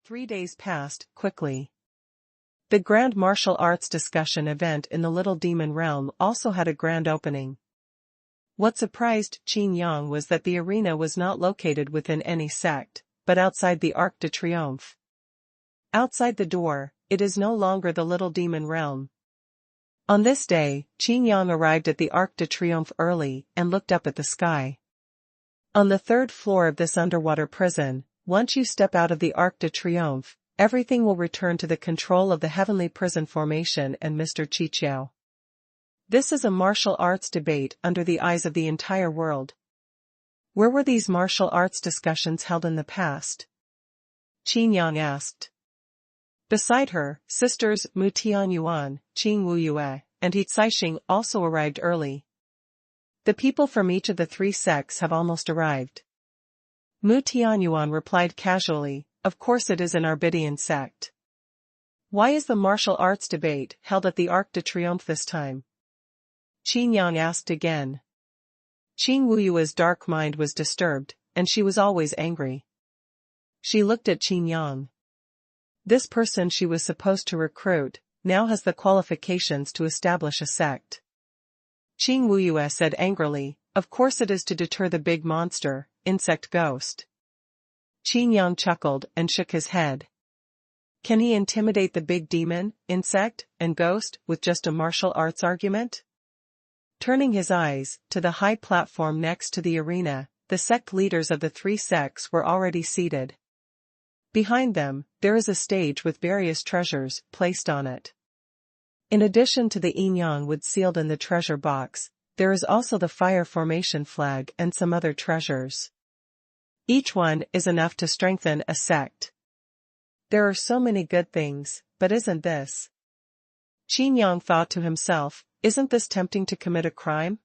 3 days passed quickly. The Grand Martial Arts discussion event in the Little Demon Realm also had a grand opening. What surprised Qin Yang was that the arena was not located within any sect, but outside the Arc de Triomphe. Outside the door, it is no longer the Little Demon Realm. On this day, Qin Yang arrived at the Arc de Triomphe early and looked up at the sky. On the 3rd floor of this underwater prison, once you step out of the Arc de Triomphe, everything will return to the control of the Heavenly Prison Formation and Mr. Qiqiao. This is a martial arts debate under the eyes of the entire world. Where were these martial arts discussions held in the past? Qin Yang asked. Beside her, sisters Mu Tianyuan, Qing Wuyue, and He Caixing also arrived early. The people from each of the 3 sects have almost arrived. Mu Tianyuan replied casually, of course it is an Arbidian sect. Why is the martial arts debate held at the Arc de Triomphe this time? Qin Yang asked again. Qing Wuyue's dark mind was disturbed, and she was always angry. She looked at Qin Yang. This person she was supposed to recruit, now has the qualifications to establish a sect. Qing Wuyue said angrily, of course it is to deter the big monster, insect ghost. Qin Yang chuckled and shook his head. Can he intimidate the big demon, insect, and ghost with just a martial arts argument? Turning his eyes to the high platform next to the arena, the sect leaders of the 3 sects were already seated. Behind them, there is a stage with various treasures placed on it. In addition to the Yin Yang wood sealed in the treasure box, there is also the fire formation flag and some other treasures. Each one is enough to strengthen a sect. There are so many good things, but isn't this? Qin Yang thought to himself, isn't this tempting to commit a crime?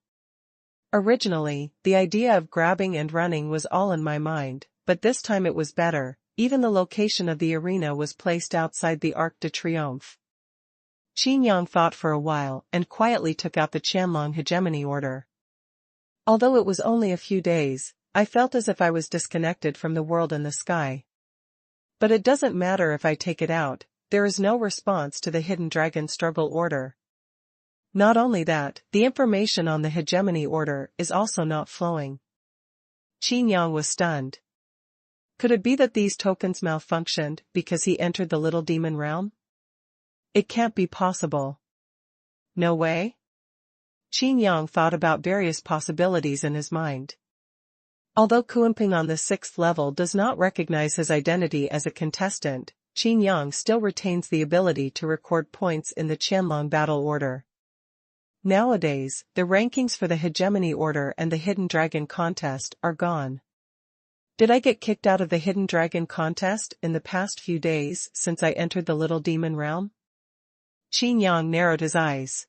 Originally, the idea of grabbing and running was all in my mind, but this time it was better. Even the location of the arena was placed outside the Arc de Triomphe. Qin Yang thought for a while and quietly took out the Qianlong hegemony order. Although it was only a few days, I felt as if I was disconnected from the world in the sky. But it doesn't matter if I take it out, there is no response to the Hidden Dragon Struggle order. Not only that, the information on the hegemony order is also not flowing. Qin Yang was stunned. Could it be that these tokens malfunctioned because he entered the Little Demon Realm? It can't be possible. No way? Qin Yang thought about various possibilities in his mind. Although Kuimping on the 6th level does not recognize his identity as a contestant, Qin Yang still retains the ability to record points in the Qianlong battle order. Nowadays, the rankings for the hegemony order and the Hidden Dragon contest are gone. Did I get kicked out of the Hidden Dragon contest in the past few days since I entered the Little Demon Realm? Qin Yang narrowed his eyes.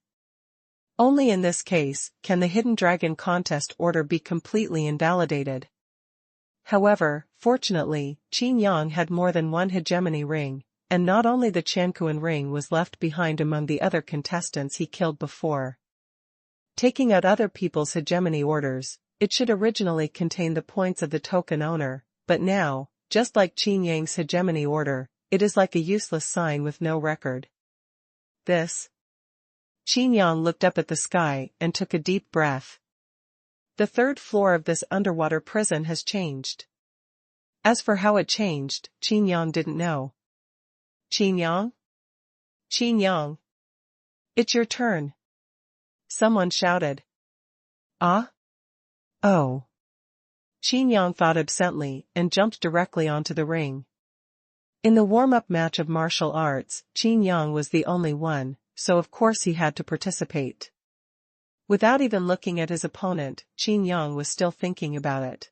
Only in this case can the Hidden Dragon contest order be completely invalidated. However, fortunately, Qin Yang had more than one hegemony ring, and not only the Qianquan ring was left behind among the other contestants he killed before. Taking out other people's hegemony orders, it should originally contain the points of the token owner, but now, just like Qin Yang's hegemony order, it is like a useless sign with no record. This? Qin Yang looked up at the sky and took a deep breath. The 3rd floor of this underwater prison has changed. As for how it changed, Qin Yang didn't know. Qin Yang? Qin Yang? It's your turn. Someone shouted. Ah? Oh. Qin Yang thought absently and jumped directly onto the ring. In the warm-up match of martial arts, Qin Yang was the only one, so of course he had to participate. Without even looking at his opponent, Qin Yang was still thinking about it.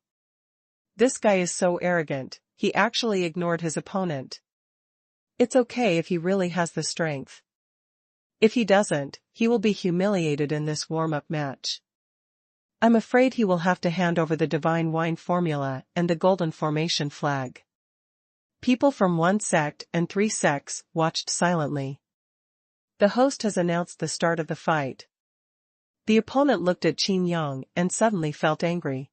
This guy is so arrogant, he actually ignored his opponent. It's okay if he really has the strength. If he doesn't, he will be humiliated in this warm-up match. I'm afraid he will have to hand over the divine wine formula and the golden formation flag. People from 1 sect and 3 sects watched silently. The host has announced the start of the fight. The opponent looked at Qin Yang and suddenly felt angry.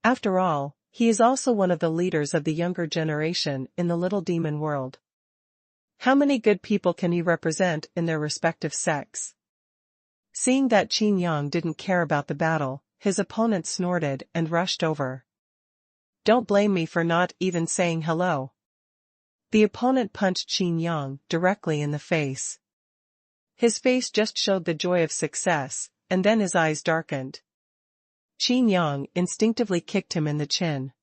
After all, He is also one of the leaders of the younger generation in the little demon world. How many good people can he represent in their respective sects? Seeing that Qin Yang didn't care about the battle, his opponent snorted and rushed over. Don't blame me for not even saying hello. The opponent punched Qin Yang directly in the face. His face just showed the joy of success, and then his eyes darkened. Qin Yang instinctively kicked him in the chin.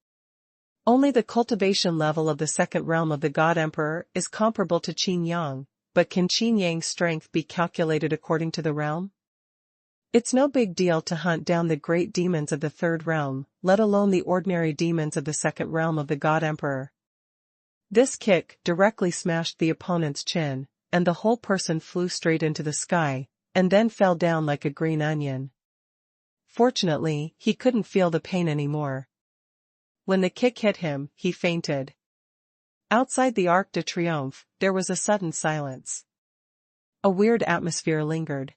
Only the cultivation level of the second realm of the God Emperor is comparable to Qin Yang, but can Qin Yang's strength be calculated according to the realm? It's no big deal to hunt down the great demons of the third realm, let alone the ordinary demons of the second realm of the God Emperor. This kick directly smashed the opponent's chin, and the whole person flew straight into the sky, and then fell down like a green onion. Fortunately, he couldn't feel the pain anymore. When the kick hit him, he fainted. Outside the Arc de Triomphe, there was a sudden silence. A weird atmosphere lingered.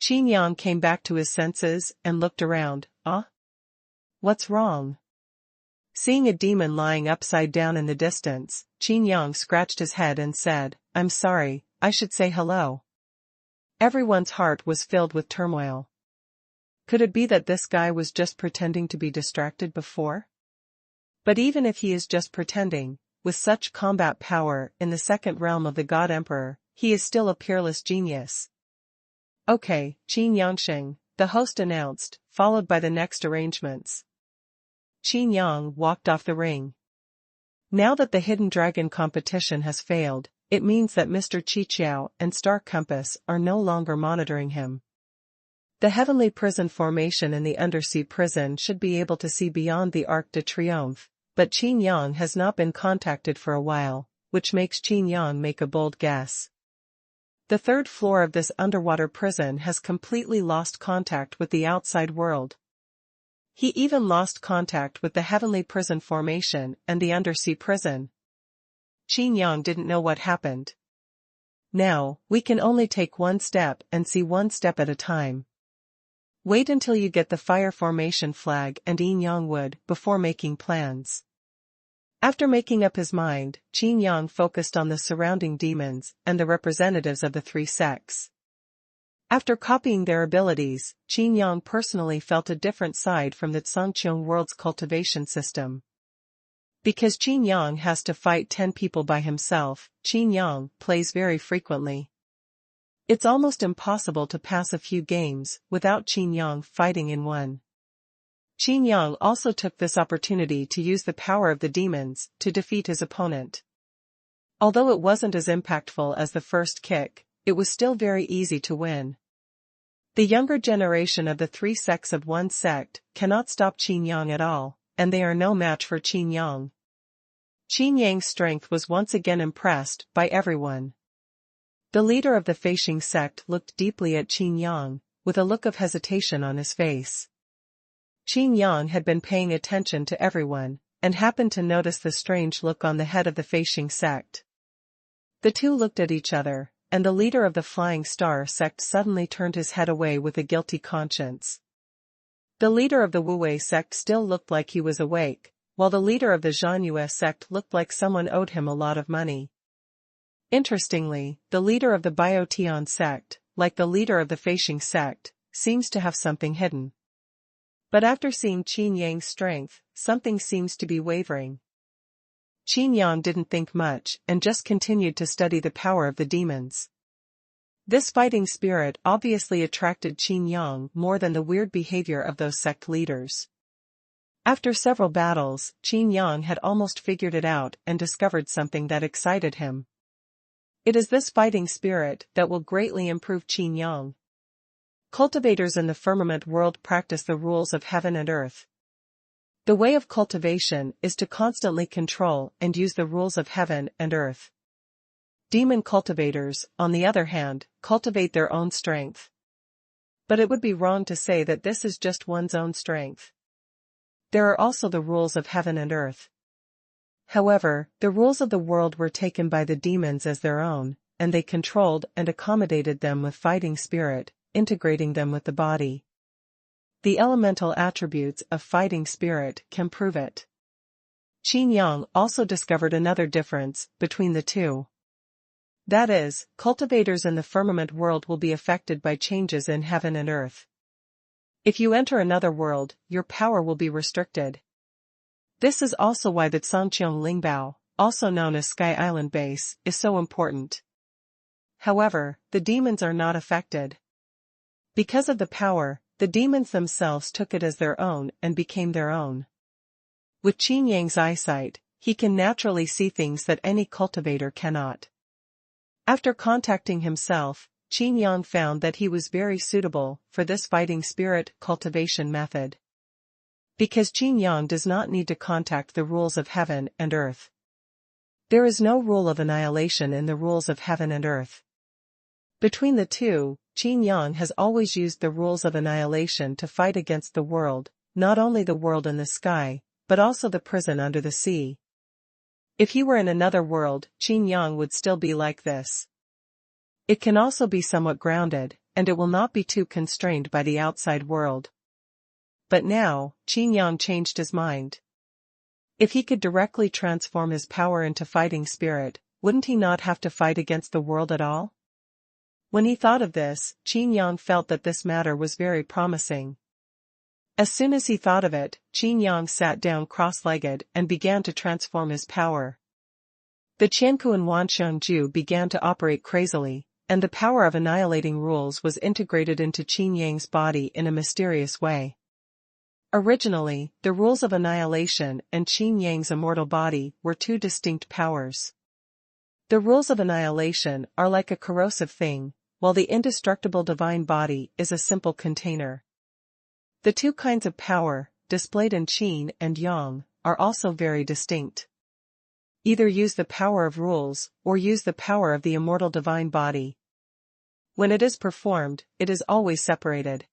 Qin Yang came back to his senses and looked around. What's wrong? Seeing a demon lying upside down in the distance, Qin Yang scratched his head and said, I'm sorry, I should say hello. Everyone's heart was filled with turmoil. Could it be that this guy was just pretending to be distracted before? But even if he is just pretending, with such combat power in the second realm of the God Emperor, he is still a peerless genius. Okay, Qin Yangsheng, the host announced, followed by the next arrangements. Qin Yang walked off the ring. Now that the Hidden Dragon competition has failed, it means that Mr. Qiqiao and Star Compass are no longer monitoring him. The Heavenly Prison formation in the Undersea Prison should be able to see beyond the Arc de Triomphe, but Qin Yang has not been contacted for a while, which makes Qin Yang make a bold guess. The third floor of this underwater prison has completely lost contact with the outside world. He even lost contact with the Heavenly Prison formation and the Undersea Prison. Qin Yang didn't know what happened. Now, we can only take one step and see one step at a time. Wait until you get the Fire Formation flag and Yin Yang wood before making plans. After making up his mind, Qin Yang focused on the surrounding demons and the representatives of the three sects. After copying their abilities, Qin Yang personally felt a different side from the Tsangqiang world's cultivation system. Because Qin Yang has to fight 10 people by himself, Qin Yang plays very frequently. It's almost impossible to pass a few games without Qin Yang fighting in one. Qin Yang also took this opportunity to use the power of the demons to defeat his opponent. Although it wasn't as impactful as the first kick, it was still very easy to win. The younger generation of the three sects of one sect cannot stop Qin Yang at all, and they are no match for Qin Yang. Qin Yang's strength was once again impressed by everyone. The leader of the Feishing sect looked deeply at Qin Yang, with a look of hesitation on his face. Qin Yang had been paying attention to everyone, and happened to notice the strange look on the head of the Feishing sect. The two looked at each other, and the leader of the Flying Star sect suddenly turned his head away with a guilty conscience. The leader of the Wuwei sect still looked like he was awake, while the leader of the Xuanhuan sect looked like someone owed him a lot of money. Interestingly, the leader of the Biotian sect, like the leader of the Feishing sect, seems to have something hidden. But after seeing Qin Yang's strength, something seems to be wavering. Qin Yang didn't think much and just continued to study the power of the demons. This fighting spirit obviously attracted Qin Yang more than the weird behavior of those sect leaders. After several battles, Qin Yang had almost figured it out and discovered something that excited him. It is this fighting spirit that will greatly improve Qin Yang. Cultivators in the firmament world practice the rules of heaven and earth. The way of cultivation is to constantly control and use the rules of heaven and earth. Demon cultivators, on the other hand, cultivate their own strength. But it would be wrong to say that this is just one's own strength. There are also the rules of heaven and earth. However, the rules of the world were taken by the demons as their own, and they controlled and accommodated them with fighting spirit, integrating them with the body. The elemental attributes of fighting spirit can prove it. Qin Yang also discovered another difference between the two. That is, cultivators in the firmament world will be affected by changes in heaven and earth. If you enter another world, your power will be restricted. This is also why the Zhangqiang Lingbao, also known as Sky Island Base, is so important. However, the demons are not affected. Because of the power, the demons themselves took it as their own and became their own. With Qin Yang's eyesight, he can naturally see things that any cultivator cannot. After contacting himself, Qin Yang found that he was very suitable for this fighting spirit cultivation method. Because Qin Yang does not need to contact the rules of heaven and earth. There is no rule of annihilation in the rules of heaven and earth. Between the two, Qin Yang has always used the rules of annihilation to fight against the world, not only the world in the sky, but also the prison under the sea. If he were in another world, Qin Yang would still be like this. It can also be somewhat grounded, and it will not be too constrained by the outside world. But now, Qin Yang changed his mind. If he could directly transform his power into fighting spirit, wouldn't he not have to fight against the world at all? When he thought of this, Qin Yang felt that this matter was very promising. As soon as he thought of it, Qin Yang sat down cross-legged and began to transform his power. The Qianquan Wanshengju began to operate crazily, and the power of annihilating rules was integrated into Qin Yang's body in a mysterious way. Originally, the rules of annihilation and Qin Yang's immortal body were two distinct powers. The rules of annihilation are like a corrosive thing, while the indestructible divine body is a simple container. The two kinds of power, displayed in Qin and Yang, are also very distinct. Either use the power of rules, or use the power of the immortal divine body. When it is performed, it is always separated.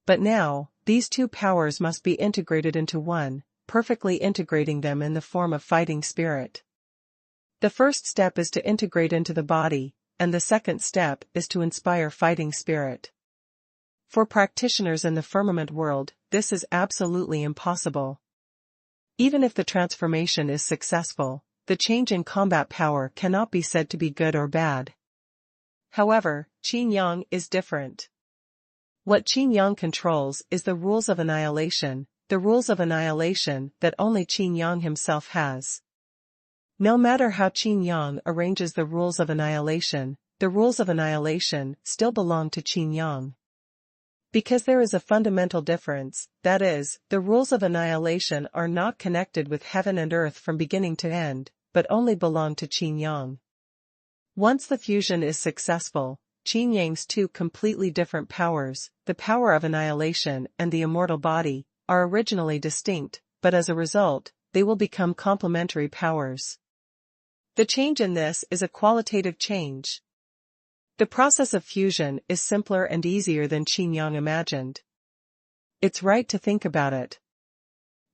But now, these two powers must be integrated into one, perfectly integrating them in the form of fighting spirit. The first step is to integrate into the body, and the second step is to inspire fighting spirit. For practitioners in the firmament world, this is absolutely impossible. Even if the transformation is successful, the change in combat power cannot be said to be good or bad. However, Qin Yang is different. What Qin Yang controls is the rules of annihilation, the rules of annihilation that only Qin Yang himself has. No matter how Qin Yang arranges the rules of annihilation, the rules of annihilation still belong to Qin Yang. Because there is a fundamental difference, that is, the rules of annihilation are not connected with heaven and earth from beginning to end, but only belong to Qin Yang. Once the fusion is successful, Qin Yang's two completely different powers, the power of annihilation and the immortal body, are originally distinct, but as a result, they will become complementary powers. The change in this is a qualitative change. The process of fusion is simpler and easier than Qin Yang imagined. It's right to think about it.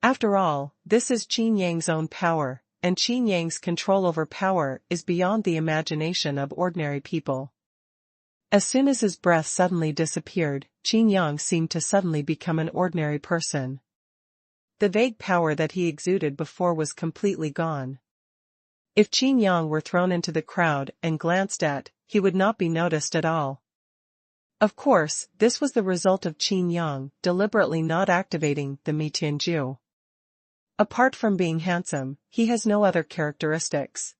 After all, this is Qin Yang's own power, and Qin Yang's control over power is beyond the imagination of ordinary people. As soon as his breath suddenly disappeared, Qin Yang seemed to suddenly become an ordinary person. The vague power that he exuded before was completely gone. If Qin Yang were thrown into the crowd and glanced at, he would not be noticed at all. Of course, this was the result of Qin Yang deliberately not activating the Mitianju. Apart from being handsome, he has no other characteristics.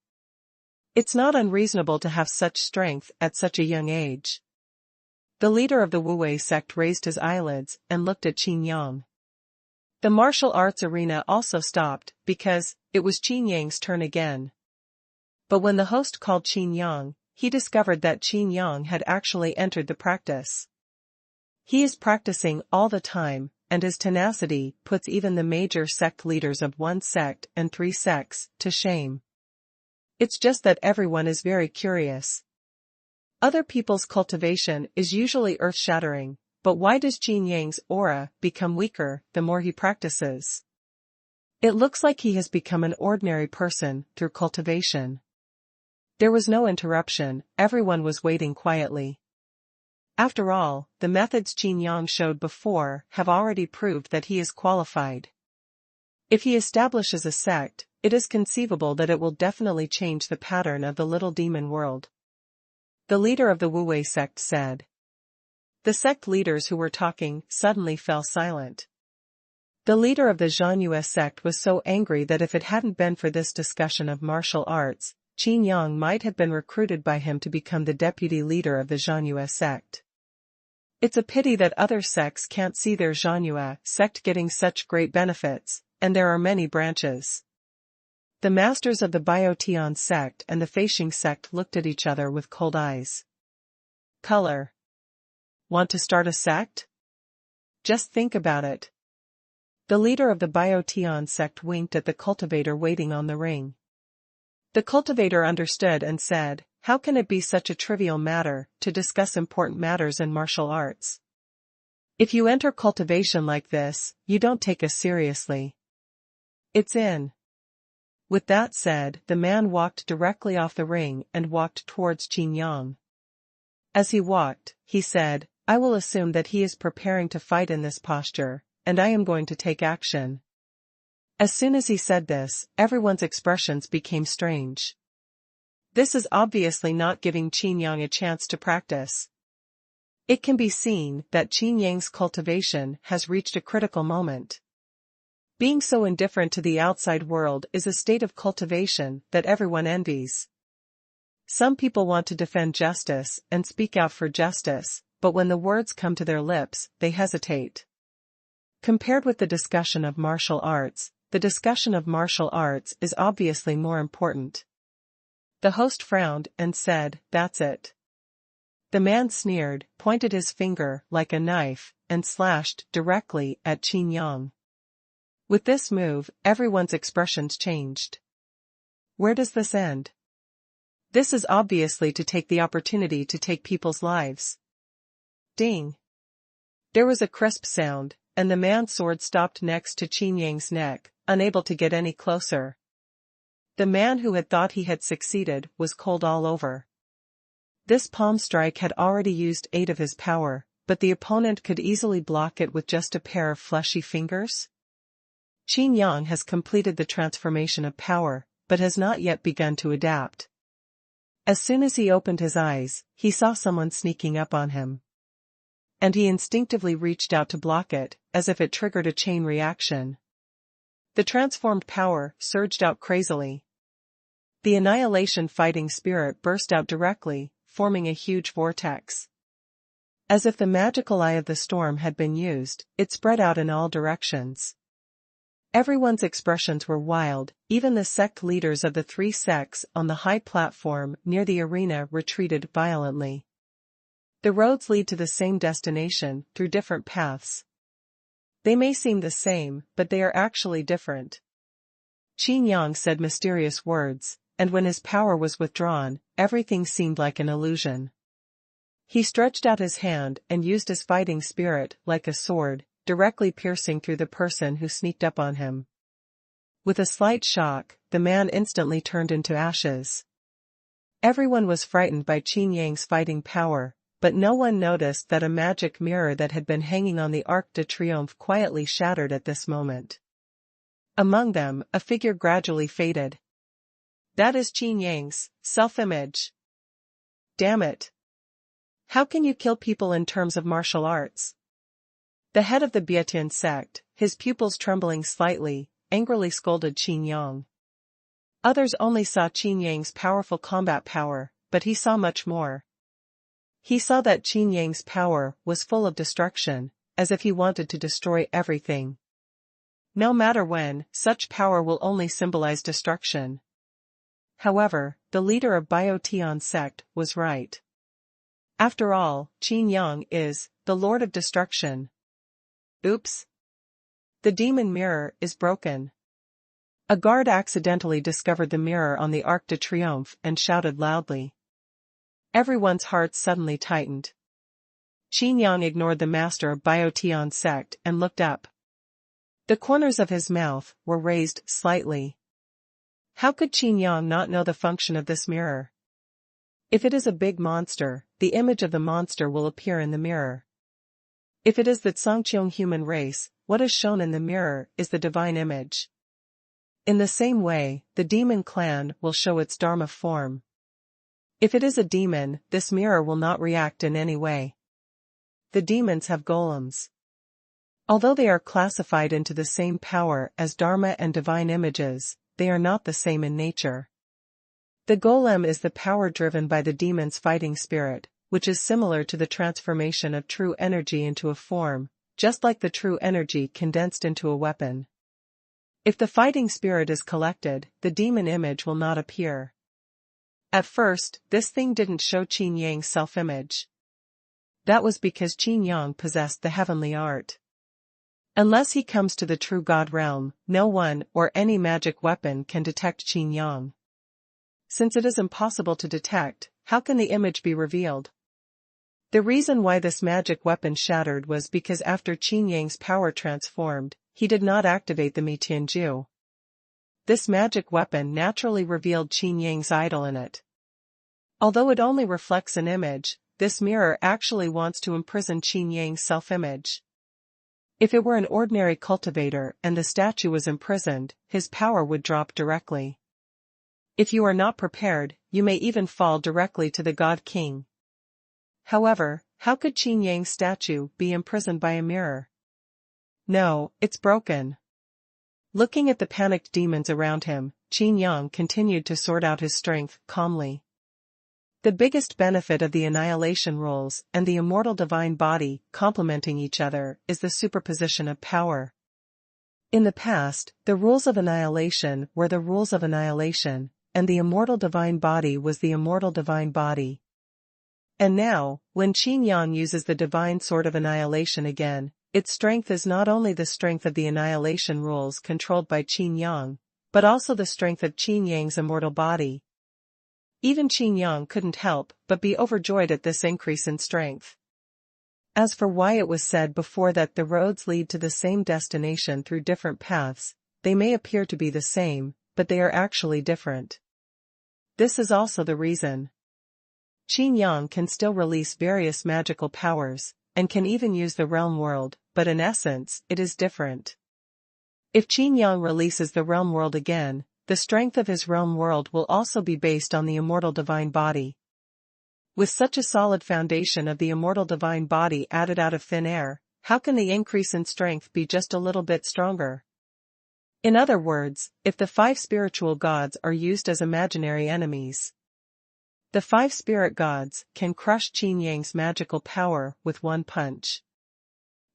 It's not unreasonable to have such strength at such a young age. The leader of the Wu-Wei sect raised his eyelids and looked at Qin Yang. The martial arts arena also stopped, because it was Qin Yang's turn again. But when the host called Qin Yang, he discovered that Qin Yang had actually entered the practice. He is practicing all the time, and his tenacity puts even the major sect leaders of one sect and 3 sects to shame. It's just that everyone is very curious. Other people's cultivation is usually earth-shattering, but why does Qin Yang's aura become weaker the more he practices? It looks like he has become an ordinary person through cultivation. There was no interruption, everyone was waiting quietly. After all, the methods Qin Yang showed before have already proved that he is qualified. If he establishes a sect, it is conceivable that it will definitely change the pattern of the little demon world. The leader of the Wu-Wei sect said. The sect leaders who were talking suddenly fell silent. The leader of the Xuanhuan sect was so angry that if it hadn't been for this discussion of martial arts, Qin Yang might have been recruited by him to become the deputy leader of the Xuanhuan sect. It's a pity that other sects can't see their Xuanhuan sect getting such great benefits, and there are many branches. The masters of the Biotian sect and the Feishing sect looked at each other with cold eyes. Color. Want to start a sect? Just think about it. The leader of the Biotian sect winked at the cultivator waiting on the ring. The cultivator understood and said, how can it be such a trivial matter to discuss important matters in martial arts? If you enter cultivation like this, you don't take us seriously. It's in. With that said, the man walked directly off the ring and walked towards Qin Yang. As he walked, he said, I will assume that he is preparing to fight in this posture, and I am going to take action. As soon as he said this, everyone's expressions became strange. This is obviously not giving Qin Yang a chance to practice. It can be seen that Qin Yang's cultivation has reached a critical moment. Being so indifferent to the outside world is a state of cultivation that everyone envies. Some people want to defend justice and speak out for justice, but when the words come to their lips, they hesitate. Compared with the discussion of martial arts, the discussion of martial arts is obviously more important. The host frowned and said, that's it. The man sneered, pointed his finger like a knife, and slashed directly at Qin Yang. With this move, everyone's expressions changed. Where does this end? This is obviously to take the opportunity to take people's lives. Ding! There was a crisp sound, and the man's sword stopped next to Qin Yang's neck, unable to get any closer. The man who had thought he had succeeded was cold all over. This palm strike had already used 8 of his power, but the opponent could easily block it with just a pair of fleshy fingers. Qin Yang has completed the transformation of power, but has not yet begun to adapt. As soon as he opened his eyes, he saw someone sneaking up on him. And he instinctively reached out to block it, as if it triggered a chain reaction. The transformed power surged out crazily. The annihilation fighting spirit burst out directly, forming a huge vortex. As if the magical eye of the storm had been used, it spread out in all directions. Everyone's expressions were wild, even the sect leaders of the 3 sects on the high platform near the arena retreated violently. The roads lead to the same destination, through different paths. They may seem the same, but they are actually different. Qin Yang said mysterious words, and when his power was withdrawn, everything seemed like an illusion. He stretched out his hand and used his fighting spirit like a sword, directly piercing through the person who sneaked up on him. With a slight shock, the man instantly turned into ashes. Everyone was frightened by Qin Yang's fighting power, but no one noticed that a magic mirror that had been hanging on the Arc de Triomphe quietly shattered at this moment. Among them, a figure gradually faded. That is Qin Yang's self-image. Damn it. How can you kill people in terms of martial arts? The head of the Biotian sect, his pupils trembling slightly, angrily scolded Qin Yang. Others only saw Qin Yang's powerful combat power, but he saw much more. He saw that Qin Yang's power was full of destruction, as if he wanted to destroy everything. No matter when, such power will only symbolize destruction. However, the leader of Biotian sect was right. After all, Qin Yang is the Lord of Destruction. Oops. The demon mirror is broken. A guard accidentally discovered the mirror on the Arc de Triomphe and shouted loudly. Everyone's hearts suddenly tightened. Qin Yang ignored the master of Biotian sect and looked up. The corners of his mouth were raised slightly. How could Qin Yang not know the function of this mirror? If it is a big monster, the image of the monster will appear in the mirror. If it is the Zhangqiong human race, what is shown in the mirror is the divine image. In the same way, the demon clan will show its Dharma form. If it is a demon, this mirror will not react in any way. The demons have golems. Although they are classified into the same power as Dharma and divine images, they are not the same in nature. The golem is the power driven by the demon's fighting spirit, which is similar to the transformation of true energy into a form, just like the true energy condensed into a weapon. If the fighting spirit is collected, the demon image will not appear. At first, this thing didn't show Qin Yang's self-image. That was because Qin Yang possessed the heavenly art. Unless he comes to the true God realm, no one or any magic weapon can detect Qin Yang. Since it is impossible to detect, how can the image be revealed? The reason why this magic weapon shattered was because after Qin Yang's power transformed, he did not activate the Mi Tianju. This magic weapon naturally revealed Qin Yang's idol in it. Although it only reflects an image, this mirror actually wants to imprison Qin Yang's self-image. If it were an ordinary cultivator and the statue was imprisoned, his power would drop directly. If you are not prepared, you may even fall directly to the God King. However, how could Qin Yang's statue be imprisoned by a mirror? No, it's broken. Looking at the panicked demons around him, Qin Yang continued to sort out his strength calmly. The biggest benefit of the annihilation rules and the immortal divine body complementing each other is the superposition of power. In the past, the rules of annihilation were the rules of annihilation, and the immortal divine body was the immortal divine body. And now, when Qin Yang uses the divine sword of annihilation again, its strength is not only the strength of the annihilation rules controlled by Qin Yang, but also the strength of Qin Yang's immortal body. Even Qin Yang couldn't help but be overjoyed at this increase in strength. As for why it was said before that the roads lead to the same destination through different paths, they may appear to be the same, but they are actually different. This is also the reason. Qin Yang can still release various magical powers, and can even use the realm world, but in essence, it is different. If Qin Yang releases the realm world again, the strength of his realm world will also be based on the immortal divine body. With such a solid foundation of the immortal divine body added out of thin air, how can the increase in strength be just a little bit stronger? In other words, if the 5 spiritual gods are used as imaginary enemies, the 5 spirit gods can crush Qin Yang's magical power with one punch.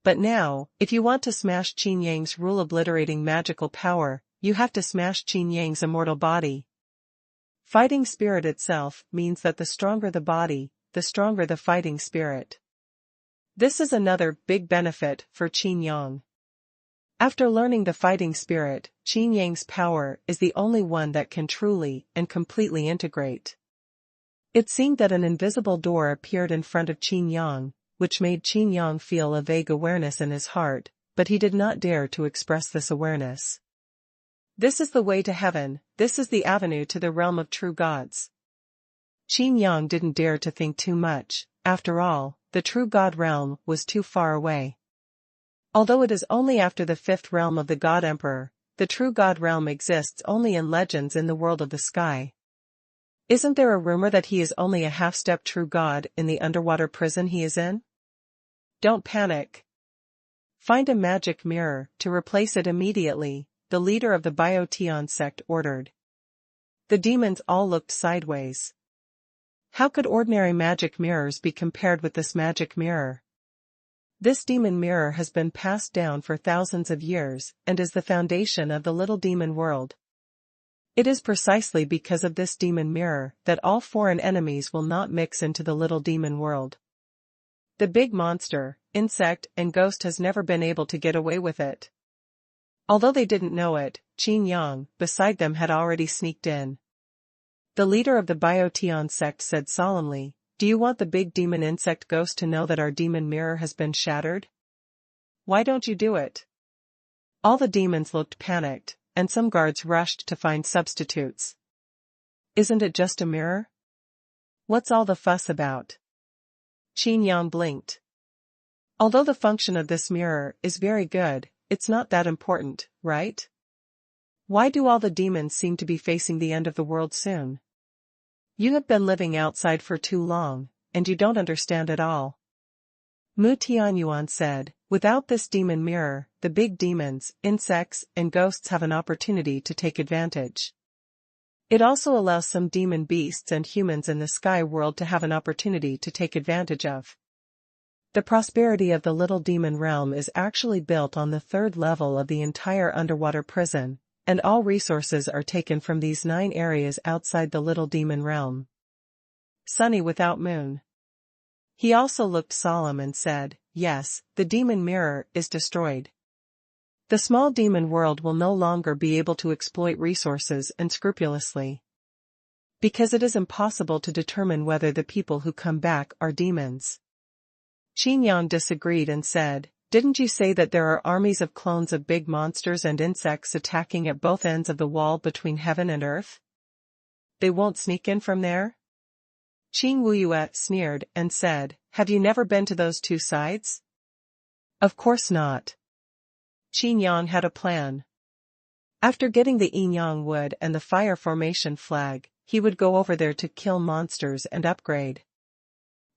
But now, if you want to smash Qin Yang's rule-obliterating magical power, you have to smash Qin Yang's immortal body. Fighting spirit itself means that the stronger the body, the stronger the fighting spirit. This is another big benefit for Qin Yang. After learning the fighting spirit, Qin Yang's power is the only one that can truly and completely integrate. It seemed that an invisible door appeared in front of Qin Yang, which made Qin Yang feel a vague awareness in his heart, but he did not dare to express this awareness. This is the way to heaven, this is the avenue to the realm of true gods. Qin Yang didn't dare to think too much, after all, the true god realm was too far away. Although it is only after the 5th realm of the God Emperor, the true god realm exists only in legends in the world of the sky. Isn't there a rumor that he is only a half-step true god in the underwater prison he is in? Don't panic. Find a magic mirror to replace it immediately, the leader of the Biotian sect ordered. The demons all looked sideways. How could ordinary magic mirrors be compared with this magic mirror? This demon mirror has been passed down for thousands of years and is the foundation of the little demon world. It is precisely because of this demon mirror that all foreign enemies will not mix into the little demon world. The big monster, insect and ghost has never been able to get away with it. Although they didn't know it, Qin Yang, beside them, had already sneaked in. The leader of the Biotian sect said solemnly, "Do you want the big demon insect ghost to know that our demon mirror has been shattered? Why don't you do it?" All the demons looked panicked, and some guards rushed to find substitutes. "Isn't it just a mirror? What's all the fuss about?" Qin Yang blinked. Although the function of this mirror is very good, it's not that important, right? Why do all the demons seem to be facing the end of the world soon? You have been living outside for too long, and you don't understand at all. Mu Tianyuan said, without this demon mirror, the big demons, insects, and ghosts have an opportunity to take advantage. It also allows some demon beasts and humans in the sky world to have an opportunity to take advantage of. The prosperity of the little demon realm is actually built on the third level of the entire underwater prison, and all resources are taken from these 9 areas outside the little demon realm. Sunny without moon. He also looked solemn and said, yes, the demon mirror is destroyed. The small demon world will no longer be able to exploit resources unscrupulously. Because it is impossible to determine whether the people who come back are demons. Qin Yang disagreed and said, didn't you say that there are armies of clones of big monsters and insects attacking at both ends of the wall between heaven and earth? They won't sneak in from there? Qing Wuyue sneered and said, have you never been to those 2 sides? Of course not. Qin Yang had a plan. After getting the Yin Yang wood and the fire formation flag, he would go over there to kill monsters and upgrade.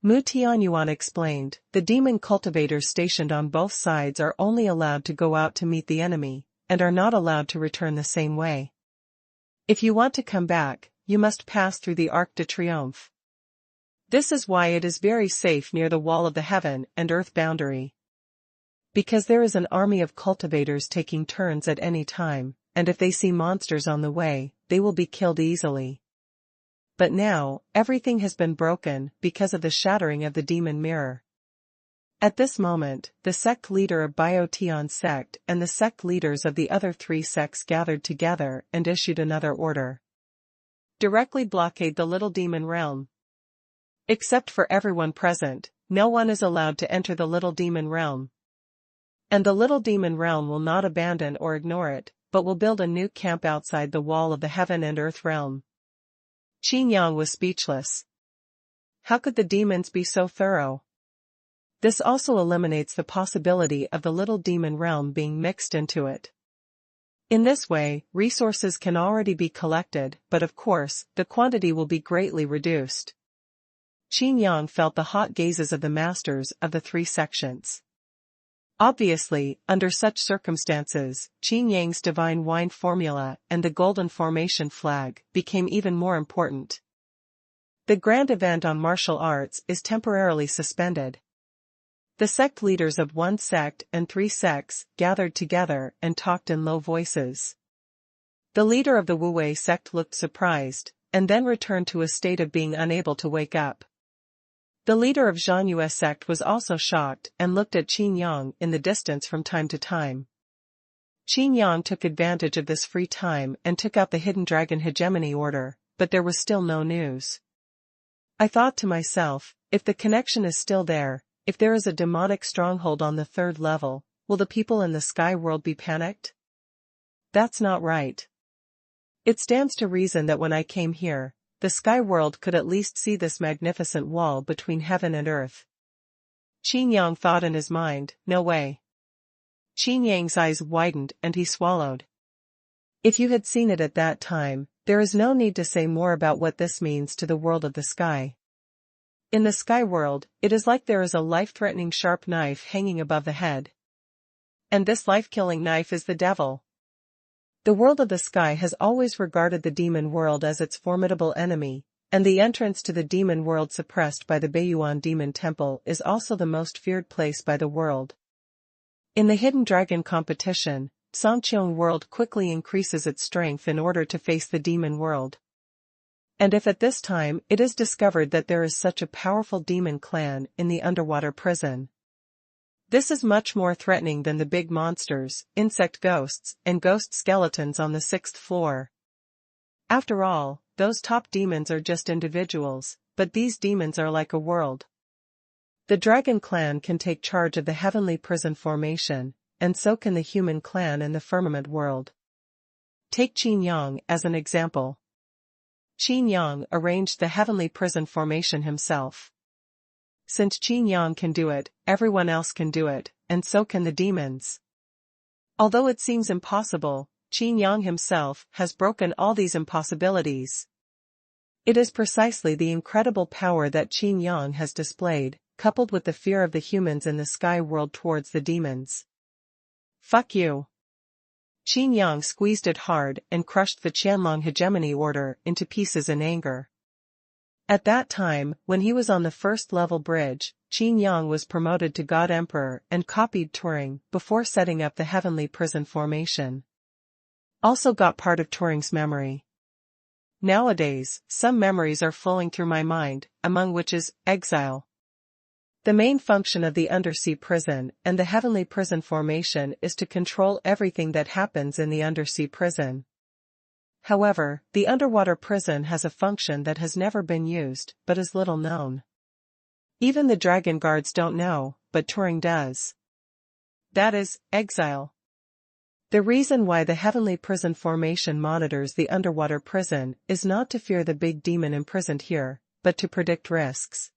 Mu Tianyuan explained, the demon cultivators stationed on both sides are only allowed to go out to meet the enemy, and are not allowed to return the same way. If you want to come back, you must pass through the Arc de Triomphe. This is why it is very safe near the wall of the heaven and earth boundary. Because there is an army of cultivators taking turns at any time, and if they see monsters on the way, they will be killed easily. But now, everything has been broken because of the shattering of the demon mirror. At this moment, the sect leader of Biotion sect and the sect leaders of the other 3 sects gathered together and issued another order. Directly blockade the little demon realm. Except for everyone present, no one is allowed to enter the little demon realm. And the little demon realm will not abandon or ignore it, but will build a new camp outside the wall of the heaven and earth realm. Qin Yang was speechless. How could the demons be so thorough? This also eliminates the possibility of the little demon realm being mixed into it. In this way, resources can already be collected, but of course, the quantity will be greatly reduced. Qin Yang felt the hot gazes of the masters of the 3 sections. Obviously, under such circumstances, Qin Yang's divine wine formula and the golden formation flag became even more important. The grand event on martial arts is temporarily suspended. The sect leaders of 1 sect and 3 sects gathered together and talked in low voices. The leader of the Wu-Wei sect looked surprised, and then returned to a state of being unable to wake up. The leader of Xuanhuan sect was also shocked and looked at Qin Yang in the distance from time to time. Qin Yang took advantage of this free time and took out the Hidden Dragon Hegemony order, but there was still no news. I thought to myself, if the connection is still there, if there is a demonic stronghold on the 3rd level, will the people in the sky world be panicked? That's not right. It stands to reason that when I came here, the sky world could at least see this magnificent wall between heaven and earth. Qin Yang thought in his mind, no way. Qin Yang's eyes widened and he swallowed. If you had seen it at that time, there is no need to say more about what this means to the world of the sky. In the sky world, it is like there is a life-threatening sharp knife hanging above the head. And this life-killing knife is the devil. The world of the sky has always regarded the demon world as its formidable enemy, and the entrance to the demon world suppressed by the Beiyuan Demon Temple is also the most feared place by the world. In the Hidden Dragon competition, Songqiong world quickly increases its strength in order to face the demon world. And if at this time it is discovered that there is such a powerful demon clan in the underwater prison, this is much more threatening than the big monsters, insect ghosts, and ghost skeletons on the 6th floor. After all, those top demons are just individuals, but these demons are like a world. The dragon clan can take charge of the heavenly prison formation, and so can the human clan in the firmament world. Take Qin Yang as an example. Qin Yang arranged the heavenly prison formation himself. since Qin Yang can do it, everyone else can do it, and so can the demons. Although it seems impossible, Qin Yang himself has broken all these impossibilities. It is precisely the incredible power that Qin Yang has displayed, coupled with the fear of the humans in the sky world towards the demons. Fuck you. Qin Yang squeezed it hard and crushed the Qianlong hegemony order into pieces in anger. At that time, when he was on the first-level bridge, Qin Yang was promoted to God Emperor and copied Turing before setting up the heavenly prison formation. Also got part of Turing's memory. Nowadays, some memories are flowing through my mind, among which is exile. The main function of the undersea prison and the heavenly prison formation is to control everything that happens in the undersea prison. However, the underwater prison has a function that has never been used, but is little known. Even the dragon guards don't know, but Turing does. That is, exile. The reason why the heavenly prison formation monitors the underwater prison is not to fear the big demon imprisoned here, but to predict risks.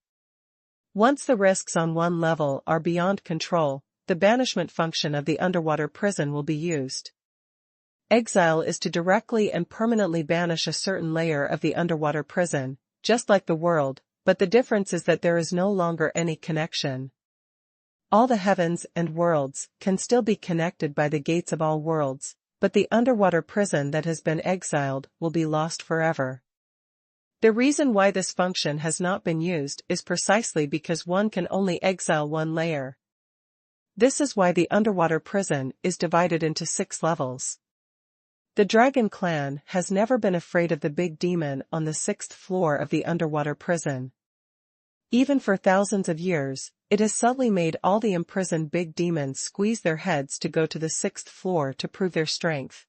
Once the risks on one level are beyond control, the banishment function of the underwater prison will be used. Exile is to directly and permanently banish a certain layer of the underwater prison, just like the world, but the difference is that there is no longer any connection. All the heavens and worlds can still be connected by the gates of all worlds, but the underwater prison that has been exiled will be lost forever. The reason why this function has not been used is precisely because one can only exile one layer. This is why the underwater prison is divided into 6 levels. The Dragon Clan has never been afraid of the big demon on the 6th floor of the underwater prison. Even for thousands of years, it has subtly made all the imprisoned big demons squeeze their heads to go to the 6th floor to prove their strength.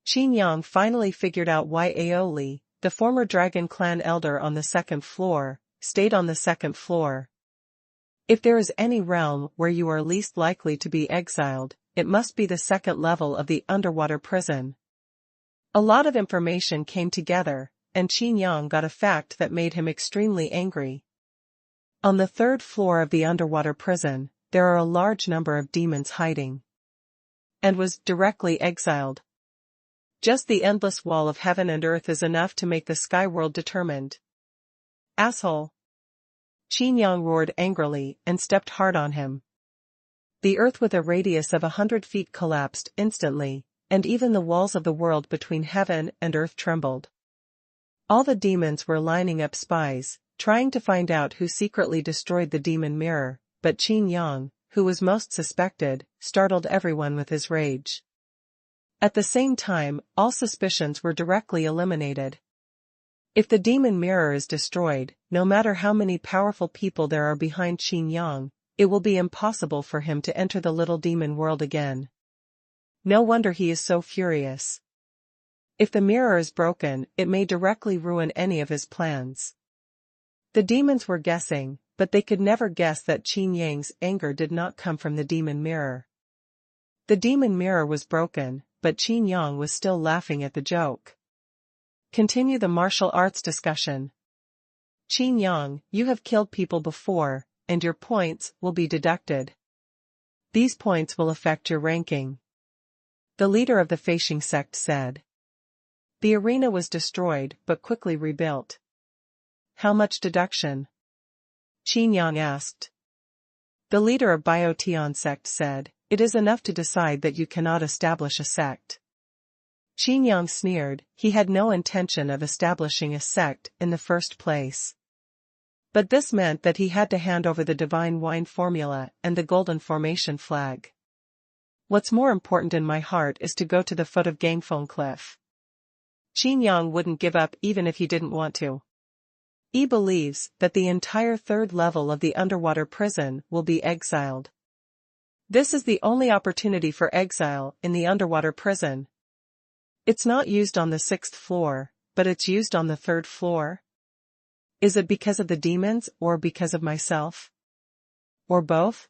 Qin Yang finally figured out why Aoli, the former Dragon Clan elder on the 2nd floor, stayed on the 2nd floor. If there is any realm where you are least likely to be exiled, it must be the 2nd level of the underwater prison. A lot of information came together, and Qin Yang got a fact that made him extremely angry. On the 3rd floor of the underwater prison, there are a large number of demons hiding. And was directly exiled. Just the endless wall of heaven and earth is enough to make the sky world determined. Asshole! Qin Yang roared angrily and stepped hard on him. The earth with a radius of 100 feet collapsed instantly, and even the walls of the world between heaven and earth trembled. All the demons were lining up spies, trying to find out who secretly destroyed the demon mirror, but Qin Yang, who was most suspected, startled everyone with his rage. At the same time, all suspicions were directly eliminated. If the demon mirror is destroyed, no matter how many powerful people there are behind Qin Yang, it will be impossible for him to enter the little demon world again. No wonder he is so furious. If the mirror is broken, it may directly ruin any of his plans. The demons were guessing, but they could never guess that Qin Yang's anger did not come from the demon mirror. The demon mirror was broken, but Qin Yang was still laughing at the joke. Continue the martial arts discussion. Qin Yang, you have killed people before, and your points will be deducted. These points will affect your ranking. The leader of the Feishing sect said. The arena was destroyed but quickly rebuilt. How much deduction? Qin Yang asked. The leader of Biotian sect said, it is enough to decide that you cannot establish a sect. Qin Yang sneered, he had no intention of establishing a sect in the first place. But this meant that he had to hand over the divine wine formula and the golden formation flag. What's more important in my heart is to go to the foot of Gangfeng Cliff. Qin Yang wouldn't give up even if he didn't want to. He believes that the entire 3rd level of the underwater prison will be exiled. This is the only opportunity for exile in the underwater prison. It's not used on the 6th floor, but it's used on the 3rd floor. Is it because of the demons or because of myself? Or both?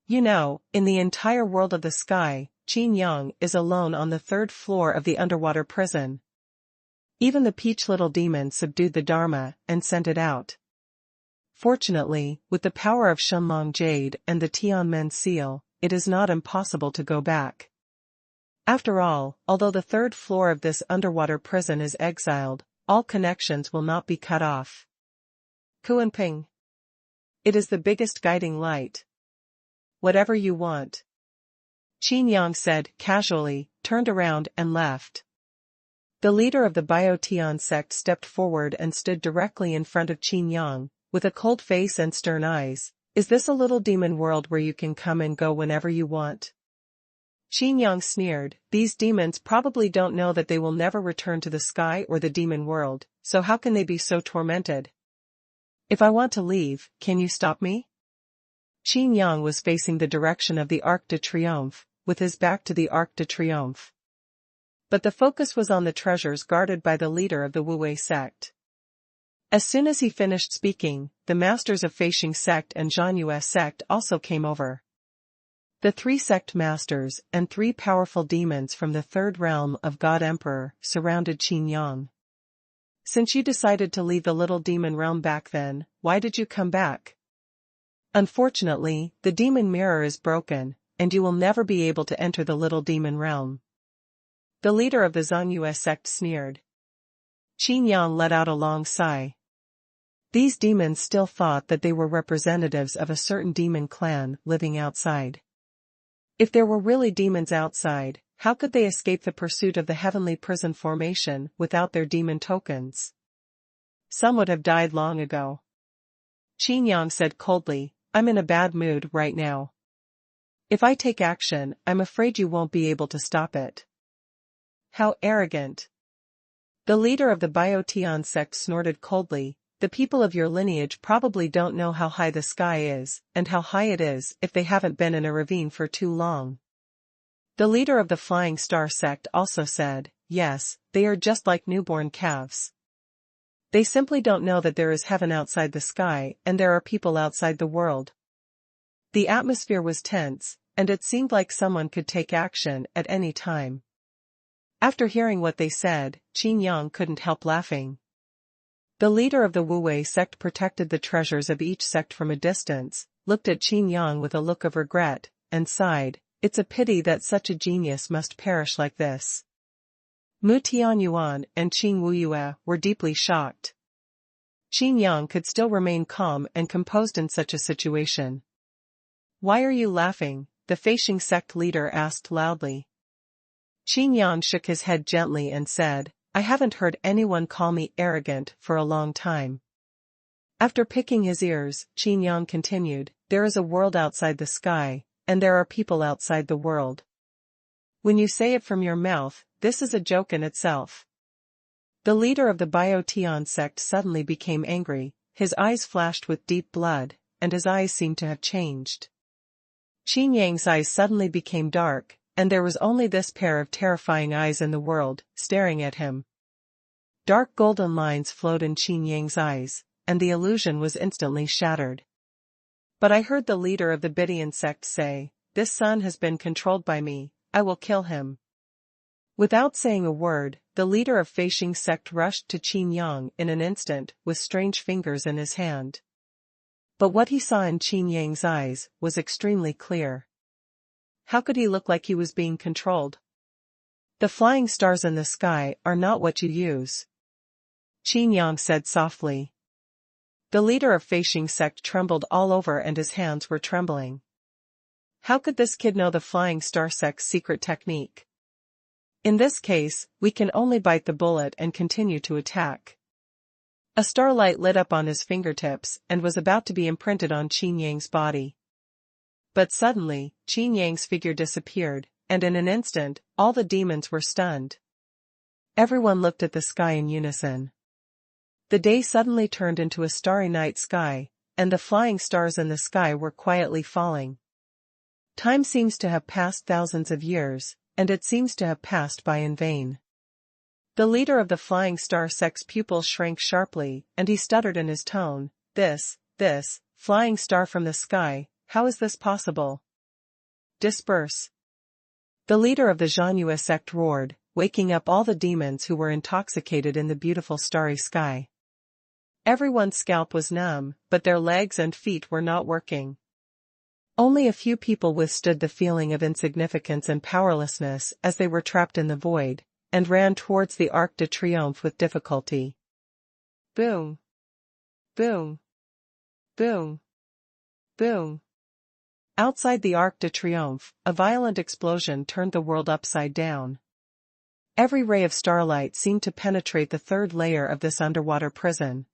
You know, in the entire world of the sky, Qin Yang is alone on the 3rd floor of the underwater prison. Even the peach little demon subdued the Dharma and sent it out. Fortunately, with the power of Shenlong Jade and the Tianmen seal, it is not impossible to go back. After all, although the third floor of this underwater prison is exiled, all connections will not be cut off. Kuanping. It is the biggest guiding light. Whatever you want. Qin Yang said, casually, turned around and left. The leader of the Biotian sect stepped forward and stood directly in front of Qin Yang, with a cold face and stern eyes. Is this a little demon world where you can come and go whenever you want? Qin Yang sneered, these demons probably don't know that they will never return to the sky or the demon world, so how can they be so tormented? If I want to leave, can you stop me? Qin Yang was facing the direction of the Arc de Triomphe, with his back to the Arc de Triomphe. But the focus was on the treasures guarded by the leader of the Wu-Wei sect. As soon as he finished speaking, the masters of Feishing sect and Xuanhuan sect also came over. The 3 sect masters and 3 powerful demons from the third realm of God Emperor surrounded Qin Yang. Since you decided to leave the little demon realm back then, why did you come back? Unfortunately, the demon mirror is broken, and you will never be able to enter the little demon realm. The leader of the Xuanhuan sect sneered. Qin Yang let out a long sigh. These demons still thought that they were representatives of a certain demon clan living outside. If there were really demons outside, how could they escape the pursuit of the heavenly prison formation without their demon tokens? Some would have died long ago. Qin Yang said coldly, I'm in a bad mood right now. If I take action, I'm afraid you won't be able to stop it. How arrogant. The leader of the Biotian sect snorted coldly, the people of your lineage probably don't know how high the sky is, and how high it is if they haven't been in a ravine for too long. The leader of the Flying Star sect also said, yes, they are just like newborn calves. They simply don't know that there is heaven outside the sky and there are people outside the world. The atmosphere was tense, and it seemed like someone could take action at any time. After hearing what they said, Qin Yang couldn't help laughing. The leader of the Wu-Wei sect protected the treasures of each sect from a distance, looked at Qin Yang with a look of regret, and sighed, it's a pity that such a genius must perish like this. Mu Tianyuan and Qing Wuyue were deeply shocked. Qin Yang could still remain calm and composed in such a situation. Why are you laughing? The Feishing sect leader asked loudly. Qin Yang shook his head gently and said, I haven't heard anyone call me arrogant for a long time. After picking his ears, Qin Yang continued, there is a world outside the sky, and there are people outside the world. When you say it from your mouth, this is a joke in itself. The leader of the Biotian sect suddenly became angry, his eyes flashed with deep blood, and his eyes seemed to have changed. Qin Yang's eyes suddenly became dark, and there was only this pair of terrifying eyes in the world, staring at him. Dark golden lines flowed in Qin Yang's eyes, and the illusion was instantly shattered. But I heard the leader of the Bidian sect say, this son has been controlled by me, I will kill him. Without saying a word, the leader of Feishing sect rushed to Qin Yang in an instant, with strange fingers in his hand. But what he saw in Qin Yang's eyes was extremely clear. How could he look like he was being controlled? The flying stars in the sky are not what you use. Qin Yang said softly. The leader of Feishing sect trembled all over and his hands were trembling. How could this kid know the Flying Star sect's secret technique? In this case, we can only bite the bullet and continue to attack. A starlight lit up on his fingertips and was about to be imprinted on Qin Yang's body. But suddenly, Qin Yang's figure disappeared, and in an instant, all the demons were stunned. Everyone looked at the sky in unison. The day suddenly turned into a starry night sky, and the flying stars in the sky were quietly falling. Time seems to have passed thousands of years, and it seems to have passed by in vain. The leader of the Flying Star sect's pupils shrank sharply, and he stuttered in his tone, this, flying star from the sky, how is this possible? Disperse. The leader of the Xuanhuan sect roared, waking up all the demons who were intoxicated in the beautiful starry sky. Everyone's scalp was numb, but their legs and feet were not working. Only a few people withstood the feeling of insignificance and powerlessness as they were trapped in the void, and ran towards the Arc de Triomphe with difficulty. Boom! Boom! Boom! Boom! Outside the Arc de Triomphe, a violent explosion turned the world upside down. Every ray of starlight seemed to penetrate the third layer of this underwater prison.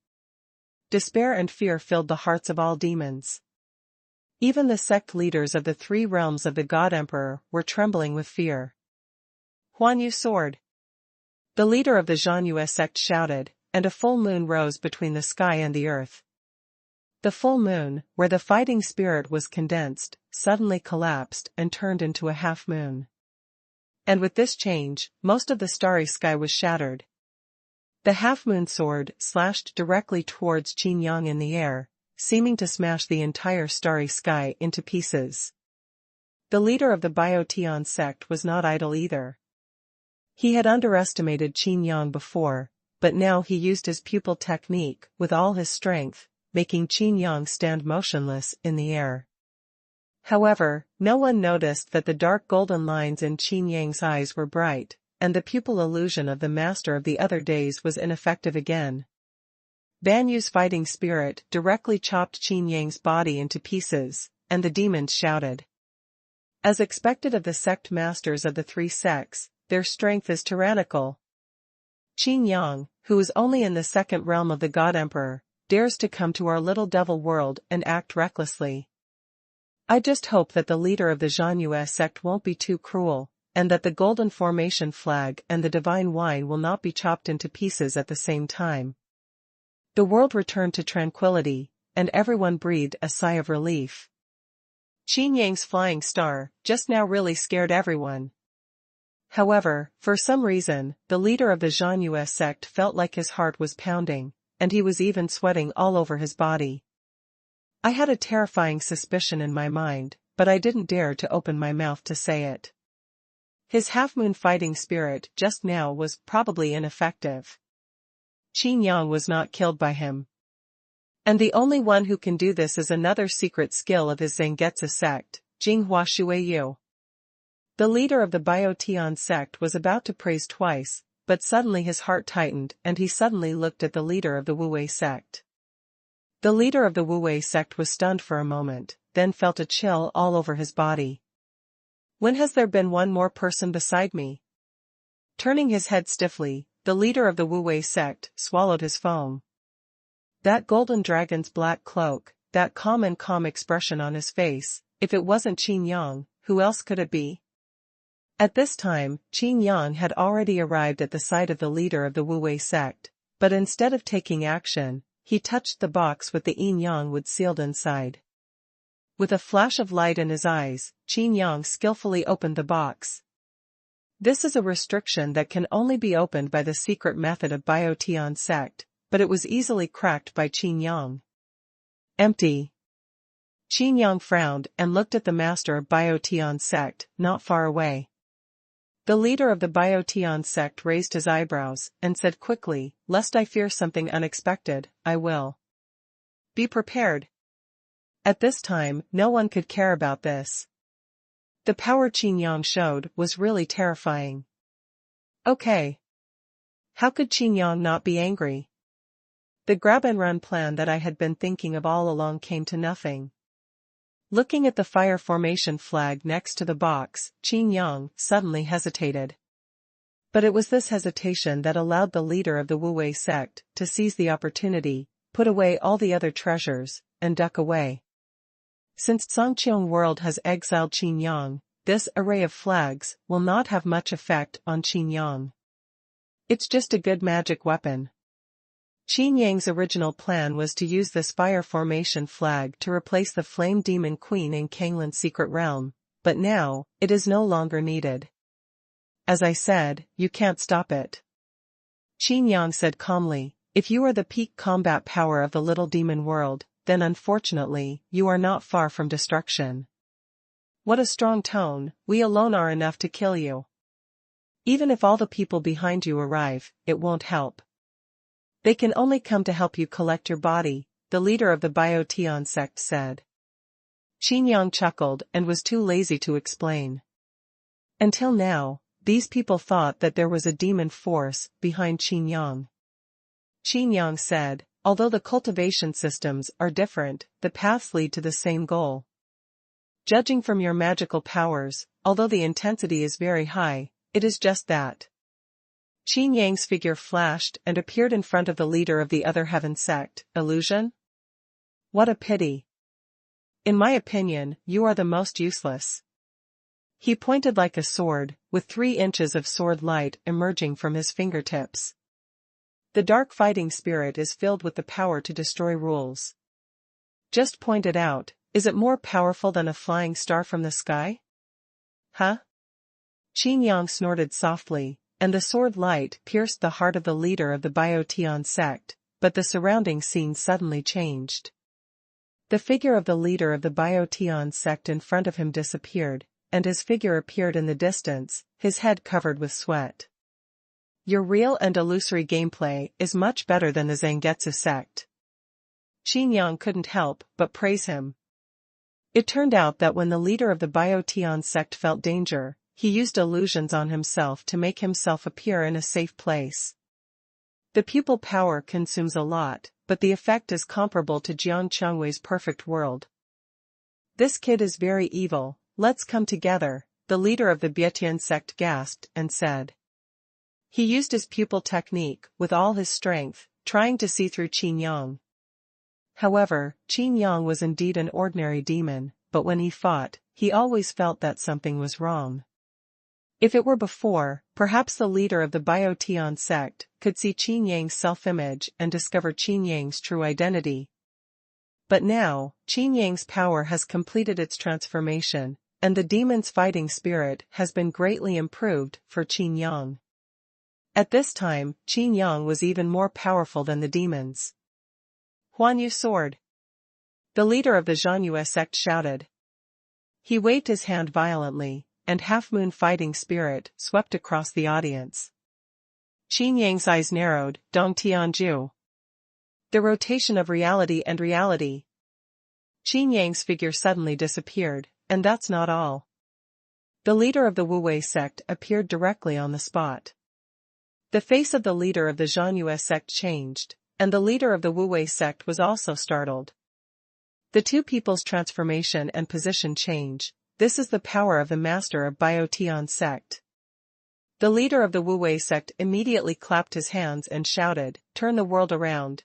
Despair and fear filled the hearts of all demons. Even the sect leaders of the three realms of the God Emperor were trembling with fear. Xuanhuan sword! The leader of the Xuanhuan sect shouted, and a full moon rose between the sky and the earth. The full moon, where the fighting spirit was condensed, suddenly collapsed and turned into a half moon. And with this change, most of the starry sky was shattered. The half-moon sword slashed directly towards Qin Yang in the air, seeming to smash the entire starry sky into pieces. The leader of the Biotian sect was not idle either. He had underestimated Qin Yang before, but now he used his pupil technique with all his strength, making Qin Yang stand motionless in the air. However, no one noticed that the dark golden lines in Qin Yang's eyes were bright, and the pupil illusion of the master of the other days was ineffective again. Ban Yu's fighting spirit directly chopped Qin Yang's body into pieces, and the demons shouted. As expected of the sect masters of the three sects, their strength is tyrannical. Qin Yang, who is only in the second realm of the God Emperor, dares to come to our little devil world and act recklessly. I just hope that the leader of the Xuanhuan sect won't be too cruel, and that the golden formation flag and the divine wine will not be chopped into pieces at the same time. The world returned to tranquility, and everyone breathed a sigh of relief. Qin Yang's flying star just now really scared everyone. However, for some reason, the leader of the Xuanhuan sect felt like his heart was pounding, and he was even sweating all over his body. I had a terrifying suspicion in my mind, but I didn't dare to open my mouth to say it. His half-moon fighting spirit just now was probably ineffective. Qin Yang was not killed by him. And the only one who can do this is another secret skill of his Zangetsu sect, Jinghua Shuiyu. The leader of the Biotian sect was about to praise twice, but suddenly his heart tightened and he suddenly looked at the leader of the Wu-Wei sect. The leader of the Wu-Wei sect was stunned for a moment, then felt a chill all over his body. When has there been one more person beside me? Turning his head stiffly, the leader of the Wu-Wei sect swallowed his foam. That golden dragon's black cloak, that calm expression on his face, if it wasn't Qin Yang, who else could it be? At this time, Qin Yang had already arrived at the side of the leader of the Wu-Wei sect, but instead of taking action, he touched the box with the Yin Yang wood sealed inside. With a flash of light in his eyes, Qin Yang skillfully opened the box. This is a restriction that can only be opened by the secret method of Biotian sect, but it was easily cracked by Qin Yang. Empty. Qin Yang frowned and looked at the master of Biotian sect, not far away. The leader of the Biotian sect raised his eyebrows and said quickly, "Lest I fear something unexpected, I will. Be prepared." At this time, no one could care about this. The power Qin Yang showed was really terrifying. Okay. How could Qin Yang not be angry? The grab-and-run plan that I had been thinking of all along came to nothing. Looking at the fire formation flag next to the box, Qin Yang suddenly hesitated. But it was this hesitation that allowed the leader of the Wu-Wei sect to seize the opportunity, put away all the other treasures, and duck away. Since Songqiong world has exiled Qin Yang, this array of flags will not have much effect on Qin Yang. It's just a good magic weapon. Qin Yang's original plan was to use this fire formation flag to replace the Flame Demon Queen in Kanglin's secret realm, but now, it is no longer needed. As I said, you can't stop it. Qin Yang said calmly, if you are the peak combat power of the little demon world, then unfortunately, you are not far from destruction. What a strong tone, we alone are enough to kill you. Even if all the people behind you arrive, it won't help. They can only come to help you collect your body, the leader of the Biotian sect said. Qin Yang chuckled and was too lazy to explain. Until now, these people thought that there was a demon force behind Qin Yang. Qin Yang said, although the cultivation systems are different, the paths lead to the same goal. Judging from your magical powers, although the intensity is very high, it is just that. Qin Yang's figure flashed and appeared in front of the leader of the other heaven sect. Illusion? What a pity. In my opinion, you are the most useless. He pointed like a sword, with 3 inches of sword light emerging from his fingertips. The dark fighting spirit is filled with the power to destroy rules. Just point it out, is it more powerful than a flying star from the sky? Huh? Qin Yang snorted softly, and the sword light pierced the heart of the leader of the Biotian sect, but the surrounding scene suddenly changed. The figure of the leader of the Biotian sect in front of him disappeared, and his figure appeared in the distance, his head covered with sweat. Your real and illusory gameplay is much better than the Zangetsu sect. Qin Yang couldn't help but praise him. It turned out that when the leader of the Biotian sect felt danger, he used illusions on himself to make himself appear in a safe place. The pupil power consumes a lot, but the effect is comparable to Jiang Chengwei's perfect world. This kid is very evil, let's come together, the leader of the Bietian sect gasped and said. He used his pupil technique with all his strength, trying to see through Qin Yang. However, Qin Yang was indeed an ordinary demon, but when he fought, he always felt that something was wrong. If it were before, perhaps the leader of the Biotian sect could see Qin Yang's self-image and discover Qin Yang's true identity. But now, Qin Yang's power has completed its transformation, and the demon's fighting spirit has been greatly improved for Qin Yang. At this time, Qin Yang was even more powerful than the demons. Huanyu sword! The leader of the Xuanhuan sect shouted. He waved his hand violently, and half-moon fighting spirit swept across the audience. Qin Yang's eyes narrowed. Dong Tianju. The rotation of reality and reality. Qin Yang's figure suddenly disappeared, and that's not all. The leader of the Wu-Wei sect appeared directly on the spot. The face of the leader of the Xuanhuan sect changed, and the leader of the Wu-Wei sect was also startled. The two people's transformation and position change. This is the power of the master of Biotian sect. The leader of the Wu-Wei sect immediately clapped his hands and shouted, "Turn the world around."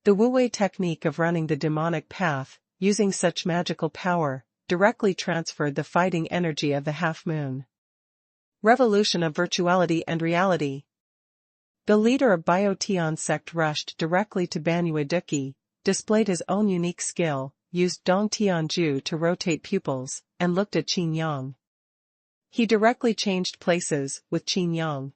The Wu-Wei technique of running the demonic path, using such magical power, directly transferred the fighting energy of the half-moon. Revolution of virtuality and reality. The leader of Biotian sect rushed directly to Banyue Duki, displayed his own unique skill, used Dong Tianju to rotate pupils, and looked at Qin Yang. He directly changed places with Qin Yang.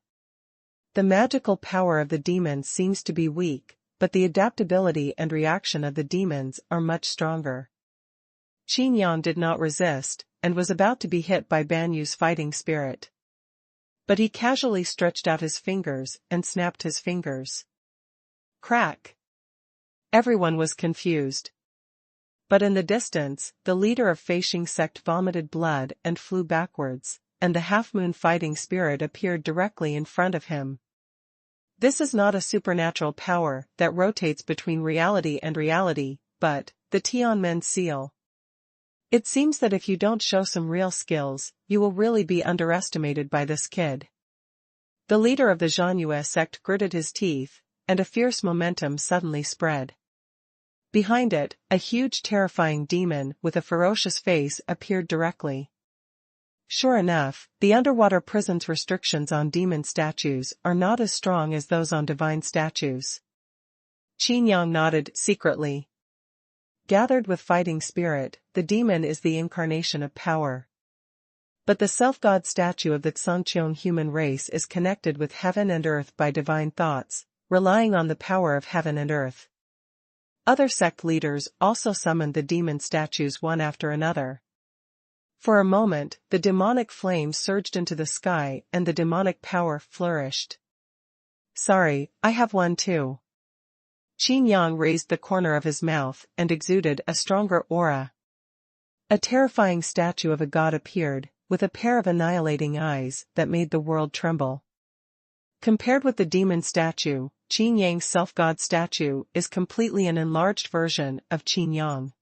The magical power of the demons seems to be weak, but the adaptability and reaction of the demons are much stronger. Qin Yang did not resist, and was about to be hit by Banyu's fighting spirit. But he casually stretched out his fingers and snapped his fingers. Crack! Everyone was confused. But in the distance, the leader of Feishing sect vomited blood and flew backwards, and the half-moon fighting spirit appeared directly in front of him. This is not a supernatural power that rotates between reality and reality, but the Tianmen seal. It seems that if you don't show some real skills, you will really be underestimated by this kid. The leader of the Xuanhuan sect gritted his teeth, and a fierce momentum suddenly spread. Behind it, a huge terrifying demon with a ferocious face appeared directly. Sure enough, the underwater prison's restrictions on demon statues are not as strong as those on divine statues. Qin Yang nodded secretly. Gathered with fighting spirit, the demon is the incarnation of power. But the self-god statue of the Xangqiong human race is connected with heaven and earth by divine thoughts, relying on the power of heaven and earth. Other sect leaders also summoned the demon statues one after another. For a moment, the demonic flame surged into the sky and the demonic power flourished. Sorry, I have one too. Qin Yang raised the corner of his mouth and exuded a stronger aura. A terrifying statue of a god appeared, with a pair of annihilating eyes that made the world tremble. Compared with the demon statue, Qin Yang's self-god statue is completely an enlarged version of Qin Yang.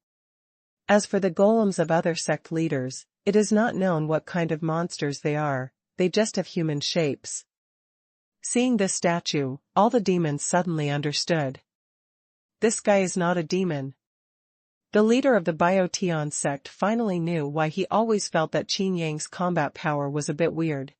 As for the golems of other sect leaders, it is not known what kind of monsters they are, they just have human shapes. Seeing this statue, all the demons suddenly understood. This guy is not a demon. The leader of the Bioteon sect finally knew why he always felt that Qin Yang's combat power was a bit weird.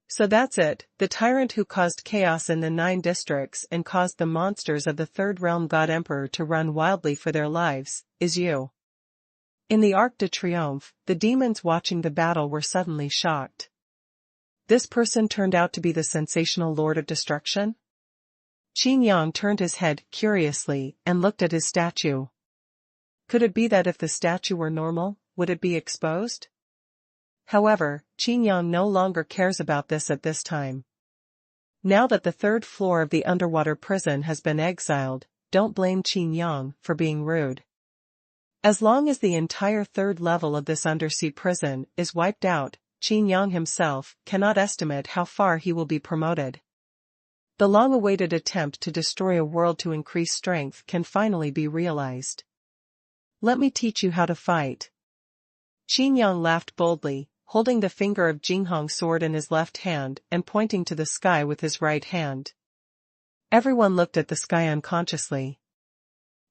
So that's it, the tyrant who caused chaos in the 9 districts and caused the monsters of the Third Realm God Emperor to run wildly for their lives, is you. In the Arc de Triomphe, the demons watching the battle were suddenly shocked. This person turned out to be the sensational Lord of Destruction? Qin Yang turned his head curiously and looked at his statue. Could it be that if the statue were normal, would it be exposed? However, Qin Yang no longer cares about this at this time. Now that the 3rd floor of the underwater prison has been exiled, don't blame Qin Yang for being rude. As long as the entire 3rd level of this undersea prison is wiped out, Qin Yang himself cannot estimate how far he will be promoted. The long-awaited attempt to destroy a world to increase strength can finally be realized. Let me teach you how to fight. Qin Yang laughed boldly, holding the finger of Jinghong's sword in his left hand and pointing to the sky with his right hand. Everyone looked at the sky unconsciously.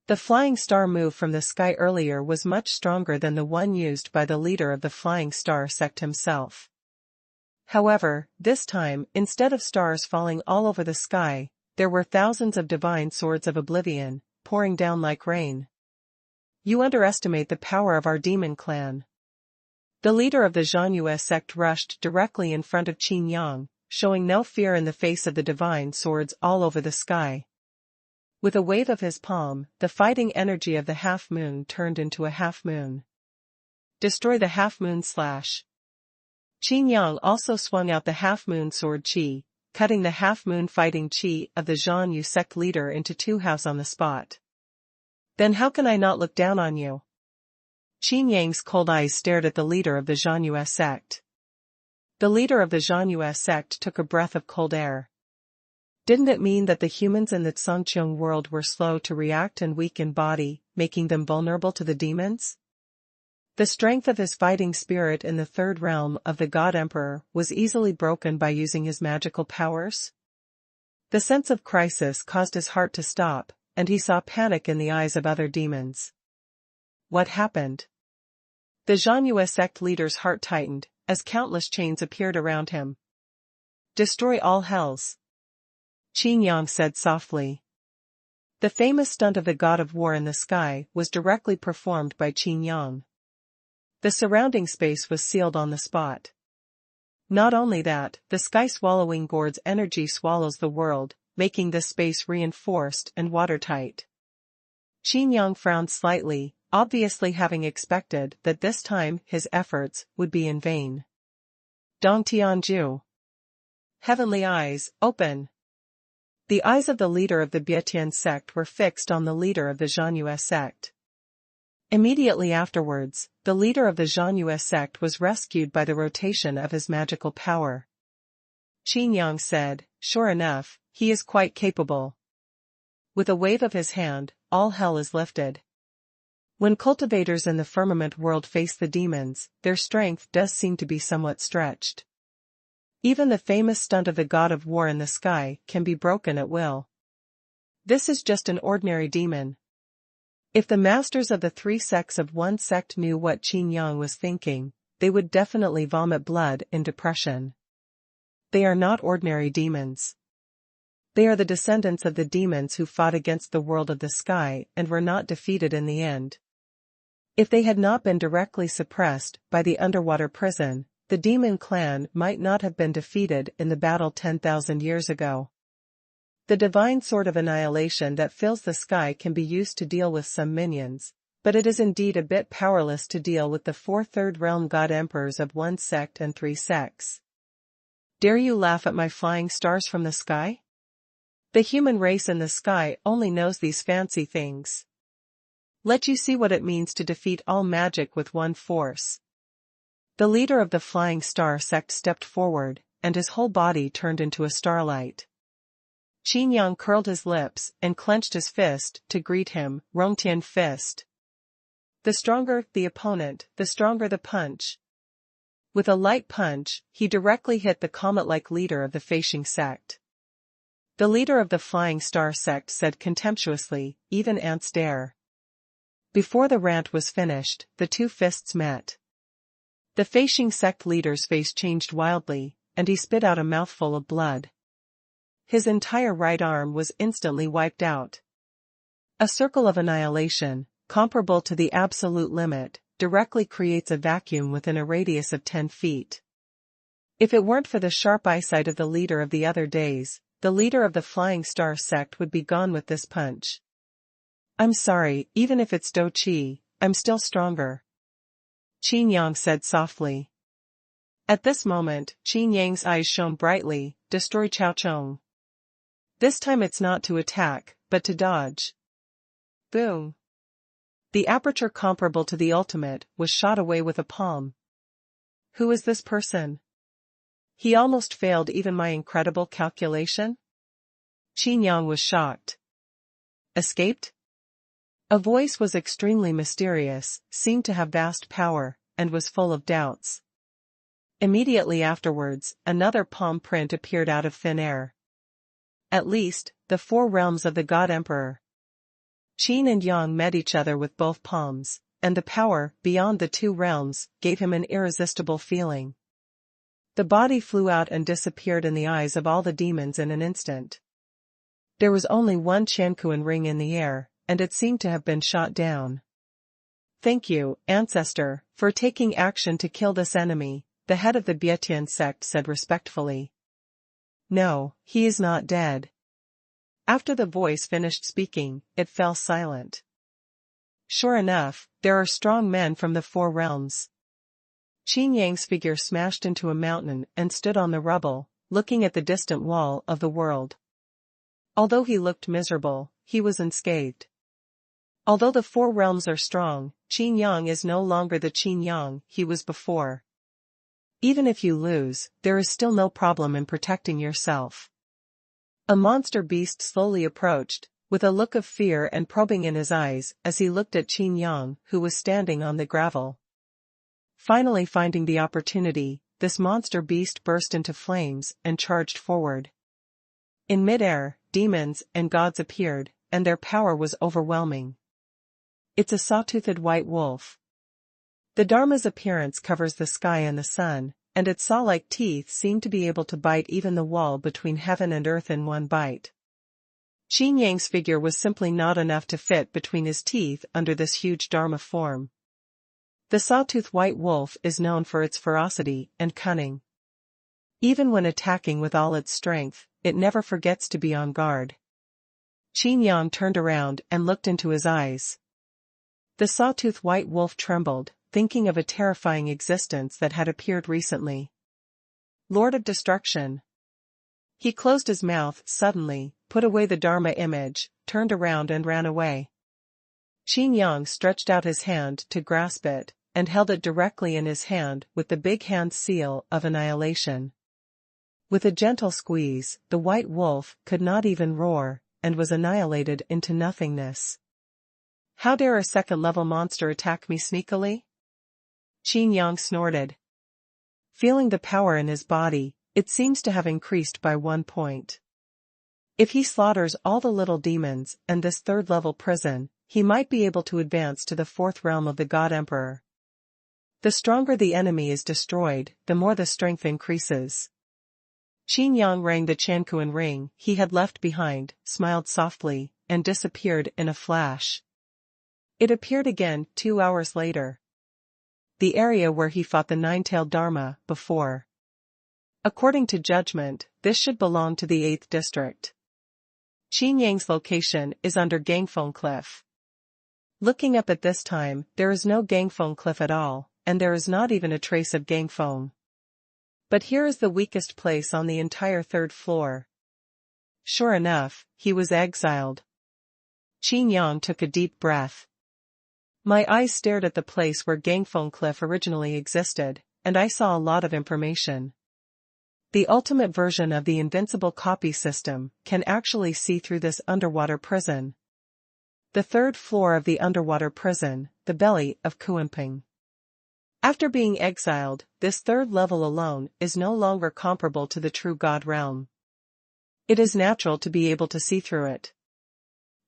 The flying star move from the sky earlier was much stronger than the one used by the leader of the Flying Star sect himself. However, this time, instead of stars falling all over the sky, there were thousands of divine swords of oblivion, pouring down like rain. You underestimate the power of our demon clan. The leader of the Xuanhuan sect rushed directly in front of Qin Yang, showing no fear in the face of the divine swords all over the sky. With a wave of his palm, the fighting energy of the half-moon turned into a half-moon. Destroy the half-moon slash. Qin Yang also swung out the half-moon sword Qi, cutting the half-moon fighting Qi of the Xuanyu sect leader into 2 halves on the spot. Then how can I not look down on you? Qin Yang's cold eyes stared at the leader of the Xuanyu sect. The leader of the Xuanyu sect took a breath of cold air. Didn't it mean that the humans in the Tsongqing world were slow to react and weak in body, making them vulnerable to the demons? The strength of his fighting spirit in the 3rd realm of the God Emperor was easily broken by using his magical powers. The sense of crisis caused his heart to stop, and he saw panic in the eyes of other demons. What happened? The Xuanyu sect leader's heart tightened, as countless chains appeared around him. Destroy all hells. Qin Yang said softly. The famous stunt of the god of war in the sky was directly performed by Qin Yang. The surrounding space was sealed on the spot. Not only that, the sky-swallowing gourd's energy swallows the world, making this space reinforced and watertight. Qin Yang frowned slightly, obviously having expected that this time his efforts would be in vain. Dong Tianju. Heavenly eyes, open. The eyes of the leader of the Bietian sect were fixed on the leader of the Xuanyu sect. Immediately afterwards, the leader of the Xuanyu sect was rescued by the rotation of his magical power. Qin Yang said, sure enough, he is quite capable. With a wave of his hand, all hell is lifted. When cultivators in the firmament world face the demons, their strength does seem to be somewhat stretched. Even the famous stunt of the god of war in the sky can be broken at will. This is just an ordinary demon. If the masters of the 3 sects of one sect knew what Qin Yang was thinking, they would definitely vomit blood in depression. They are not ordinary demons. They are the descendants of the demons who fought against the world of the sky and were not defeated in the end. If they had not been directly suppressed by the underwater prison, the demon clan might not have been defeated in the battle 10,000 years ago. The divine sword of annihilation that fills the sky can be used to deal with some minions, but it is indeed a bit powerless to deal with the 4 third realm god emperors of one sect and 3 sects. Dare you laugh at my flying stars from the sky? The human race in the sky only knows these fancy things. Let you see what it means to defeat all magic with one force. The leader of the Flying Star sect stepped forward, and his whole body turned into a starlight. Qin Yang curled his lips and clenched his fist to greet him, Rongtian fist. The stronger the opponent, the stronger the punch. With a light punch, he directly hit the comet-like leader of the Feishing sect. The leader of the Flying Star sect said contemptuously, "Even ants dare." Before the rant was finished, the two fists met. The Feishing sect leader's face changed wildly, and he spit out a mouthful of blood. His entire right arm was instantly wiped out. A circle of annihilation, comparable to the absolute limit, directly creates a vacuum within a radius of 10 feet. If it weren't for the sharp eyesight of the leader of the other days, the leader of the Flying Star sect would be gone with this punch. "I'm sorry, even if it's Do Chi, I'm still stronger," Qin Yang said softly. At this moment, Qin Yang's eyes shone brightly. "Destroy Chao Chong. This time it's not to attack, but to dodge." Boom. The aperture comparable to the ultimate was shot away with a palm. Who is this person? He almost failed even my incredible calculation? Qin Yang was shocked. Escaped? A voice was extremely mysterious, seemed to have vast power, and was full of doubts. Immediately afterwards, another palm print appeared out of thin air. At least, the 4 realms of the God Emperor. Qin and Yang met each other with both palms, and the power, beyond the 2 realms, gave him an irresistible feeling. The body flew out and disappeared in the eyes of all the demons in an instant. There was only one Quanhuan ring in the air, and it seemed to have been shot down. "Thank you, Ancestor, for taking action to kill this enemy," the head of the Bietian sect said respectfully. "No, he is not dead." After the voice finished speaking, it fell silent. "Sure enough, there are strong men from the 4 realms." Qin Yang's figure smashed into a mountain and stood on the rubble, looking at the distant wall of the world. Although he looked miserable, he was unscathed. Although the 4 realms are strong, Qin Yang is no longer the Qin Yang he was before. Even if you lose, there is still no problem in protecting yourself. A monster beast slowly approached, with a look of fear and probing in his eyes as he looked at Qin Yang, who was standing on the gravel. Finally finding the opportunity, this monster beast burst into flames and charged forward. In mid-air, demons and gods appeared, and their power was overwhelming. It's a saw-toothed white wolf. The Dharma's appearance covers the sky and the sun, and its saw-like teeth seem to be able to bite even the wall between heaven and earth in one bite. Qin Yang's figure was simply not enough to fit between his teeth under this huge Dharma form. The saw-toothed white wolf is known for its ferocity and cunning. Even when attacking with all its strength, it never forgets to be on guard. Qin Yang turned around and looked into his eyes. The saw-toothed white wolf trembled, thinking of a terrifying existence that had appeared recently. Lord of Destruction. He closed his mouth suddenly, put away the Dharma image, turned around and ran away. Qin Yang stretched out his hand to grasp it, and held it directly in his hand with the big hand seal of annihilation. With a gentle squeeze, the white wolf could not even roar, and was annihilated into nothingness. How dare a second-level monster attack me sneakily? Qin Yang snorted. Feeling the power in his body, it seems to have increased by 1 point. If he slaughters all the little demons and this 3rd-level prison, he might be able to advance to the 4th realm of the God Emperor. The stronger the enemy is destroyed, the more the strength increases. Qin Yang rang the Quanhuan ring he had left behind, smiled softly, and disappeared in a flash. It appeared again 2 hours later. The area where he fought the 9-tailed Dharma before. According to judgment, this should belong to the 8th district. Qin Yang's location is under Gangfeng Cliff. Looking up at this time, there is no Gangfeng Cliff at all, and there is not even a trace of Gangfeng. But here is the weakest place on the entire 3rd floor. Sure enough, he was exiled. Qin Yang took a deep breath. My eyes stared at the place where Gangfeng Cliff originally existed, and I saw a lot of information. The ultimate version of the Invincible Copy System can actually see through this underwater prison. The third floor of the underwater prison, the belly of Xuanhuan. After being exiled, this third level alone is no longer comparable to the true God realm. It is natural to be able to see through it.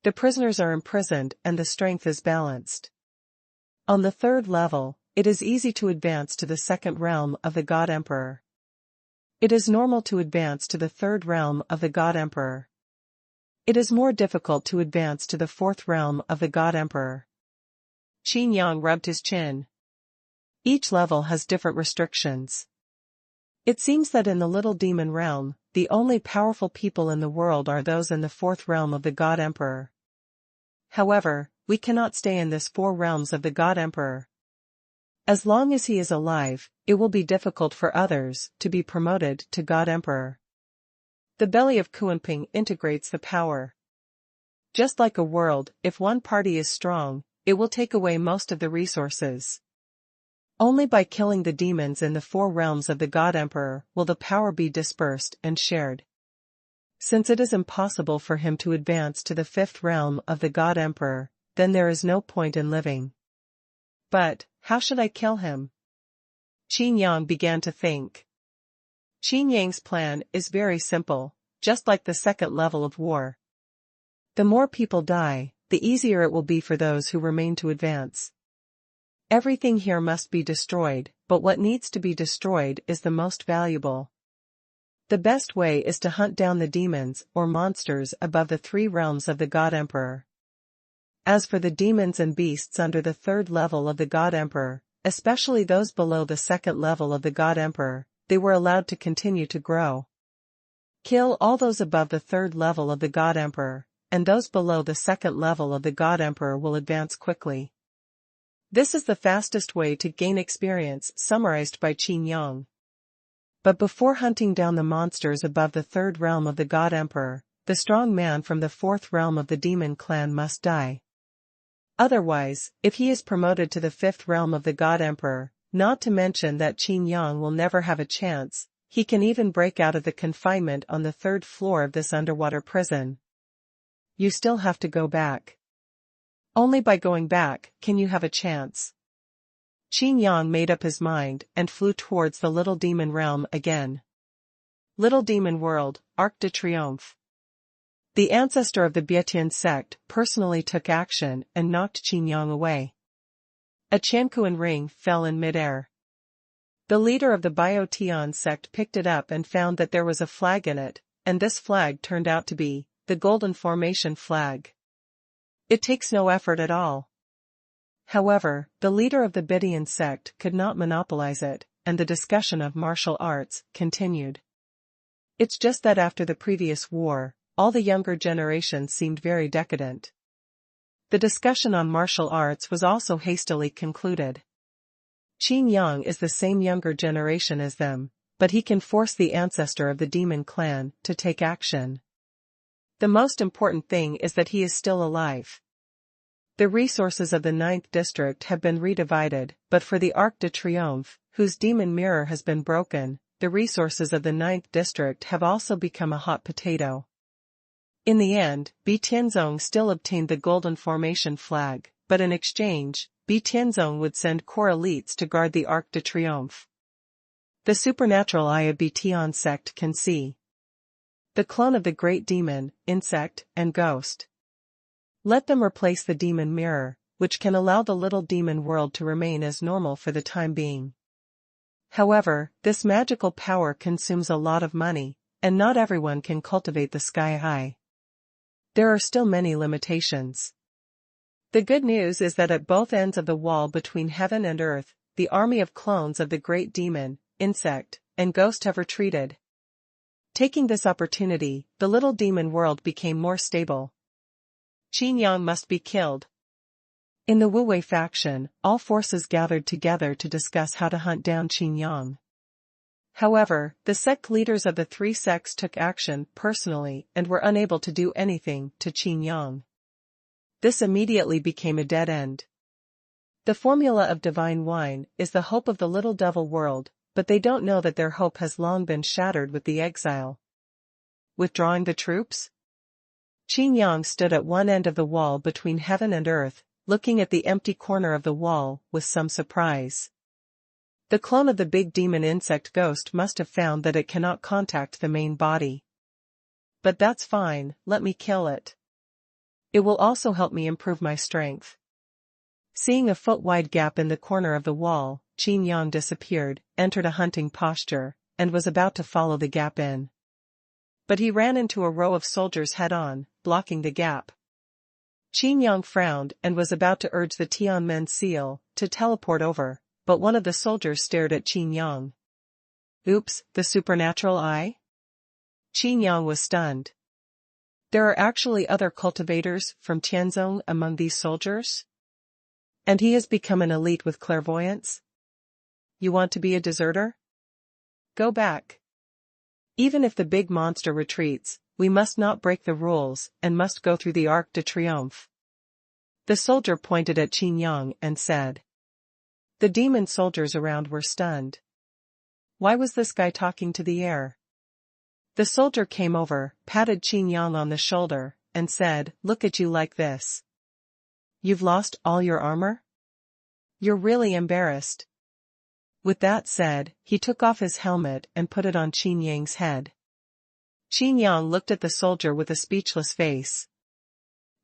The prisoners are imprisoned and the strength is balanced. On the third level, it is easy to advance to the second realm of the God Emperor. It is normal to advance to the third realm of the God Emperor. It is more difficult to advance to the fourth realm of the God Emperor. Qin Yang rubbed his chin. Each level has different restrictions. It seems that in the Little Demon realm, the only powerful people in the world are those in the fourth realm of the God Emperor. However, we cannot stay in this four realms of the God Emperor. As long as he is alive, it will be difficult for others to be promoted to God Emperor. The belly of Xuanhuan integrates the power. Just like a world, if one party is strong, it will take away most of the resources. Only by killing the demons in the four realms of the God Emperor will the power be dispersed and shared. Since it is impossible for him to advance to the fifth realm of the God Emperor, then there is no point in living. But, how should I kill him? Qin Yang began to think. Qin Yang's plan is very simple, just like the second level of war. The more people die, the easier it will be for those who remain to advance. Everything here must be destroyed, but what needs to be destroyed is the most valuable. The best way is to hunt down the demons or monsters above the three realms of the God Emperor. As for the demons and beasts under the third level of the God Emperor, especially those below the second level of the God Emperor, they were allowed to continue to grow. Kill all those above the third level of the God Emperor, and those below the second level of the God Emperor will advance quickly. This is the fastest way to gain experience, summarized by Qin Yang. But before hunting down the monsters above the third realm of the God Emperor, the strong man from the fourth realm of the demon clan must die. Otherwise, if he is promoted to the fifth realm of the God Emperor, not to mention that Qin Yang will never have a chance, he can even break out of the confinement on the third floor of this underwater prison. You still have to go back. Only by going back can you have a chance. Qin Yang made up his mind and flew towards the Little Demon realm again. Little Demon World, Arc de Triomphe. The ancestor of the Bietian sect personally took action and knocked Qin Yang away. A Chankuan ring fell in midair. The leader of the Biotian sect picked it up and found that there was a flag in it, and this flag turned out to be the Golden Formation flag. It takes no effort at all. However, the leader of the Bietian sect could not monopolize it, and the discussion of martial arts continued. It's just that after the previous war, all the younger generation seemed very decadent. The discussion on martial arts was also hastily concluded. Qin Yang is the same younger generation as them, but he can force the ancestor of the demon clan to take action. The most important thing is that he is still alive. The resources of the 9th district have been redivided, but for the Arc de Triomphe, whose demon mirror has been broken, the resources of the 9th district have also become a hot potato. In the end, Bi Tianzong still obtained the Golden Formation flag, but in exchange, Bi Tianzong would send core elites to guard the Arc de Triomphe. The supernatural eye of Bi Tian sect can see the clone of the great demon, insect, and ghost. Let them replace the demon mirror, which can allow the little demon world to remain as normal for the time being. However, this magical power consumes a lot of money, and not everyone can cultivate the sky eye. There are still many limitations. The good news is that at both ends of the wall between heaven and earth, the army of clones of the great demon, insect, and ghost have retreated. Taking this opportunity, the little demon world became more stable. Qin Yang must be killed. In the Wu Wei faction, all forces gathered together to discuss how to hunt down Qin Yang. However, the sect leaders of the three sects took action personally and were unable to do anything to Qin Yang. This immediately became a dead end. The formula of divine wine is the hope of the little devil world, but they don't know that their hope has long been shattered with the exile. Withdrawing the troops? Qin Yang stood at one end of the wall between heaven and earth, looking at the empty corner of the wall with some surprise. The clone of the big demon insect ghost must have found that it cannot contact the main body. But that's fine, let me kill it. It will also help me improve my strength. Seeing a foot-wide gap in the corner of the wall, Qin Yang disappeared, entered a hunting posture, and was about to follow the gap in. But he ran into a row of soldiers head-on, blocking the gap. Qin Yang frowned and was about to urge the Tianmen seal to teleport over, but one of the soldiers stared at Qin Yang. Oops, the supernatural eye? Qin Yang was stunned. There are actually other cultivators from Tianzong among these soldiers? And he has become an elite with clairvoyance? You want to be a deserter? Go back. Even if the big monster retreats, we must not break the rules and must go through the Arc de Triomphe. The soldier pointed at Qin Yang and said. The demon soldiers around were stunned. Why was this guy talking to the air? The soldier came over, patted Qin Yang on the shoulder, and said, "Look at you like this. You've lost all your armor? You're really embarrassed." With that said, he took off his helmet and put it on Qin Yang's head. Qin Yang looked at the soldier with a speechless face.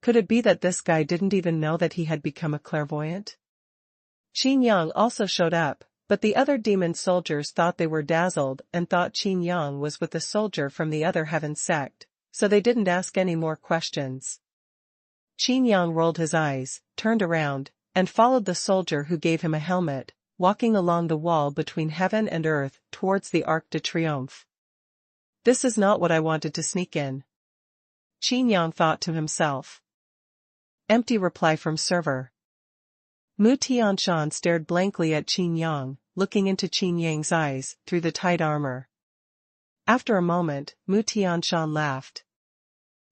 Could it be that this guy didn't even know that he had become a clairvoyant? Qin Yang also showed up, but the other demon soldiers thought they were dazzled and thought Qin Yang was with the soldier from the other heaven sect, so they didn't ask any more questions. Qin Yang rolled his eyes, turned around, and followed the soldier who gave him a helmet, walking along the wall between heaven and earth towards the Arc de Triomphe. This is not what I wanted to sneak in. Qin Yang thought to himself. Empty reply from server. Mu Tianshan stared blankly at Qin Yang, looking into Qin Yang's eyes through the tight armor. After a moment, Mu Tianshan laughed.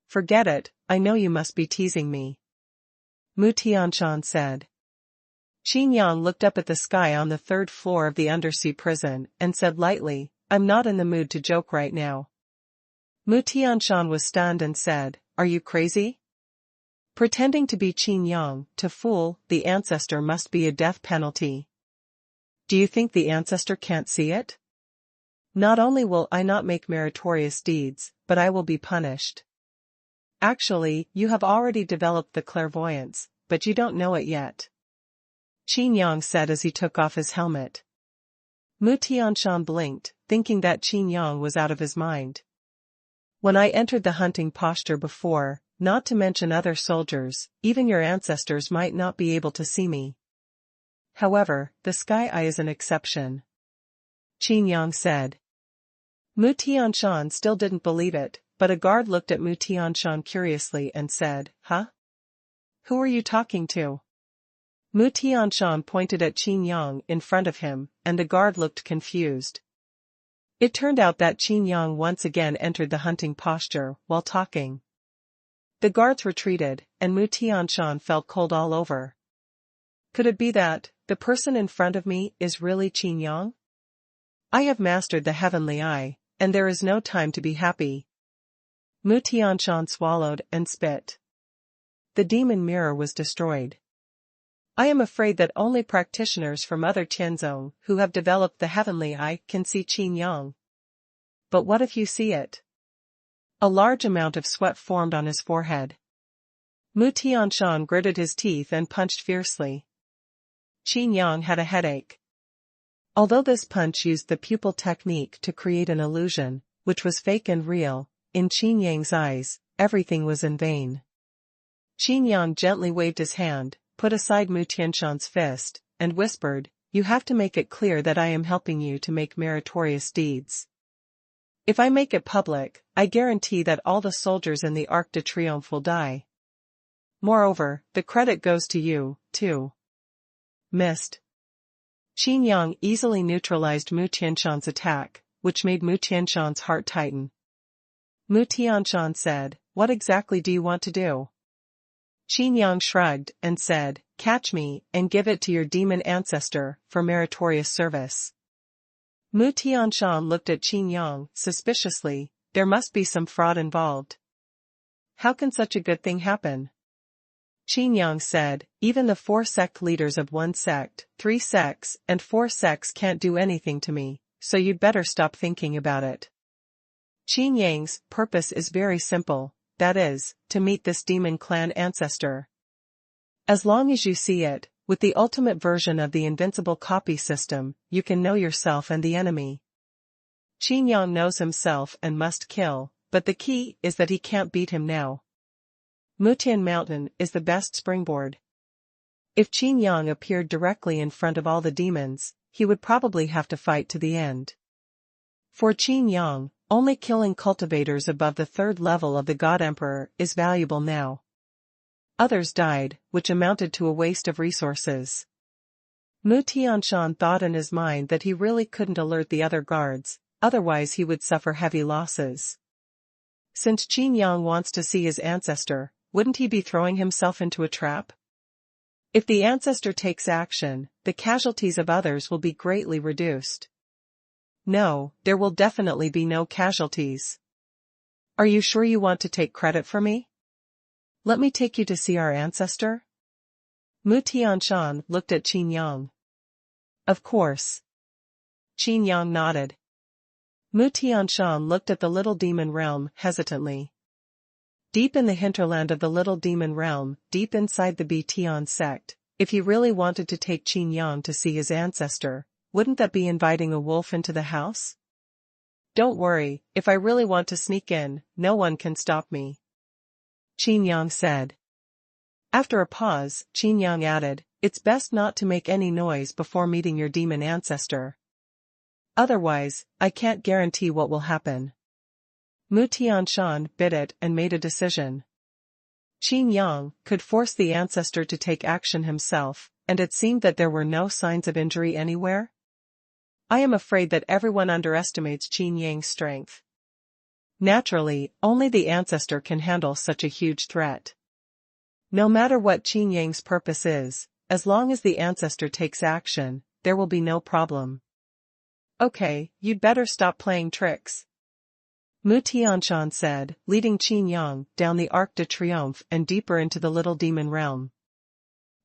Forget it, I know you must be teasing me. Mu Tianshan said. Qin Yang looked up at the sky on the third floor of the undersea prison and said lightly, I'm not in the mood to joke right now. Mu Tianshan was stunned and said, Are you crazy? Pretending to be Qin Yang, to fool the ancestor must be a death penalty. Do you think the ancestor can't see it? Not only will I not make meritorious deeds, but I will be punished. Actually, you have already developed the clairvoyance, but you don't know it yet. Qin Yang said as he took off his helmet. Mu Tianshan blinked, thinking that Qin Yang was out of his mind. When I entered the hunting posture before, not to mention other soldiers, even your ancestors might not be able to see me. However, the sky eye is an exception. Qin Yang said. Mu Tianshan still didn't believe it, but a guard looked at Mu Tianshan curiously and said, Huh? Who are you talking to? Mu Tianshan pointed at Qin Yang in front of him, and the guard looked confused. It turned out that Qin Yang once again entered the hunting posture while talking. The guards retreated, and Mu Tianshan felt cold all over. Could it be that the person in front of me is really Qin Yang? I have mastered the heavenly eye, and there is no time to be happy. Mu Tianshan swallowed and spit. The demon mirror was destroyed. I am afraid that only practitioners from other Tianzong who have developed the heavenly eye can see Qin Yang. But what if you see it? A large amount of sweat formed on his forehead. Mu Tianshan gritted his teeth and punched fiercely. Qin Yang had a headache. Although this punch used the pupil technique to create an illusion, which was fake and real, in Qin Yang's eyes, everything was in vain. Qin Yang gently waved his hand, put aside Mu Tianshan's fist, and whispered, You have to make it clear that I am helping you to make meritorious deeds. If I make it public, I guarantee that all the soldiers in the Arc de Triomphe will die. Moreover, the credit goes to you, too. Missed. Qin Yang easily neutralized Mu Tianshan's attack, which made Mu Tianshan's heart tighten. Mu Tianshan said, "What exactly do you want to do?" Qin Yang shrugged and said, "Catch me and give it to your demon ancestor for meritorious service." Mu Tianshan looked at Qin Yang suspiciously. There must be some fraud involved. How can such a good thing happen? Qin Yang said, "Even the 4 sect leaders of 1 sect, 3 sects, and 4 sects can't do anything to me, so you'd better stop thinking about it." Qin Yang's purpose is very simple, that is, to meet this demon clan ancestor. As long as you see it, with the ultimate version of the Invincible Copy System, you can know yourself and the enemy. Qin Yang knows himself and must kill, but the key is that he can't beat him now. Mutian Mountain is the best springboard. If Qin Yang appeared directly in front of all the demons, he would probably have to fight to the end. For Qin Yang, only killing cultivators above the 3rd level of the God Emperor is valuable now. Others died, which amounted to a waste of resources. Mu Tianshan thought in his mind that he really couldn't alert the other guards, otherwise he would suffer heavy losses. Since Qin Yang wants to see his ancestor, wouldn't he be throwing himself into a trap? If the ancestor takes action, the casualties of others will be greatly reduced. No, there will definitely be no casualties. Are you sure you want to take credit for me? Let me take you to see our ancestor? Mu Tianshan looked at Qin Yang. Of course. Qin Yang nodded. Mu Tianshan looked at the little demon realm hesitantly. Deep in the hinterland of the little demon realm, deep inside the Tian sect, if he really wanted to take Qin Yang to see his ancestor, wouldn't that be inviting a wolf into the house? Don't worry, if I really want to sneak in, no one can stop me. Qin Yang said. After a pause, Qin Yang added, "It's best not to make any noise before meeting your demon ancestor. Otherwise, I can't guarantee what will happen." Mu Tianshan bit it and made a decision. Qin Yang could force the ancestor to take action himself, and it seemed that there were no signs of injury anywhere. I am afraid that everyone underestimates Qin Yang's strength. Naturally, only the ancestor can handle such a huge threat. No matter what Qin Yang's purpose is, as long as the ancestor takes action, there will be no problem. Okay, you'd better stop playing tricks. Mu Tianshan said, leading Qin Yang down the Arc de Triomphe and deeper into the little demon realm.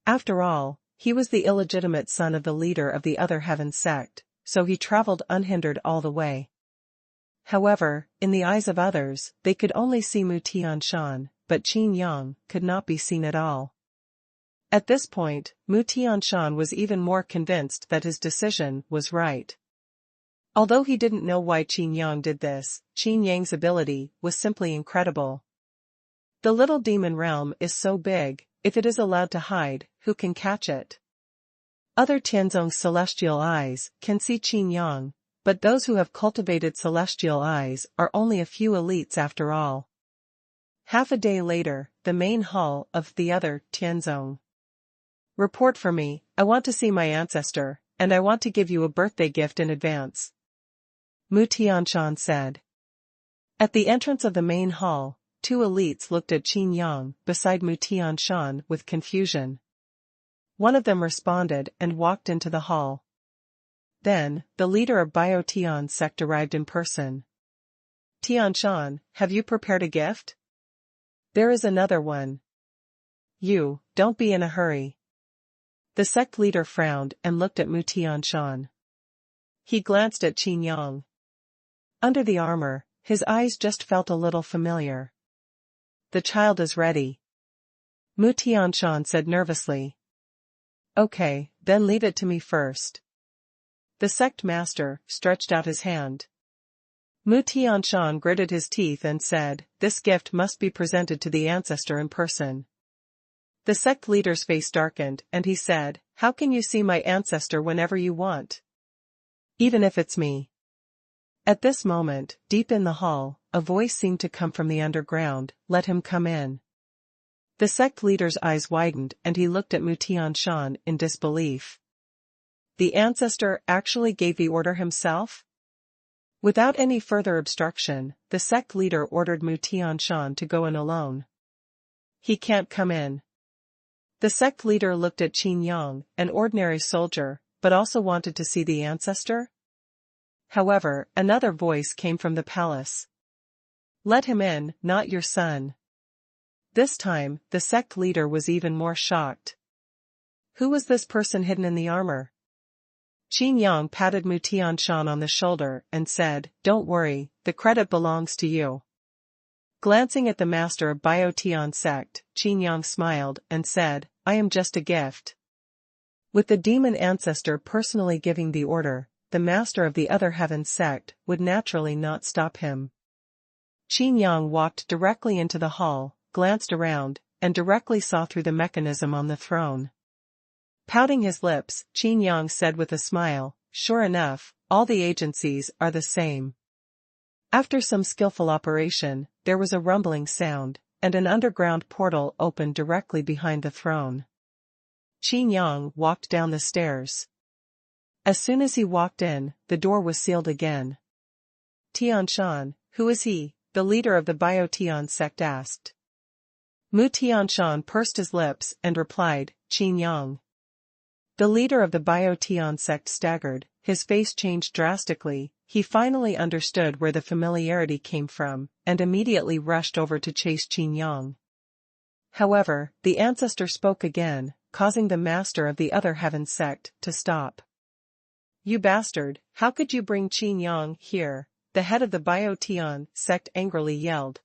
After all, he was the illegitimate son of the leader of the other heaven sect, so he traveled unhindered all the way. However, in the eyes of others, they could only see Mu Tianshan, but Qin Yang could not be seen at all. At this point, Mu Tianshan was even more convinced that his decision was right. Although he didn't know why Qin Yang did this, Qin Yang's ability was simply incredible. The little demon realm is so big, if it is allowed to hide, who can catch it? Other Tianzong's celestial eyes can see Qin Yang, but those who have cultivated celestial eyes are only a few elites after all. Half a day later, the main hall of the other Tianzong. Report for me, I want to see my ancestor, and I want to give you a birthday gift in advance. Mu Tianshan said. At the entrance of the main hall, 2 elites looked at Qin Yang beside Mu Tianshan with confusion. One of them responded and walked into the hall. Then, the leader of Tian sect arrived in person. Tianshan, have you prepared a gift? There is another one. You, don't be in a hurry. The sect leader frowned and looked at Mu Tianshan. He glanced at Qin Yang. Under the armor, his eyes just felt a little familiar. The child is ready. Mu Tianshan said nervously. Okay, then leave it to me first. The sect master stretched out his hand. Mu Tianshan gritted his teeth and said, this gift must be presented to the ancestor in person. The sect leader's face darkened and he said, how can you see my ancestor whenever you want? Even if it's me. At this moment, deep in the hall, a voice seemed to come from the underground, let him come in. The sect leader's eyes widened and he looked at Mu Tianshan in disbelief. The ancestor actually gave the order himself? Without any further obstruction, the sect leader ordered Mu Tianshan to go in alone. He can't come in. The sect leader looked at Qin Yang, an ordinary soldier, but also wanted to see the ancestor. However, another voice came from the palace. Let him in, not your son. This time, the sect leader was even more shocked. Who was this person hidden in the armor? Qin Yang patted Mu Tianshan on the shoulder and said, "Don't worry, the credit belongs to you." Glancing at the master of Biotian sect, Qin Yang smiled and said, "I am just a gift." With the demon ancestor personally giving the order, the master of the other heaven sect would naturally not stop him. Qin Yang walked directly into the hall, glanced around, and directly saw through the mechanism on the throne. Pouting his lips, Qin Yang said with a smile, "Sure enough, all the agencies are the same." After some skillful operation, there was a rumbling sound, and an underground portal opened directly behind the throne. Qin Yang walked down the stairs. As soon as he walked in, the door was sealed again. Tianshan, who is he? The leader of the Biotian sect asked. Mu Tianshan pursed his lips and replied, "Qin Yang." The leader of the Biotian sect staggered, his face changed drastically, he finally understood where the familiarity came from, and immediately rushed over to chase Qin Yang. However, the ancestor spoke again, causing the master of the other heaven sect to stop. "You bastard, how could you bring Qin Yang here?" the head of the Biotian sect angrily yelled.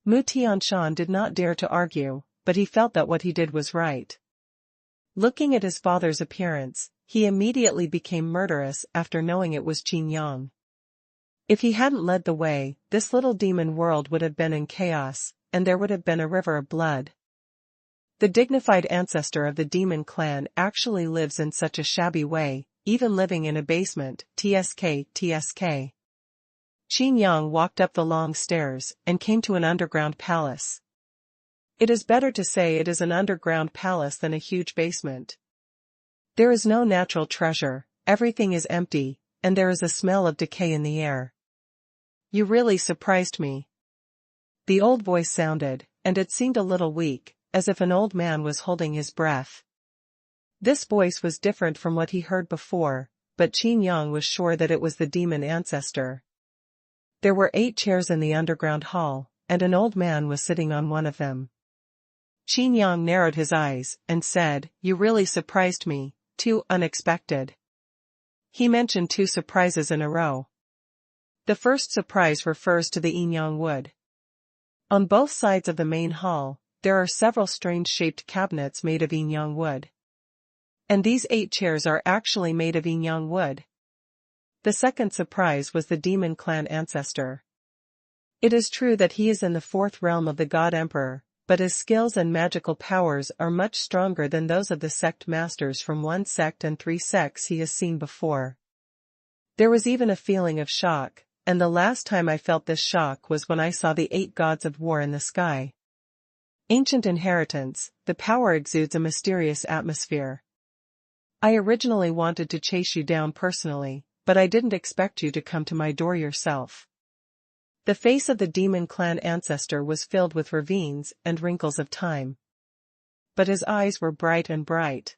Mu Tianshan did not dare to argue, but he felt that what he did was right. Looking at his father's appearance, he immediately became murderous after knowing it was Qin Yang. If he hadn't led the way, this little demon world would have been in chaos, and there would have been a river of blood. The dignified ancestor of the demon clan actually lives in such a shabby way, even living in a basement, tsk. Qin Yang walked up the long stairs and came to an underground palace. It is better to say it is an underground palace than a huge basement. There is no natural treasure, everything is empty, and there is a smell of decay in the air. "You really surprised me." The old voice sounded, and it seemed a little weak, as if an old man was holding his breath. This voice was different from what he heard before, but Qin Yang was sure that it was the demon ancestor. There were 8 chairs in the underground hall, and an old man was sitting on one of them. Qin Yang narrowed his eyes and said, "You really surprised me, too unexpected." He mentioned 2 surprises in a row. The first surprise refers to the Yin Yang wood. On both sides of the main hall, there are several strange-shaped cabinets made of Yin Yang wood. And these 8 chairs are actually made of Yin Yang wood. The second surprise was the demon clan ancestor. It is true that he is in the 4th realm of the God Emperor, but his skills and magical powers are much stronger than those of the sect masters from 1 sect and 3 sects he has seen before. There was even a feeling of shock, and the last time I felt this shock was when I saw the 8 gods of war in the sky. Ancient inheritance, the power exudes a mysterious atmosphere. I originally wanted to chase you down personally, but I didn't expect you to come to my door yourself. The face of the demon clan ancestor was filled with ravines and wrinkles of time. But his eyes were bright and bright.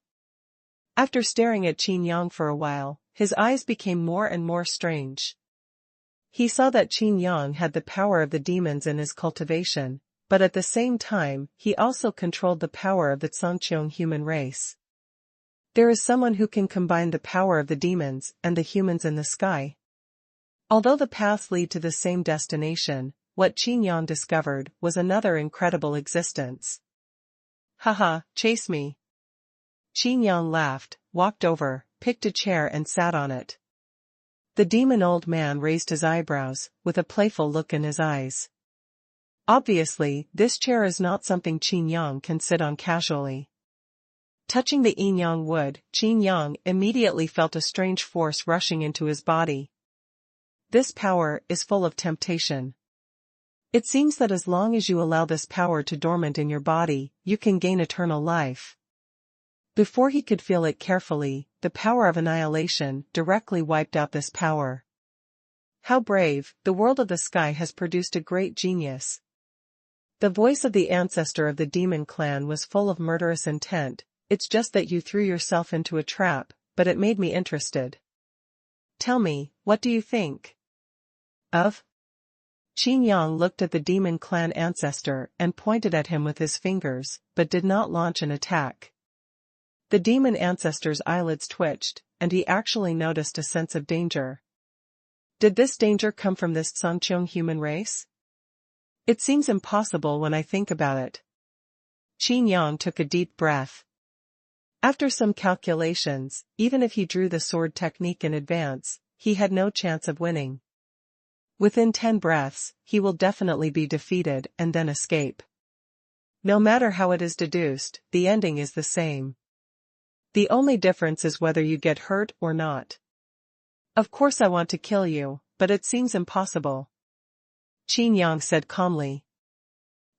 After staring at Qin Yang for a while, his eyes became more and more strange. He saw that Qin Yang had the power of the demons in his cultivation, but at the same time he also controlled the power of the Zhongqiong human race. There is someone who can combine the power of the demons and the humans in the sky. Although the paths lead to the same destination, what Qin Yang discovered was another incredible existence. "Haha, chase me." Qin Yang laughed, walked over, picked a chair and sat on it. The demon old man raised his eyebrows, with a playful look in his eyes. Obviously, this chair is not something Qin Yang can sit on casually. Touching the Yin Yang wood, Qin Yang immediately felt a strange force rushing into his body. This power is full of temptation. It seems that as long as you allow this power to dormant in your body, you can gain eternal life. Before he could feel it carefully, the power of annihilation directly wiped out this power. How brave, the world of the sky has produced a great genius. The voice of the ancestor of the demon clan was full of murderous intent. It's just that you threw yourself into a trap, but it made me interested. Tell me, what do you think? Of? Qin Yang looked at the demon clan ancestor and pointed at him with his fingers, but did not launch an attack. The demon ancestor's eyelids twitched, and he actually noticed a sense of danger. Did this danger come from this Songqiong human race? It seems impossible when I think about it. Qin Yang took a deep breath. After some calculations, even if he drew the sword technique in advance, he had no chance of winning. Within 10 breaths, he will definitely be defeated and then escape. No matter how it is deduced, the ending is the same. The only difference is whether you get hurt or not. Of course I want to kill you, but it seems impossible. Qin Yang said calmly.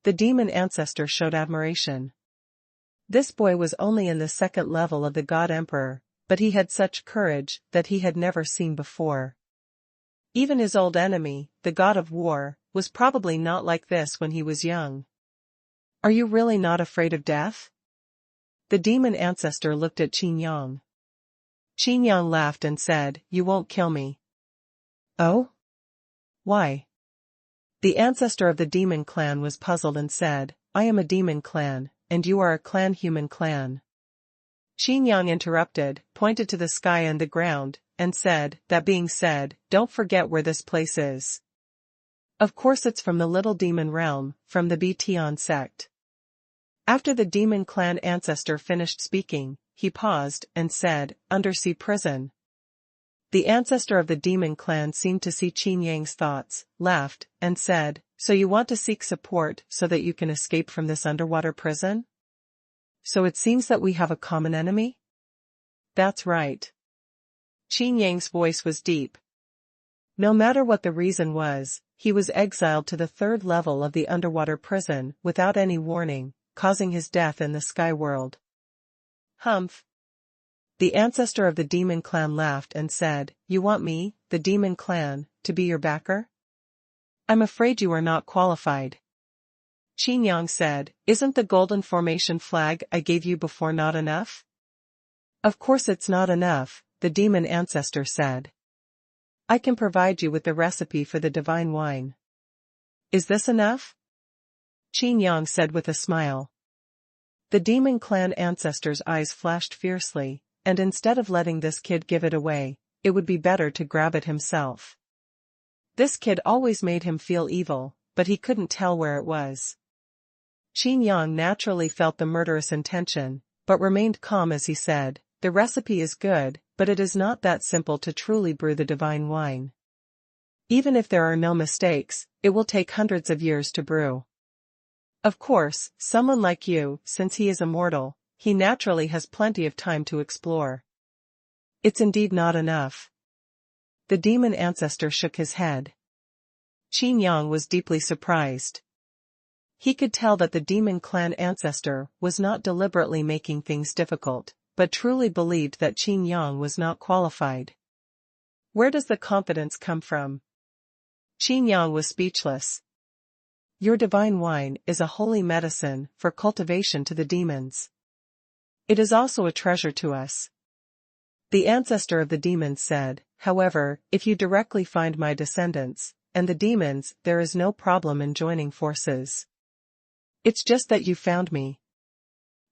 The demon ancestor showed admiration. This boy was only in the 2nd level of the God Emperor, but he had such courage that he had never seen before. Even his old enemy, the God of War, was probably not like this when he was young. Are you really not afraid of death? The demon ancestor looked at Qin Yang. Qin Yang laughed and said, You won't kill me. Oh? Why? The ancestor of the demon clan was puzzled and said, I am a demon clan, and you are a clan human clan. Qin Yang interrupted, pointed to the sky and the ground, and said, That being said, don't forget where this place is. Of course it's from the little demon realm, from the Btion sect. After the demon clan ancestor finished speaking, he paused and said, Undersea prison. The ancestor of the demon clan seemed to see Qin Yang's thoughts, laughed, and said, So you want to seek support so that you can escape from this underwater prison? So it seems that we have a common enemy? That's right. Qin Yang's voice was deep. No matter what the reason was, he was exiled to the 3rd level of the underwater prison without any warning, causing his death in the sky world. Humph. The ancestor of the demon clan laughed and said, You want me, the demon clan, to be your backer? I'm afraid you are not qualified. Qin Yang said, Isn't the golden formation flag I gave you before not enough? Of course it's not enough, the demon ancestor said. I can provide you with the recipe for the divine wine. Is this enough? Qin Yang said with a smile. The demon clan ancestor's eyes flashed fiercely, and instead of letting this kid give it away, it would be better to grab it himself. This kid always made him feel evil, but he couldn't tell where it was. Qin Yang naturally felt the murderous intention, but remained calm as he said, The recipe is good, but it is not that simple to truly brew the divine wine. Even if there are no mistakes, it will take hundreds of years to brew. Of course, someone like you, since he is immortal, he naturally has plenty of time to explore. It's indeed not enough. The demon ancestor shook his head. Qin Yang was deeply surprised. He could tell that the demon clan ancestor was not deliberately making things difficult, but truly believed that Qin Yang was not qualified. Where does the confidence come from? Qin Yang was speechless. Your divine wine is a holy medicine for cultivation to the demons. It is also a treasure to us. The ancestor of the demons said, However, if you directly find my descendants, and the demons, there is no problem in joining forces. It's just that you found me.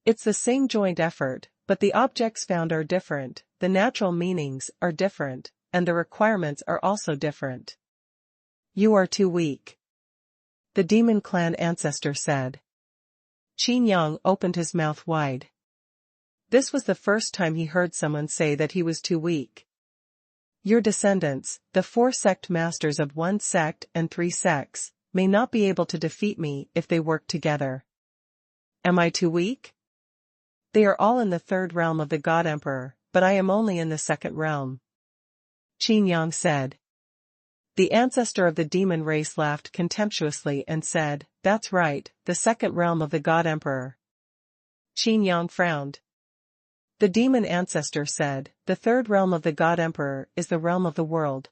It's the same joint effort, but the objects found are different, the natural meanings are different, and the requirements are also different. You are too weak. The demon clan ancestor said. Qin Yang opened his mouth wide. This was the first time he heard someone say that he was too weak. Your descendants, the 4 sect masters of 1 sect and 3 sects, may not be able to defeat me if they work together. Am I too weak? They are all in the 3rd realm of the God Emperor, but I am only in the 2nd realm. Qin Yang said. The ancestor of the demon race laughed contemptuously and said, That's right, the 2nd realm of the God Emperor. Qin Yang frowned. The demon ancestor said, The 3rd realm of the God Emperor is the realm of the world.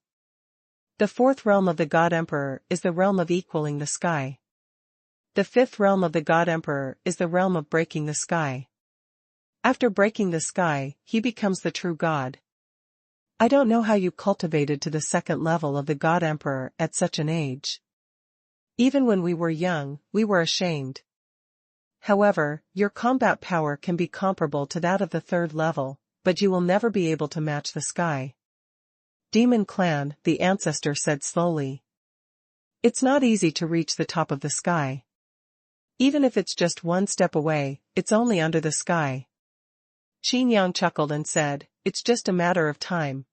The fourth realm of the God Emperor is the realm of equaling the sky. The fifth realm of the God Emperor is the realm of breaking the sky. After breaking the sky, he becomes the true God. I don't know how you cultivated to the second level of the God Emperor at such an age. Even when we were young, we were ashamed. However, your combat power can be comparable to that of the third level, but you will never be able to match the sky. Demon Clan, the ancestor said slowly. It's not easy to reach the top of the sky. Even if it's just one step away, it's only under the sky. Qin Yang chuckled and said, it's just a matter of time.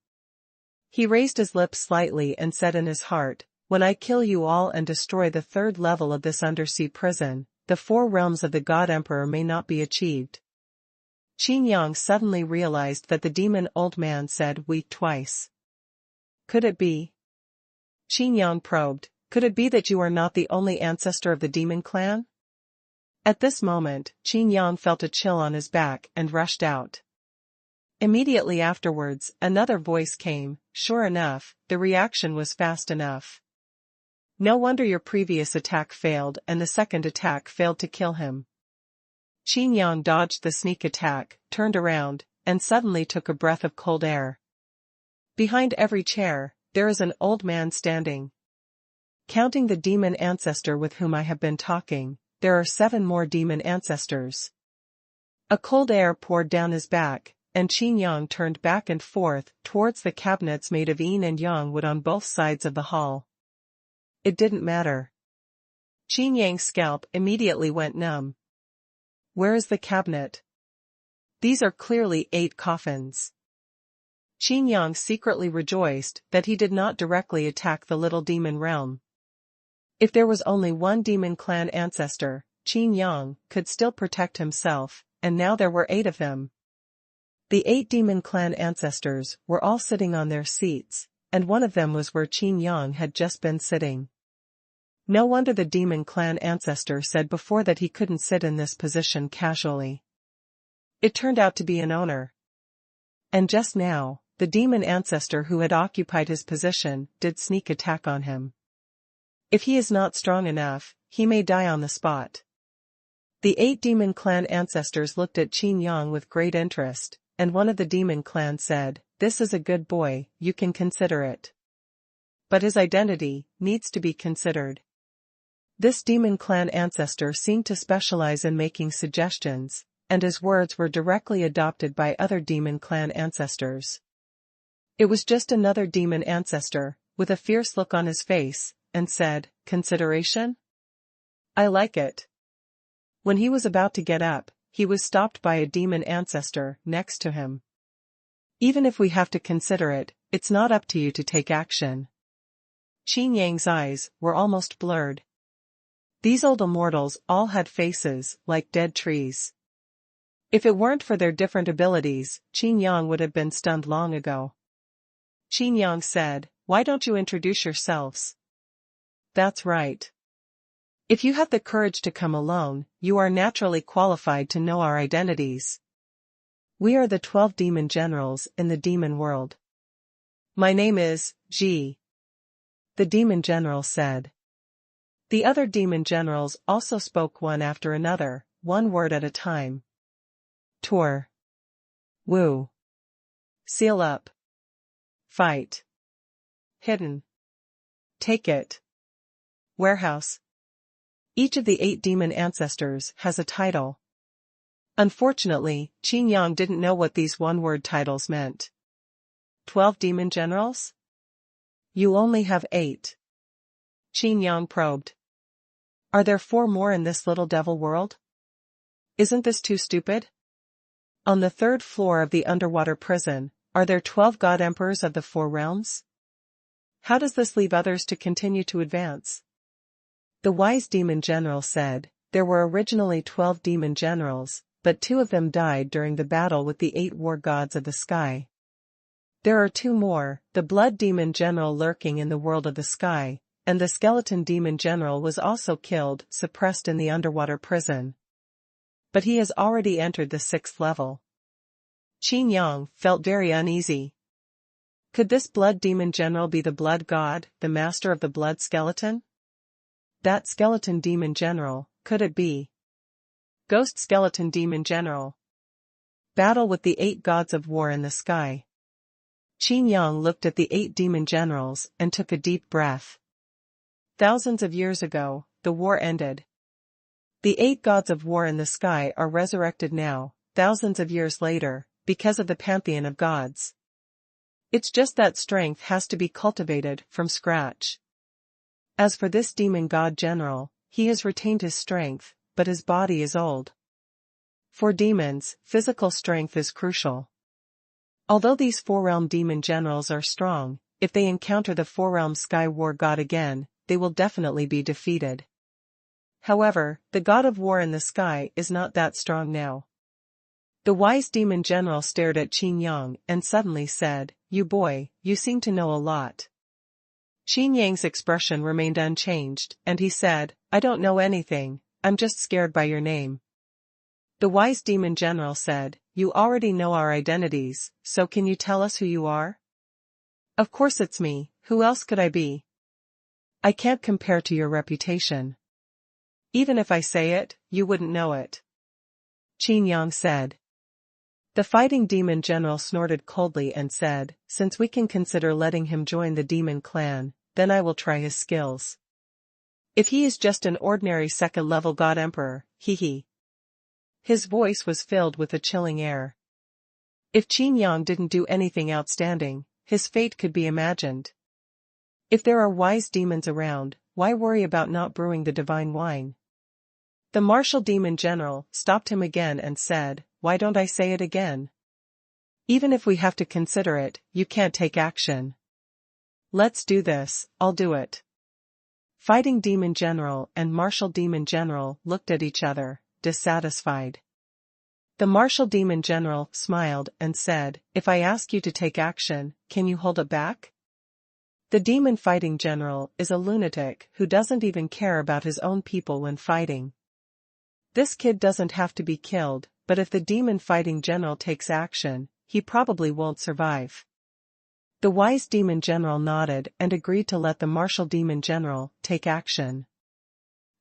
He raised his lips slightly and said in his heart, when I kill you all and destroy the third level of this undersea prison, the four realms of the God Emperor may not be achieved. Qin Yang suddenly realized that the demon old man said "we" twice. Could it be? Qin Yang probed, could it be that you are not the only ancestor of the demon clan? At this moment, Qin Yang felt a chill on his back and rushed out. Immediately afterwards, another voice came, sure enough, the reaction was fast enough. No wonder your previous attack failed and the second attack failed to kill him. Qin Yang dodged the sneak attack, turned around, and suddenly took a breath of cold air. Behind every chair, there is an old man standing. Counting the demon ancestor with whom I have been talking, there are 7 more demon ancestors. A cold air poured down his back, and Qin Yang turned back and forth towards the cabinets made of yin and yang wood on both sides of the hall. It didn't matter. Qin Yang's scalp immediately went numb. Where is the cabinet? These are clearly 8 coffins. Qin Yang secretly rejoiced that he did not directly attack the little demon realm. If there was only one demon clan ancestor, Qin Yang could still protect himself, and now there were 8 of them. The 8 demon clan ancestors were all sitting on their seats, and one of them was where Qin Yang had just been sitting. No wonder the demon clan ancestor said before that he couldn't sit in this position casually. It turned out to be an owner. And just now, the demon ancestor who had occupied his position did sneak attack on him. If he is not strong enough, he may die on the spot. The 8 demon clan ancestors looked at Qin Yang with great interest, and one of the demon clan said, "This is a good boy, you can consider it. But his identity needs to be considered." This demon clan ancestor seemed to specialize in making suggestions, and his words were directly adopted by other demon clan ancestors. It was just another demon ancestor, with a fierce look on his face, and said, "Consideration? I like it." When he was about to get up, he was stopped by a demon ancestor next to him. "Even if we have to consider it, it's not up to you to take action." Qin Yang's eyes were almost blurred. These old immortals all had faces like dead trees. If it weren't for their different abilities, Qin Yang would have been stunned long ago. Qin Yang said, "Why don't you introduce yourselves?" "That's right. If you have the courage to come alone, you are naturally qualified to know our identities. We are the 12 demon generals in the demon world. My name is Ji," the demon general said. The other demon generals also spoke one after another, one word at a time. Tor. Wu. Seal up. Fight. Hidden. Take it. Warehouse. Each of the 8 demon ancestors has a title. Unfortunately, Qin Yang didn't know what these one-word titles meant. 12 demon generals? You only have 8. Qin Yang probed. Are there 4 more in this little devil world? Isn't this too stupid? On the 3rd floor of the underwater prison, are there 12 god emperors of the 4 realms? How does this leave others to continue to advance? The wise demon general said, there were originally 12 demon generals, but 2 of them died during the battle with the 8 war gods of the sky. There are 2 more, the blood demon general lurking in the world of the sky, and the skeleton demon general was also killed, suppressed in the underwater prison. But he has already entered the 6th level. Qin Yang felt very uneasy. Could this blood demon general be the blood god, the master of the blood skeleton? That skeleton demon general, could it be? Ghost skeleton demon general. Battle with the 8 gods of war in the sky. Qin Yang looked at the 8 demon generals and took a deep breath. Thousands of years ago, the war ended. The 8 gods of war in the sky are resurrected now, thousands of years later, because of the pantheon of gods. It's just that strength has to be cultivated from scratch. As for this demon god general, he has retained his strength, but his body is old. For demons, physical strength is crucial. Although these 4-realm demon generals are strong, if they encounter the 4-realm sky war god again, they will definitely be defeated. However, the god of war in the sky is not that strong now. The wise demon general stared at Qin Yang and suddenly said, "You boy, you seem to know a lot." Qin Yang's expression remained unchanged, and he said, "I don't know anything, I'm just scared by your name." The wise demon general said, "You already know our identities, so can you tell us who you are?" "Of course it's me, who else could I be? I can't compare to your reputation. Even if I say it, you wouldn't know it," Qin Yang said. The fighting demon general snorted coldly and said, "Since we can consider letting him join the demon clan, then I will try his skills. If he is just an ordinary 2nd-level god emperor, hee." His voice was filled with a chilling air. If Qin Yang didn't do anything outstanding, his fate could be imagined. If there are wise demons around, why worry about not brewing the divine wine? The martial demon general stopped him again and said, "Why don't I say it again? Even if we have to consider it, you can't take action." "Let's do this, I'll do it." Fighting demon general and martial demon general looked at each other, dissatisfied. The martial demon general smiled and said, "If I ask you to take action, can you hold it back?" The demon fighting general is a lunatic who doesn't even care about his own people when fighting. This kid doesn't have to be killed, but if the demon fighting general takes action, he probably won't survive. The wise demon general nodded and agreed to let the martial demon general take action.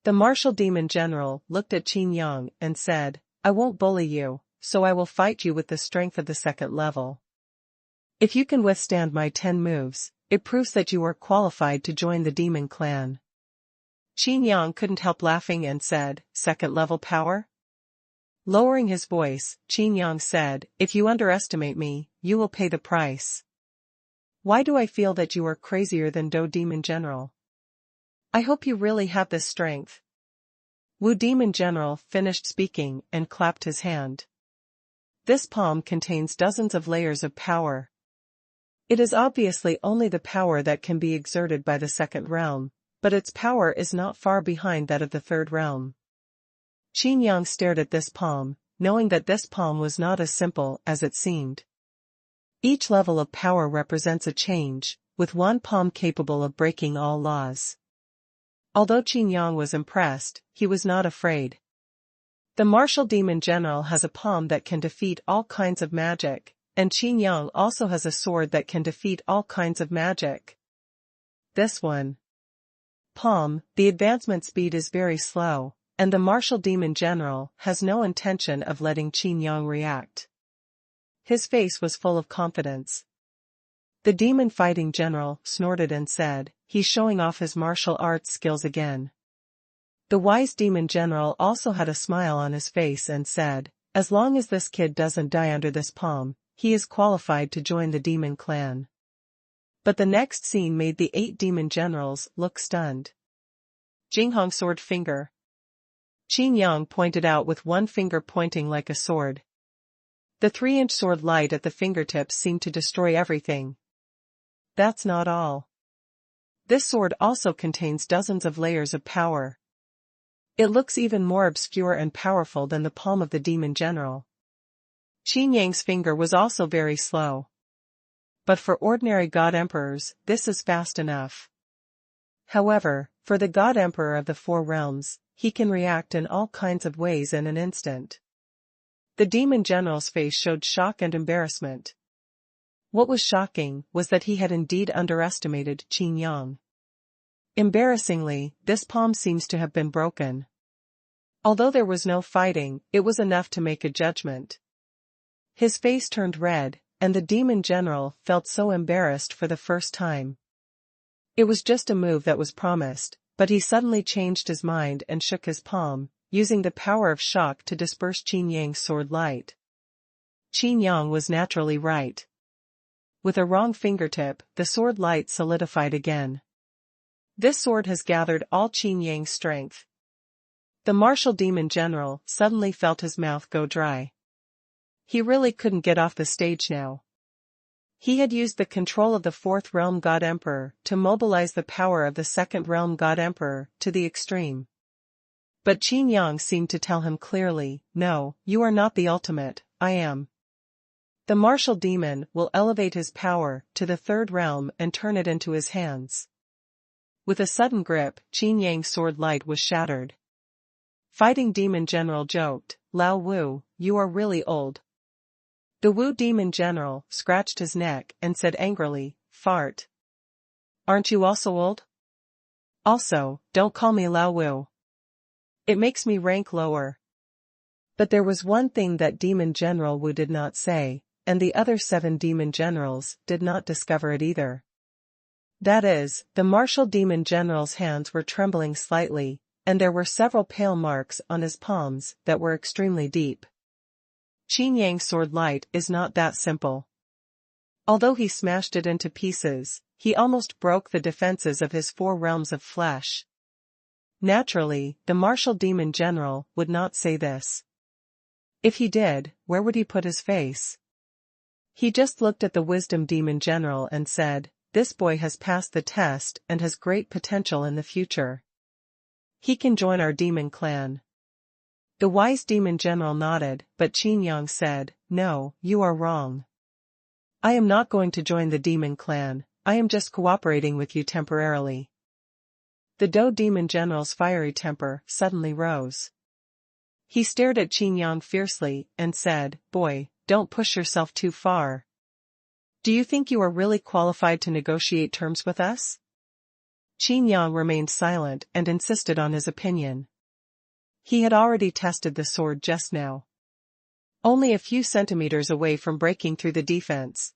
The martial demon general looked at Qin Yang and said, "I won't bully you, so I will fight you with the strength of the 2nd level. If you can withstand my 10 moves, it proves that you are qualified to join the demon clan." Qin Yang couldn't help laughing and said, "2nd-level power?" Lowering his voice, Qin Yang said, "If you underestimate me, you will pay the price." "Why do I feel that you are crazier than Do Demon General? I hope you really have this strength." Wu Demon General finished speaking and clapped his hand. This palm contains dozens of layers of power. It is obviously only the power that can be exerted by the 2nd realm, but its power is not far behind that of the 3rd realm. Qin Yang stared at this palm, knowing that this palm was not as simple as it seemed. Each level of power represents a change, with one palm capable of breaking all laws. Although Qin Yang was impressed, he was not afraid. The martial demon general has a palm that can defeat all kinds of magic, and Qin Yang also has a sword that can defeat all kinds of magic. This one. Palm, the advancement speed is very slow, and the martial demon general has no intention of letting Qin Yang react. His face was full of confidence. The demon fighting general snorted and said, "He's showing off his martial arts skills again." The wise demon general also had a smile on his face and said, "As long as this kid doesn't die under this palm, he is qualified to join the demon clan." But the next scene made the 8 demon generals look stunned. Jinghong sword finger. Qin Yang pointed out with one finger pointing like a sword. The 3-inch sword light at the fingertips seemed to destroy everything. That's not all. This sword also contains dozens of layers of power. It looks even more obscure and powerful than the palm of the demon general. Qin Yang's finger was also very slow. But for ordinary god emperors, this is fast enough. However, for the god emperor of the 4 realms, he can react in all kinds of ways in an instant. The demon general's face showed shock and embarrassment. What was shocking was that he had indeed underestimated Qin Yang. Embarrassingly, this palm seems to have been broken. Although there was no fighting, it was enough to make a judgment. His face turned red, and the demon general felt so embarrassed for the first time. It was just a move that was promised, but he suddenly changed his mind and shook his palm, using the power of shock to disperse Qin Yang's sword light. Qin Yang was naturally right. With a wrong fingertip, the sword light solidified again. This sword has gathered all Qin Yang's strength. The martial demon general suddenly felt his mouth go dry. He really couldn't get off the stage now. He had used the control of the Fourth Realm God Emperor to mobilize the power of the Second Realm God Emperor to the extreme. But Qin Yang seemed to tell him clearly, "No, you are not the ultimate, I am." The martial demon will elevate his power to the Third Realm and turn it into his hands. With a sudden grip, Qin Yang's sword light was shattered. Fighting demon general joked, "Lao Wu, you are really old." The Wu demon general scratched his neck and said angrily, "Fart. Aren't you also old? Also, don't call me Lao Wu. It makes me rank lower." But there was one thing that demon general Wu did not say, and the other 7 demon generals did not discover it either. That is, the martial demon general's hands were trembling slightly, and there were several pale marks on his palms that were extremely deep. Qin Yang's sword light is not that simple. Although he smashed it into pieces, he almost broke the defenses of his 4 realms of flesh. Naturally, the martial demon general would not say this. If he did, where would he put his face? He just looked at the wisdom demon general and said, "This boy has passed the test and has great potential in the future. He can join our demon clan." The wise demon general nodded, but Qin Yang said, "No, you are wrong. I am not going to join the demon clan, I am just cooperating with you temporarily." The Do demon general's fiery temper suddenly rose. He stared at Qin Yang fiercely and said, "Boy, don't push yourself too far. Do you think you are really qualified to negotiate terms with us?" Qin Yang remained silent and insisted on his opinion. He had already tested the sword just now. Only a few centimeters away from breaking through the defense.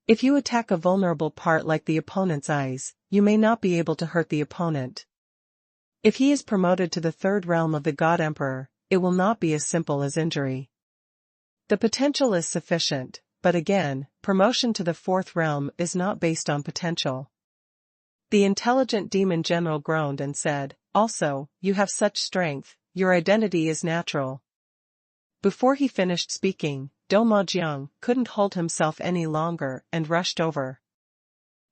If you attack a vulnerable part like the opponent's eyes, you may not be able to hurt the opponent. If he is promoted to the Third Realm of the God Emperor, it will not be as simple as injury. The potential is sufficient, but again, promotion to the Fourth Realm is not based on potential. The intelligent demon general groaned and said, "Also, you have such strength, your identity is natural." Before he finished speaking, Do Majiang couldn't hold himself any longer and rushed over.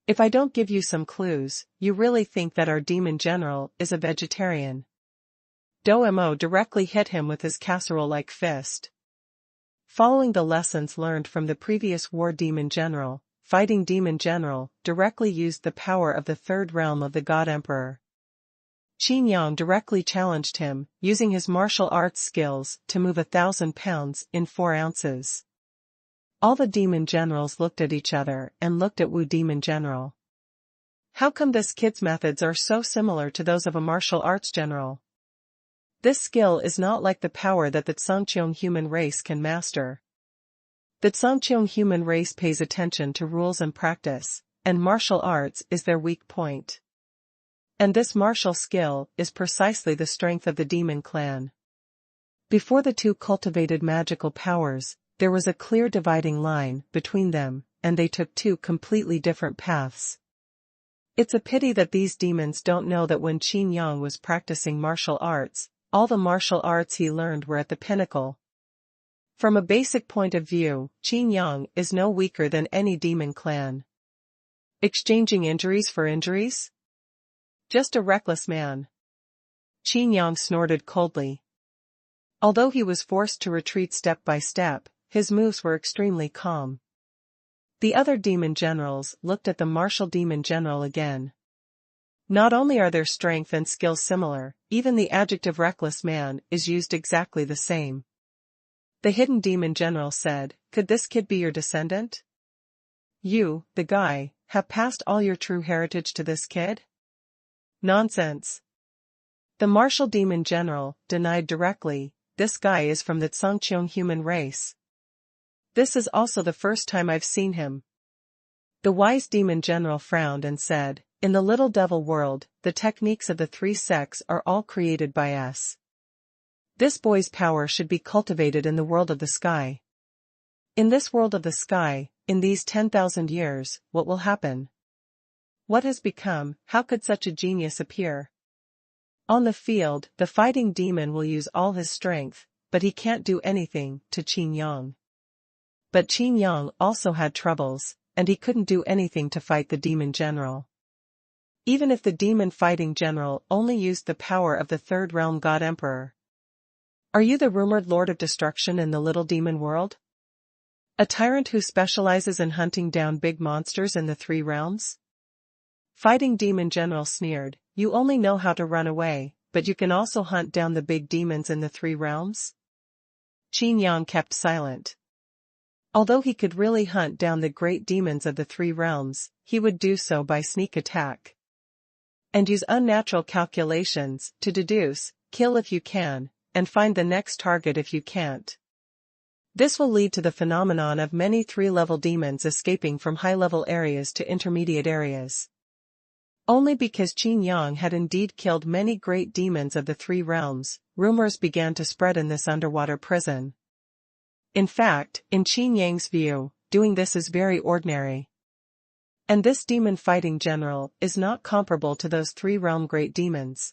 "If I don't give you some clues, you really think that our demon general is a vegetarian?" Do Mo directly hit him with his casserole-like fist. Following the lessons learned from the previous war demon general, fighting demon general directly used the power of the Third Realm of the God Emperor. Qin Yang directly challenged him, using his martial arts skills to move 1,000 pounds in 4 ounces. All the demon generals looked at each other and looked at Wu demon general. How come this kid's methods are so similar to those of a martial arts general? This skill is not like the power that the Tsangqiang human race can master. The Tsangqiang human race pays attention to rules and practice, and martial arts is their weak point. And this martial skill is precisely the strength of the demon clan. Before the two cultivated magical powers, there was a clear dividing line between them, and they took 2 completely different paths. It's a pity that these demons don't know that when Qin Yang was practicing martial arts, all the martial arts he learned were at the pinnacle. From a basic point of view, Qin Yang is no weaker than any demon clan. Exchanging injuries for injuries? Just a reckless man. Qin Yang snorted coldly. Although he was forced to retreat step by step, his moves were extremely calm. The other demon generals looked at the martial demon general again. Not only are their strength and skill similar, even the adjective reckless man is used exactly the same. The hidden demon general said, "Could this kid be your descendant?" You, the guy, have passed all your true heritage to this kid? Nonsense. The martial demon general denied directly, this guy is from the Tsangqiang human race. This is also the first time I've seen him. The wise demon general frowned and said, in the little devil world, the techniques of the three sects are all created by us. This boy's power should be cultivated in the world of the sky. In this world of the sky, in these 10,000 years, what will happen? What has become, how could such a genius appear? On the field, the fighting demon will use all his strength, but he can't do anything to Qin Yang. But Qin Yang also had troubles, and he couldn't do anything to fight the demon general. Even if the demon fighting general only used the power of the third realm god emperor. Are you the rumored lord of destruction in the little demon world? A tyrant who specializes in hunting down big monsters in the three realms? Fighting demon general sneered, you only know how to run away, but you can also hunt down the big demons in the three realms? Qin Yang kept silent. Although he could really hunt down the great demons of the three realms, he would do so by sneak attack. And use unnatural calculations to deduce, kill if you can, and find the next target if you can't. This will lead to the phenomenon of many three-level demons escaping from high-level areas to intermediate areas. Only because Qin Yang had indeed killed many great demons of the three realms, rumors began to spread in this underwater prison. In fact, in Qin Yang's view, doing this is very ordinary. And this demon-fighting general is not comparable to those three-realm great demons.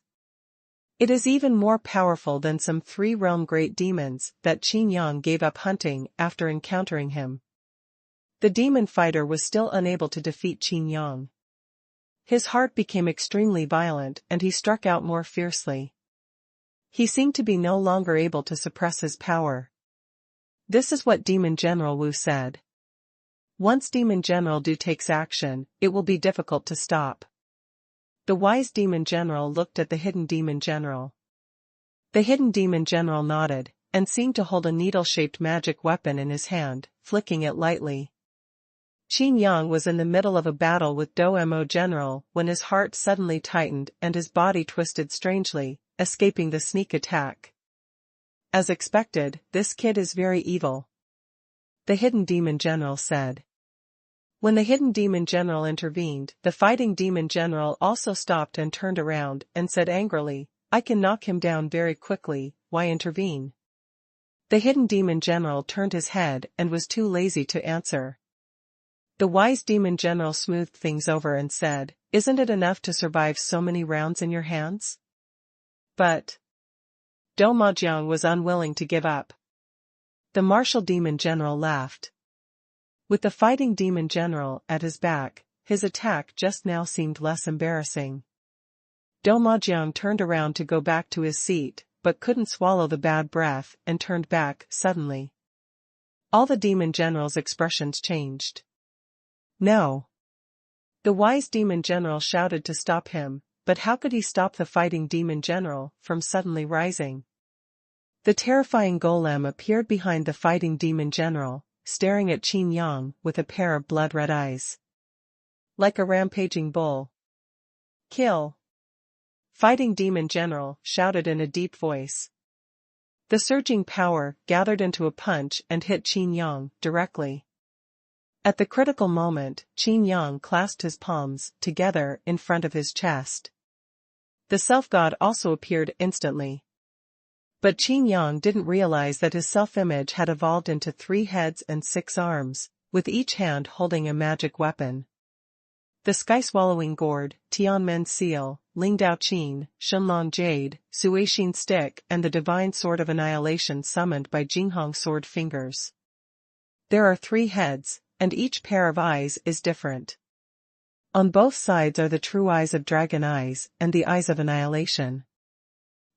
It is even more powerful than some three-realm great demons that Qin Yang gave up hunting after encountering him. The demon fighter was still unable to defeat Qin Yang. His heart became extremely violent and he struck out more fiercely. He seemed to be no longer able to suppress his power. This is what Demon General Wu said. Once Demon General Du takes action, it will be difficult to stop. The wise Demon General looked at the hidden Demon General. The hidden Demon General nodded, and seemed to hold a needle-shaped magic weapon in his hand, flicking it lightly. Qin Yang was in the middle of a battle with Do-Mo General when his heart suddenly tightened and his body twisted strangely, escaping the sneak attack. As expected, this kid is very evil. The hidden Demon General said. When the hidden Demon General intervened, the fighting Demon General also stopped and turned around and said angrily, I can knock him down very quickly, why intervene? The hidden Demon General turned his head and was too lazy to answer. The wise Demon General smoothed things over and said, isn't it enough to survive so many rounds in your hands? But Do Majiang was unwilling to give up. The martial Demon General laughed. With the fighting Demon General at his back, his attack just now seemed less embarrassing. Do Majiang turned around to go back to his seat, but couldn't swallow the bad breath and turned back suddenly. All the Demon General's expressions changed. No. The wise Demon General shouted to stop him, but how could he stop the fighting Demon General from suddenly rising? The terrifying golem appeared behind the fighting Demon General, staring at Qin Yang with a pair of blood-red eyes. Like a rampaging bull. Kill! Fighting Demon General shouted in a deep voice. The surging power gathered into a punch and hit Qin Yang directly. At the critical moment, Qin Yang clasped his palms together in front of his chest. The self-god also appeared instantly. But Qin Yang didn't realize that his self-image had evolved into 3 heads and 6 arms, with each hand holding a magic weapon. The sky-swallowing gourd, Tianmen seal, Lingdao Qin, Shenlong jade, Suixin stick and the divine sword of annihilation summoned by Jinghong sword fingers. There are 3 heads, and each pair of eyes is different. On both sides are the true eyes of dragon eyes and the eyes of annihilation.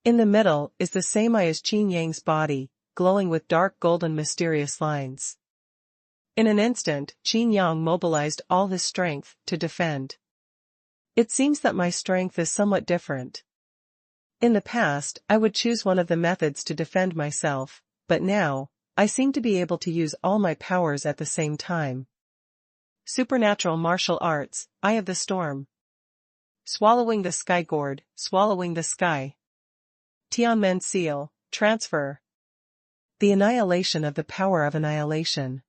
In the middle is the same eye as Qin Yang's body, glowing with dark golden mysterious lines. In an instant, Qin Yang mobilized all his strength to defend. It seems that my strength is somewhat different. In the past, I would choose one of the methods to defend myself, but now, I seem to be able to use all my powers at the same time. Supernatural martial arts, Eye of the Storm. Swallowing the Sky Gourd, swallowing the sky. Tianmen Seal, transfer. The annihilation of the power of annihilation.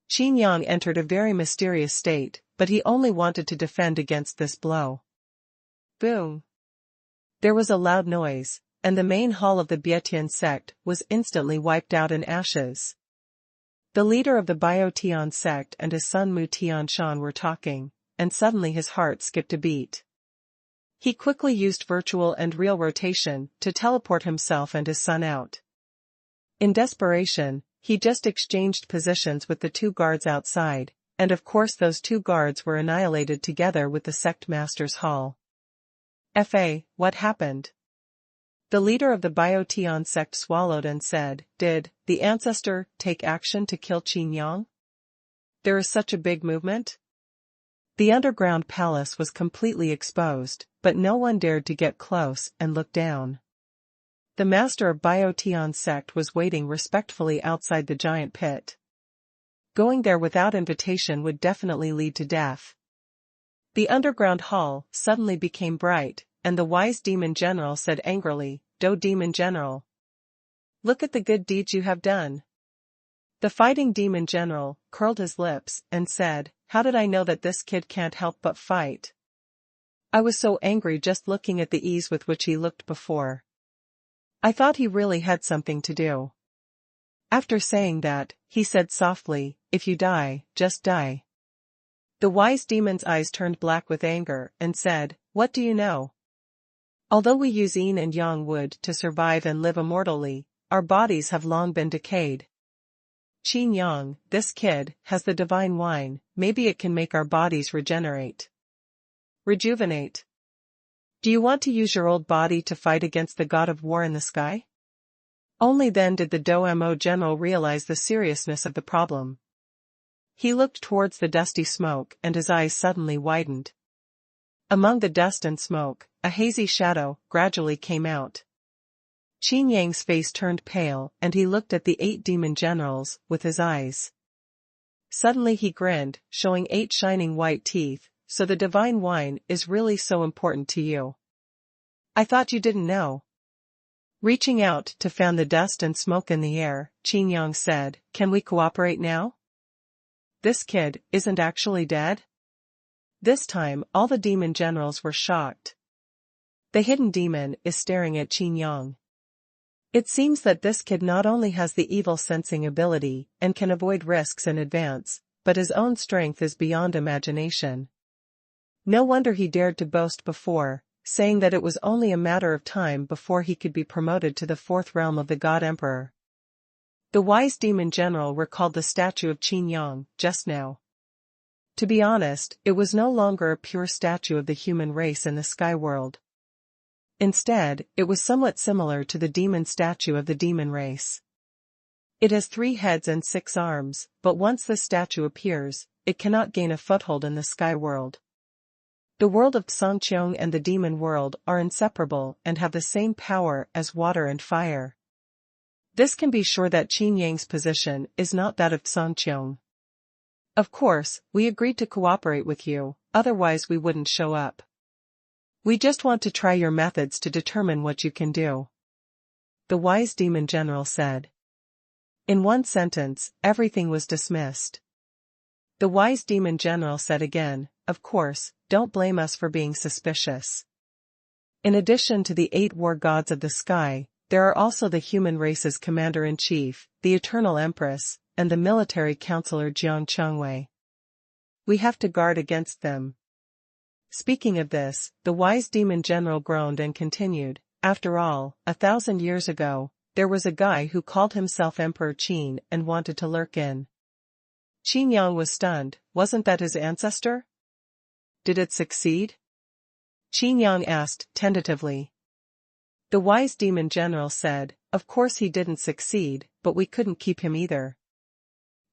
Qin Yang entered a very mysterious state, but he only wanted to defend against this blow. Boom. There was a loud noise, and the main hall of the Bietian sect was instantly wiped out in ashes. The leader of the Bio Tian sect and his son Mu Tianshan were talking, and suddenly his heart skipped a beat. He quickly used virtual and real rotation to teleport himself and his son out. In desperation, he just exchanged positions with the two guards outside, and of course those two guards were annihilated together with the sect master's hall. What happened? The leader of the Bio Tian sect swallowed and said, "Did the ancestor take action to kill Qin Yang? There is such a big movement?" The underground palace was completely exposed, but no one dared to get close and look down. The master of Bio Tian sect was waiting respectfully outside the giant pit. Going there without invitation would definitely lead to death. The underground hall suddenly became bright, and the wise demon general said angrily, "Do demon general. Look at the good deeds you have done." The fighting demon general curled his lips and said, "How did I know that this kid can't help but fight? I was so angry just looking at the ease with which he looked before. I thought he really had something to do." After saying that, he said softly, "If you die, just die." The wise demon's eyes turned black with anger and said, "What do you know? Although we use yin and yang wood to survive and live immortally, our bodies have long been decayed. Qin Yang, this kid, has the divine wine, maybe it can make our bodies regenerate. Rejuvenate. Do you want to use your old body to fight against the god of war in the sky?" Only then did the Domo general realize the seriousness of the problem. He looked towards the dusty smoke and his eyes suddenly widened. Among the dust and smoke, a hazy shadow gradually came out. Qin Yang's face turned pale and he looked at the 8 demon generals with his eyes. Suddenly he grinned, showing 8 shining white teeth. "So the divine wine is really so important to you? I thought you didn't know." Reaching out to fan the dust and smoke in the air, Qin Yang said, "Can we cooperate now? This kid isn't actually dead?" This time all the demon generals were shocked. The hidden demon is staring at Qin Yang. It seems that this kid not only has the evil sensing ability and can avoid risks in advance, but his own strength is beyond imagination. No wonder he dared to boast before, saying that it was only a matter of time before he could be promoted to the 4th realm of the God Emperor. The wise demon general recalled the statue of Qin Yang just now. To be honest, it was no longer a pure statue of the human race in the sky world. Instead, it was somewhat similar to the demon statue of the demon race. It has 3 heads and 6 arms, but once the statue appears, it cannot gain a foothold in the sky world. The world of Songqiong and the demon world are inseparable and have the same power as water and fire. This can be sure that Qin Yang's position is not that of Songqiong. Of course, we agreed to cooperate with you, otherwise we wouldn't show up. We just want to try your methods to determine what you can do," the wise demon general said. In one sentence, everything was dismissed. The wise demon general said again, "Of course, don't blame us for being suspicious. In addition to the 8 war gods of the sky, there are also the human race's commander-in-chief, the Eternal Empress, and the military counselor Jiang Chengwei. We have to guard against them." Speaking of this, the wise demon general groaned and continued, "After all, 1,000 years ago, there was a guy who called himself Emperor Qin and wanted to lurk in." Qin Yang was stunned. Wasn't that his ancestor? Did it succeed? Qin Yang asked tentatively. The wise demon general said, "Of course he didn't succeed, but we couldn't keep him either."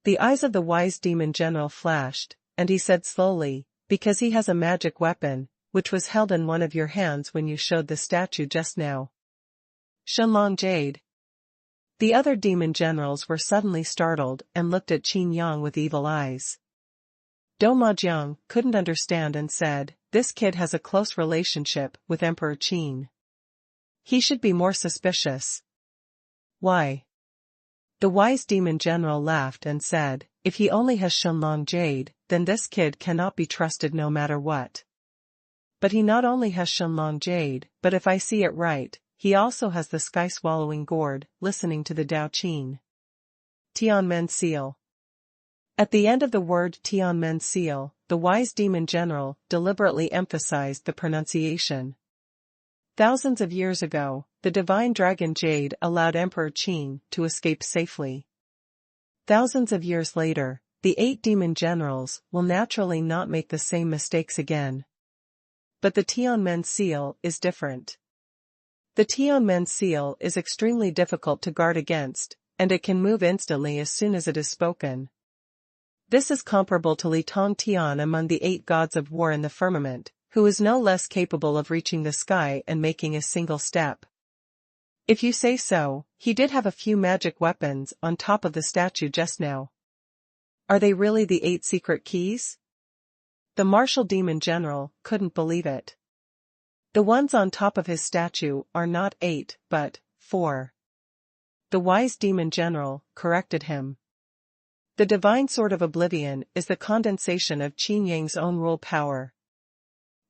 The eyes of the wise demon general flashed, and he said slowly, "Because he has a magic weapon, which was held in one of your hands when you showed the statue just now. Shenlong Jade." The other demon generals were suddenly startled and looked at Qin Yang with evil eyes. Jiang couldn't understand and said, "This kid has a close relationship with Emperor Qin. He should be more suspicious." "Why?" The wise demon general laughed and said, "If he only has Xuanhuan jade, then this kid cannot be trusted no matter what. But he not only has Xuanhuan jade, but if I see it right, he also has the sky-swallowing gourd, listening to the Dao Qin. Tianmen seal." At the end of the word Tianmen seal, the wise demon general deliberately emphasized the pronunciation. Thousands of years ago, the divine dragon jade allowed Emperor Qin to escape safely. Thousands of years later, the 8 demon generals will naturally not make the same mistakes again. But the Tianmen seal is different. The Tianmen seal is extremely difficult to guard against, and it can move instantly as soon as it is spoken. This is comparable to Li Tong Tian among the 8 gods of war in the firmament, who is no less capable of reaching the sky and making a single step. If you say so, he did have a few magic weapons on top of the statue just now. Are they really the 8 secret keys? The martial demon general couldn't believe it. The ones on top of his statue are not 8, but 4. The wise demon general corrected him. The divine sword of oblivion is the condensation of Qin Yang's own rule power.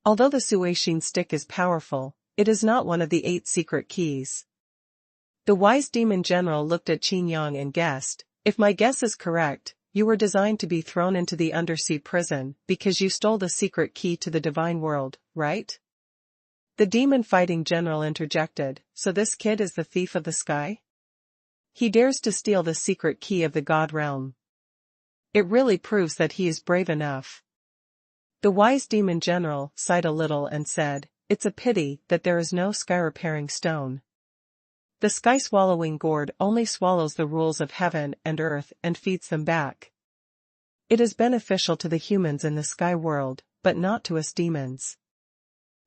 Although the Suixin stick is powerful, it is not one of the 8 secret keys. The wise demon general looked at Qin Yang and guessed, "If my guess is correct, you were designed to be thrown into the undersea prison because you stole the secret key to the divine world, right?" The demon fighting general interjected, "So this kid is the thief of the sky? He dares to steal the secret key of the god realm. It really proves that he is brave enough." The wise demon general sighed a little and said, "It's a pity that there is no sky-repairing stone. The sky-swallowing gourd only swallows the rules of heaven and earth and feeds them back. It is beneficial to the humans in the sky world, but not to us demons.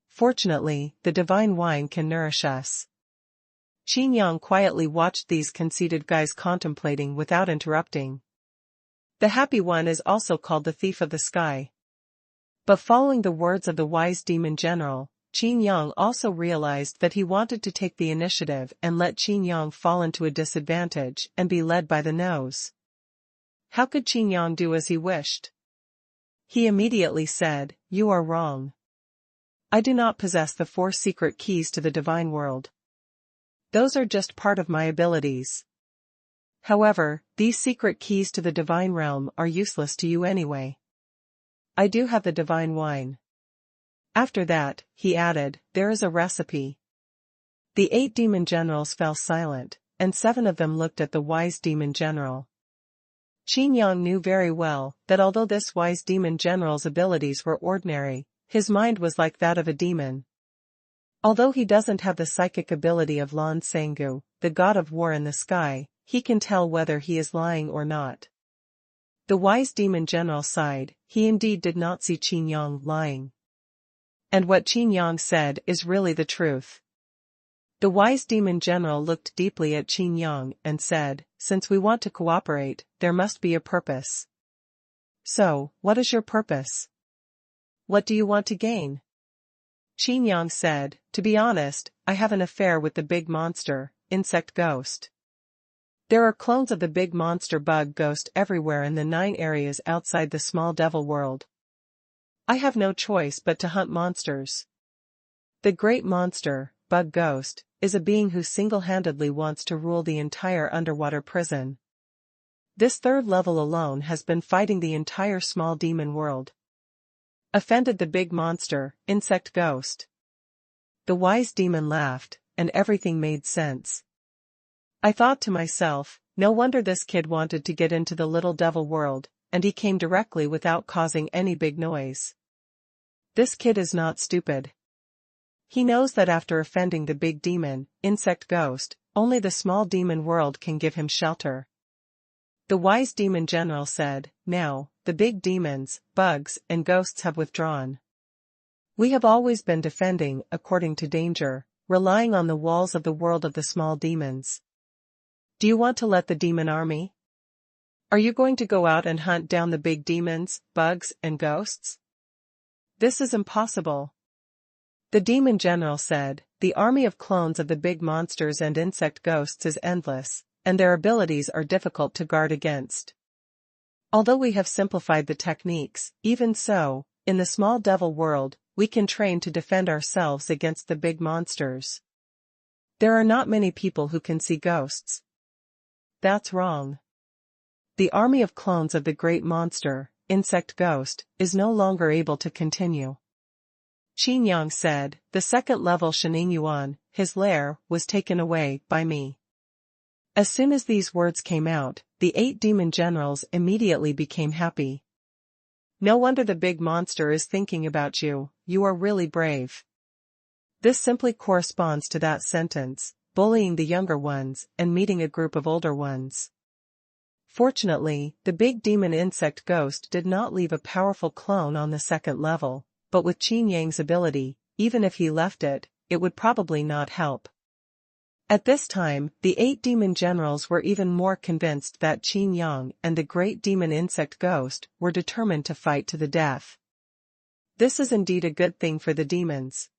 Fortunately, the divine wine can nourish us." Qin Yang quietly watched these conceited guys contemplating without interrupting. The happy one is also called the thief of the sky. But following the words of the wise demon general, Qin Yang also realized that he wanted to take the initiative and let Qin Yang fall into a disadvantage and be led by the nose. How could Qin Yang do as he wished? He immediately said, "You are wrong. I do not possess the 4 secret keys to the divine world. Those are just part of my abilities. However, these secret keys to the divine realm are useless to you anyway. I do have the divine wine." After that, he added, "There is a recipe." The 8 demon generals fell silent, and 7 of them looked at the wise demon general. Qin Yang knew very well that although this wise demon general's abilities were ordinary, his mind was like that of a demon. Although he doesn't have the psychic ability of Lan Sangu, the god of war in the sky, he can tell whether he is lying or not. The wise demon general sighed, he indeed did not see Qin Yang lying. And what Qin Yang said is really the truth. The wise demon general looked deeply at Qin Yang and said, "Since we want to cooperate, there must be a purpose. So, what is your purpose? What do you want to gain?" Qin Yang said, "To be honest, I have an affair with the big monster, insect ghost. There are clones of the big monster bug ghost everywhere in the 9 areas outside the small devil world. I have no choice but to hunt monsters. The great monster, bug ghost, is a being who single-handedly wants to rule the entire underwater prison. This 3rd level alone has been fighting the entire small demon world. Offended the big monster, insect ghost." The wise demon laughed, and everything made sense. I thought to myself, no wonder this kid wanted to get into the little devil world, and he came directly without causing any big noise. This kid is not stupid. He knows that after offending the big demon, insect ghost, only the small demon world can give him shelter. The wise demon general said, "Now, the big demons, bugs, and ghosts have withdrawn. We have always been defending according to danger, relying on the walls of the world of the small demons. Do you want to let the demon army?" Are you going to go out and hunt down the big demons, bugs, and ghosts? This is impossible. The demon general said, the army of clones of the big monsters and insect ghosts is endless, and their abilities are difficult to guard against. Although we have simplified the techniques, even so, in the small devil world, we can train to defend ourselves against the big monsters. There are not many people who can see ghosts. That's wrong. The army of clones of the great monster, insect ghost, is no longer able to continue. Qin Yang said, the second level Xuanhuan, his lair, was taken away by me. As soon as these words came out, the 8 demon generals immediately became happy. No wonder the big monster is thinking about you, you are really brave. This simply corresponds to that sentence, bullying the younger ones and meeting a group of older ones. Fortunately, the big demon insect ghost did not leave a powerful clone on the second level, but with Qin Yang's ability, even if he left it, it would probably not help. At this time, the 8 demon generals were even more convinced that Qin Yang and the great demon insect ghost were determined to fight to the death. This is indeed a good thing for the demons.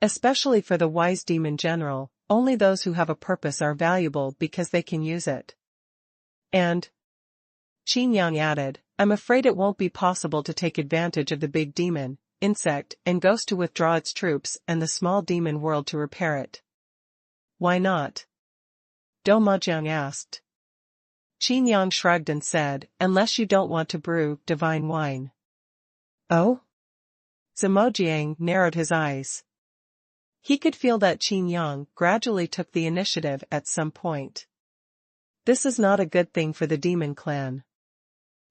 Especially for the wise demon general, only those who have a purpose are valuable because they can use it. And Qin Yang added, I'm afraid it won't be possible to take advantage of the big demon, insect, and ghost to withdraw its troops and the small demon world to repair it. Why not? Do Majiang asked. Qin Yang shrugged and said, unless you don't want to brew divine wine. Oh? Zimojiang narrowed his eyes. He could feel that Qin Yang gradually took the initiative at some point. This is not a good thing for the demon clan.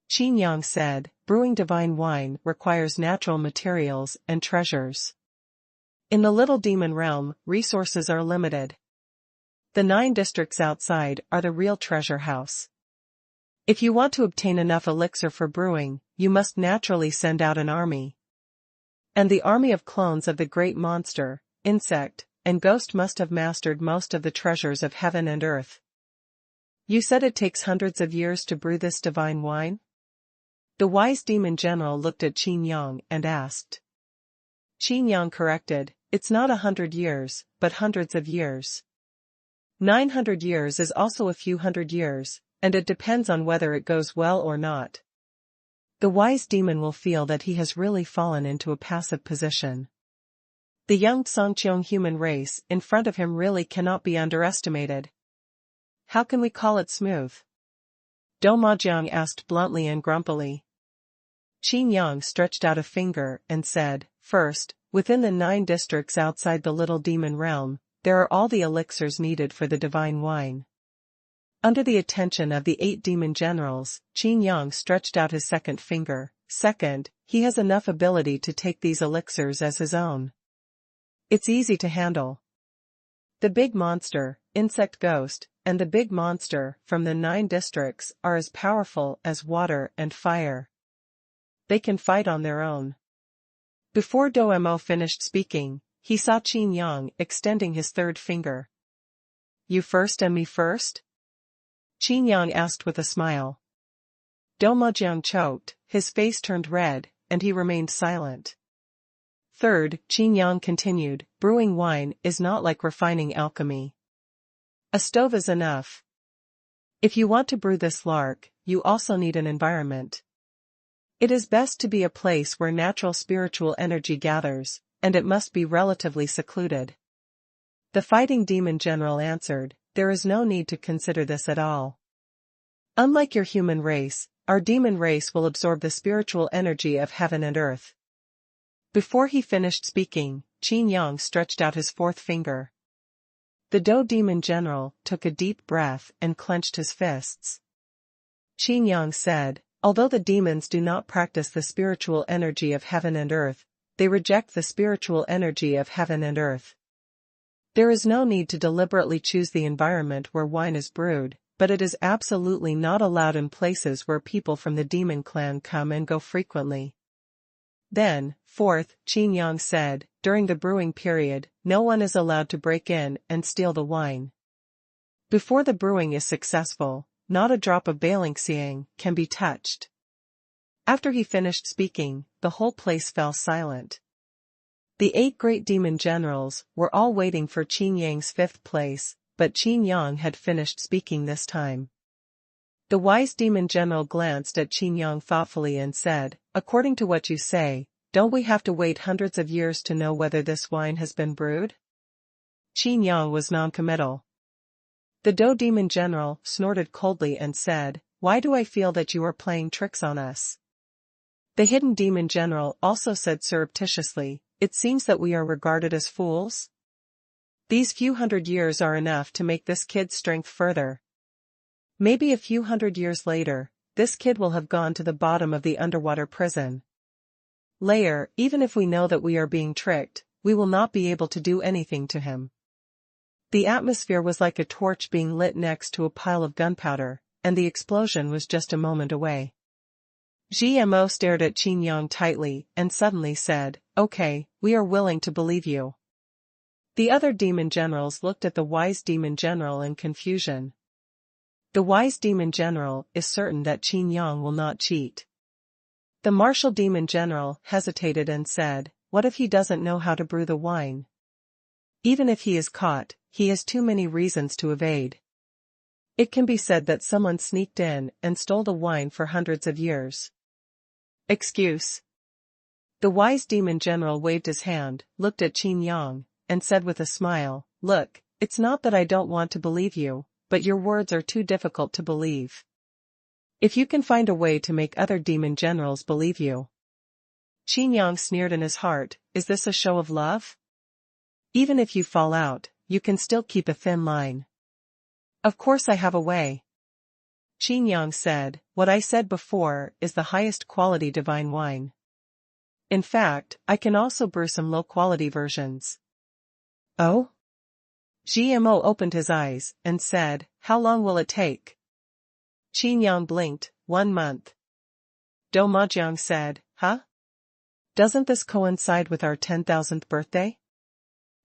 Qin Yang said, brewing divine wine requires natural materials and treasures. In the little demon realm, resources are limited. The 9 districts outside are the real treasure house. If you want to obtain enough elixir for brewing, you must naturally send out an army. And the army of clones of the great monster, insect, and ghost must have mastered most of the treasures of heaven and earth. You said it takes hundreds of years to brew this divine wine? The wise demon general looked at Qin Yang and asked. Qin Yang corrected, it's not 100 years, but hundreds of years. 900 years is also a few hundred years, and it depends on whether it goes well or not. The wise demon will feel that he has really fallen into a passive position. The young Songqiong human race in front of him really cannot be underestimated. How can we call it smooth? Do Majiang asked bluntly and grumpily. Qin Yang stretched out a finger and said, first, within the 9 districts outside the little demon realm, there are all the elixirs needed for the divine wine. Under the attention of the 8 demon generals, Qin Yang stretched out his second finger. Second, he has enough ability to take these elixirs as his own. It's easy to handle. The big monster, insect ghost, and the big monster from the 9 districts are as powerful as water and fire. They can fight on their own. Before Do Mo finished speaking, he saw Qin Yang extending his third finger. You first and me first? Qin Yang asked with a smile. Do Majiang choked, his face turned red, and he remained silent. Third, Qin Yang continued, brewing wine is not like refining alchemy. A stove is enough. If you want to brew this lark, you also need an environment. It is best to be a place where natural spiritual energy gathers, and it must be relatively secluded. The fighting demon general answered, there is no need to consider this at all. Unlike your human race, our demon race will absorb the spiritual energy of heaven and earth. Before he finished speaking, Qin Yang stretched out his fourth finger. The Do demon general took a deep breath and clenched his fists. Qin Yang said, although the demons do not practice the spiritual energy of heaven and earth, they reject the spiritual energy of heaven and earth. There is no need to deliberately choose the environment where wine is brewed, but it is absolutely not allowed in places where people from the demon clan come and go frequently. Then, fourth, Qin Yang said, during the brewing period, no one is allowed to break in and steal the wine. Before the brewing is successful, not a drop of Balancing, can be touched. After he finished speaking, the whole place fell silent. The 8 great demon generals were all waiting for Qin Yang's 5th place, but Qin Yang had finished speaking this time. The wise demon general glanced at Qin Yang thoughtfully and said, "According to what you say, don't we have to wait hundreds of years to know whether this wine has been brewed?" Qin Yang was non-committal. The Dou demon general snorted coldly and said, "Why do I feel that you are playing tricks on us?" The hidden demon general also said surreptitiously, "It seems that we are regarded as fools. These few hundred years are enough to make this kid's strength further. Maybe a few hundred years later, this kid will have gone to the bottom of the underwater prison layer. Even if we know that we are being tricked, we will not be able to do anything to him." The atmosphere was like a torch being lit next to a pile of gunpowder, and the explosion was just a moment away. GMO stared at Qin Yang tightly and suddenly said, "Okay, we are willing to believe you." The other demon generals looked at the wise demon general in confusion. The wise demon general is certain that Qin Yang will not cheat. The martial demon general hesitated and said, "What if he doesn't know how to brew the wine? Even if he is caught, he has too many reasons to evade. It can be said that someone sneaked in and stole the wine for hundreds of years." Excuse. The wise demon general waved his hand, looked at Qin Yang, and said with a smile, "Look, it's not that I don't want to believe you, but your words are too difficult to believe. If you can find a way to make other demon generals believe you." Qin Yang sneered in his heart, "Is this a show of love? Even if you fall out, you can still keep a thin line." "Of course I have a way." Qin Yang said, "What I said before is the highest quality divine wine. In fact, I can also brew some low-quality versions." "Oh?" GMO opened his eyes and said, "How long will it take?" Qin Yang blinked, 1 month. Dou Majiang said, "Huh? Doesn't this coincide with our 10,000th birthday?"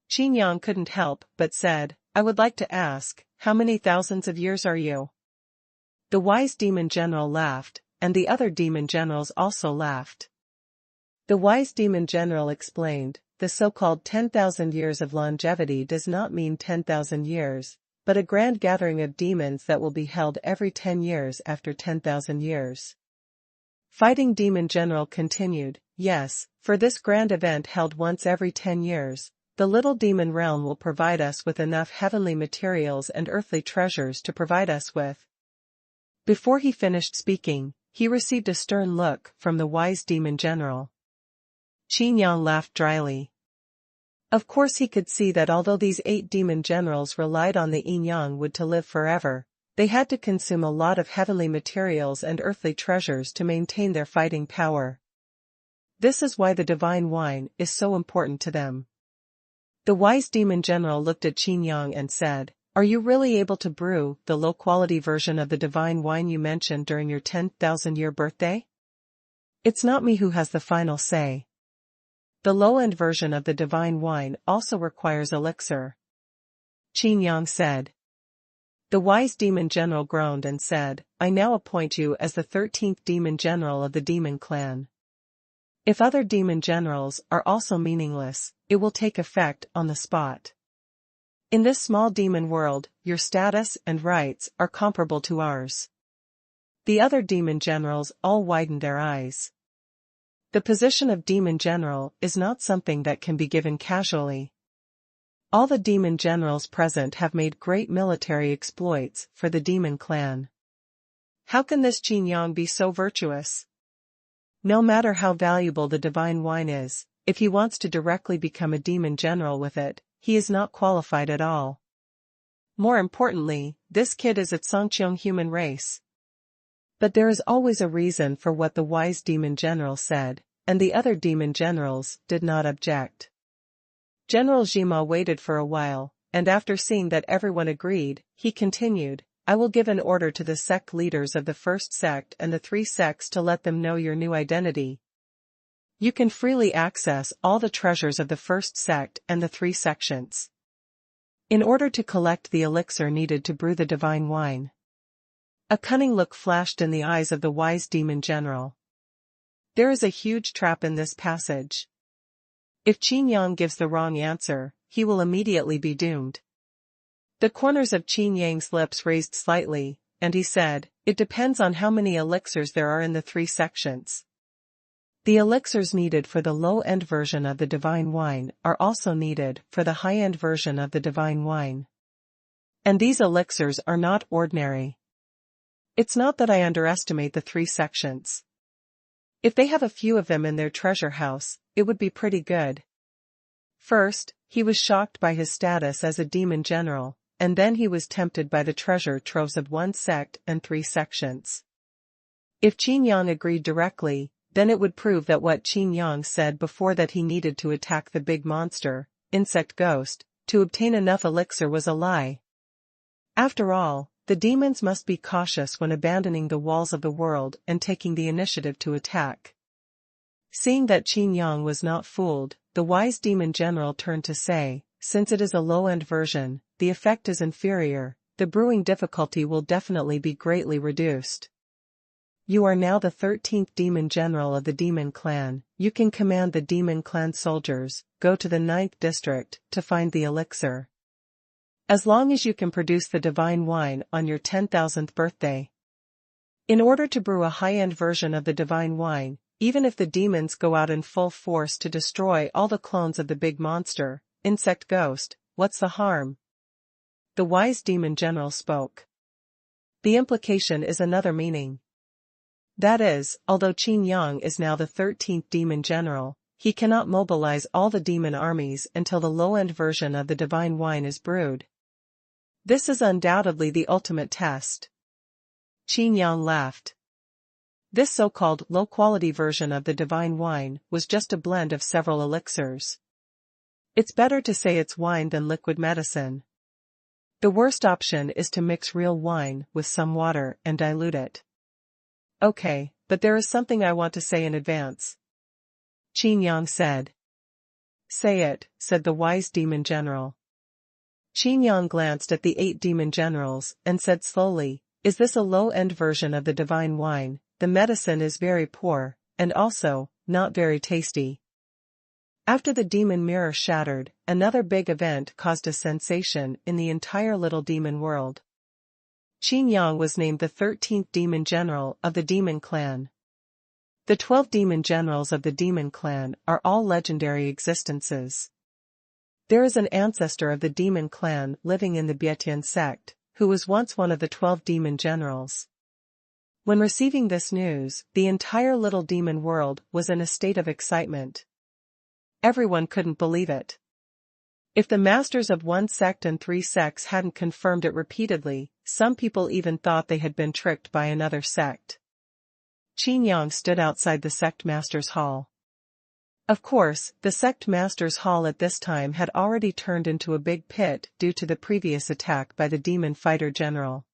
Qin Yang couldn't help but said, "I would like to ask, how many thousands of years are you?" The wise demon general laughed, and the other demon generals also laughed. The wise demon general explained, "The so-called 10,000 years of longevity does not mean 10,000 years, but a grand gathering of demons that will be held every 10 years after 10,000 years." Fighting demon general continued, "Yes, for this grand event held once every 10 years, the little demon realm will provide us with enough heavenly materials and earthly treasures to provide us with." Before he finished speaking, he received a stern look from the wise demon general. Qin Yang laughed dryly. Of course he could see that although these 8 demon generals relied on the Yin Yang wood to live forever, they had to consume a lot of heavenly materials and earthly treasures to maintain their fighting power. This is why the divine wine is so important to them. The wise demon general looked at Qin Yang and said, "Are you really able to brew the low-quality version of the divine wine you mentioned during your 10,000-year birthday?" "It's not me who has the final say. The low-end version of the divine wine also requires elixir," Qin Yang said. The wise demon general groaned and said, "I now appoint you as the 13th demon general of the demon clan. If other demon generals are also meaningless, it will take effect on the spot. In this small demon world, your status and rights are comparable to ours." The other demon generals all widened their eyes. The position of demon general is not something that can be given casually. All the demon generals present have made great military exploits for the demon clan. How can this Qin Yang be so virtuous? No matter how valuable the divine wine is, if he wants to directly become a demon general with it, he is not qualified at all. More importantly, this kid is a Songqiong human race. But there is always a reason for what the wise demon general said, and the other demon generals did not object. General Zhima waited for a while, and after seeing that everyone agreed, he continued, "I will give an order to the sect leaders of the first sect and the 3 sects to let them know your new identity. You can freely access all the treasures of the first sect and the 3 sections. In order to collect the elixir needed to brew the divine wine. A cunning look flashed in the eyes of the wise demon general. There is a huge trap in this passage. If Qin Yang gives the wrong answer, he will immediately be doomed. The corners of Qin Yang's lips raised slightly, and he said, "It depends on how many elixirs there are in the 3 sections. The elixirs needed for the low-end version of the divine wine are also needed for the high-end version of the divine wine. And these elixirs are not ordinary. It's not that I underestimate the 3 sections. If they have a few of them in their treasure house, it would be pretty good." First, he was shocked by his status as a demon general, and then he was tempted by the treasure troves of 1 sect and 3 sections. If Qin Yang agreed directly, then it would prove that what Qin Yang said before, that he needed to attack the big monster, insect ghost, to obtain enough elixir, was a lie. After all, the demons must be cautious when abandoning the walls of the world and taking the initiative to attack. Seeing that Qin Yang was not fooled, the wise demon general turned to say, "Since it is a low-end version, the effect is inferior, the brewing difficulty will definitely be greatly reduced. You are now the 13th demon general of the demon clan, you can command the demon clan soldiers, go to the 9th district, to find the elixir. As long as you can produce the divine wine on your 10,000th birthday. In order to brew a high-end version of the divine wine, even if the demons go out in full force to destroy all the clones of the big monster, insect ghost, what's the harm?" The wise demon general spoke. The implication is another meaning. That is, although Qin Yang is now the 13th demon general, he cannot mobilize all the demon armies until the low-end version of the divine wine is brewed. This is undoubtedly the ultimate test. Qin Yang laughed. This so-called low-quality version of the divine wine was just a blend of several elixirs. It's better to say it's wine than liquid medicine. The worst option is to mix real wine with some water and dilute it. Okay, but there is something I want to say in advance. Qin Yang said. Say it, said the wise demon general. Qin Yang glanced at the 8 demon generals and said slowly, "Is this a low-end version of the divine wine? The medicine is very poor, and also, not very tasty." After the demon mirror shattered, another big event caused a sensation in the entire little demon world. Qin Yang was named the 13th demon general of the demon clan. The 12 demon generals of the demon clan are all legendary existences. There is an ancestor of the demon clan living in the Bietian sect, who was once one of the 12 demon generals. When receiving this news, the entire little demon world was in a state of excitement. Everyone couldn't believe it. If the masters of 1 sect and 3 sects hadn't confirmed it repeatedly, some people even thought they had been tricked by another sect. Qin Yang stood outside the sect master's hall. Of course, the sect master's hall at this time had already turned into a big pit due to the previous attack by the demon fighter general.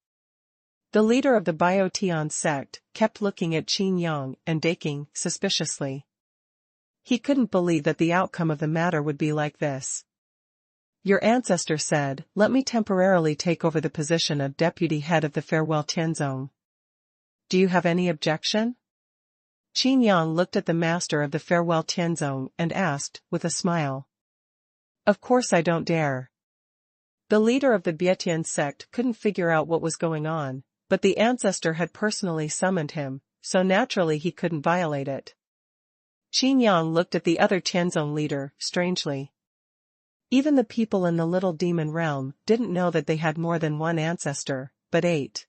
The leader of the Biotian sect kept looking at Qin Yang and Daking suspiciously. He couldn't believe that the outcome of the matter would be like this. "Your ancestor said, let me temporarily take over the position of deputy head of the Farewell Tianzong. Do you have any objection?" Qin Yang looked at the master of the Farewell Tianzong and asked, with a smile. "Of course I don't dare." The leader of the Bietian sect couldn't figure out what was going on, but the ancestor had personally summoned him, so naturally he couldn't violate it. Qin Yang looked at the other Tianzong leader, strangely. Even the people in the little demon realm didn't know that they had more than one ancestor, but 8.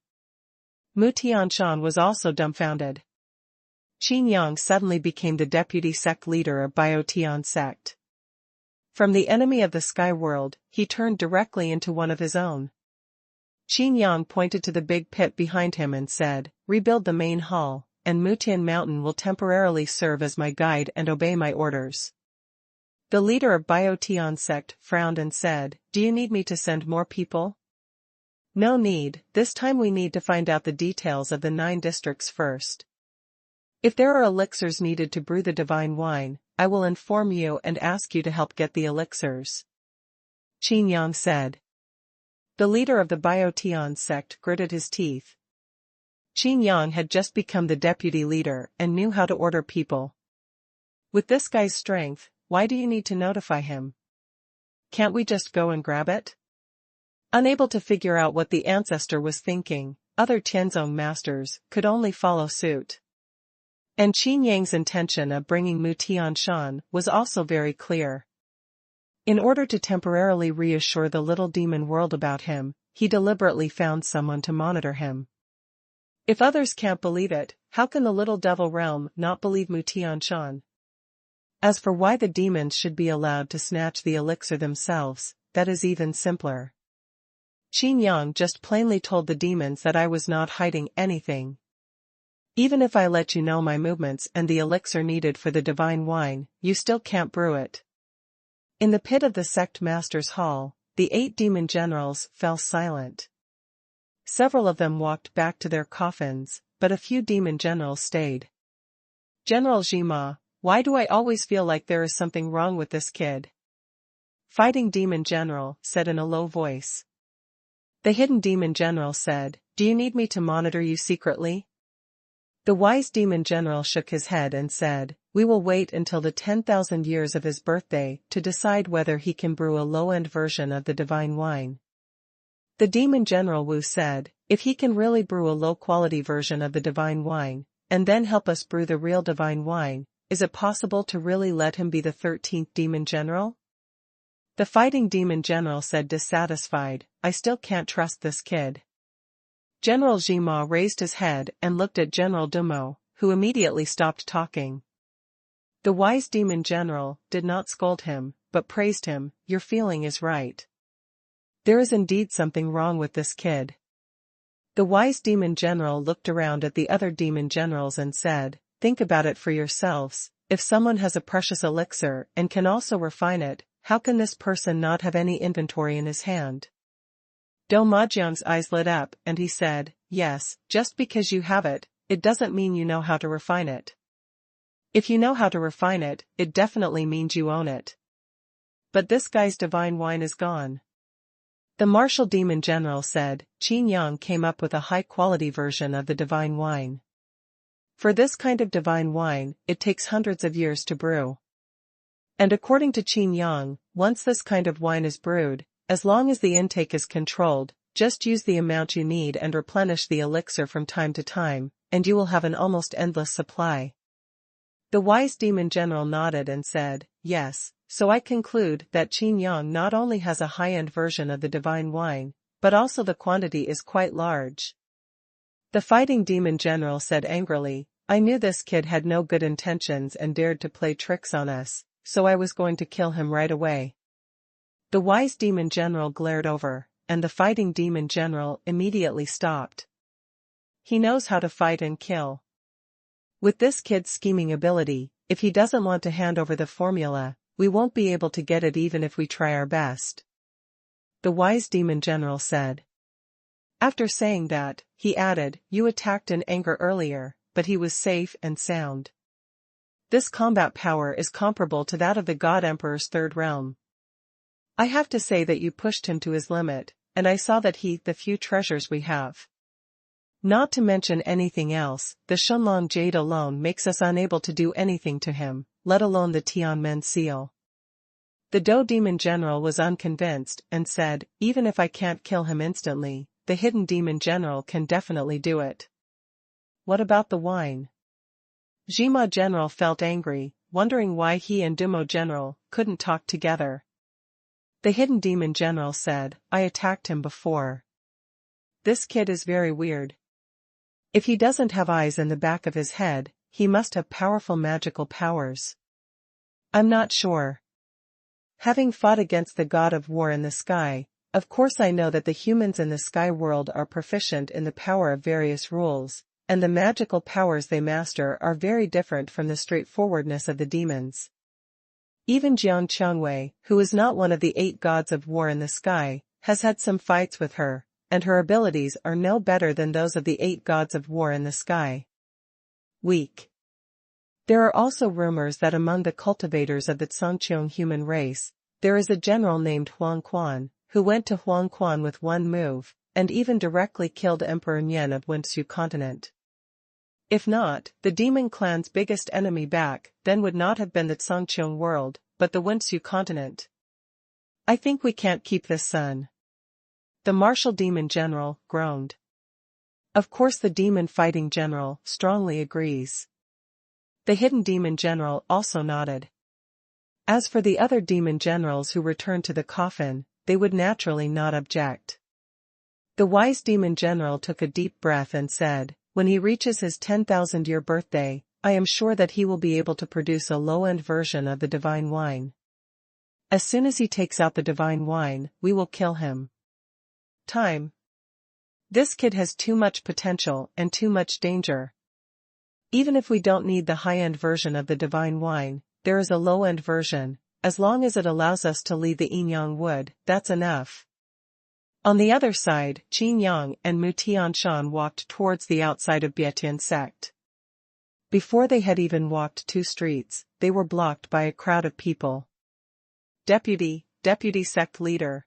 Mu Tianshan was also dumbfounded. Qin Yang suddenly became the deputy sect leader of Biotian sect. From the enemy of the sky world, he turned directly into one of his own. Qin Yang pointed to the big pit behind him and said, "Rebuild the main hall, and Mutian Mountain will temporarily serve as my guide and obey my orders." The leader of Biotian sect frowned and said, "Do you need me to send more people?" "No need, this time we need to find out the details of the 9 districts first. If there are elixirs needed to brew the divine wine, I will inform you and ask you to help get the elixirs," Qin Yang said. The leader of the Biotian sect gritted his teeth. Qin Yang had just become the deputy leader and knew how to order people. With this guy's strength, why do you need to notify him? Can't we just go and grab it? Unable to figure out what the ancestor was thinking, other Tianzong masters could only follow suit. And Qin Yang's intention of bringing Mu Tianshan was also very clear. In order to temporarily reassure the little demon world about him, he deliberately found someone to monitor him. If others can't believe it, how can the little devil realm not believe Mu Tianshan? As for why the demons should be allowed to snatch the elixir themselves, that is even simpler. Qin Yang just plainly told the demons that I was not hiding anything. Even if I let you know my movements and the elixir needed for the divine wine, you still can't brew it. In the pit of the sect master's hall, the 8 demon generals fell silent. Several of them walked back to their coffins, but a few demon generals stayed. General Zhima, why do I always feel like there is something wrong with this kid? Fighting demon general said in a low voice. The hidden demon general said, do you need me to monitor you secretly? The wise demon general shook his head and said, we will wait until the 10,000 years of his birthday to decide whether he can brew a low-end version of the divine wine. The demon general Wu said, if he can really brew a low-quality version of the divine wine, and then help us brew the real divine wine, is it possible to really let him be the 13th demon general? The fighting demon general said dissatisfied, I still can't trust this kid. General Zhima raised his head and looked at General Dumo, who immediately stopped talking. The wise demon general did not scold him, but praised him, your feeling is right. There is indeed something wrong with this kid. The wise demon general looked around at the other demon generals and said, think about it for yourselves, if someone has a precious elixir and can also refine it, how can this person not have any inventory in his hand? Do Majiang's eyes lit up and he said, yes, just because you have it, it doesn't mean you know how to refine it. If you know how to refine it, it definitely means you own it. But this guy's divine wine is gone. The martial demon general said, Qin Yang came up with a high-quality version of the divine wine. For this kind of divine wine, it takes hundreds of years to brew. And according to Qin Yang, once this kind of wine is brewed, as long as the intake is controlled, just use the amount you need and replenish the elixir from time to time, and you will have an almost endless supply. The wise demon general nodded and said, yes, so I conclude that Qin Yang not only has a high-end version of the divine wine, but also the quantity is quite large. The fighting demon general said angrily, I knew this kid had no good intentions and dared to play tricks on us, so I was going to kill him right away. The wise demon general glared over, and the fighting demon general immediately stopped. He knows how to fight and kill. With this kid's scheming ability, if he doesn't want to hand over the formula, we won't be able to get it even if we try our best. The wise demon general said. After saying that, he added, you attacked in anger earlier, but he was safe and sound. This combat power is comparable to that of the God Emperor's third realm. I have to say that you pushed him to his limit, and I saw that the few treasures we have. Not to mention anything else, the Xuanhuan jade alone makes us unable to do anything to him, let alone the Tianmen seal. The Do demon general was unconvinced and said, even if I can't kill him instantly, the hidden demon general can definitely do it. What about the wine? Zhima general felt angry, wondering why he and Dumo general couldn't talk together. The hidden demon general said, I attacked him before. This kid is very weird. If he doesn't have eyes in the back of his head, he must have powerful magical powers. I'm not sure. Having fought against the god of war in the sky, of course I know that the humans in the sky world are proficient in the power of various rules, and the magical powers they master are very different from the straightforwardness of the demons. Even Jiang Qiangwei, who is not one of the 8 gods of war in the sky, has had some fights with her, and her abilities are no better than those of the 8 gods of war in the sky. Weak. There are also rumors that among the cultivators of the Zhangqiang human race, there is a general named Xuanhuan, who went to Xuanhuan with one move, and even directly killed Emperor Nian of Wensu continent. If not, the demon clan's biggest enemy back then would not have been the Tsangqiang world, but the Wensu continent. I think we can't keep this son. The martial demon general groaned. Of course the demon fighting general strongly agrees. The hidden demon general also nodded. As for the other demon generals who returned to the coffin, they would naturally not object. The wise demon general took a deep breath and said, when he reaches his 10,000-year birthday, I am sure that he will be able to produce a low-end version of the divine wine. As soon as he takes out the divine wine, we will kill him. Time. This kid has too much potential and too much danger. Even if we don't need the high-end version of the divine wine, there is a low-end version. As long as it allows us to lead the Yin Yang wood, that's enough. On the other side, Qin Yang and Mu Tianshan walked towards the outside of Bietian sect. Before they had even walked 2 streets, they were blocked by a crowd of people. Deputy sect leader.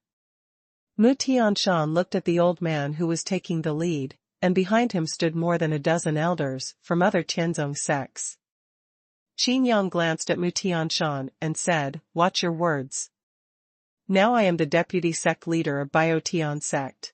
Mu Tianshan looked at the old man who was taking the lead, and behind him stood more than a dozen elders from other Tianzong sects. Qin Yang glanced at Mu Tianshan and said, watch your words. Now I am the deputy sect leader of Biotian sect.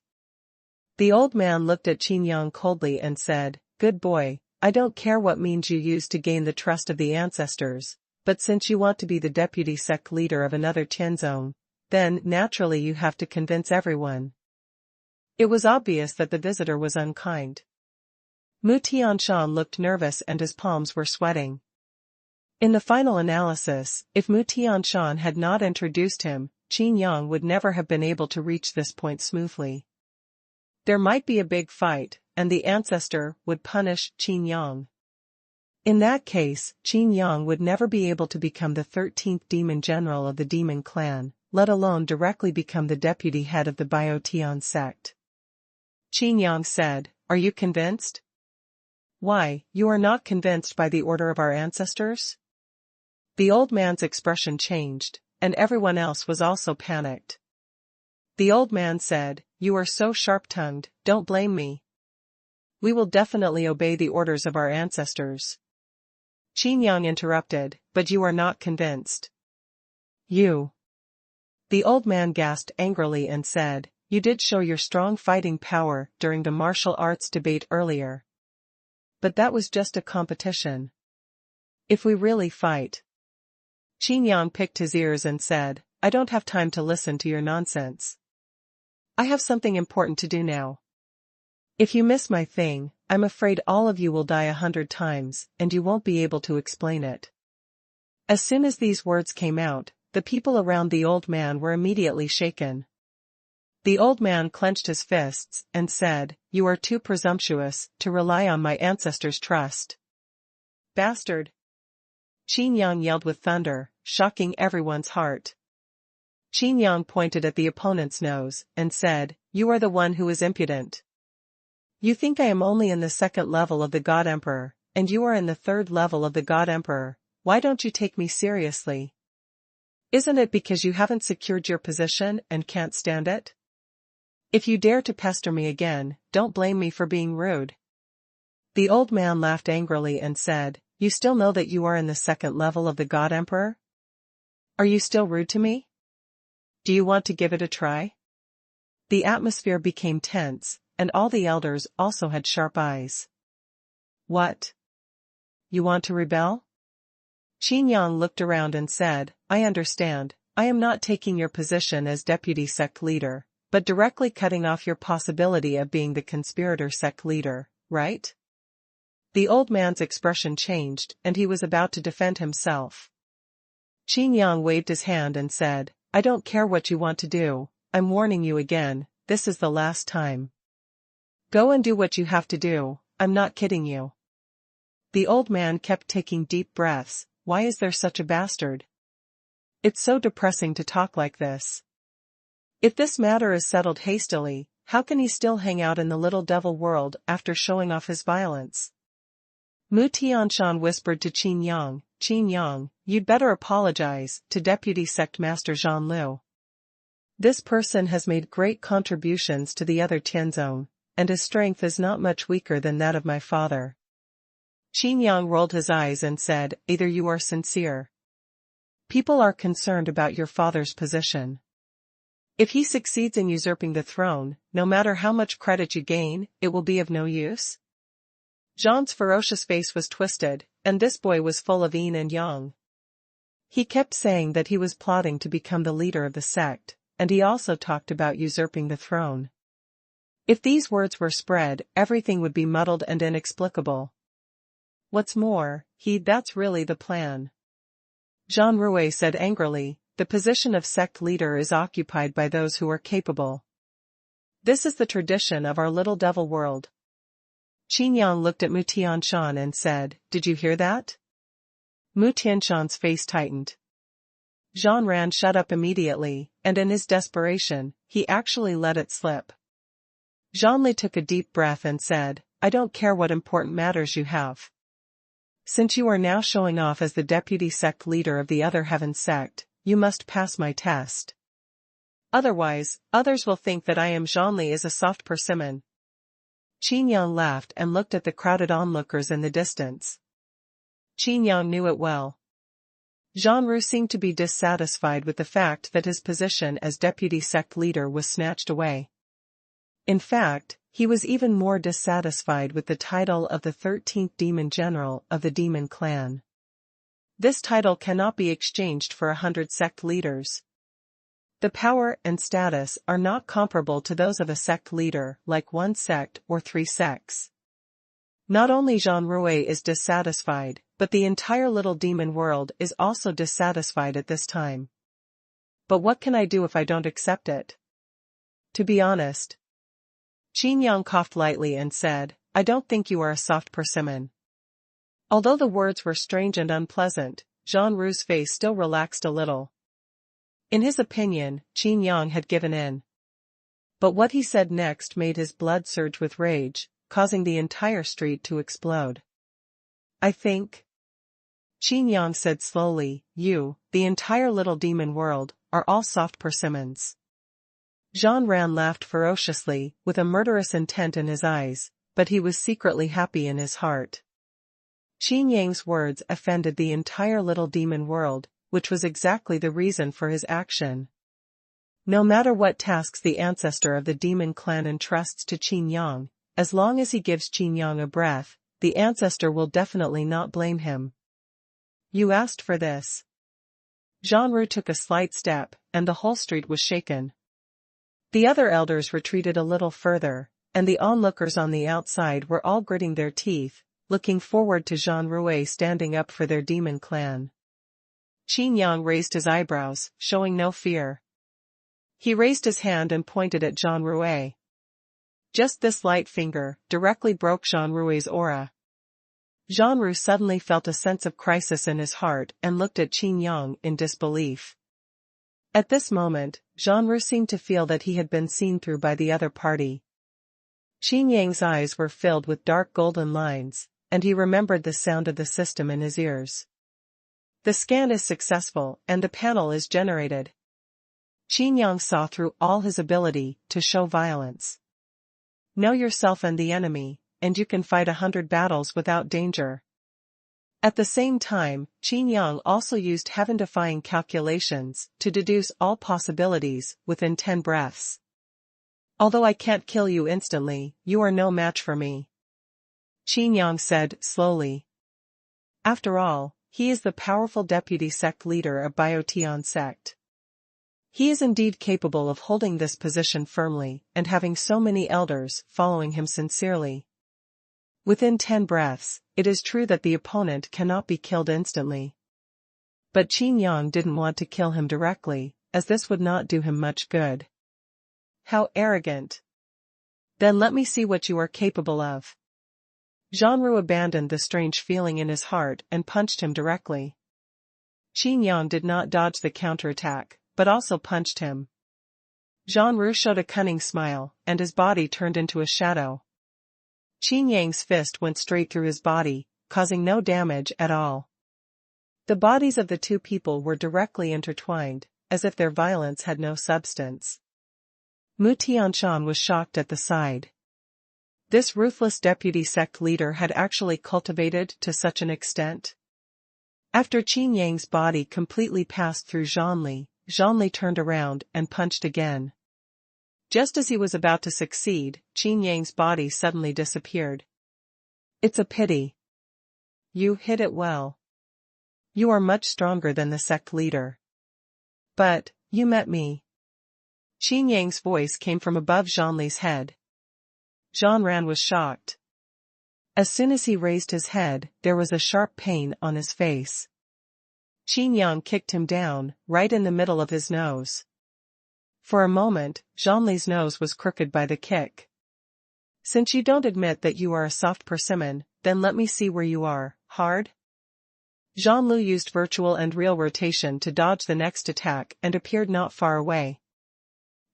The old man looked at Qin Yang coldly and said, good boy, I don't care what means you use to gain the trust of the ancestors, but since you want to be the deputy sect leader of another Tianzong, then naturally you have to convince everyone. It was obvious that the visitor was unkind. Mu Tianshan looked nervous and his palms were sweating. In the final analysis, if Mu Tianshan had not introduced him, Qin Yang would never have been able to reach this point smoothly. There might be a big fight, and the ancestor would punish Qin Yang. In that case, Qin Yang would never be able to become the 13th demon general of the demon clan, let alone directly become the deputy head of the Biotian sect. Qin Yang said, are you convinced? Why, you are not convinced by the order of our ancestors? The old man's expression changed, and everyone else was also panicked. The old man said, you are so sharp-tongued, don't blame me. We will definitely obey the orders of our ancestors. Qin Yang interrupted, but you are not convinced. You. The old man gasped angrily and said, you did show your strong fighting power during the martial arts debate earlier. But that was just a competition. If we really fight. Qin Yang picked his ears and said, I don't have time to listen to your nonsense. I have something important to do now. If you miss my thing, I'm afraid all of you will die 100 times, and you won't be able to explain it. As soon as these words came out, the people around the old man were immediately shaken. The old man clenched his fists and said, you are too presumptuous to rely on my ancestors' trust. Bastard! Qin Yang yelled with thunder, shocking everyone's heart. Qin Yang pointed at the opponent's nose and said, you are the one who is impudent. You think I am only in the 2nd level of the God Emperor, and you are in the 3rd level of the God Emperor. Why don't you take me seriously? Isn't it because you haven't secured your position and can't stand it? If you dare to pester me again, don't blame me for being rude. The old man laughed angrily and said, you still know that you are in the 2nd level of the God Emperor? Are you still rude to me? Do you want to give it a try? The atmosphere became tense, and all the elders also had sharp eyes. What? You want to rebel? Qin Yang looked around and said, I understand, I am not taking your position as deputy sect leader, but directly cutting off your possibility of being the conspirator sect leader, right? The old man's expression changed and he was about to defend himself. Qin Yang waved his hand and said, I don't care what you want to do, I'm warning you again, this is the last time. Go and do what you have to do, I'm not kidding you. The old man kept taking deep breaths. Why is there such a bastard? It's so depressing to talk like this. If this matter is settled hastily, how can he still hang out in the little devil world after showing off his violence? Mu Tianshan whispered to Qin Yang, you'd better apologize to Deputy Sect Master Zhan Lu. This person has made great contributions to the other Tianzong, and his strength is not much weaker than that of my father. Qin Yang rolled his eyes and said, either you are sincere. People are concerned about your father's position. If he succeeds in usurping the throne, no matter how much credit you gain, it will be of no use. Zhang's ferocious face was twisted, and this boy was full of yin and yang. He kept saying that he was plotting to become the leader of the sect, and he also talked about usurping the throne. If these words were spread, everything would be muddled and inexplicable. What's more, that's really the plan. Zhang Rui said angrily, the position of sect leader is occupied by those who are capable. This is the tradition of our little devil world. Qin Yang looked at Mu Tianshan and said, did you hear that? Mu Tianshan's face tightened. Xuanhuan shut up immediately, and in his desperation, he actually let it slip. Zhangli took a deep breath and said, I don't care what important matters you have. Since you are now showing off as the deputy sect leader of the other heaven sect, you must pass my test. Otherwise, others will think that I am Zhangli is a soft persimmon. Qin Yang laughed and looked at the crowded onlookers in the distance. Qin Yang knew it well. Zhang seemed to be dissatisfied with the fact that his position as deputy sect leader was snatched away. In fact, he was even more dissatisfied with the title of the 13th Demon General of the Demon Clan. This title cannot be exchanged for 100 sect leaders. The power and status are not comparable to those of a sect leader like one sect or 3 sects. Not only Zhang Rui is dissatisfied, but the entire little demon world is also dissatisfied at this time. But what can I do if I don't accept it? To be honest. Qin Yang coughed lightly and said, I don't think you are a soft persimmon. Although the words were strange and unpleasant, Zhang Ru's face still relaxed a little. In his opinion, Qin Yang had given in. But what he said next made his blood surge with rage, causing the entire street to explode. I think, Qin Yang said slowly, you, the entire little demon world, are all soft persimmons. Xuanhuan laughed ferociously, with a murderous intent in his eyes, but he was secretly happy in his heart. Qin Yang's words offended the entire little demon world, which was exactly the reason for his action. No matter what tasks the ancestor of the demon clan entrusts to Qin Yang, as long as he gives Qin Yang a breath, the ancestor will definitely not blame him. You asked for this. Zhang Ru took a slight step, and the whole street was shaken. The other elders retreated a little further, and the onlookers on the outside were all gritting their teeth, looking forward to Zhang Rui standing up for their demon clan. Qin Yang raised his eyebrows, showing no fear. He raised his hand and pointed at Zhang Rui. Just this light finger directly broke Zhang Rui's aura. Zhang Ru suddenly felt a sense of crisis in his heart and looked at Qin Yang in disbelief. At this moment, Zhang Ru seemed to feel that he had been seen through by the other party. Qin Yang's eyes were filled with dark golden lines, and he remembered the sound of the system in his ears. The scan is successful, and the panel is generated. Qin Yang saw through all his ability to show violence. Know yourself and the enemy, and you can fight 100 battles without danger. At the same time, Qin Yang also used heaven-defying calculations to deduce all possibilities within 10 breaths. Although I can't kill you instantly, you are no match for me. Qin Yang said slowly. After all, he is the powerful deputy sect leader of Biotian sect. He is indeed capable of holding this position firmly and having so many elders following him sincerely. Within 10 breaths, it is true that the opponent cannot be killed instantly. But Qin Yang didn't want to kill him directly, as this would not do him much good. How arrogant. Then let me see what you are capable of. Zhang Ru abandoned the strange feeling in his heart and punched him directly. Qin Yang did not dodge the counterattack, but also punched him. Zhang Ru showed a cunning smile, and his body turned into a shadow. Qin Yang's fist went straight through his body, causing no damage at all. The bodies of the two people were directly intertwined, as if their violence had no substance. Mu Tianshan was shocked at the sight. This ruthless deputy sect leader had actually cultivated to such an extent. After Qin Yang's body completely passed through Zhonli turned around and punched again. Just as he was about to succeed, Qin Yang's body suddenly disappeared. It's a pity. You hit it well. You are much stronger than the sect leader. But, you met me. Qin Yang's voice came from above Zhonli's head. Xuanhuan was shocked. As soon as he raised his head, there was a sharp pain on his face. Qin Yang kicked him down, right in the middle of his nose. For a moment, Zhonli's nose was crooked by the kick. Since you don't admit that you are a soft persimmon, then let me see where you are, hard? Zhonlu used virtual and real rotation to dodge the next attack and appeared not far away.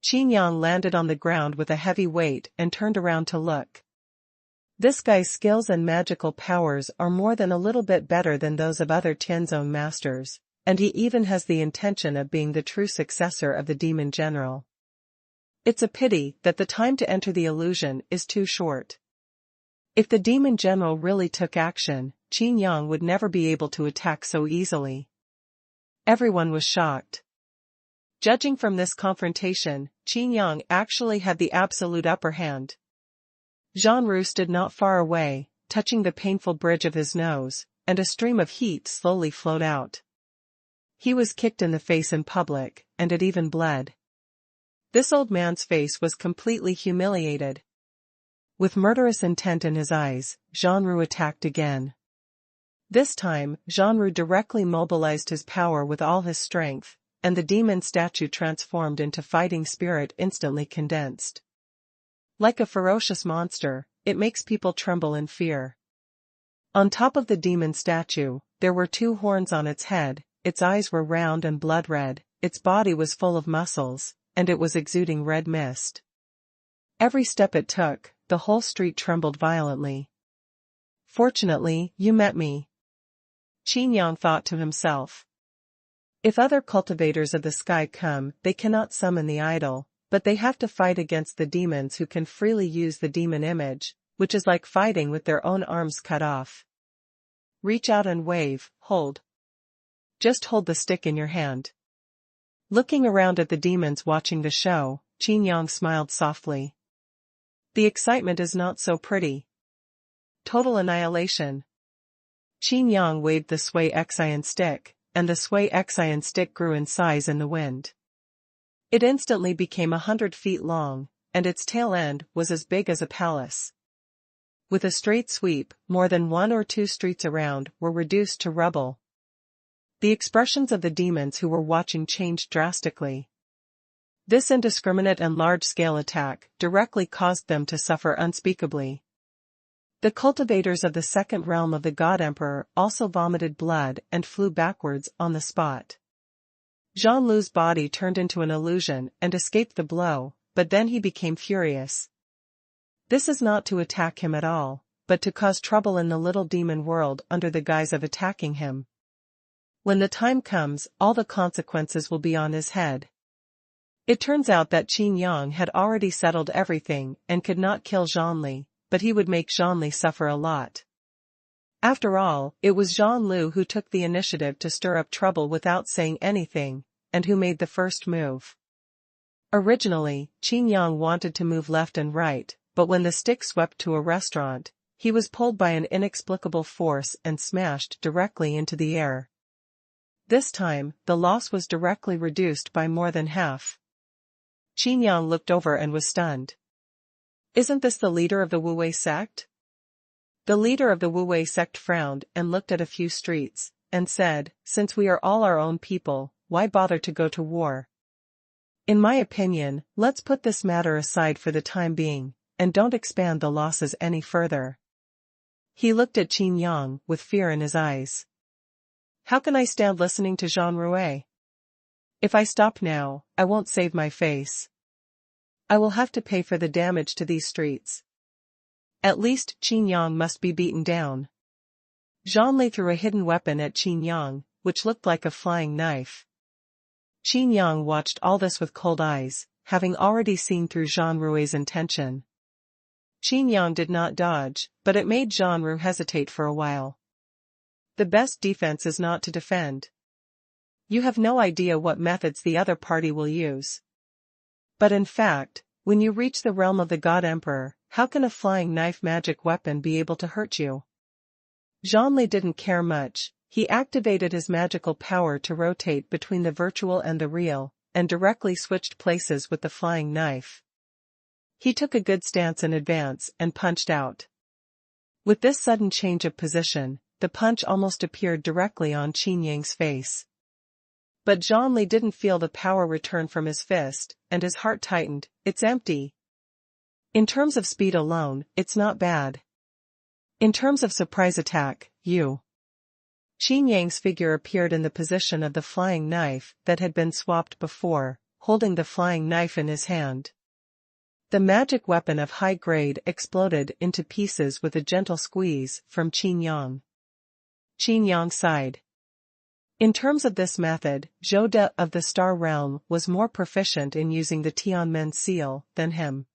Qin Yang landed on the ground with a heavy weight and turned around to look. This guy's skills and magical powers are more than a little bit better than those of other Tianzong masters, and he even has the intention of being the true successor of the demon general. It's a pity that the time to enter the illusion is too short. If the demon general really took action, Qin Yang would never be able to attack so easily. Everyone was shocked. Judging from this confrontation, Qin Yang actually had the absolute upper hand. Zhonru stood not far away, touching the painful bridge of his nose, and a stream of heat slowly flowed out. He was kicked in the face in public, and it even bled. This old man's face was completely humiliated. With murderous intent in his eyes, Zhonru attacked again. This time, Zhonru directly mobilized his power with all his strength, and the demon statue transformed into fighting spirit instantly condensed. Like a ferocious monster, it makes people tremble in fear. On top of the demon statue, there were two horns on its head, its eyes were round and blood red, its body was full of muscles, and it was exuding red mist. Every step it took, the whole street trembled violently. Fortunately, you met me. Qin Yang thought to himself. If other cultivators of the sky come, they cannot summon the idol, but they have to fight against the demons who can freely use the demon image, which is like fighting with their own arms cut off. Reach out and wave, hold. Just hold the stick in your hand. Looking around at the demons watching the show, Qin Yang smiled softly. The excitement is not so pretty. Total annihilation. Qin Yang waved the Sui Xian stick, and the Sui Xian stick grew in size in the wind. It instantly became 100 feet long, and its tail end was as big as a palace. With a straight sweep, more than 1 or 2 streets around were reduced to rubble. The expressions of the demons who were watching changed drastically. This indiscriminate and large-scale attack directly caused them to suffer unspeakably. The cultivators of the second realm of the God Emperor also vomited blood and flew backwards on the spot. Zhang Lu's body turned into an illusion and escaped the blow, but then he became furious. This is not to attack him at all, but to cause trouble in the little demon world under the guise of attacking him. When the time comes, all the consequences will be on his head. It turns out that Qin Yang had already settled everything and could not kill Zhonli, but he would make Zhonli suffer a lot. After all, it was Zhonlu who took the initiative to stir up trouble without saying anything, and who made the first move. Originally, Qin Yang wanted to move left and right, but when the stick swept to a restaurant, he was pulled by an inexplicable force and smashed directly into the air. This time, the loss was directly reduced by more than half. Qin Yang looked over and was stunned. Isn't this the leader of the Wu-Wei sect? The leader of the Wu-Wei sect frowned and looked at a few streets, and said, since we are all our own people, why bother to go to war? In my opinion, let's put this matter aside for the time being, and don't expand the losses any further. He looked at Qin Yang with fear in his eyes. How can I stand listening to Zhang Rui? If I stop now, I won't save my face. I will have to pay for the damage to these streets. At least Qin Yang must be beaten down. Zhonli threw a hidden weapon at Qin Yang, which looked like a flying knife. Qin Yang watched all this with cold eyes, having already seen through Zhang Rui's intention. Qin Yang did not dodge, but it made Zhang Ru hesitate for a while. The best defense is not to defend. You have no idea what methods the other party will use. But in fact, when you reach the realm of the God Emperor, how can a flying knife magic weapon be able to hurt you? Zhang Li didn't care much. He activated his magical power to rotate between the virtual and the real, and directly switched places with the flying knife. He took a good stance in advance and punched out. With this sudden change of position, the punch almost appeared directly on Qin Yang's face. But Zhang Li didn't feel the power return from his fist, and his heart tightened. It's empty. In terms of speed alone, it's not bad. In terms of surprise attack, you. Qin Yang's figure appeared in the position of the flying knife that had been swapped before, holding the flying knife in his hand. The magic weapon of high grade exploded into pieces with a gentle squeeze from Qin Yang. Qin Yang sighed. In terms of this method, Zhou De of the Star Realm was more proficient in using the Tianmen seal than him.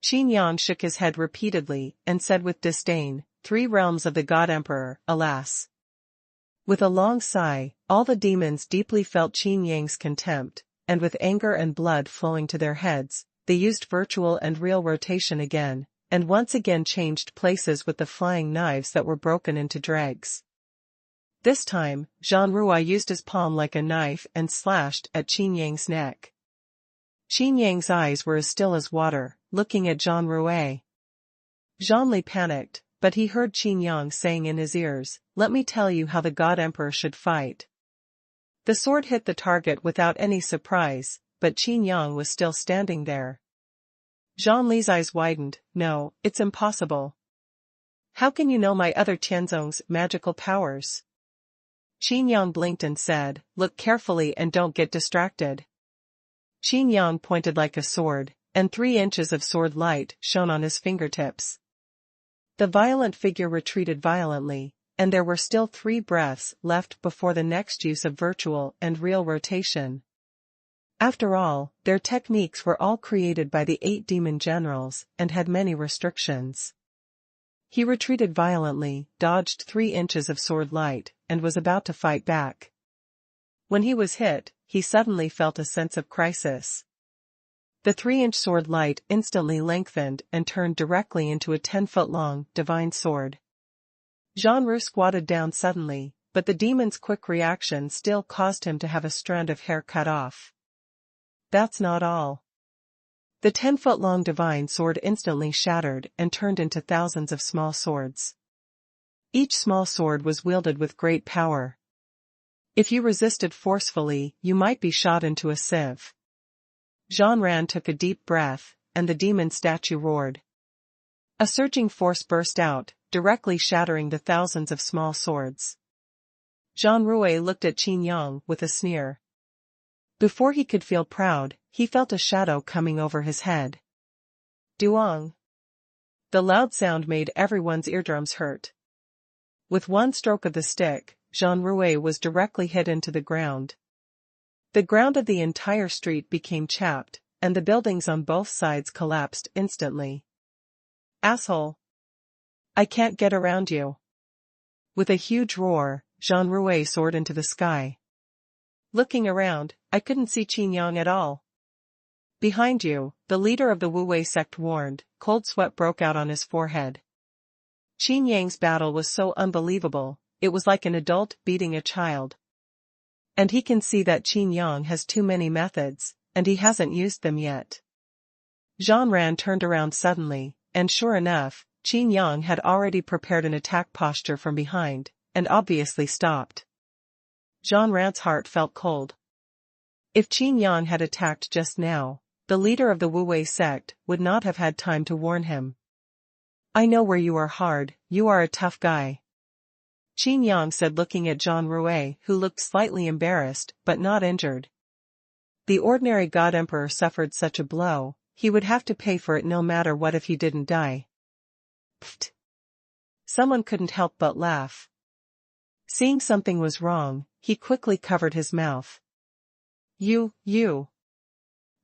Qin Yang shook his head repeatedly and said with disdain, 3 realms of the God Emperor, alas. With a long sigh, all the demons deeply felt Qin Yang's contempt, and with anger and blood flowing to their heads, they used virtual and real rotation again, and once again changed places with the flying knives that were broken into dregs. This time, Zhang Rui used his palm like a knife and slashed at Qin Yang's neck. Qin Yang's eyes were as still as water, looking at Zhang Rui. Zhang Li panicked, but he heard Qin Yang saying in his ears, let me tell you how the God Emperor should fight. The sword hit the target without any surprise, but Qin Yang was still standing there. Zhang Li's eyes widened, no, it's impossible. How can you know my other Tianzong's magical powers? Qin Yang blinked and said, look carefully and don't get distracted. Qin Yang pointed like a sword, and 3 inches of sword light shone on his fingertips. The violent figure retreated violently, and there were still 3 breaths left before the next use of virtual and real rotation. After all, their techniques were all created by the 8 demon generals and had many restrictions. He retreated violently, dodged 3 inches of sword light, and was about to fight back. When he was hit, he suddenly felt a sense of crisis. The 3-inch sword light instantly lengthened and turned directly into a 10-foot-long, divine sword. Zhang Ru squatted down suddenly, but the demon's quick reaction still caused him to have a strand of hair cut off. That's not all. The 10-foot-long divine sword instantly shattered and turned into thousands of small swords. Each small sword was wielded with great power. If you resisted forcefully, you might be shot into a sieve. Zhang Ran took a deep breath, and the demon statue roared. A surging force burst out, directly shattering the thousands of small swords. Zhang Rui looked at Qin Yang with a sneer. Before he could feel proud, he felt a shadow coming over his head. Duong. The loud sound made everyone's eardrums hurt. With one stroke of the stick, Zhang Rui was directly hit into the ground. The ground of the entire street became chapped, and the buildings on both sides collapsed instantly. Asshole! I can't get around you. With a huge roar, Zhang Rui soared into the sky. Looking around, I couldn't see Qin Yang at all. Behind you, the leader of the Wu Wei sect warned. Cold sweat broke out on his forehead. Qin Yang's battle was so unbelievable, it was like an adult beating a child. And he can see that Qin Yang has too many methods, and he hasn't used them yet. Zhang Ran turned around suddenly, and sure enough, Qin Yang had already prepared an attack posture from behind, and obviously stopped. Zhang Ran's heart felt cold. If Qin Yang had attacked just now, the leader of the Wu Wei sect would not have had time to warn him. I know where you are hard, you are a tough guy. Qin Yang said looking at Zhang Rui, who looked slightly embarrassed but not injured. The ordinary God Emperor suffered such a blow, he would have to pay for it no matter what if he didn't die. Pfft. Someone couldn't help but laugh. Seeing something was wrong, he quickly covered his mouth. You.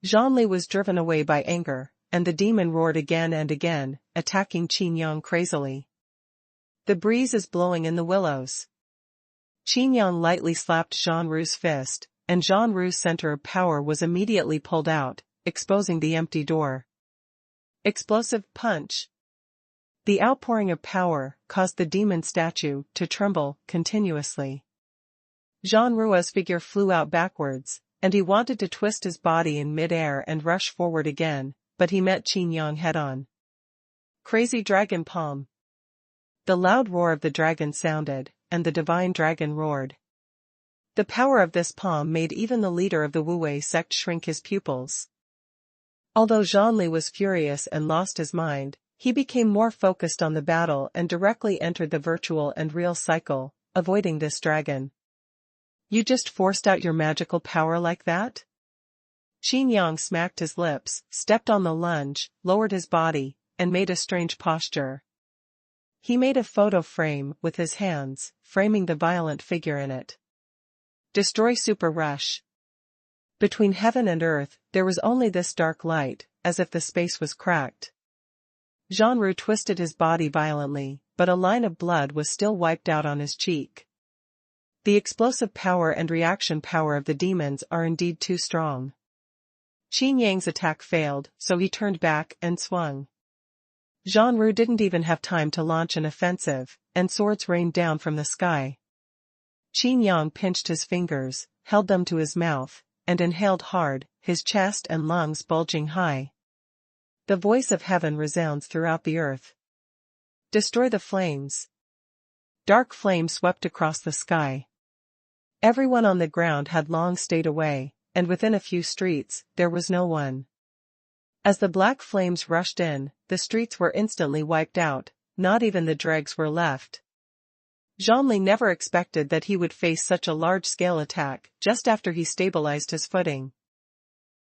Zhonli was driven away by anger, and the demon roared again and again, attacking Qin Yang crazily. The breeze is blowing in the willows. Qin Yang lightly slapped Zhanru's fist, and Zhanru's center of power was immediately pulled out, exposing the empty door. Explosive punch. The outpouring of power caused the demon statue to tremble continuously. Zhanru's figure flew out backwards, and he wanted to twist his body in mid-air and rush forward again, but he met Qin Yang head-on. Crazy Dragon Palm. The loud roar of the dragon sounded, and the divine dragon roared. The power of this palm made even the leader of the Wu-Wei sect shrink his pupils. Although Zhonli was furious and lost his mind, he became more focused on the battle and directly entered the virtual and real cycle, avoiding this dragon. You just forced out your magical power like that? Qin Yang smacked his lips, stepped on the lunge, lowered his body, and made a strange posture. He made a photo frame with his hands, framing the violent figure in it. Destroy Super Rush. Between heaven and earth, there was only this dark light, as if the space was cracked. Zhanru twisted his body violently, but a line of blood was still wiped out on his cheek. The explosive power and reaction power of the demons are indeed too strong. Qin Yang's attack failed, so he turned back and swung. Zhanru didn't even have time to launch an offensive, and swords rained down from the sky. Qin Yang pinched his fingers, held them to his mouth, and inhaled hard, his chest and lungs bulging high. The voice of heaven resounds throughout the earth. Destroy the flames. Dark flame swept across the sky. Everyone on the ground had long stayed away, and within a few streets, there was no one. As the black flames rushed in, the streets were instantly wiped out, not even the dregs were left. Zhonli never expected that he would face such a large-scale attack just after he stabilized his footing.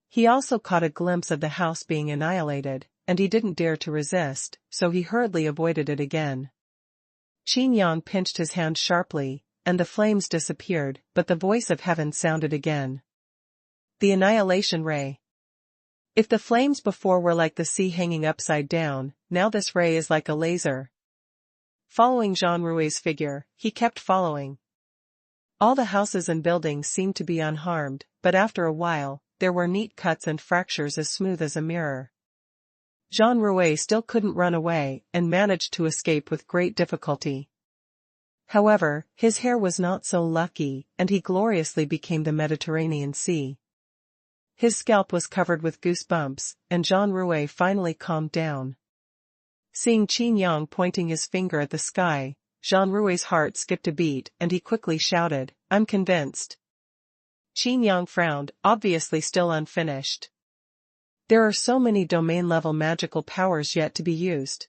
He also caught a glimpse of the house being annihilated, and he didn't dare to resist, so he hurriedly avoided it again. Qin Yang pinched his hand sharply, and the flames disappeared, but the voice of heaven sounded again. The Annihilation Ray. If the flames before were like the sea hanging upside down, now this ray is like a laser. Following Zhanru's figure, he kept following. All the houses and buildings seemed to be unharmed, but after a while, there were neat cuts and fractures as smooth as a mirror. Zhanru still couldn't run away, and managed to escape with great difficulty. However, his hair was not so lucky, and he gloriously became the Mediterranean Sea. His scalp was covered with goosebumps, and Zhanru finally calmed down. Seeing Qin Yang pointing his finger at the sky, Zhanru's heart skipped a beat and he quickly shouted, "I'm convinced." Qin Yang frowned, obviously still unfinished. There are so many domain-level magical powers yet to be used.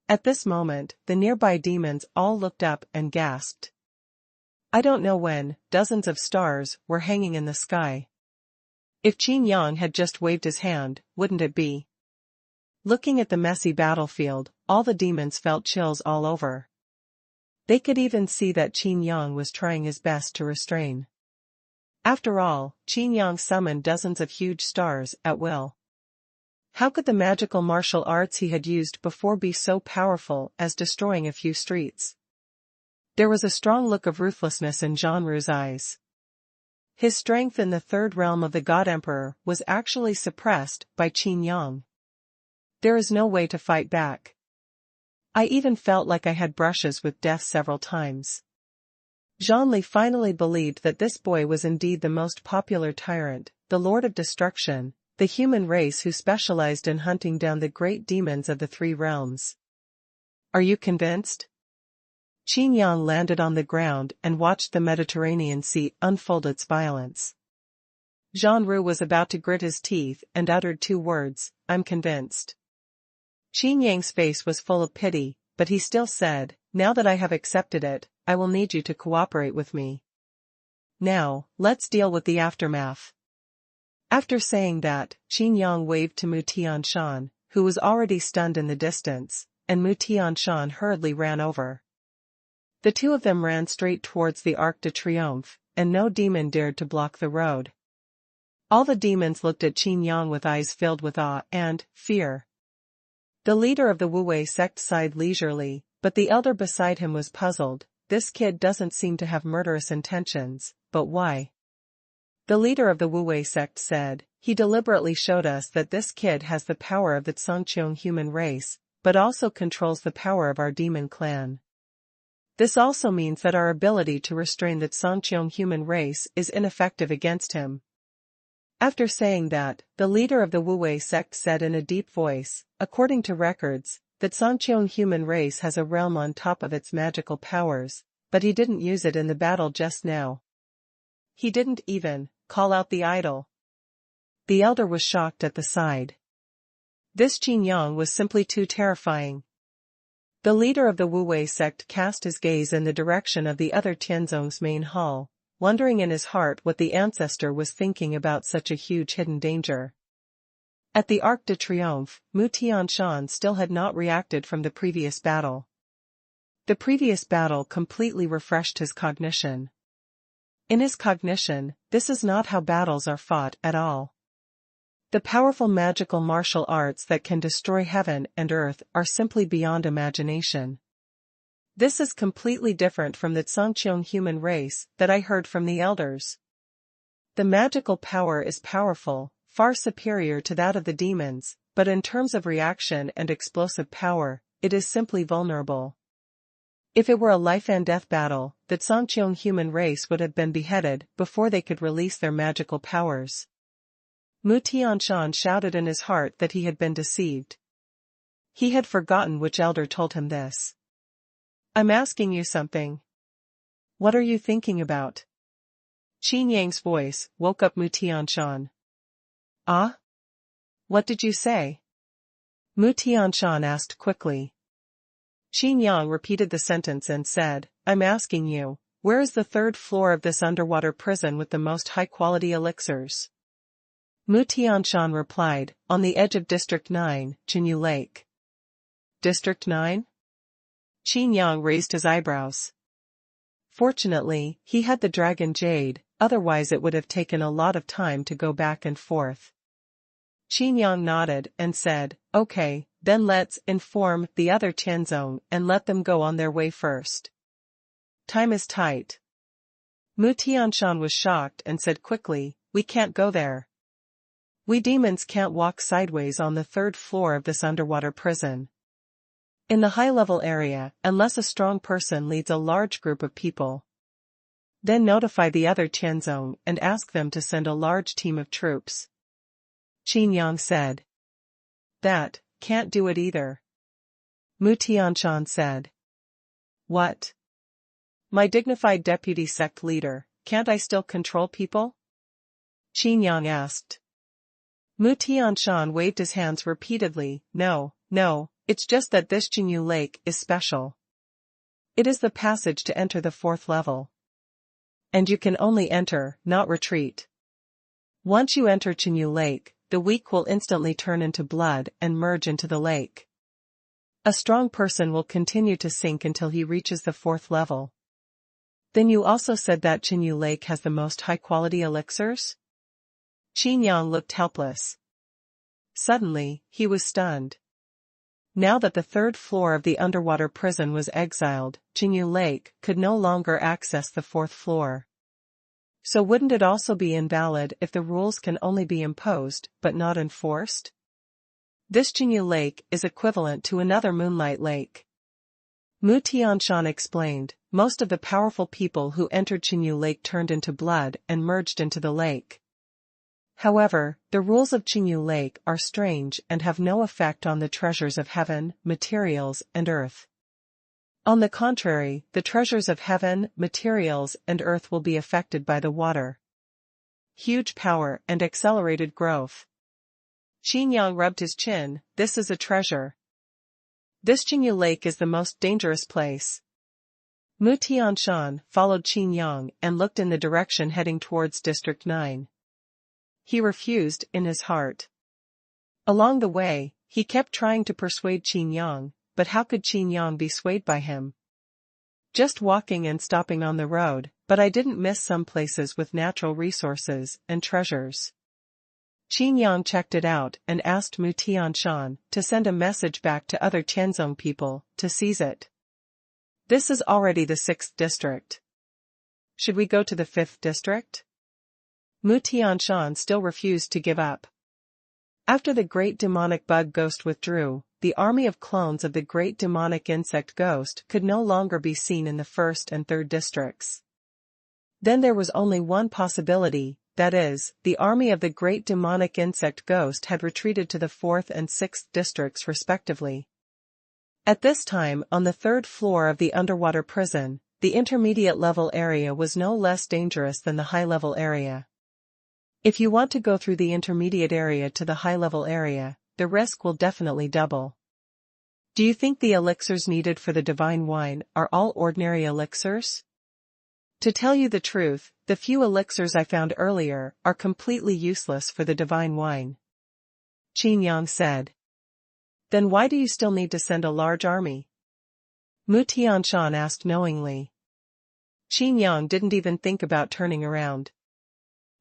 At this moment, the nearby demons all looked up and gasped. I don't know when, dozens of stars were hanging in the sky. If Qin Yang had just waved his hand, wouldn't it be? Looking at the messy battlefield, all the demons felt chills all over. They could even see that Qin Yang was trying his best to restrain. After all, Qin Yang summoned dozens of huge stars at will. How could the magical martial arts he had used before be so powerful as destroying a few streets? There was a strong look of ruthlessness in Zhanru's eyes. His strength in the third realm of the God Emperor was actually suppressed by Qin Yang. There is no way to fight back. I even felt like I had brushes with death several times. Zhonli finally believed that this boy was indeed the most popular tyrant, the Lord of Destruction, the human race who specialized in hunting down the great demons of the three realms. Are you convinced? Qin Yang landed on the ground and watched the Mediterranean Sea unfold its violence. Zhanru was about to grit his teeth and uttered two words, I'm convinced. Qin Yang's face was full of pity, but he still said, now that I have accepted it, I will need you to cooperate with me. Now, let's deal with the aftermath. After saying that, Qin Yang waved to Mu Tianshan, who was already stunned in the distance, and Mu Tianshan hurriedly ran over. The two of them ran straight towards the Arc de Triomphe, and no demon dared to block the road. All the demons looked at Qin Yang with eyes filled with awe and fear. The leader of the Wu-Wei sect sighed leisurely, but the elder beside him was puzzled. This kid doesn't seem to have murderous intentions, but why? The leader of the Wu-Wei sect said, he deliberately showed us that this kid has the power of the Tsangqiang human race, but also controls the power of our demon clan. This also means that our ability to restrain the Tsangqiang human race is ineffective against him. After saying that, the leader of the Wu-Wei sect said in a deep voice, according to records, the Tsangqiang human race has a realm on top of its magical powers, but he didn't use it in the battle just now. He didn't even call out the idol. The elder was shocked at the sight. This Qin Yang was simply too terrifying. The leader of the Wu-Wei sect cast his gaze in the direction of the other Tianzong's main hall, wondering in his heart what the ancestor was thinking about such a huge hidden danger. At the Arc de Triomphe, Mu Tianshan still had not reacted from the previous battle. The previous battle completely refreshed his cognition. In his cognition, this is not how battles are fought at all. The powerful magical martial arts that can destroy heaven and earth are simply beyond imagination. This is completely different from the Tsangqiang human race that I heard from the elders. The magical power is powerful, far superior to that of the demons, but in terms of reaction and explosive power, it is simply vulnerable. If it were a life-and-death battle, the Tsangqiang human race would have been beheaded before they could release their magical powers. Mu Tianshan shouted in his heart that he had been deceived. He had forgotten which elder told him this. I'm asking you something. What are you thinking about? Qin Yang's voice woke up Mu Tianshan. Ah? What did you say? Mu Tianshan asked quickly. Qin Yang repeated the sentence and said, I'm asking you, where is the third floor of this underwater prison with the most high-quality elixirs? Mu Tianshan replied, on the edge of District 9, Qinyu Lake. District 9? Qin Yang raised his eyebrows. Fortunately, he had the dragon jade, otherwise it would have taken a lot of time to go back and forth. Qin Yang nodded and said, okay, then let's inform the other Tianzong and let them go on their way first. Time is tight. Mu Tianshan was shocked and said quickly, we can't go there. We demons can't walk sideways on the third floor of this underwater prison. In the high-level area, unless a strong person leads a large group of people. Then notify the other Tianzong and ask them to send a large team of troops. Qin Yang said. That, can't do it either. Mu Tianshan said. What? My dignified deputy sect leader, can't I still control people? Qin Yang asked. Mu Tianshan waved his hands repeatedly, no, it's just that this Qinyu Lake is special. It is the passage to enter the fourth level. And you can only enter, not retreat. Once you enter Qinyu Lake, the weak will instantly turn into blood and merge into the lake. A strong person will continue to sink until he reaches the fourth level. Then you also said that Qinyu Lake has the most high-quality elixirs? Qin Yang looked helpless. Suddenly, he was stunned. Now that the third floor of the underwater prison was exiled, Qinyu Lake could no longer access the fourth floor. So wouldn't it also be invalid if the rules can only be imposed but not enforced? This Qinyu Lake is equivalent to another Moonlight Lake. Mu Tianshan explained, most of the powerful people who entered Qinyu Lake turned into blood and merged into the lake. However, the rules of Qinyu Lake are strange and have no effect on the treasures of heaven, materials, and earth. On the contrary, the treasures of heaven, materials, and earth will be affected by the water. Huge power and accelerated growth. Qin Yang rubbed his chin, this is a treasure. This Qinyu Lake is the most dangerous place. Mu Tianshan followed Qin Yang and looked in the direction heading towards District 9. He refused in his heart. Along the way, he kept trying to persuade Qin Yang, but how could Qin Yang be swayed by him? Just walking and stopping on the road, but I didn't miss some places with natural resources and treasures. Qin Yang checked it out and asked Mu Tianshan to send a message back to other Tianzong people to seize it. This is already the 6th district. Should we go to the 5th district? Mu Tianshan still refused to give up. After the great demonic bug ghost withdrew, the army of clones of the great demonic insect ghost could no longer be seen in the 1st and 3rd districts. Then there was only one possibility, that is, the army of the great demonic insect ghost had retreated to the 4th and 6th districts respectively. At this time, on the 3rd floor of the underwater prison, the intermediate level area was no less dangerous than the high level area. If you want to go through the intermediate area to the high level area, the risk will definitely double. Do you think the elixirs needed for the divine wine are all ordinary elixirs? To tell you the truth, the few elixirs I found earlier are completely useless for the divine wine. Qin Yang said. Then why do you still need to send a large army? Mu Tianshan asked knowingly. Qin Yang didn't even think about turning around.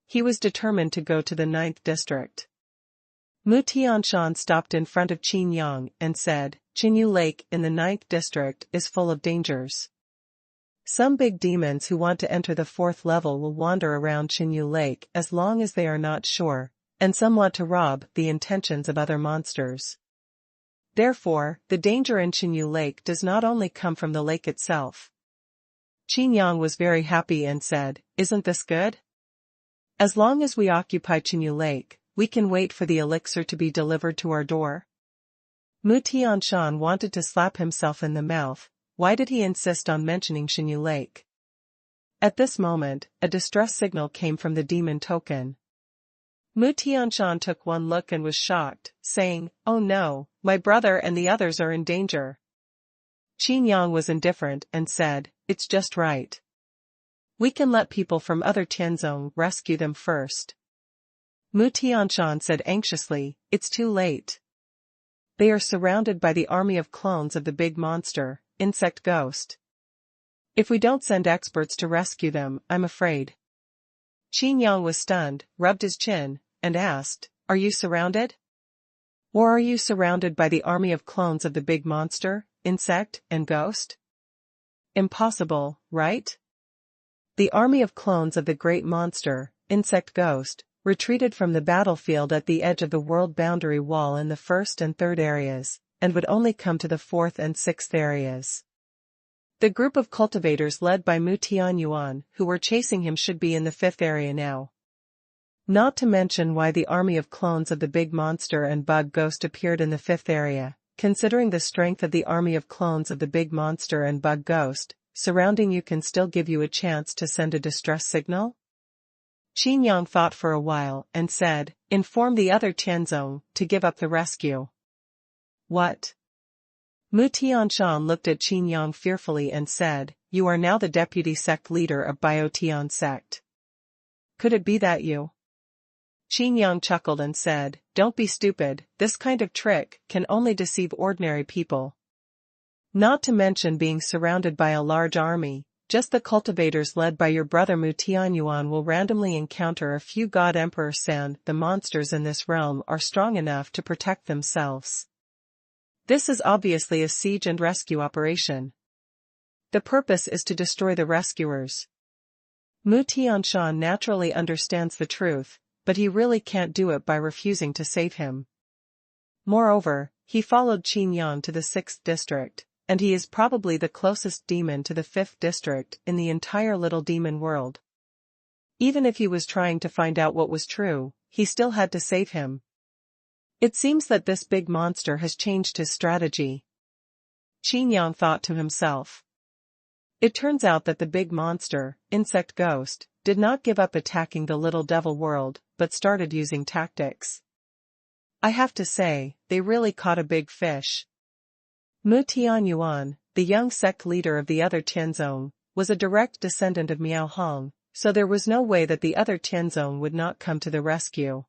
He was determined to go to the 9th district. Mu Tianshan stopped in front of Qin Yang and said, Qinyu Lake in the 9th district is full of dangers. Some big demons who want to enter the 4th level will wander around Qinyu Lake as long as they are not sure, and some want to rob the intentions of other monsters. Therefore, the danger in Qinyu Lake does not only come from the lake itself. Qin Yang was very happy and said, Isn't this good? As long as we occupy Qinyu Lake, we can wait for the elixir to be delivered to our door. Mu Tianshan wanted to slap himself in the mouth. Why did he insist on mentioning Qinyu Lake? At this moment, a distress signal came from the demon token. Mu Tianshan took one look and was shocked, saying, Oh no, my brother and the others are in danger. Qin Yang was indifferent and said, It's just right. We can let people from other Tianzong rescue them first. Mu Tianshan said anxiously, It's too late. They are surrounded by the army of clones of the big monster, insect ghost. If we don't send experts to rescue them, I'm afraid. Qin Yang was stunned, rubbed his chin, and asked, Are you surrounded? Or are you surrounded by the army of clones of the big monster, insect, and ghost? Impossible, right? The army of clones of the great monster, insect ghost, retreated from the battlefield at the edge of the world boundary wall in the 1st and 3rd areas, and would only come to the 4th and 6th areas. The group of cultivators led by Mu Tianyuan who were chasing him should be in the 5th area now. Not to mention why the army of clones of the big monster and bug ghost appeared in the 5th area, considering the strength of the army of clones of the big monster and bug ghost, surrounding you can still give you a chance to send a distress signal? Qin Yang thought for a while and said, Inform the other Tianzong to give up the rescue. What? Mu Tianshan looked at Qin Yang fearfully and said, You are now the deputy sect leader of Biotian sect. Could it be that you? Qin Yang chuckled and said, Don't be stupid, this kind of trick can only deceive ordinary people. Not to mention being surrounded by a large army, just the cultivators led by your brother Mu Tianyuan will randomly encounter a few God Emperor San. The monsters in this realm are strong enough to protect themselves. This is obviously a siege and rescue operation. The purpose is to destroy the rescuers. Mu Tianshan naturally understands the truth, but he really can't do it by refusing to save him. Moreover, he followed Qin Yang to the 6th district, and he is probably the closest demon to the 5th district in the entire little demon world. Even if he was trying to find out what was true, he still had to save him. It seems that this big monster has changed his strategy. Qin Yang thought to himself. It turns out that the big monster, insect ghost, did not give up attacking the little devil world, but started using tactics. I have to say, they really caught a big fish. Mu Tianyuan, the young sect leader of the other Tianzong, was a direct descendant of Miao Hong, so there was no way that the other Tianzong would not come to the rescue.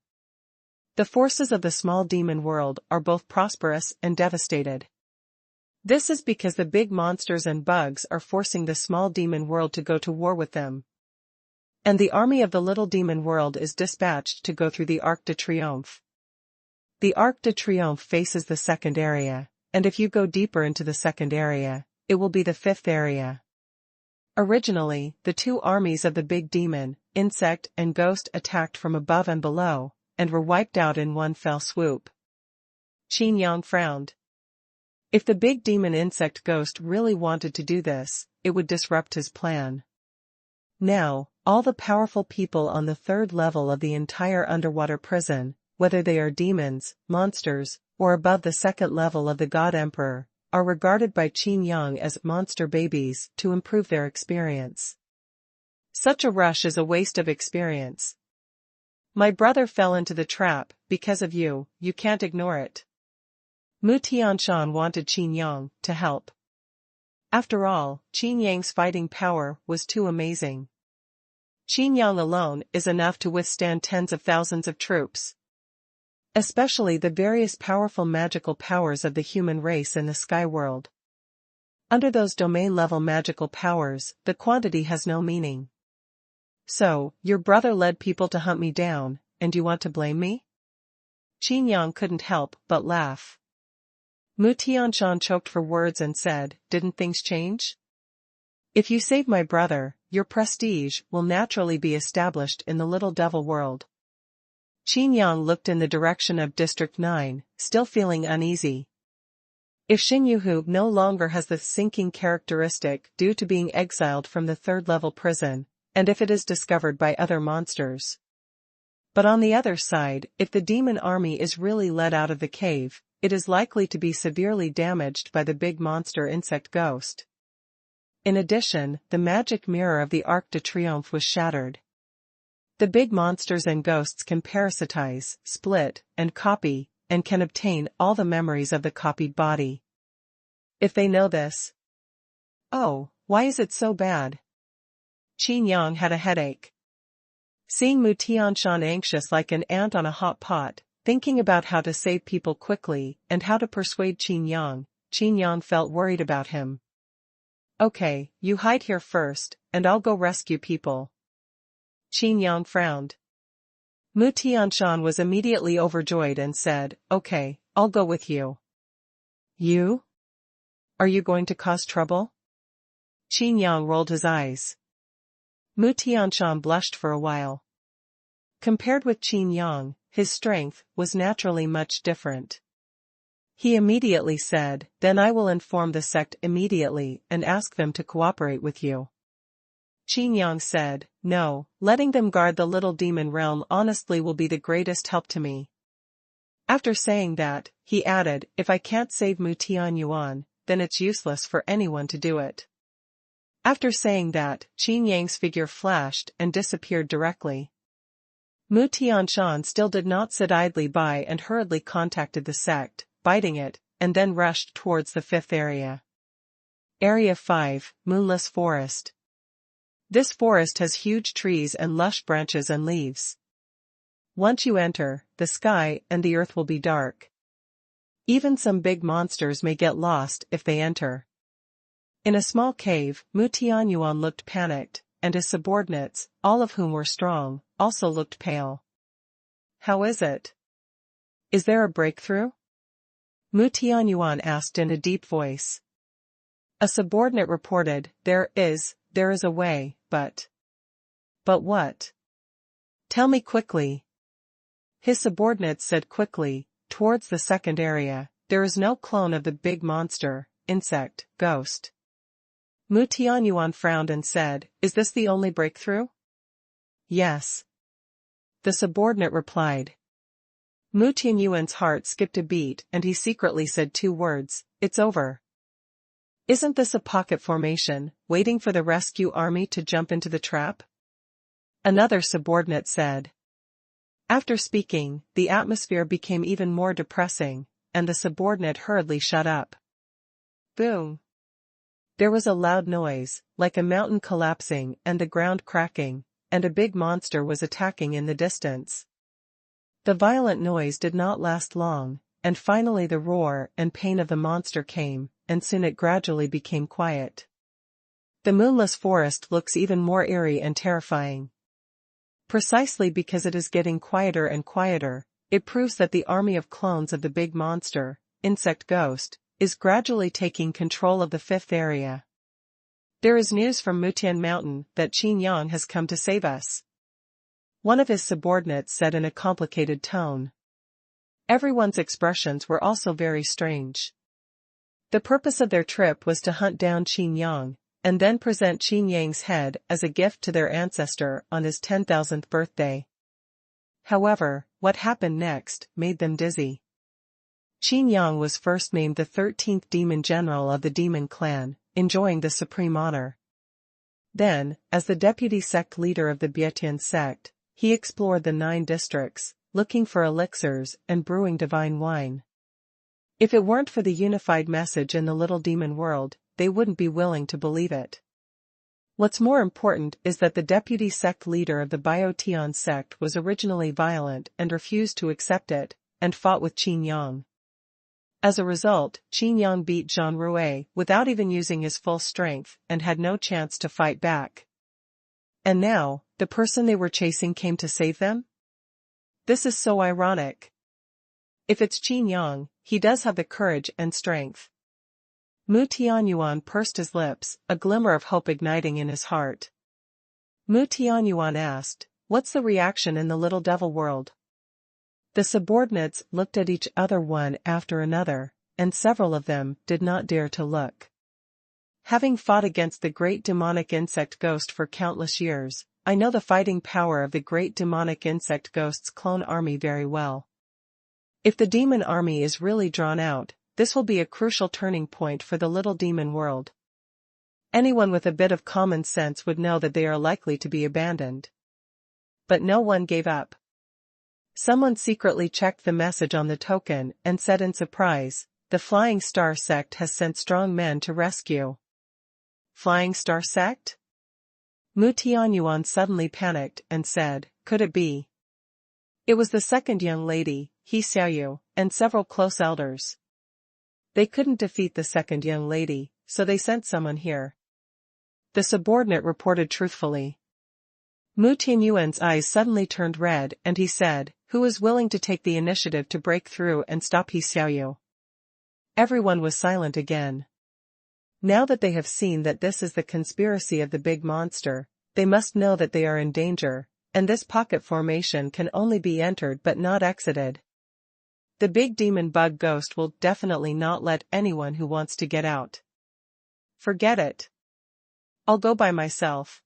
The forces of the small demon world are both prosperous and devastated. This is because the big monsters and bugs are forcing the small demon world to go to war with them. And the army of the little demon world is dispatched to go through the Arc de Triomphe. The Arc de Triomphe faces the second area, and if you go deeper into the second area, it will be the fifth area. Originally, the two armies of the big demon, insect and ghost attacked from above and below, and were wiped out in one fell swoop. Qin Yang frowned. If the big demon insect ghost really wanted to do this, it would disrupt his plan. Now, all the powerful people on the third level of the entire underwater prison, whether they are demons, monsters, or above the second level of the God Emperor, are regarded by Qin Yang as monster babies to improve their experience. Such a rush is a waste of experience. My brother fell into the trap, because of you, you can't ignore it. Mu Tianshan wanted Qin Yang to help. After all, Qin Yang's fighting power was too amazing. Qin Yang alone is enough to withstand tens of thousands of troops. Especially the various powerful magical powers of the human race in the sky world. Under those domain-level magical powers, the quantity has no meaning. So, your brother led people to hunt me down, and you want to blame me? Qin Yang couldn't help but laugh. Mu Tianshan choked for words and said, didn't things change? If you save my brother, your prestige will naturally be established in the little devil world. Qin Yang looked in the direction of District 9, still feeling uneasy. If Xinyu no longer has the sinking characteristic due to being exiled from the third-level prison, and if it is discovered by other monsters. But on the other side, if the demon army is really let out of the cave, it is likely to be severely damaged by the big monster insect ghost. In addition, the magic mirror of the Arc de Triomphe was shattered. The big monsters and ghosts can parasitize, split, and copy, and can obtain all the memories of the copied body. If they know this. Oh, why is it so bad? Qin Yang had a headache. Seeing Mu Tianshan anxious like an ant on a hot pot, thinking about how to save people quickly and how to persuade Qin Yang felt worried about him. Okay, you hide here first, and I'll go rescue people. Qin Yang frowned. Mu Tianshan was immediately overjoyed and said, okay, I'll go with you. You? Are you going to cause trouble? Qin Yang rolled his eyes. Mu Tianshan blushed for a while. Compared with Qin Yang, his strength was naturally much different. He immediately said, then I will inform the sect immediately and ask them to cooperate with you. Qin Yang said, no, letting them guard the little demon realm honestly will be the greatest help to me. After saying that, he added, if I can't save Mu Tianyuan, then it's useless for anyone to do it. After saying that, Qin Yang's figure flashed and disappeared directly. Mu Tianshan still did not sit idly by and hurriedly contacted the sect, biting it, and then rushed towards the fifth area. Area 5, Moonless Forest. This forest has huge trees and lush branches and leaves. Once you enter, the sky and the earth will be dark. Even some big monsters may get lost if they enter. In a small cave, Mu Tianyuan looked panicked, and his subordinates, all of whom were strong, also looked pale. How is it? Is there a breakthrough? Mu Tianyuan asked in a deep voice. A subordinate reported, there is a way, but. But what? Tell me quickly. His subordinates said quickly, towards the second area, there is no clone of the big monster, insect, ghost. Mu Tianyuan frowned and said, is this the only breakthrough? Yes. The subordinate replied. Mu Tianyuan's heart skipped a beat and he secretly said two words, it's over. Isn't this a pocket formation, waiting for the rescue army to jump into the trap? Another subordinate said. After speaking, the atmosphere became even more depressing, and the subordinate hurriedly shut up. Boom. There was a loud noise, like a mountain collapsing and the ground cracking, and a big monster was attacking in the distance. The violent noise did not last long, and finally the roar and pain of the monster came, and soon it gradually became quiet. The moonless forest looks even more eerie and terrifying. Precisely because it is getting quieter and quieter, it proves that the army of clones of the big monster, insect ghost, is gradually taking control of the fifth area. There is news from Mutian Mountain that Qin Yang has come to save us. One of his subordinates said in a complicated tone. Everyone's expressions were also very strange. The purpose of their trip was to hunt down Qin Yang, and then present Qin Yang's head as a gift to their ancestor on his 10,000th birthday. However, what happened next made them dizzy. Qin Yang was first named the 13th demon general of the demon clan, enjoying the supreme honor. Then, as the deputy sect leader of the Bietian sect, he explored the 9 districts, looking for elixirs and brewing divine wine. If it weren't for the unified message in the little demon world, they wouldn't be willing to believe it. What's more important is that the deputy sect leader of the Biotian sect was originally violent and refused to accept it, and fought with Qin Yang. As a result, Qin Yang beat Zhang Rui without even using his full strength and had no chance to fight back. And now, the person they were chasing came to save them? This is so ironic. If it's Qin Yang, he does have the courage and strength. Mu Tianyuan pursed his lips, a glimmer of hope igniting in his heart. Mu Tianyuan asked, "What's the reaction in the little devil world?" The subordinates looked at each other one after another, and several of them did not dare to look. Having fought against the great demonic insect ghost for countless years, I know the fighting power of the great demonic insect ghost's clone army very well. If the demon army is really drawn out, this will be a crucial turning point for the little demon world. Anyone with a bit of common sense would know that they are likely to be abandoned. But no one gave up. Someone secretly checked the message on the token and said in surprise, "The Flying Star sect has sent strong men to rescue." Flying Star sect? Mu Tianyuan suddenly panicked and said, "Could it be?" It was the second young lady, He Xiaoyu, and several close elders. They couldn't defeat the second young lady, so they sent someone here. The subordinate reported truthfully. Mu Tianyuan's eyes suddenly turned red and he said, "Who is willing to take the initiative to break through and stop He Xiaoyu?" Everyone was silent again. Now that they have seen that this is the conspiracy of the big monster, they must know that they are in danger, and this pocket formation can only be entered but not exited. The big demon bug ghost will definitely not let anyone who wants to get out. Forget it. I'll go by myself.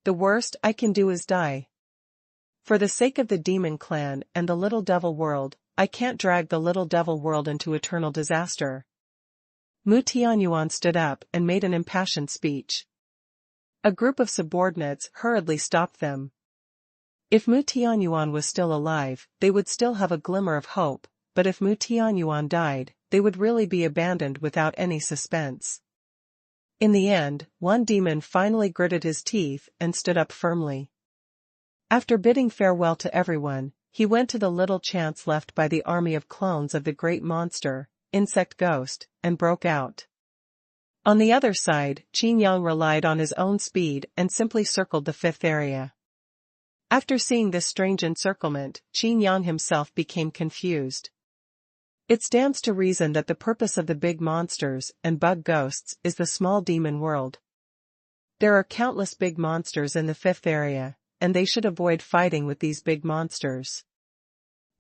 The worst I can do is die. For the sake of the demon clan and the little devil world, I can't drag the little devil world into eternal disaster. Mu Tianyuan stood up and made an impassioned speech. A group of subordinates hurriedly stopped them. If Mu Tianyuan was still alive, they would still have a glimmer of hope, but if Mu Tianyuan died, they would really be abandoned without any suspense. In the end, one demon finally gritted his teeth and stood up firmly. After bidding farewell to everyone, he went to the little chance left by the army of clones of the great monster, insect ghost, and broke out. On the other side, Qin Yang relied on his own speed and simply circled the fifth area. After seeing this strange encirclement, Qin Yang himself became confused. It stands to reason that the purpose of the big monsters and bug ghosts is the small demon world. There are countless big monsters in the fifth area, and they should avoid fighting with these big monsters.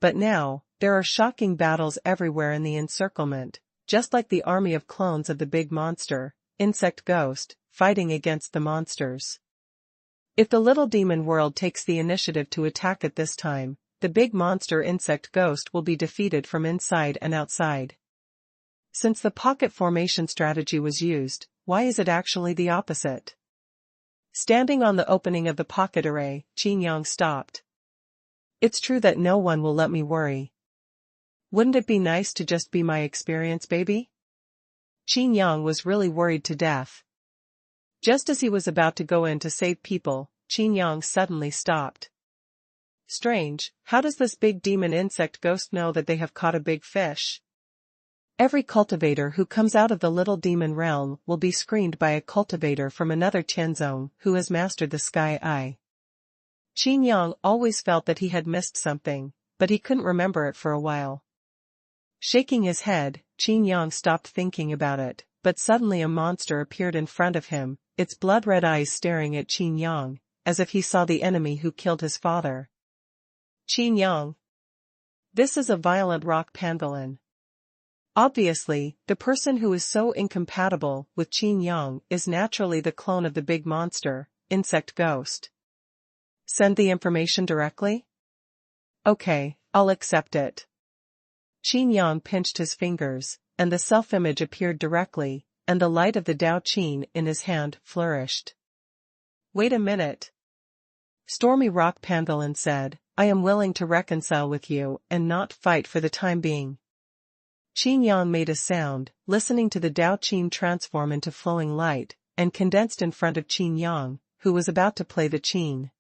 But now, there are shocking battles everywhere in the encirclement, just like the army of clones of the big monster, insect ghost, fighting against the monsters. If the little demon world takes the initiative to attack at this time, the big monster insect ghost will be defeated from inside and outside. Since the pocket formation strategy was used, why is it actually the opposite? Standing on the opening of the pocket array, Qin Yang stopped. It's true that no one will let me worry. Wouldn't it be nice to just be my experience baby? Qin Yang was really worried to death. Just as he was about to go in to save people, Qin Yang suddenly stopped. Strange, how does this big demon insect ghost know that they have caught a big fish? Every cultivator who comes out of the little demon realm will be screened by a cultivator from another Tianzong who has mastered the Sky Eye. Qin Yang always felt that he had missed something, but he couldn't remember it for a while. Shaking his head, Qin Yang stopped thinking about it, but suddenly a monster appeared in front of him, its blood-red eyes staring at Qin Yang, as if he saw the enemy who killed his father. Qin Yang. This is a violent rock pangolin. Obviously, the person who is so incompatible with Qin Yang is naturally the clone of the big monster, insect ghost. Send the information directly? Okay, I'll accept it. Qin Yang pinched his fingers, and the self-image appeared directly, and the light of the Dao Qin in his hand flourished. Wait a minute. Stormy Rock Pangolin said, I am willing to reconcile with you and not fight for the time being. Qin Yang made a sound, listening to the Dao Qin transform into flowing light, and condensed in front of Qin Yang, who was about to play the Qin.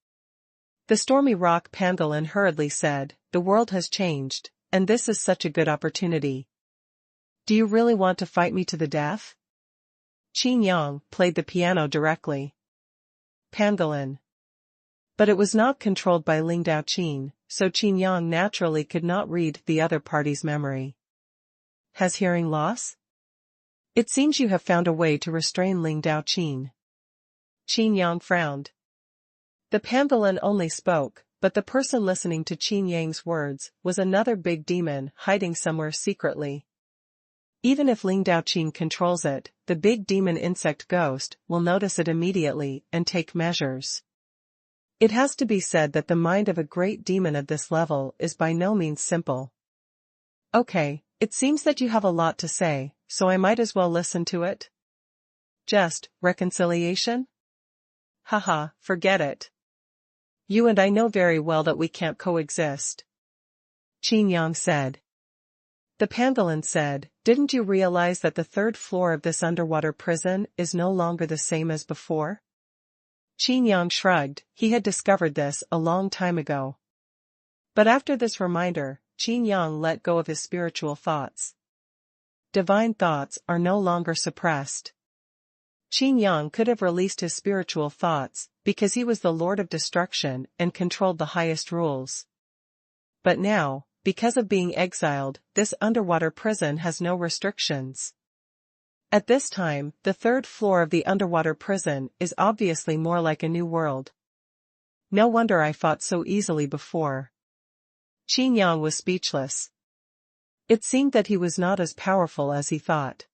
The Stormy Rock Pangolin hurriedly said, the world has changed, and this is such a good opportunity. Do you really want to fight me to the death? Qin Yang played the piano directly. Pangolin. But it was not controlled by Ling Dao Qin, so Qin Yang naturally could not read the other party's memory. Has hearing loss? It seems you have found a way to restrain Ling Dao Qin. Qin Yang frowned. The pangolin only spoke, but the person listening to Qin Yang's words was another big demon hiding somewhere secretly. Even if Ling Dao Qin controls it, the big demon insect ghost will notice it immediately and take measures. It has to be said that the mind of a great demon of this level is by no means simple. Okay, it seems that you have a lot to say, so I might as well listen to it. Just reconciliation? Haha, forget it. You and I know very well that we can't coexist. Qin Yang said. The pangolin said, didn't you realize that the third floor of this underwater prison is no longer the same as before? Qin Yang shrugged, he had discovered this a long time ago. But after this reminder, Qin Yang let go of his spiritual thoughts. Divine thoughts are no longer suppressed. Qin Yang could have released his spiritual thoughts, because he was the Lord of Destruction and controlled the highest rules. But now, because of being exiled, this underwater prison has no restrictions. At this time, the third floor of the underwater prison is obviously more like a new world. No wonder I fought so easily before. Qin Yang was speechless. It seemed that he was not as powerful as he thought.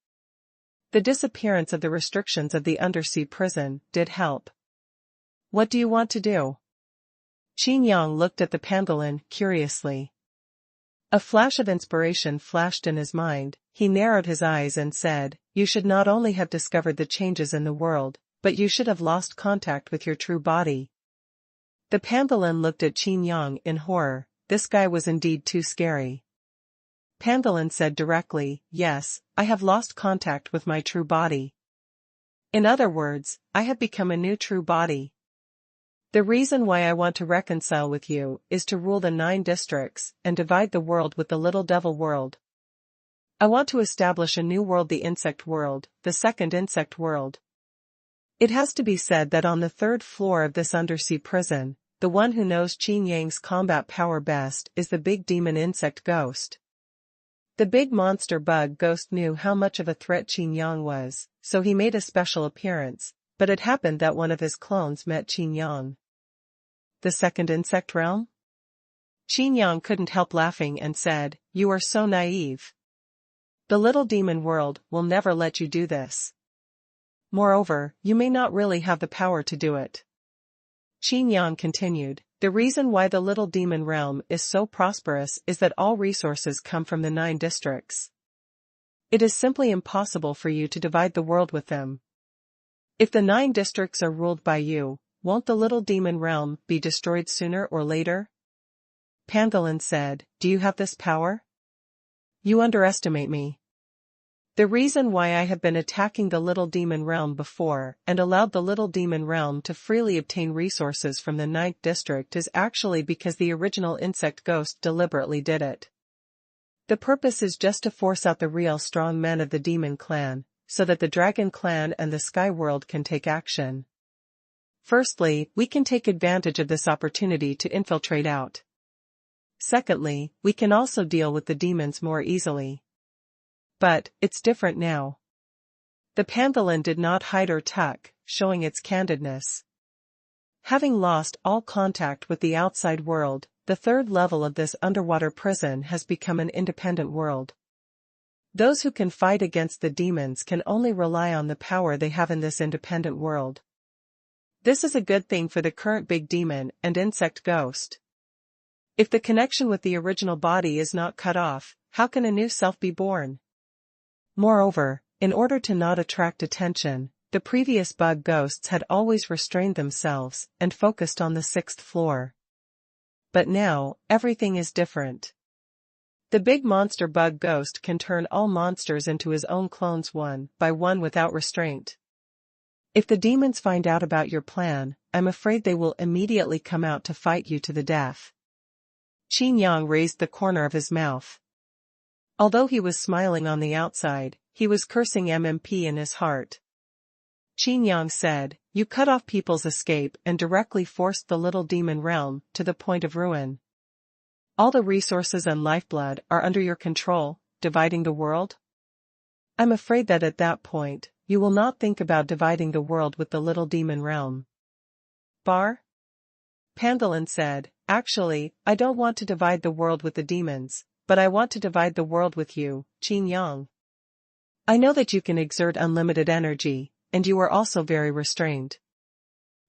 The disappearance of the restrictions of the undersea prison did help. What do you want to do? Qin Yang looked at the pangolin curiously. A flash of inspiration flashed in his mind, he narrowed his eyes and said, you should not only have discovered the changes in the world, but you should have lost contact with your true body. The pangolin looked at Qin Yang in horror, this guy was indeed too scary. Pangolin said directly, yes, I have lost contact with my true body. In other words, I have become a new true body. The reason why I want to reconcile with you is to rule the 9 districts and divide the world with the little devil world. I want to establish a new world, the insect world, the second insect world. It has to be said that on the third floor of this undersea prison, the one who knows Qin Yang's combat power best is the big demon insect ghost. The big monster bug ghost knew how much of a threat Qin Yang was, so he made a special appearance, but it happened that one of his clones met Qin Yang. The second insect realm? Qin Yang couldn't help laughing and said, you are so naive. The little demon world will never let you do this. Moreover, you may not really have the power to do it. Qin Yang continued, the reason why the little demon realm is so prosperous is that all resources come from the 9 districts. It is simply impossible for you to divide the world with them. If the 9 districts are ruled by you, won't the little demon realm be destroyed sooner or later? Pangolin said, do you have this power? You underestimate me. The reason why I have been attacking the little demon realm before and allowed the little demon realm to freely obtain resources from the 9th district is actually because the original insect ghost deliberately did it. The purpose is just to force out the real strong men of the demon clan, so that the dragon clan and the sky world can take action. Firstly, we can take advantage of this opportunity to infiltrate out. Secondly, we can also deal with the demons more easily. But, it's different now. The pangolin did not hide or tuck, showing its candidness. Having lost all contact with the outside world, the third level of this underwater prison has become an independent world. Those who can fight against the demons can only rely on the power they have in this independent world. This is a good thing for the current big demon and insect ghost. If the connection with the original body is not cut off, how can a new self be born? Moreover, in order to not attract attention, the previous bug ghosts had always restrained themselves and focused on the 6th floor. But now, everything is different. The big monster bug ghost can turn all monsters into his own clones one by one without restraint. If the demons find out about your plan, I'm afraid they will immediately come out to fight you to the death. Qin Yang raised the corner of his mouth. Although he was smiling on the outside, he was cursing MMP in his heart. Qin Yang said, "You cut off people's escape and directly forced the little demon realm to the point of ruin. All the resources and lifeblood are under your control, dividing the world? I'm afraid that at that point, you will not think about dividing the world with the little demon realm." Bar? Pangolin said, "Actually, I don't want to divide the world with the demons, but I want to divide the world with you, Qin Yang. I know that you can exert unlimited energy, and you are also very restrained.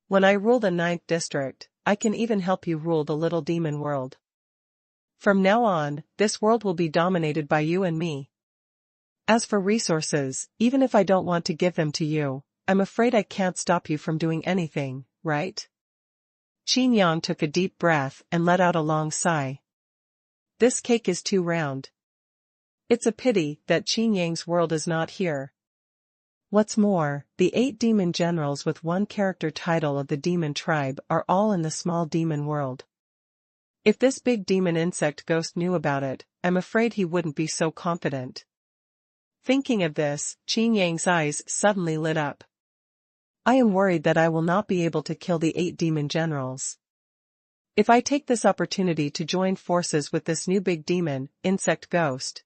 When I rule the 9th district, I can even help you rule the little demon world. From now on, this world will be dominated by you and me. As for resources, even if I don't want to give them to you, I'm afraid I can't stop you from doing anything, right?" Qin Yang took a deep breath and let out a long sigh. This cake is too round. It's a pity that Qin Yang's world is not here. What's more, the 8 demon generals with one character title of the demon tribe are all in the small demon world. If this big demon insect ghost knew about it, I'm afraid he wouldn't be so confident. Thinking of this, Qin Yang's eyes suddenly lit up. I am worried that I will not be able to kill the 8 demon generals. If I take this opportunity to join forces with this new big demon, insect ghost.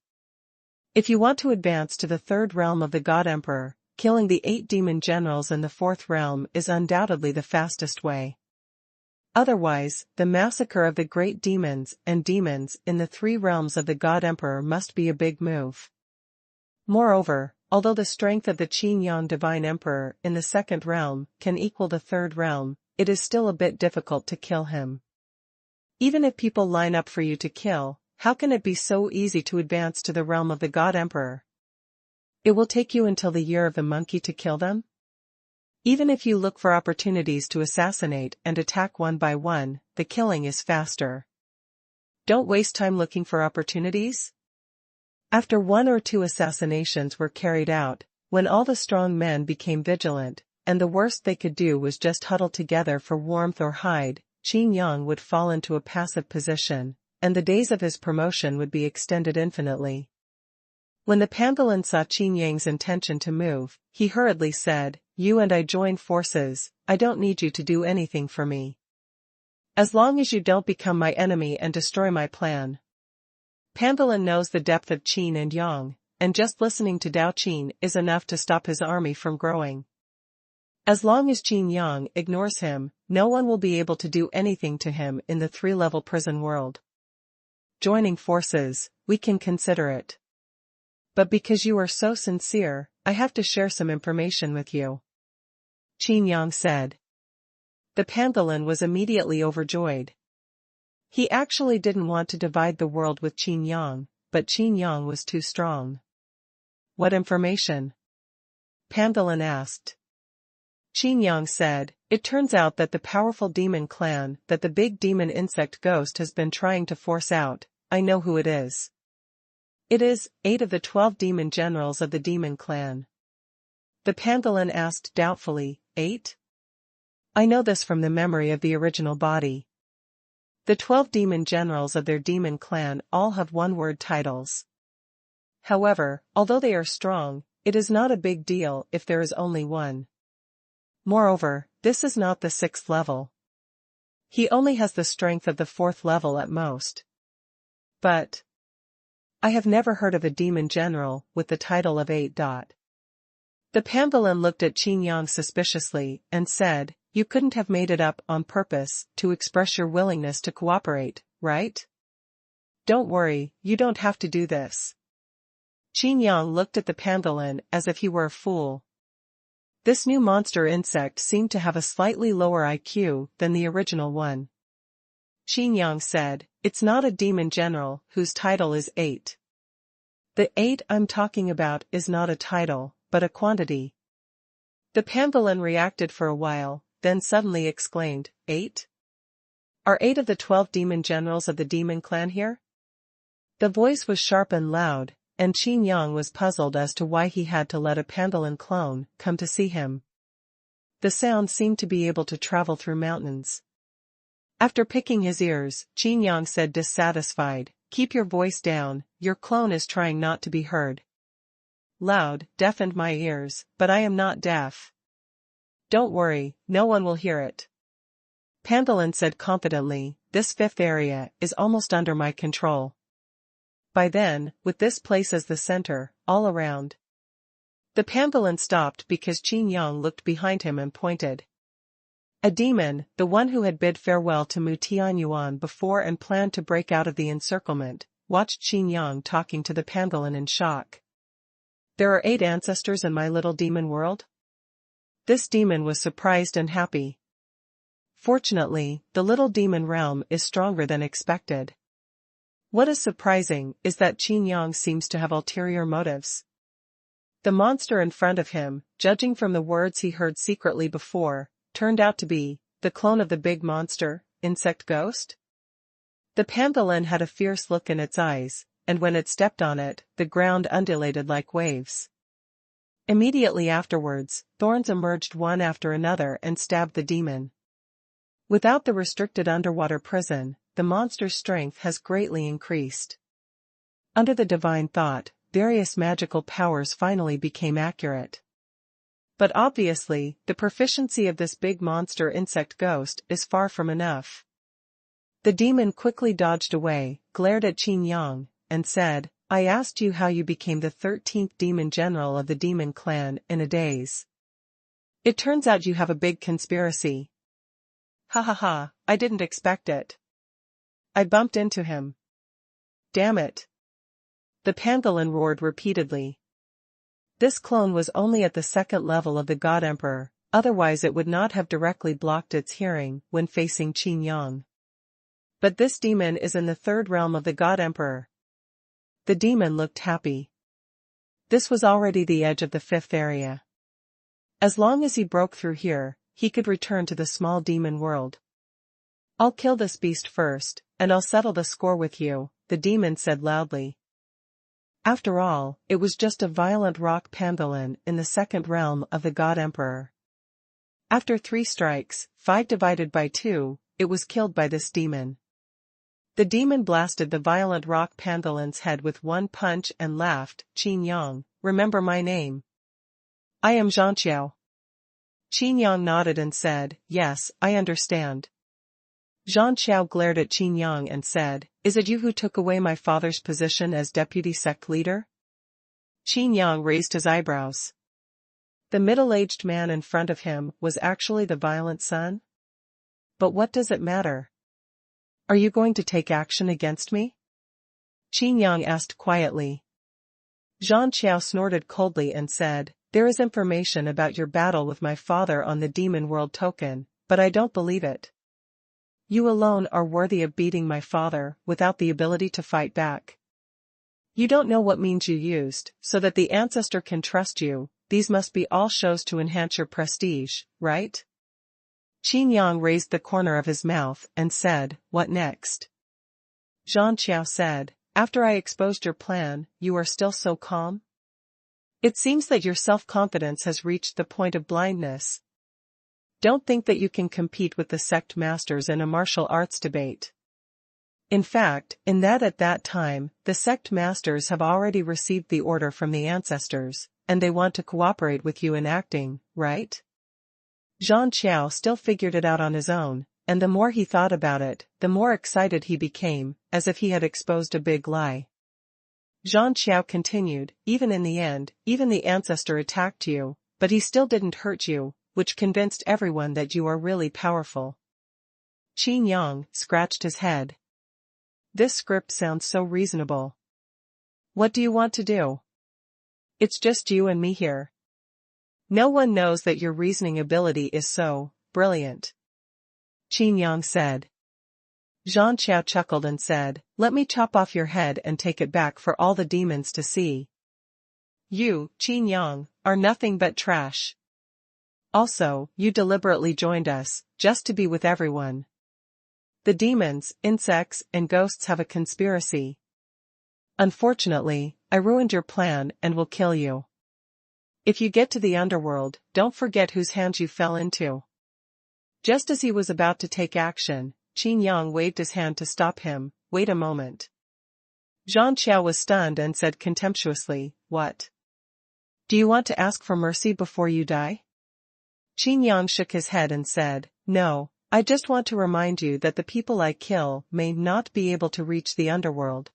If you want to advance to the 3rd realm of the God Emperor, killing the 8 demon generals in the 4th realm is undoubtedly the fastest way. Otherwise, the massacre of the great demons and demons in the 3 realms of the God Emperor must be a big move. Moreover, although the strength of the Qin Yang Divine Emperor in the 2nd realm can equal the 3rd realm, it is still a bit difficult to kill him. Even if people line up for you to kill, how can it be so easy to advance to the realm of the God Emperor? It will take you until the year of the monkey to kill them? Even if you look for opportunities to assassinate and attack one by one, the killing is faster. Don't waste time looking for opportunities. After 1 or 2 assassinations were carried out, when all the strong men became vigilant, and the worst they could do was just huddle together for warmth or hide, Qin Yang would fall into a passive position, and the days of his promotion would be extended infinitely. When the pangolin saw Qin Yang's intention to move, he hurriedly said, "You and I join forces, I don't need you to do anything for me. As long as you don't become my enemy and destroy my plan." Pangolin knows the depth of Qin and Yang, and just listening to Dao Qin is enough to stop his army from growing. As long as Qin Yang ignores him, no one will be able to do anything to him in the 3-level prison world. Joining forces, we can consider it. But because you are so sincere, I have to share some information with you," Qin Yang said. The pangolin was immediately overjoyed. He actually didn't want to divide the world with Qin Yang, but Qin Yang was too strong. "What information?" Pangolin asked. Qin Yang said, "It turns out that the powerful demon clan that the big demon insect ghost has been trying to force out, I know who it is. It is 8 of the 12 demon generals of the demon clan." The pangolin asked doubtfully, 8? I know this from the memory of the original body. The 12 demon generals of their demon clan all have one-word titles. However, although they are strong, it is not a big deal if there is only one. Moreover, this is not the 6th level. He only has the strength of the 4th level at most. But I have never heard of a demon general with the title of 8. The pangolin looked at Qin Yang suspiciously and said, "You couldn't have made it up on purpose to express your willingness to cooperate, right? Don't worry, you don't have to do this." Qin Yang looked at the pangolin as if he were a fool. This new monster insect seemed to have a slightly lower IQ than the original one. Qin Yang said, "It's not a demon general whose title is 8. The 8 I'm talking about is not a title, but a quantity." The pangolin reacted for a while, then suddenly exclaimed, 8? Are 8 of the 12 demon generals of the demon clan here? The voice was sharp and loud, and Qin Yang was puzzled as to why he had to let a pangolin clone come to see him. The sound seemed to be able to travel through mountains. After picking his ears, Qin Yang said dissatisfied, "Keep your voice down, your clone is trying not to be heard." Loud deafened my ears, but I am not deaf. Don't worry, no one will hear it. Pangolin said confidently, "This 5th area is almost under my control. By then, with this place as the center, all around." The pangolin stopped because Qin Yang looked behind him and pointed. A demon, the one who had bid farewell to Xuanhuan before and planned to break out of the encirclement, watched Qin Yang talking to the pangolin in shock. "There are 8 ancestors in my little demon world?" This demon was surprised and happy. Fortunately, the little demon realm is stronger than expected. What is surprising is that Qin Yang seems to have ulterior motives. The monster in front of him, judging from the words he heard secretly before, turned out to be the clone of the big monster, insect ghost. The pangolin had a fierce look in its eyes, and when it stepped on it, the ground undulated like waves. Immediately afterwards, thorns emerged one after another and stabbed the demon. Without the restricted underwater prison, the monster's strength has greatly increased. Under the divine thought, various magical powers finally became accurate. But obviously, the proficiency of this big monster insect ghost is far from enough. The demon quickly dodged away, glared at Qin Yang, and said, "I asked you how you became the 13th demon general of the demon clan in a daze. It turns out you have a big conspiracy." "Ha ha ha, I didn't expect it. I bumped into him. Damn it." The pangolin roared repeatedly. This clone was only at the 2nd level of the God Emperor, otherwise it would not have directly blocked its hearing when facing Qin Yang. But this demon is in the 3rd realm of the God Emperor. The demon looked happy. This was already the edge of the 5th area. As long as he broke through here, he could return to the small demon world. "I'll kill this beast first, and I'll settle the score with you," the demon said loudly. After all, it was just a violent rock pangolin in the 2nd realm of the God Emperor. After 3 strikes, 5 divided by 2, it was killed by this demon. The demon blasted the violent rock pangolin's head with one punch and laughed. "Qin Yang, remember my name. I am Zhanqiao." Qin Yang nodded and said, "Yes, I understand." Zhanqiao glared at Qin Yang and said, "Is it you who took away my father's position as deputy sect leader?" Qin Yang raised his eyebrows. The middle-aged man in front of him was actually the violent son? But what does it matter? "Are you going to take action against me?" Qin Yang asked quietly. Zhanqiao snorted coldly and said, "There is information about your battle with my father on the Demon World token, but I don't believe it. You alone are worthy of beating my father without the ability to fight back. You don't know what means you used, so that the ancestor can trust you. These must be all shows to enhance your prestige, right?" Qin Yang raised the corner of his mouth and said, "What next?" Zhanqiao said, "After I exposed your plan, you are still so calm? It seems that your self-confidence has reached the point of blindness. Don't think that you can compete with the sect masters in a martial arts debate. In fact, at that time, the sect masters have already received the order from the ancestors, and they want to cooperate with you in acting, right? Zhang Qiao still figured it out on his own, and the more he thought about it, the more excited he became, as if he had exposed a big lie. Zhang Qiao continued, even in the end, even the ancestor attacked you, but he still didn't hurt you, which convinced everyone that you are really powerful. Qin Yang scratched his head. This script sounds so reasonable. What do you want to do? It's just you and me here. No one knows that your reasoning ability is so brilliant. Qin Yang said. Zhang Qiao chuckled and said, let me chop off your head and take it back for all the demons to see. You, Qin Yang, are nothing but trash. Also, you deliberately joined us, just to be with everyone. The demons, insects, and ghosts have a conspiracy. Unfortunately, I ruined your plan and will kill you. If you get to the underworld, don't forget whose hands you fell into. Just as he was about to take action, Qin Yang waved his hand to stop him. Wait a moment. Zhang Qiao was stunned and said contemptuously, what? Do you want to ask for mercy before you die? Qin Yang shook his head and said, no, I just want to remind you that the people I kill may not be able to reach the underworld.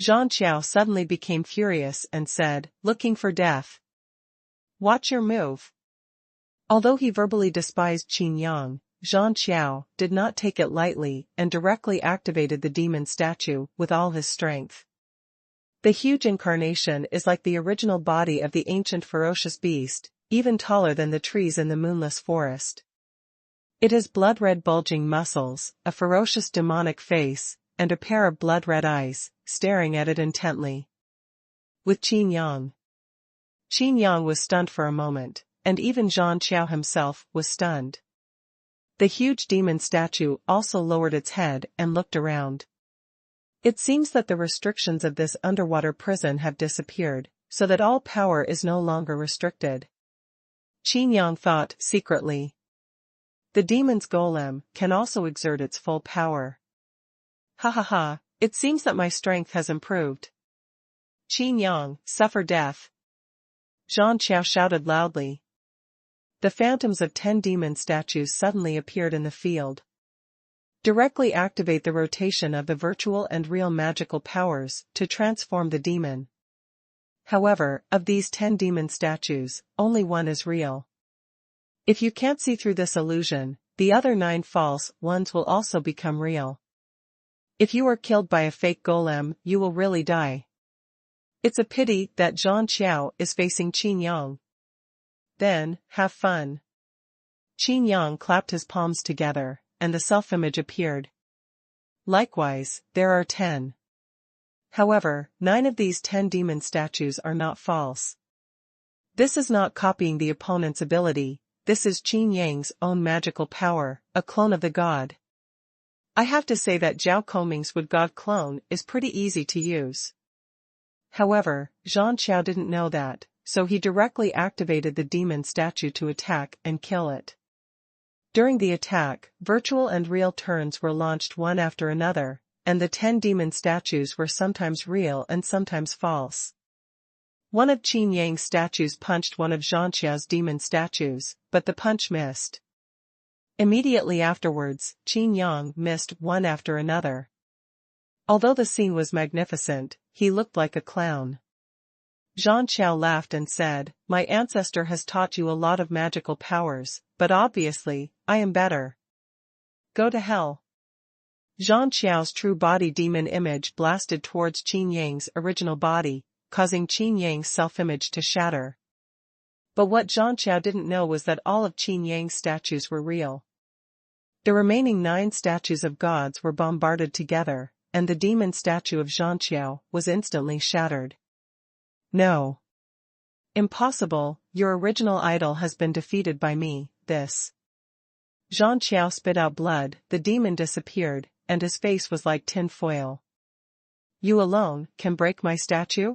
Zhang Qiao suddenly became furious and said, looking for death. Watch your move. Although he verbally despised Qin Yang, Zhang Qiao did not take it lightly and directly activated the demon statue with all his strength. The huge incarnation is like the original body of the ancient ferocious beast, even taller than the trees in the moonless forest. It has blood-red bulging muscles, a ferocious demonic face, and a pair of blood-red eyes, staring at it intently. With Qin Yang was stunned for a moment, and even Zhang Qiao himself was stunned. The huge demon statue also lowered its head and looked around. It seems that the restrictions of this underwater prison have disappeared, so that all power is no longer restricted. Qin Yang thought secretly. The demon's golem can also exert its full power. Ha ha ha, it seems that my strength has improved. Qin Yang, suffer death. Zhang Qiao shouted loudly. The phantoms of 10 demon statues suddenly appeared in the field. Directly activate the rotation of the virtual and real magical powers to transform the demon. However, of these 10 demon statues, only one is real. If you can't see through this illusion, the other 9 false ones will also become real. If you are killed by a fake golem, you will really die. It's a pity that Zhang Qiao is facing Qin Yang. Then, have fun. Qin Yang clapped his palms together, and the self-image appeared. Likewise, there are 10. However, 9 of these 10 demon statues are not false. This is not copying the opponent's ability, this is Qin Yang's own magical power, a clone of the god. I have to say that Zhao Koming's wood god clone is pretty easy to use. However, Zhang Qiao didn't know that, so he directly activated the demon statue to attack and kill it. During the attack, virtual and real turns were launched one after another, and the 10 demon statues were sometimes real and sometimes false. One of Qin Yang's statues punched one of Zhang Qiao's demon statues, but the punch missed. Immediately afterwards, Qin Yang missed one after another. Although the scene was magnificent, he looked like a clown. Zhang Qiao laughed and said, my ancestor has taught you a lot of magical powers, but obviously, I am better. Go to hell. Zhang Qiao's true body demon image blasted towards Qin Yang's original body, causing Qin Yang's self-image to shatter. But what Zhang Qiao didn't know was that all of Qin Yang's statues were real. The remaining 9 statues of gods were bombarded together, and the demon statue of Zhang Qiao was instantly shattered. No. Impossible, your original idol has been defeated by me, this. Zhang Qiao spit out blood, the demon disappeared, and his face was like tin foil. You alone can break my statue?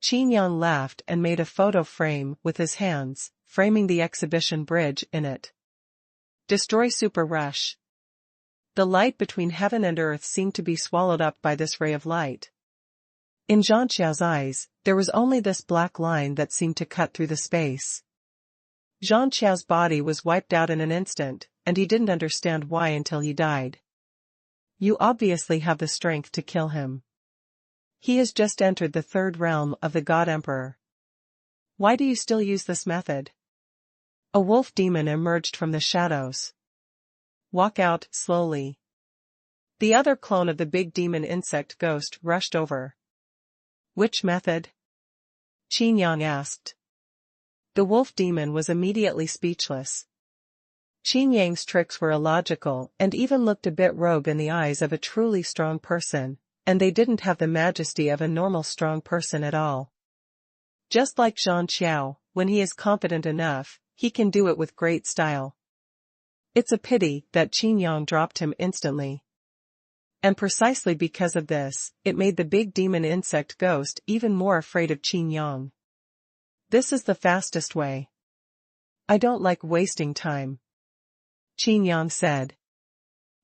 Qin Yang laughed and made a photo frame with his hands, framing the exhibition bridge in it. Destroy Super Rush. The light between heaven and earth seemed to be swallowed up by this ray of light. In Zhang Qiao's eyes, there was only this black line that seemed to cut through the space. Zhang Qiao's body was wiped out in an instant, and he didn't understand why until he died. You obviously have the strength to kill him. He has just entered the third realm of the God Emperor. Why do you still use this method? A wolf demon emerged from the shadows. Walk out, slowly. The other clone of the big demon insect ghost rushed over. Which method? Qin Yang asked. The wolf demon was immediately speechless. Qin Yang's tricks were illogical and even looked a bit rogue in the eyes of a truly strong person, and they didn't have the majesty of a normal strong person at all. Just like Zhang Qiao, when he is confident enough, he can do it with great style. It's a pity that Qin Yang dropped him instantly. And precisely because of this, it made the big demon insect ghost even more afraid of Qin Yang. This is the fastest way. I don't like wasting time, Qin Yang said.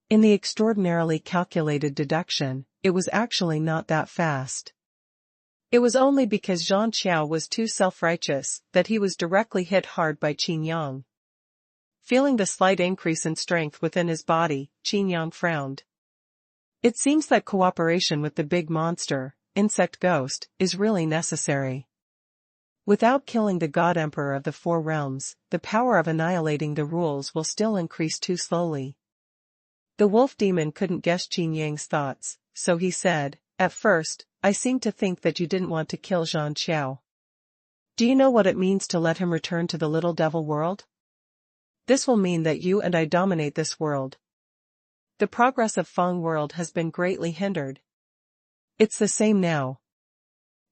In the extraordinarily calculated deduction, it was actually not that fast. It was only because Zhang Qiao was too self-righteous that he was directly hit hard by Qin Yang. Feeling the slight increase in strength within his body, Qin Yang frowned. It seems that cooperation with the big monster, insect ghost, is really necessary. Without killing the God Emperor of the Four Realms, the power of annihilating the rules will still increase too slowly. The wolf demon couldn't guess Qin Yang's thoughts, so he said, "At first, I seemed to think that you didn't want to kill Zhang Qiao. Do you know what it means to let him return to the little devil world? This will mean that you and I dominate this world. The progress of Feng world has been greatly hindered. It's the same now.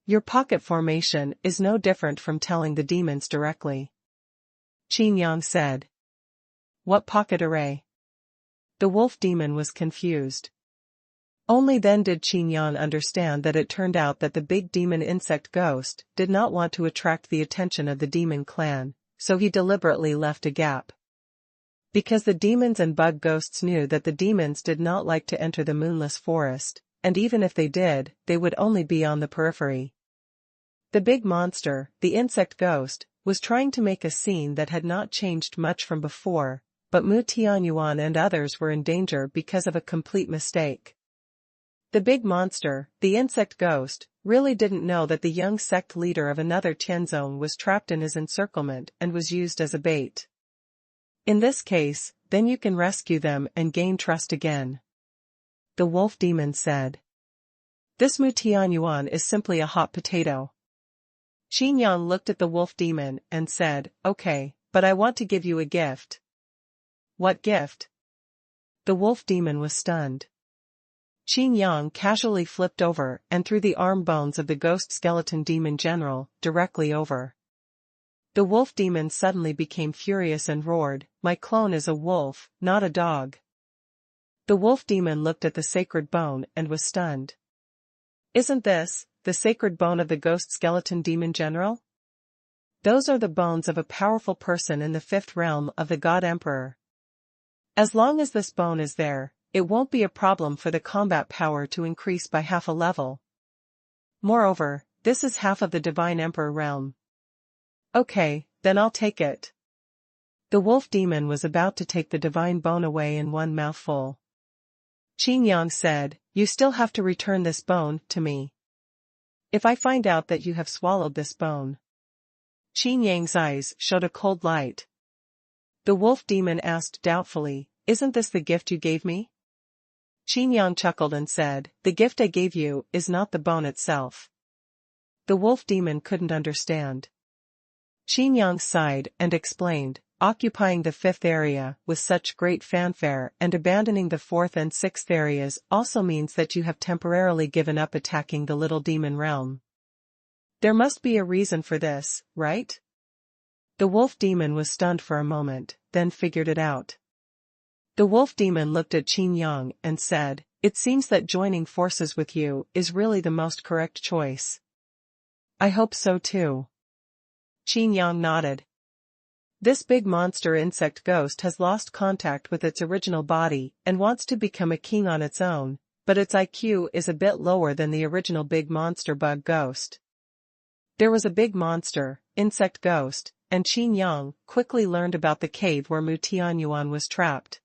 Your pocket formation is no different from telling the demons directly," Qin Yang said. What pocket array? The wolf demon was confused. Only then did Qin Yang understand that it turned out that the big demon insect ghost did not want to attract the attention of the demon clan, so he deliberately left a gap. Because the demons and bug ghosts knew that the demons did not like to enter the moonless forest, and even if they did, they would only be on the periphery. The big monster, the insect ghost, was trying to make a scene that had not changed much from before, but Mu Tianyuan and others were in danger because of a complete mistake. The big monster, the insect ghost, really didn't know that the young sect leader of another Tianzong was trapped in his encirclement and was used as a bait. In this case, then you can rescue them and gain trust again, the wolf demon said. This Mu Tianyuan is simply a hot potato. Qin Yang looked at the wolf demon and said, "Okay, but I want to give you a gift." What gift? The wolf demon was stunned. Qin Yang casually flipped over and threw the arm bones of the ghost skeleton demon general directly over. The wolf demon suddenly became furious and roared, "My clone is a wolf, not a dog." The wolf demon looked at the sacred bone and was stunned. Isn't this the sacred bone of the ghost skeleton demon general? Those are the bones of a powerful person in the fifth realm of the God Emperor. As long as this bone is there, it won't be a problem for the combat power to increase by half a level. Moreover, this is half of the Divine Emperor realm. Okay, then I'll take it. The wolf demon was about to take the divine bone away in one mouthful. Qin Yang said, "You still have to return this bone to me. If I find out that you have swallowed this bone." Qin Yang's eyes showed a cold light. The wolf demon asked doubtfully, "Isn't this the gift you gave me?" Qin Yang chuckled and said, "The gift I gave you is not the bone itself." The wolf demon couldn't understand. Qin Yang sighed and explained, "Occupying the fifth area with such great fanfare and abandoning the fourth and sixth areas also means that you have temporarily given up attacking the little demon realm. There must be a reason for this, right?" The wolf demon was stunned for a moment, then figured it out. The wolf demon looked at Qin Yang and said, "It seems that joining forces with you is really the most correct choice." "I hope so too." Qin Yang nodded. This big monster insect ghost has lost contact with its original body and wants to become a king on its own, but its IQ is a bit lower than the original big monster bug ghost. There was a big monster, insect ghost, and Qin Yang quickly learned about the cave where Xuanhuan was trapped.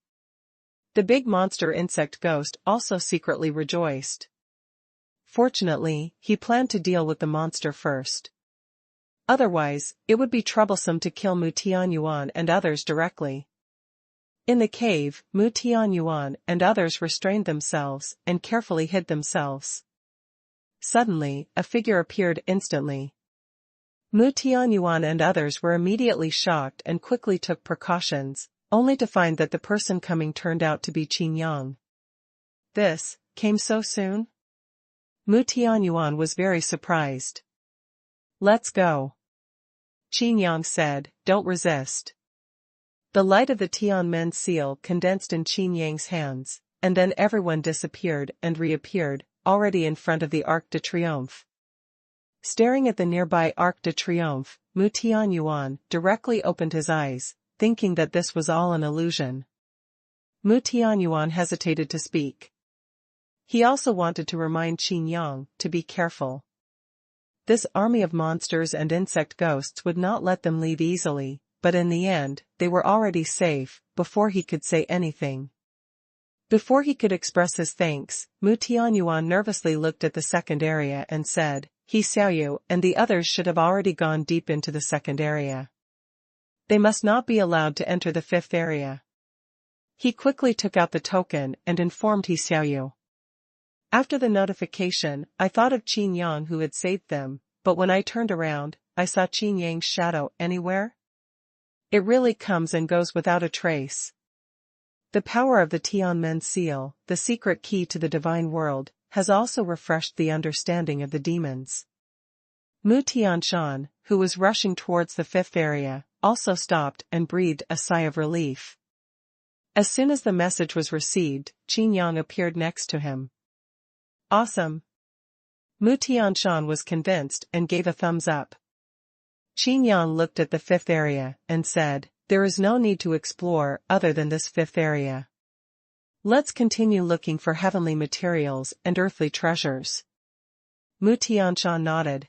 The big monster insect ghost also secretly rejoiced. Fortunately, he planned to deal with the monster first. Otherwise, it would be troublesome to kill Xuanhuan and others directly. In the cave, Xuanhuan and others restrained themselves and carefully hid themselves. Suddenly, a figure appeared instantly. Xuanhuan and others were immediately shocked and quickly took precautions, only to find that the person coming turned out to be Qin Yang. This came so soon? Xuanhuan was very surprised. Let's go. Qin Yang said, don't resist. The light of the Tianmen seal condensed in Qin Yang's hands, and then everyone disappeared and reappeared, already in front of the Arc de Triomphe. Staring at the nearby Arc de Triomphe, Xuanhuan directly opened his eyes, thinking that this was all an illusion. Xuanhuan hesitated to speak. He also wanted to remind Qin Yang to be careful. This army of monsters and insect ghosts would not let them leave easily, but in the end, they were already safe, before he could say anything. Before he could express his thanks, Xuanhuan nervously looked at the second area and said, He Xiaoyu and the others should have already gone deep into the second area. They must not be allowed to enter the fifth area. He quickly took out the token and informed He Xiaoyu. After the notification, I thought of Qin Yang who had saved them, but when I turned around, I saw Qin Yang's shadow anywhere. It really comes and goes without a trace. The power of the Tianmen seal, the secret key to the divine world, has also refreshed the understanding of the demons. Mu Tianshan, who was rushing towards the fifth area, also stopped and breathed a sigh of relief. As soon as the message was received, Qin Yang appeared next to him. Awesome. Mu Tianshan was convinced and gave a thumbs up. Qin Yang looked at the fifth area and said, There is no need to explore other than this fifth area. Let's continue looking for heavenly materials and earthly treasures. Mu Tianshan nodded.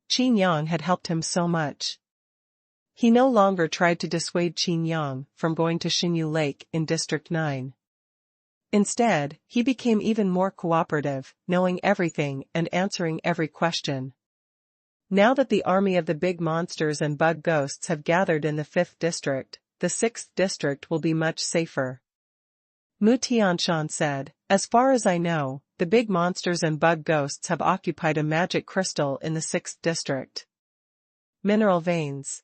Qin Yang had helped him so much. He no longer tried to dissuade Qin Yang from going to Xinyu Lake in District 9. Instead, he became even more cooperative, knowing everything and answering every question. Now that the army of the big monsters and bug ghosts have gathered in the 5th district, the 6th district will be much safer. Mu Tianshan said, As far as I know, the big monsters and bug ghosts have occupied a magic crystal in the 6th district. Mineral veins.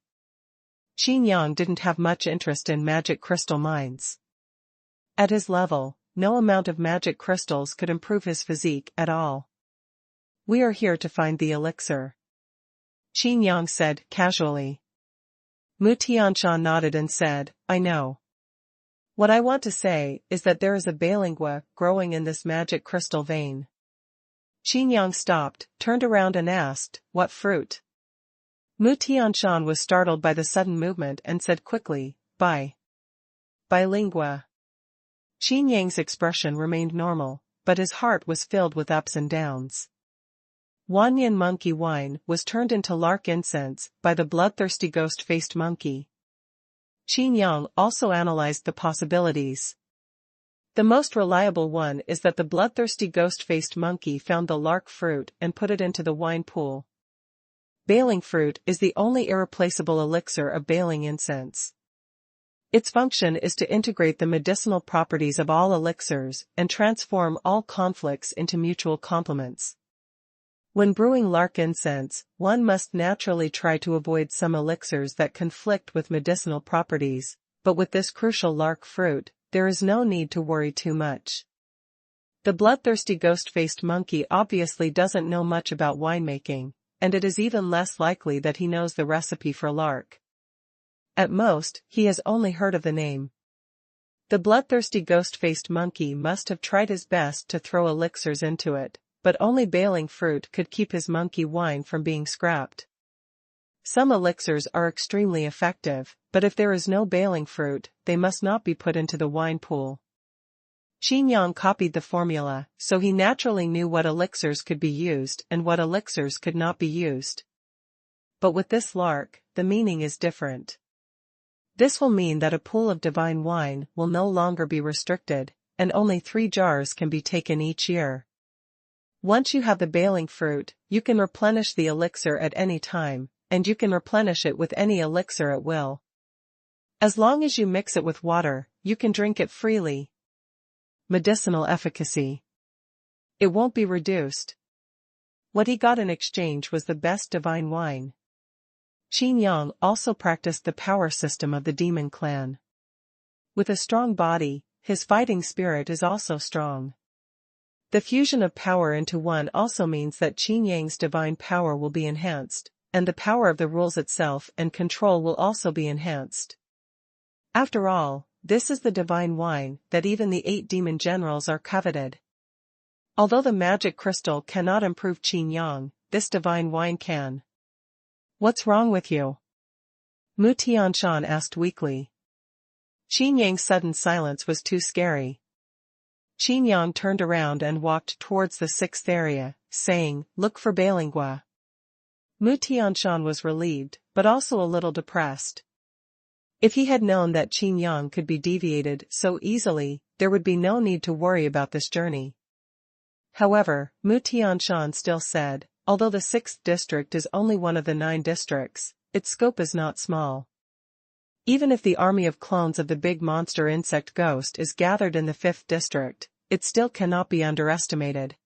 Qin Yang didn't have much interest in magic crystal mines. At his level, no amount of magic crystals could improve his physique at all. We are here to find the elixir. Qin Yang said casually. Mu Tianshan nodded and said, I know. What I want to say is that there is a balingua growing in this magic crystal vein. Qin Yang stopped, turned around and asked, What fruit? Mu Tianshan was startled by the sudden movement and said quickly, Bilingua. Qin Yang's expression remained normal, but his heart was filled with ups and downs. Wanyan monkey wine was turned into lark incense by the bloodthirsty ghost-faced monkey. Qin Yang also analyzed the possibilities. The most reliable one is that the bloodthirsty ghost-faced monkey found the lark fruit and put it into the wine pool. Baling fruit is the only irreplaceable elixir of baling incense. Its function is to integrate the medicinal properties of all elixirs and transform all conflicts into mutual complements. When brewing lark incense, one must naturally try to avoid some elixirs that conflict with medicinal properties, but with this crucial lark fruit, there is no need to worry too much. The bloodthirsty ghost-faced monkey obviously doesn't know much about winemaking, and it is even less likely that he knows the recipe for lark. At most, he has only heard of the name. The bloodthirsty ghost-faced monkey must have tried his best to throw elixirs into it, but only baling fruit could keep his monkey wine from being scrapped. Some elixirs are extremely effective, but if there is no baling fruit, they must not be put into the wine pool. Qin Yang copied the formula, so he naturally knew what elixirs could be used and what elixirs could not be used. but with this lark, the meaning is different. This will mean that a pool of divine wine will no longer be restricted, and only 3 jars can be taken each year. Once you have the baling fruit, you can replenish the elixir at any time, and you can replenish it with any elixir at will. As long as you mix it with water, you can drink it freely. Medicinal efficacy. It won't be reduced. What he got in exchange was the best divine wine. Qin Yang also practiced the power system of the demon clan. With a strong body, his fighting spirit is also strong. The fusion of power into one also means that Qin Yang's divine power will be enhanced, and the power of the rules itself and control will also be enhanced. After all, this is the divine wine that even the 8 demon generals are coveted. Although the magic crystal cannot improve Qin Yang, this divine wine can. What's wrong with you? Mu Tianshan asked weakly. Qin Yang's sudden silence was too scary. Qin Yang turned around and walked towards the 6th area, saying, "Look for Balingua." Mu Tianshan was relieved, but also a little depressed. If he had known that Qin Yang could be deviated so easily, there would be no need to worry about this journey. However, Mu Tianshan still said, although the 6th district is only one of the 9 districts, its scope is not small. Even if the army of clones of the big monster insect ghost is gathered in the 5th district, it still cannot be underestimated.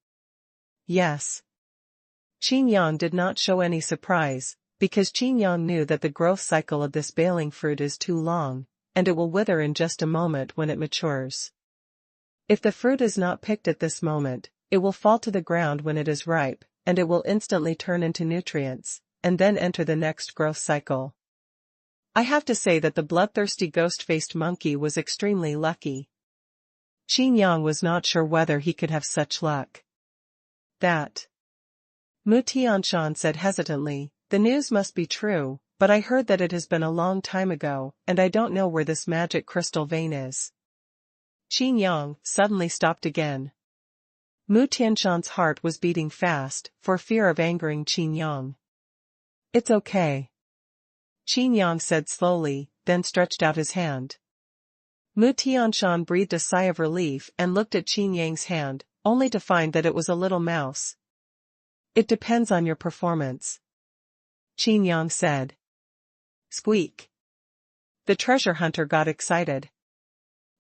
Yes. Qin Yang did not show any surprise, because Qin Yang knew that the growth cycle of this baling fruit is too long, and it will wither in just a moment when it matures. If the fruit is not picked at this moment, it will fall to the ground when it is ripe, and it will instantly turn into nutrients, and then enter the next growth cycle. I have to say that the bloodthirsty ghost-faced monkey was extremely lucky. Qin Yang was not sure whether he could have such luck. That. Mu Tianshan said hesitantly, "The news must be true, but I heard that it has been a long time ago, and I don't know where this magic crystal vein is." Qin Yang suddenly stopped again. Mu Tianshan's heart was beating fast, for fear of angering Qin Yang. "It's okay," Qin Yang said slowly, then stretched out his hand. Mu Tianshan breathed a sigh of relief and looked at Qin Yang's hand, only to find that it was a little mouse. "It depends on your performance," Qin Yang said. Squeak. The treasure hunter got excited.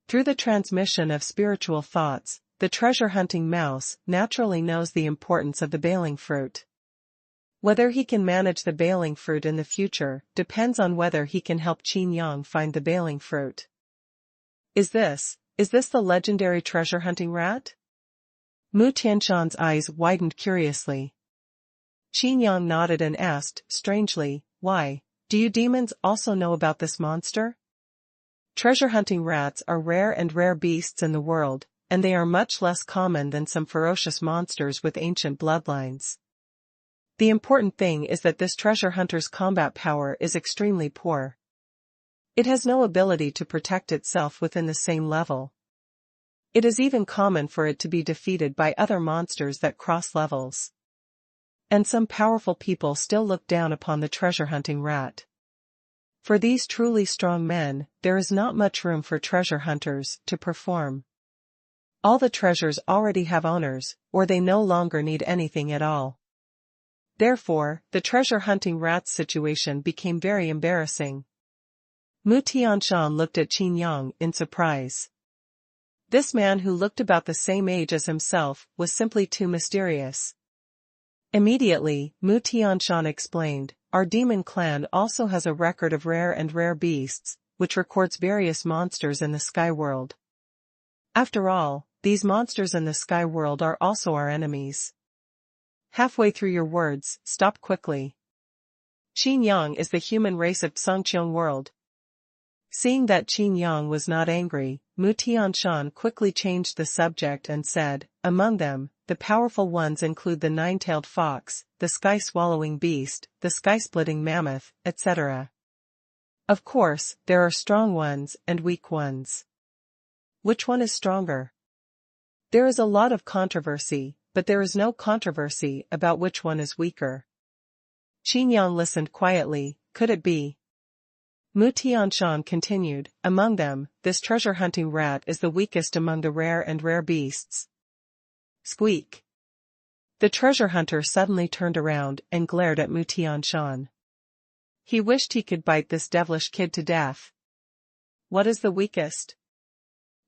Through the transmission of spiritual thoughts, the treasure-hunting mouse naturally knows the importance of the baling fruit. Whether he can manage the baling fruit in the future depends on whether he can help Qin Yang find the baling fruit. Is this the legendary treasure-hunting rat? Mu Tianshan's eyes widened curiously. Qin Yang nodded and asked, strangely, "Why, do you demons also know about this monster?" Treasure-hunting rats are rare beasts in the world, and they are much less common than some ferocious monsters with ancient bloodlines. The important thing is that this treasure hunter's combat power is extremely poor. It has no ability to protect itself within the same level. It is even common for it to be defeated by other monsters that cross levels. And some powerful people still look down upon the treasure-hunting rat. For these truly strong men, there is not much room for treasure hunters to perform. All the treasures already have owners, or they no longer need anything at all. Therefore, the treasure-hunting rat's situation became very embarrassing. Mu Tianshan looked at Qin Yang in surprise. This man who looked about the same age as himself was simply too mysterious. Immediately, Mu Tianshan explained, "Our demon clan also has a record of rare beasts, which records various monsters in the sky world. After all, these monsters in the sky world are also our enemies." Halfway through your words, stop quickly. Qin Yang is the human race of Songqiong world. Seeing that Qin Yang was not angry, Mu Tianshan quickly changed the subject and said, "Among them, the powerful ones include the 9-tailed fox, the sky-swallowing beast, the sky-splitting mammoth, etc. Of course, there are strong ones and weak ones. Which one is stronger?" There is a lot of controversy, but there is no controversy about which one is weaker. Qin Yang listened quietly. Could it be? Mu Tianshan continued, among them, this treasure-hunting rat is the weakest among the rare beasts. Squeak. The treasure hunter suddenly turned around and glared at Mu Tianshan. He wished he could bite this devilish kid to death. What is the weakest?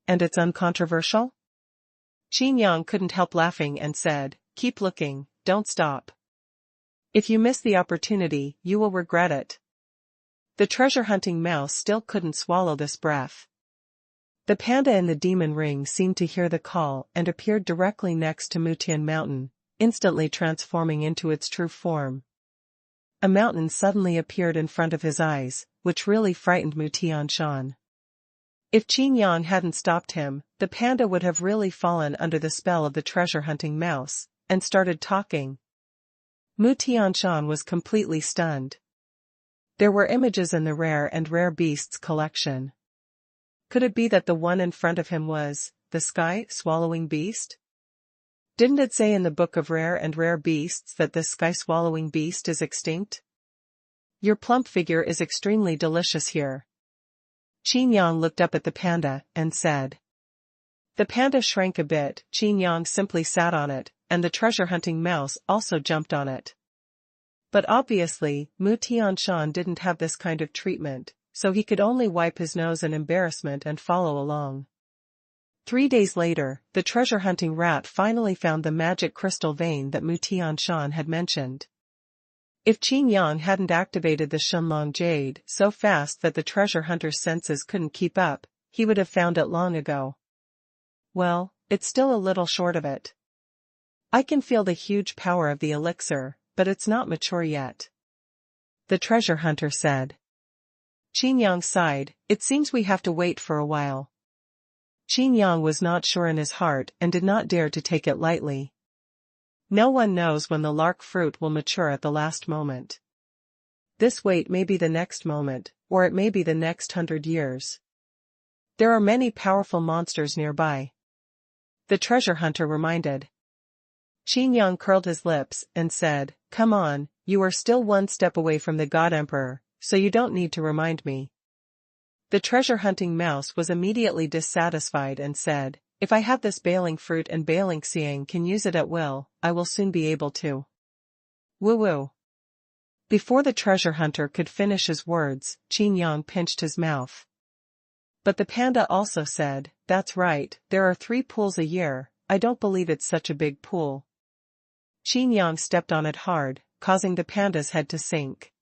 And it's uncontroversial? Qin Yang couldn't help laughing and said, keep looking, don't stop. If you miss the opportunity, you will regret it. The treasure-hunting mouse still couldn't swallow this breath. The panda in the demon ring seemed to hear the call and appeared directly next to Mutian Mountain, instantly transforming into its true form. A mountain suddenly appeared in front of his eyes, which really frightened Mu Tianshan. If Qin Yang hadn't stopped him, the panda would have really fallen under the spell of the treasure-hunting mouse, and started talking. Mu Tianshan was completely stunned. There were images in the rare beasts collection. Could it be that the one in front of him was the sky-swallowing beast? Didn't it say in the book of rare beasts that this sky-swallowing beast is extinct? Your plump figure is extremely delicious here. Qin Yang looked up at the panda and said. The panda shrank a bit. Qin Yang simply sat on it, and the treasure-hunting mouse also jumped on it. But obviously, Mu Tianshan didn't have this kind of treatment, so he could only wipe his nose in embarrassment and follow along. 3 days later, the treasure-hunting rat finally found the magic crystal vein that Mu Tianshan had mentioned. If Qin Yang hadn't activated the Xuanhuan jade so fast that the treasure hunter's senses couldn't keep up, he would have found it long ago. Well, it's still a little short of it. I can feel the huge power of the elixir, but it's not mature yet. The treasure hunter said. Qin Yang sighed, it seems we have to wait for a while. Qin Yang was not sure in his heart and did not dare to take it lightly. No one knows when the lark fruit will mature at the last moment. This wait may be the next moment, or it may be the next 100 years. There are many powerful monsters nearby. The treasure hunter reminded. Qin Yang curled his lips and said, come on, you are still one step away from the God Emperor, so you don't need to remind me. The treasure-hunting mouse was immediately dissatisfied and said, if I have this baling fruit and baling Xiang can use it at will, I will soon be able to. Woo-woo. Before the treasure hunter could finish his words, Qin Yang pinched his mouth. But the panda also said, that's right, there are 3 pools a year, I don't believe it's such a big pool. Qin Yang stepped on it hard, causing the panda's head to sink.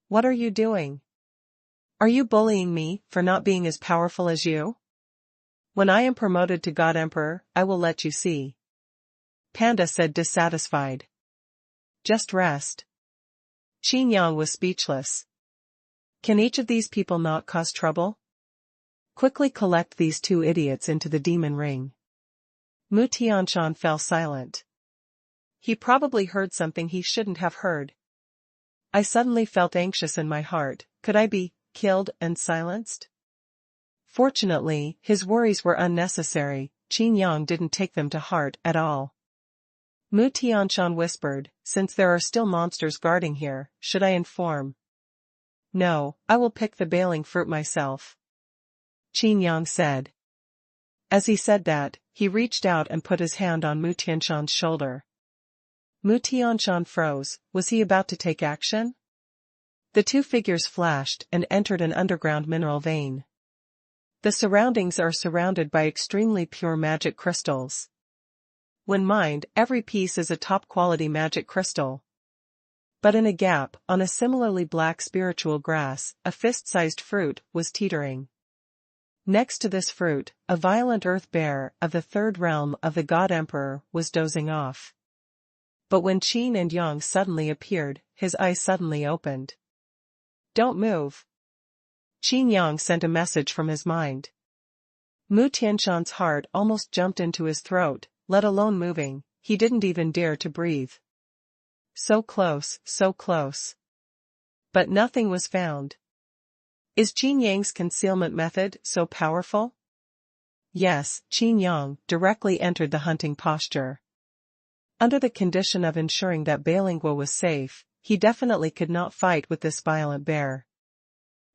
What are you doing? Are you bullying me for not being as powerful as you? When I am promoted to God Emperor, I will let you see. Panda said dissatisfied. Just rest. Qin Yang was speechless. Can each of these people not cause trouble? Quickly collect these 2 idiots into the demon ring. Mu Tianshan fell silent. He probably heard something he shouldn't have heard. I suddenly felt anxious in my heart. Could I be killed and silenced? Fortunately, his worries were unnecessary. Qin Yang didn't take them to heart at all. Mu Tianshan whispered, since there are still monsters guarding here, should I inform? No, I will pick the baling fruit myself. Qin Yang said. As he said that, he reached out and put his hand on Mu Tianshan's shoulder. Mu Tianshan froze. Was he about to take action? The 2 figures flashed and entered an underground mineral vein. The surroundings are surrounded by extremely pure magic crystals. When mined, every piece is a top-quality magic crystal. But in a gap, on a similarly black spiritual grass, a fist-sized fruit was teetering. Next to this fruit, a violent earth bear of the 3rd realm of the God Emperor was dozing off. But when Qin and Yang suddenly appeared, his eyes suddenly opened. Don't move. Qin Yang sent a message from his mind. Mu Tianshan's heart almost jumped into his throat, let alone moving, he didn't even dare to breathe. So close, so close. But nothing was found. Is Qin Yang's concealment method so powerful? Yes, Qin Yang directly entered the hunting posture. Under the condition of ensuring that Balingua was safe, he definitely could not fight with this violent bear.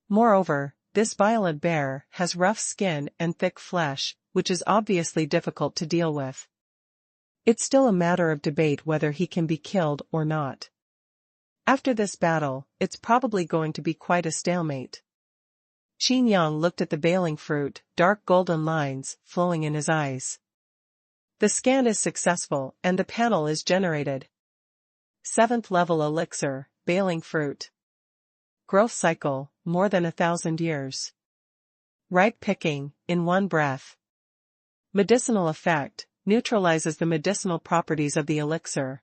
Moreover, this violent bear has rough skin and thick flesh, which is obviously difficult to deal with. It's still a matter of debate whether he can be killed or not. After this battle, it's probably going to be quite a stalemate. Qin Yang looked at the baling fruit, dark golden lines flowing in his eyes. The scan is successful and the panel is generated. 7th level elixir, baling fruit. Growth cycle, more than 1,000 years. Ripe picking, in one breath. Medicinal effect, neutralizes the medicinal properties of the elixir.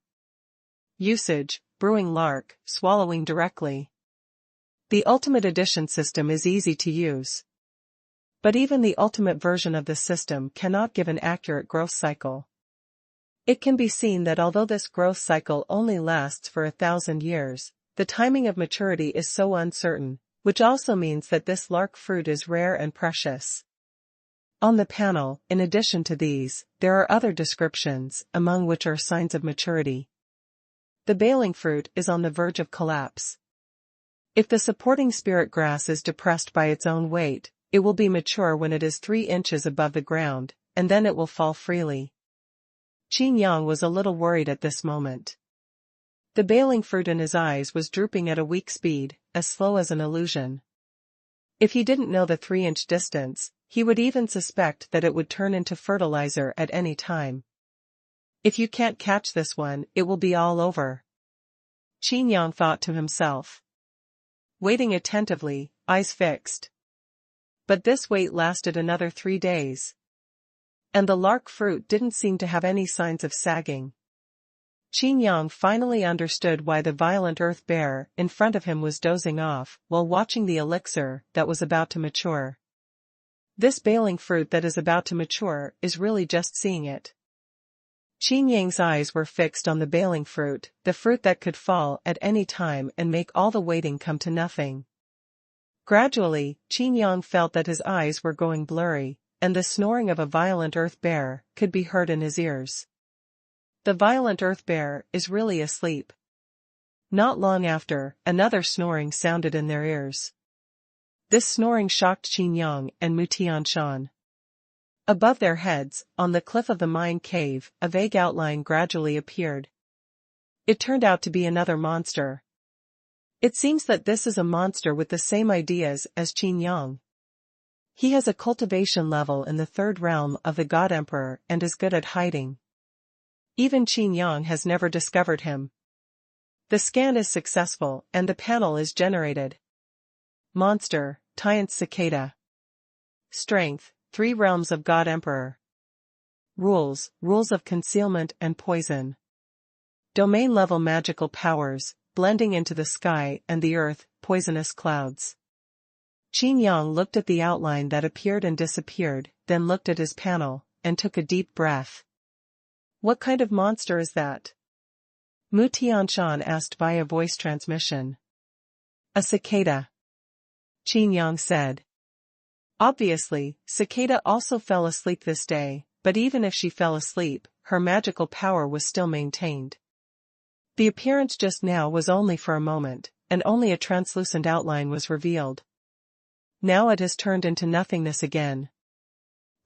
Usage, brewing lark, swallowing directly. The Ultimate Edition system is easy to use. But even the ultimate version of the system cannot give an accurate growth cycle. It can be seen that although this growth cycle only lasts for 1,000 years, the timing of maturity is so uncertain, which also means that this lark fruit is rare and precious. On the panel, in addition to these, there are other descriptions, among which are signs of maturity. The baling fruit is on the verge of collapse. If the supporting spirit grass is depressed by its own weight, it will be mature when it is 3 inches above the ground, and then it will fall freely. Qin Yang was a little worried at this moment. The baling fruit in his eyes was drooping at a weak speed, as slow as an illusion. If he didn't know the 3-inch distance, he would even suspect that it would turn into fertilizer at any time. If you can't catch this one, it will be all over. Qin Yang thought to himself. Waiting attentively, eyes fixed. But this wait lasted another 3 days. And the lark fruit didn't seem to have any signs of sagging. Qin Yang finally understood why the violent earth bear in front of him was dozing off while watching the elixir that was about to mature. This baling fruit that is about to mature is really just seeing it. Qin Yang's eyes were fixed on the baling fruit, the fruit that could fall at any time and make all the waiting come to nothing. Gradually, Qin Yang felt that his eyes were going blurry, and the snoring of a violent earth bear could be heard in his ears. The violent earth bear is really asleep. Not long after, another snoring sounded in their ears. This snoring shocked Qin Yang and Mutianshan. Above their heads, on the cliff of the mine cave, a vague outline gradually appeared. It turned out to be another monster. It seems that this is a monster with the same ideas as Qin Yang. He has a cultivation level in the 3rd realm of the God Emperor and is good at hiding. Even Qin Yang has never discovered him. The scan is successful and the panel is generated. Monster, Giant Cicada. Strength, 3 realms of God Emperor. Rules of concealment and poison. Domain level magical powers, blending into the sky and the earth, poisonous clouds. Qin Yang looked at the outline that appeared and disappeared, then looked at his panel, and took a deep breath. What kind of monster is that? Mu Tianshan asked via voice transmission. A cicada. Qin Yang said. Obviously, Cicada also fell asleep this day, but even if she fell asleep, her magical power was still maintained. The appearance just now was only for a moment, and only a translucent outline was revealed. Now it has turned into nothingness again.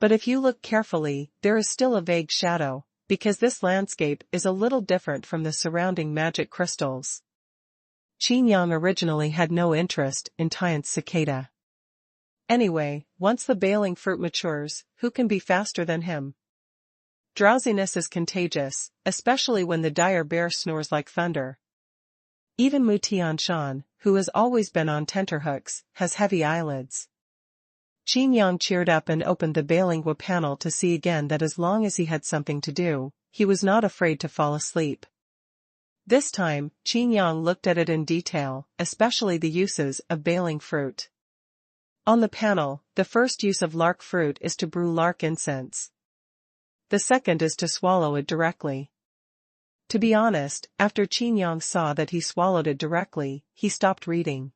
But if you look carefully, there is still a vague shadow, because this landscape is a little different from the surrounding magic crystals. Qin Yang originally had no interest in Giant's cicada. Anyway, once the baling fruit matures, who can be faster than him? Drowsiness is contagious, especially when the dire bear snores like thunder. Even Mu Tianshan, who has always been on tenterhooks, has heavy eyelids. Qin Yang cheered up and opened the baling panel to see again that as long as he had something to do, he was not afraid to fall asleep. This time, Qin Yang looked at it in detail, especially the uses of baling fruit. On the panel, the first use of lark fruit is to brew lark incense. The second is to swallow it directly. To be honest, after Qin Yang saw that he swallowed it directly, he stopped reading.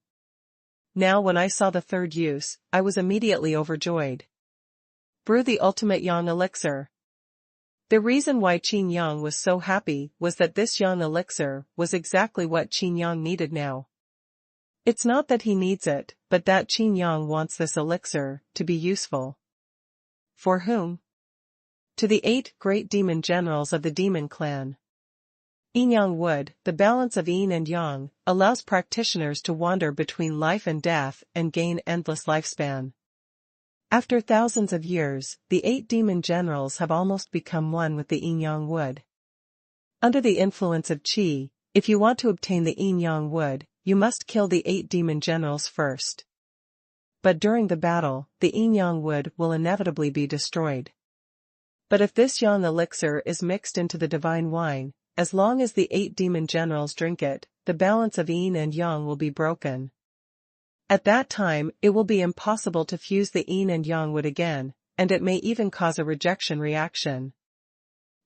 Now when I saw the third use, I was immediately overjoyed. Brew the ultimate Yang elixir. The reason why Qin Yang was so happy was that this yang elixir was exactly what Qin Yang needed now. It's not that he needs it, but that Qin Yang wants this elixir to be useful. For whom? To the 8 great demon generals of the demon clan. Yin Yang Wood, the balance of yin and yang, allows practitioners to wander between life and death and gain endless lifespan. After thousands of years, the 8 demon generals have almost become one with the Yin Yang Wood. Under the influence of Qi, if you want to obtain the Yin Yang Wood, you must kill the 8 demon generals first. But during the battle, the Yin Yang Wood will inevitably be destroyed. But if this yang elixir is mixed into the divine wine, as long as the 8 demon generals drink it, the balance of yin and yang will be broken. At that time, it will be impossible to fuse the yin and yang wood again, and it may even cause a rejection reaction.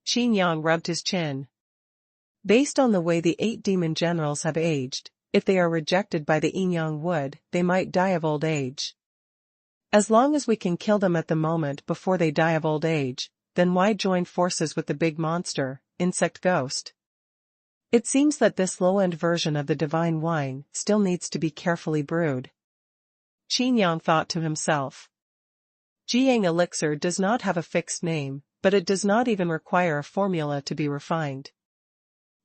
Qin Yang rubbed his chin. Based on the way the 8 demon generals have aged, if they are rejected by the yin yang wood, they might die of old age. As long as we can kill them at the moment before they die of old age, then why join forces with the big monster, insect ghost? It seems that this low-end version of the divine wine still needs to be carefully brewed. Qin Yang thought to himself. Jiang elixir does not have a fixed name, but it does not even require a formula to be refined.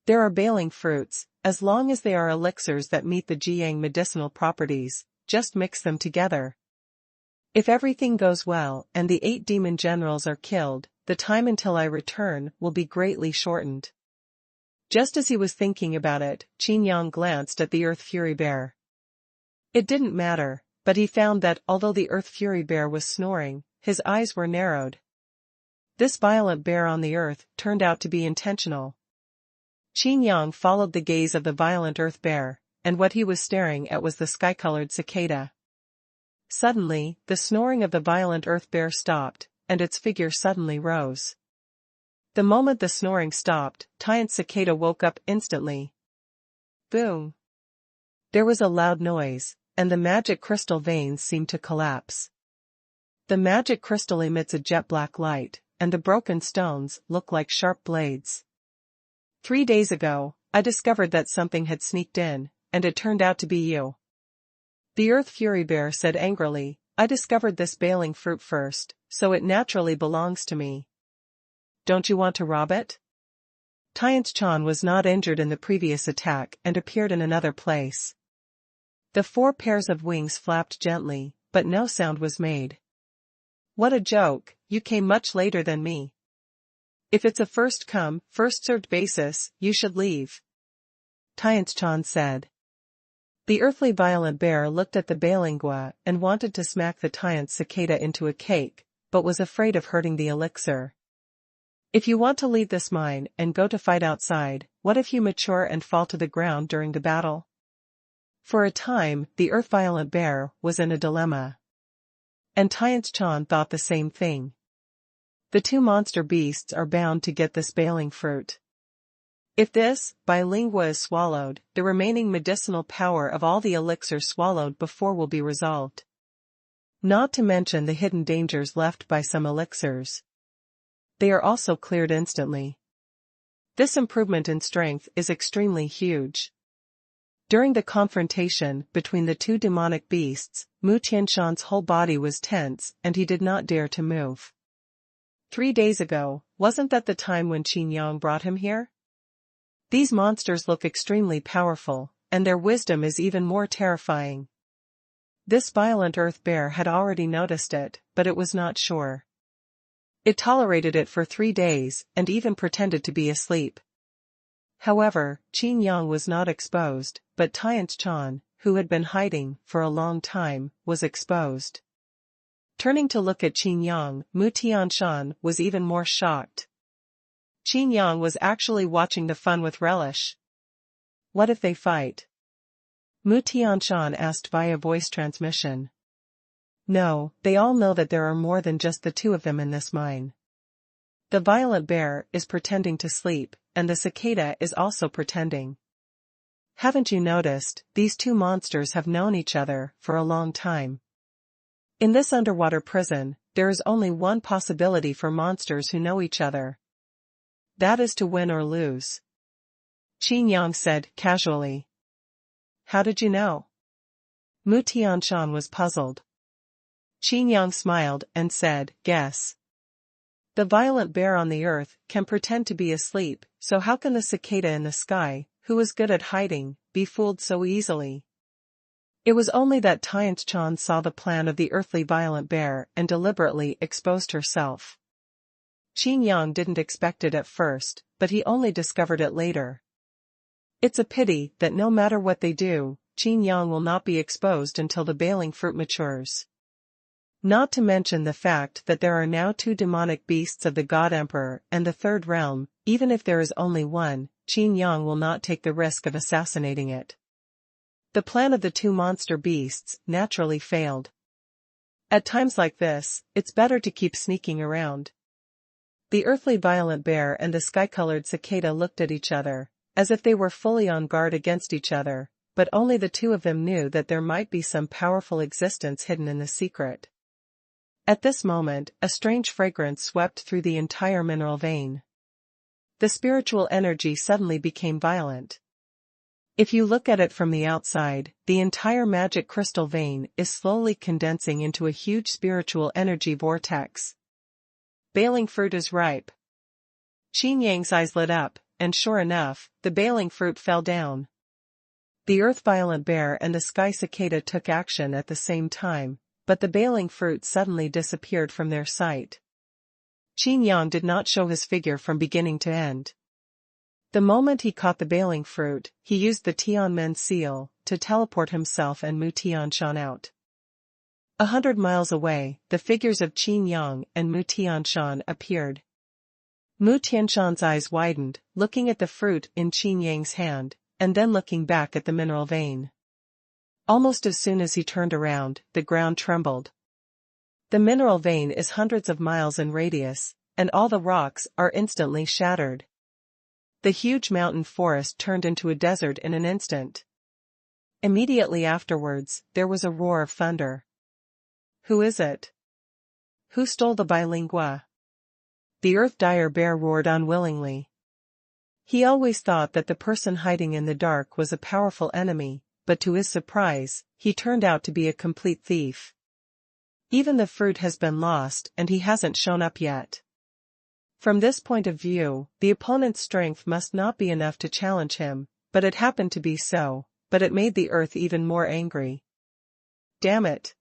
There are baling fruits, as long as they are elixirs that meet the Jiang medicinal properties, just mix them together. If everything goes well and the 8 demon generals are killed, the time until I return will be greatly shortened. Just as he was thinking about it, Qin Yang glanced at the Earth Fury Bear. It didn't matter, but he found that although the Earth Fury Bear was snoring, his eyes were narrowed. This violent bear on the earth turned out to be intentional. Qin Yang followed the gaze of the violent Earth Bear, and what he was staring at was the sky-colored cicada. Suddenly, the snoring of the violent Earth Bear stopped, and its figure suddenly rose. The moment the snoring stopped, Giant Cicada woke up instantly. Boom! There was a loud noise, and the magic crystal veins seemed to collapse. The magic crystal emits a jet-black light, and the broken stones look like sharp blades. 3 days ago, I discovered that something had sneaked in, and it turned out to be you. The Earth Fury Bear said angrily, I discovered this baling fruit first, so it naturally belongs to me. Don't you want to rob it? Tian's Chan was not injured in the previous attack and appeared in another place. The 4 pairs of wings flapped gently, but no sound was made. What a joke, you came much later than me. If it's a first-come, first-served basis, you should leave. Tian's Chan said. The earthly violent bear looked at the balingua and wanted to smack the Tiant cicada into a cake, but was afraid of hurting the elixir. If you want to leave this mine and go to fight outside, what if you mature and fall to the ground during the battle? For a time, the earth-violent bear was in a dilemma. And Tian's Chan thought the same thing. The 2 monster beasts are bound to get this baling fruit. If this, bilingua is swallowed, the remaining medicinal power of all the elixirs swallowed before will be resolved. Not to mention the hidden dangers left by some elixirs. They are also cleared instantly. This improvement in strength is extremely huge. During the confrontation between the 2 demonic beasts, Mu Tianshan's whole body was tense and he did not dare to move. 3 days ago, wasn't that the time when Qin Yang brought him here? These monsters look extremely powerful, and their wisdom is even more terrifying. This violent earth bear had already noticed it, but it was not sure. It tolerated it for 3 days, and even pretended to be asleep. However, Qin Yang was not exposed, but Tian's Chan, who had been hiding for a long time, was exposed. Turning to look at Qin Yang, Mu Tianshan was even more shocked. Qin Yang was actually watching the fun with relish. What if they fight? Mu Tianshan asked via voice transmission. No, they all know that there are more than just the 2 of them in this mine. The violent bear is pretending to sleep, and the cicada is also pretending. Haven't you noticed, these 2 monsters have known each other for a long time. In this underwater prison, there is only one possibility for monsters who know each other. That is to win or lose. Qin Yang said, casually. How did you know? Mu Tianshan was puzzled. Qin Yang smiled and said, guess. The violent bear on the earth can pretend to be asleep, so how can the cicada in the sky, who is good at hiding, be fooled so easily? It was only that Tianshan saw the plan of the earthly violent bear and deliberately exposed herself. Qin Yang didn't expect it at first, but he only discovered it later. It's a pity that no matter what they do, Qin Yang will not be exposed until the baling fruit matures. Not to mention the fact that there are now 2 demonic beasts of the God Emperor and the third realm. Even if there is only one, Qin Yang will not take the risk of assassinating it. The plan of the 2 monster beasts naturally failed. At times like this, it's better to keep sneaking around. The earthly violent bear and the sky-colored cicada looked at each other, as if they were fully on guard against each other, but only the 2 of them knew that there might be some powerful existence hidden in the secret. At this moment, a strange fragrance swept through the entire mineral vein. The spiritual energy suddenly became violent. If you look at it from the outside, the entire magic crystal vein is slowly condensing into a huge spiritual energy vortex. Baling fruit is ripe. Qin Yang's eyes lit up, and sure enough, the baling fruit fell down. The earth violent bear and the sky cicada took action at the same time, but the baling fruit suddenly disappeared from their sight. Qin Yang did not show his figure from beginning to end. The moment he caught the baling fruit, he used the Tianmen seal to teleport himself and Mu Tianshan out. 100 miles away, the figures of Qin Yang and Mu Tianshan appeared. Mu Tianshan's eyes widened, looking at the fruit in Qin Yang's hand, and then looking back at the mineral vein. Almost as soon as he turned around, the ground trembled. The mineral vein is hundreds of miles in radius, and all the rocks are instantly shattered. The huge mountain forest turned into a desert in an instant. Immediately afterwards, there was a roar of thunder. Who is it? Who stole the bilingua? The earth dire bear roared unwillingly. He always thought that the person hiding in the dark was a powerful enemy, but to his surprise, he turned out to be a complete thief. Even the fruit has been lost and he hasn't shown up yet. From this point of view, the opponent's strength must not be enough to challenge him, but it happened to be so, but it made the earth even more angry. Damn it!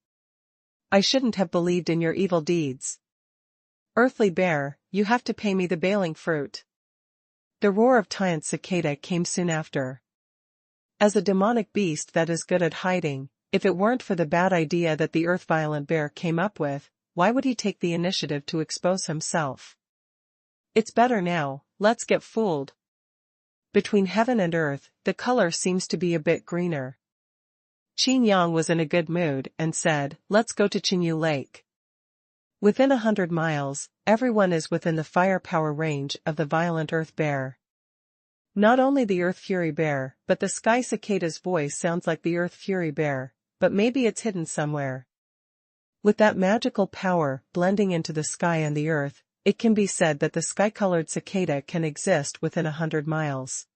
I shouldn't have believed in your evil deeds. Earthly bear, you have to pay me the baling fruit. The roar of Tian's cicada came soon after. As a demonic beast that is good at hiding, if it weren't for the bad idea that the earth violent bear came up with, why would he take the initiative to expose himself? It's better now, let's get fooled. Between heaven and earth, the color seems to be a bit greener. Qin Yang was in a good mood and said, let's go to Qinyu Lake. Within 100 miles, everyone is within the firepower range of the violent earth bear. Not only the earth fury bear, but the sky cicada's voice sounds like the earth fury bear, but maybe it's hidden somewhere. With that magical power blending into the sky and the earth, it can be said that the sky-colored cicada can exist within 100 miles.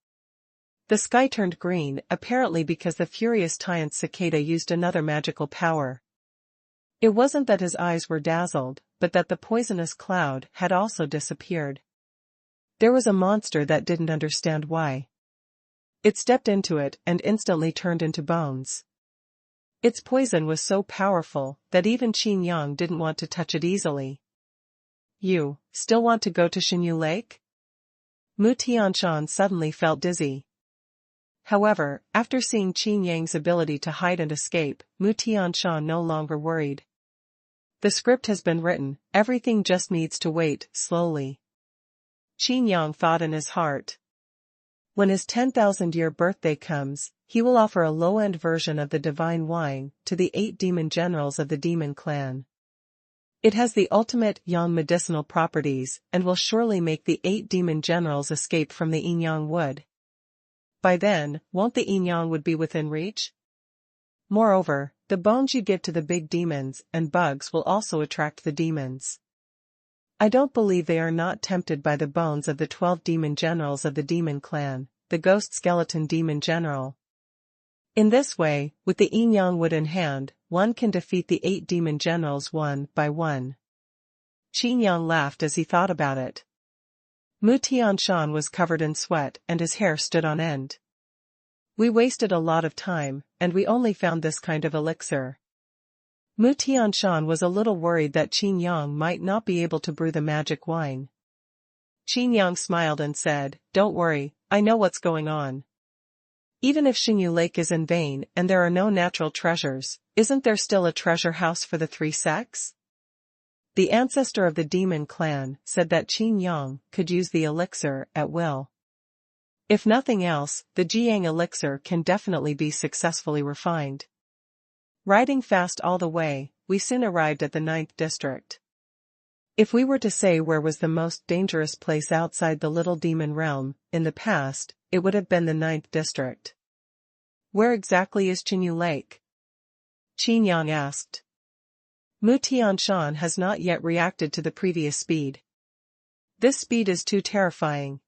The sky turned green, apparently because the furious Tian's cicada used another magical power. It wasn't that his eyes were dazzled, but that the poisonous cloud had also disappeared. There was a monster that didn't understand why. It stepped into it and instantly turned into bones. Its poison was so powerful that even Qin Yang didn't want to touch it easily. You still want to go to Xinyu Lake? Mu Tianshan suddenly felt dizzy. However, after seeing Qin Yang's ability to hide and escape, Mu Tianshan no longer worried. The script has been written, everything just needs to wait, slowly. Qin Yang thought in his heart. When his 10,000-year birthday comes, he will offer a low-end version of the divine wine to the 8 demon generals of the demon clan. It has the ultimate yang medicinal properties and will surely make the 8 demon generals escape from the Yin Yang wood. By then, won't the Yin Yang would be within reach? Moreover, the bones you give to the big demons and bugs will also attract the demons. I don't believe they are not tempted by the bones of the 12 demon generals of the demon clan, the ghost skeleton demon general. In this way, with the Yin Yang wood in hand, one can defeat the 8 demon generals one by one. Qin Yang laughed as he thought about it. Mu Tianshan was covered in sweat and his hair stood on end. We wasted a lot of time, and we only found this kind of elixir. Mu Tianshan was a little worried that Qin Yang might not be able to brew the magic wine. Qin Yang smiled and said, "Don't worry, I know what's going on. Even if Xinyu Lake is in vain and there are no natural treasures, isn't there still a treasure house for the 3 sects?" The ancestor of the demon clan said that Qin Yang could use the elixir at will. If nothing else, the Jiang elixir can definitely be successfully refined. Riding fast all the way, we soon arrived at the 9th district. If we were to say where was the most dangerous place outside the little demon realm, in the past, it would have been the 9th district. Where exactly is Xinyu Lake? Qin Yang asked. Mu Tianshan has not yet reacted to the previous speed. This speed is too terrifying.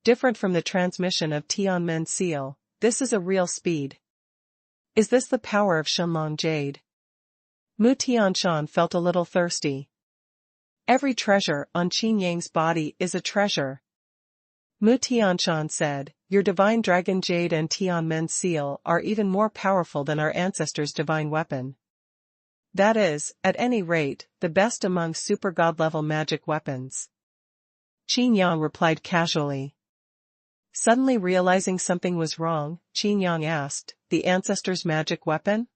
Different from the transmission of Tianmen seal, this is a real speed. Is this the power of Shenlong Jade? Mu Tianshan felt a little thirsty. Every treasure on Qin Yang's body is a treasure. Mu Tianshan said, "Your divine dragon jade and Tianmen seal are even more powerful than our ancestors' divine weapon. That is, at any rate, the best among super god-level magic weapons." Qin Yang replied casually. Suddenly realizing something was wrong, Qin Yang asked, "The ancestor's magic weapon?"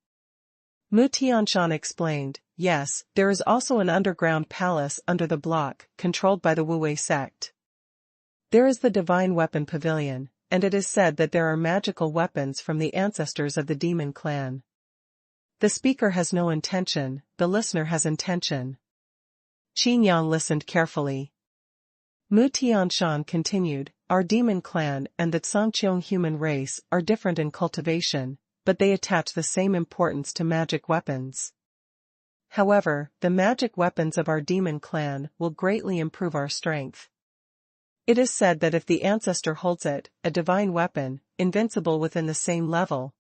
Mu Tianshan explained, "Yes, there is also an underground palace under the block, controlled by the Wu-Wei sect. There is the Divine Weapon Pavilion, and it is said that there are magical weapons from the ancestors of the demon clan." The speaker has no intention, the listener has intention. Qin Yang listened carefully. Mu Tianshan continued, "Our demon clan and the Tsangqiong human race are different in cultivation, but they attach the same importance to magic weapons. However, the magic weapons of our demon clan will greatly improve our strength. It is said that if the ancestor holds it, a divine weapon, invincible within the same level."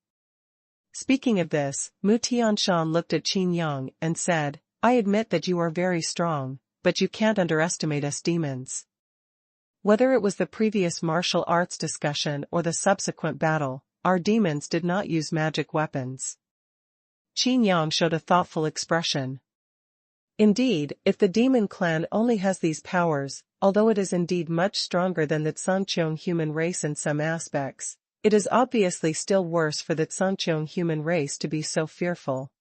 Speaking of this, Mu Tianshan looked at Qin Yang and said, "I admit that you are very strong, but you can't underestimate us demons." Whether it was the previous martial arts discussion or the subsequent battle, our demons did not use magic weapons. Qin Yang showed a thoughtful expression. Indeed, if the demon clan only has these powers, although it is indeed much stronger than the Tsangqiong human race in some aspects, it is obviously still worse for the Tsangqiong human race to be so fearful.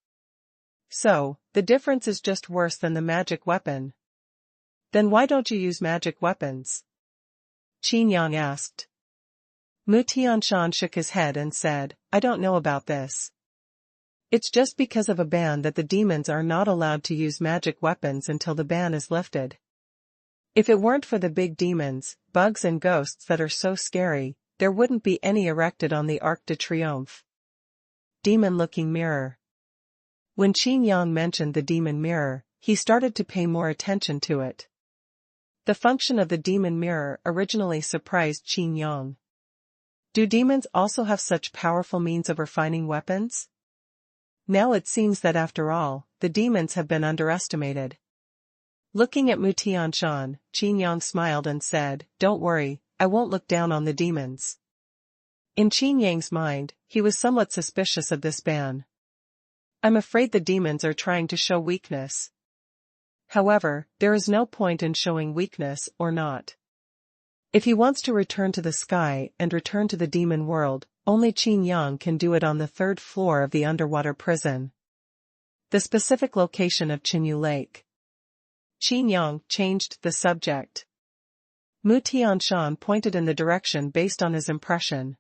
So, the difference is just worse than the magic weapon. Then why don't you use magic weapons? Qin Yang asked. Mu Tianshan shook his head and said, "I don't know about this. It's just because of a ban that the demons are not allowed to use magic weapons until the ban is lifted. If it weren't for the big demons, bugs and ghosts that are so scary, there wouldn't be any erected on the Arc de Triomphe." Demon-looking mirror. When Qin Yang mentioned the demon mirror, he started to pay more attention to it. The function of the demon mirror originally surprised Qin Yang. Do demons also have such powerful means of refining weapons? Now it seems that after all, the demons have been underestimated. Looking at Mu Tianshan, Qin Yang smiled and said, "Don't worry, I won't look down on the demons." In Qin Yang's mind, he was somewhat suspicious of this ban. "I'm afraid the demons are trying to show weakness." However, there is no point in showing weakness or not. If he wants to return to the sky and return to the demon world, only Qin Yang can do it on the 3rd floor of the underwater prison. The specific location of Xinyu Lake. Qin Yang changed the subject. Mu Tianshan pointed in the direction based on his impression.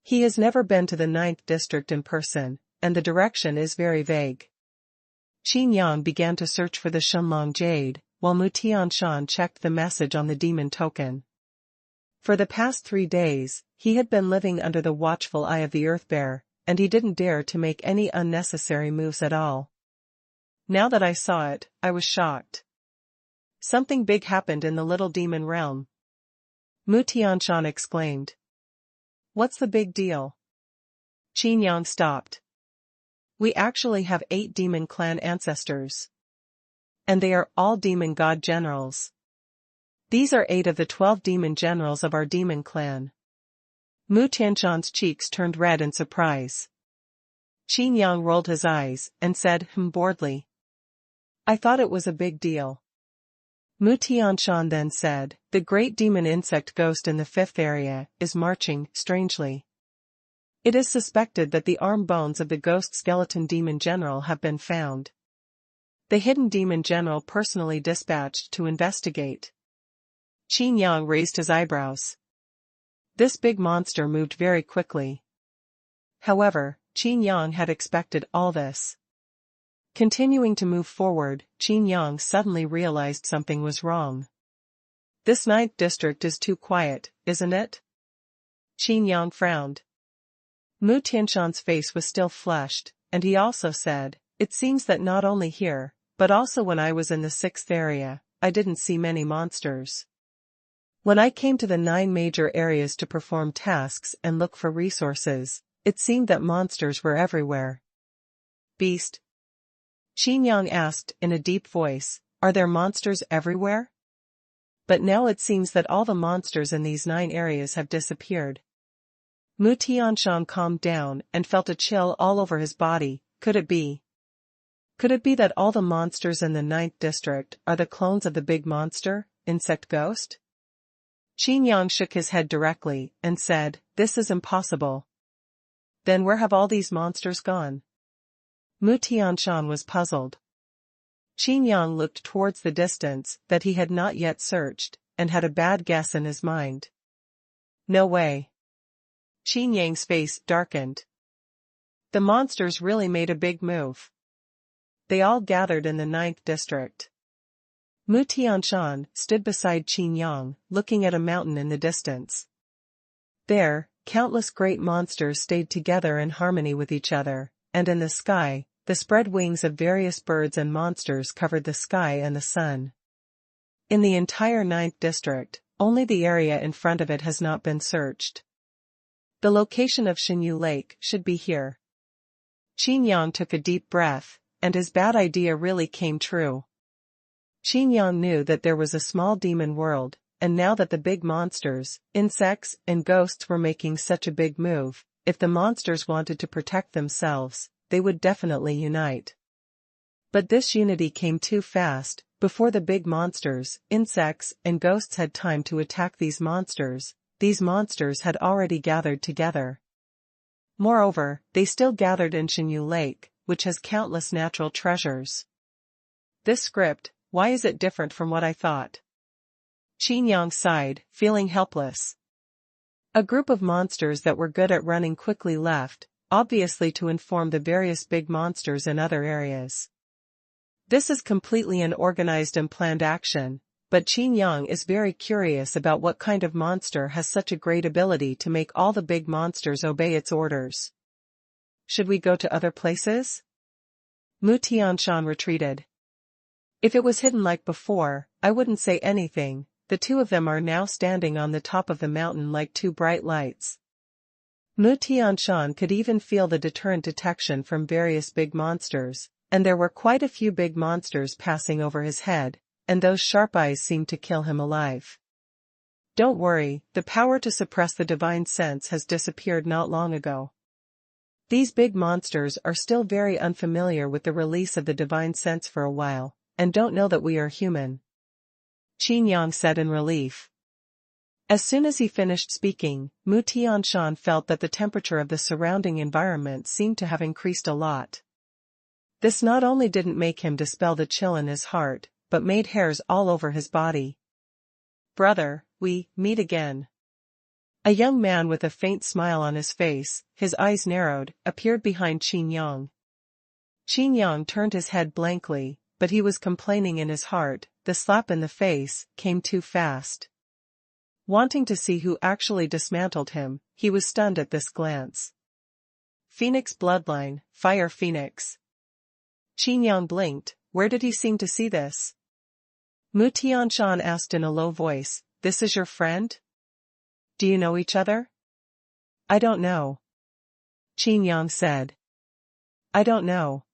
He has never been to the 9th district in person, and the direction is very vague. Qin Yang began to search for the Shenlong Jade, while Mu Tianshan checked the message on the demon token. For the past 3 days, he had been living under the watchful eye of the Earth Bear, and he didn't dare to make any unnecessary moves at all. Now that I saw it, I was shocked. Something big happened in the little demon realm. Mu Tianshan exclaimed. What's the big deal? Qin Yang stopped. We actually have 8 demon clan ancestors. And they are all demon god generals. These are 8 of the 12 demon generals of our demon clan. Mu Tianshan's cheeks turned red in surprise. Qin Yang rolled his eyes and said, boredly. I thought it was a big deal. Mu Tianshan then said, the great demon insect ghost in the 5th area is marching, strangely. It is suspected that the arm bones of the ghost skeleton demon general have been found. The hidden demon general personally dispatched to investigate. Qin Yang raised his eyebrows. This big monster moved very quickly. However, Qin Yang had expected all this. Continuing to move forward, Qin Yang suddenly realized something was wrong. This 9th district is too quiet, isn't it? Qin Yang frowned. Mu Tianshan's face was still flushed, and he also said, it seems that not only here, but also when I was in the 6th area, I didn't see many monsters. When I came to the 9 major areas to perform tasks and look for resources, it seemed that monsters were everywhere. Beast? Qin Yang asked in a deep voice, are there monsters everywhere? But now it seems that all the monsters in these 9 areas have disappeared. Mu Tianshan calmed down and felt a chill all over his body. Could it be? Could it be that all the monsters in the 9th district are the clones of the big monster, insect ghost? Qin Yang shook his head directly and said, this is impossible. Then where have all these monsters gone? Mu Tianshan was puzzled. Qin Yang looked towards the distance that he had not yet searched, and had a bad guess in his mind. No way. Qin Yang's face darkened. The monsters really made a big move. They all gathered in the 9th district. Mu Tianshan stood beside Qin Yang, looking at a mountain in the distance. There, countless great monsters stayed together in harmony with each other, and in the sky, the spread wings of various birds and monsters covered the sky and the sun. In the entire 9th district, only the area in front of it has not been searched. The location of Xinyu Lake should be here. Qin Yang took a deep breath, and his bad idea really came true. Qin Yang knew that there was a small demon world, and now that the big monsters, insects, and ghosts were making such a big move, if the monsters wanted to protect themselves, they would definitely unite. But this unity came too fast. Before the big monsters, insects, and ghosts had time to attack these monsters had already gathered together. Moreover, they still gathered in Xinyu Lake, which has countless natural treasures. This script, why is it different from what I thought? Qin Yang sighed, feeling helpless. A group of monsters that were good at running quickly left, obviously to inform the various big monsters in other areas. This is completely an organized and planned action, but Qin Yang is very curious about what kind of monster has such a great ability to make all the big monsters obey its orders. Should we go to other places? Mu Tianshan retreated. If it was hidden like before, I wouldn't say anything. The 2 of them are now standing on the top of the mountain like 2 bright lights. Mu Tianshan could even feel the deterrent detection from various big monsters, and there were quite a few big monsters passing over his head, and those sharp eyes seemed to kill him alive. Don't worry, the power to suppress the divine sense has disappeared not long ago. These big monsters are still very unfamiliar with the release of the divine sense for a while, and don't know that we are human. Qin Yang said in relief. As soon as he finished speaking, Mu Tianshan felt that the temperature of the surrounding environment seemed to have increased a lot. This not only didn't make him dispel the chill in his heart, but made hairs all over his body. Brother, we meet again. A young man with a faint smile on his face, his eyes narrowed, appeared behind Qin Yang. Qin Yang turned his head blankly, but he was complaining in his heart. The slap in the face came too fast. Wanting to see who actually dismantled him, he was stunned at this glance. Phoenix bloodline, Fire Phoenix. Qin Yang blinked. Where did he seem to see this? Mu Tianshan asked in a low voice, this is your friend? Do you know each other? I don't know. Qin Yang said. I don't know.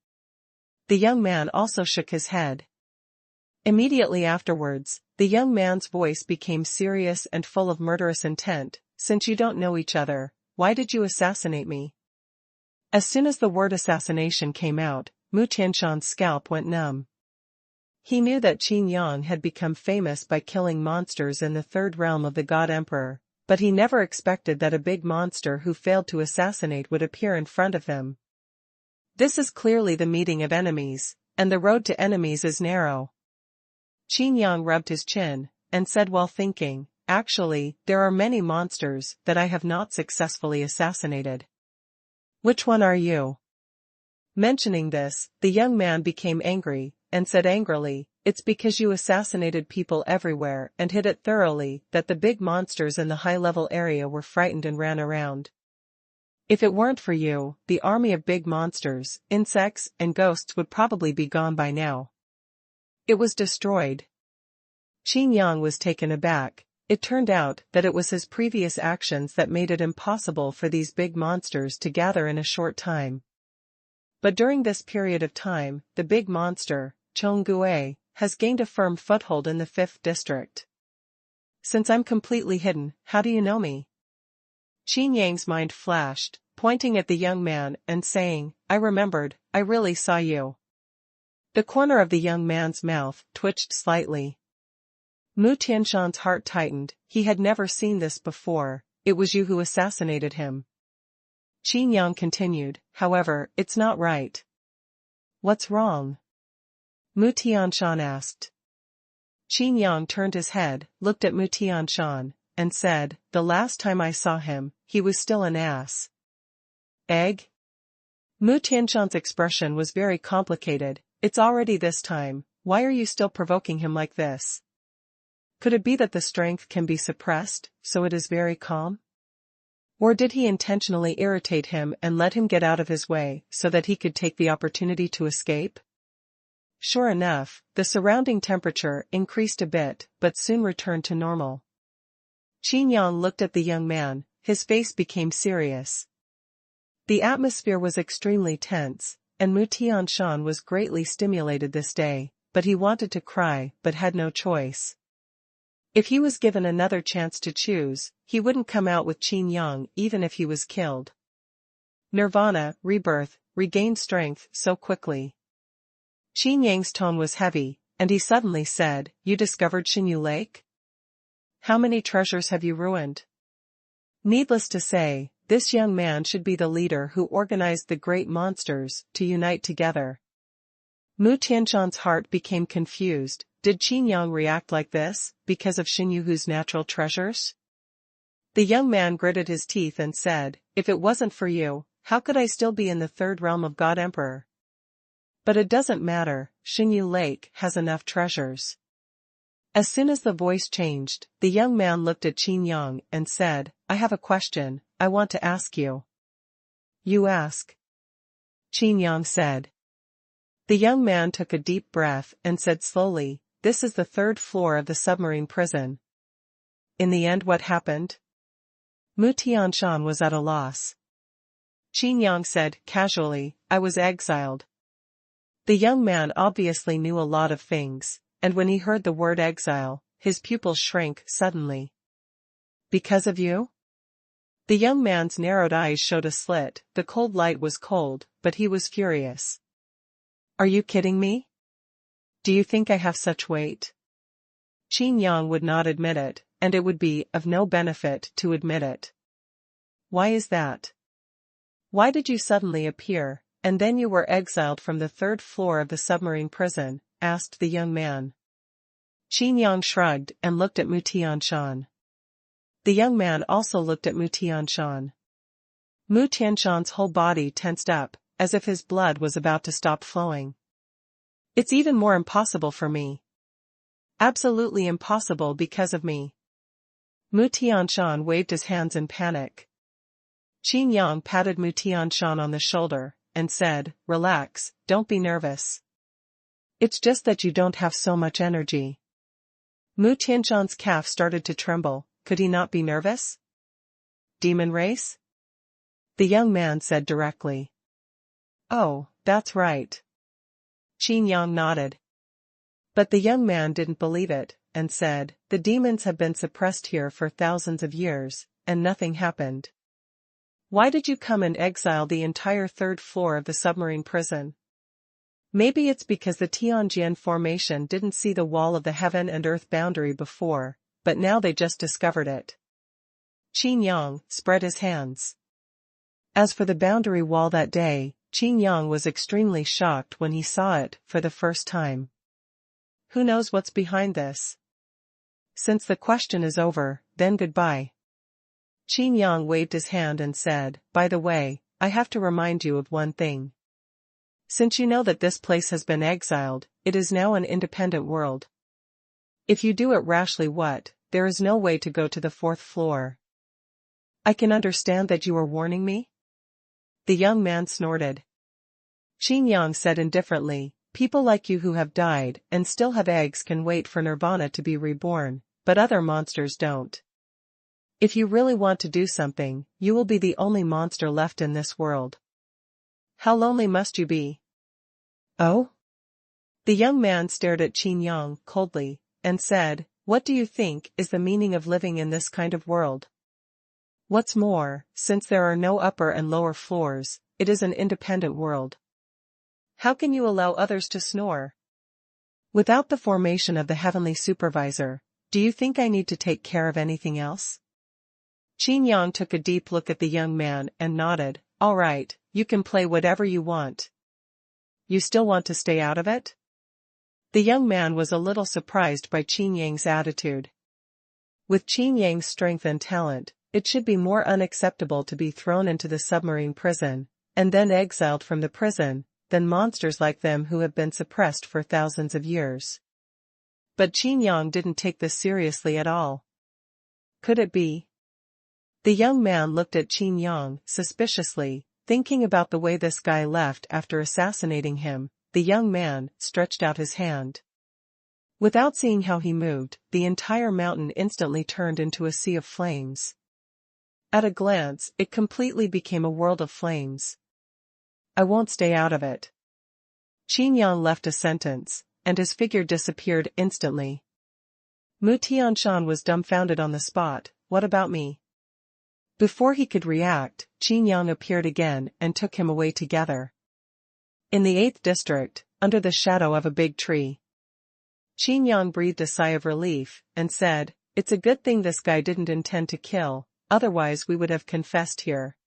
The young man also shook his head. Immediately afterwards, the young man's voice became serious and full of murderous intent. Since you don't know each other, why did you assassinate me? As soon as the word assassination came out, Mu Tianshan's scalp went numb. He knew that Qin Yang had become famous by killing monsters in the third realm of the God Emperor, but he never expected that a big monster who failed to assassinate would appear in front of him. This is clearly the meeting of enemies, and the road to enemies is narrow. Qin Yang rubbed his chin, and said while thinking, actually, there are many monsters that I have not successfully assassinated. Which one are you? Mentioning this, the young man became angry, and said angrily, it's because you assassinated people everywhere and hid it thoroughly that the big monsters in the high-level area were frightened and ran around. If it weren't for you, the army of big monsters, insects, and ghosts would probably be gone by now. It was destroyed. Qin Yang was taken aback. It turned out that it was his previous actions that made it impossible for these big monsters to gather in a short time. But during this period of time, the big monster, Chonggue, has gained a firm foothold in the 5th district. Since I'm completely hidden, how do you know me? Qin Yang's mind flashed, pointing at the young man and saying, I remembered, I really saw you. The corner of the young man's mouth twitched slightly. Mu Tianshan's heart tightened. He had never seen this before. It was you who assassinated him. Qin Yang continued, however, it's not right. What's wrong? Mu Tianshan asked. Qin Yang turned his head, looked at Mu Tianshan, and said, the last time I saw him, he was still an ass. Egg? Mu Tianshan's expression was very complicated. It's already this time, why are you still provoking him like this? Could it be that the strength can be suppressed, so it is very calm? Or did he intentionally irritate him and let him get out of his way so that he could take the opportunity to escape? Sure enough, the surrounding temperature increased a bit but soon returned to normal. Qin Yang looked at the young man, his face became serious. The atmosphere was extremely tense, and Mu Tianshan was greatly stimulated this day, but he wanted to cry but had no choice. If he was given another chance to choose, he wouldn't come out with Qin Yang even if he was killed. Nirvana, rebirth, regained strength so quickly. Qin Yang's tone was heavy, and he suddenly said, you discovered Xinyu Lake? How many treasures have you ruined? Needless to say, this young man should be the leader who organized the great monsters to unite together. Mu Tianshan's heart became confused. Did Qin Yang react like this, because of Xinyu's natural treasures? The young man gritted his teeth and said, if it wasn't for you, how could I still be in the third realm of God Emperor? But it doesn't matter, Xinyu Lake has enough treasures. As soon as the voice changed, the young man looked at Qin Yang and said, I have a question, I want to ask you. You ask. Qin Yang said. The young man took a deep breath and said slowly, this is the 3rd floor of the submarine prison. In the end, what happened? Mu Tianshan was at a loss. Qin Yang said, casually, I was exiled. The young man obviously knew a lot of things, and when he heard the word exile, his pupils shrank suddenly. Because of you? The young man's narrowed eyes showed a slit. The cold light was cold, but he was furious. Are you kidding me? Do you think I have such weight? Qin Yang would not admit it, and it would be of no benefit to admit it. Why is that? Why did you suddenly appear, and then you were exiled from the 3rd floor of the submarine prison? Asked the young man. Qin Yang shrugged and looked at Mu Tianshan. The young man also looked at Mu Tianshan. Mu Tianshan's whole body tensed up, as if his blood was about to stop flowing. It's even more impossible for me. Absolutely impossible because of me. Mu Tianshan waved his hands in panic. Qin Yang patted Mu Tianshan on the shoulder, and said, relax, don't be nervous. It's just that you don't have so much energy. Mu Tianshan's calf started to tremble. Could he not be nervous? Demon race? The young man said directly. Oh, that's right. Qin Yang nodded. But the young man didn't believe it, and said, the demons have been suppressed here for thousands of years, and nothing happened. Why did you come and exile the entire third floor of the submarine prison? Maybe it's because the Tianjian formation didn't see the wall of the heaven and earth boundary before, but now they just discovered it. Qin Yang spread his hands. As for the boundary wall that day, Qin Yang was extremely shocked when he saw it for the first time. Who knows what's behind this? Since the question is over, then goodbye. Qin Yang waved his hand and said, by the way, I have to remind you of one thing. Since you know that this place has been exiled, it is now an independent world. If you do it rashly, there is no way to go to the fourth floor. I can understand that you are warning me? The young man snorted. Qin Yang said indifferently, people like you who have died and still have eggs can wait for Nirvana to be reborn, but other monsters don't. If you really want to do something, you will be the only monster left in this world. How lonely must you be? Oh? The young man stared at Qin Yang coldly, and said, what do you think is the meaning of living in this kind of world? What's more, since there are no upper and lower floors, it is an independent world. How can you allow others to snore? Without the formation of the heavenly supervisor, do you think I need to take care of anything else? Qin Yang took a deep look at the young man and nodded, all right, you can play whatever you want. You still want to stay out of it? The young man was a little surprised by Qin Yang's attitude. With Qin Yang's strength and talent, it should be more unacceptable to be thrown into the submarine prison, and then exiled from the prison, than monsters like them who have been suppressed for thousands of years. But Qin Yang didn't take this seriously at all. Could it be? The young man looked at Qin Yang suspiciously, thinking about the way this guy left after assassinating him. The young man stretched out his hand. Without seeing how he moved, the entire mountain instantly turned into a sea of flames. At a glance, it completely became a world of flames. I won't stay out of it. Qin Yang left a sentence, and his figure disappeared instantly. Mu Tianshan was dumbfounded on the spot. What about me? Before he could react, Qin Yang appeared again and took him away together. In the 8th district, under the shadow of a big tree. Qin Yang breathed a sigh of relief, and said, it's a good thing this guy didn't intend to kill, otherwise we would have confessed here.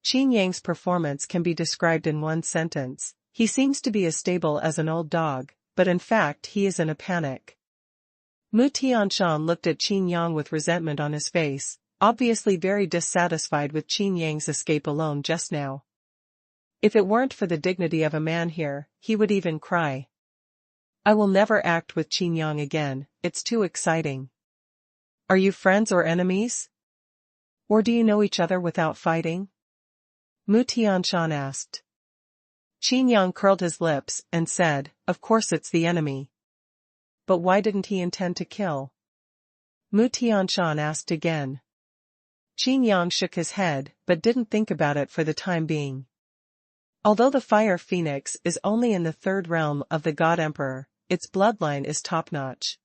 Qin Yang's performance can be described in one sentence, he seems to be as stable as an old dog, but in fact he is in a panic. Mu Tianshan looked at Qin Yang with resentment on his face, obviously very dissatisfied with Qin Yang's escape alone just now. If it weren't for the dignity of a man here, he would even cry. I will never act with Qin Yang again, it's too exciting. Are you friends or enemies? Or do you know each other without fighting? Mu Tianshan asked. Qin Yang curled his lips and said, of course it's the enemy. But why didn't he intend to kill? Mu Tianshan asked again. Qin Yang shook his head, but didn't think about it for the time being. Although the Fire Phoenix is only in the 3rd realm of the God Emperor, its bloodline is top-notch.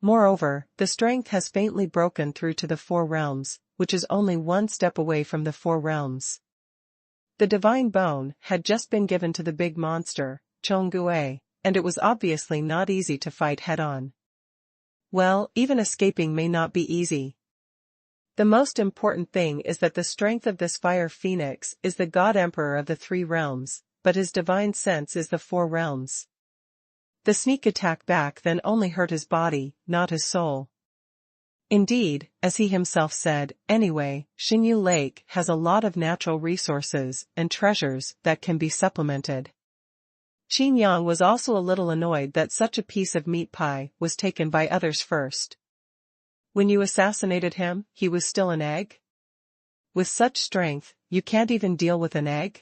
Moreover, the strength has faintly broken through to the 4 realms, which is only one step away from the 4 realms. The divine bone had just been given to the big monster, Chonggue, and it was obviously not easy to fight head-on. Well, even escaping may not be easy. The most important thing is that the strength of this Fire Phoenix is the God Emperor of the 3 realms, but his divine sense is the 4 realms. The sneak attack back then only hurt his body, not his soul. Indeed, as he himself said, anyway, Xingyu Lake has a lot of natural resources and treasures that can be supplemented. Qin Yang was also a little annoyed that such a piece of meat pie was taken by others first. When you assassinated him, he was still an egg? With such strength, you can't even deal with an egg?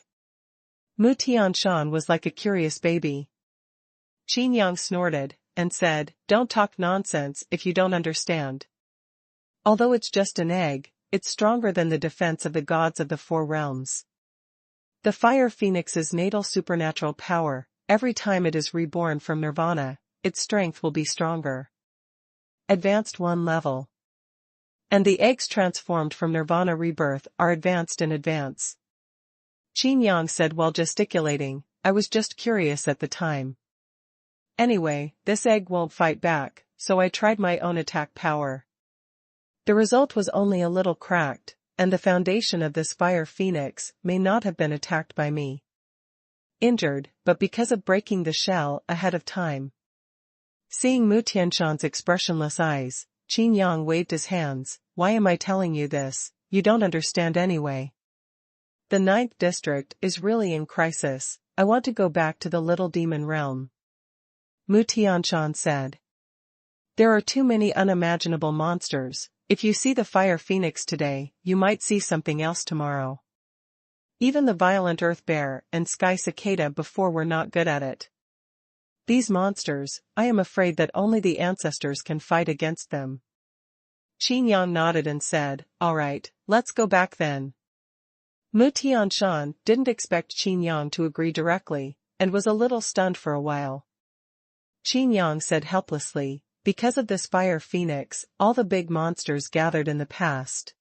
Mu Tianshan was like a curious baby. Qin Yang snorted, and said, "Don't talk nonsense if you don't understand. Although it's just an egg, it's stronger than the defense of the gods of the four realms. The fire phoenix's natal supernatural power, every time it is reborn from nirvana, its strength will be stronger. Advanced one level. And the eggs transformed from nirvana rebirth are advanced in advance." Qin Yang said while gesticulating, "I was just curious at the time. Anyway, this egg won't fight back, so I tried my own attack power. The result was only a little cracked, and the foundation of this fire phoenix may not have been attacked by me. Injured, but because of breaking the shell ahead of time." Seeing Mu Tianshan's expressionless eyes, Qin Yang waved his hands. "Why am I telling you this? You don't understand anyway. The ninth district is really in crisis. I want to go back to the little demon realm." Mu Tianshan said. "There are too many unimaginable monsters. If you see the fire phoenix today, you might see something else tomorrow. Even the violent earth bear and sky cicada before were not good at it. These monsters, I am afraid that only the ancestors can fight against them." Qin Yang nodded and said, "All right, let's go back then." Mu Tianshan didn't expect Qin Yang to agree directly, and was a little stunned for a while. Qin Yang said helplessly, "Because of this fire phoenix, all the big monsters gathered in the past.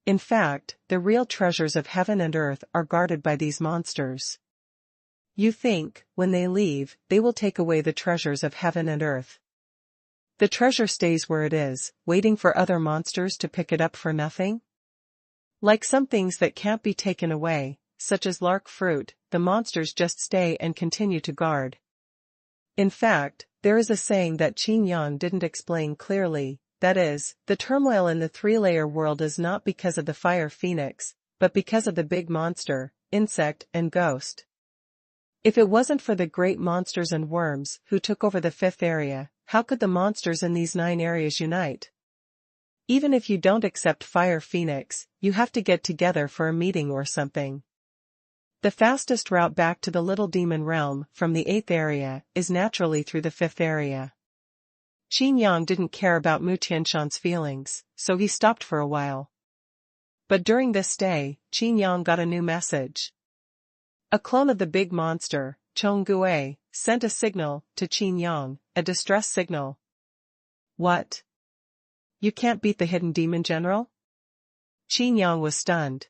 In fact, the real treasures of heaven and earth are guarded by these monsters. You think, when they leave, they will take away the treasures of heaven and earth. The treasure stays where it is, waiting for other monsters to pick it up for nothing? Like some things that can't be taken away, such as lark fruit, the monsters just stay and continue to guard." In fact, there is a saying that Qin Yang didn't explain clearly, that is, the turmoil in the three-layer world is not because of the fire phoenix, but because of the big monster, insect and ghost. If it wasn't for the great monsters and worms who took over the fifth area, how could the monsters in these 9 areas unite? Even if you don't accept fire phoenix, you have to get together for a meeting or something. The fastest route back to the little demon realm from the 8th area is naturally through the 5th area. Qin Yang didn't care about Mu Tianshan's feelings, so he stopped for a while. But during this stay, Qin Yang got a new message. A clone of the big monster, Chonggue, sent a signal to Qin Yang, a distress signal. "What? You can't beat the hidden demon general?" Qin Yang was stunned.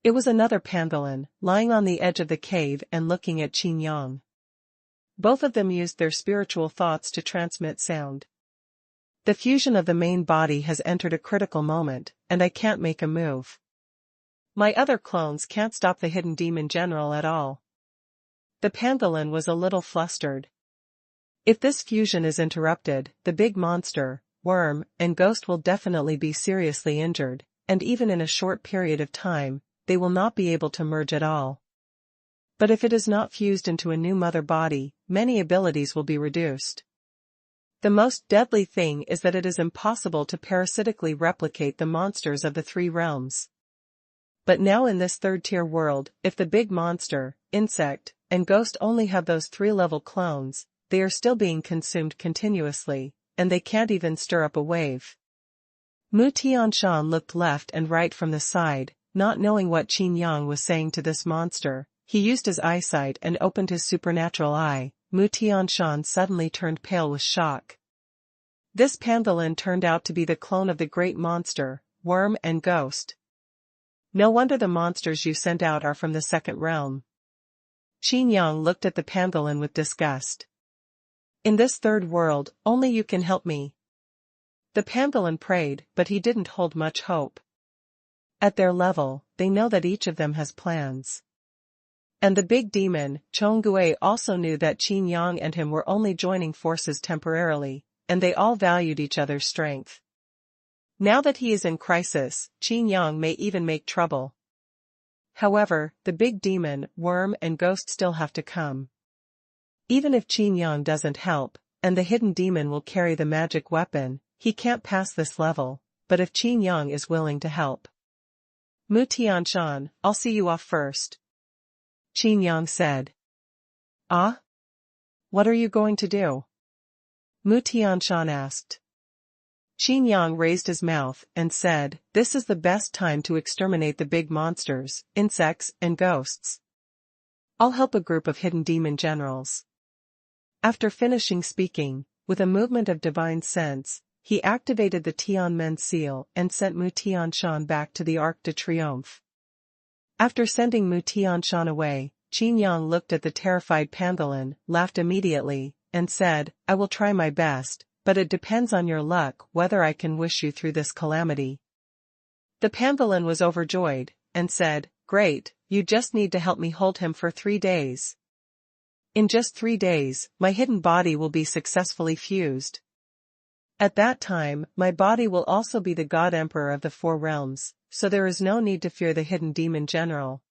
It was another pangolin, lying on the edge of the cave and looking at Qin Yang. Both of them used their spiritual thoughts to transmit sound. "The fusion of the main body has entered a critical moment, and I can't make a move. My other clones can't stop the hidden demon general at all." The pangolin was a little flustered. If this fusion is interrupted, the big monster, worm, and ghost will definitely be seriously injured, and even in a short period of time, they will not be able to merge at all. But if it is not fused into a new mother body, many abilities will be reduced. The most deadly thing is that it is impossible to parasitically replicate the monsters of the 3 realms. But now in this 3rd-tier world, if the big monster, insect, and ghost only have those 3-level clones, they are still being consumed continuously, and they can't even stir up a wave. Mu Tianshan looked left and right from the side, not knowing what Qin Yang was saying to this monster. He used his eyesight and opened his supernatural eye. Mu Tianshan suddenly turned pale with shock. This pangolin turned out to be the clone of the great monster, worm and ghost. "No wonder the monsters you sent out are from the 2nd realm." Qin Yang looked at the pangolin with disgust. "In this 3rd world, only you can help me." The pangolin prayed, but he didn't hold much hope. At their level, they know that each of them has plans. And the big demon, Chonggue, also knew that Qin Yang and him were only joining forces temporarily, and they all valued each other's strength. Now that he is in crisis, Qin Yang may even make trouble. However, the big demon, worm and ghost still have to come. Even if Qin Yang doesn't help, and the hidden demon will carry the magic weapon, he can't pass this level, but if Qin Yang is willing to help. "Mu Tianshan, I'll see you off first," Qin Yang said. "Ah? What are you going to do?" Mu Tianshan asked. Qin Yang raised his mouth and said, "This is the best time to exterminate the big monsters, insects, and ghosts. I'll help a group of hidden demon generals." After finishing speaking, with a movement of divine sense, he activated the Tianmen seal and sent Mu Tianshan back to the Arc de Triomphe. After sending Mu Tianshan away, Qin Yang looked at the terrified Panthelon, laughed immediately, and said, "I will try my best, but it depends on your luck whether I can wish you through this calamity." The Panthelon was overjoyed, and said, "Great, you just need to help me hold him for 3 days. In just 3 days, my hidden body will be successfully fused. At that time, my body will also be the God Emperor of the 4 realms, so there is no need to fear the hidden demon general."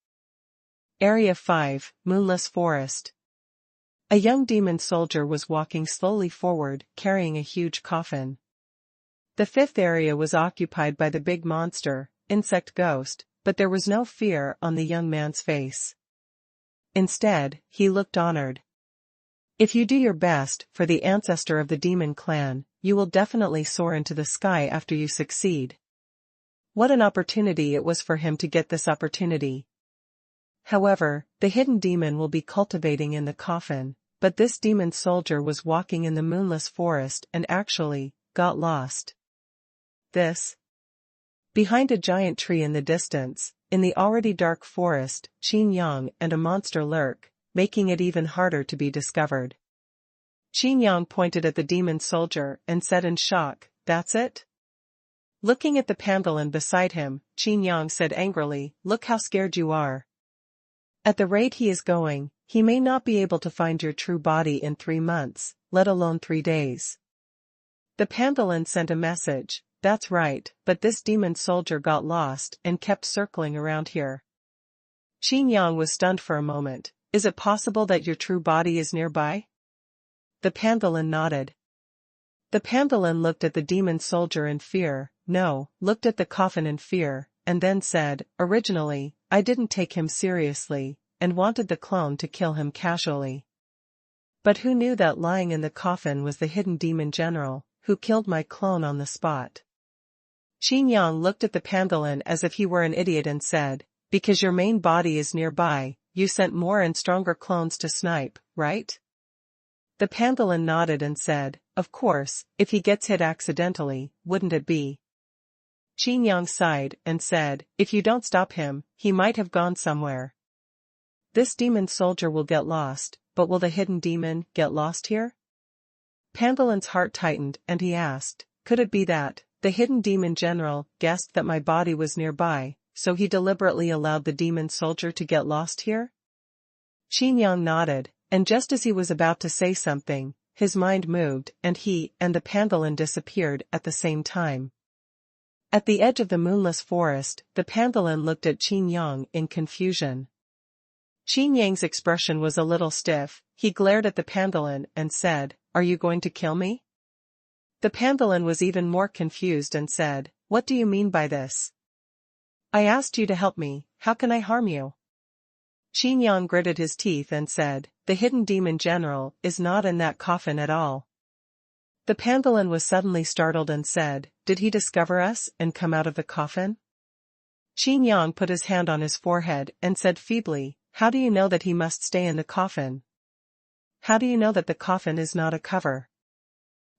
Area 5, Moonless Forest. A young demon soldier was walking slowly forward, carrying a huge coffin. The 5th area was occupied by the big monster, insect ghost, but there was no fear on the young man's face. Instead, he looked honored. "If you do your best for the ancestor of the demon clan, you will definitely soar into the sky after you succeed." What an opportunity it was for him to get this opportunity. However, the hidden demon will be cultivating in the coffin, but this demon soldier was walking in the moonless forest and actually got lost. Behind a giant tree in the distance, in the already dark forest, Qin Yang and a monster lurk, making it even harder to be discovered. Qin Yang pointed at the demon soldier and said in shock, "That's it?" Looking at the Panthelon beside him, Qin Yang said angrily, "Look how scared you are. At the rate he is going, he may not be able to find your true body in 3 months, let alone 3 days." The Panthelon sent a message, "That's right, but this demon soldier got lost and kept circling around here." Qin Yang was stunned for a moment. "Is it possible that your true body is nearby?" The Panthelon nodded. The Panthelon looked at the demon soldier in fear, looked at the coffin in fear, and then said, "Originally, I didn't take him seriously, and wanted the clone to kill him casually. But who knew that lying in the coffin was the hidden demon general, who killed my clone on the spot?" Qin Yang looked at the Panthelon as if he were an idiot and said, "Because your main body is nearby, you sent more and stronger clones to snipe, right?" The Panthelon nodded and said, "Of course, if he gets hit accidentally, wouldn't it be?" Qin Yang sighed and said, "If you don't stop him, he might have gone somewhere. This demon soldier will get lost, but will the hidden demon get lost here?" Panthelon's heart tightened and he asked, "Could it be that the hidden demon general guessed that my body was nearby, so he deliberately allowed the demon soldier to get lost here?" Qin Yang nodded, and just as he was about to say something, his mind moved and he and the Panthelon disappeared at the same time. At the edge of the moonless forest, the Panthelon looked at Qin Yang in confusion. Qin Yang's expression was a little stiff. He glared at the Panthelon and said, "Are you going to kill me?" The Panthelon was even more confused and said, "What do you mean by this? I asked you to help me, how can I harm you?" Qin Yang gritted his teeth and said, "The hidden demon general is not in that coffin at all." The Panthelon was suddenly startled and said, "Did he discover us and come out of the coffin?" Qin Yang put his hand on his forehead and said feebly, "How do you know that he must stay in the coffin? How do you know that the coffin is not a cover?"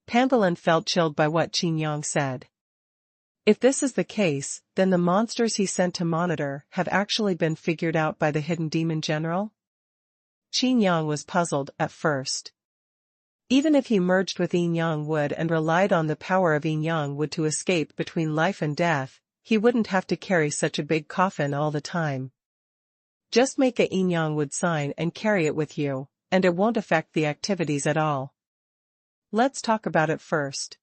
Panthelon felt chilled by what Qin Yang said. If this is the case, then the monsters he sent to monitor have actually been figured out by the hidden demon general? Qin Yang was puzzled at first. Even if he merged with Yin Yang Wood and relied on the power of Yin Yang Wood to escape between life and death, he wouldn't have to carry such a big coffin all the time. Just make a Yin Yang Wood sign and carry it with you, and it won't affect the activities at all. Let's talk about it first.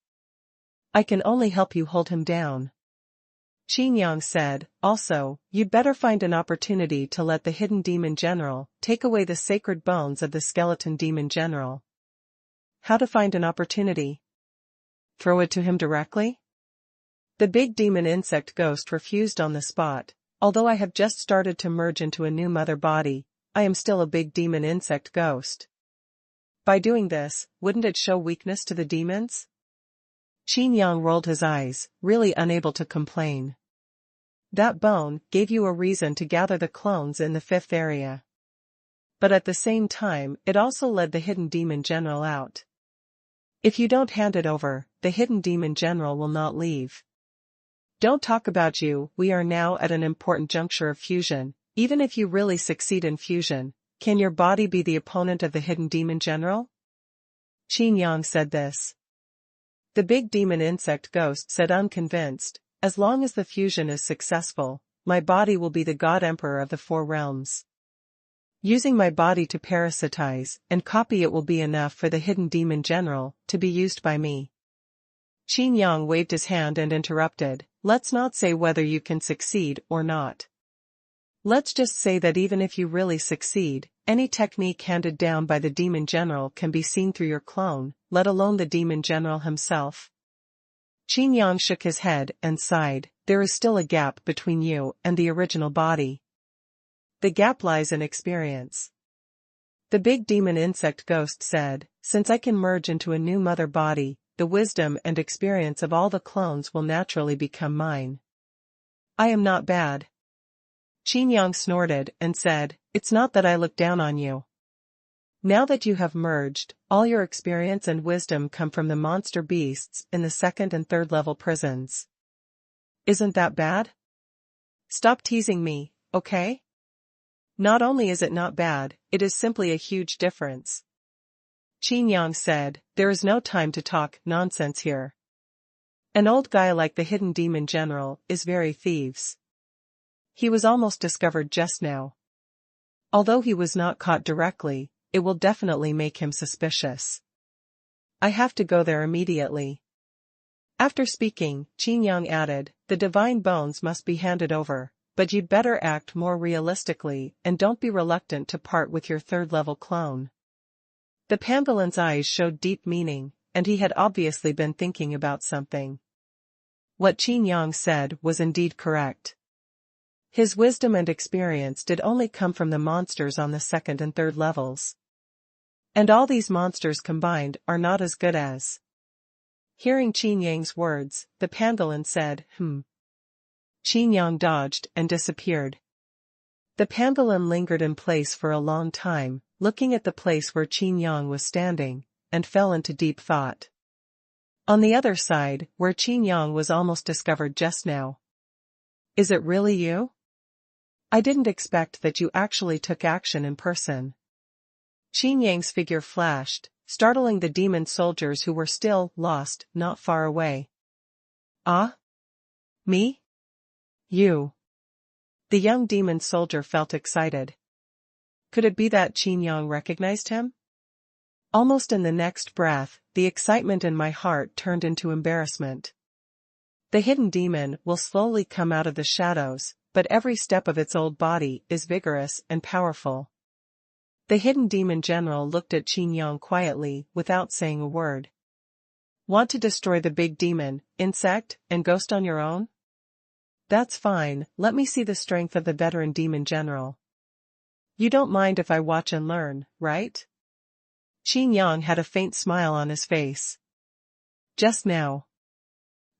I can only help you hold him down. Qin Yang said, also, you'd better find an opportunity to let the hidden demon general take away the sacred bones of the skeleton demon general. How to find an opportunity? Throw it to him directly? The big demon insect ghost refused on the spot. Although I have just started to merge into a new mother body, I am still a big demon insect ghost. By doing this, wouldn't it show weakness to the demons? Qin Yang rolled his eyes, really unable to complain. That bone gave you a reason to gather the clones in the fifth area. But at the same time, it also led the hidden demon general out. If you don't hand it over, the hidden demon general will not leave. Don't talk about you, we are now at an important juncture of fusion. Even if you really succeed in fusion, can your body be the opponent of the hidden demon general? Qin Yang said this. The big demon insect ghost said unconvinced, as long as the fusion is successful, my body will be the god emperor of the four realms. Using my body to parasitize and copy it will be enough for the hidden demon general to be used by me. Qin Yang waved his hand and interrupted, let's not say whether you can succeed or not. Let's just say that even if you really succeed, any technique handed down by the demon general can be seen through your clone, let alone the demon general himself. Qin Yang shook his head and sighed, there is still a gap between you and the original body. The gap lies in experience. The big demon insect ghost said, since I can merge into a new mother body, the wisdom and experience of all the clones will naturally become mine. I am not bad. Qin Yang snorted and said, it's not that I look down on you. Now that you have merged, all your experience and wisdom come from the monster beasts in the second and third level prisons. Isn't that bad? Stop teasing me, okay? Not only is it not bad, it is simply a huge difference. Qin Yang said, there is no time to talk nonsense here. An old guy like the hidden demon general is very thieves. He was almost discovered just now. Although he was not caught directly, it will definitely make him suspicious. I have to go there immediately. After speaking, Qin Yang added, the divine bones must be handed over, but you'd better act more realistically and don't be reluctant to part with your third-level clone. The Pangolins' eyes showed deep meaning, and he had obviously been thinking about something. What Qin Yang said was indeed correct. His wisdom and experience did only come from the monsters on the second and third levels. And all these monsters combined are not as good as. Hearing Qin Yang's words, the pangolin said, Qin Yang dodged and disappeared. The pangolin lingered in place for a long time, looking at the place where Qin Yang was standing, and fell into deep thought. On the other side, where Qin Yang was almost discovered just now. Is it really you? I didn't expect that you actually took action in person. Qin Yang's figure flashed, startling the demon soldiers who were still lost not far away. Ah? Me? You. The young demon soldier felt excited. Could it be that Qin Yang recognized him? Almost in the next breath, the excitement in my heart turned into embarrassment. The hidden demon will slowly come out of the shadows, but every step of its old body is vigorous and powerful. The hidden demon general looked at Qin Yang quietly, without saying a word. Want to destroy the big demon, insect, and ghost on your own? That's fine, let me see the strength of the veteran demon general. You don't mind if I watch and learn, right? Qin Yang had a faint smile on his face. Just now.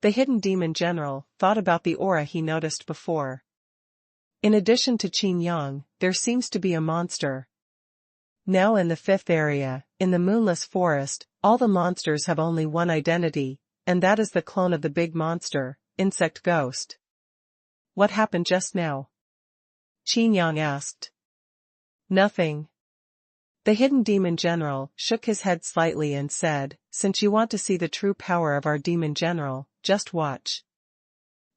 The hidden demon general thought about the aura he noticed before. In addition to Qin Yang, there seems to be a monster. Now in the fifth area, in the Moonless Forest, all the monsters have only one identity, and that is the clone of the big monster, Insect Ghost. What happened just now? Qin Yang asked. Nothing. The hidden demon general shook his head slightly and said, since you want to see the true power of our demon general, just watch.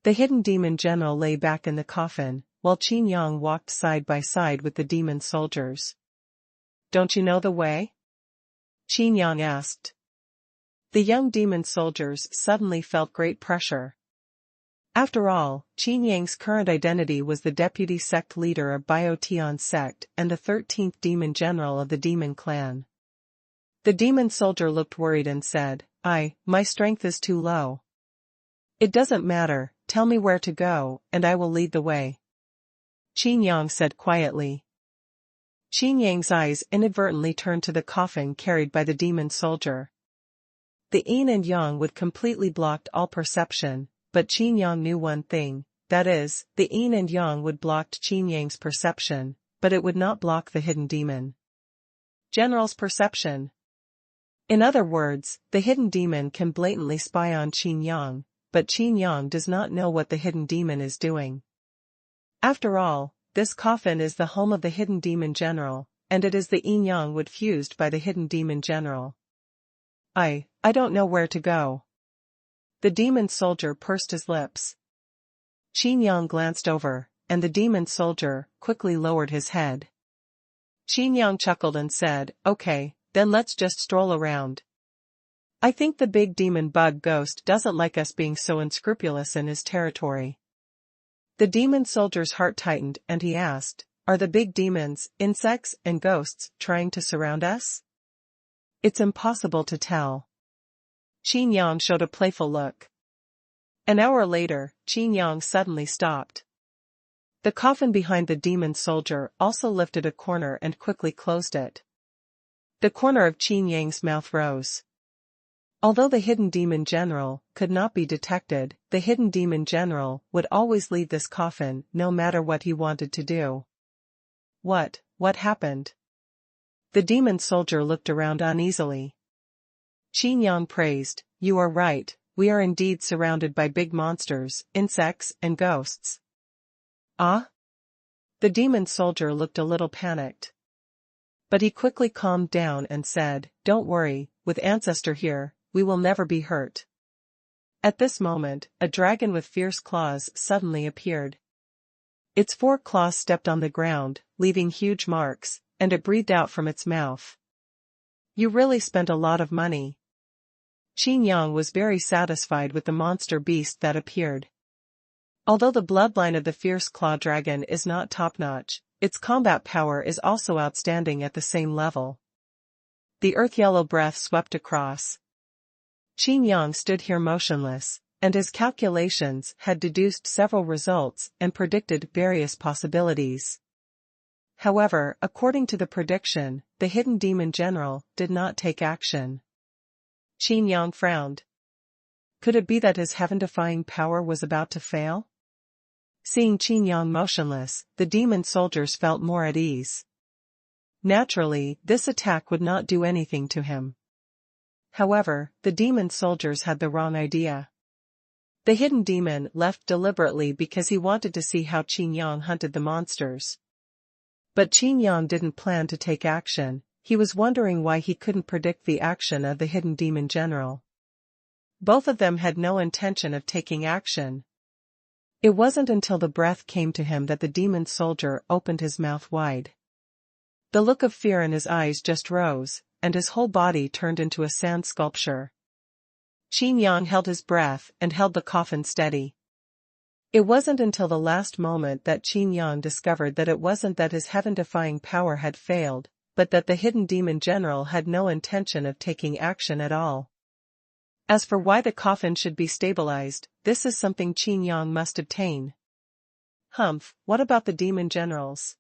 The hidden demon general lay back in the coffin, while Qin Yang walked side by side with the demon soldiers. Don't you know the way? Qin Yang asked. The young demon soldiers suddenly felt great pressure. After all, Qin Yang's current identity was the deputy sect leader of Biotian sect and the 13th demon general of the demon clan. The demon soldier looked worried and said, my strength is too low. It doesn't matter, tell me where to go, and I will lead the way. Qin Yang said quietly. Qin Yang's eyes inadvertently turned to the coffin carried by the demon soldier. The yin and yang would completely blocked all perception, but Qin Yang knew one thing, that is, the yin and yang would blocked Qin Yang's perception, but it would not block the hidden demon general's perception. In other words, the hidden demon can blatantly spy on Qin Yang, but Qin Yang does not know what the hidden demon is doing. After all, this coffin is the home of the hidden demon general, and it is the yin-yang wood fused by the hidden demon general. I don't know where to go. The demon soldier pursed his lips. Qin Yang glanced over, and the demon soldier quickly lowered his head. Qin Yang chuckled and said, "Okay, then let's just stroll around. I think the big demon bug ghost doesn't like us being so unscrupulous in his territory." The demon soldier's heart tightened and he asked, "Are the big demons, insects, and ghosts trying to surround us?" "It's impossible to tell." Qin Yang showed a playful look. An hour later, Qin Yang suddenly stopped. The coffin behind the demon soldier also lifted a corner and quickly closed it. The corner of Qin Yang's mouth rose. Although the hidden demon general could not be detected, the hidden demon general would always leave this coffin no matter what he wanted to do. What happened? The demon soldier looked around uneasily. Qin Yang praised, "You are right, we are indeed surrounded by big monsters, insects, and ghosts." Ah? The demon soldier looked a little panicked. But he quickly calmed down and said, "Don't worry, with Ancestor here, we will never be hurt." At this moment, a dragon with fierce claws suddenly appeared. Its 4 claws stepped on the ground, leaving huge marks, and it breathed out from its mouth. "You really spent a lot of money." Qin Yang was very satisfied with the monster beast that appeared. Although the bloodline of the fierce claw dragon is not top-notch, its combat power is also outstanding at the same level. The earth-yellow breath swept across. Qin Yang stood here motionless, and his calculations had deduced several results and predicted various possibilities. However, according to the prediction, the hidden demon general did not take action. Qin Yang frowned. Could it be that his heaven-defying power was about to fail? Seeing Qin Yang motionless, the demon soldiers felt more at ease. Naturally, this attack would not do anything to him. However, the demon soldiers had the wrong idea. The hidden demon left deliberately because he wanted to see how Qin Yang hunted the monsters. But Qin Yang didn't plan to take action, he was wondering why he couldn't predict the action of the hidden demon general. Both of them had no intention of taking action. It wasn't until the breath came to him that the demon soldier opened his mouth wide. The look of fear in his eyes just rose, and his whole body turned into a sand sculpture. Qin Yang held his breath and held the coffin steady. It wasn't until the last moment that Qin Yang discovered that it wasn't that his heaven-defying power had failed, but that the hidden demon general had no intention of taking action at all. As for why the coffin should be stabilized, this is something Qin Yang must obtain. Humph, what about the demon generals?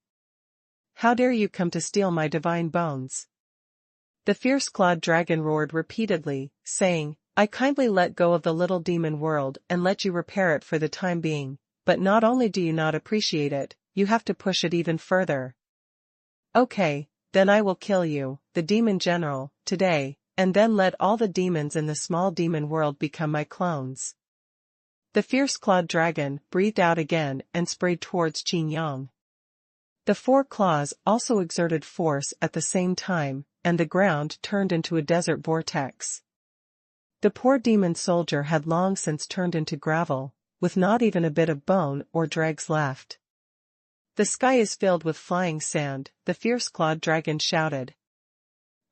How dare you come to steal my divine bones? The fierce-clawed dragon roared repeatedly, saying, "I kindly let go of the little demon world and let you repair it for the time being, but not only do you not appreciate it, you have to push it even further. Okay, then I will kill you, the demon general, today, and then let all the demons in the small demon world become my clones." The fierce-clawed dragon breathed out again and sprayed towards Qin Yang. The 4 claws also exerted force at the same time, and the ground turned into a desert vortex. The poor demon soldier had long since turned into gravel, with not even a bit of bone or dregs left. "The sky is filled with flying sand," the fierce-clawed dragon shouted.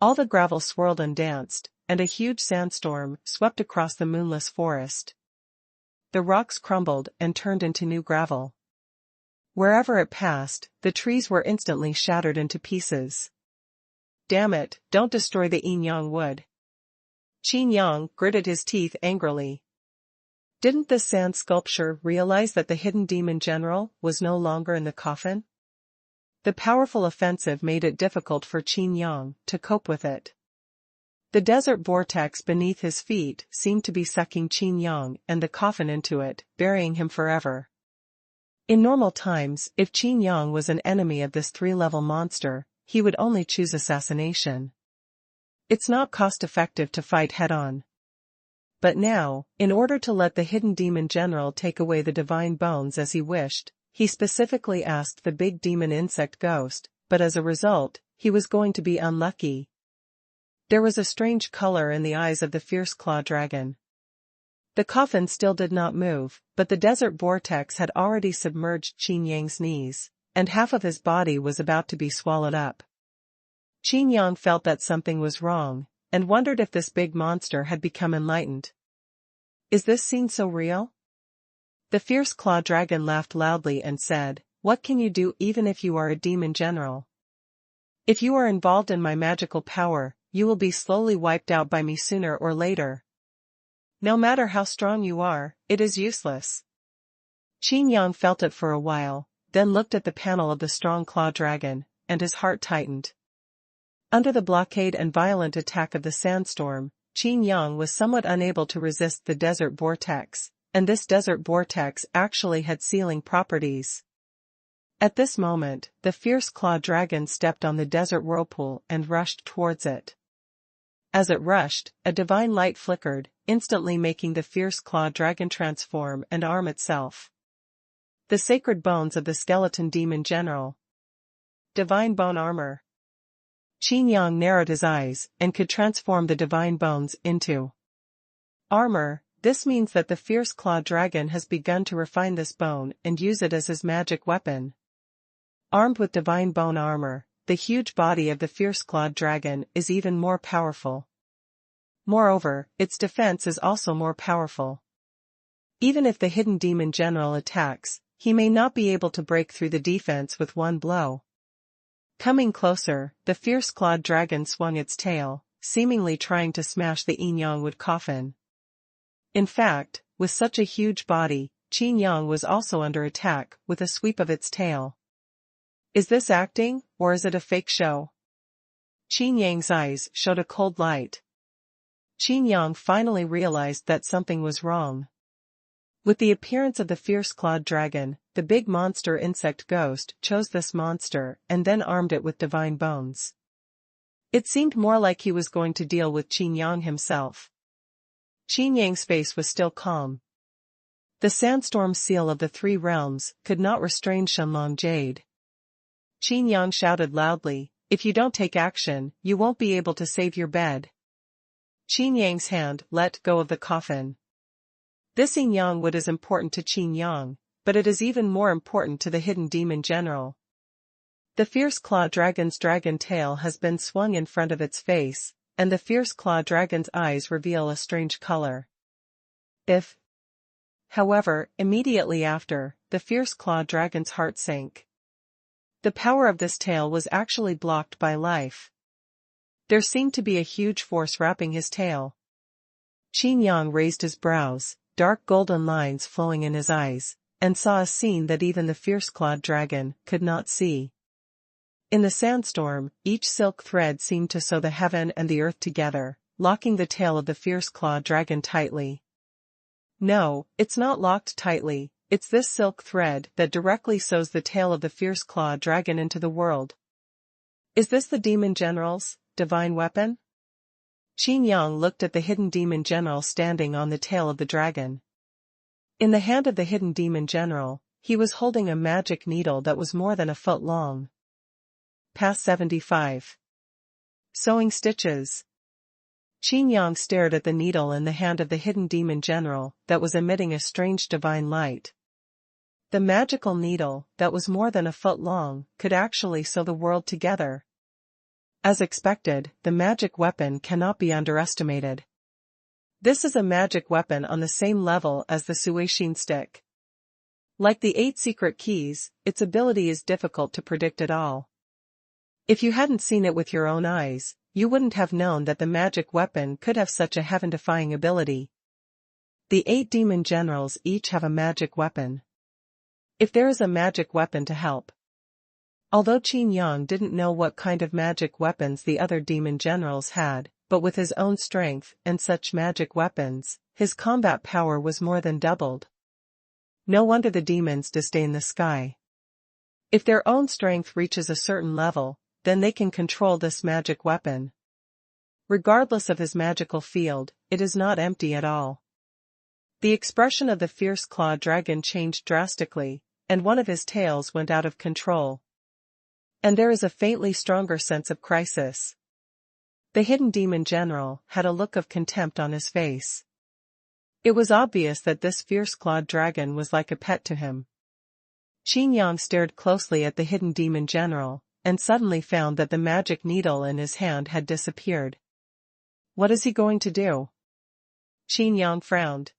All the gravel swirled and danced, and a huge sandstorm swept across the moonless forest. The rocks crumbled and turned into new gravel. Wherever it passed, the trees were instantly shattered into pieces. "Damn it, don't destroy the yin-yang wood." Qin Yang gritted his teeth angrily. Didn't this sand sculpture realize that the hidden demon general was no longer in the coffin? The powerful offensive made it difficult for Qin Yang to cope with it. The desert vortex beneath his feet seemed to be sucking Qin Yang and the coffin into it, burying him forever. In normal times, if Qin Yang was an enemy of this 3-level monster, he would only choose assassination. It's not cost-effective to fight head-on. But now, in order to let the hidden demon general take away the divine bones as he wished, he specifically asked the big demon insect ghost, but as a result, he was going to be unlucky. There was a strange color in the eyes of the fierce claw dragon. The coffin still did not move, but the desert vortex had already submerged Qin Yang's knees, and half of his body was about to be swallowed up. Qin Yang felt that something was wrong, and wondered if this big monster had become enlightened. Is this scene so real? The fierce claw dragon laughed loudly and said, "What can you do even if you are a demon general? If you are involved in my magical power, you will be slowly wiped out by me sooner or later. No matter how strong you are, it is useless." Qin Yang felt it for a while, then looked at the panel of the strong claw dragon, and his heart tightened. Under the blockade and violent attack of the sandstorm, Qin Yang was somewhat unable to resist the desert vortex, and this desert vortex actually had sealing properties. At this moment, the fierce claw dragon stepped on the desert whirlpool and rushed towards it. As it rushed, a divine light flickered, instantly making the fierce claw dragon transform and arm itself. The sacred bones of the skeleton demon general. Divine bone armor. Qin Yang narrowed his eyes and could transform the divine bones into armor. This means that the fierce claw dragon has begun to refine this bone and use it as his magic weapon. Armed with divine bone armor, the huge body of the fierce clawed dragon is even more powerful. Moreover, its defense is also more powerful. Even if the hidden demon general attacks, he may not be able to break through the defense with one blow. Coming closer, the fierce clawed dragon swung its tail, seemingly trying to smash the Yin Yang wood coffin. In fact, with such a huge body, Qin Yang was also under attack with a sweep of its tail. Is this acting, or is it a fake show? Qin Yang's eyes showed a cold light. Qin Yang finally realized that something was wrong. With the appearance of the fierce clawed dragon, the big monster insect ghost chose this monster and then armed it with divine bones. It seemed more like he was going to deal with Qin Yang himself. Qin Yang's face was still calm. The sandstorm seal of the 3 realms could not restrain Shenlong Jade. Qin Yang shouted loudly, "If you don't take action, you won't be able to save your bed." Qin Yang's hand let go of the coffin. This Yin Yang wood is important to Qin Yang, but it is even more important to the hidden demon general. The fierce claw dragon's dragon tail has been swung in front of its face, and the fierce claw dragon's eyes reveal a strange color. However, immediately after, the fierce claw dragon's heart sank. The power of this tail was actually blocked by life. There seemed to be a huge force wrapping his tail. Qin Yang raised his brows, dark golden lines flowing in his eyes, and saw a scene that even the fierce-clawed dragon could not see. In the sandstorm, each silk thread seemed to sew the heaven and the earth together, locking the tail of the fierce-clawed dragon tightly. No, it's not locked tightly, it's this silk thread that directly sews the tail of the fierce-clawed dragon into the world. Is this the demon general's divine weapon? Qin Yang looked at the hidden demon general standing on the tail of the dragon. In the hand of the hidden demon general, he was holding a magic needle that was more than a foot long. Past 75. Sewing stitches. Qin Yang stared at the needle in the hand of the hidden demon general that was emitting a strange divine light. The magical needle, that was more than a foot long, could actually sew the world together. As expected, the magic weapon cannot be underestimated. This is a magic weapon on the same level as the Xuanhuan stick. Like the 8 secret keys, its ability is difficult to predict at all. If you hadn't seen it with your own eyes, you wouldn't have known that the magic weapon could have such a heaven-defying ability. The 8 demon generals each have a magic weapon. If there is a magic weapon to help. Although Qin Yang didn't know what kind of magic weapons the other demon generals had, but with his own strength and such magic weapons, his combat power was more than doubled. No wonder the demons disdain the sky. If their own strength reaches a certain level, then they can control this magic weapon. Regardless of his magical field, it is not empty at all. The expression of the fierce claw dragon changed drastically, and one of his tails went out of control. And there is a faintly stronger sense of crisis. The hidden demon general had a look of contempt on his face. It was obvious that this fierce-clawed dragon was like a pet to him. Qin Yang stared closely at the hidden demon general, and suddenly found that the magic needle in his hand had disappeared. What is he going to do? Qin Yang frowned.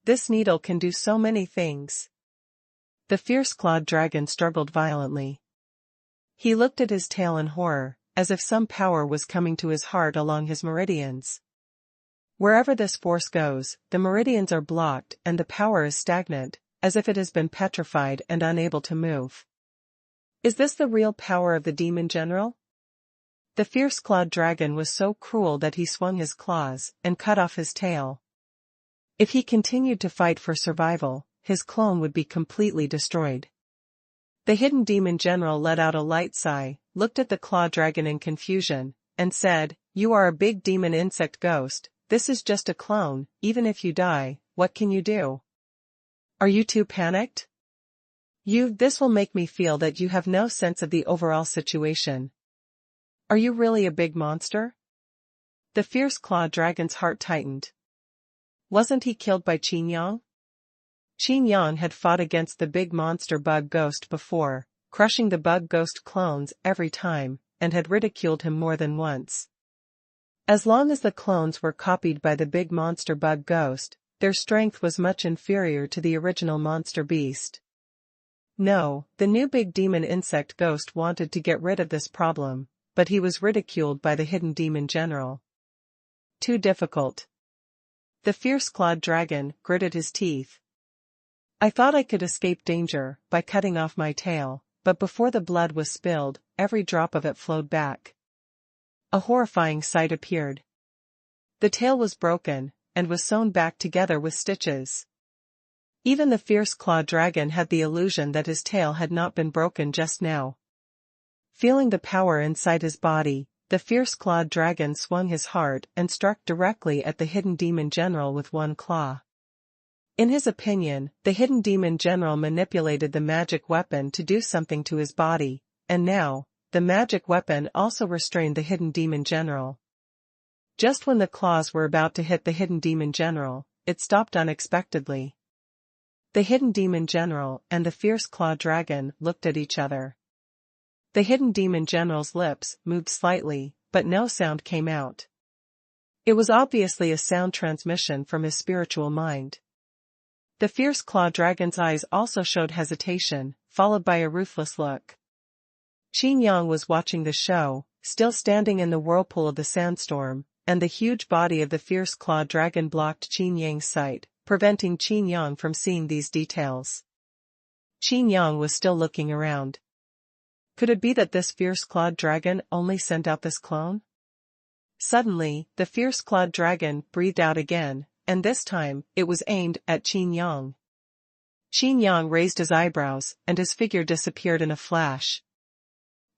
This needle can do so many things. The fierce-clawed dragon struggled violently. He looked at his tail in horror, as if some power was coming to his heart along his meridians. Wherever this force goes, the meridians are blocked and the power is stagnant, as if it has been petrified and unable to move. Is this the real power of the demon general? The fierce-clawed dragon was so cruel that he swung his claws and cut off his tail. If he continued to fight for survival, his clone would be completely destroyed. The hidden demon general let out a light sigh, looked at the claw dragon in confusion, and said, "You are a big demon insect ghost. This is just a clone. Even if you die, what can you do? Are you too panicked? This will make me feel that you have no sense of the overall situation. Are you really a big monster?" The fierce claw dragon's heart tightened. Wasn't he killed by Qin Yang? Qin Yang had fought against the big monster bug ghost before, crushing the bug ghost clones every time, and had ridiculed him more than once. As long as the clones were copied by the big monster bug ghost, their strength was much inferior to the original monster beast. No, the new big demon insect ghost wanted to get rid of this problem, but he was ridiculed by the hidden demon general. Too difficult. The fierce-clawed dragon gritted his teeth. I thought I could escape danger by cutting off my tail, but before the blood was spilled, every drop of it flowed back. A horrifying sight appeared. The tail was broken, and was sewn back together with stitches. Even the fierce-clawed dragon had the illusion that his tail had not been broken just now. Feeling the power inside his body, the fierce-clawed dragon swung his heart and struck directly at the hidden demon general with one claw. In his opinion, the hidden demon general manipulated the magic weapon to do something to his body, and now, the magic weapon also restrained the hidden demon general. Just when the claws were about to hit the hidden demon general, it stopped unexpectedly. The hidden demon general and the fierce-clawed dragon looked at each other. The hidden demon general's lips moved slightly, but no sound came out. It was obviously a sound transmission from his spiritual mind. The fierce-clawed dragon's eyes also showed hesitation, followed by a ruthless look. Qin Yang was watching the show, still standing in the whirlpool of the sandstorm, and the huge body of the fierce-clawed dragon blocked Qin Yang's sight, preventing Qin Yang from seeing these details. Qin Yang was still looking around. Could it be that this fierce-clawed dragon only sent out this clone? Suddenly, the fierce-clawed dragon breathed out again, and this time, it was aimed at Qin Yang. Qin Yang raised his eyebrows, and his figure disappeared in a flash.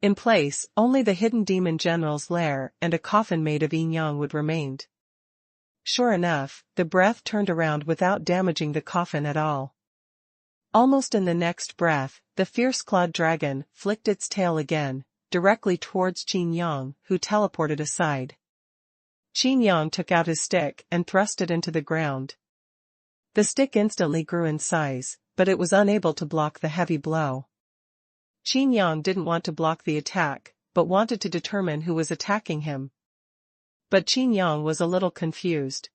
In place, only the hidden demon general's lair and a coffin made of Yin Yang would remain. Sure enough, the breath turned around without damaging the coffin at all. Almost in the next breath, the fierce-clawed dragon flicked its tail again, directly towards Qin Yang, who teleported aside. Qin Yang took out his stick and thrust it into the ground. The stick instantly grew in size, but it was unable to block the heavy blow. Qin Yang didn't want to block the attack, but wanted to determine who was attacking him. But Qin Yang was a little confused.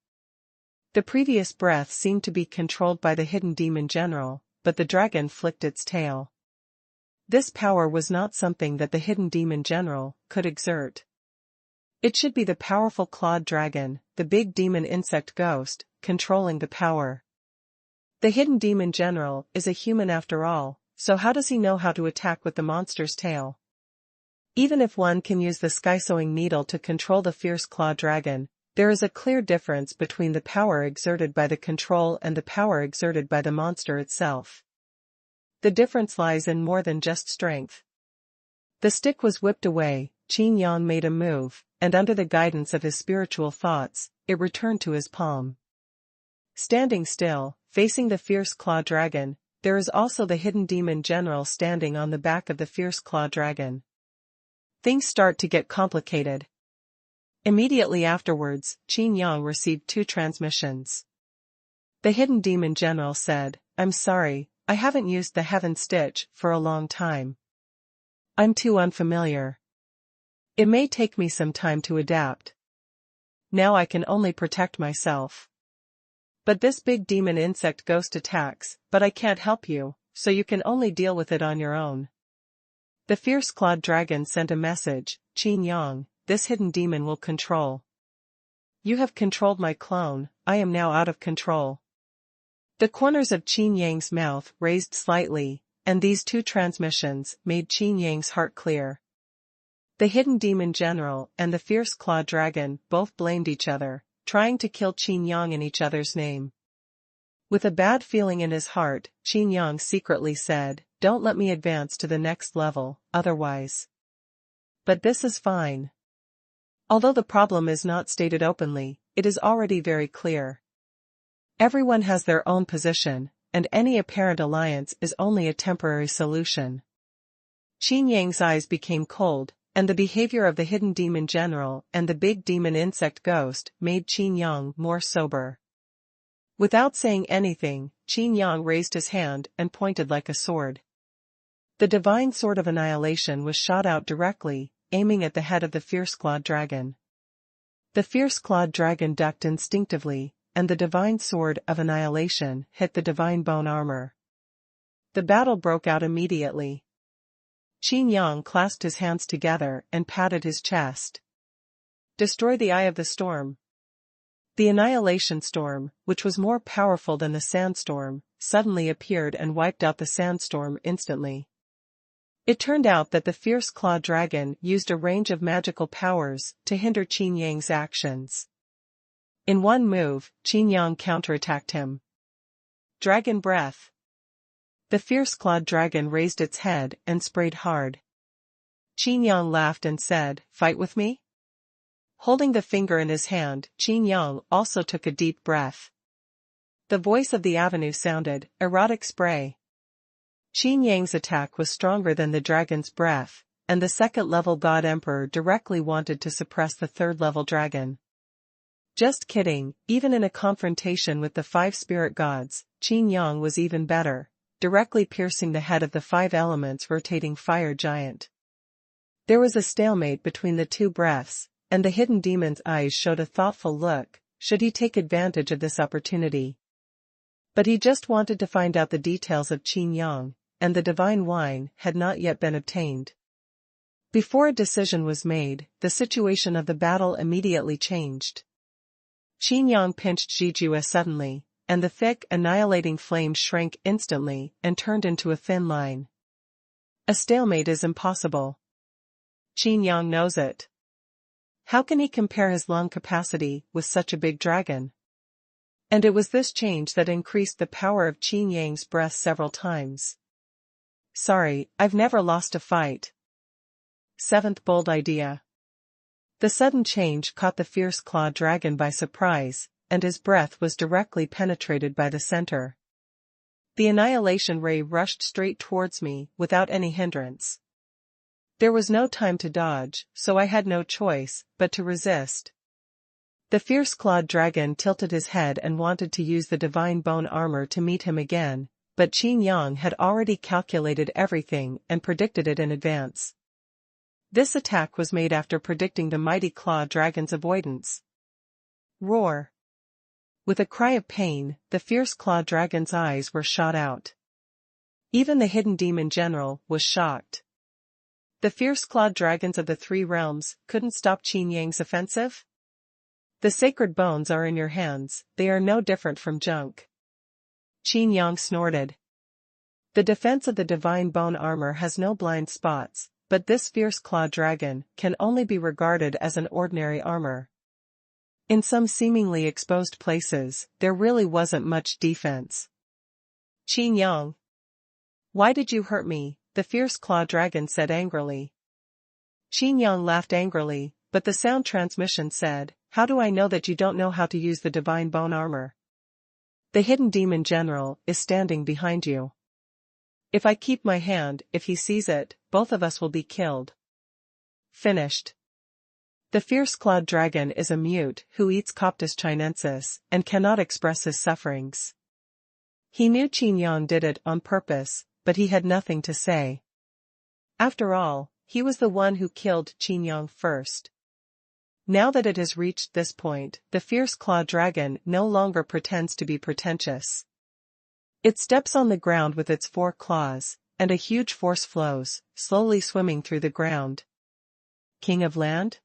The previous breath seemed to be controlled by the hidden demon general, but the dragon flicked its tail. This power was not something that the hidden demon general could exert. It should be the powerful clawed dragon, the big demon insect ghost, controlling the power. The hidden demon general is a human after all, so how does he know how to attack with the monster's tail? Even if one can use the sky-sewing needle to control the fierce claw dragon, there is a clear difference between the power exerted by the control and the power exerted by the monster itself. The difference lies in more than just strength. The stick was whipped away, Qin Yang made a move, and under the guidance of his spiritual thoughts, it returned to his palm. Standing still, facing the fierce claw dragon, there is also the hidden demon general standing on the back of the fierce claw dragon. Things start to get complicated. Immediately afterwards, Qin Yang received 2 transmissions. The hidden demon general said, "I'm sorry, I haven't used the Heaven Stitch for a long time. I'm too unfamiliar. It may take me some time to adapt. Now I can only protect myself. But this big demon insect ghost attacks, but I can't help you, so you can only deal with it on your own." The fierce-clawed dragon sent a message, "Qin Yang, this hidden demon will control. You have controlled my clone, I am now out of control." The corners of Qin Yang's mouth raised slightly, and these 2 transmissions made Qin Yang's heart clear. The hidden demon general and the fierce-clawed dragon both blamed each other, trying to kill Qin Yang in each other's name. With a bad feeling in his heart, Qin Yang secretly said, "Don't let me advance to the next level, otherwise." But this is fine. Although the problem is not stated openly, it is already very clear. Everyone has their own position, and any apparent alliance is only a temporary solution. Qin Yang's eyes became cold, and the behavior of the hidden demon general and the big demon insect ghost made Qin Yang more sober. Without saying anything, Qin Yang raised his hand and pointed like a sword. The divine sword of annihilation was shot out directly, aiming at the head of the fierce-clawed dragon. The fierce-clawed dragon ducked instinctively, and the divine sword of annihilation hit the divine bone armor. The battle broke out immediately. Qin Yang clasped his hands together and patted his chest. "Destroy the Eye of the Storm." The annihilation storm, which was more powerful than the sandstorm, suddenly appeared and wiped out the sandstorm instantly. It turned out that the fierce-clawed dragon used a range of magical powers to hinder Qin Yang's actions. In one move, Qin Yang counterattacked him. Dragon Breath. The fierce-clawed dragon raised its head and sprayed hard. Qin Yang laughed and said, "Fight with me?" Holding the finger in his hand, Qin Yang also took a deep breath. The voice of the avenue sounded, "Erotic spray." Qin Yang's attack was stronger than the dragon's breath, and the second-level God Emperor directly wanted to suppress the third-level dragon. Just kidding, even in a confrontation with the 5 spirit gods, Qin Yang was even better, directly piercing the head of the 5 elements rotating fire giant. There was a stalemate between the 2 breaths, and the hidden demon's eyes showed a thoughtful look, should he take advantage of this opportunity. But he just wanted to find out the details of Qin Yang, and the divine wine had not yet been obtained. Before a decision was made, the situation of the battle immediately changed. Qin Yang pinched Jijue suddenly, and the thick, annihilating flame shrank instantly and turned into a thin line. A stalemate is impossible. Qin Yang knows it. How can he compare his lung capacity with such a big dragon? And it was this change that increased the power of Qin Yang's breath several times. "Sorry, I've never lost a fight." 7th bold idea. The sudden change caught the fierce-clawed dragon by surprise, and his breath was directly penetrated by the center. The annihilation ray rushed straight towards me without any hindrance. There was no time to dodge, so I had no choice but to resist. The fierce-clawed dragon tilted his head and wanted to use the divine bone armor to meet him again, but Qin Yang had already calculated everything and predicted it in advance. This attack was made after predicting the mighty claw dragon's avoidance. Roar! With a cry of pain, the fierce claw dragon's eyes were shot out. Even the hidden demon general was shocked. The fierce-clawed dragons of the 3 realms couldn't stop Qin Yang's offensive? The sacred bones are in your hands, they are no different from junk. Qin Yang snorted. The defense of the divine bone armor has no blind spots, but this fierce claw dragon can only be regarded as an ordinary armor. In some seemingly exposed places, there really wasn't much defense. Qin Yang. Why did you hurt me? The fierce claw dragon said angrily. Qin Yang laughed angrily, but the sound transmission said, "How do I know that you don't know how to use the divine bone armor? The hidden demon general is standing behind you. If I keep my hand, if he sees it, both of us will be killed." Finished. The fierce clawed dragon is a mute who eats Coptis chinensis and cannot express his sufferings. He knew Qin Yang did it on purpose, but he had nothing to say. After all, he was the one who killed Qin Yang first. Now that it has reached this point, the fierce claw dragon no longer pretends to be pretentious. It steps on the ground with its 4 claws, and a huge force flows, slowly swimming through the ground. King of Land?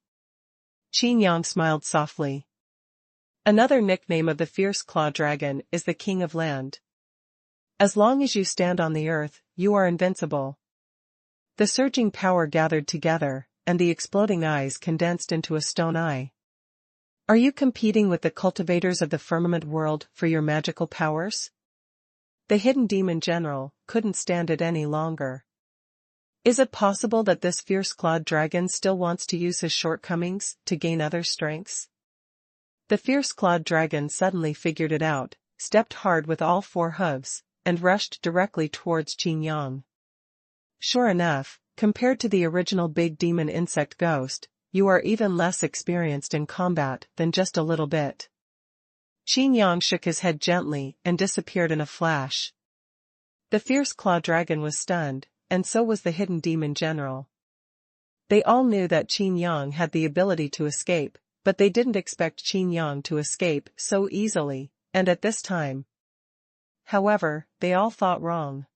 Qin Yang smiled softly. Another nickname of the fierce claw dragon is the King of Land. As long as you stand on the earth, you are invincible. The surging power gathered together, and the exploding eyes condensed into a stone eye. Are you competing with the cultivators of the firmament world for your magical powers? The hidden demon general couldn't stand it any longer. Is it possible that this fierce-clawed dragon still wants to use his shortcomings to gain other strengths? The fierce-clawed dragon suddenly figured it out, stepped hard with all 4 hooves, and rushed directly towards Qin Yang. Sure enough, compared to the original big demon insect ghost, you are even less experienced in combat than just a little bit. Qin Yang shook his head gently and disappeared in a flash. The fierce claw dragon was stunned, and so was the hidden demon general. They all knew that Qin Yang had the ability to escape, but they didn't expect Qin Yang to escape so easily, and at this time. However, they all thought wrong.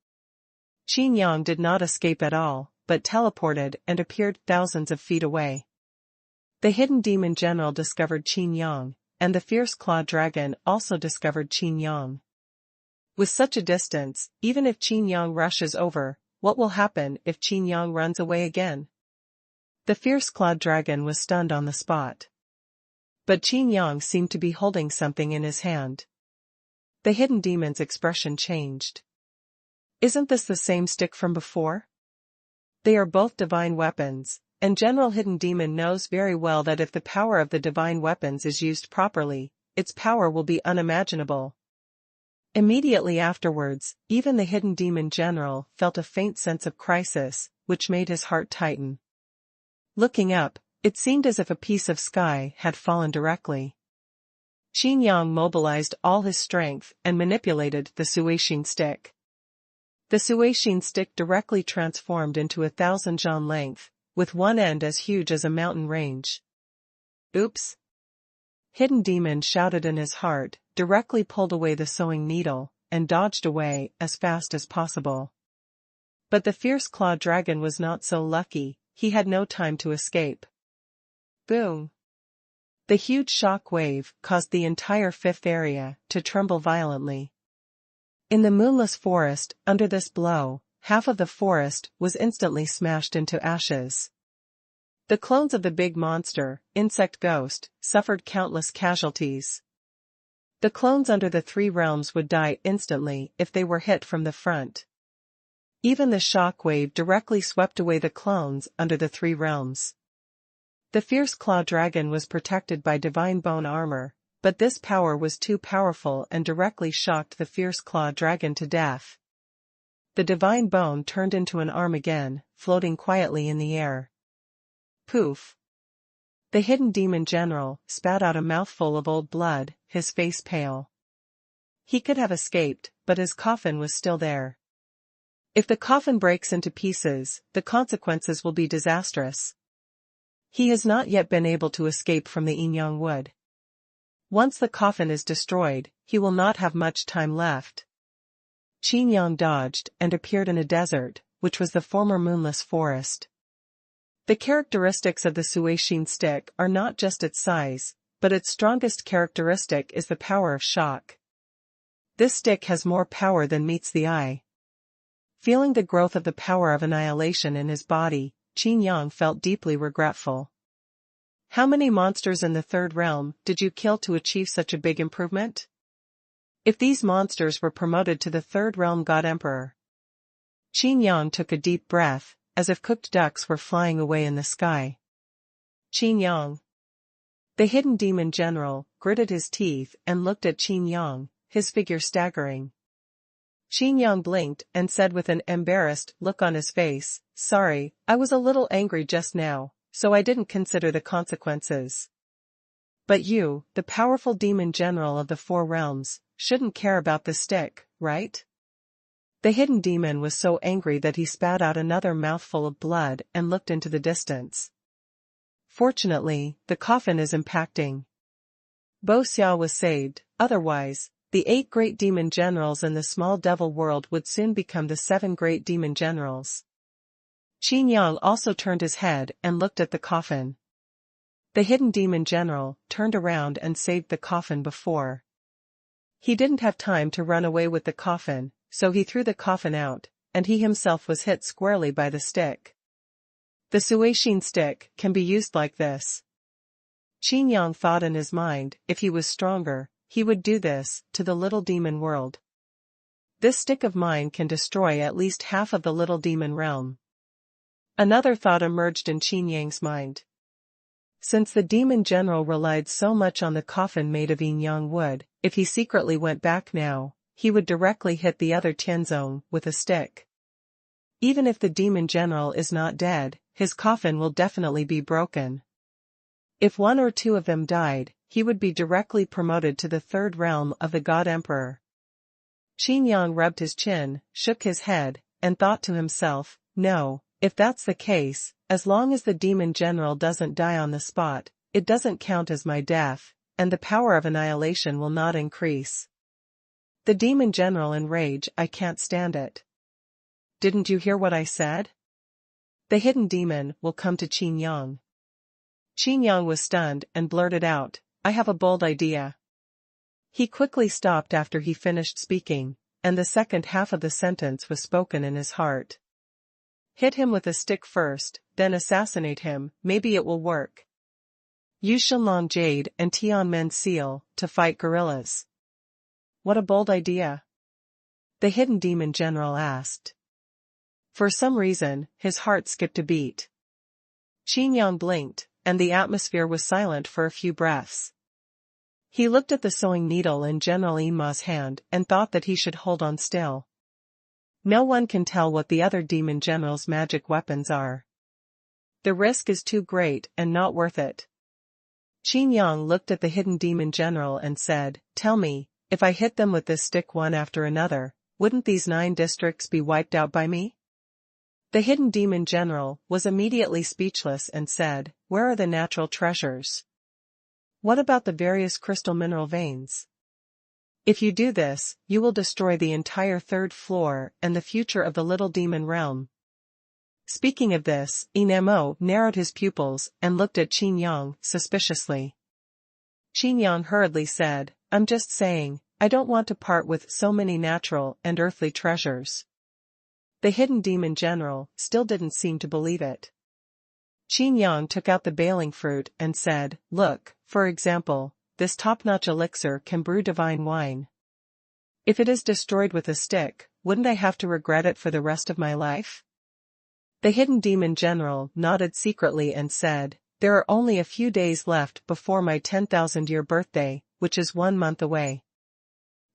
Qin Yang did not escape at all, but teleported and appeared thousands of feet away. The hidden demon general discovered Qin Yang, and the fierce claw dragon also discovered Qin Yang. With such a distance, even if Qin Yang rushes over, what will happen if Qin Yang runs away again? The fierce clawed dragon was stunned on the spot. But Qin Yang seemed to be holding something in his hand. The hidden demon's expression changed. Isn't this the same stick from before? They are both divine weapons, and General Hidden Demon knows very well that if the power of the divine weapons is used properly, its power will be unimaginable. Immediately afterwards, even the hidden demon general felt a faint sense of crisis, which made his heart tighten. Looking up, it seemed as if a piece of sky had fallen directly. Qin Yang mobilized all his strength and manipulated the Xuanhuan stick. The Xuanhuan stick directly transformed into 1,000 zhan length, with one end as huge as a mountain range. Oops! Hidden Demon shouted in his heart, directly pulled away the sewing needle, and dodged away as fast as possible. But the fierce claw dragon was not so lucky, he had no time to escape. Boom! The huge shock wave caused the entire fifth area to tremble violently. In the moonless forest, under this blow, half of the forest was instantly smashed into ashes. The clones of the big monster, insect ghost, suffered countless casualties. The clones under the 3 realms would die instantly if they were hit from the front. Even the shock wave directly swept away the clones under the 3 realms. The fierce claw dragon was protected by divine bone armor, but this power was too powerful and directly shocked the fierce claw dragon to death. The divine bone turned into an arm again, floating quietly in the air. Poof! The hidden demon general spat out a mouthful of old blood, his face pale. He could have escaped, but his coffin was still there. If the coffin breaks into pieces, the consequences will be disastrous. He has not yet been able to escape from the Yin Yang wood. Once the coffin is destroyed, he will not have much time left. Qin Yang dodged and appeared in a desert, which was the former moonless forest. The characteristics of the Xuanhuan stick are not just its size, but its strongest characteristic is the power of shock. This stick has more power than meets the eye. Feeling the growth of the power of annihilation in his body, Qin Yang felt deeply regretful. How many monsters in the third realm did you kill to achieve such a big improvement? If these monsters were promoted to the third realm God Emperor. Qin Yang took a deep breath, as if cooked ducks were flying away in the sky. Qin Yang. The hidden demon general gritted his teeth and looked at Qin Yang, his figure staggering. Qin Yang blinked and said with an embarrassed look on his face, "Sorry, I was a little angry just now, so I didn't consider the consequences. But you, the powerful demon general of the four realms, shouldn't care about the stick, right?" The hidden demon was so angry that he spat out another mouthful of blood and looked into the distance. Fortunately, the coffin is impacting. Bo Xiao was saved, otherwise, the 8 great demon generals in the small devil world would soon become the 7 great demon generals. Qin Yang also turned his head and looked at the coffin. The hidden demon general turned around and saved the coffin before. He didn't have time to run away with the coffin, so he threw the coffin out, and he himself was hit squarely by the stick. The Xuanhuan stick can be used like this. Qin Yang thought in his mind, if he was stronger, he would do this to the little demon world. This stick of mine can destroy at least half of the little demon realm. Another thought emerged in Qin Yang's mind. Since the demon general relied so much on the coffin made of yin yang wood, if he secretly went back now, he would directly hit the other Tianzong with a stick. Even if the demon general is not dead, his coffin will definitely be broken. If 1 or 2 of them died, he would be directly promoted to the third realm of the God Emperor. Qin Yang rubbed his chin, shook his head, and thought to himself, no, if that's the case, as long as the demon general doesn't die on the spot, it doesn't count as my death, and the power of annihilation will not increase. The demon general in rage, I can't stand it. Didn't you hear what I said? The hidden demon will come to Qin Yang. Qin Yang was stunned and blurted out, I have a bold idea. He quickly stopped after he finished speaking, and the second half of the sentence was spoken in his heart. Hit him with a stick first, then assassinate him, maybe it will work. Use Xuanhuan Jade and Tianmen Seal to fight gorillas. What a bold idea. The hidden demon general asked. For some reason, his heart skipped a beat. Qin Yang blinked, and the atmosphere was silent for a few breaths. He looked at the sewing needle in General Yinma's hand and thought that he should hold on still. No one can tell what the other demon general's magic weapons are. The risk is too great and not worth it. Qin Yang looked at the hidden demon general and said, tell me, if I hit them with this stick one after another, wouldn't these 9 districts be wiped out by me? The hidden demon general was immediately speechless and said, where are the natural treasures? What about the various crystal mineral veins? If you do this, you will destroy the entire 3rd floor and the future of the little demon realm. Speaking of this, Inemo narrowed his pupils and looked at Qin Yang suspiciously. Qin Yang hurriedly said, I'm just saying, I don't want to part with so many natural and earthly treasures. The hidden demon general still didn't seem to believe it. Qin Yang took out the baling fruit and said, look, for example, this top-notch elixir can brew divine wine. If it is destroyed with a stick, wouldn't I have to regret it for the rest of my life? The hidden demon general nodded secretly and said, there are only a few days left before my 10,000-year birthday, which is 1 month away.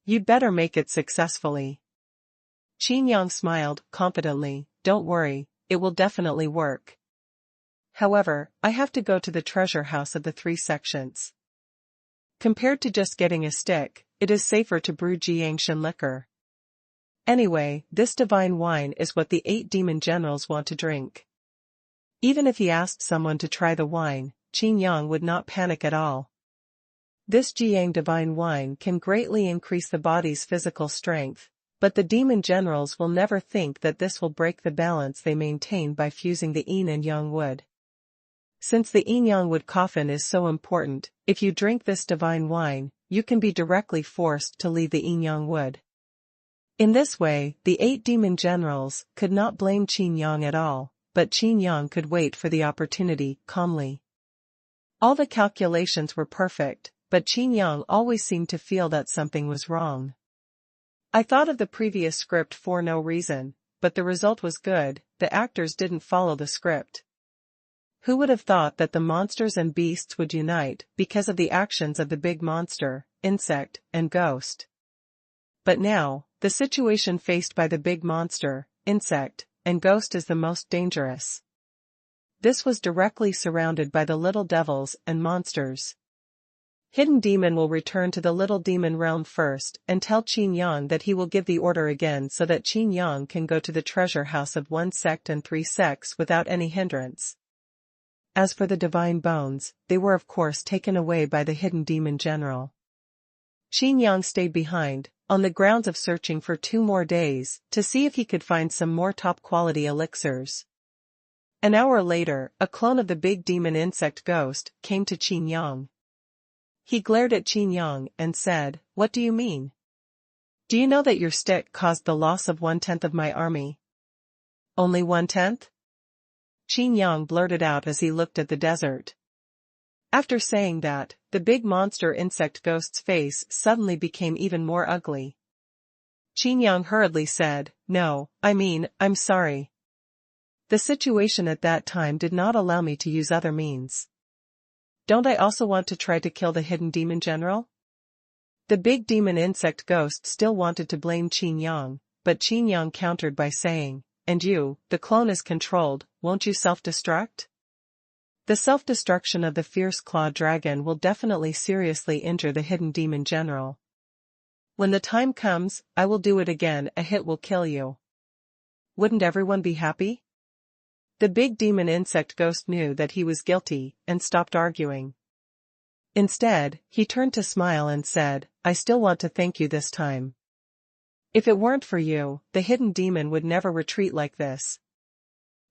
You'd better make it successfully. Qin Yang smiled confidently, don't worry, it will definitely work. However, I have to go to the treasure house of the 3 sections. Compared to just getting a stick, it is safer to brew Jiangshan liquor. Anyway, this divine wine is what the 8 demon generals want to drink. Even if he asked someone to try the wine, Qin Yang would not panic at all. This Jiang divine wine can greatly increase the body's physical strength, but the demon generals will never think that this will break the balance they maintain by fusing the yin and yang wood. Since the yin-yang wood coffin is so important, if you drink this divine wine, you can be directly forced to leave the yin-yang wood. In this way, the 8 demon generals could not blame Qin Yang at all, but Qin Yang could wait for the opportunity, calmly. All the calculations were perfect, but Qin Yang always seemed to feel that something was wrong. I thought of the previous script for no reason, but the result was good. The actors didn't follow the script. Who would have thought that the monsters and beasts would unite because of the actions of the big monster, insect, and ghost? But now, the situation faced by the big monster, insect, and ghost is the most dangerous. This was directly surrounded by the little devils and monsters. Hidden Demon will return to the little demon realm first and tell Qin Yang that he will give the order again so that Qin Yang can go to the treasure house of 1 sect and 3 sects without any hindrance. As for the divine bones, they were of course taken away by the Hidden Demon General. Qin Yang stayed behind, on the grounds of searching for 2 more days, to see if he could find some more top-quality elixirs. An hour later, a clone of the big demon insect ghost came to Qin Yang. He glared at Qin Yang and said, "What do you mean? Do you know that your stick caused the loss of 1/10 of my army?" "Only 1/10? Qin Yang blurted out as he looked at the desert. After saying that, the big monster insect ghost's face suddenly became even more ugly. Qin Yang hurriedly said, "No, I'm sorry. The situation at that time did not allow me to use other means. Don't I also want to try to kill the Hidden Demon General?" The big demon insect ghost still wanted to blame Qin Yang, but Qin Yang countered by saying, "And you, the clone is controlled, won't you self-destruct? The self-destruction of the fierce claw dragon will definitely seriously injure the Hidden Demon General. When the time comes, I will do it again. A hit will kill you. Wouldn't everyone be happy?" The big demon insect ghost knew that he was guilty, and stopped arguing. Instead, he turned to smile and said, "I still want to thank you this time. If it weren't for you, the hidden demon would never retreat like this."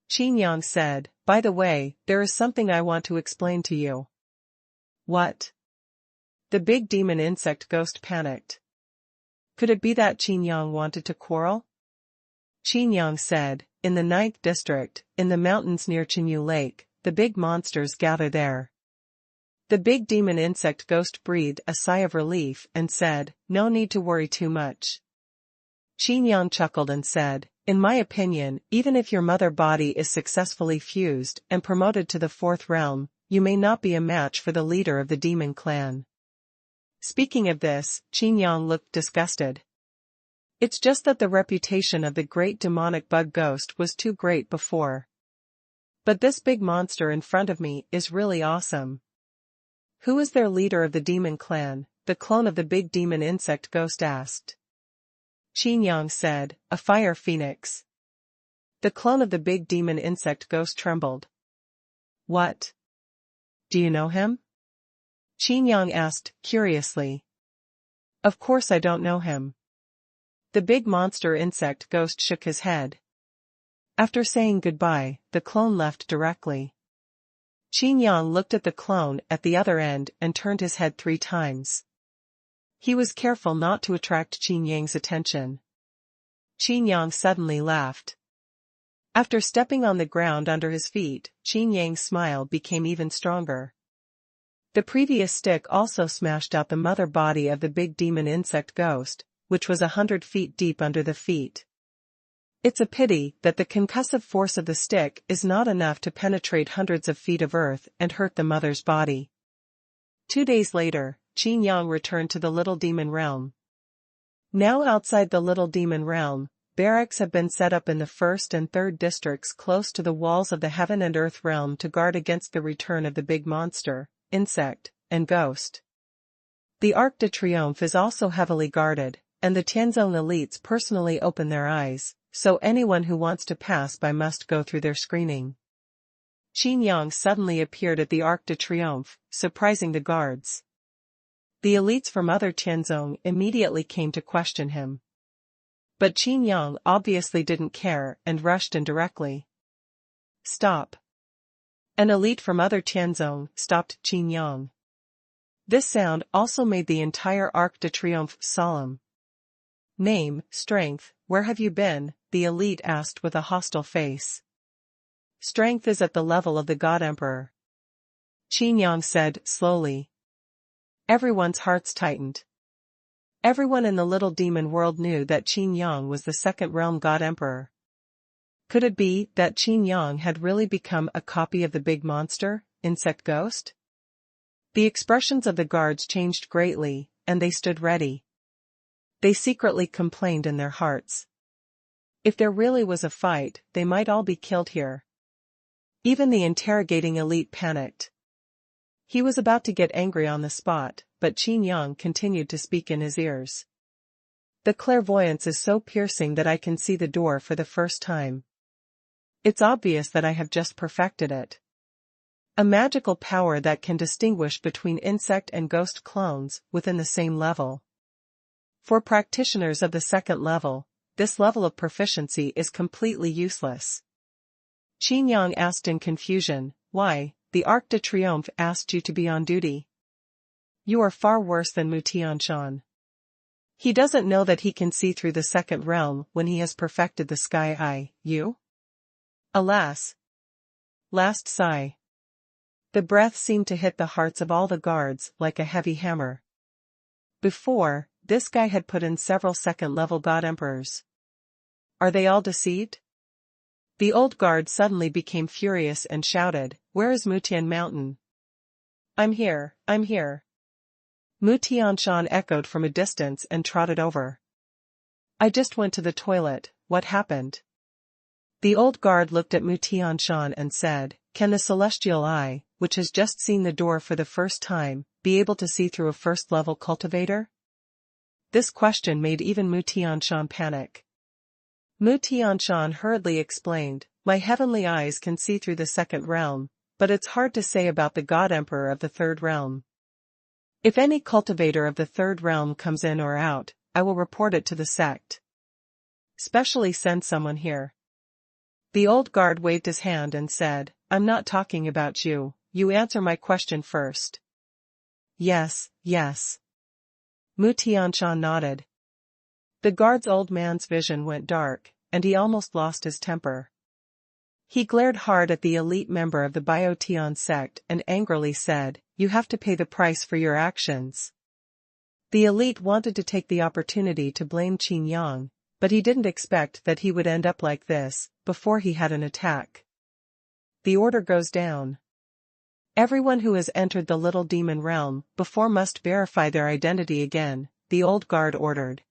Qin Yang said, "By the way, there is something I want to explain to you." "What?" The big demon insect ghost panicked. Could it be that Qin Yang wanted to quarrel? Qin Yang said, "In the 9th district, in the mountains near Qinyu Lake, the big monsters gather there." The big demon insect ghost breathed a sigh of relief and said, "No need to worry too much." Qin Yang chuckled and said, "In my opinion, even if your mother body is successfully fused and promoted to the 4th realm, you may not be a match for the leader of the demon clan." Speaking of this, Qin Yang looked disgusted. It's just that the reputation of the great demonic bug ghost was too great before. But this big monster in front of me is really awesome. "Who is their leader of the demon clan?" the clone of the big demon insect ghost asked. Qin Yang said, "A fire phoenix." The clone of the big demon insect ghost trembled. "What? Do you know him?" Qin Yang asked, curiously. "Of course I don't know him." The big monster insect ghost shook his head. After saying goodbye, the clone left directly. Qin Yang looked at the clone at the other end and turned his head 3 times. He was careful not to attract Qin Yang's attention. Qin Yang suddenly laughed. After stepping on the ground under his feet, Qin Yang's smile became even stronger. The previous stick also smashed out the mother body of the big demon insect ghost, which was 100 feet deep under the feet. It's a pity that the concussive force of the stick is not enough to penetrate hundreds of feet of earth and hurt the mother's body. 2 days later, Qin Yang returned to the Little Demon Realm. Now outside the Little Demon Realm, barracks have been set up in the 1st and 3rd districts close to the walls of the Heaven and Earth realm to guard against the return of the big monster, insect, and ghost. The Arc de Triomphe is also heavily guarded, and the Tianzong elites personally open their eyes, so anyone who wants to pass by must go through their screening. Qin Yang suddenly appeared at the Arc de Triomphe, surprising the guards. The elites from other Tianzong immediately came to question him. But Qin Yang obviously didn't care and rushed in directly. "Stop." An elite from other Tianzong stopped Qin Yang. This sound also made the entire Arc de Triomphe solemn. Name, strength, where have you been? The elite asked with a hostile face. Strength is at the level of the God Emperor. Qin Yang said, slowly. Everyone's hearts tightened. Everyone in the little demon world knew that Qin Yang was the second realm God Emperor. Could it be that Qin Yang had really become a copy of the big monster, insect ghost? The expressions of the guards changed greatly, and they stood ready. They secretly complained in their hearts. If there really was a fight, they might all be killed here. Even the interrogating elite panicked. He was about to get angry on the spot, but Qin Yang continued to speak in his ears. The clairvoyance is so piercing that I can see the door for the first time. It's obvious that I have just perfected it. A magical power that can distinguish between insect and ghost clones within the same level. For practitioners of the second level, this level of proficiency is completely useless. Qin Yang asked in confusion, why? The Arc de Triomphe asked you to be on duty. You are far worse than Mutianshan. He doesn't know that he can see through the second realm when he has perfected the sky eye, you? Alas. Last sigh. The breath seemed to hit the hearts of all the guards like a heavy hammer. Before, this guy had put in several second-level God Emperors. Are they all deceived? The old guard suddenly became furious and shouted, where is Mutian Mountain? I'm here, I'm here. Mutianshan echoed from a distance and trotted over. I just went to the toilet, what happened? The old guard looked at Mutianshan and said, can the celestial eye, which has just seen the door for the first time, be able to see through a first-level cultivator? This question made even Mutianshan panic. Mutianshan hurriedly explained, my heavenly eyes can see through the second realm, but it's hard to say about the God Emperor of the third realm. If any cultivator of the third realm comes in or out, I will report it to the sect. Specially send someone here. The old guard waved his hand and said, I'm not talking about you, you answer my question first. Yes, yes. Mutianshan nodded. The guard's old man's vision went dark, and he almost lost his temper. He glared hard at the elite member of the Biotian sect and angrily said, you have to pay the price for your actions. The elite wanted to take the opportunity to blame Qin Yang, but he didn't expect that he would end up like this, before he had an attack. The order goes down. Everyone who has entered the little demon realm before must verify their identity again, the old guard ordered.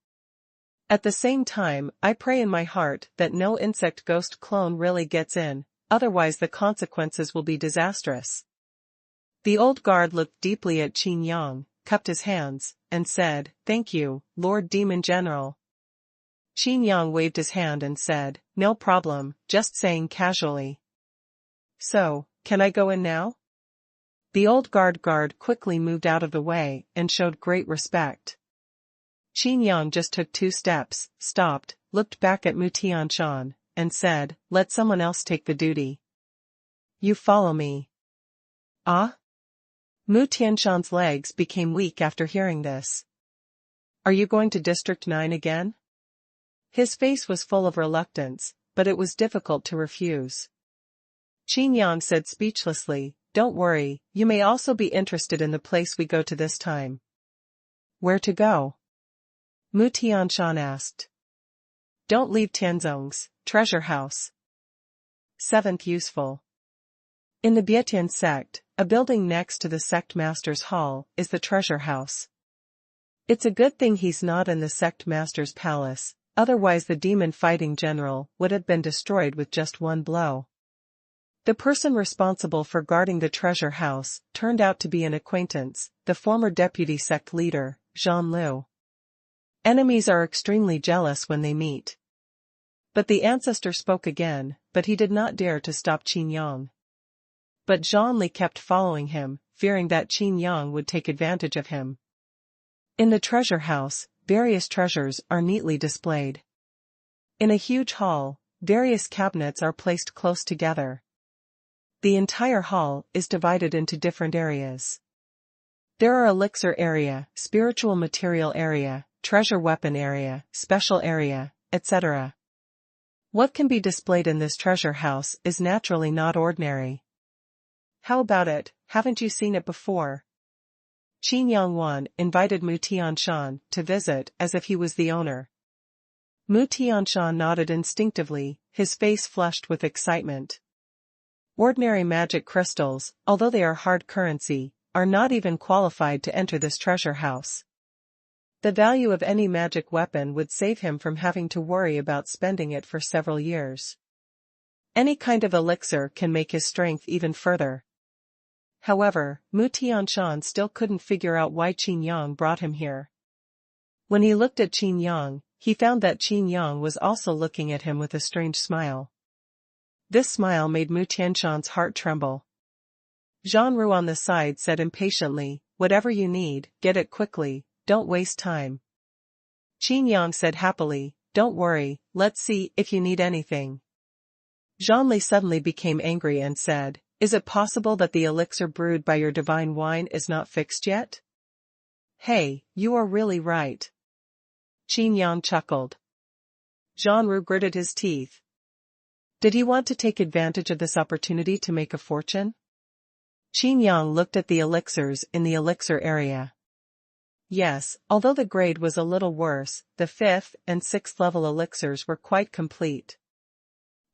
At the same time, I pray in my heart that no insect ghost clone really gets in, otherwise the consequences will be disastrous. The old guard looked deeply at Qin Yang, cupped his hands, and said, thank you, Lord Demon General. Qin Yang waved his hand and said, no problem, just saying casually. So, can I go in now? The old guard quickly moved out of the way and showed great respect. Qin Yang just took 2 steps, stopped, looked back at Mutianshan, and said, let someone else take the duty. You follow me. Ah? Mutianshan's legs became weak after hearing this. Are you going to District 9 again? His face was full of reluctance, but it was difficult to refuse. Qin Yang said speechlessly, don't worry, you may also be interested in the place we go to this time. Where to go? Mutianshan asked. Don't leave Tianzong's treasure house. 7th useful. In the Bietian sect, a building next to the sect master's hall is the treasure house. It's a good thing he's not in the sect master's palace, otherwise the demon fighting general would have been destroyed with just one blow. The person responsible for guarding the treasure house turned out to be an acquaintance, the former deputy sect leader, Zhang Lu. Enemies are extremely jealous when they meet. But the ancestor spoke again, but he did not dare to stop Qin Yang. But Zhang Li kept following him, fearing that Qin Yang would take advantage of him. In the treasure house, various treasures are neatly displayed. In a huge hall, various cabinets are placed close together. The entire hall is divided into different areas. There are elixir area, spiritual material area, treasure weapon area, special area, etc. What can be displayed in this treasure house is naturally not ordinary. How about it, haven't you seen it before? Xuanhuan invited Mu Tianshan to visit as if he was the owner. Mu Tianshan nodded instinctively, his face flushed with excitement. Ordinary magic crystals, although they are hard currency, are not even qualified to enter this treasure house. The value of any magic weapon would save him from having to worry about spending it for several years. Any kind of elixir can make his strength even further. However, Mu Tianshan still couldn't figure out why Qin Yang brought him here. When he looked at Qin Yang, he found that Qin Yang was also looking at him with a strange smile. This smile made Mu Tianshan's heart tremble. Xuanhuan on the side said impatiently, "Whatever you need, get it quickly, don't waste time." Qin Yang said happily, "Don't worry, let's see if you need anything." Zhang suddenly became angry and said, "Is it possible that the elixir brewed by your divine wine is not fixed yet?" "Hey, you are really right." Qin Yang chuckled. Zhang gritted his teeth. Did he want to take advantage of this opportunity to make a fortune? Qin Yang looked at the elixirs in the elixir area. Yes, although the grade was a little worse, the 5th and 6th level elixirs were quite complete.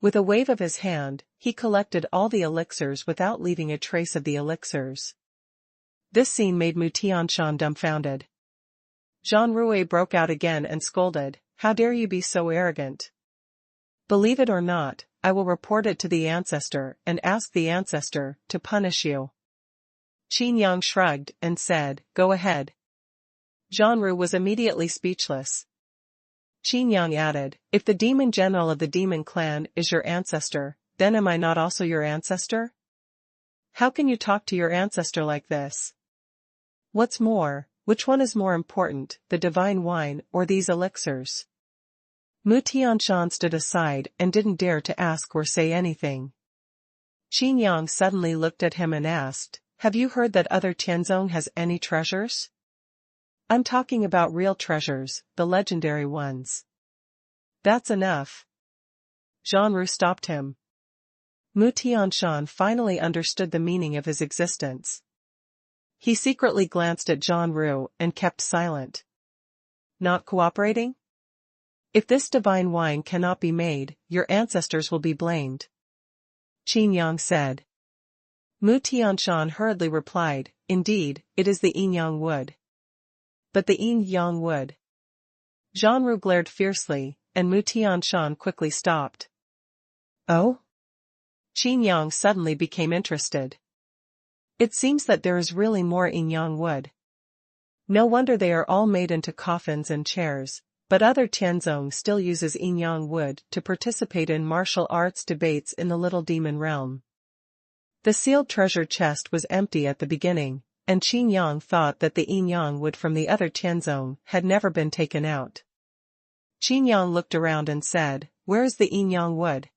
With a wave of his hand, he collected all the elixirs without leaving a trace of the elixirs. This scene made Mu Tianshan dumbfounded. Xuanhuan broke out again and scolded, "How dare you be so arrogant? Believe it or not, I will report it to the ancestor and ask the ancestor to punish you." Qin Yang shrugged and said, "Go ahead." Xuanhuan was immediately speechless. Qin Yang added, "If the demon general of the demon clan is your ancestor, then am I not also your ancestor? How can you talk to your ancestor like this? What's more, which one is more important, the divine wine or these elixirs?" Mu Tianshan stood aside and didn't dare to ask or say anything. Qin Yang suddenly looked at him and asked, "Have you heard that other Tianzong has any treasures? I'm talking about real treasures, the legendary ones." "That's enough." Xuanhuan stopped him. Mu Tianshan finally understood the meaning of his existence. He secretly glanced at Xuanhuan and kept silent. Not cooperating? If this divine wine cannot be made, your ancestors will be blamed. Qin Yang said. Mu Tianshan hurriedly replied, "Indeed, it is the Yin Yang wood." "But the Yin Yang wood." Xuanhuan glared fiercely, and Mu Tianshan quickly stopped. "Oh?" Qin Yang suddenly became interested. "It seems that there is really more Yin Yang wood. No wonder they are all made into coffins and chairs, but other Tianzong still uses Yin Yang wood to participate in martial arts debates in the Little Demon realm." The sealed treasure chest was empty at the beginning, and Qin Yang thought that the Yin Yang wood from the other Tianzong had never been taken out. Qin Yang looked around and said, "Where is the Yin Yang wood?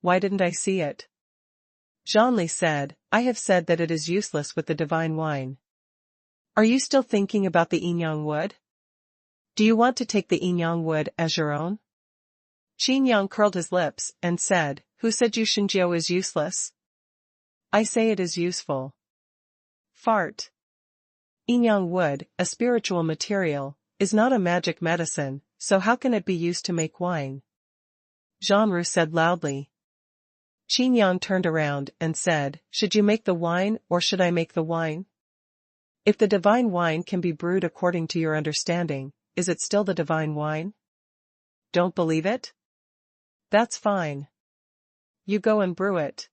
Why didn't I see it?" Zhang said, "I have said that it is useless with the divine wine. Are you still thinking about the Yin Yang wood? Do you want to take the Yin Yang wood as your own?" Qin Yang curled his lips and said, "Who said Yu Shinjiu is useless? I say it is useful." Fart. Yin Yang wood, a spiritual material, is not a magic medicine, so how can it be used to make wine? Xuanhuan said loudly. Qin Yang turned around and said, "Should you make the wine or should I make the wine? If the divine wine can be brewed according to your understanding, is it still the divine wine? Don't believe it? That's fine. You go and brew it."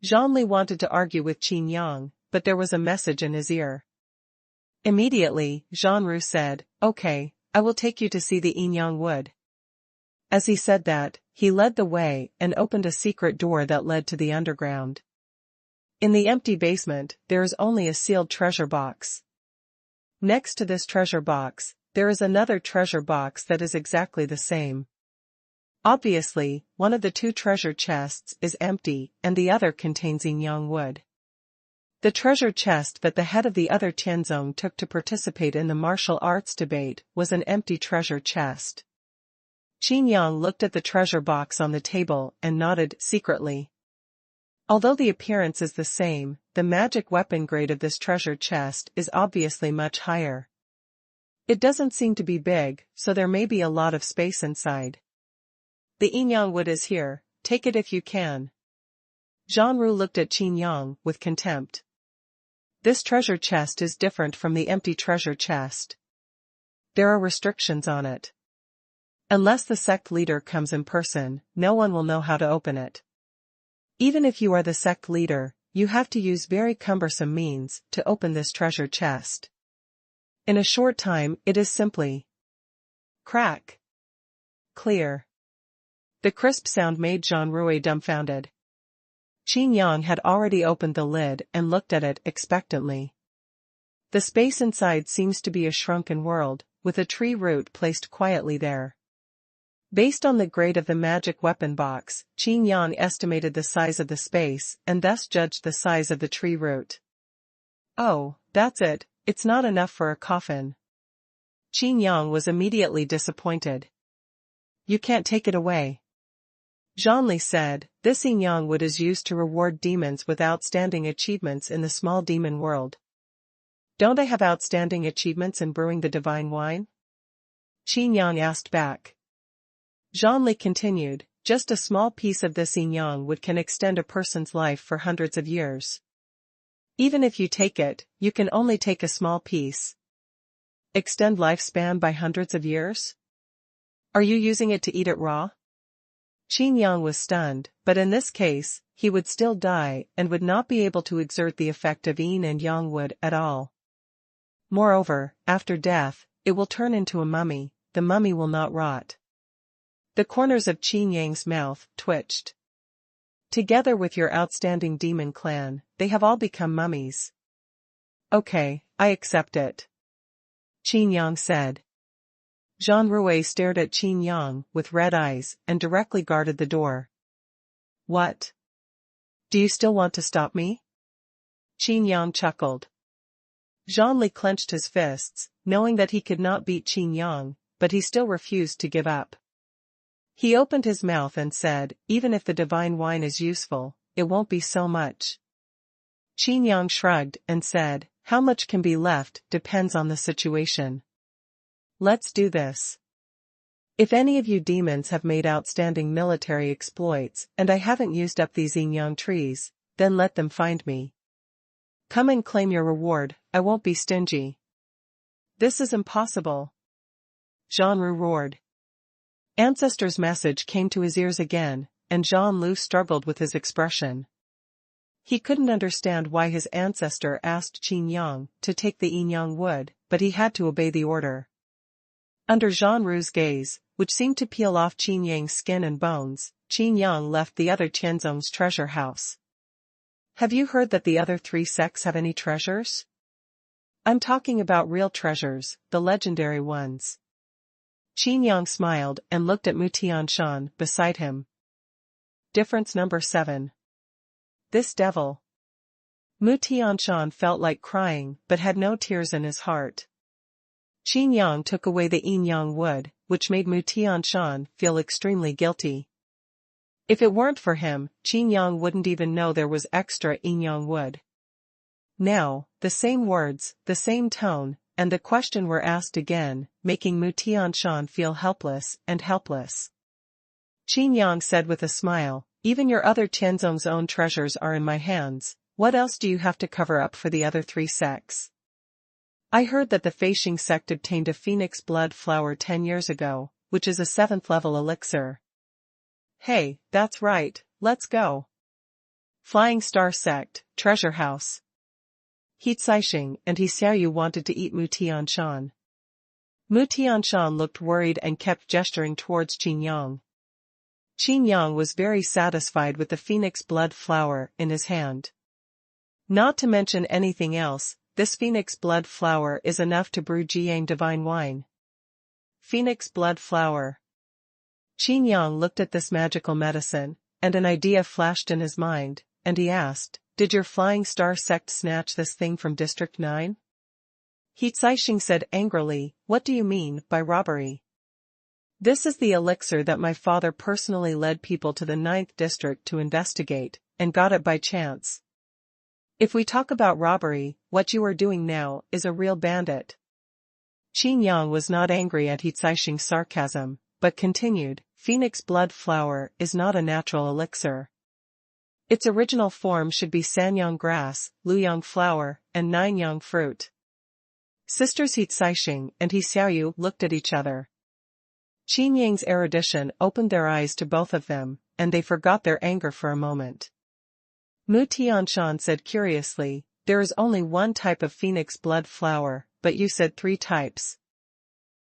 Zhang wanted to argue with Qin Yang, but there was a message in his ear. Immediately, Xuanhuan said, "Okay, I will take you to see the Yin Yang wood." As he said that, he led the way and opened a secret door that led to the underground. In the empty basement, there is only a sealed treasure box. Next to this treasure box, there is another treasure box that is exactly the same. Obviously, one of the two treasure chests is empty and the other contains Yin Yang wood. The treasure chest that the head of the other Tianzong took to participate in the martial arts debate was an empty treasure chest. Qin Yang looked at the treasure box on the table and nodded secretly. Although the appearance is the same, the magic weapon grade of this treasure chest is obviously much higher. It doesn't seem to be big, so there may be a lot of space inside. The Yin Yang wood is here, take it if you can. Xuanhuan looked at Qin Yang with contempt. This treasure chest is different from the empty treasure chest. There are restrictions on it. Unless the sect leader comes in person, no one will know how to open it. Even if you are the sect leader, you have to use very cumbersome means to open this treasure chest. In a short time, it is simply crack. Clear. The crisp sound made Xuanhuan dumbfounded. Qin Yang had already opened the lid and looked at it expectantly. The space inside seems to be a shrunken world, with a tree root placed quietly there. Based on the grade of the magic weapon box, Qin Yang estimated the size of the space and thus judged the size of the tree root. Oh, that's it, it's not enough for a coffin. Qin Yang was immediately disappointed. You can't take it away. Zhonli said, this Yin Yang wood is used to reward demons with outstanding achievements in the small demon world. Don't I have outstanding achievements in brewing the divine wine? Qin Yang asked back. Zhonli continued, just a small piece of this Yin Yang wood can extend a person's life for hundreds of years. Even if you take it, you can only take a small piece. Extend lifespan by hundreds of years? Are you using it to eat it raw? Qin Yang was stunned, but in this case, he would still die and would not be able to exert the effect of Yin and Yang wood at all. Moreover, after death, it will turn into a mummy, the mummy will not rot. The corners of Qin Yang's mouth twitched. Together with your outstanding demon clan, they have all become mummies. Okay, I accept it. Qin Yang said. Xuanhuan stared at Qin Yang with red eyes and directly guarded the door. What? Do you still want to stop me? Qin Yang chuckled. Zhonli clenched his fists, knowing that he could not beat Qin Yang, but he still refused to give up. He opened his mouth and said, even if the divine wine is useful, it won't be so much. Qin Yang shrugged and said, how much can be left depends on the situation. Let's do this. If any of you demons have made outstanding military exploits and I haven't used up these Yin Yang trees, then let them find me. Come and claim your reward, I won't be stingy. This is impossible. Xuanhuan roared. Ancestor's message came to his ears again, and Xuanhuan struggled with his expression. He couldn't understand why his ancestor asked Qin Yang to take the Yin Yang wood, but he had to obey the order. Under Xuanhuan's gaze, which seemed to peel off Qin Yang's skin and bones, Qin Yang left the other Tianzong's treasure house. Have you heard that the other three sects have any treasures? I'm talking about real treasures, the legendary ones. Qin Yang smiled and looked at Mu Tianshan beside him. Difference number 7. This devil. Mu Tianshan felt like crying but had no tears in his heart. Qin Yang took away the Yin Yang wood, which made Mu Tianshan feel extremely guilty. If it weren't for him, Qin Yang wouldn't even know there was extra Yin Yang wood. Now, the same words, the same tone, and the question were asked again, making Mu Tianshan feel helpless and helpless. Qin Yang said with a smile, even your other Tianzong's own treasures are in my hands, what else do you have to cover up for the other three sects? I heard that the Feishing sect obtained a phoenix blood flower 10 years ago, which is a 7th level elixir. Hey, that's right, let's go. Flying Star Sect, Treasure House. He Caixing and He Xiaoyu wanted to eat Mu Tianshan. Mu Tianshan looked worried and kept gesturing towards Qin Yang. Qin Yang was very satisfied with the phoenix blood flower in his hand. Not to mention anything else, this phoenix blood flower is enough to brew Jiang divine wine. Phoenix blood flower. Qin Yang looked at this magical medicine, and an idea flashed in his mind, and he asked, did your Flying Star sect snatch this thing from District 9? He Caixing said angrily, what do you mean by robbery? This is the elixir that my father personally led people to the 9th district to investigate, and got it by chance. If we talk about robbery, what you are doing now is a real bandit. Qin Yang was not angry at He Caixing's sarcasm, but continued, Phoenix blood flower is not a natural elixir. Its original form should be Sanyang grass, Luyang flower, and Ninyang fruit. Sisters He Caixing and He Xiaoyu looked at each other. Qin Yang's erudition opened their eyes to both of them, and they forgot their anger for a moment. Mu Tianshan said curiously, there is only one type of phoenix blood flower, but you said 3 types.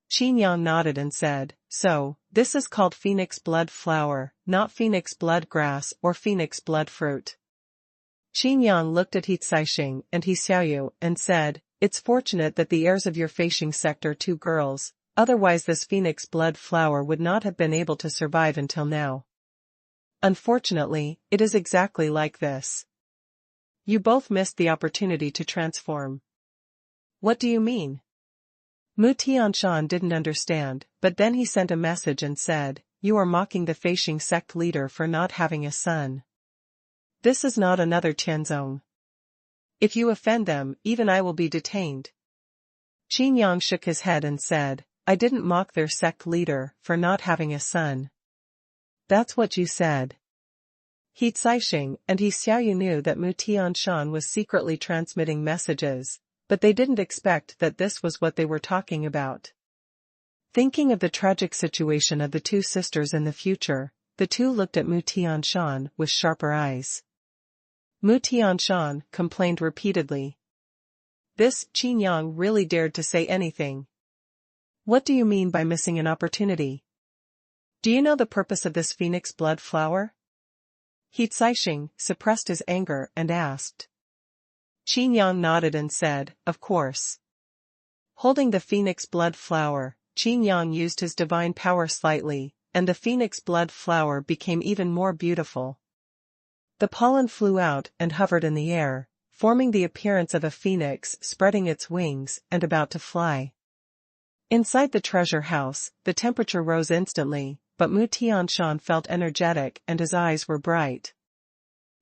Qin Yang nodded and said, so, this is called phoenix blood flower, not phoenix blood grass or phoenix blood fruit. Qin Yang looked at He Caixing and He Xiaoyu and said, it's fortunate that the heirs of your Feishing sect are 2 girls, otherwise this phoenix blood flower would not have been able to survive until now. Unfortunately, it is exactly like this. You both missed the opportunity to transform. What do you mean? Mu Tianshan didn't understand, but then he sent a message and said, you are mocking the Feishing sect leader for not having a son. This is not another Tianzong. If you offend them, even I will be detained. Qin Yang shook his head and said, I didn't mock their sect leader for not having a son. That's what you said. He Caixing and He Xiaoyu knew that Mu Tianshan was secretly transmitting messages, but they didn't expect that this was what they were talking about. Thinking of the tragic situation of the 2 sisters in the future, the 2 looked at Mu Tianshan with sharper eyes. Mu Tianshan complained repeatedly. This Qin Yang really dared to say anything. What do you mean by missing an opportunity? Do you know the purpose of this phoenix blood flower? He Caixing suppressed his anger and asked. Qin Yang nodded and said, of course. Holding the phoenix blood flower, Qin Yang used his divine power slightly, and the phoenix blood flower became even more beautiful. The pollen flew out and hovered in the air, forming the appearance of a phoenix spreading its wings and about to fly. Inside the treasure house, the temperature rose instantly, but Mu Tianshan felt energetic and his eyes were bright.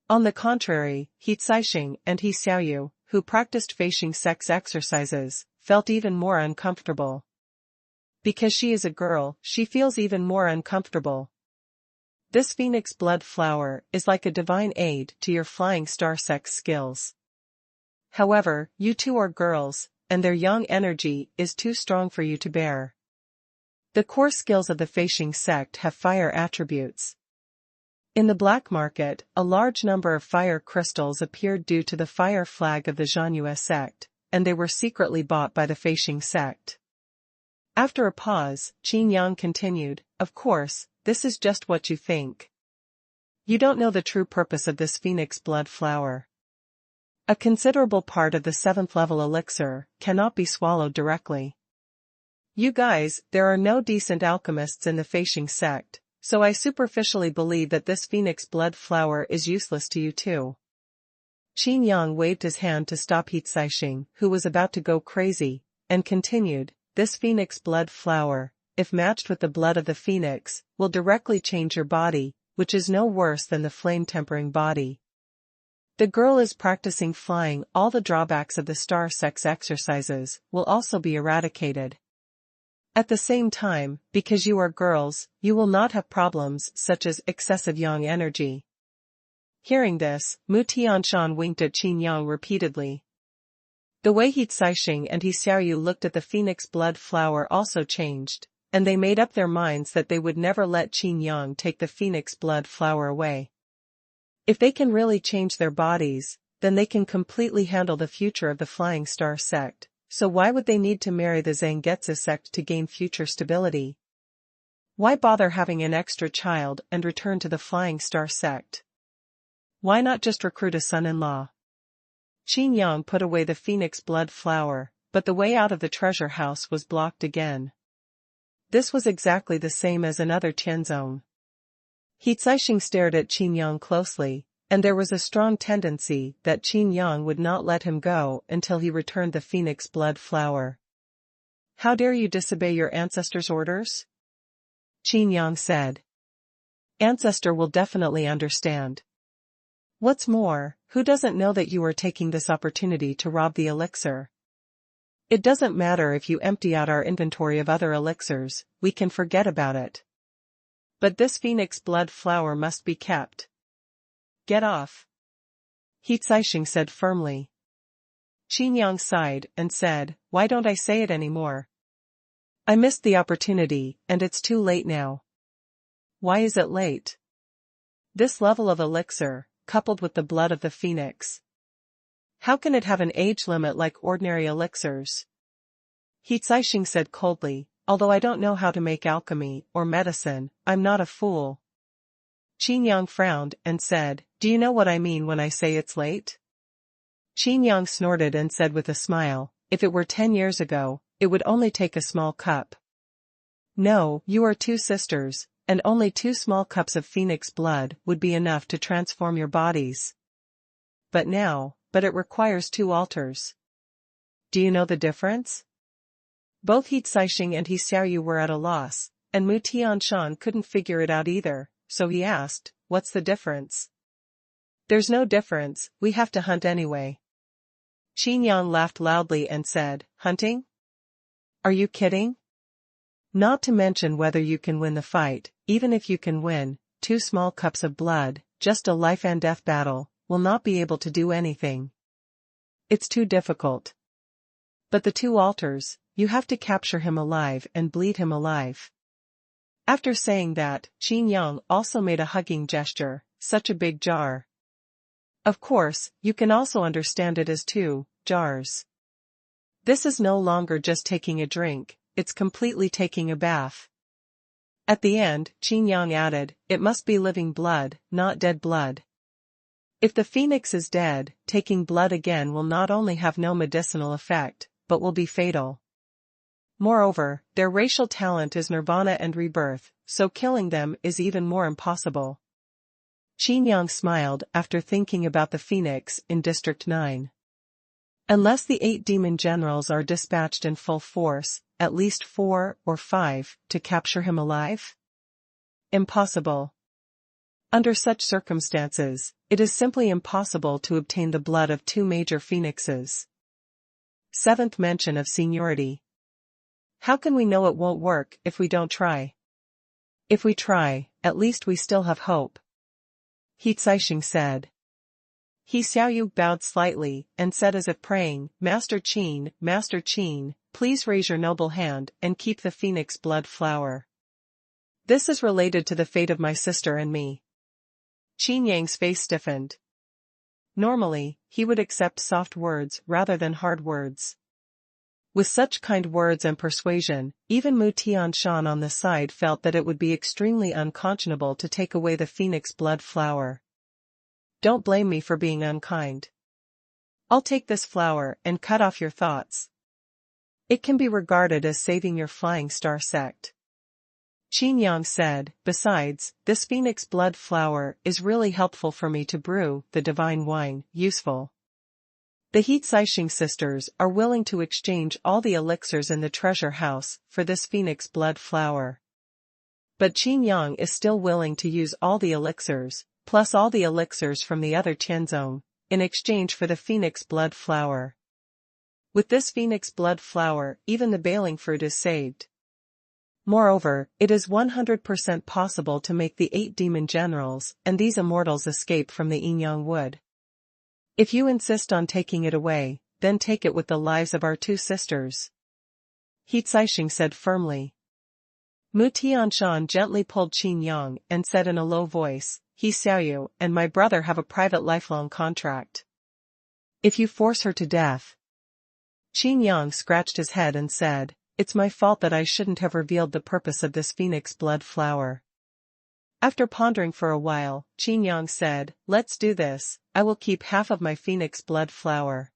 On the contrary, He Caixing and He Xiaoyu, who practiced Feishing sex exercises, felt even more uncomfortable. Because she is a girl, she feels even more uncomfortable. This phoenix blood flower is like a divine aid to your Flying Star sex skills. However, you 2 are girls, and their young energy is too strong for you to bear. The core skills of the Feishing sect have fire attributes. In the black market, a large number of fire crystals appeared due to the fire flag of the Xuanhuan sect, and they were secretly bought by the Feishing sect. After a pause, Qin Yang continued, of course, this is just what you think. You don't know the true purpose of this phoenix blood flower. A considerable part of the 7th level elixir cannot be swallowed directly. You guys, there are no decent alchemists in the Feishing sect, so I superficially believe that this phoenix blood flower is useless to you too. Qin Yang waved his hand to stop He Caixing, who was about to go crazy, and continued, this phoenix blood flower, if matched with the blood of the phoenix, will directly change your body, which is no worse than the flame-tempering body. The girl is practicing flying. All the drawbacks of the star sex exercises will also be eradicated. At the same time, because you are girls, you will not have problems such as excessive yang energy. Hearing this, Mu Tianshan winked at Qin Yang repeatedly. The way He Caixing and He Xiaoyu looked at the phoenix blood flower also changed, and they made up their minds that they would never let Qin Yang take the phoenix blood flower away. If they can really change their bodies, then they can completely handle the future of the Flying Star sect, so why would they need to marry the Zangetsu sect to gain future stability? Why bother having an extra child and return to the Flying Star sect? Why not just recruit a son-in-law? Qin Yang put away the phoenix blood flower, but the way out of the treasure house was blocked again. This was exactly the same as another Tianzong. He Caixing stared at Qin Yang closely, and there was a strong tendency that Qin Yang would not let him go until he returned the phoenix blood flower. "How dare you disobey your ancestor's orders?" Qin Yang said. "Ancestor will definitely understand. What's more, who doesn't know that you are taking this opportunity to rob the elixir? It doesn't matter if you empty out our inventory of other elixirs, we can forget about it. But this phoenix blood flower must be kept. Get off." Heatsaishing said firmly. Qin Yang sighed and said, "Why don't I say it anymore? I missed the opportunity, and it's too late now." "Why is it late?" "This level of elixir, coupled with the blood of the phoenix. How can it have an age limit like ordinary elixirs?" Heatsaishing said coldly, "Although I don't know how to make alchemy or medicine, I'm not a fool." Qin Yang frowned and said, "Do you know what I mean when I say it's late?" Qin Yang snorted and said with a smile, "If it were 10 years ago, it would only take a small cup." "No, you are 2 sisters, and only 2 small cups of phoenix blood would be enough to transform your bodies. But it requires 2 altars. Do you know the difference?" Both Heatsaishing and Xiaoyu were at a loss, and Mu Tianshan couldn't figure it out either, so he asked, "What's the difference?" "There's no difference, we have to hunt anyway." Qin Yang laughed loudly and said, "Hunting? Are you kidding? Not to mention whether you can win the fight. Even if you can win, 2 small cups of blood, just a life and death battle, will not be able to do anything. It's too difficult. But the 2 altars, you have to capture him alive and bleed him alive." After saying that, Qin Yang also made a hugging gesture, "Such a big jar. Of course, you can also understand it as 2 jars. This is no longer just taking a drink, it's completely taking a bath." At the end, Qin Yang added, "It must be living blood, not dead blood. If the phoenix is dead, taking blood again will not only have no medicinal effect, but will be fatal. Moreover, their racial talent is nirvana and rebirth, so killing them is even more impossible." Qin Yang smiled after thinking about the phoenix in District 9. "Unless the 8 demon generals are dispatched in full force, at least 4 or 5, to capture him alive? Impossible. Under such circumstances, it is simply impossible to obtain the blood of 2 major phoenixes." 7th mention of seniority. "How can we know it won't work if we don't try? If we try, at least we still have hope," Heatsaishing said. Xiaoyu bowed slightly and said as if praying, Master Qin, please raise your noble hand and keep the phoenix blood flower. This is related to the fate of my sister and me." Qin Yang's face stiffened. Normally, he would accept soft words rather than hard words. With such kind words and persuasion, even Mu Tianshan on the side felt that it would be extremely unconscionable to take away the phoenix blood flower. "Don't blame me for being unkind. I'll take this flower and cut off your thoughts. It can be regarded as saving your flying star sect." Qin Yang said, "Besides, this phoenix blood flower is really helpful for me to brew the divine wine, useful. The Heatsaishing sisters are willing to exchange all the elixirs in the treasure house for this phoenix blood flower. But Qin Yang is still willing to use all the elixirs, plus all the elixirs from the other Tianzong, in exchange for the phoenix blood flower. With this phoenix blood flower, even the baling fruit is saved. Moreover, it is 100% possible to make the 8 demon generals and these immortals escape from the Yin Yang wood. If you insist on taking it away, then take it with the lives of our 2 sisters," Heatsaishing said firmly. Mu Tianshan gently pulled Qin Yang and said in a low voice, "Xiaoyu and my brother have a private lifelong contract. If you force her to death..." Qin Yang scratched his head and said, "It's my fault that I shouldn't have revealed the purpose of this phoenix blood flower." After pondering for a while, Qin Yang said, "Let's do this, I will keep half of my phoenix blood flower.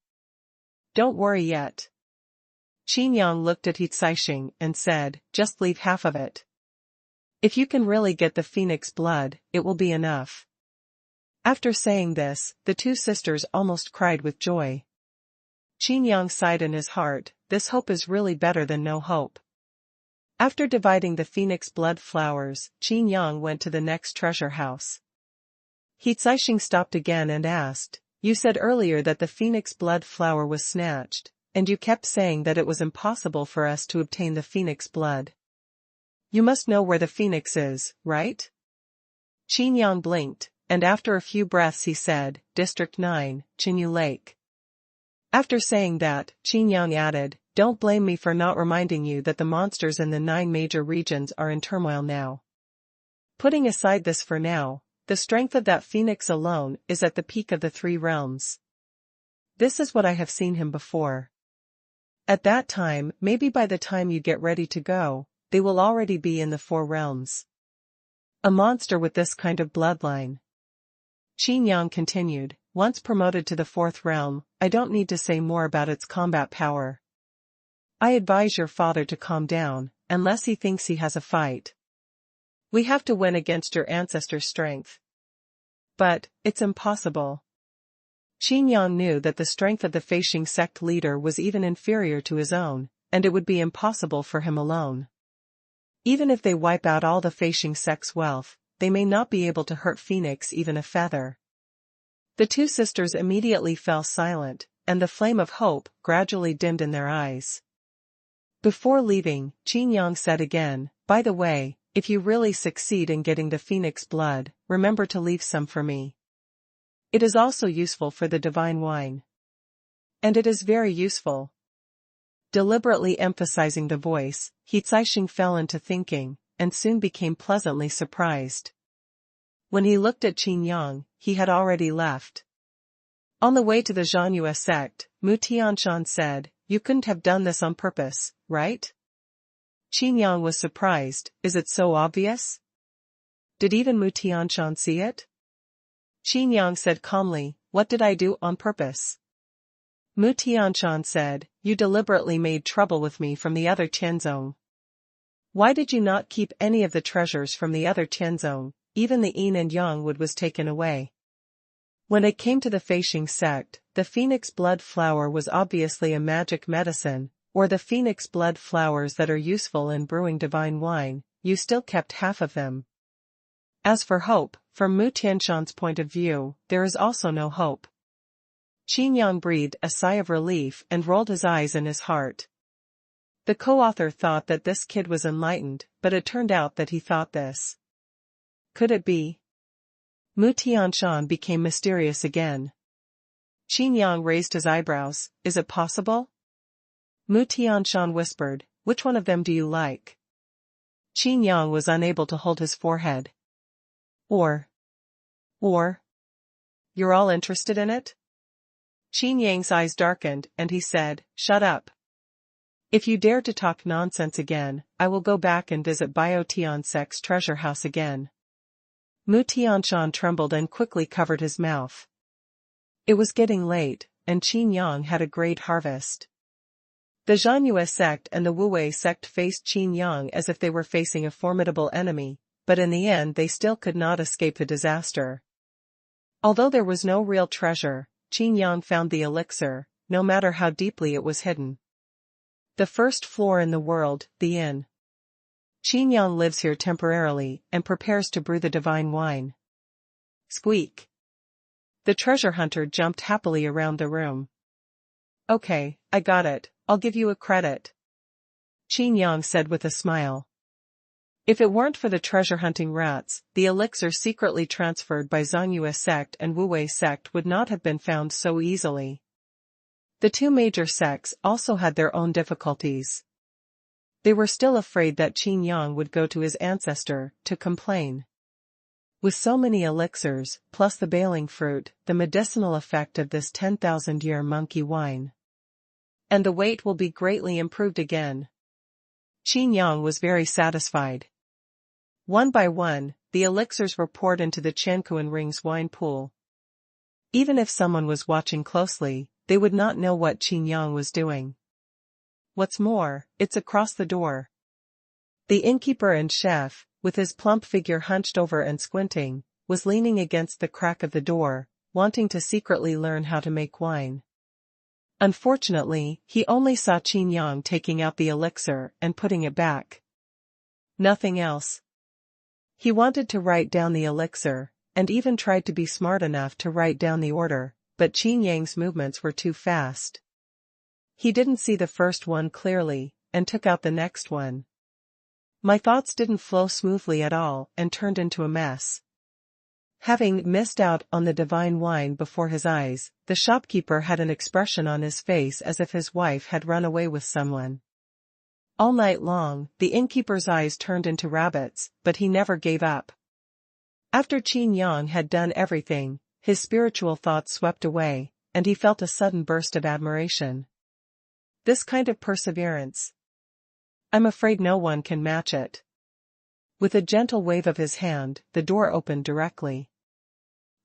Don't worry yet." Qin Yang looked at Heatsaishing and said, "Just leave half of it. If you can really get the phoenix blood, it will be enough." After saying this, the two sisters almost cried with joy. Qin Yang sighed in his heart, this hope is really better than no hope. After dividing the phoenix blood flowers, Qin Yang went to the next treasure house. He Caixing stopped again and asked, you said earlier that the phoenix blood flower was snatched, and you kept saying that it was impossible for us to obtain the phoenix blood. You must know where the phoenix is, right? Qin Yang blinked, and after a few breaths he said, District 9, Qinyu Lake. After saying that, Qin Yang added, don't blame me for not reminding you that the monsters in the 9 major regions are in turmoil now. Putting aside this for now, the strength of that phoenix alone is at the peak of the 3 realms. This is what I have seen him before. At that time, maybe by the time you get ready to go, they will already be in the 4 realms. A monster with this kind of bloodline. Qin Yang continued, once promoted to the 4th realm, I don't need to say more about its combat power. I advise your father to calm down, unless he thinks he has a fight. We have to win against your ancestor's strength. But, it's impossible. Qin Yang knew that the strength of the Feishing sect leader was even inferior to his own, and it would be impossible for him alone. Even if they wipe out all the Feishing sect's wealth, they may not be able to hurt Phoenix even a feather. The two sisters immediately fell silent, and the flame of hope gradually dimmed in their eyes. Before leaving, Qin Yang said again, by the way, if you really succeed in getting the phoenix blood, remember to leave some for me. It is also useful for the divine wine. And it is very useful. Deliberately emphasizing the voice, He Caixing fell into thinking, and soon became pleasantly surprised. When he looked at Qin Yang, he had already left. On the way to the Xuanhuan sect, Mu Tianshan said, you couldn't have done this on purpose, right? Qin Yang was surprised, is it so obvious? Did even Mu Tianshan see it? Qin Yang said calmly, what did I do on purpose? Mu Tianshan said, you deliberately made trouble with me from the other Tianzong. Why did you not keep any of the treasures from the other Tianzong? Even the Yin and Yang wood was taken away. When it came to the Feishing sect, the phoenix blood flower was obviously a magic medicine, or the phoenix blood flowers that are useful in brewing divine wine, you still kept half of them. As for hope, from Mu Tianshan's point of view, there is also no hope. Qin Yang breathed a sigh of relief and rolled his eyes in his heart. The co-author thought that this kid was enlightened, but it turned out that he thought this. Could it be? Mu Tianshan became mysterious again. Qin Yang raised his eyebrows, is it possible? Mu Tianshan whispered, which one of them do you like? Qin Yang was unable to hold his forehead. Or, you're all interested in it? Qin Yang's eyes darkened, and he said, shut up. If you dare to talk nonsense again, I will go back and visit Bio Tiansek's treasure house again. Mu Tianshan trembled and quickly covered his mouth. It was getting late, and Qin Yang had a great harvest. The Xuanhuan sect and the Wuwei sect faced Qin Yang as if they were facing a formidable enemy, but in the end they still could not escape the disaster. Although there was no real treasure, Qin Yang found the elixir, no matter how deeply it was hidden. The first floor in the world, the inn. Qin Yang lives here temporarily and prepares to brew the divine wine. Squeak. The treasure hunter jumped happily around the room. Okay, I got it, I'll give you a credit. Qin Yang said with a smile. If it weren't for the treasure hunting rats, the elixir secretly transferred by Xuanhuan sect and Wuwei sect would not have been found so easily. The two major sects also had their own difficulties. They were still afraid that Qin Yang would go to his ancestor to complain. With so many elixirs, plus the baling fruit, the medicinal effect of this 10,000-year monkey wine. And the weight will be greatly improved again. Qin Yang was very satisfied. One by one, the elixirs were poured into the Qiankuan Ring's wine pool. Even if someone was watching closely, they would not know what Qin Yang was doing. What's more, it's across the door. The innkeeper and chef, with his plump figure hunched over and squinting, was leaning against the crack of the door, wanting to secretly learn how to make wine. Unfortunately, he only saw Qin Yang taking out the elixir and putting it back. Nothing else. He wanted to write down the elixir, and even tried to be smart enough to write down the order, but Qin Yang's movements were too fast. He didn't see the first one clearly, and took out the next one. My thoughts didn't flow smoothly at all and turned into a mess. Having missed out on the divine wine before his eyes, the shopkeeper had an expression on his face as if his wife had run away with someone. All night long, the innkeeper's eyes turned into rabbits, but he never gave up. After Qin Yang had done everything, his spiritual thoughts swept away, and he felt a sudden burst of admiration. This kind of perseverance. I'm afraid no one can match it. With a gentle wave of his hand, the door opened directly.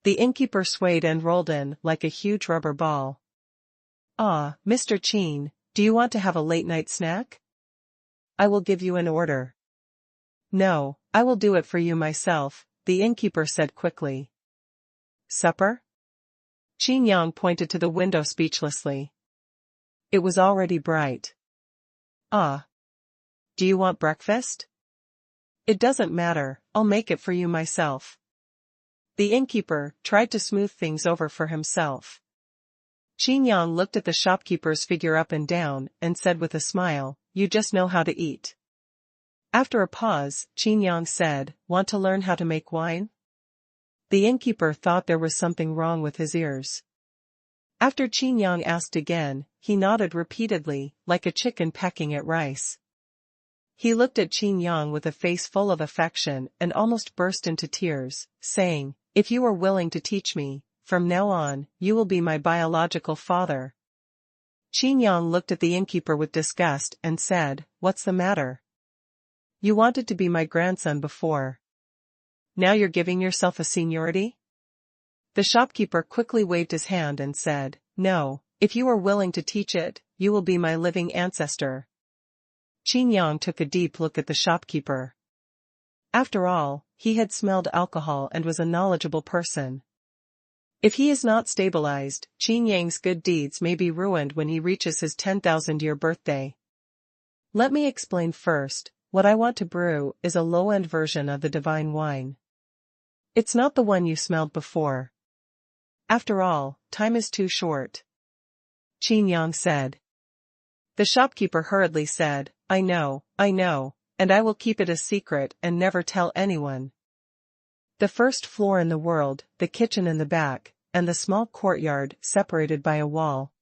The innkeeper swayed and rolled in like a huge rubber ball. "Ah, Mr. Qin, do you want to have a late-night snack? I will give you an order." "No, I will do it for you myself," the innkeeper said quickly. "Supper?" Qin Yang pointed to the window speechlessly. It was already bright. "Ah. Do you want breakfast?" "It doesn't matter, I'll make it for you myself." The innkeeper tried to smooth things over for himself. Qin Yang looked at the shopkeeper's figure up and down, and said with a smile, "You just know how to eat." After a pause, Qin Yang said, "Want to learn how to make wine?" The innkeeper thought there was something wrong with his ears. After Qin Yang asked again, he nodded repeatedly, like a chicken pecking at rice. He looked at Qin Yang with a face full of affection and almost burst into tears, saying, "If you are willing to teach me, from now on, you will be my biological father." Qin Yang looked at the innkeeper with disgust and said, "What's the matter? You wanted to be my grandson before. Now you're giving yourself a seniority?" The shopkeeper quickly waved his hand and said, "No, if you are willing to teach it, you will be my living ancestor." Qin Yang took a deep look at the shopkeeper. After all, he had smelled alcohol and was a knowledgeable person. If he is not stabilized, Qin Yang's good deeds may be ruined when he reaches his 10,000-year birthday. Let me explain first. What I want to brew is a low-end version of the divine wine. It's not the one you smelled before. After all, time is too short. Qin Yang said. The shopkeeper hurriedly said, I know, and I will keep it a secret and never tell anyone. The first floor in the world, the kitchen in the back, and the small courtyard separated by a wall.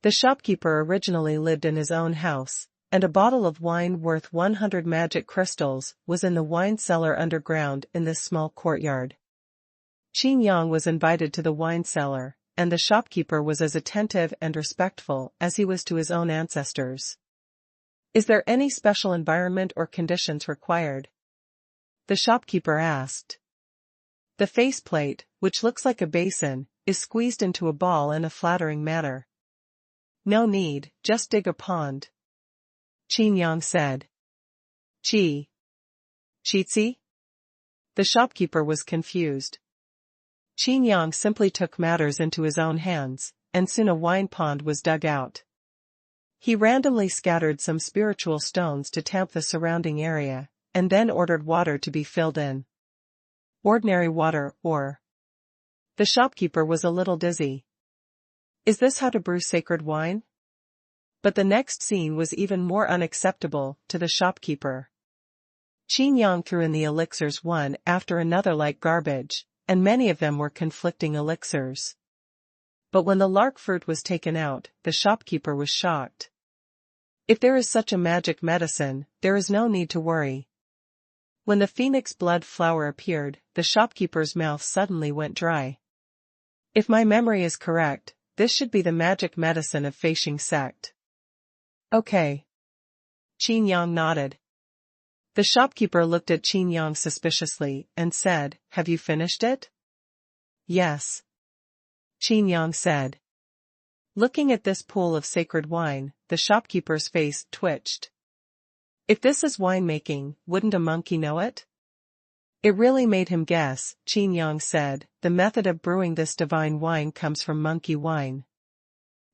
The shopkeeper originally lived in his own house, and a bottle of wine worth 100 magic crystals was in the wine cellar underground in this small courtyard. Qin Yang was invited to the wine cellar, and the shopkeeper was as attentive and respectful as he was to his own ancestors. Is there any special environment or conditions required? The shopkeeper asked. The faceplate, which looks like a basin, is squeezed into a ball in a flattering manner. No need, just dig a pond. Qin Yang said. Cheatsy? The shopkeeper was confused. Qin Yang simply took matters into his own hands, and soon a wine pond was dug out. He randomly scattered some spiritual stones to tamp the surrounding area, and then ordered water to be filled in. Ordinary water, or... The shopkeeper was a little dizzy. Is this how to brew sacred wine? But the next scene was even more unacceptable to the shopkeeper. Qin Yang threw in the elixirs one after another like garbage, and many of them were conflicting elixirs. But when the lark fruit was taken out, the shopkeeper was shocked. If there is such a magic medicine, there is no need to worry. When the phoenix blood flower appeared, the shopkeeper's mouth suddenly went dry. If my memory is correct, this should be the magic medicine of Feishing sect. Okay. Qin Yang nodded. The shopkeeper looked at Qin Yang suspiciously and said, Have you finished it? Yes. Qin Yang said. Looking at this pool of sacred wine, the shopkeeper's face twitched. If this is winemaking, wouldn't a monkey know it? It really made him guess, Qin Yang said. The method of brewing this divine wine comes from monkey wine.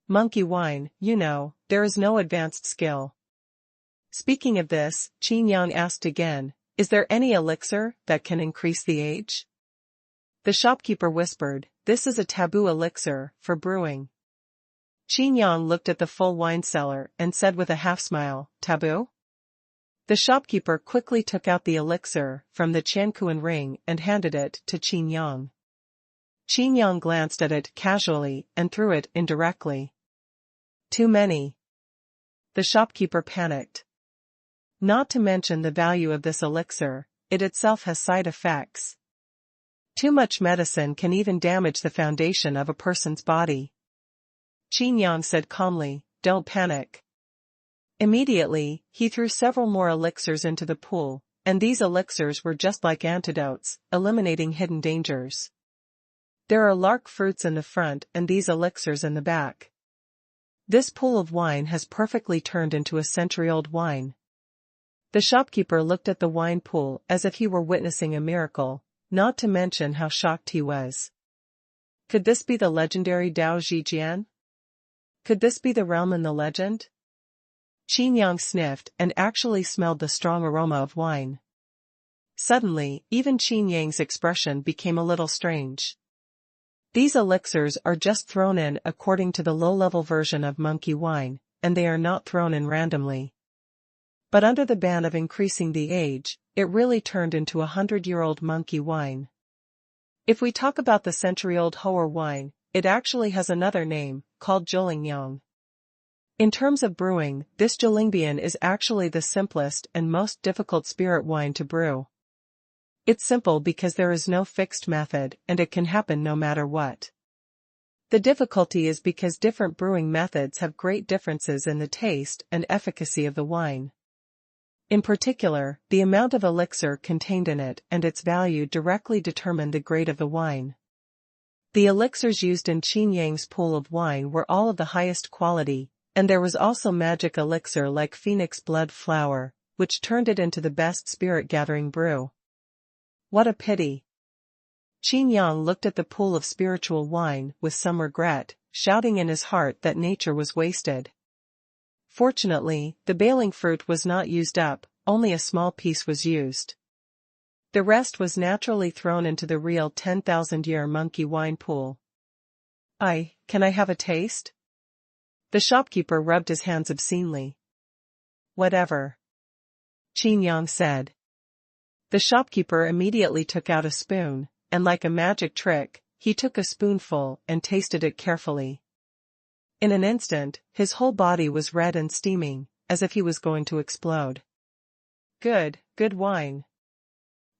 Monkey wine, there is no advanced skill. Speaking of this, Qin Yang asked again, is there any elixir that can increase the age? The shopkeeper whispered, this is a taboo elixir, for brewing. Qin Yang looked at the full wine cellar and said with a half-smile, taboo? The shopkeeper quickly took out the elixir from the Qianquan ring and handed it to Qin Yang. Qin Yang glanced at it casually and threw it indirectly. Too many. The shopkeeper panicked. Not to mention the value of this elixir, it itself has side effects. Too much medicine can even damage the foundation of a person's body. Qin Yang said calmly, don't panic. Immediately, he threw several more elixirs into the pool, and these elixirs were just like antidotes, eliminating hidden dangers. There are lark fruits in the front and these elixirs in the back. This pool of wine has perfectly turned into a century-old wine. The shopkeeper looked at the wine pool as if he were witnessing a miracle, not to mention how shocked he was. Could this be the legendary Dao Zhijian? Could this be the realm in the legend? Qin Yang sniffed and actually smelled the strong aroma of wine. Suddenly, even Qin Yang's expression became a little strange. These elixirs are just thrown in according to the low-level version of monkey wine, and they are not thrown in randomly. But under the ban of increasing the age, it really turned into 100-year-old monkey wine. If we talk about the century-old Hoer wine, it actually has another name, called Zhulingyang. In terms of brewing, this Zhulingbian is actually the simplest and most difficult spirit wine to brew. It's simple because there is no fixed method and it can happen no matter what. The difficulty is because different brewing methods have great differences in the taste and efficacy of the wine. In particular, the amount of elixir contained in it and its value directly determine the grade of the wine. The elixirs used in Qin Yang's pool of wine were all of the highest quality, and there was also magic elixir like phoenix blood flower, which turned it into the best spirit-gathering brew. What a pity. Qin Yang looked at the pool of spiritual wine with some regret, shouting in his heart that nature was wasted. Fortunately, the baling fruit was not used up, only a small piece was used. The rest was naturally thrown into the real 10,000-year monkey wine pool. Can I have a taste? The shopkeeper rubbed his hands obscenely. Whatever. Qin Yang said. The shopkeeper immediately took out a spoon, and like a magic trick, he took a spoonful and tasted it carefully. In an instant, his whole body was red and steaming, as if he was going to explode. Good wine.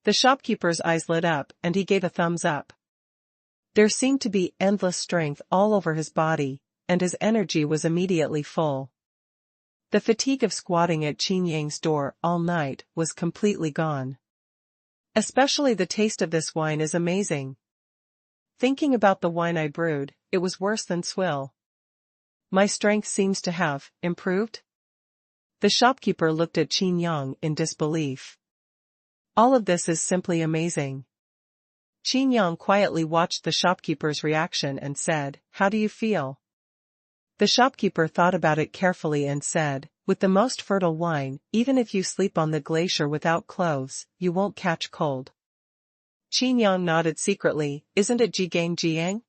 The shopkeeper's eyes lit up and he gave a thumbs up. There seemed to be endless strength all over his body, and his energy was immediately full. The fatigue of squatting at Qin Yang's door all night was completely gone. Especially the taste of this wine is amazing. Thinking about the wine I brewed, it was worse than swill. My strength seems to have improved? The shopkeeper looked at Qin Yang in disbelief. All of this is simply amazing. Qin Yang quietly watched the shopkeeper's reaction and said, how do you feel? The shopkeeper thought about it carefully and said, with the most fertile wine, even if you sleep on the glacier without clothes, you won't catch cold. Qin Yang nodded secretly, isn't it Jiang?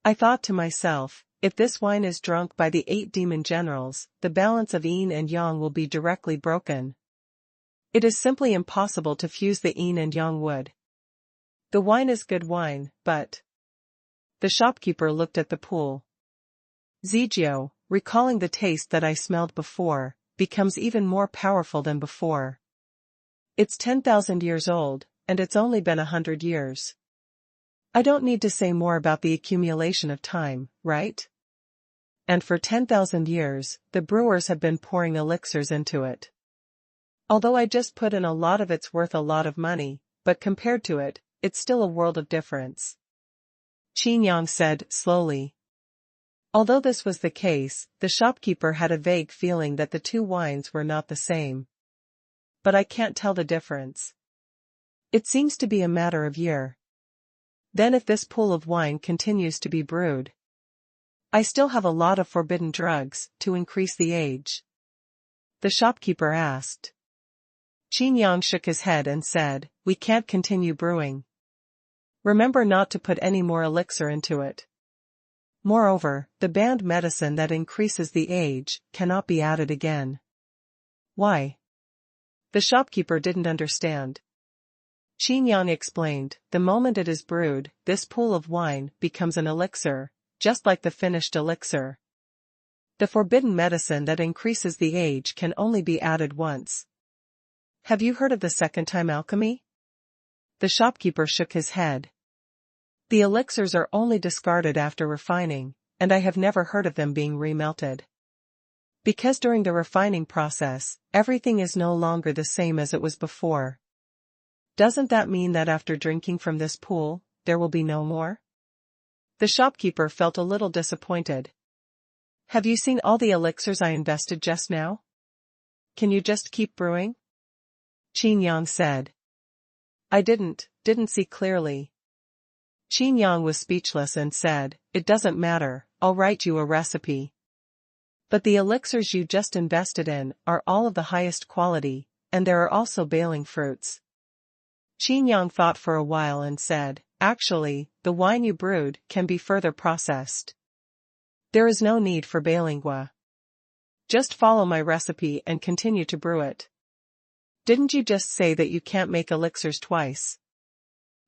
I thought to myself, if this wine is drunk by the 8 demon generals, the balance of yin and yang will be directly broken. It is simply impossible to fuse the yin and yang wood. The wine is good wine, but... The shopkeeper looked at the pool. Zizio, recalling the taste that I smelled before, becomes even more powerful than before. It's 10,000 years old, and it's only been 100 years. I don't need to say more about the accumulation of time, right? And for 10,000 years, the brewers have been pouring elixirs into it. Although I just put in a lot of it's worth a lot of money, but compared to it, it's still a world of difference. Qin Yang said slowly. Although this was the case, the shopkeeper had a vague feeling that the two wines were not the same. But I can't tell the difference. It seems to be a matter of year. Then if this pool of wine continues to be brewed, I still have a lot of forbidden drugs to increase the age. The shopkeeper asked. Qin Yang shook his head and said, we can't continue brewing. Remember not to put any more elixir into it. Moreover, the banned medicine that increases the age cannot be added again. Why? The shopkeeper didn't understand. Qin Yang explained, the moment it is brewed, this pool of wine becomes an elixir, just like the finished elixir. The forbidden medicine that increases the age can only be added once. Have you heard of the second-time alchemy? The shopkeeper shook his head. The elixirs are only discarded after refining, and I have never heard of them being remelted. Because during the refining process, everything is no longer the same as it was before. Doesn't that mean that after drinking from this pool, there will be no more? The shopkeeper felt a little disappointed. Have you seen all the elixirs I invested just now? Can you just keep brewing? Qin Yang said. I didn't see clearly. Qin Yang was speechless and said, it doesn't matter, I'll write you a recipe. But the elixirs you just invested in are all of the highest quality, and there are also baling fruits. Qin Yang thought for a while and said, actually, the wine you brewed can be further processed. There is no need for baling. Just follow my recipe and continue to brew it. Didn't you just say that you can't make elixirs twice?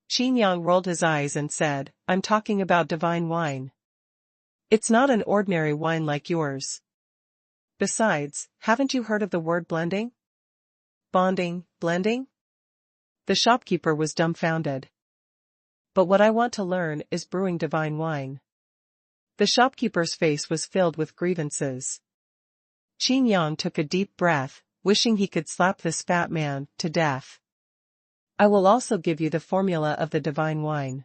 Qin Yang rolled his eyes and said, I'm talking about divine wine. It's not an ordinary wine like yours. Besides, haven't you heard of the word blending? Bonding, blending? The shopkeeper was dumbfounded. But what I want to learn is brewing divine wine. The shopkeeper's face was filled with grievances. Qin Yang took a deep breath, wishing he could slap this fat man to death. I will also give you the formula of the divine wine.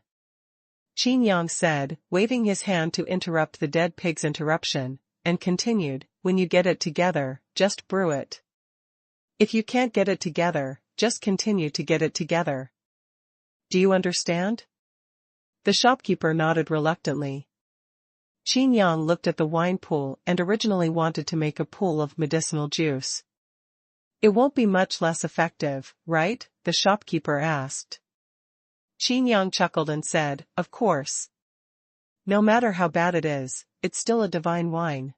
Qin Yang said, waving his hand to interrupt the dead pig's interruption, and continued, when you get it together, just brew it. If you can't get it together, just continue to get it together. Do you understand? The shopkeeper nodded reluctantly. Qin Yang looked at the wine pool and originally wanted to make a pool of medicinal juice. It won't be much less effective, right? The shopkeeper asked. Qin Yang chuckled and said, of course. No matter how bad it is, it's still a divine wine.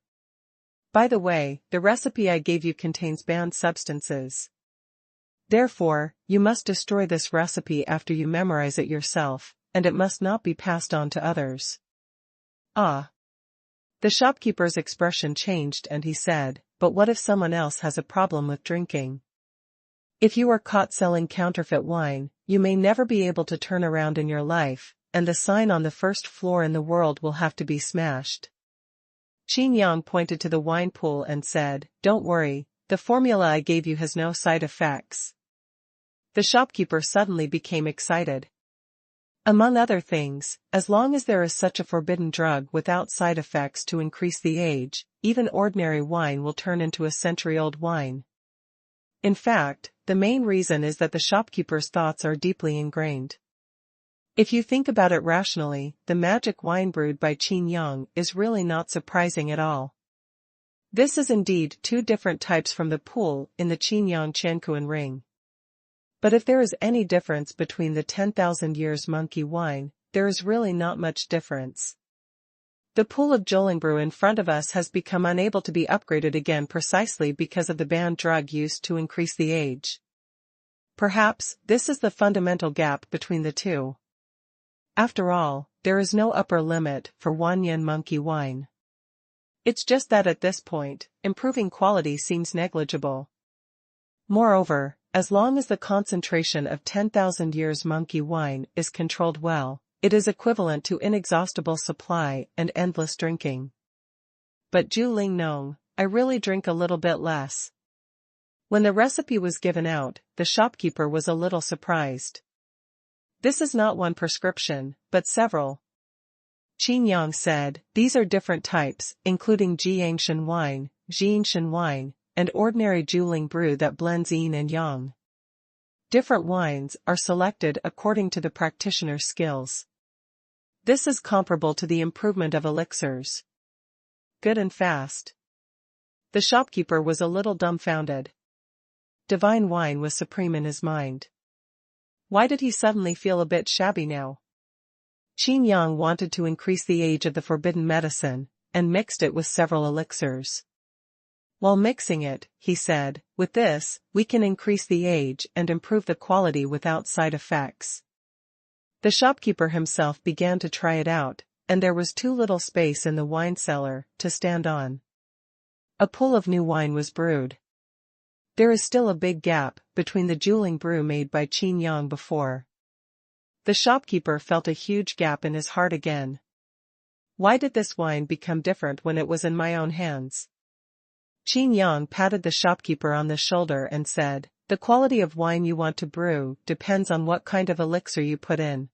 By the way, the recipe I gave you contains banned substances. Therefore, you must destroy this recipe after you memorize it yourself, and it must not be passed on to others. Ah. The shopkeeper's expression changed and he said, but what if someone else has a problem with drinking? If you are caught selling counterfeit wine, you may never be able to turn around in your life, and the sign on the first floor in the world will have to be smashed. Qin Yang pointed to the wine pool and said, don't worry, the formula I gave you has no side effects. The shopkeeper suddenly became excited. Among other things, as long as there is such a forbidden drug without side effects to increase the age, even ordinary wine will turn into a century-old wine. In fact, the main reason is that the shopkeeper's thoughts are deeply ingrained. If you think about it rationally, the magic wine brewed by Qin Yang is really not surprising at all. This is indeed two different types from the pool in the Qin Yang Qiankuan ring. But if there is any difference between the 10,000 years monkey wine, there is really not much difference. The pool of Jolingbrew in front of us has become unable to be upgraded again precisely because of the banned drug used to increase the age. Perhaps, this is the fundamental gap between the two. After all, there is no upper limit for Wanyan monkey wine. It's just that at this point, improving quality seems negligible. Moreover, as long as the concentration of 10,000 years monkey wine is controlled well, it is equivalent to inexhaustible supply and endless drinking. But Zhu Ling Nong, I really drink a little bit less. When the recipe was given out, the shopkeeper was a little surprised. This is not one prescription, but several. Qin Yang said, these are different types, including Jiangshan wine, Jiangshan wine, and ordinary Zhu Ling brew that blends yin and yang. Different wines are selected according to the practitioner's skills. This is comparable to the improvement of elixirs. Good and fast. The shopkeeper was a little dumbfounded. Divine wine was supreme in his mind. Why did he suddenly feel a bit shabby now? Qin Yang wanted to increase the age of the forbidden medicine, and mixed it with several elixirs. While mixing it, he said, with this, we can increase the age and improve the quality without side effects. The shopkeeper himself began to try it out, and there was too little space in the wine cellar to stand on. A pool of new wine was brewed. There is still a big gap between the dueling brew made by Qin Yang before. The shopkeeper felt a huge gap in his heart again. Why did this wine become different when it was in my own hands? Qin Yang patted the shopkeeper on the shoulder and said, the quality of wine you want to brew depends on what kind of elixir you put in.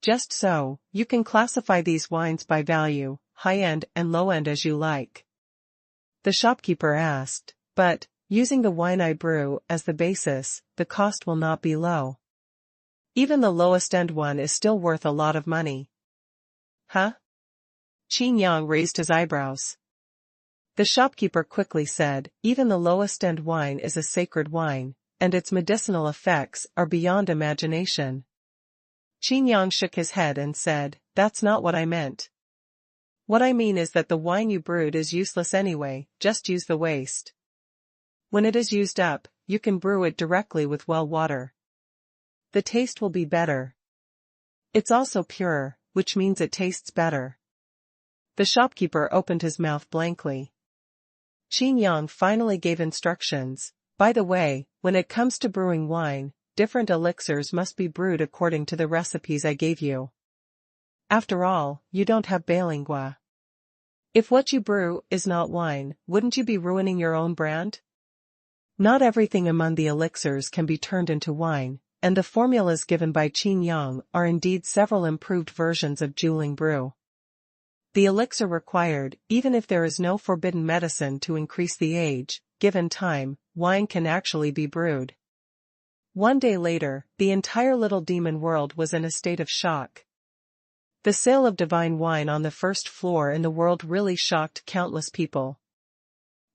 Just so, you can classify these wines by value, high-end and low-end as you like. The shopkeeper asked, but, using the wine I brew as the basis, the cost will not be low. Even the lowest-end one is still worth a lot of money. Huh? Qin Yang raised his eyebrows. The shopkeeper quickly said, even the lowest-end wine is a sacred wine, and its medicinal effects are beyond imagination. Qin Yang shook his head and said, that's not what I meant. What I mean is that the wine you brewed is useless anyway, just use the waste. When it is used up, you can brew it directly with well water. The taste will be better. It's also purer, which means it tastes better. The shopkeeper opened his mouth blankly. Qin Yang finally gave instructions. By the way, when it comes to brewing wine, different elixirs must be brewed according to the recipes I gave you. After all, you don't have Beilingua. If what you brew is not wine, wouldn't you be ruining your own brand? Not everything among the elixirs can be turned into wine, and the formulas given by Qin Yang are indeed several improved versions of dueling brew. The elixir required, even if there is no forbidden medicine to increase the age, given time, wine can actually be brewed. One day later, the entire little demon world was in a state of shock. The sale of divine wine on the first floor in the world really shocked countless people.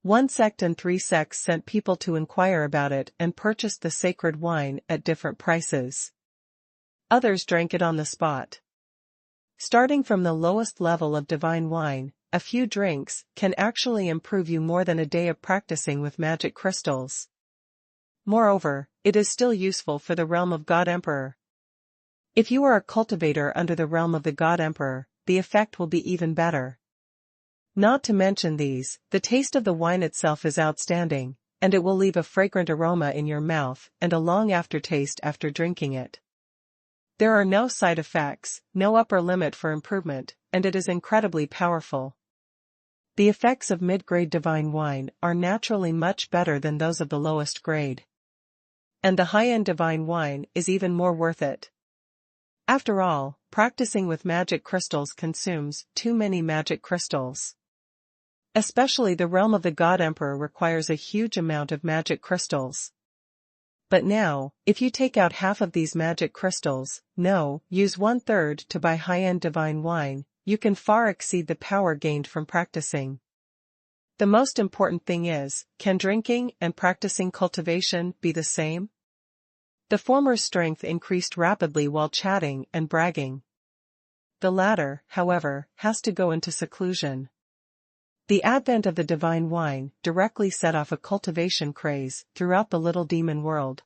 One sect and 3 sects sent people to inquire about it and purchased the sacred wine at different prices. Others drank it on the spot. Starting from the lowest level of divine wine, a few drinks can actually improve you more than a day of practicing with magic crystals. Moreover, it is still useful for the realm of God Emperor. If you are a cultivator under the realm of the God Emperor, the effect will be even better. Not to mention these, the taste of the wine itself is outstanding, and it will leave a fragrant aroma in your mouth and a long aftertaste after drinking it. There are no side effects, no upper limit for improvement, and it is incredibly powerful. The effects of mid-grade divine wine are naturally much better than those of the lowest grade. And the high-end divine wine is even more worth it. After all, practicing with magic crystals consumes too many magic crystals. Especially the realm of the God Emperor requires a huge amount of magic crystals. But now, if you take out half of these magic crystals, use 1/3 to buy high-end divine wine, you can far exceed the power gained from practicing. The most important thing is, can drinking and practicing cultivation be the same? The former's strength increased rapidly while chatting and bragging. The latter, however, has to go into seclusion. The advent of the divine wine directly set off a cultivation craze throughout the little demon world.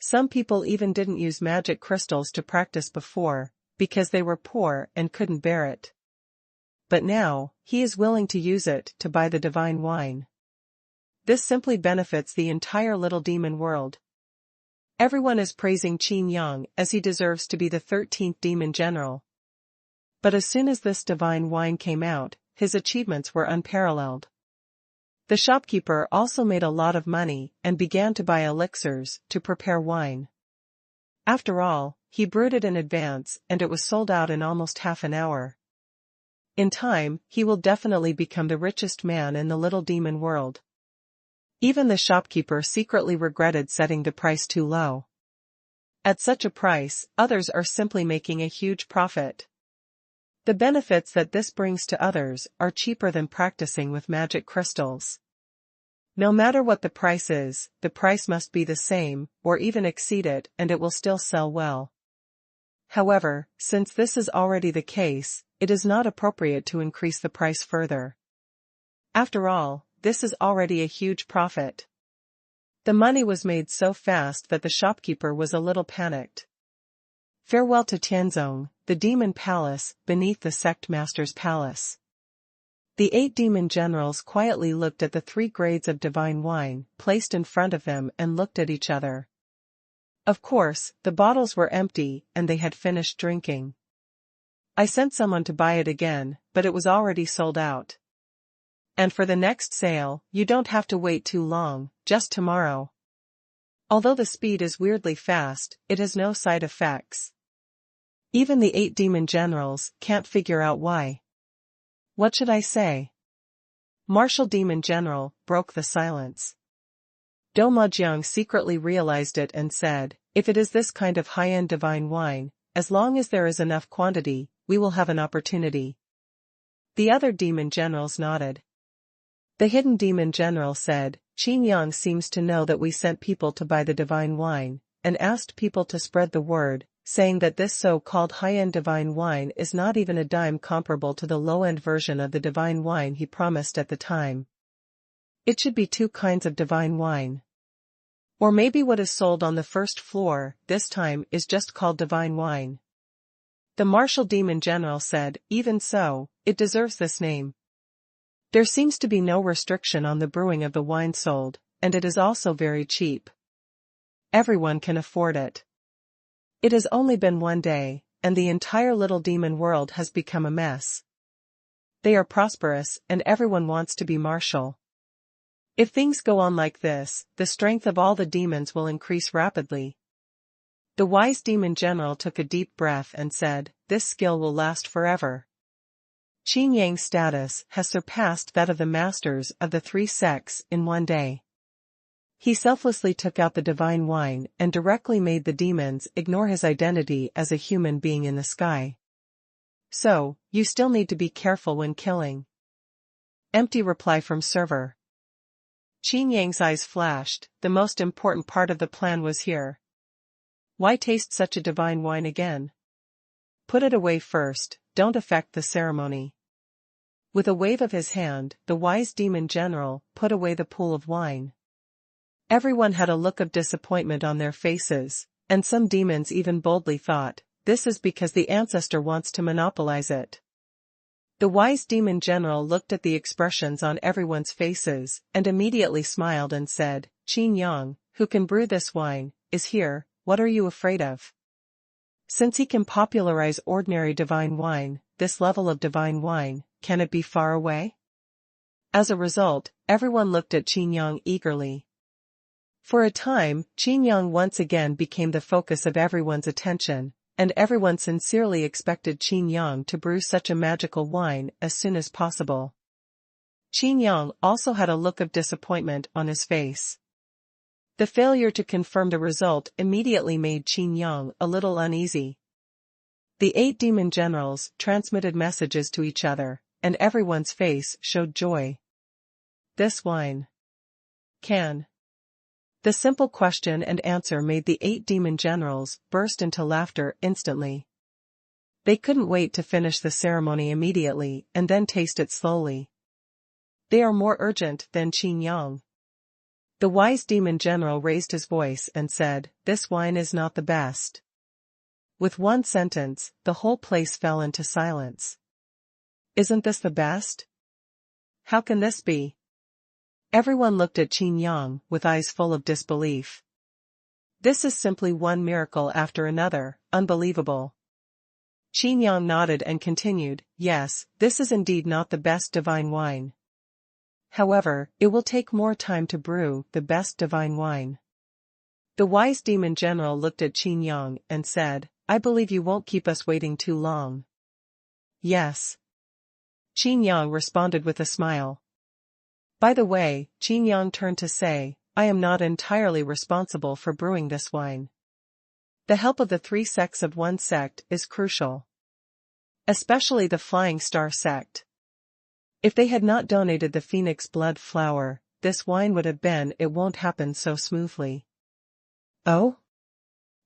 Some people even didn't use magic crystals to practice before, because they were poor and couldn't bear it. But now, he is willing to use it to buy the divine wine. This simply benefits the entire little demon world. Everyone is praising Qin Yang as he deserves to be the 13th demon general. But as soon as this divine wine came out, his achievements were unparalleled. The shopkeeper also made a lot of money and began to buy elixirs to prepare wine. After all, he brewed it in advance and it was sold out in almost half an hour. In time, he will definitely become the richest man in the little demon world. Even the shopkeeper secretly regretted setting the price too low. At such a price, others are simply making a huge profit. The benefits that this brings to others are cheaper than practicing with magic crystals. No matter what the price is, the price must be the same, or even exceed it, and it will still sell well. However, since this is already the case, it is not appropriate to increase the price further. After all, this is already a huge profit. The money was made so fast that the shopkeeper was a little panicked. Farewell to Tianzong, the demon palace, beneath the sect master's palace. The 8 demon generals quietly looked at the 3 grades of divine wine placed in front of them and looked at each other. Of course, the bottles were empty and they had finished drinking. I sent someone to buy it again, but it was already sold out. And for the next sale, you don't have to wait too long, just tomorrow. Although the speed is weirdly fast, it has no side effects. Even the 8 demon generals can't figure out why. What should I say? Martial Demon General broke the silence. Dou Majiang secretly realized it and said, if it is this kind of high-end divine wine, as long as there is enough quantity, we will have an opportunity. The other demon generals nodded. The hidden demon general said, Qin Yang seems to know that we sent people to buy the divine wine, and asked people to spread the word, saying that this so-called high-end divine wine is not even a dime comparable to the low-end version of the divine wine he promised at the time. It should be 2 kinds of divine wine. Or maybe what is sold on the first floor, this time, is just called divine wine. The martial demon general said, even so, it deserves this name. There seems to be no restriction on the brewing of the wine sold, and it is also very cheap. Everyone can afford it. It has only been 1 day, and the entire little demon world has become a mess. They are prosperous, and everyone wants to be martial. If things go on like this, the strength of all the demons will increase rapidly. The wise demon general took a deep breath and said, this skill will last forever. Qin Yang's status has surpassed that of the masters of the 3 sects in 1 day. He selflessly took out the divine wine and directly made the demons ignore his identity as a human being in the sky. So, you still need to be careful when killing. Empty reply from server. Qin Yang's eyes flashed, the most important part of the plan was here. Why taste such a divine wine again? Put it away first, don't affect the ceremony. With a wave of his hand, the wise demon general put away the pool of wine. Everyone had a look of disappointment on their faces, and some demons even boldly thought, this is because the ancestor wants to monopolize it. The wise demon general looked at the expressions on everyone's faces, and immediately smiled and said, Qin Yang, who can brew this wine, is here, what are you afraid of? Since he can popularize ordinary divine wine, this level of divine wine, can it be far away? As a result, everyone looked at Qin Yang eagerly. For a time, Qin Yang once again became the focus of everyone's attention, and everyone sincerely expected Qin Yang to brew such a magical wine as soon as possible. Qin Yang also had a look of disappointment on his face. The failure to confirm the result immediately made Qin Yang a little uneasy. The 8 demon generals transmitted messages to each other, and everyone's face showed joy. This wine can. The simple question and answer made the 8 demon generals burst into laughter instantly. They couldn't wait to finish the ceremony immediately and then taste it slowly. They are more urgent than Qin Yang. The wise demon general raised his voice and said, this wine is not the best. With one sentence, the whole place fell into silence. Isn't this the best? How can this be? Everyone looked at Qin Yang with eyes full of disbelief. This is simply one miracle after another, unbelievable. Qin Yang nodded and continued, yes, this is indeed not the best divine wine. However, it will take more time to brew the best divine wine. The wise demon general looked at Qin Yang and said, I believe you won't keep us waiting too long. Yes. Qin Yang responded with a smile. By the way, Qin Yang turned to say, I am not entirely responsible for brewing this wine. The help of the three sects of one sect is crucial. Especially the Flying Star sect. If they had not donated the Phoenix Blood flower, this wine would have been it won't happen so smoothly. Oh?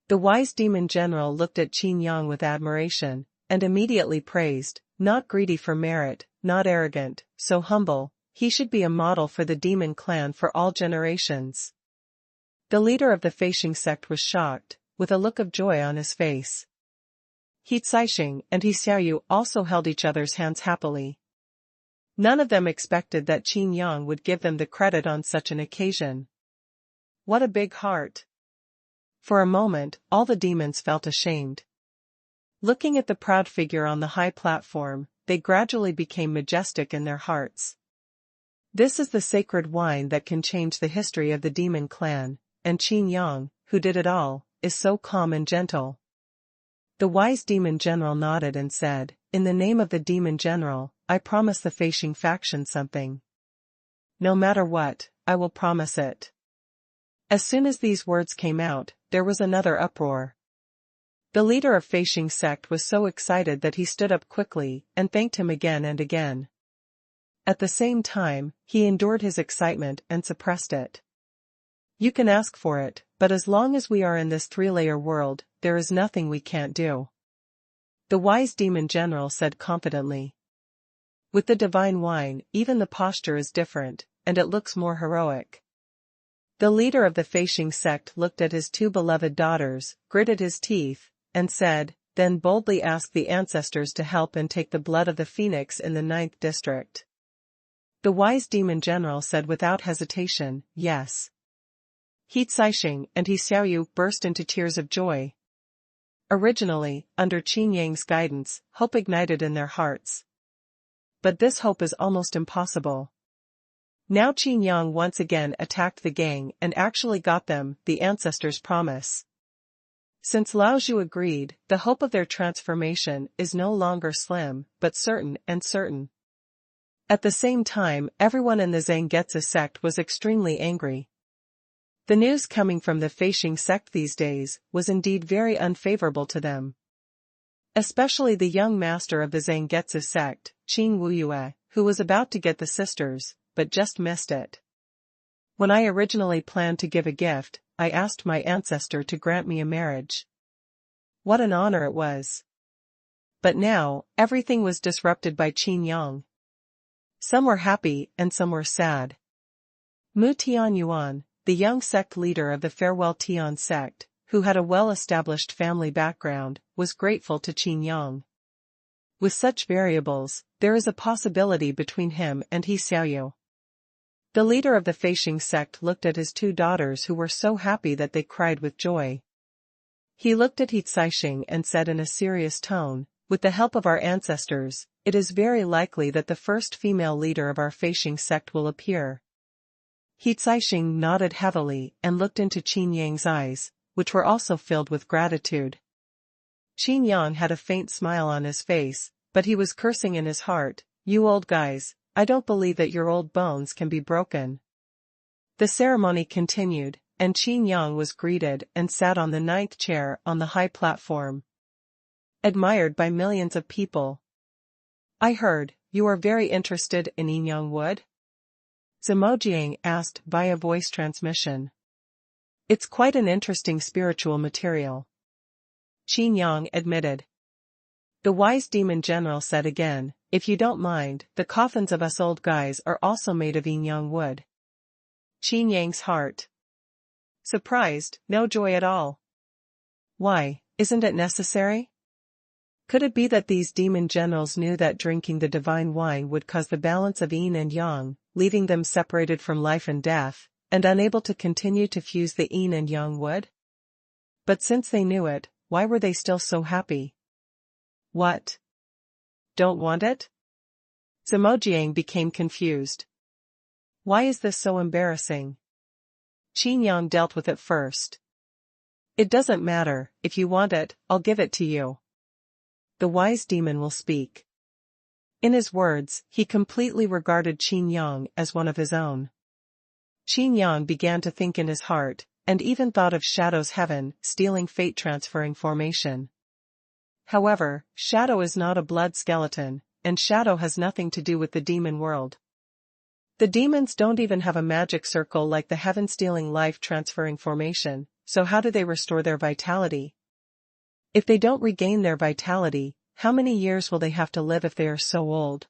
The wise demon general looked at Qin Yang with admiration, and immediately praised, not greedy for merit, not arrogant, so humble, he should be a model for the demon clan for all generations. The leader of the Feishing sect was shocked, with a look of joy on his face. He Caixing and He Xiaoyu also held each other's hands happily. None of them expected that Qin Yang would give them the credit on such an occasion. What a big heart! For a moment, all the demons felt ashamed. Looking at the proud figure on the high platform, they gradually became majestic in their hearts. This is the sacred wine that can change the history of the demon clan, and Qin Yang, who did it all, is so calm and gentle. The wise demon general nodded and said, in the name of the demon general, I promise the Feishing faction something. No matter what, I will promise it. As soon as these words came out, there was another uproar. The leader of Feishing sect was so excited that he stood up quickly and thanked him again and again. At the same time, he endured his excitement and suppressed it. You can ask for it, but as long as we are in this three-layer world, there is nothing we can't do. The wise demon general said confidently. With the divine wine, even the posture is different, and it looks more heroic. The leader of the Feishing sect looked at his two beloved daughters, gritted his teeth, and said, then boldly ask the ancestors to help and take the blood of the phoenix in the 9th district. The wise demon general said without hesitation, yes. He Caixing and He Xiaoyu burst into tears of joy. Originally, under Qin Yang's guidance, hope ignited in their hearts. But this hope is almost impossible. Now Qin Yang once again attacked the gang and actually got them the ancestors' promise. Since Lao Zhu agreed, the hope of their transformation is no longer slim, but certain and certain. At the same time, everyone in the Zangetsu sect was extremely angry. The news coming from the Feishing sect these days was indeed very unfavorable to them. Especially the young master of the Zangetsu sect, Qin Wuyue, who was about to get the sisters, but just missed it. When I originally planned to give a gift, I asked my ancestor to grant me a marriage. What an honor it was. But now, everything was disrupted by Qin Yang. Some were happy and some were sad. Mu Tianyuan, the young sect leader of the Farewell Tian sect, who had a well-established family background, was grateful to Qin Yang. With such variables, there is a possibility between him and He Xiaoyu. The leader of the Feishing sect looked at his two daughters who were so happy that they cried with joy. He looked at He Caixing and said in a serious tone, with the help of our ancestors, it is very likely that the first female leader of our Feishing sect will appear. He Caixing nodded heavily and looked into Qin Yang's eyes, which were also filled with gratitude. Qin Yang had a faint smile on his face, but he was cursing in his heart, you old guys, I don't believe that your old bones can be broken. The ceremony continued, and Qin Yang was greeted and sat on the 9th chair on the high platform. Admired by millions of people. I heard, you are very interested in Yin Yang wood? Zimojiang asked via voice transmission. It's quite an interesting spiritual material. Qin Yang admitted. The wise demon general said again, if you don't mind, the coffins of us old guys are also made of Yin Yang wood. Qin Yang's heart. Surprised, no joy at all. Why, isn't it necessary? Could it be that these demon generals knew that drinking the divine wine would cause the balance of yin and yang, leaving them separated from life and death, and unable to continue to fuse the yin and yang wood? But since they knew it, why were they still so happy? What? Don't want it? Zimojiang became confused. Why is this so embarrassing? Qin Yang dealt with it first. It doesn't matter, if you want it, I'll give it to you. The wise demon will speak. In his words, he completely regarded Qin Yang as one of his own. Qin Yang began to think in his heart, and even thought of Shadow's heaven, stealing fate transferring formation. However, Shadow is not a blood skeleton, and Shadow has nothing to do with the demon world. The demons don't even have a magic circle like the heaven-stealing life-transferring formation, so how do they restore their vitality? If they don't regain their vitality, how many years will they have to live if they are so old?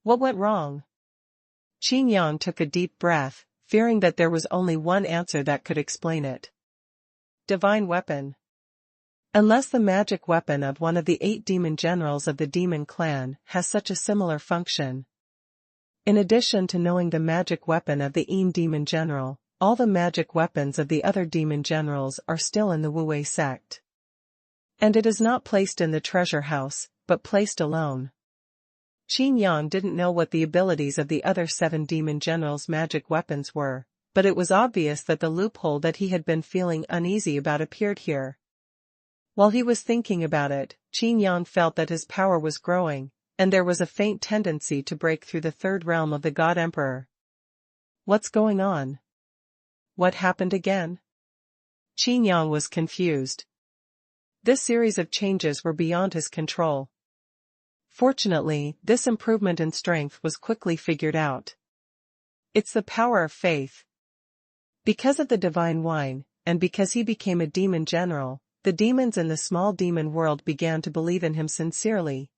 What went wrong? Qin Yang took a deep breath, fearing that there was only one answer that could explain it. Divine weapon. Unless the magic weapon of one of the 8 demon generals of the demon clan has such a similar function. In addition to knowing the magic weapon of the Yin demon general, all the magic weapons of the other demon generals are still in the Wu-Wei sect. And it is not placed in the treasure house, but placed alone. Qin Yang didn't know what the abilities of the other 7 demon generals' magic weapons were, but it was obvious that the loophole that he had been feeling uneasy about appeared here. While he was thinking about it, Qin Yang felt that his power was growing, and there was a faint tendency to break through the 3rd realm of the God Emperor. What's going on? What happened again? Qin Yang was confused. This series of changes were beyond his control. Fortunately, this improvement in strength was quickly figured out. It's the power of faith. Because of the divine wine, and because he became a demon general, the demons in the small demon world began to believe in him sincerely.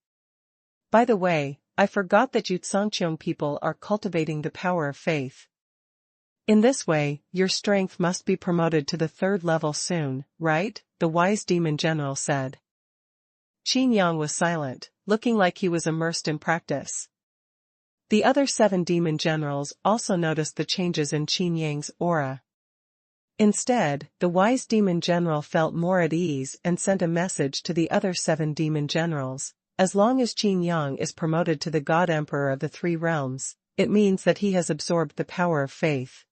By the way, I forgot that you Tsangqiong people are cultivating the power of faith. In this way, your strength must be promoted to the 3rd level soon, right? The wise demon general said. Qin Yang was silent, looking like he was immersed in practice. The other 7 demon generals also noticed the changes in Qin Yang's aura. Instead, the wise demon general felt more at ease and sent a message to the other 7 demon generals. As long as Qin Yang is promoted to the God Emperor of the 3 realms, it means that he has absorbed the power of faith.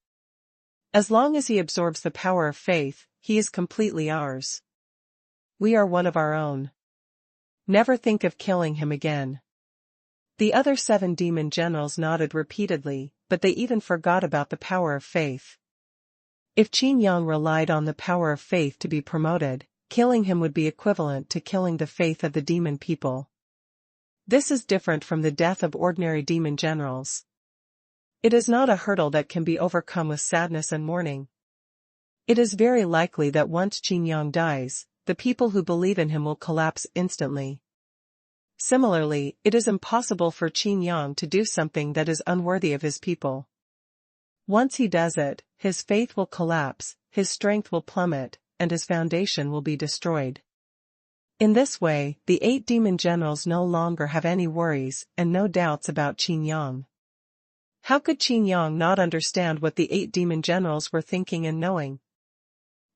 As long as he absorbs the power of faith, he is completely ours. We are one of our own. Never think of killing him again. The other 7 demon generals nodded repeatedly, but they even forgot about the power of faith. If Qin Yang relied on the power of faith to be promoted, killing him would be equivalent to killing the faith of the demon people. This is different from the death of ordinary demon generals. It is not a hurdle that can be overcome with sadness and mourning. It is very likely that once Qin Yang dies, the people who believe in him will collapse instantly. Similarly, it is impossible for Qin Yang to do something that is unworthy of his people. Once he does it, his faith will collapse, his strength will plummet, and his foundation will be destroyed. In this way, the 8 demon generals no longer have any worries and no doubts about Qin Yang. How could Qin Yang not understand what the 8 demon generals were thinking and knowing?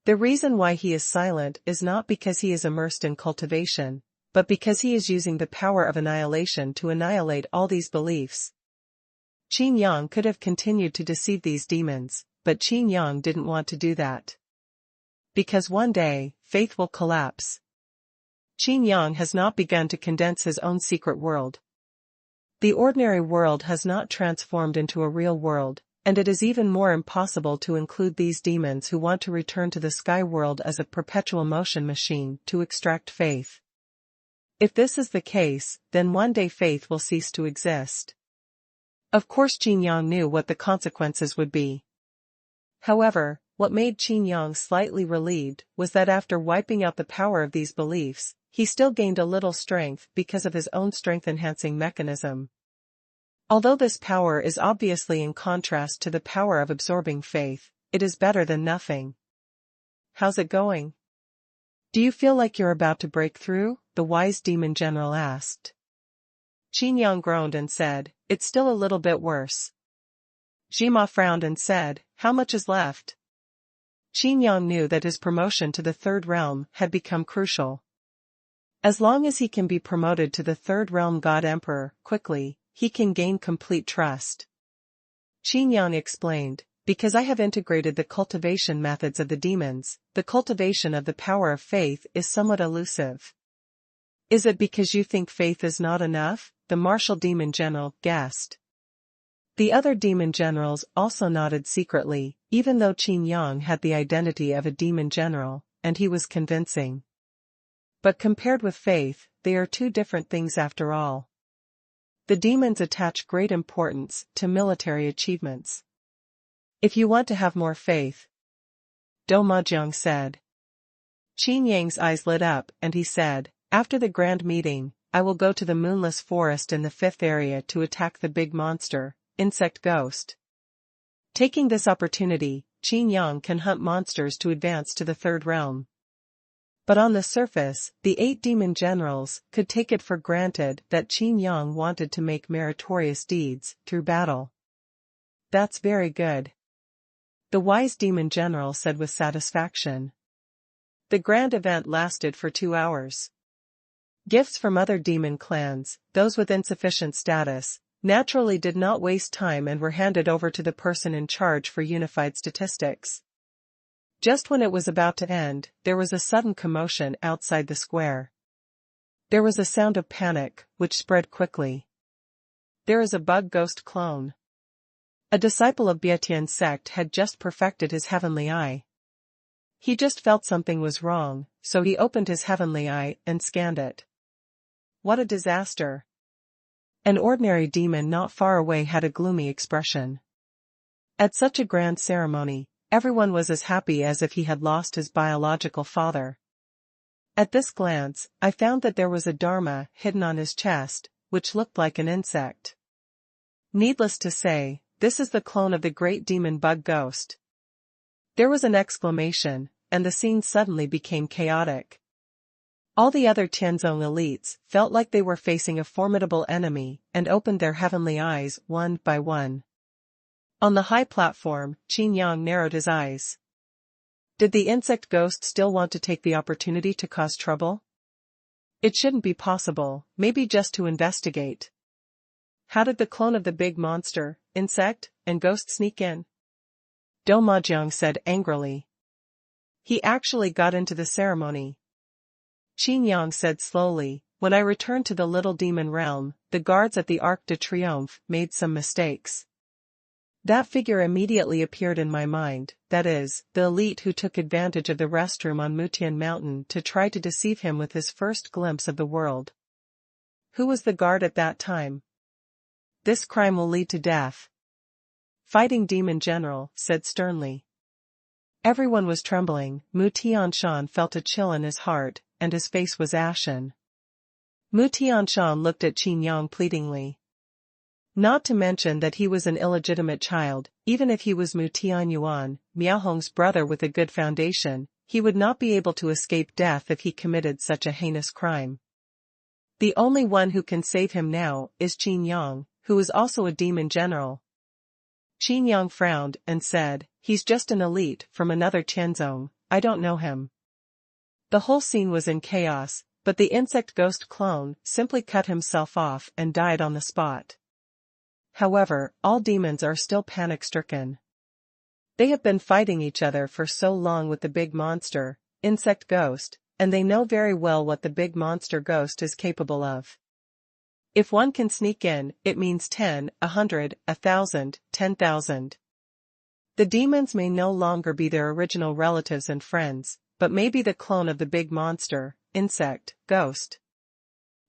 The reason why he is silent is not because he is immersed in cultivation, but because he is using the power of annihilation to annihilate all these beliefs. Qin Yang could have continued to deceive these demons, but Qin Yang didn't want to do that. Because one day, faith will collapse. Qin Yang has not begun to condense his own secret world. The ordinary world has not transformed into a real world, and it is even more impossible to include these demons who want to return to the sky world as a perpetual motion machine to extract faith. If this is the case, then one day faith will cease to exist. Of course Qin Yang knew what the consequences would be. However, what made Qin Yang slightly relieved was that after wiping out the power of these beliefs, he still gained a little strength because of his own strength-enhancing mechanism. Although this power is obviously in contrast to the power of absorbing faith, it is better than nothing. How's it going? Do you feel like you're about to break through? The wise demon general asked. Qin Yang groaned and said, it's still a little bit worse. Jima frowned and said, how much is left? Qin Yang knew that his promotion to the 3rd realm had become crucial. As long as he can be promoted to the 3rd realm God Emperor quickly, he can gain complete trust. Qin Yang explained, because I have integrated the cultivation methods of the demons, the cultivation of the power of faith is somewhat elusive. Is it because you think faith is not enough? the martial demon general, guessed. The other demon generals also nodded secretly, even though Qin Yang had the identity of a demon general, and he was convincing. But compared with faith, they are two different things after all. The demons attach great importance to military achievements. If you want to have more faith, Do Majiang said. Qin Yang's eyes lit up and he said, after the grand meeting, I will go to the moonless forest in the 5th area to attack the big monster, insect ghost. Taking this opportunity, Qin Yang can hunt monsters to advance to the 3rd realm. But on the surface, the 8 demon generals could take it for granted that Qin Yang wanted to make meritorious deeds through battle. That's very good, the wise demon general said with satisfaction. The grand event lasted for 2 hours. Gifts from other demon clans, those with insufficient status, naturally did not waste time and were handed over to the person in charge for unified statistics. Just when it was about to end, there was a sudden commotion outside the square. There was a sound of panic, which spread quickly. There is a bug ghost clone. A disciple of Bietian's sect had just perfected his heavenly eye. He just felt something was wrong, so he opened his heavenly eye and scanned it. What a disaster! An ordinary demon not far away had a gloomy expression. At such a grand ceremony, everyone was as happy as if he had lost his biological father. At this glance, I found that there was a dharma hidden on his chest, which looked like an insect. Needless to say, this is the clone of the great demon bug ghost. There was an exclamation, and the scene suddenly became chaotic. All the other Tianzong elites felt like they were facing a formidable enemy and opened their heavenly eyes one by one. On the high platform, Qin Yang narrowed his eyes. Did the insect ghost still want to take the opportunity to cause trouble? It shouldn't be possible, maybe just to investigate. How did the clone of the big monster, insect, and ghost sneak in? Do Majiang said angrily. He actually got into the ceremony. Qin Yang said slowly, when I returned to the little demon realm, the guards at the Arc de Triomphe made some mistakes. That figure immediately appeared in my mind, that is, the elite who took advantage of the restroom on Mutian Mountain to try to deceive him with his first glimpse of the world. Who was the guard at that time? This crime will lead to death. Fighting Demon General said sternly. Everyone was trembling. Mu Tianshan felt a chill in his heart, and his face was ashen. Mu Tianshan looked at Qin Yang pleadingly. Not to mention that he was an illegitimate child, even if he was Mu Tianyuan, Miaohong's brother with a good foundation, he would not be able to escape death if he committed such a heinous crime. The only one who can save him now is Qin Yang, who is also a demon general. Qin Yang frowned and said, he's just an elite from another Tianzong, I don't know him. The whole scene was in chaos, but the insect ghost clone simply cut himself off and died on the spot. However, all demons are still panic-stricken. They have been fighting each other for so long with the big monster, insect ghost, and they know very well what the big monster ghost is capable of. If one can sneak in, it means 10, 100, 1,000, 10,000. The demons may no longer be their original relatives and friends, but may be the clone of the big monster, insect, ghost.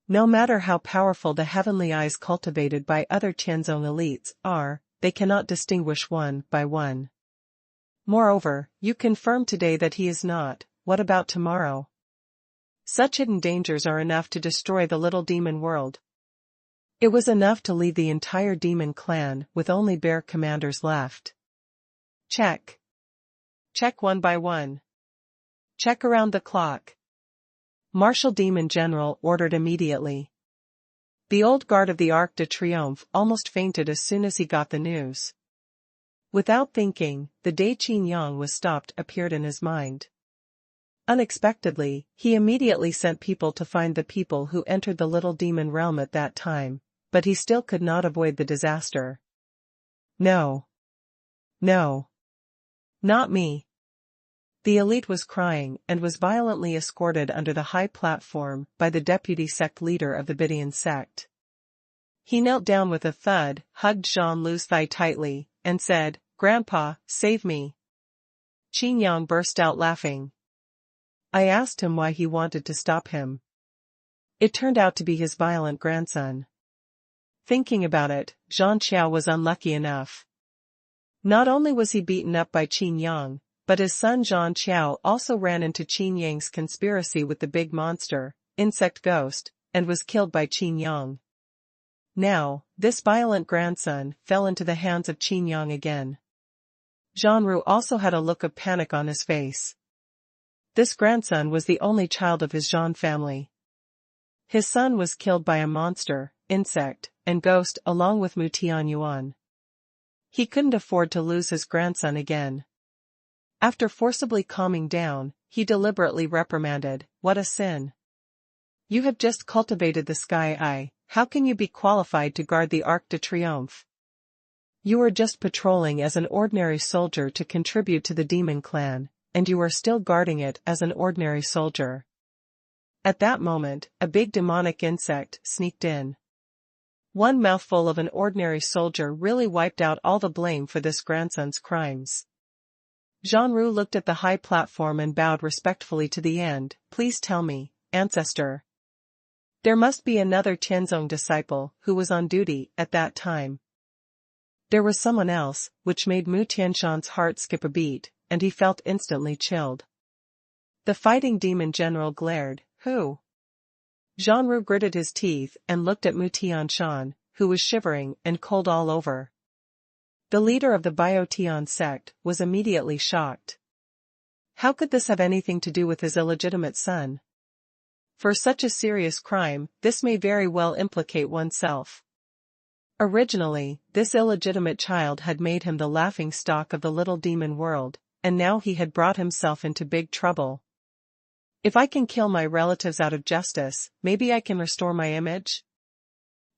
No matter how powerful the heavenly eyes cultivated by other Tianzong elites are, they cannot distinguish one by one. Moreover, you confirmed today that he is not. What about tomorrow? Such hidden dangers are enough to destroy the little demon world. It was enough to leave the entire demon clan with only bare commanders left. Check. Check one by one. Check around the clock. Martial Demon General ordered immediately. The old guard of the Arc de Triomphe almost fainted as soon as he got the news. Without thinking, the day Qin Yang was stopped appeared in his mind. Unexpectedly, he immediately sent people to find the people who entered the little demon realm at that time, but he still could not avoid the disaster. No. No. Not me. The elite was crying and was violently escorted under the high platform by the deputy sect leader of the Bidian sect. He knelt down with a thud, hugged Xuanlu's thigh tightly, and said, "Grandpa, save me." Qin Yang burst out laughing. I asked him why he wanted to stop him. It turned out to be his violent grandson. Thinking about it, Zhang Qiao was unlucky enough. Not only was he beaten up by Qin Yang, but his son Zhang Qiao also ran into Qin Yang's conspiracy with the big monster, insect ghost, and was killed by Qin Yang. Now, this violent grandson fell into the hands of Qin Yang again. Xuanru also had a look of panic on his face. This grandson was the only child of his Zhan family. His son was killed by a monster, insect, and ghost along with Mu Tianyuan. He couldn't afford to lose his grandson again. After forcibly calming down, he deliberately reprimanded, "What a sin! You have just cultivated the Sky Eye, how can you be qualified to guard the Arc de Triomphe? You are just patrolling as an ordinary soldier to contribute to the demon clan, and you are still guarding it as an ordinary soldier." At that moment, a big demonic insect sneaked in. One mouthful of an ordinary soldier really wiped out all the blame for this grandson's crimes. Xuanru looked at the high platform and bowed respectfully to the end. "Please tell me, ancestor. There must be another Tianzong disciple who was on duty at that time." There was someone else, which made Mu Tianshan's heart skip a beat, and he felt instantly chilled. The fighting demon general glared. "Who?" Xuanru gritted his teeth and looked at Mu Tianshan, who was shivering and cold all over. The leader of the Biotian sect was immediately shocked. How could this have anything to do with his illegitimate son? For such a serious crime, this may very well implicate oneself. Originally, this illegitimate child had made him the laughing stock of the little demon world, and now he had brought himself into big trouble. If I can kill my relatives out of justice, maybe I can restore my image?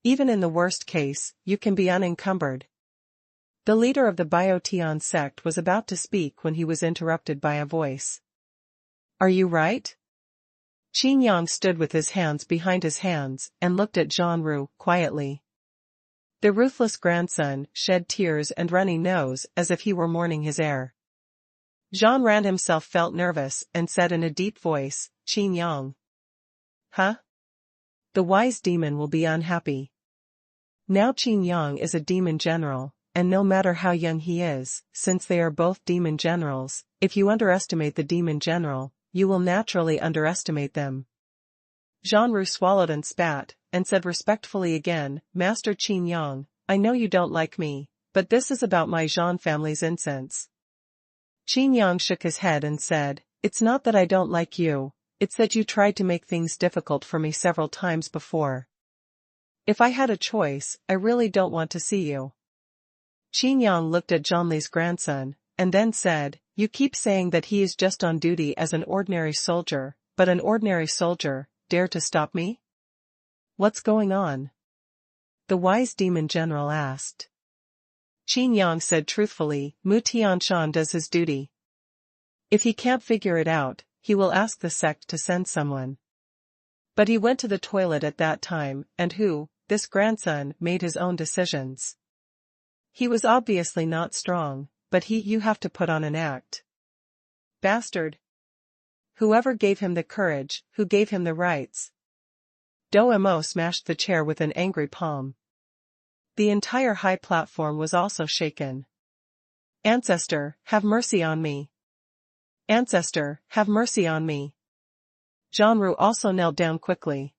Even in the worst case, you can be unencumbered. The leader of the Biotian sect was about to speak when he was interrupted by a voice. "Are you right?" Qin Yang stood with his hands behind his hands and looked at Xuanru quietly. The ruthless grandson shed tears and runny nose as if he were mourning his heir. Xuanran himself felt nervous and said in a deep voice, "Qin Yang." "Huh?" "The wise demon will be unhappy. Now Qin Yang is a demon general, and no matter how young he is, since they are both demon generals, if you underestimate the demon general, you will naturally underestimate them." Xuanru swallowed and spat, and said respectfully again, "Master Qin Yang, I know you don't like me, but this is about my Zhan family's incense." Qin Yang shook his head and said, "It's not that I don't like you, it's that you tried to make things difficult for me several times before. If I had a choice, I really don't want to see you." Qin Yang looked at Zhongli's grandson, and then said, "You keep saying that he is just on duty as an ordinary soldier, but an ordinary soldier dare to stop me? What's going on?" the wise demon general asked. Qin Yang said truthfully, "Mu Tianshan does his duty. If he can't figure it out, he will ask the sect to send someone." But he went to the toilet at that time, and this grandson made his own decisions. He was obviously not strong, but you have to put on an act. Bastard. Whoever gave him the courage, who gave him the rights? Mo smashed the chair with an angry palm. The entire high platform was also shaken. "Ancestor, have mercy on me. Ancestor, have mercy on me." Xuanru also knelt down quickly.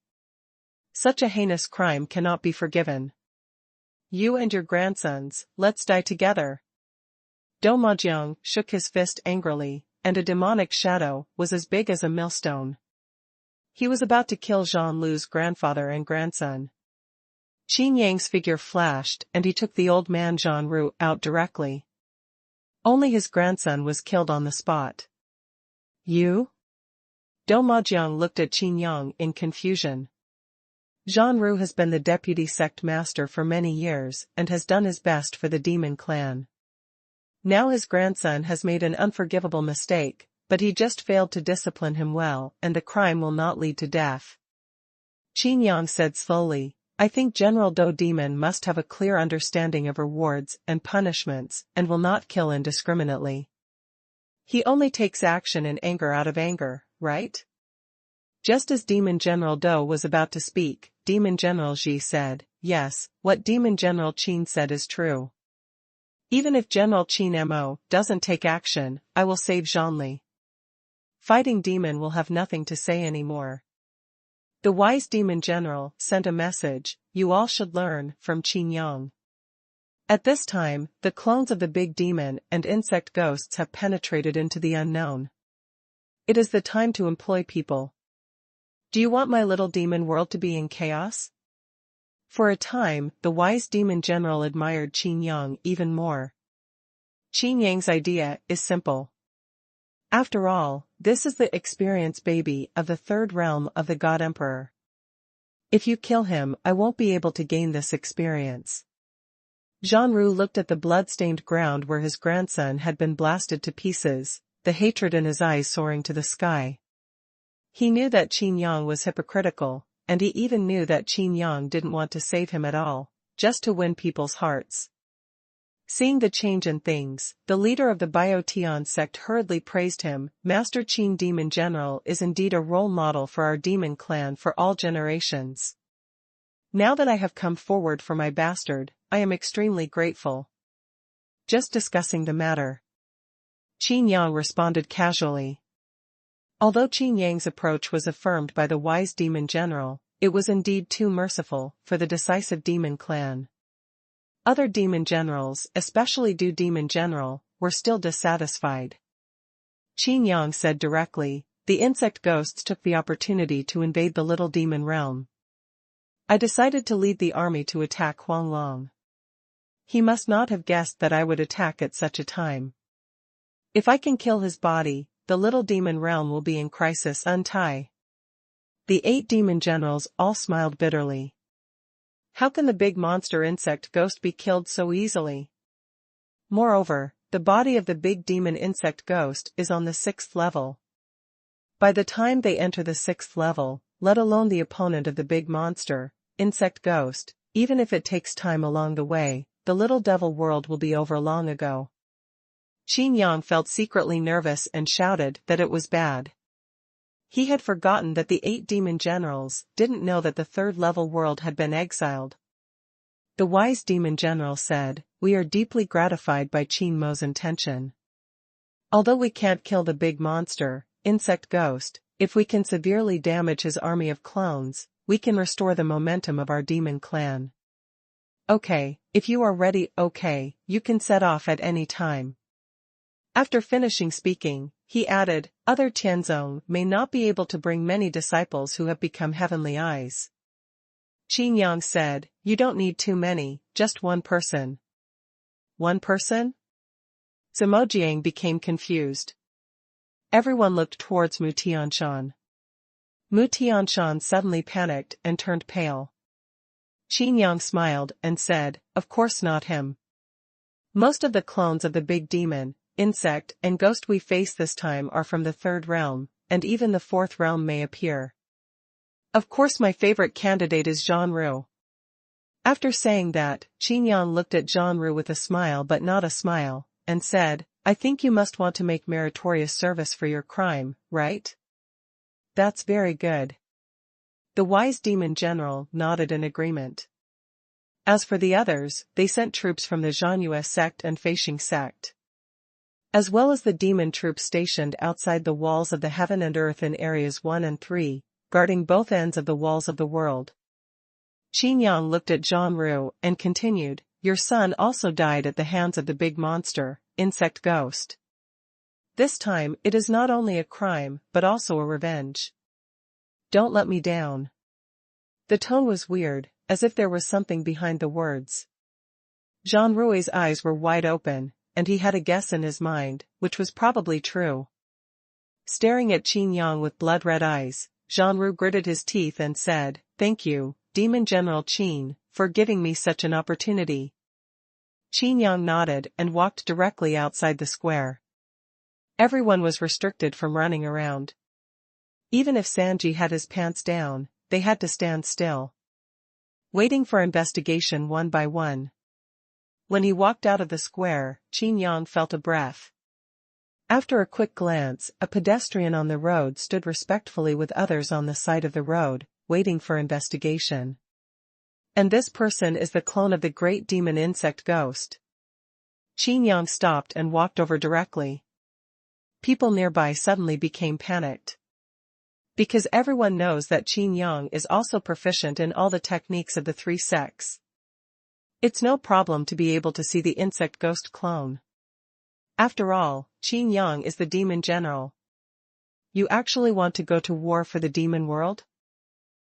Such a heinous crime cannot be forgiven. "You and your grandsons, let's die together." Domajiang shook his fist angrily, and a demonic shadow was as big as a millstone. He was about to kill Xuanlu's grandfather and grandson. Qin Yang's figure flashed and he took the old man Xuanru out directly. Only his grandson was killed on the spot. "You?" Domajiang looked at Qin Yang in confusion. Xuanru has been the deputy sect master for many years and has done his best for the demon clan. Now his grandson has made an unforgivable mistake, but he just failed to discipline him well and the crime will not lead to death. Qin Yang said slowly, I think General Do Demon must have a clear understanding of rewards and punishments and will not kill indiscriminately. He only takes action in anger out of anger, right? Just as Demon General Do was about to speak, Demon General Ji said, yes, what Demon General Qin said is true. Even if General Qin Mo doesn't take action, I will save Zhonli. Fighting Demon will have nothing to say anymore. The wise Demon General sent a message, you all should learn from Qin Yang. At this time, the clones of the big demon and insect ghosts have penetrated into the unknown. It is the time to employ people. Do you want my little demon world to be in chaos? For a time, the wise demon general admired Qin Yang even more. Qin Yang's idea is simple. After all, this is the experience baby of the third realm of the God Emperor. If you kill him, I won't be able to gain this experience. Zhanru looked at the blood-stained ground where his grandson had been blasted to pieces, the hatred in his eyes soaring to the sky. He knew that Qin Yang was hypocritical, and he even knew that Qin Yang didn't want to save him at all, just to win people's hearts. Seeing the change in things, the leader of the Biotian sect hurriedly praised him. Master Qin Demon General is indeed a role model for our demon clan for all generations. Now that I have come forward for my bastard, I am extremely grateful. Just discussing the matter. Qin Yang responded casually. Although Qin Yang's approach was affirmed by the wise demon general, it was indeed too merciful for the decisive demon clan. Other demon generals, especially Du Demon General, were still dissatisfied. Qin Yang said directly, the insect ghosts took the opportunity to invade the little demon realm. I decided to lead the army to attack Huanglong. He must not have guessed that I would attack at such a time. If I can kill his body, the little demon realm will be in crisis. Untie. The 8 demon generals all smiled bitterly. How can the big monster insect ghost be killed so easily? Moreover, the body of the big demon insect ghost is on the 6th level. By the time they enter the 6th level, let alone the opponent of the big monster, insect ghost, even if it takes time along the way, the little devil world will be over long ago. Qin Yang felt secretly nervous and shouted that it was bad. He had forgotten that the 8 demon generals didn't know that the 3rd level world had been exiled. The wise demon general said, we are deeply gratified by Qin Mo's intention. Although we can't kill the big monster, insect ghost, if we can severely damage his army of clones, we can restore the momentum of our demon clan. Okay, if you are ready, okay, you can set off at any time. After finishing speaking, he added, other Tianzong may not be able to bring many disciples who have become heavenly eyes. Qin Yang said, you don't need too many, just one person. One person? Zimojiang became confused. Everyone looked towards Mu Tianshan. Mu Tianshan suddenly panicked and turned pale. Qin Yang smiled and said, of course not him. Most of the clones of the big demon, insect and ghost we face this time are from the 3rd realm, and even the 4th realm may appear. Of course my favorite candidate is Zhanru. After saying that, Qin Yang looked at Zhanru with a smile but not a smile, and said, I think you must want to make meritorious service for your crime, right? That's very good. The wise demon general nodded in agreement. As for the others, they sent troops from the Xuanhuan sect and Feishing sect, as well as the demon troops stationed outside the walls of the heaven and earth in areas 1 and 3, guarding both ends of the walls of the world. Qin Yang looked at Zhanru and continued, your son also died at the hands of the big monster, insect ghost. This time it is not only a crime but also a revenge. Don't let me down. The tone was weird, as if there was something behind the words. Zhanrui's eyes were wide open, and he had a guess in his mind, which was probably true. Staring at Qin Yang with blood-red eyes, Zhanru gritted his teeth and said, thank you, Demon General Qin, for giving me such an opportunity. Qin Yang nodded and walked directly outside the square. Everyone was restricted from running around. Even if Sanji had his pants down, they had to stand still. waiting for investigation one by one. When he walked out of the square, Qin Yang felt a breath. After a quick glance, a pedestrian on the road stood respectfully with others on the side of the road, waiting for investigation. And this person is the clone of the great demon insect ghost. Qin Yang stopped and walked over directly. People nearby suddenly became panicked. Because everyone knows that Qin Yang is also proficient in all the techniques of the three sects. It's no problem to be able to see the insect ghost clone. After all, Qin Yang is the demon general. You actually want to go to war for the demon world?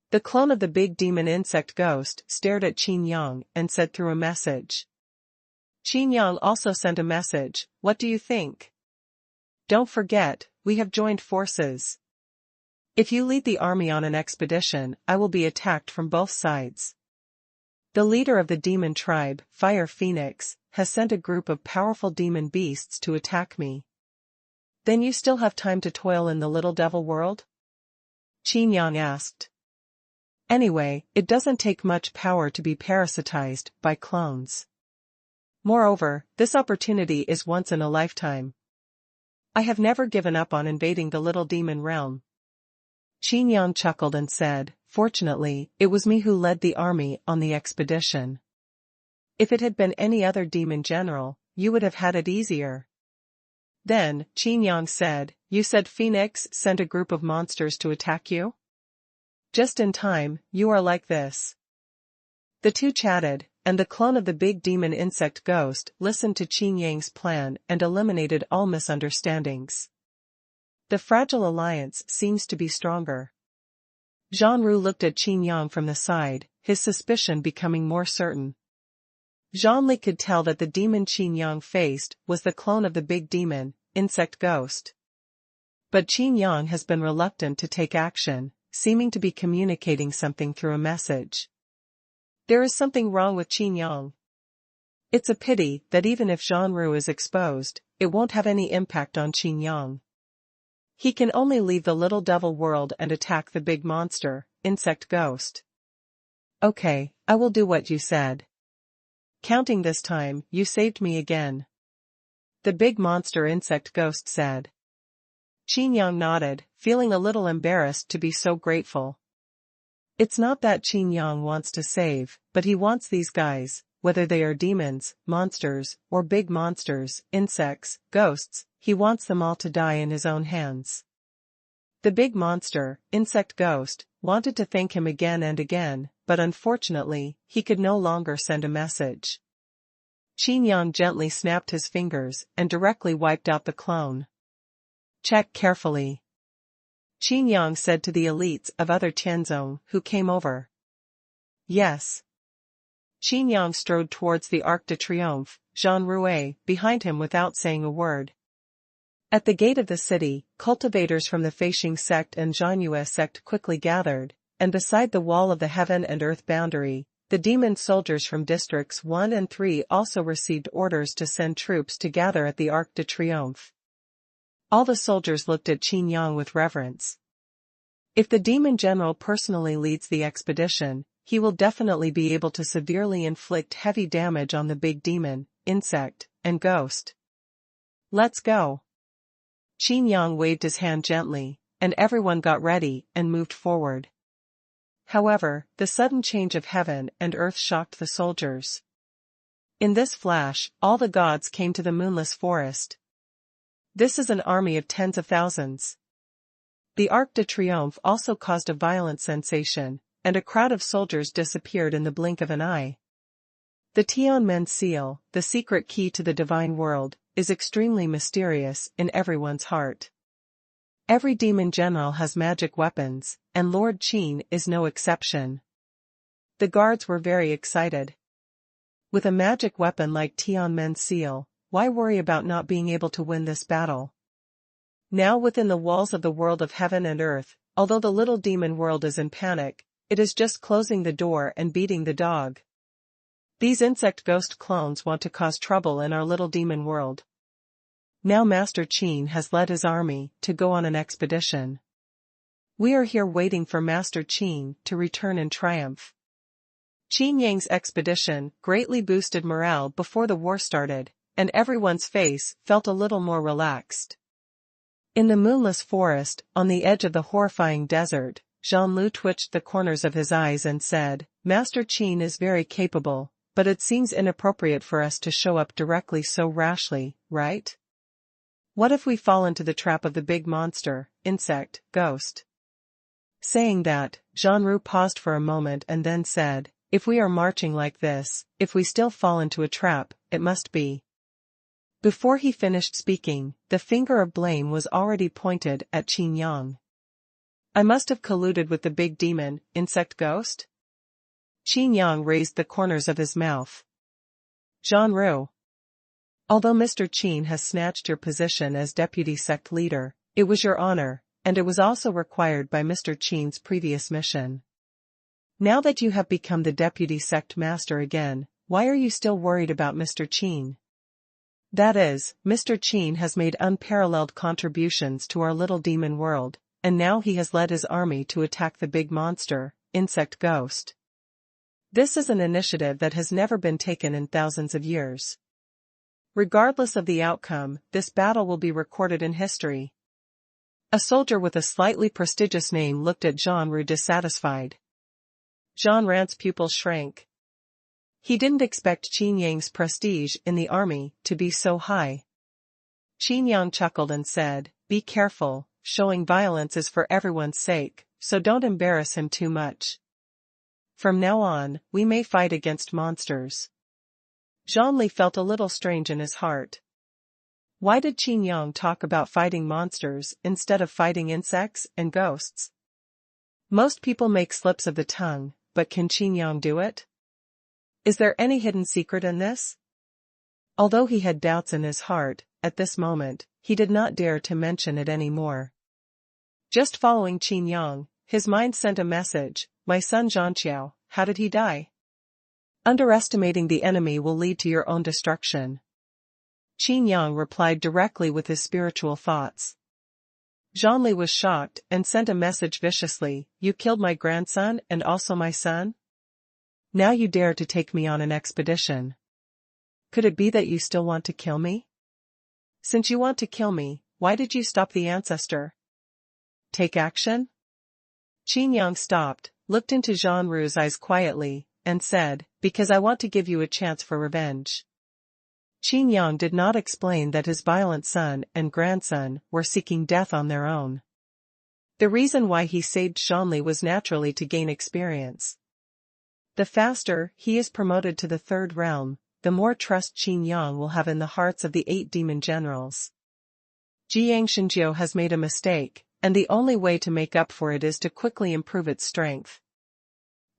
The clone of the big demon insect ghost stared at Qin Yang and said through a message. Qin Yang also sent a message, "What do you think? Don't forget, we have joined forces. If you lead the army on an expedition, I will be attacked from both sides. The leader of the demon tribe, Fire Phoenix, has sent a group of powerful demon beasts to attack me. Then you still have time to toil in the little devil world?" Qin Yang asked. Anyway, it doesn't take much power to be parasitized by clones. Moreover, this opportunity is once in a lifetime. I have never given up on invading the little demon realm. Qin Yang chuckled and said, "Fortunately, it was me who led the army on the expedition. If it had been any other demon general, you would have had it easier." Then, Qin Yang said, "You said Phoenix sent a group of monsters to attack you? Just in time, you are like this." The two chatted, and the clone of the big demon insect ghost listened to Qin Yang's plan and eliminated all misunderstandings. The fragile alliance seems to be stronger. Xuanhuan looked at Qin Yang from the side, his suspicion becoming more certain. Xuanhuan could tell that the demon Qin Yang faced was the clone of the big demon, insect ghost. But Qin Yang has been reluctant to take action, seeming to be communicating something through a message. There is something wrong with Qin Yang. It's a pity that even if Xuanhuan is exposed, it won't have any impact on Qin Yang. He can only leave the little devil world and attack the big monster, insect ghost. Okay, I will do what you said. Counting this time, you saved me again. The big monster insect ghost said. Qin Yang nodded, feeling a little embarrassed to be so grateful. It's not that Qin Yang wants to save, but he wants these guys, whether they are demons, monsters, or big monsters, insects, ghosts, he wants them all to die in his own hands. The big monster, insect ghost, wanted to thank him again and again, but unfortunately, he could no longer send a message. Qin Yang gently snapped his fingers and directly wiped out the clone. Check carefully. Qin Yang said to the elites of other Tianzong who came over. Yes. Qin Yang strode towards the Arc de Triomphe, Xuanhuan behind him without saying a word. At the gate of the city, cultivators from the Feishing sect and Xuanhuan sect quickly gathered, and beside the wall of the heaven and earth boundary, the demon soldiers from districts 1 and 3 also received orders to send troops to gather at the Arc de Triomphe. All the soldiers looked at Qin Yang with reverence. If the demon general personally leads the expedition, he will definitely be able to severely inflict heavy damage on the big demon, insect, and ghost. Let's go. Qin Yang waved his hand gently, and everyone got ready and moved forward. However, the sudden change of heaven and earth shocked the soldiers. In this flash, all the gods came to the moonless forest. This is an army of tens of thousands. The Arc de Triomphe also caused a violent sensation, and a crowd of soldiers disappeared in the blink of an eye. The Tianmen seal, the secret key to the divine world, is extremely mysterious in everyone's heart. Every demon general has magic weapons, and Lord Qin is no exception. The guards were very excited. With a magic weapon like Tianmen seal, why worry about not being able to win this battle? Now within the walls of the world of heaven and earth, although the little demon world is in panic, it is just closing the door and beating the dog. These insect ghost clones want to cause trouble in our little demon world. Now Master Qin has led his army to go on an expedition. We are here waiting for Master Qin to return in triumph. Qin Yang's expedition greatly boosted morale before the war started, and everyone's face felt a little more relaxed. In the moonless forest, on the edge of the horrifying desert, Zhang twitched the corners of his eyes and said, "Master Qin is very capable, but it seems inappropriate for us to show up directly so rashly, right? What if we fall into the trap of the big monster, insect, ghost?" Saying that, Zhang paused for a moment and then said, "If we are marching like this, if we still fall into a trap, it must be." Before he finished speaking, the finger of blame was already pointed at Qin Yang. "I must have colluded with the big demon, insect ghost?" Qin Yang raised the corners of his mouth. "Zhang, although Mr. Qin has snatched your position as deputy sect leader, it was your honor, and it was also required by Mr. Qin's previous mission. Now that you have become the deputy sect master again, why are you still worried about Mr. Qin? That is, Mr. Qin has made unparalleled contributions to our little demon world, and now he has led his army to attack the big monster, insect ghost. This is an initiative that has never been taken in thousands of years. Regardless of the outcome, this battle will be recorded in history." A soldier with a slightly prestigious name looked at Zhang dissatisfied. Zhang Ran's pupils shrank. He didn't expect Qin Yang's prestige in the army to be so high. Qin Yang chuckled and said, "Be careful, showing violence is for everyone's sake, so don't embarrass him too much. From now on, we may fight against monsters." Zhang felt a little strange in his heart. Why did Qin Yang talk about fighting monsters instead of fighting insects and ghosts? Most people make slips of the tongue, but can Qin Yang do it? Is there any hidden secret in this? Although he had doubts in his heart, at this moment, he did not dare to mention it anymore. Just following Qin Yang, his mind sent a message, "My son Zhanqiao, how did he die? Underestimating the enemy will lead to your own destruction." Qin Yang replied directly with his spiritual thoughts. Zhang was shocked and sent a message viciously, "You killed my grandson and also my son? Now you dare to take me on an expedition. Could it be that you still want to kill me? Since you want to kill me, why did you stop the ancestor? Take action?" Qin Yang stopped, looked into Zhang eyes quietly, and said, "Because I want to give you a chance for revenge." Qin Yang did not explain that his violent son and grandson were seeking death on their own. The reason why he saved Zhang was naturally to gain experience. The faster he is promoted to the third realm, the more trust Qin Yang will have in the hearts of the 8 demon generals. Jiang Shenjiu has made a mistake, and the only way to make up for it is to quickly improve its strength.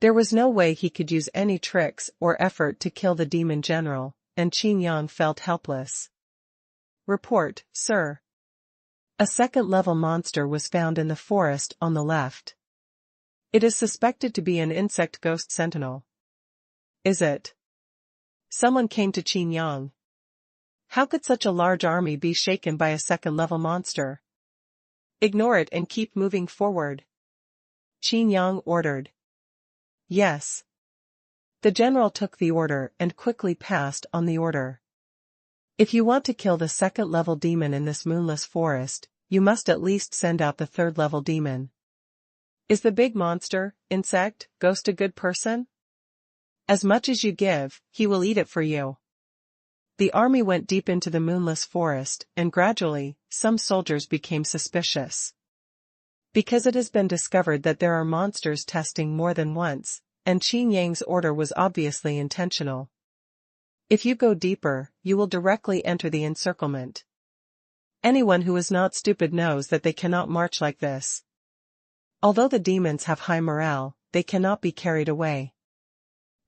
There was no way he could use any tricks or effort to kill the demon general, and Qin Yang felt helpless. "Report, sir. A second-level monster was found in the forest on the left. It is suspected to be an insect ghost sentinel." "Is it?" Someone came to Qin Yang. "How could such a large army be shaken by a second-level monster? Ignore it and keep moving forward," Qin Yang ordered. "Yes." The general took the order and quickly passed on the order. "If you want to kill the second-level demon in this moonless forest, you must at least send out the third-level demon. Is the big monster, insect, ghost a good person? As much as you give, he will eat it for you." The army went deep into the moonless forest, and gradually, some soldiers became suspicious. Because it has been discovered that there are monsters testing more than once, and Qin Yang's order was obviously intentional. If you go deeper, you will directly enter the encirclement. Anyone who is not stupid knows that they cannot march like this. Although the demons have high morale, they cannot be carried away.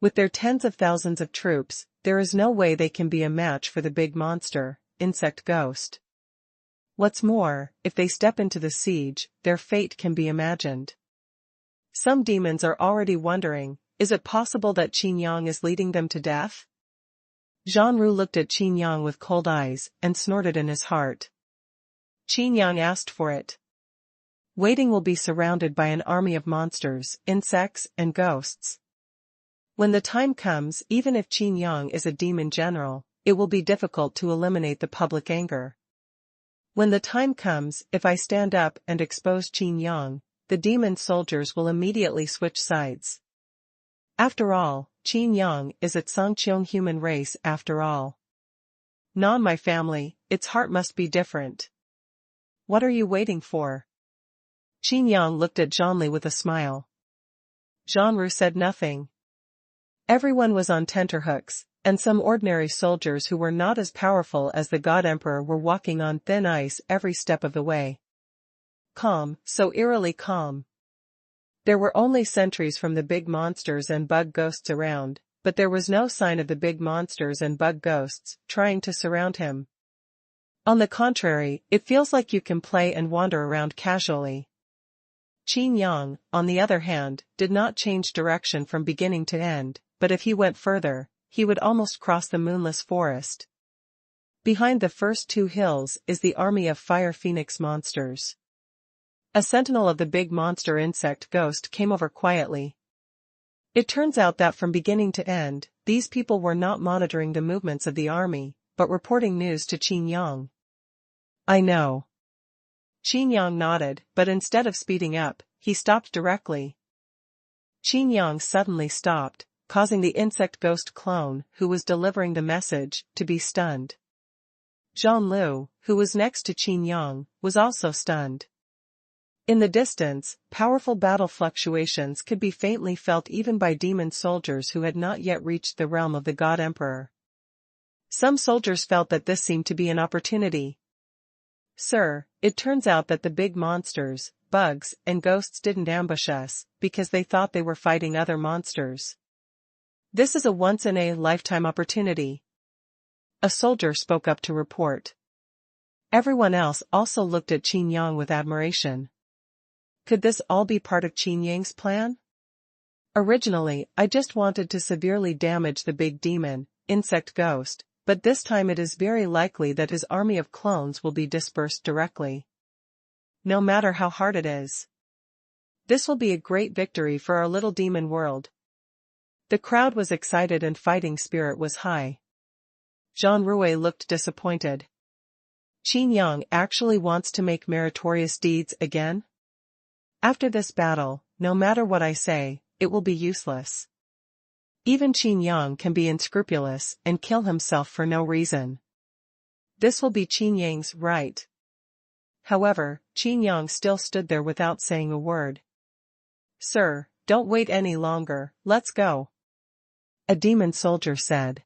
With their tens of thousands of troops, there is no way they can be a match for the big monster, insect ghost. What's more, if they step into the siege, their fate can be imagined. Some demons are already wondering, is it possible that Qin Yang is leading them to death? Zhang looked at Qin Yang with cold eyes and snorted in his heart. Qin Yang asked for it. Waiting will be surrounded by an army of monsters, insects, and ghosts. When the time comes, even if Qin Yang is a demon general, it will be difficult to eliminate the public anger. When the time comes, if I stand up and expose Qin Yang, the demon soldiers will immediately switch sides. After all, Qin Yang is its Songqiong human race after all. Non my family, its heart must be different. What are you waiting for? Qin Yang looked at Zhonli with a smile. Zhonru said nothing. Everyone was on tenterhooks, and some ordinary soldiers who were not as powerful as the God Emperor were walking on thin ice every step of the way. Calm, so eerily calm. There were only sentries from the big monsters and bug ghosts around, but there was no sign of the big monsters and bug ghosts trying to surround him. On the contrary, it feels like you can play and wander around casually. Qin Yang, on the other hand, did not change direction from beginning to end, but if he went further, he would almost cross the moonless forest. Behind the first two hills is the army of fire phoenix monsters. A sentinel of the big monster insect ghost came over quietly. It turns out that from beginning to end, these people were not monitoring the movements of the army, but reporting news to Qin Yang. I know. Qin Yang nodded, but instead of speeding up, he stopped directly. Qin Yang suddenly stopped, causing the insect ghost clone, who was delivering the message, to be stunned. Zhang Lu, who was next to Qin Yang, was also stunned. In the distance, powerful battle fluctuations could be faintly felt even by demon soldiers who had not yet reached the realm of the God Emperor. Some soldiers felt that this seemed to be an opportunity. Sir, it turns out that the big monsters, bugs, and ghosts didn't ambush us, because they thought they were fighting other monsters. This is a once-in-a-lifetime opportunity. A soldier spoke up to report. Everyone else also looked at Qin Yang with admiration. Could this all be part of Qin Yang's plan? Originally, I just wanted to severely damage the big demon, insect ghost, but this time it is very likely that his army of clones will be dispersed directly. No matter how hard it is. This will be a great victory for our little demon world. The crowd was excited and fighting spirit was high. Jean Rouet looked disappointed. Qin Yang actually wants to make meritorious deeds again? After this battle, no matter what I say, it will be useless. Even Qin Yang can be unscrupulous and kill himself for no reason. This will be Qin Yang's right. However, Qin Yang still stood there without saying a word. Sir, don't wait any longer, let's go. A demon soldier said.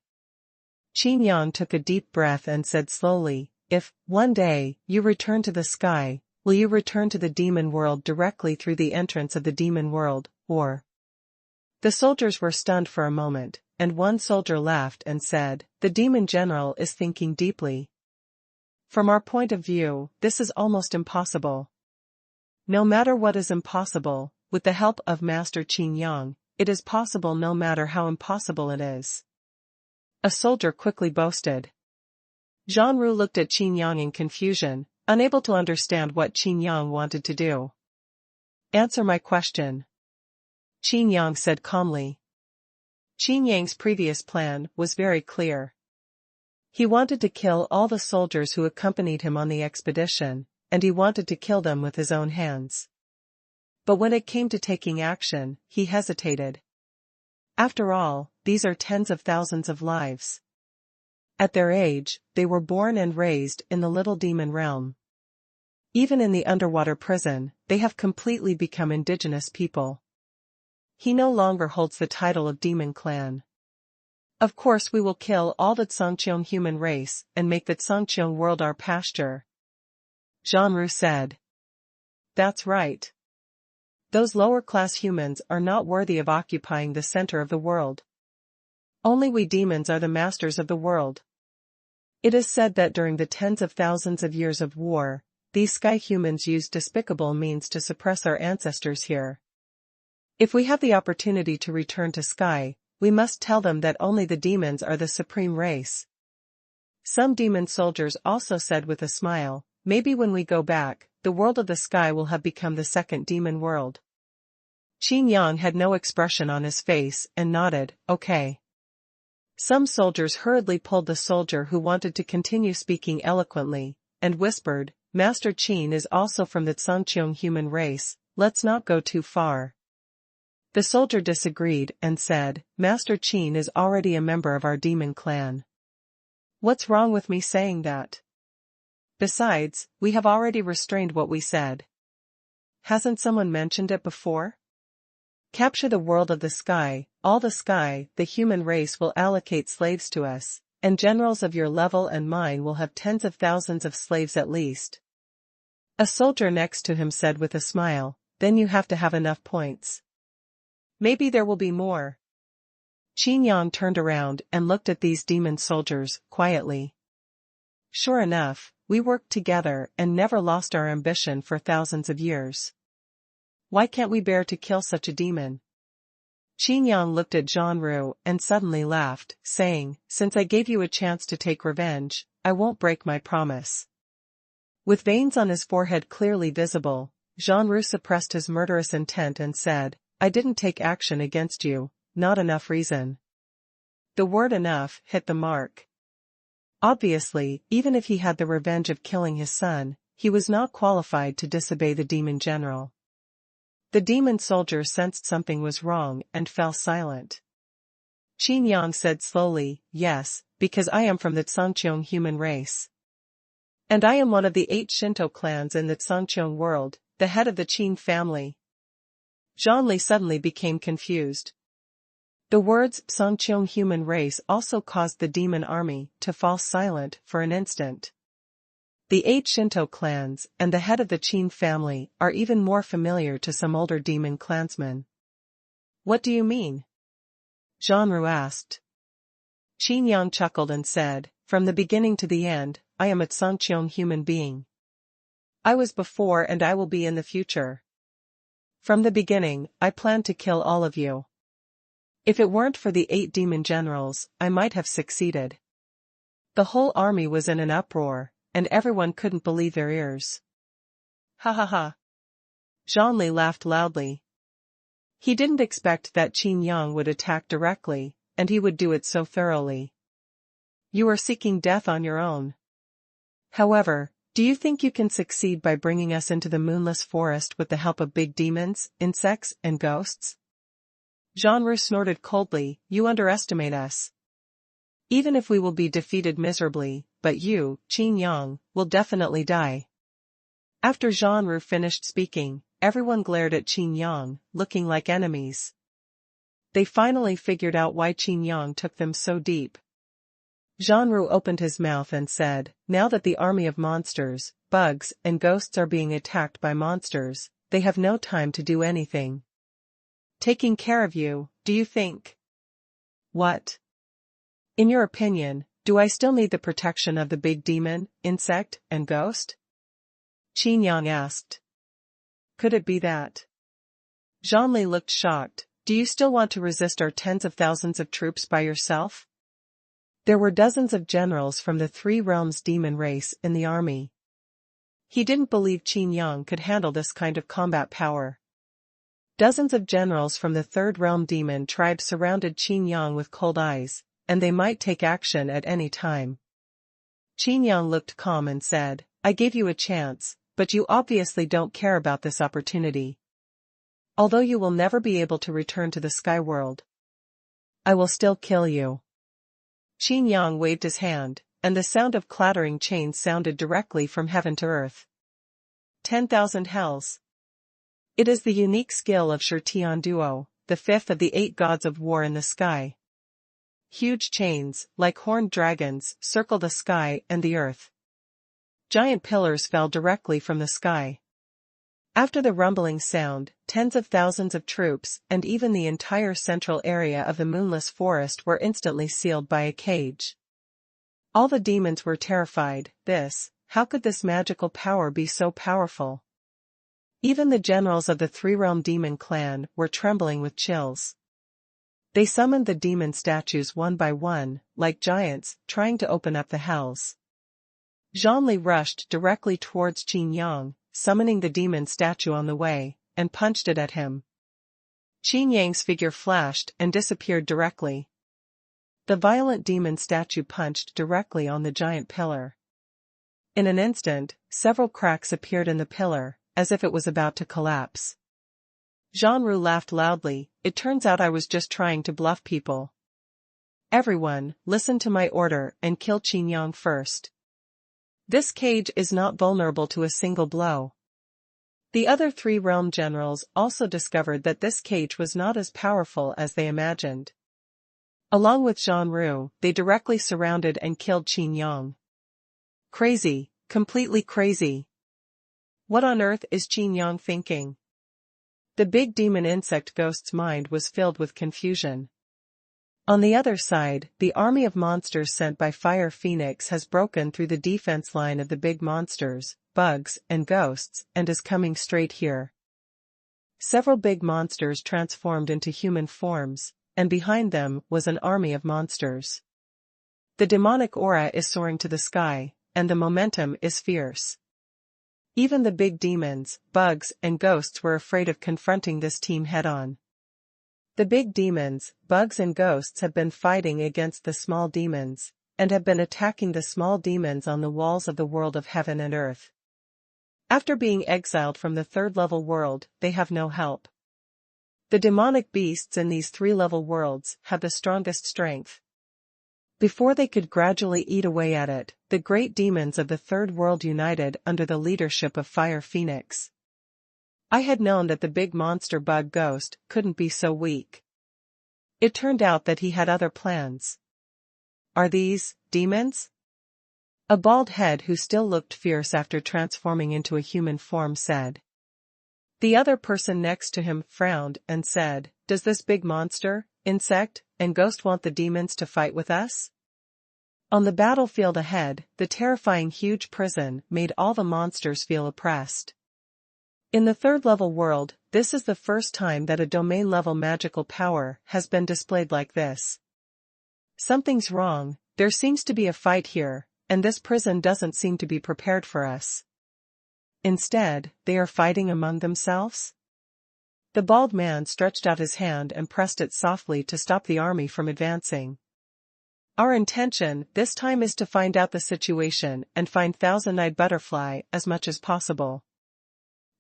Qin Yang took a deep breath and said slowly, if, one day, you return to the sky, will you return to the demon world directly through the entrance of the demon world, or? The soldiers were stunned for a moment, and one soldier laughed and said, the demon general is thinking deeply. From our point of view, this is almost impossible. No matter what is impossible, with the help of Master Qin Yang, it is possible no matter how impossible it is. A soldier quickly boasted. Jean Ru looked at Qin Yang in confusion, unable to understand what Qin Yang wanted to do. Answer my question. Qin Yang said calmly. Qin Yang's previous plan was very clear. He wanted to kill all the soldiers who accompanied him on the expedition, and he wanted to kill them with his own hands. But when it came to taking action, he hesitated. After all, these are tens of thousands of lives. At their age, they were born and raised in the little demon realm. Even in the underwater prison, they have completely become indigenous people. He no longer holds the title of demon clan. Of course we will kill all the Songqiong human race and make the Songqiong world our pasture. Jean Ru said. That's right. Those lower-class humans are not worthy of occupying the center of the world. Only we demons are the masters of the world. It is said that during the tens of thousands of years of war, these sky humans used despicable means to suppress our ancestors here. If we have the opportunity to return to sky, we must tell them that only the demons are the supreme race. Some demon soldiers also said with a smile, maybe when we go back, the world of the sky will have become the second demon world. Qin Yang had no expression on his face and nodded, okay. Some soldiers hurriedly pulled the soldier who wanted to continue speaking eloquently, and whispered, Master Qin is also from the Tsangqiang human race, let's not go too far. The soldier disagreed and said, Master Qin is already a member of our demon clan. What's wrong with me saying that? Besides, we have already restrained what we said. Hasn't someone mentioned it before? Capture the world of the sky, all the sky, the human race will allocate slaves to us, and generals of your level and mine will have tens of thousands of slaves at least. A soldier next to him said with a smile, then you have to have enough points. Maybe there will be more. Qin Yang turned around and looked at these demon soldiers, quietly. Sure enough, we worked together and never lost our ambition for thousands of years. Why can't we bear to kill such a demon? Qin Yang looked at Xuanhuan and suddenly laughed, saying, since I gave you a chance to take revenge, I won't break my promise. With veins on his forehead clearly visible, Xuanhuan suppressed his murderous intent and said, I didn't take action against you, not enough reason. The word enough hit the mark. Obviously, even if he had the revenge of killing his son, he was not qualified to disobey the demon general. The demon soldier sensed something was wrong and fell silent. Qin Yang said slowly, yes, because I am from the Tsangqiang human race. And I am one of the 8 Shinto clans in the Tsangqiang world, the head of the Qin family. Zhonli suddenly became confused. The words Tsangqiang human race also caused the demon army to fall silent for an instant. The 8 Shinto clans and the head of the Qin family are even more familiar to some older demon clansmen. What do you mean? Xuanhuan asked. Qin Yang chuckled and said, from the beginning to the end, I am a Tsangqiang human being. I was before and I will be in the future. From the beginning, I planned to kill all of you. If it weren't for the 8 demon generals, I might have succeeded. The whole army was in an uproar, and everyone couldn't believe their ears. Ha ha ha. Zhonli laughed loudly. He didn't expect that Qin Yang would attack directly, and he would do it so thoroughly. You are seeking death on your own. However, do you think you can succeed by bringing us into the moonless forest with the help of big demons, insects, and ghosts? Xuanhuan snorted coldly, you underestimate us. Even if we will be defeated miserably, but you, Qin Yang, will definitely die. After Xuanhuan finished speaking, everyone glared at Qin Yang, looking like enemies. They finally figured out why Qin Yang took them so deep. Xuanhuan opened his mouth and said, now that the army of monsters, bugs, and ghosts are being attacked by monsters, they have no time to do anything. Taking care of you, do you think? What? In your opinion, do I still need the protection of the big demon, insect, and ghost? Qin Yang asked. Could it be that? Zhonli looked shocked. Do you still want to resist our tens of thousands of troops by yourself? There were dozens of generals from the 3 realms demon race in the army. He didn't believe Qin Yang could handle this kind of combat power. Dozens of generals from the 3rd realm demon tribe surrounded Qin Yang with cold eyes, and they might take action at any time. Qin Yang looked calm and said, I gave you a chance, but you obviously don't care about this opportunity. Although you will never be able to return to the sky world, I will still kill you. Qin Yang waved his hand, and the sound of clattering chains sounded directly from heaven to earth. 10,000 hells. It is the unique skill of Shirtian Duo, the 5th of the 8 gods of war in the sky. Huge chains, like horned dragons, circle the sky and the earth. Giant pillars fell directly from the sky. After the rumbling sound, tens of thousands of troops and even the entire central area of the moonless forest were instantly sealed by a cage. All the demons were terrified. How could this magical power be so powerful? Even the generals of the 3-realm demon clan were trembling with chills. They summoned the demon statues one by one, like giants, trying to open up the hells. Zhonli rushed directly towards Qin Yang, summoning the demon statue on the way, and punched it at him. Qin Yang's figure flashed and disappeared directly. The violent demon statue punched directly on the giant pillar. In an instant, several cracks appeared in the pillar, as if it was about to collapse. Xuanhuan laughed loudly. It turns out I was just trying to bluff people. Everyone, listen to my order and kill Qin Yang first. This cage is not vulnerable to a single blow. The other 3 realm generals also discovered that this cage was not as powerful as they imagined. Along with Xuanhuan, they directly surrounded and killed Qin Yang. Crazy, completely crazy. What on earth is Qin Yang thinking? The big demon insect ghost's mind was filled with confusion. On the other side, the army of monsters sent by Fire Phoenix has broken through the defense line of the big monsters, bugs, and ghosts, and is coming straight here. Several big monsters transformed into human forms, and behind them was an army of monsters. The demonic aura is soaring to the sky, and the momentum is fierce. Even the big demons, bugs, and ghosts were afraid of confronting this team head-on. The big demons, bugs and ghosts have been fighting against the small demons, and have been attacking the small demons on the walls of the world of heaven and earth. After being exiled from the 3rd-level world, they have no help. The demonic beasts in these 3-level worlds have the strongest strength. Before they could gradually eat away at it, the great demons of the 3rd world united under the leadership of Fire Phoenix. I had known that the big monster bug ghost couldn't be so weak. It turned out that he had other plans. Are these demons? A bald head who still looked fierce after transforming into a human form said. The other person next to him frowned and said, Does this big monster, insect, and ghost want the demons to fight with us? On the battlefield ahead, the terrifying huge prison made all the monsters feel oppressed. In the 3rd-level world, this is the first time that a domain-level magical power has been displayed like this. Something's wrong, there seems to be a fight here, and this prison doesn't seem to be prepared for us. Instead, they are fighting among themselves? The bald man stretched out his hand and pressed it softly to stop the army from advancing. Our intention this time is to find out the situation and find Thousand-Eyed Butterfly as much as possible.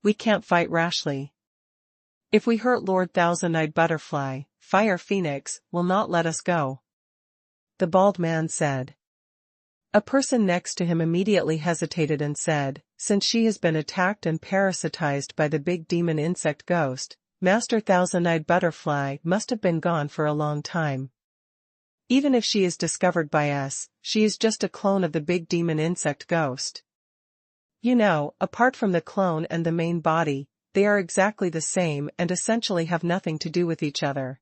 We can't fight rashly. If we hurt Lord Thousand-Eyed Butterfly, Fire Phoenix will not let us go. The bald man said. A person next to him immediately hesitated and said, Since she has been attacked and parasitized by the big demon insect ghost, Master Thousand-Eyed Butterfly must have been gone for a long time. Even if she is discovered by us, she is just a clone of the big demon insect ghost. You know, apart from the clone and the main body, they are exactly the same and essentially have nothing to do with each other.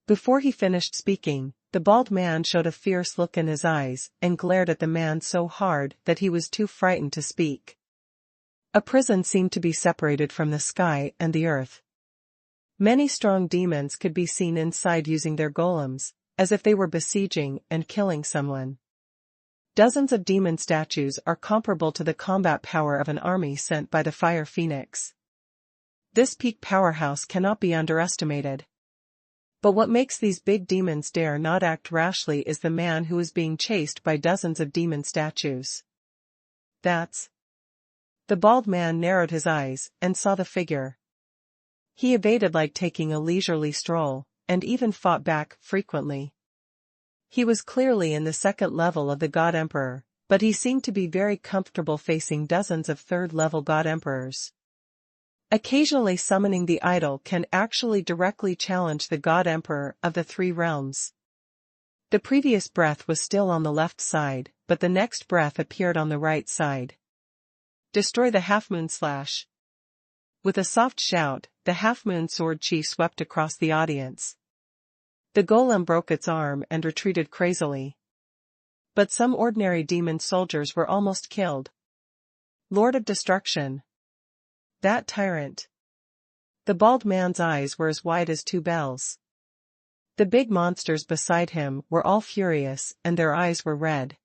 Before he finished speaking, the bald man showed a fierce look in his eyes and glared at the man so hard that he was too frightened to speak. A prison seemed to be separated from the sky and the earth. Many strong demons could be seen inside using their golems, as if they were besieging and killing someone. Dozens of demon statues are comparable to the combat power of an army sent by the Fire Phoenix. This peak powerhouse cannot be underestimated. But what makes these big demons dare not act rashly is the man who is being chased by dozens of demon statues. That's... The bald man narrowed his eyes and saw the figure. He evaded like taking a leisurely stroll, and even fought back frequently. He was clearly in the 2nd level of the God Emperor, but he seemed to be very comfortable facing dozens of 3rd-level God Emperors. Occasionally summoning the idol can actually directly challenge the God Emperor of the 3 realms. The previous breath was still on the left side, but the next breath appeared on the right side. Destroy the half-moon slash. With a soft shout, the half-moon sword chi swept across the audience. The golem broke its arm and retreated crazily. But some ordinary demon soldiers were almost killed. Lord of Destruction. That tyrant. The bald man's eyes were as wide as 2 bells. The big monsters beside him were all furious and their eyes were red.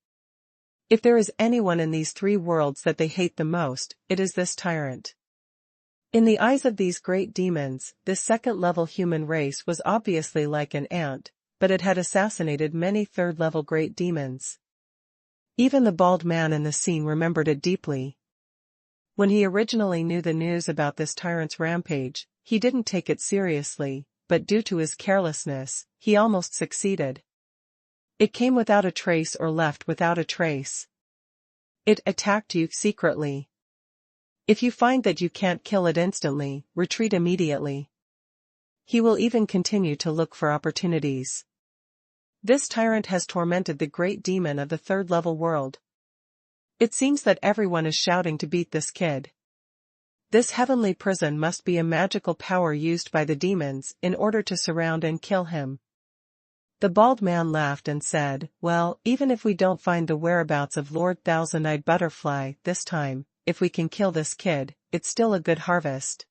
If there is anyone in these 3 worlds that they hate the most, it is this tyrant. In the eyes of these great demons, this second-level human race was obviously like an ant, but it had assassinated many third-level great demons. Even the bald man in the scene remembered it deeply. When he originally knew the news about this tyrant's rampage, he didn't take it seriously, but due to his carelessness, he almost succeeded. It came without a trace or left without a trace. It attacked you secretly. If you find that you can't kill it instantly, retreat immediately. He will even continue to look for opportunities. This tyrant has tormented the great demon of the third-level world. It seems that everyone is shouting to beat this kid. This heavenly prison must be a magical power used by the demons in order to surround and kill him. The bald man laughed and said, "Well, even if we don't find the whereabouts of Lord Thousand-Eyed Butterfly this time, if we can kill this kid, it's still a good harvest."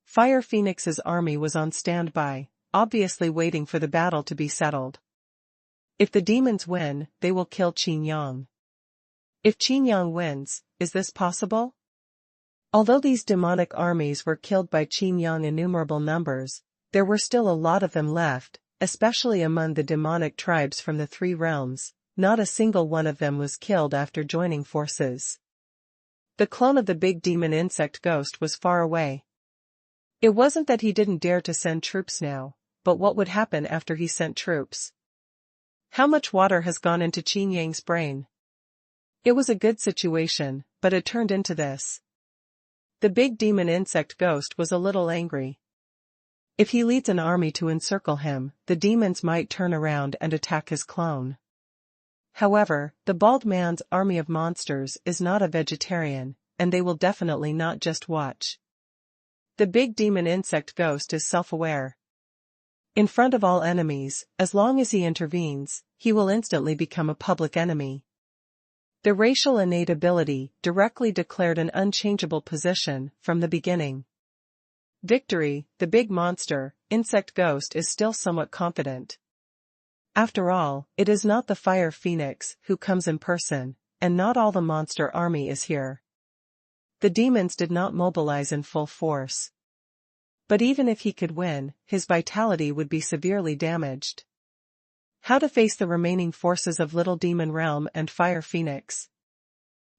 Fire Phoenix's army was on standby, obviously waiting for the battle to be settled. If the demons win, they will kill Qin Yang. If Qin Yang wins, is this possible? Although these demonic armies were killed by Qin Yang innumerable numbers, there were still a lot of them left, especially among the demonic tribes from the three realms. Not a single one of them was killed after joining forces. The clone of the big demon insect ghost was far away. It wasn't that he didn't dare to send troops now, but what would happen after he sent troops? How much water has gone into Qin Yang's brain? It was a good situation, but it turned into this. The big demon insect ghost was a little angry. If he leads an army to encircle him, the demons might turn around and attack his clone. However, the bald man's army of monsters is not a vegetarian, and they will definitely not just watch. The big demon insect ghost is self-aware. In front of all enemies, as long as he intervenes, he will instantly become a public enemy. The racial innate ability directly declared an unchangeable position from the beginning. Victory, the big monster, insect ghost is still somewhat confident. After all, it is not the Fire Phoenix who comes in person, and not all the monster army is here. The demons did not mobilize in full force. But even if he could win, his vitality would be severely damaged. How to face the remaining forces of Little Demon Realm and Fire Phoenix?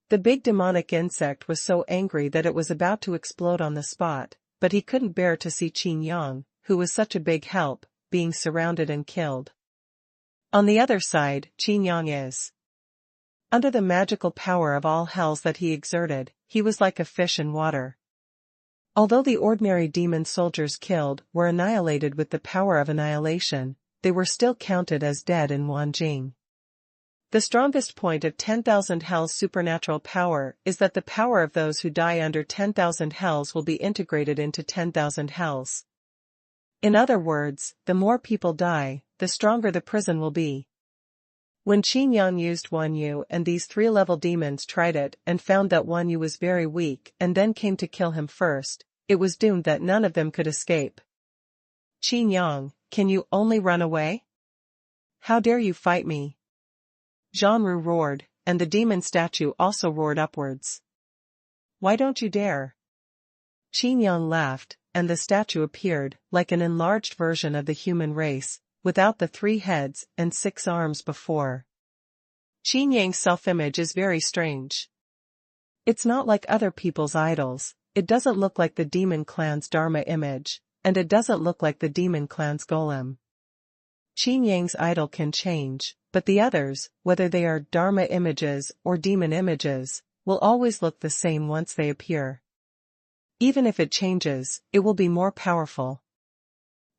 The big demonic insect was so angry that it was about to explode on the spot, but he couldn't bear to see Qin Yang, who was such a big help, being surrounded and killed. On the other side, Qin Yang is. Under the magical power of all hells that he exerted, he was like a fish in water. Although the ordinary demon soldiers killed were annihilated with the power of annihilation, they were still counted as dead in Wanjing. The strongest point of 10,000 hells' supernatural power is that the power of those who die under 10,000 hells will be integrated into 10,000 hells. In other words, the more people die, the stronger the prison will be. When Qin Yang used Xuanhuan and these three-level demons tried it and found that Xuanhuan was very weak and then came to kill him first, it was doomed that none of them could escape. "Qin Yang, can you only run away? How dare you fight me?" Xuanhuan roared, and the demon statue also roared upwards. "Why don't you dare?" Qin Yang laughed, and the statue appeared, like an enlarged version of the human race, without the 3 heads and 6 arms before. Qin Yang's self-image is very strange. It's not like other people's idols, it doesn't look like the demon clan's Dharma image, and it doesn't look like the demon clan's golem. Qin Yang's idol can change, but the others, whether they are Dharma images or demon images, will always look the same once they appear. Even if it changes, it will be more powerful.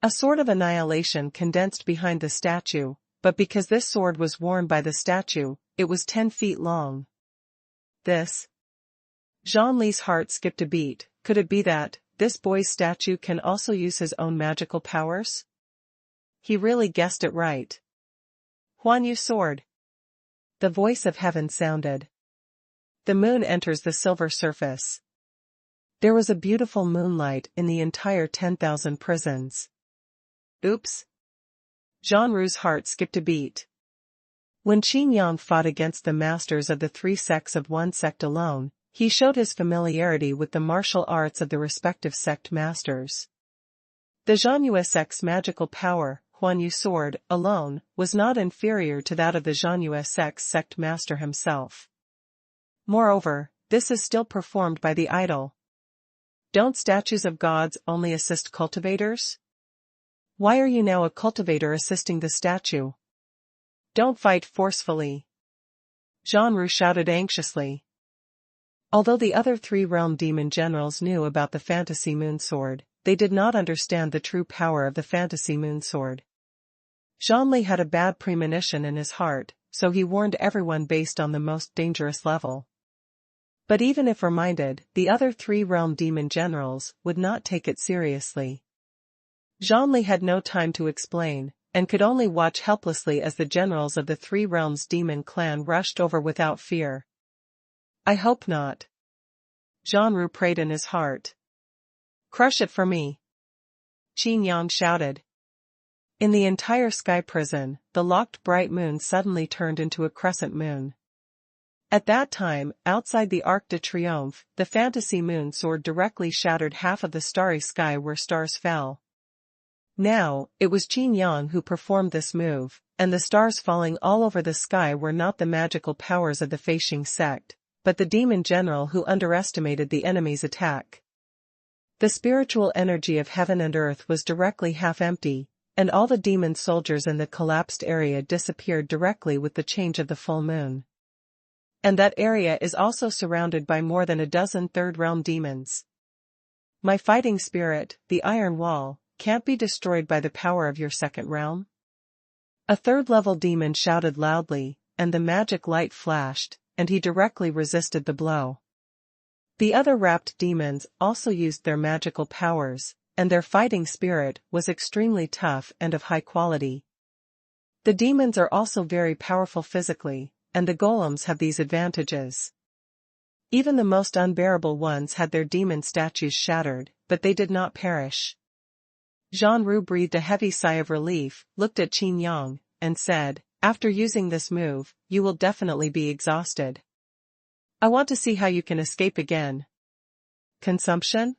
A sword of annihilation condensed behind the statue, but because this sword was worn by the statue, it was 10 feet long. This. Zhang Li's heart skipped a beat. Could it be that this boy's statue can also use his own magical powers? He really guessed it right. Xuanhuan's sword. The voice of heaven sounded. The moon enters the silver surface. There was a beautiful moonlight in the entire 10,000 prisons. Oops. Zhang heart skipped a beat. When Qin Yang fought against the masters of the 3 sects of one sect alone, he showed his familiarity with the martial arts of the respective sect masters. The Xuanhuan sect's magical power, Huanyu sword, alone, was not inferior to that of the Xuanhuan sect's sect master himself. Moreover, this is still performed by the idol. Don't statues of gods only assist cultivators? Why are you now a cultivator assisting the statue? Don't fight forcefully. Xuanru shouted anxiously. Although the other three realm demon generals knew about the fantasy moonsword, they did not understand the true power of the fantasy moonsword. Zhonli had a bad premonition in his heart, so he warned everyone based on the most dangerous level. But even if reminded, the other three realm demon generals would not take it seriously. Zhonli had no time to explain, and could only watch helplessly as the generals of the three realms demon clan rushed over without fear. I hope not. Xuanru prayed in his heart. Crush it for me. Qin Yang shouted. In the entire sky prison, the locked bright moon suddenly turned into a crescent moon. At that time, outside the Arc de Triomphe, the fantasy moon sword directly shattered half of the starry sky where stars fell. Now, it was Qin Yang who performed this move, and the stars falling all over the sky were not the magical powers of the Feishing sect, but the demon general who underestimated the enemy's attack. The spiritual energy of heaven and earth was directly half empty, and all the demon soldiers in the collapsed area disappeared directly with the change of the full moon. And that area is also surrounded by more than a dozen third-realm demons. My fighting spirit, the Iron Wall, can't be destroyed by the power of your second realm? A third-level demon shouted loudly, and the magic light flashed, and he directly resisted the blow. The other wrapped demons also used their magical powers, and their fighting spirit was extremely tough and of high quality. The demons are also very powerful physically, and the golems have these advantages. Even the most unbearable ones had their demon statues shattered, but they did not perish. Xuanru breathed a heavy sigh of relief, looked at Qin Yang, and said, after using this move, you will definitely be exhausted. I want to see how you can escape again. Consumption?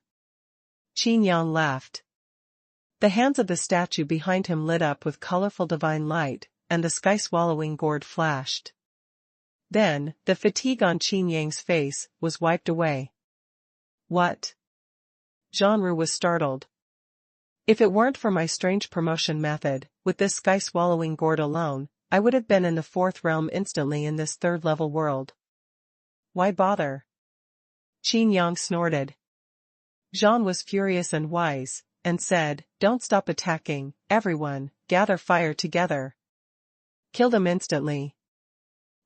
Qin Yang laughed. The hands of the statue behind him lit up with colorful divine light, and the sky-swallowing gourd flashed. Then, the fatigue on Qin Yang's face was wiped away. What? Xuanru was startled. If it weren't for my strange promotion method, with this sky-swallowing gourd alone, I would have been in the fourth realm instantly in this third-level world. Why bother? Qin Yang snorted. Zhan was furious and wise, and said, don't stop attacking, everyone, gather fire together. Kill them instantly.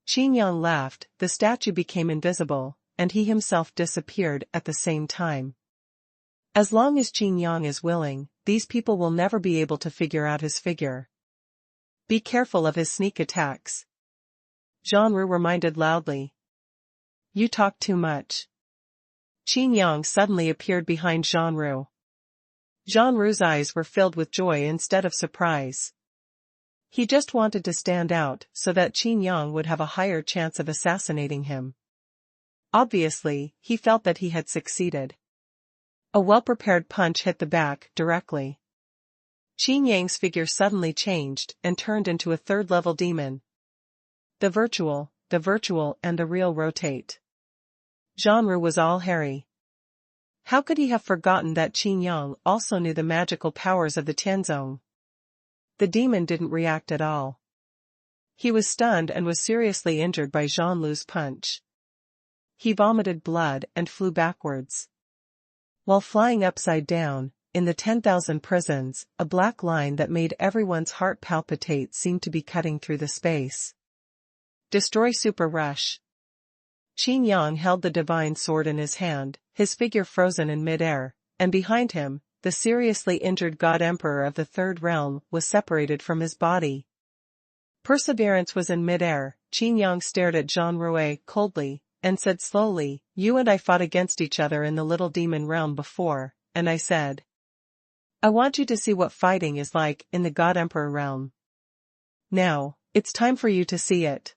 Qin Yang laughed, the statue became invisible, and he himself disappeared at the same time. As long as Qin Yang is willing, these people will never be able to figure out his figure. Be careful of his sneak attacks. Xuanru reminded loudly. You talk too much. Qin Yang suddenly appeared behind Xuanru. Xuanru's eyes were filled with joy instead of surprise. He just wanted to stand out so that Qin Yang would have a higher chance of assassinating him. Obviously, he felt that he had succeeded. A well-prepared punch hit the back directly. Qin Yang's figure suddenly changed and turned into a third-level demon. The virtual, and the real rotate. Xuanru was all hairy. How could he have forgotten that Qin Yang also knew the magical powers of the Tianzong? The demon didn't react at all. He was stunned and was seriously injured by Xuanlu's punch. He vomited blood and flew backwards. While flying upside down, in the 10,000 prisons, a black line that made everyone's heart palpitate seemed to be cutting through the space. Destroy Super Rush. Qin Yang held the divine sword in his hand, his figure frozen in mid-air, and behind him, the seriously injured God Emperor of the Third Realm was separated from his body. Perseverance was in mid-air. Qin Yang stared at Xuanru coldly, and said slowly, you and I fought against each other in the Little Demon Realm before, and I said, I want you to see what fighting is like in the God Emperor realm. Now, it's time for you to see it.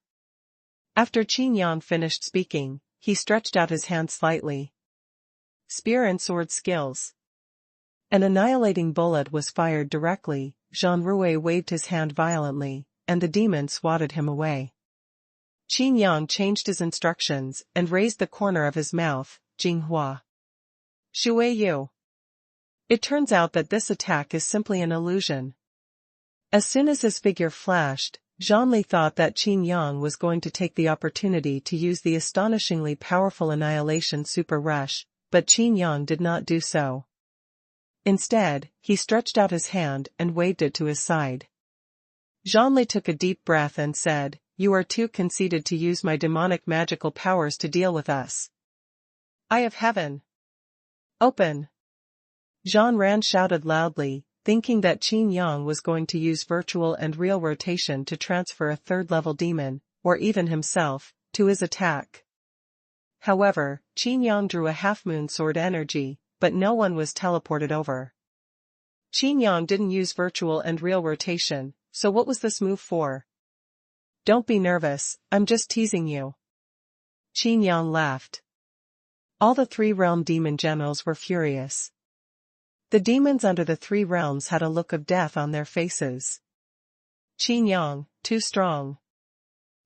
After Qin Yang finished speaking, he stretched out his hand slightly. Spear and sword skills. An annihilating bullet was fired directly. Xuanhuan waved his hand violently, and the demon swatted him away. Qin Yang changed his instructions and raised the corner of his mouth, Jinghua. Shui Yu. It turns out that this attack is simply an illusion. As soon as his figure flashed, Zhonli thought that Qin Yang was going to take the opportunity to use the astonishingly powerful Annihilation Super Rush, but Qin Yang did not do so. Instead, he stretched out his hand and waved it to his side. Zhonli took a deep breath and said, "You are too conceited to use my demonic magical powers to deal with us. Eye of Heaven. Open." Xuanhuan shouted loudly, thinking that Qin Yang was going to use virtual and real rotation to transfer a third-level demon, or even himself, to his attack. However, Qin Yang drew a half-moon sword energy, but no one was teleported over. Qin Yang didn't use virtual and real rotation, so what was this move for? "Don't be nervous, I'm just teasing you." Qin Yang laughed. All the three-realm demon generals were furious. The demons under the three realms had a look of death on their faces. Qin Yang, too strong.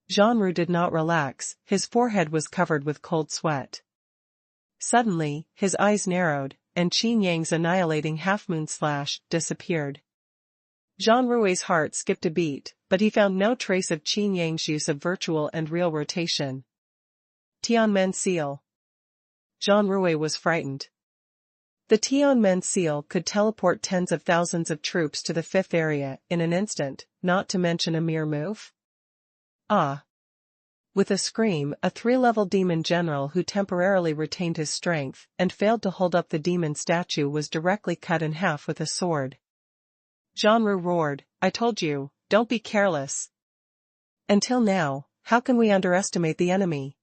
Xuanhuan did not relax, his forehead was covered with cold sweat. Suddenly, his eyes narrowed, and Qin Yang's annihilating half-moon slash disappeared. Xuanhuan's heart skipped a beat, but he found no trace of Qin Yang's use of virtual and real rotation. Tianmen Seal. Xuanhuan was frightened. The Tianmen Seal could teleport tens of thousands of troops to the fifth area in an instant, not to mention a mere move. Ah! With a scream, a three-level demon general who temporarily retained his strength and failed to hold up the demon statue was directly cut in half with a sword. Xuanhuan roared, "I told you, don't be careless." Until now, how can we underestimate the enemy?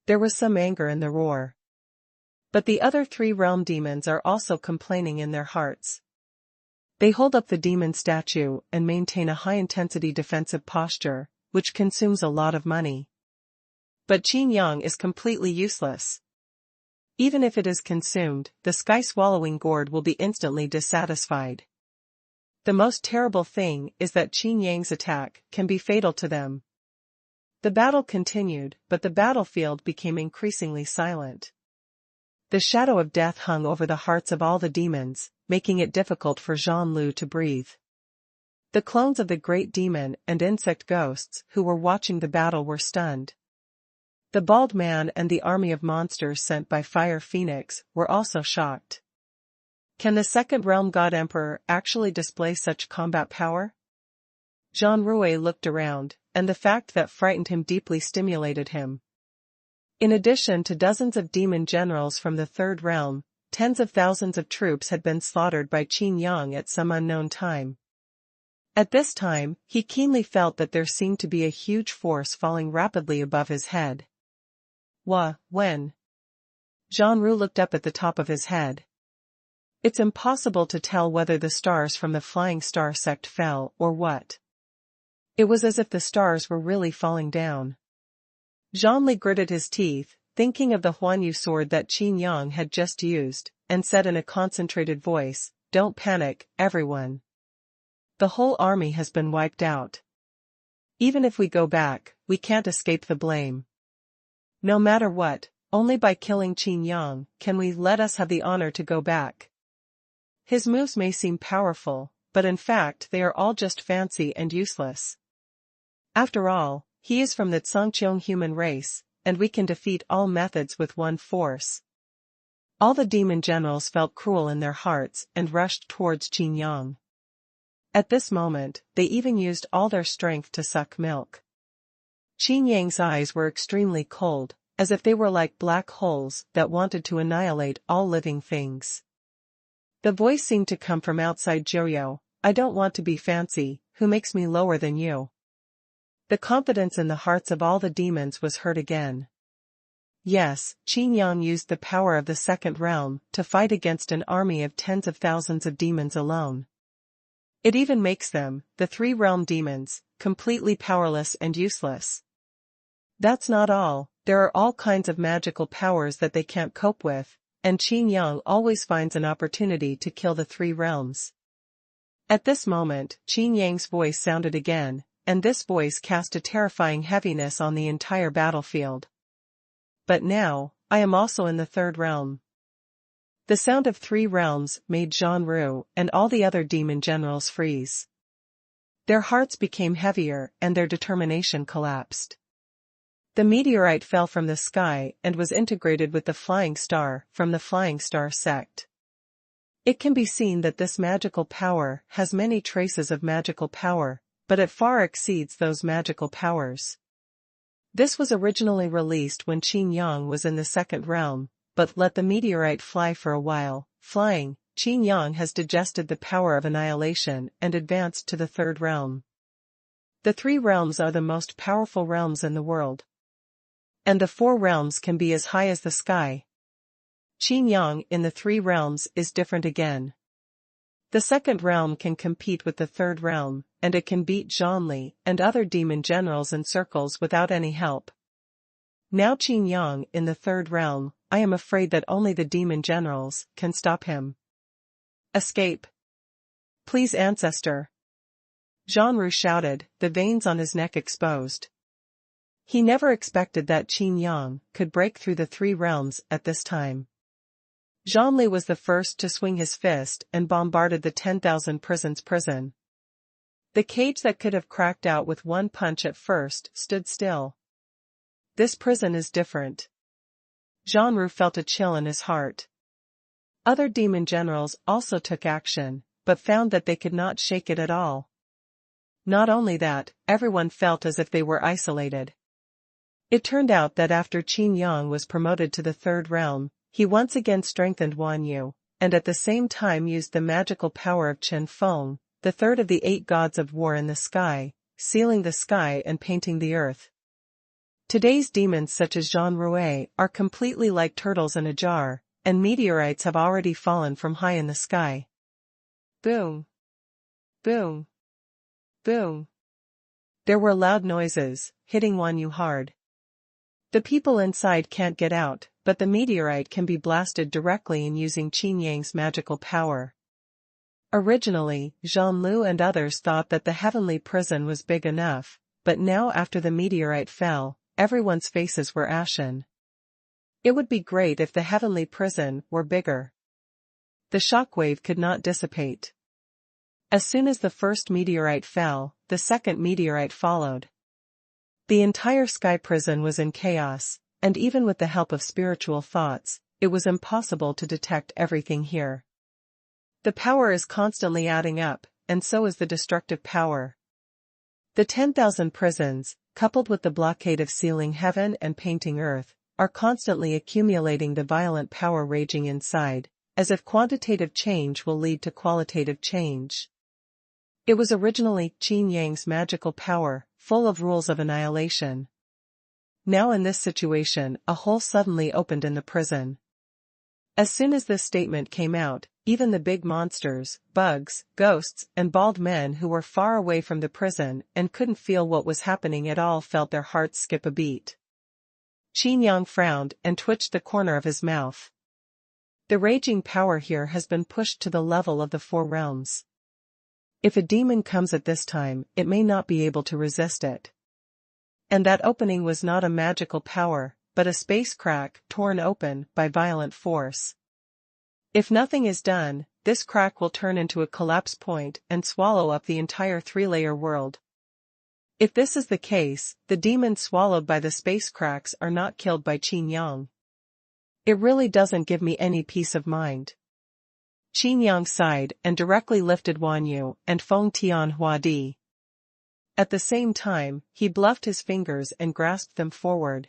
There was some anger in the roar. But the other three-realm demons are also complaining in their hearts. They hold up the demon statue and maintain a high-intensity defensive posture, which consumes a lot of money. But Qin Yang is completely useless. Even if it is consumed, the sky-swallowing gourd will be instantly dissatisfied. The most terrible thing is that Qin Yang's attack can be fatal to them. The battle continued, but the battlefield became increasingly silent. The shadow of death hung over the hearts of all the demons, making it difficult for Zhonlu to breathe. The clones of the great demon and insect ghosts who were watching the battle were stunned. The bald man and the army of monsters sent by Fire Phoenix were also shocked. Can the second realm god emperor actually display such combat power? Xuanhuan looked around, and the fact that frightened him deeply stimulated him. In addition to dozens of demon generals from the third realm, tens of thousands of troops had been slaughtered by Qin Yang at some unknown time. At this time, he keenly felt that there seemed to be a huge force falling rapidly above his head. When? Xuanhuan looked up at the top of his head. It's impossible to tell whether the stars from the flying star sect fell or what. It was as if the stars were really falling down. Zhonli gritted his teeth, thinking of the Huanyu sword that Qin Yang had just used, and said in a concentrated voice, "Don't panic, everyone. The whole army has been wiped out. Even if we go back, we can't escape the blame. No matter what, only by killing Qin Yang can we let us have the honor to go back. His moves may seem powerful, but in fact they are all just fancy and useless. After all, he is from the Tsangqiong human race, and we can defeat all methods with one force." All the demon generals felt cruel in their hearts and rushed towards Qin Yang. At this moment, they even used all their strength to suck milk. Qin Yang's eyes were extremely cold, as if they were like black holes that wanted to annihilate all living things. The voice seemed to come from outside Joyo, "I don't want to be fancy, who makes me lower than you?" The confidence in the hearts of all the demons was heard again. Yes, Qin Yang used the power of the second realm to fight against an army of tens of thousands of demons alone. It even makes them, the three-realm demons, completely powerless and useless. That's not all, there are all kinds of magical powers that they can't cope with, and Qin Yang always finds an opportunity to kill the three realms. At this moment, Qin Yang's voice sounded again, and this voice cast a terrifying heaviness on the entire battlefield. But now, I am also in the third realm. The sound of three realms made Xuanhuan and all the other demon generals freeze. Their hearts became heavier and their determination collapsed. The meteorite fell from the sky and was integrated with the flying star from the flying star sect. It can be seen that this magical power has many traces of magical power, but it far exceeds those magical powers. This was originally released when Qin Yang was in the second realm, but let the meteorite fly for a while. Flying, Qin Yang has digested the power of annihilation and advanced to the third realm. The three realms are the most powerful realms in the world. And the four realms can be as high as the sky. Qin Yang in the three realms is different again. The second realm can compete with the third realm, and it can beat Zhongli and other demon generals in circles without any help. Now Qin Yang in the third realm, I am afraid that only the demon generals can stop him. Escape. Please, ancestor. Xuanhuan shouted, the veins on his neck exposed. He never expected that Qin Yang could break through the three realms at this time. Zhongli was the first to swing his fist and bombarded the 10,000 prison. The cage that could have cracked out with one punch at first stood still. This prison is different. Xuanhuan felt a chill in his heart. Other demon generals also took action, but found that they could not shake it at all. Not only that, everyone felt as if they were isolated. It turned out that after Qin Yang was promoted to the third realm, he once again strengthened Wan Yu, and at the same time used the magical power of Qin Feng, the third of the 8 gods of war in the sky, sealing the sky and painting the earth. Today's demons such as Xuanhuan are completely like turtles in a jar, and meteorites have already fallen from high in the sky. Boom! Boom! Boom! There were loud noises, hitting Wan Yu hard. The people inside can't get out, but the meteorite can be blasted directly in using Qin Yang's magical power. Originally, Xuanlu and others thought that the heavenly prison was big enough, but now after the meteorite fell, everyone's faces were ashen. It would be great if the heavenly prison were bigger. The shockwave could not dissipate. As soon as the first meteorite fell, the second meteorite followed. The entire sky prison was in chaos, and even with the help of spiritual thoughts, it was impossible to detect everything here. The power is constantly adding up, and so is the destructive power. The 10,000 prisons, coupled with the blockade of sealing heaven and painting earth, are constantly accumulating the violent power raging inside, as if quantitative change will lead to qualitative change. It was originally Qin Yang's magical power, full of rules of annihilation. Now in this situation, a hole suddenly opened in the prison. As soon as this statement came out, even the big monsters, bugs, ghosts, and bald men who were far away from the prison and couldn't feel what was happening at all felt their hearts skip a beat. Qin Yang frowned and twitched the corner of his mouth. The raging power here has been pushed to the level of the 4 realms. If a demon comes at this time, it may not be able to resist it. And that opening was not a magical power, but a space crack torn open by violent force. If nothing is done, this crack will turn into a collapse point and swallow up the entire 3-layer world. If this is the case, the demons swallowed by the space cracks are not killed by Qin Yang. It really doesn't give me any peace of mind. Qin Yang sighed and directly lifted Wan Yu and Feng Tian Hua Di. At the same time, he bluffed his fingers and grasped them forward.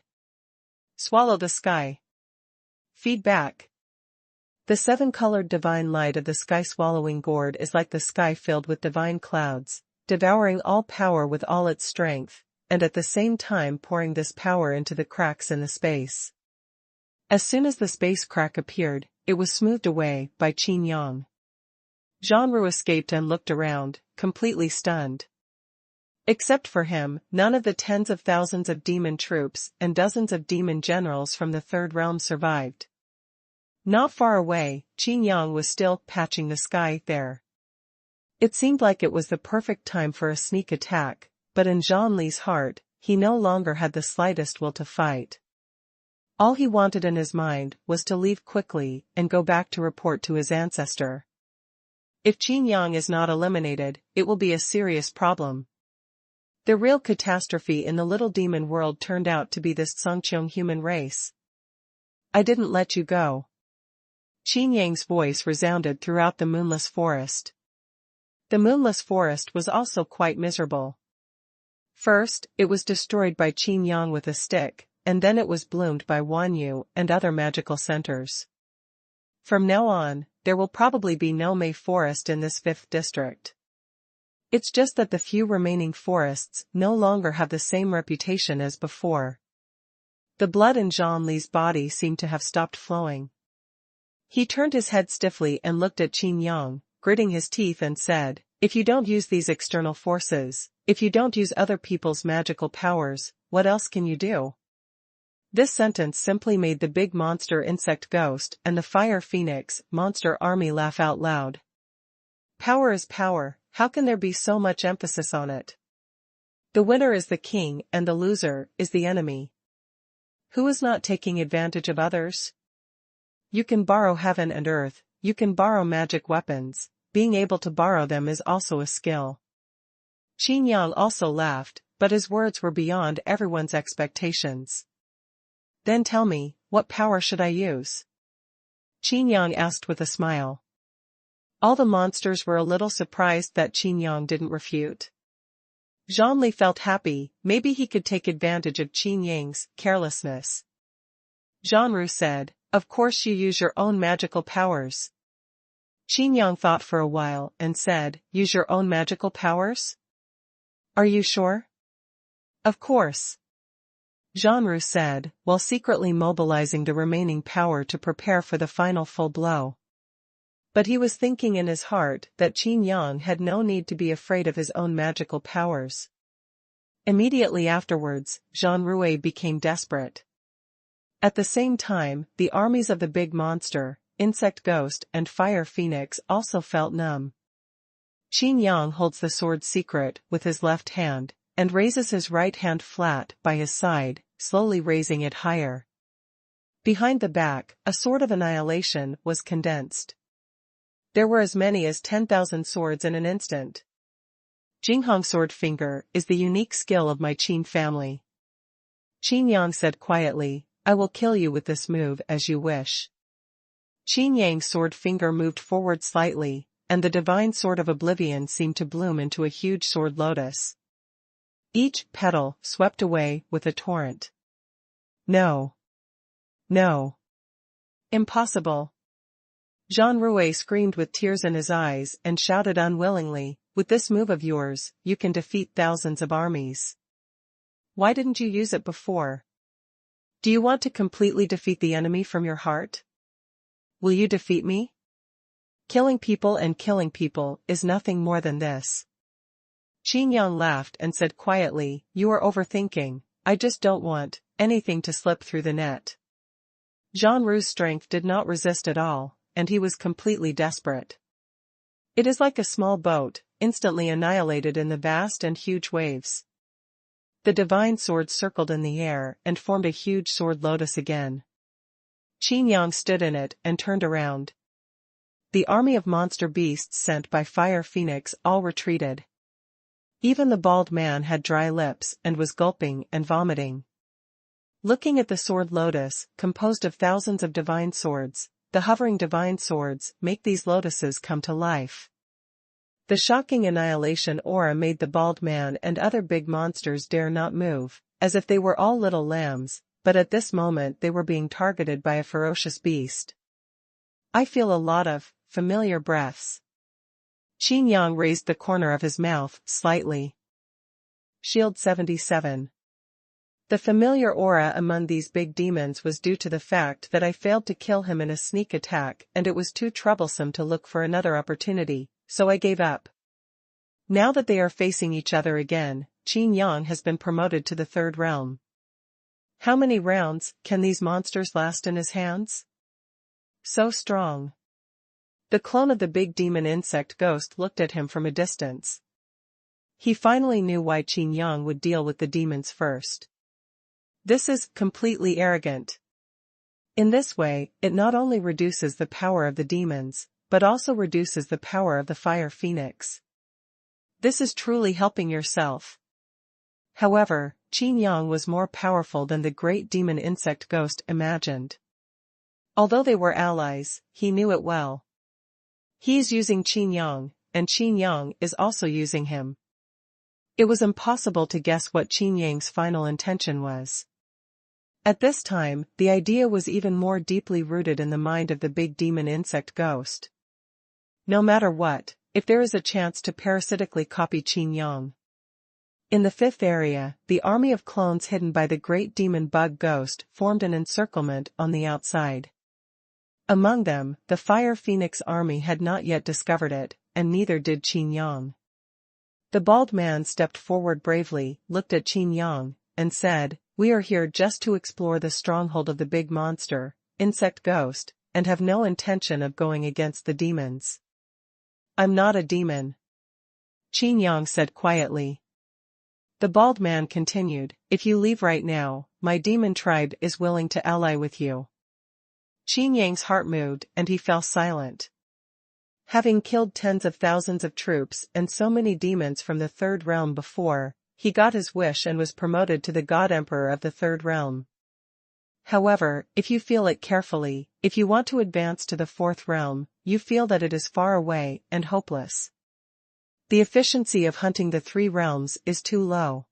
Swallow the sky. Feed back. The 7-colored divine light of the sky-swallowing gourd is like the sky filled with divine clouds, devouring all power with all its strength, and at the same time pouring this power into the cracks in the space. As soon as the space crack appeared, it was smoothed away by Qin Yang. Xuanhuan escaped and looked around, completely stunned. Except for him, none of the tens of thousands of demon troops and dozens of demon generals from the Third Realm survived. Not far away, Qin Yang was still patching the sky there. It seemed like it was the perfect time for a sneak attack, but in Zhongli's heart, he no longer had the slightest will to fight. All he wanted in his mind was to leave quickly and go back to report to his ancestor. If Qin Yang is not eliminated, it will be a serious problem. The real catastrophe in the little demon world turned out to be this Songqiong human race. I didn't let you go. Qin Yang's voice resounded throughout the moonless forest. The moonless forest was also quite miserable. First, it was destroyed by Qin Yang with a stick, and then it was bloomed by Wanyu and other magical centers. From now on, there will probably be no Mei forest in this 5th district. It's just that the few remaining forests no longer have the same reputation as before. The blood in Zhongli's body seemed to have stopped flowing. He turned his head stiffly and looked at Qin Yang, gritting his teeth and said, "If you don't use these external forces, if you don't use other people's magical powers, what else can you do?" This sentence simply made the big monster insect ghost and the fire phoenix monster army laugh out loud. Power is power, how can there be so much emphasis on it? The winner is the king and the loser is the enemy. Who is not taking advantage of others? You can borrow heaven and earth, you can borrow magic weapons, being able to borrow them is also a skill. Qin Yang also laughed, but his words were beyond everyone's expectations. Then tell me, what power should I use? Qin Yang asked with a smile. All the monsters were a little surprised that Qin Yang didn't refute. Zhongli felt happy, maybe he could take advantage of Qin Yang's carelessness. Zhanru said, "Of course you use your own magical powers." Qin Yang thought for a while and said, "Use your own magical powers? Are you sure?" "Of course," Zhanru said, while secretly mobilizing the remaining power to prepare for the final full blow. But he was thinking in his heart that Qin Yang had no need to be afraid of his own magical powers. Immediately afterwards, Zhanru became desperate. At the same time, the armies of the big monster, insect ghost and fire phoenix also felt numb. Qin Yang holds the sword secret with his left hand, and raises his right hand flat by his side, slowly raising it higher. Behind the back, a sword of annihilation was condensed. There were as many as 10,000 swords in an instant. Jinghong Sword Finger is the unique skill of my Qin family. Qin Yang said quietly, "I will kill you with this move as you wish." Qin Yang's sword finger moved forward slightly, and the divine sword of oblivion seemed to bloom into a huge sword lotus. Each petal swept away with a torrent. No. No. Impossible. Zhanru screamed with tears in his eyes and shouted unwillingly, "With this move of yours, you can defeat thousands of armies. Why didn't you use it before? Do you want to completely defeat the enemy from your heart? Will you defeat me? Killing people is nothing more than this." Qin Yang laughed and said quietly, "You are overthinking, I just don't want anything to slip through the net." Zhanru's strength did not resist at all, and he was completely desperate. It is like a small boat, instantly annihilated in the vast and huge waves. The divine sword circled in the air and formed a huge sword lotus again. Qin Yang stood in it and turned around. The army of monster beasts sent by Fire Phoenix all retreated. Even the bald man had dry lips and was gulping and vomiting. Looking at the sword lotus, composed of thousands of divine swords, the hovering divine swords make these lotuses come to life. The shocking annihilation aura made the bald man and other big monsters dare not move, as if they were all little lambs, but at this moment they were being targeted by a ferocious beast. I feel a lot of familiar breaths. Qin Yang raised the corner of his mouth slightly. Shield 77. The familiar aura among these big demons was due to the fact that I failed to kill him in a sneak attack and it was too troublesome to look for another opportunity, so I gave up. Now that they are facing each other again, Qin Yang has been promoted to the third realm. How many rounds can these monsters last in his hands? So strong. The clone of the big demon insect ghost looked at him from a distance. He finally knew why Qin Yang would deal with the demons first. This is completely arrogant. In this way, it not only reduces the power of the demons, but also reduces the power of the fire phoenix. This is truly helping yourself. However, Qin Yang was more powerful than the great demon insect ghost imagined. Although they were allies, he knew it well. He is using Qin Yang, and Qin Yang is also using him. It was impossible to guess what Qin Yang's final intention was. At this time, the idea was even more deeply rooted in the mind of the big demon insect ghost. No matter what, if there is a chance to parasitically copy Qin Yang. In the fifth area, the army of clones hidden by the great demon bug ghost formed an encirclement on the outside. Among them, the fire phoenix army had not yet discovered it, and neither did Qin Yang. The bald man stepped forward bravely, looked at Qin Yang, and said, "We are here just to explore the stronghold of the big monster, insect ghost, and have no intention of going against the demons." "I'm not a demon," Qin Yang said quietly. The bald man continued, "If you leave right now, my demon tribe is willing to ally with you." Qin Yang's heart moved and he fell silent. Having killed tens of thousands of troops and so many demons from the third realm before, he got his wish and was promoted to the God Emperor of the third realm. However, if you feel it carefully, if you want to advance to the fourth realm, you feel that it is far away and hopeless. The efficiency of hunting the three realms is too low.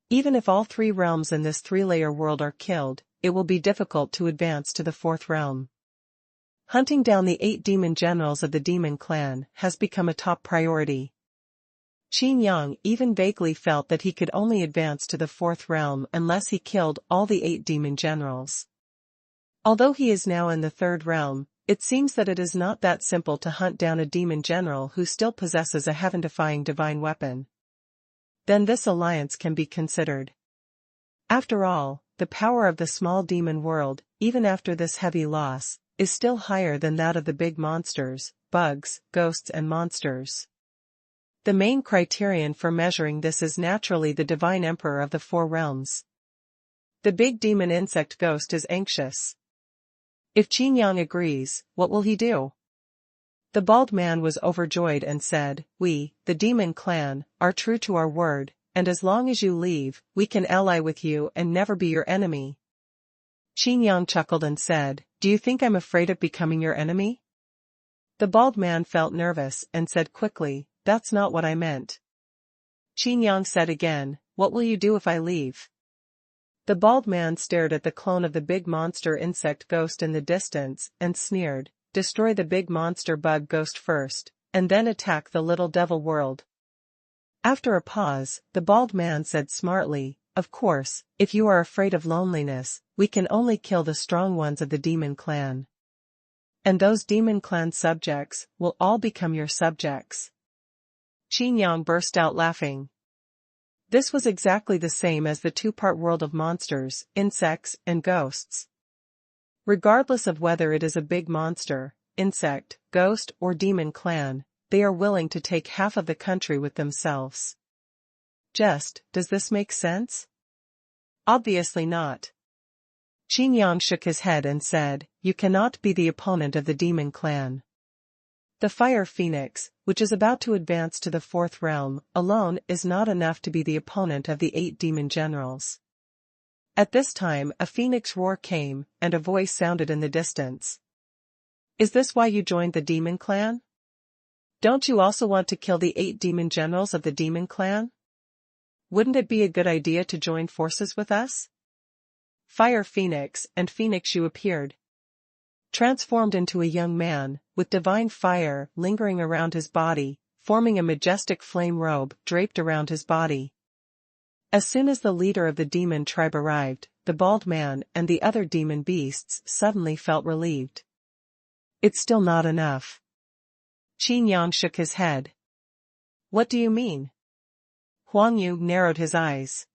Even if all three realms in this three-layer world are killed, it will be difficult to advance to the fourth realm. Hunting down the 8 demon generals of the demon clan has become a top priority. Qin Yang even vaguely felt that he could only advance to the fourth realm unless he killed all the 8 demon generals. Although he is now in the third realm, it seems that it is not that simple to hunt down a demon general who still possesses a heaven-defying divine weapon. Then this alliance can be considered. After all, the power of the small demon world, even after this heavy loss, is still higher than that of the big monsters, bugs, ghosts and monsters. The main criterion for measuring this is naturally the divine emperor of the 4 realms. The big demon insect ghost is anxious. If Qin Yang agrees, what will he do? The bald man was overjoyed and said, "We, the demon clan, are true to our word, and as long as you leave, we can ally with you and never be your enemy." Qin Yang chuckled and said, "Do you think I'm afraid of becoming your enemy?" The bald man felt nervous and said quickly, "That's not what I meant." Qin Yang said again, "What will you do if I leave?" The bald man stared at the clone of the big monster insect ghost in the distance and sneered, "Destroy the big monster bug ghost first, and then attack the little devil world." After a pause, the bald man said smartly, "Of course, if you are afraid of loneliness, we can only kill the strong ones of the demon clan. And those demon clan subjects will all become your subjects." Qin Yang burst out laughing. This was exactly the same as the 2-part world of monsters, insects, and ghosts. Regardless of whether it is a big monster, insect, ghost, or demon clan, they are willing to take half of the country with themselves. Does this make sense? Obviously not. Qin Yang shook his head and said, "You cannot be the opponent of the demon clan. The fire phoenix, which is about to advance to the fourth realm, alone is not enough to be the opponent of the 8 demon generals." At this time a phoenix roar came, and a voice sounded in the distance. "Is this why you joined the demon clan? Don't you also want to kill the 8 demon generals of the demon clan? Wouldn't it be a good idea to join forces with us?" Fire Phoenix and Phoenix Yu appeared. Transformed into a young man, with divine fire lingering around his body, forming a majestic flame robe draped around his body. As soon as the leader of the demon tribe arrived, the bald man and the other demon beasts suddenly felt relieved. "It's still not enough." Qin Yang shook his head. "What do you mean?" Huang Yu narrowed his eyes.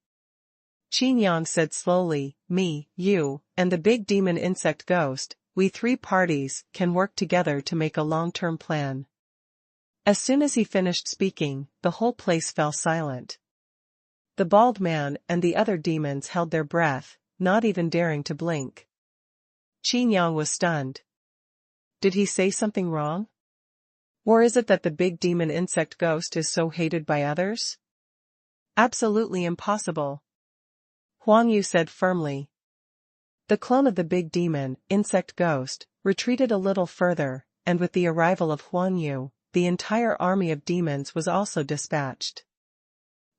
Qin Yang said slowly, me, you, and the big demon insect ghost, we three parties can work together to make a long-term plan. As soon as he finished speaking, the whole place fell silent. The bald man and the other demons held their breath, not even daring to blink. Qin Yang was stunned. Did he say something wrong? Or is it that the big demon insect ghost is so hated by others? Absolutely impossible. Huang Yu said firmly. The clone of the big demon, insect ghost, retreated a little further, and with the arrival of Huang Yu, the entire army of demons was also dispatched.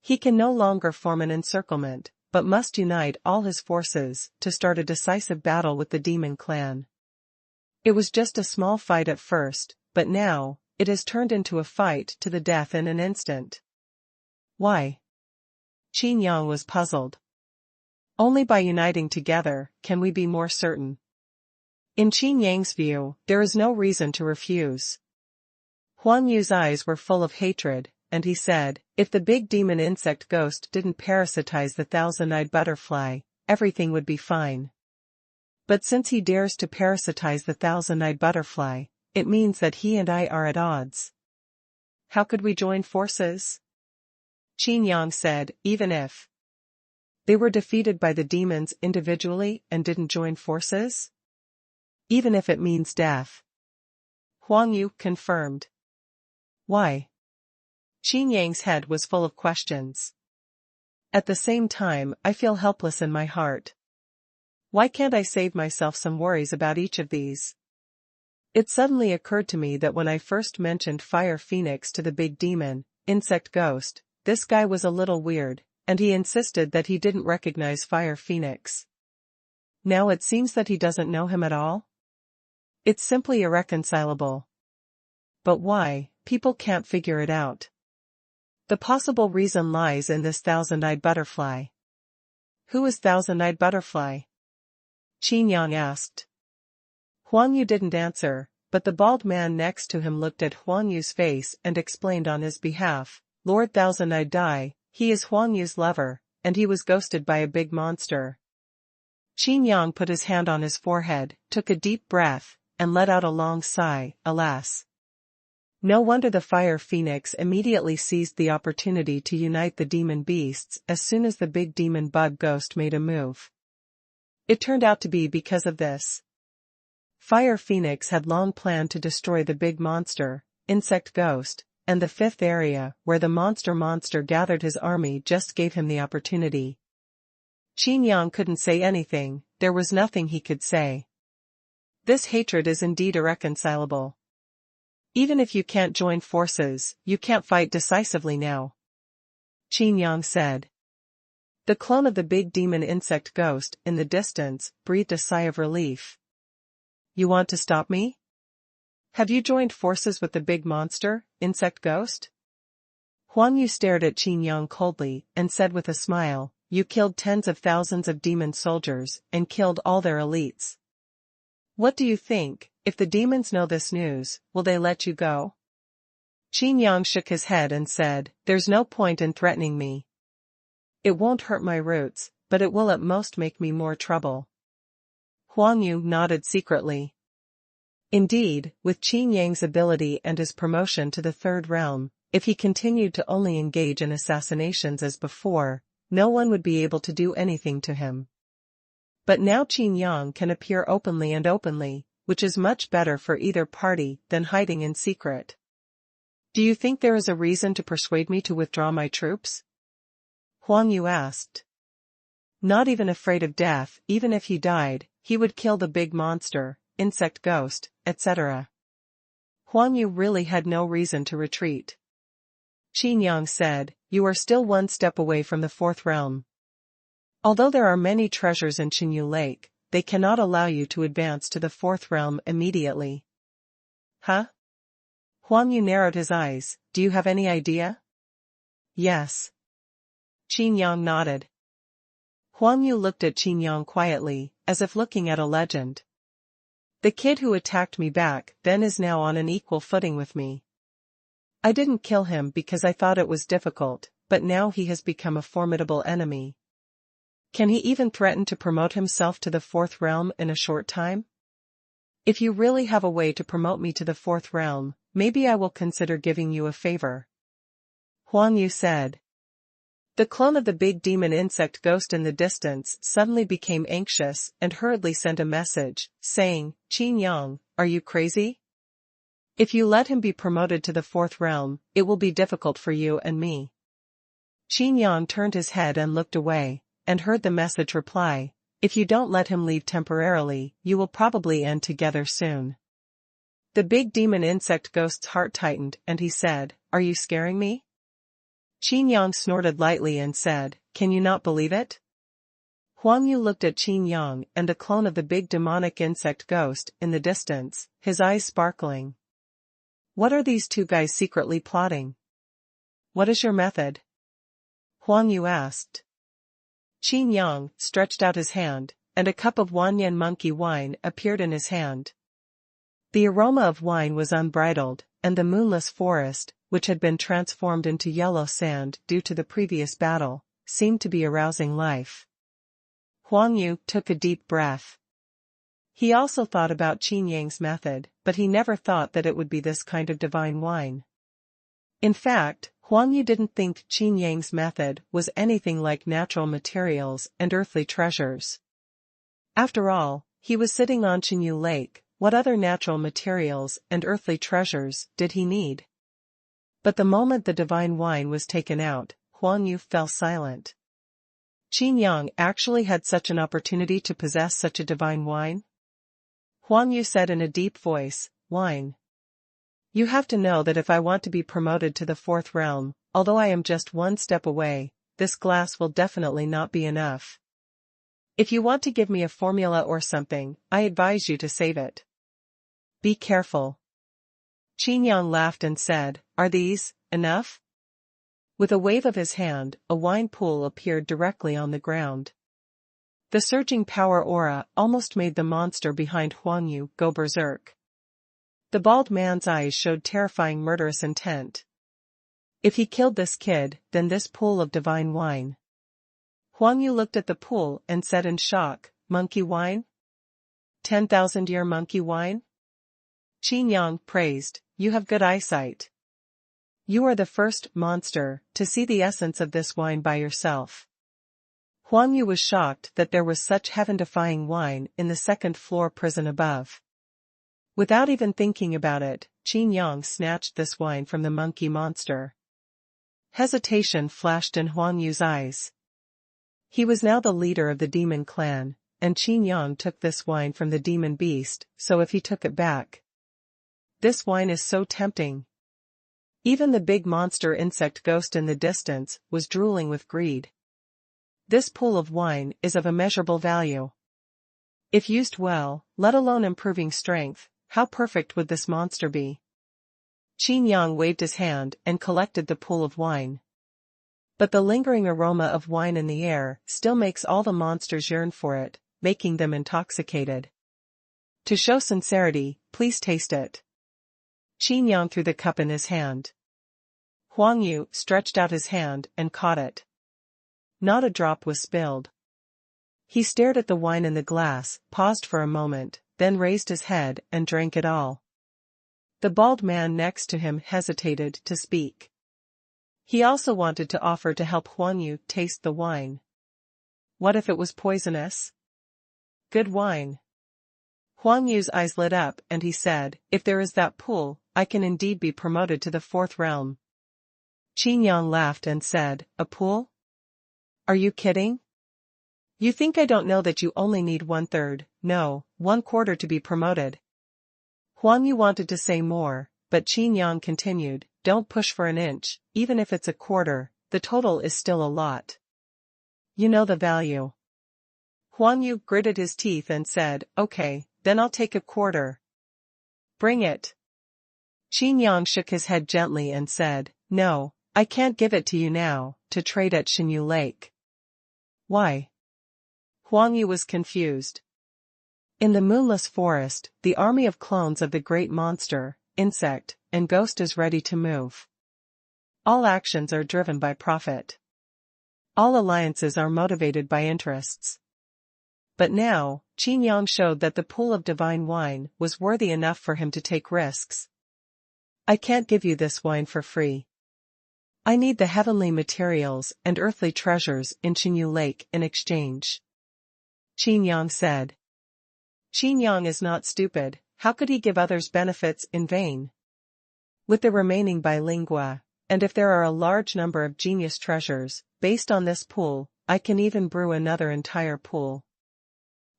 He can no longer form an encirclement, but must unite all his forces to start a decisive battle with the demon clan. It was just a small fight at first, but now, it has turned into a fight to the death in an instant. Why? Qin Yang was puzzled. Only by uniting together can we be more certain. In Qin Yang's view, there is no reason to refuse. Huang Yu's eyes were full of hatred, and he said, if the big demon insect ghost didn't parasitize the thousand-eyed butterfly, everything would be fine. But since he dares to parasitize the thousand-eyed butterfly, it means that he and I are at odds. How could we join forces? Qin Yang said, even if they were defeated by the demons individually and didn't join forces? Even if it means death. Huang Yu confirmed. Why? Qin Yang's head was full of questions. At the same time, I feel helpless in my heart. Why can't I save myself some worries about each of these? It suddenly occurred to me that when I first mentioned Fire Phoenix to the big demon, insect ghost, this guy was a little weird, and he insisted that he didn't recognize Fire Phoenix. Now it seems that he doesn't know him at all? It's simply irreconcilable. But why? People can't figure it out. The possible reason lies in this thousand-eyed butterfly. Who is thousand-eyed butterfly? Qin Yang asked. Huang Yu didn't answer, but the bald man next to him looked at Huang Yu's face and explained on his behalf, Lord Thousand-Eyed Dai, he is Huang Yu's lover, and he was ghosted by a big monster. Qin Yang put his hand on his forehead, took a deep breath, and let out a long sigh, alas. No wonder the Fire Phoenix immediately seized the opportunity to unite the demon beasts as soon as the big demon bug ghost made a move. It turned out to be because of this. Fire Phoenix had long planned to destroy the big monster, insect ghost, and the fifth area where the monster gathered his army just gave him the opportunity. Qin Yang couldn't say anything, there was nothing he could say. This hatred is indeed irreconcilable. Even if you can't join forces, you can't fight decisively now. Qin Yang said. The clone of the big demon insect ghost in the distance breathed a sigh of relief. You want to stop me? Have you joined forces with the big monster, insect ghost? Huang Yu stared at Qin Yang coldly and said with a smile, you killed tens of thousands of demon soldiers and killed all their elites. What do you think, if the demons know this news, will they let you go? Qin Yang shook his head and said, there's no point in threatening me. It won't hurt my roots, but it will at most make me more trouble. Huang Yu nodded secretly. Indeed, with Qin Yang's ability and his promotion to the third realm, if he continued to only engage in assassinations as before, no one would be able to do anything to him. But now Qin Yang can appear openly, which is much better for either party than hiding in secret. Do you think there is a reason to persuade me to withdraw my troops? Huang Yu asked. Not even afraid of death, even if he died, he would kill the big monster, insect ghost, etc. Huang Yu really had no reason to retreat. Qin Yang said, you are still one step away from the fourth realm. Although there are many treasures in Qinyu Lake, they cannot allow you to advance to the fourth realm immediately. Huh? Huang Yu narrowed his eyes, do you have any idea? Yes. Qin Yang nodded. Huang Yu looked at Qin Yang quietly, as if looking at a legend. The kid who attacked me back then is now on an equal footing with me. I didn't kill him because I thought it was difficult, but now he has become a formidable enemy. Can he even threaten to promote himself to the fourth realm in a short time? If you really have a way to promote me to the fourth realm, maybe I will consider giving you a favor. Huang Yu said. The clone of the big demon insect ghost in the distance suddenly became anxious and hurriedly sent a message, saying, Qin Yang, are you crazy? If you let him be promoted to the fourth realm, it will be difficult for you and me. Qin Yang turned his head and looked away, and heard the message reply, if you don't let him leave temporarily, you will probably end together soon. The big demon insect ghost's heart tightened and he said, are you scaring me? Qin Yang snorted lightly and said, can you not believe it? Huang Yu looked at Qin Yang and the clone of the big demonic insect ghost in the distance, his eyes sparkling. What are these two guys secretly plotting? What is your method? Huang Yu asked. Qin Yang stretched out his hand, and a cup of Wanyan monkey wine appeared in his hand. The aroma of wine was unbridled, and the moonless forest, which had been transformed into yellow sand due to the previous battle, seemed to be arousing life. Huang Yu took a deep breath. He also thought about Qin Yang's method, but he never thought that it would be this kind of divine wine. In fact, Huang Yu didn't think Qin Yang's method was anything like natural materials and earthly treasures. After all, he was sitting on Qinyu Lake, what other natural materials and earthly treasures did he need? But the moment the divine wine was taken out, Huang Yu fell silent. Qin Yang actually had such an opportunity to possess such a divine wine? Huang Yu said in a deep voice, wine. You have to know that if I want to be promoted to the fourth realm, although I am just one step away, this glass will definitely not be enough. If you want to give me a formula or something, I advise you to save it. Be careful. Qin Yang laughed and said, are these enough? With a wave of his hand, a wine pool appeared directly on the ground. The surging power aura almost made the monster behind Huang Yu go berserk. The bald man's eyes showed terrifying murderous intent. If he killed this kid, then this pool of divine wine. Huang Yu looked at the pool and said in shock, monkey wine? 10,000-year monkey wine? Qin Yang praised, you have good eyesight. You are the first monster to see the essence of this wine by yourself. Huang Yu was shocked that there was such heaven-defying wine in the second-floor prison above. Without even thinking about it, Qin Yang snatched this wine from the monkey monster. Hesitation flashed in Huang Yu's eyes. He was now the leader of the demon clan, and Qin Yang took this wine from the demon beast, so if he took it back. This wine is so tempting. Even the big monster insect ghost in the distance was drooling with greed. This pool of wine is of immeasurable value. If used well, let alone improving strength, how perfect would this monster be? Qin Yang waved his hand and collected the pool of wine. But the lingering aroma of wine in the air still makes all the monsters yearn for it, making them intoxicated. To show sincerity, please taste it. Qin Yang threw the cup in his hand. Huang Yu stretched out his hand and caught it. Not a drop was spilled. He stared at the wine in the glass, paused for a moment, then raised his head and drank it all. The bald man next to him hesitated to speak. He also wanted to offer to help Huang Yu taste the wine. What if it was poisonous? Good wine. Huang Yu's eyes lit up and he said, if there is that pool, I can indeed be promoted to the fourth realm. Qin Yang laughed and said, a pool? Are you kidding? You think I don't know that you only need 1/3, no, 1/4 to be promoted? Huang Yu wanted to say more, but Qin Yang continued, don't push for an inch, even if it's 1/4, the total is still a lot. You know the value. Huang Yu gritted his teeth and said, okay, then I'll take 1/4. Bring it. Qin Yang shook his head gently and said, no, I can't give it to you now, to trade at Xinyu Lake. Why? Huang Yu was confused. In the moonless forest, the army of clones of the great monster, insect, and ghost is ready to move. All actions are driven by profit. All alliances are motivated by interests. But now, Qin Yang showed that the pool of divine wine was worthy enough for him to take risks. I can't give you this wine for free. I need the heavenly materials and earthly treasures in Qinyu Lake in exchange. Qin Yang said. Qin Yang is not stupid, how could he give others benefits in vain? With the remaining bilingua, and if there are a large number of genius treasures, based on this pool, I can even brew another entire pool.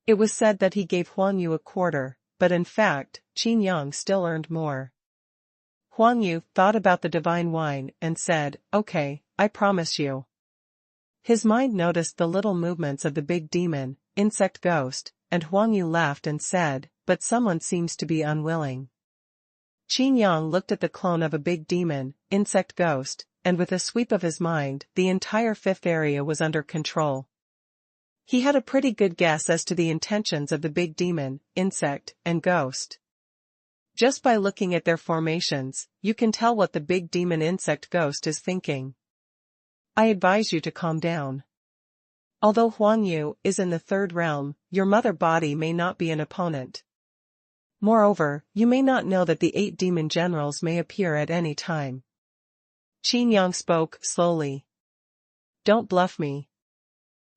It was said that he gave Huang Yu a quarter, but in fact, Qin Yang still earned more. Huang Yu thought about the divine wine and said, okay, I promise you. His mind noticed the little movements of the big demon, insect ghost, and Huang Yu laughed and said, but someone seems to be unwilling. Qin Yang looked at the clone of a big demon, insect ghost, and with a sweep of his mind, the entire fifth area was under control. He had a pretty good guess as to the intentions of the big demon, insect, and ghost. Just by looking at their formations, you can tell what the big demon insect ghost is thinking. I advise you to calm down. Although Huang Yu is in the third realm, your mother body may not be an opponent. Moreover, you may not know that the 8 demon generals may appear at any time. Qin Yang spoke slowly. Don't bluff me.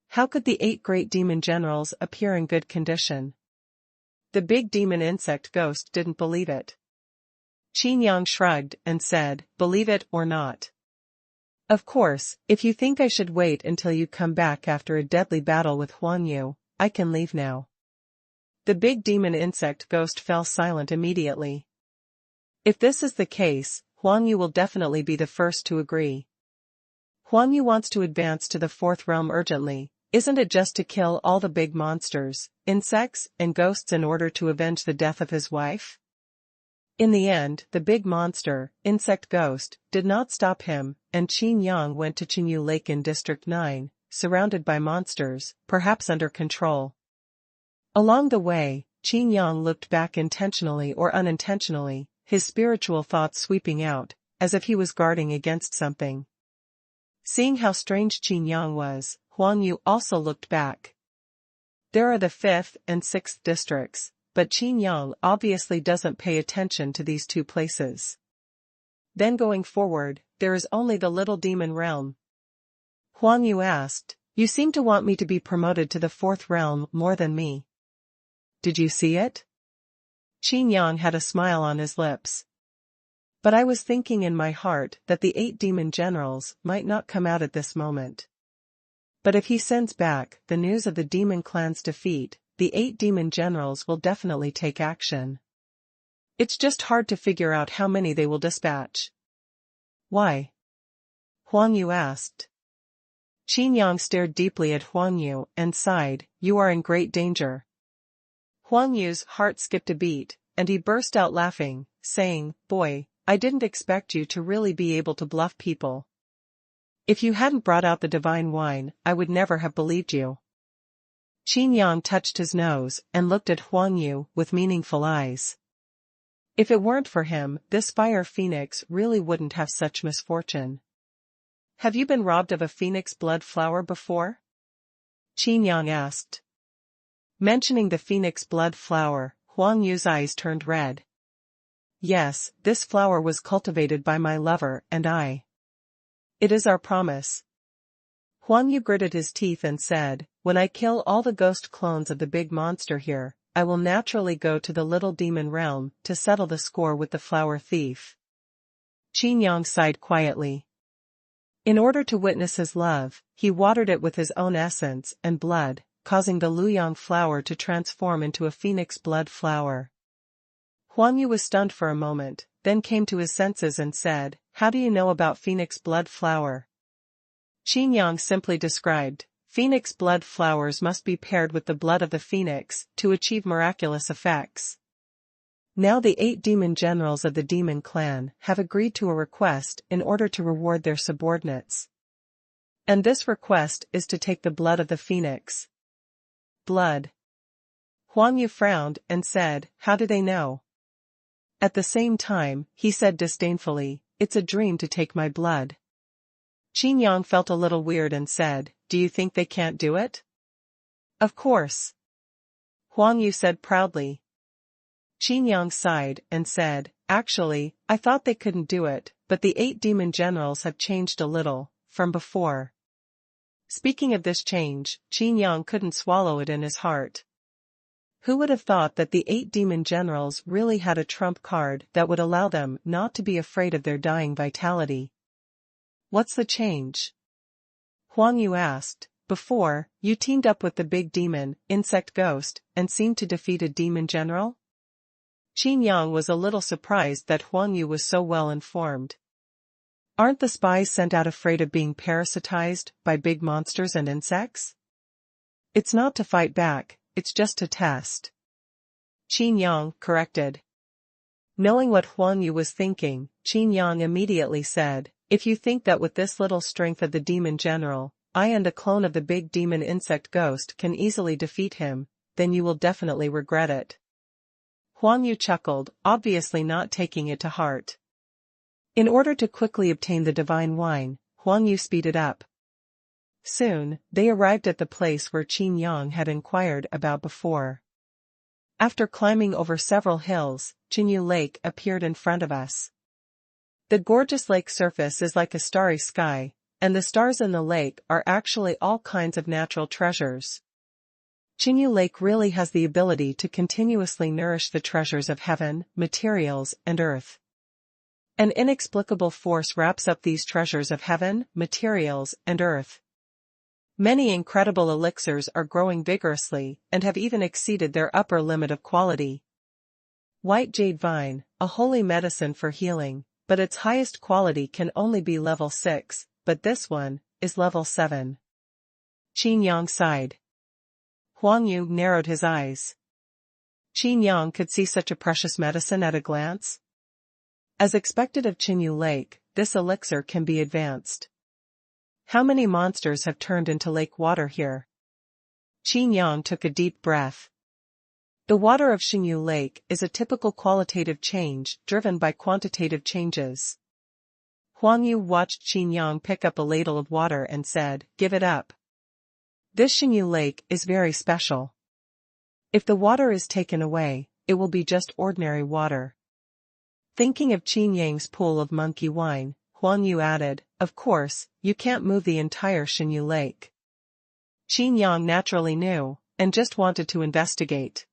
How could the 8 great demon generals appear in good condition? The big demon insect ghost didn't believe it. Qin Yang shrugged and said, believe it or not. Of course, if you think I should wait until you come back after a deadly battle with Huang Yu, I can leave now. The big demon insect ghost fell silent immediately. If this is the case, Huang Yu will definitely be the first to agree. Huang Yu wants to advance to the 4th realm urgently, isn't it just to kill all the big monsters, insects, and ghosts in order to avenge the death of his wife? In the end, the big monster, insect ghost, did not stop him, and Qin Yang went to Qinyu Lake in District 9, surrounded by monsters, perhaps under control. Along the way, Qin Yang looked back intentionally or unintentionally, his spiritual thoughts sweeping out, as if he was guarding against something. Seeing how strange Qin Yang was, Huang Yu also looked back. There are the 5th and 6th districts, but Qin Yang obviously doesn't pay attention to these 2 places. Then going forward, there is only the little demon realm. Huang Yu asked, you seem to want me to be promoted to the 4th realm more than me. Did you see it? Qin Yang had a smile on his lips. But I was thinking in my heart that the 8 demon generals might not come out at this moment. But if he sends back the news of the demon clan's defeat, the 8 demon generals will definitely take action. It's just hard to figure out how many they will dispatch. Why? Huang Yu asked. Qin Yang stared deeply at Huang Yu and sighed, you are in great danger. Huang Yu's heart skipped a beat, and he burst out laughing, saying, boy, I didn't expect you to really be able to bluff people. If you hadn't brought out the divine wine, I would never have believed you. Qin Yang touched his nose and looked at Huang Yu with meaningful eyes. If it weren't for him, this fire phoenix really wouldn't have such misfortune. Have you been robbed of a phoenix blood flower before? Qin Yang asked. Mentioning the phoenix blood flower, Huang Yu's eyes turned red. Yes, this flower was cultivated by my lover and I. It is our promise. Huang Yu gritted his teeth and said, when I kill all the ghost clones of the big monster here, I will naturally go to the little demon realm to settle the score with the flower thief. Qin Yang sighed quietly. In order to witness his love, he watered it with his own essence and blood, causing the Luyang flower to transform into a phoenix blood flower. Huang Yu was stunned for a moment, then came to his senses and said, how do you know about phoenix blood flower? Qin Yang simply described, phoenix blood flowers must be paired with the blood of the phoenix to achieve miraculous effects. Now the 8 demon generals of the demon clan have agreed to a request in order to reward their subordinates. And this request is to take the blood of the phoenix. Blood. Huang Yu frowned and said, how do they know? At the same time, he said disdainfully, it's a dream to take my blood. Qin Yang felt a little weird and said, "Do you think they can't do it?" "Of course," Huang Yu said proudly. Qin Yang sighed and said, "Actually, I thought they couldn't do it, but the 8 demon generals have changed a little, from before." Speaking of this change, Qin Yang couldn't swallow it in his heart. Who would have thought that the 8 demon generals really had a trump card that would allow them not to be afraid of their dying vitality? "What's the change?" Huang Yu asked. "Before, you teamed up with the big demon, insect ghost, and seemed to defeat a demon general?" Qin Yang was a little surprised that Huang Yu was so well informed. "Aren't the spies sent out afraid of being parasitized by big monsters and insects?" "It's not to fight back, it's just to test," Qin Yang corrected. Knowing what Huang Yu was thinking, Qin Yang immediately said, "If you think that with this little strength of the demon general, I and a clone of the big demon insect ghost can easily defeat him, then you will definitely regret it." Huang Yu chuckled, obviously not taking it to heart. In order to quickly obtain the divine wine, Huang Yu speeded up. Soon, they arrived at the place where Qin Yang had inquired about before. After climbing over several hills, Qinyu Lake appeared in front of us. The gorgeous lake surface is like a starry sky, and the stars in the lake are actually all kinds of natural treasures. Qinyu Lake really has the ability to continuously nourish the treasures of heaven, materials, and earth. An inexplicable force wraps up these treasures of heaven, materials, and earth. Many incredible elixirs are growing vigorously and have even exceeded their upper limit of quality. White jade vine, a holy medicine for healing, but its highest quality can only be level 6, but this one is level 7. Qin Yang sighed. Huang Yu narrowed his eyes. Qin Yang could see such a precious medicine at a glance. As expected of Qinyu Lake, this elixir can be advanced. How many monsters have turned into lake water here? Qin Yang took a deep breath. The water of Qinyu Lake is a typical qualitative change driven by quantitative changes. Huang Yu watched Qin Yang pick up a ladle of water and said, "Give it up. This Qinyu Lake is very special. If the water is taken away, it will be just ordinary water." Thinking of Qin Yang's pool of monkey wine, Huang Yu added, "Of course, you can't move the entire Qinyu Lake." Qin Yang naturally knew, and just wanted to investigate.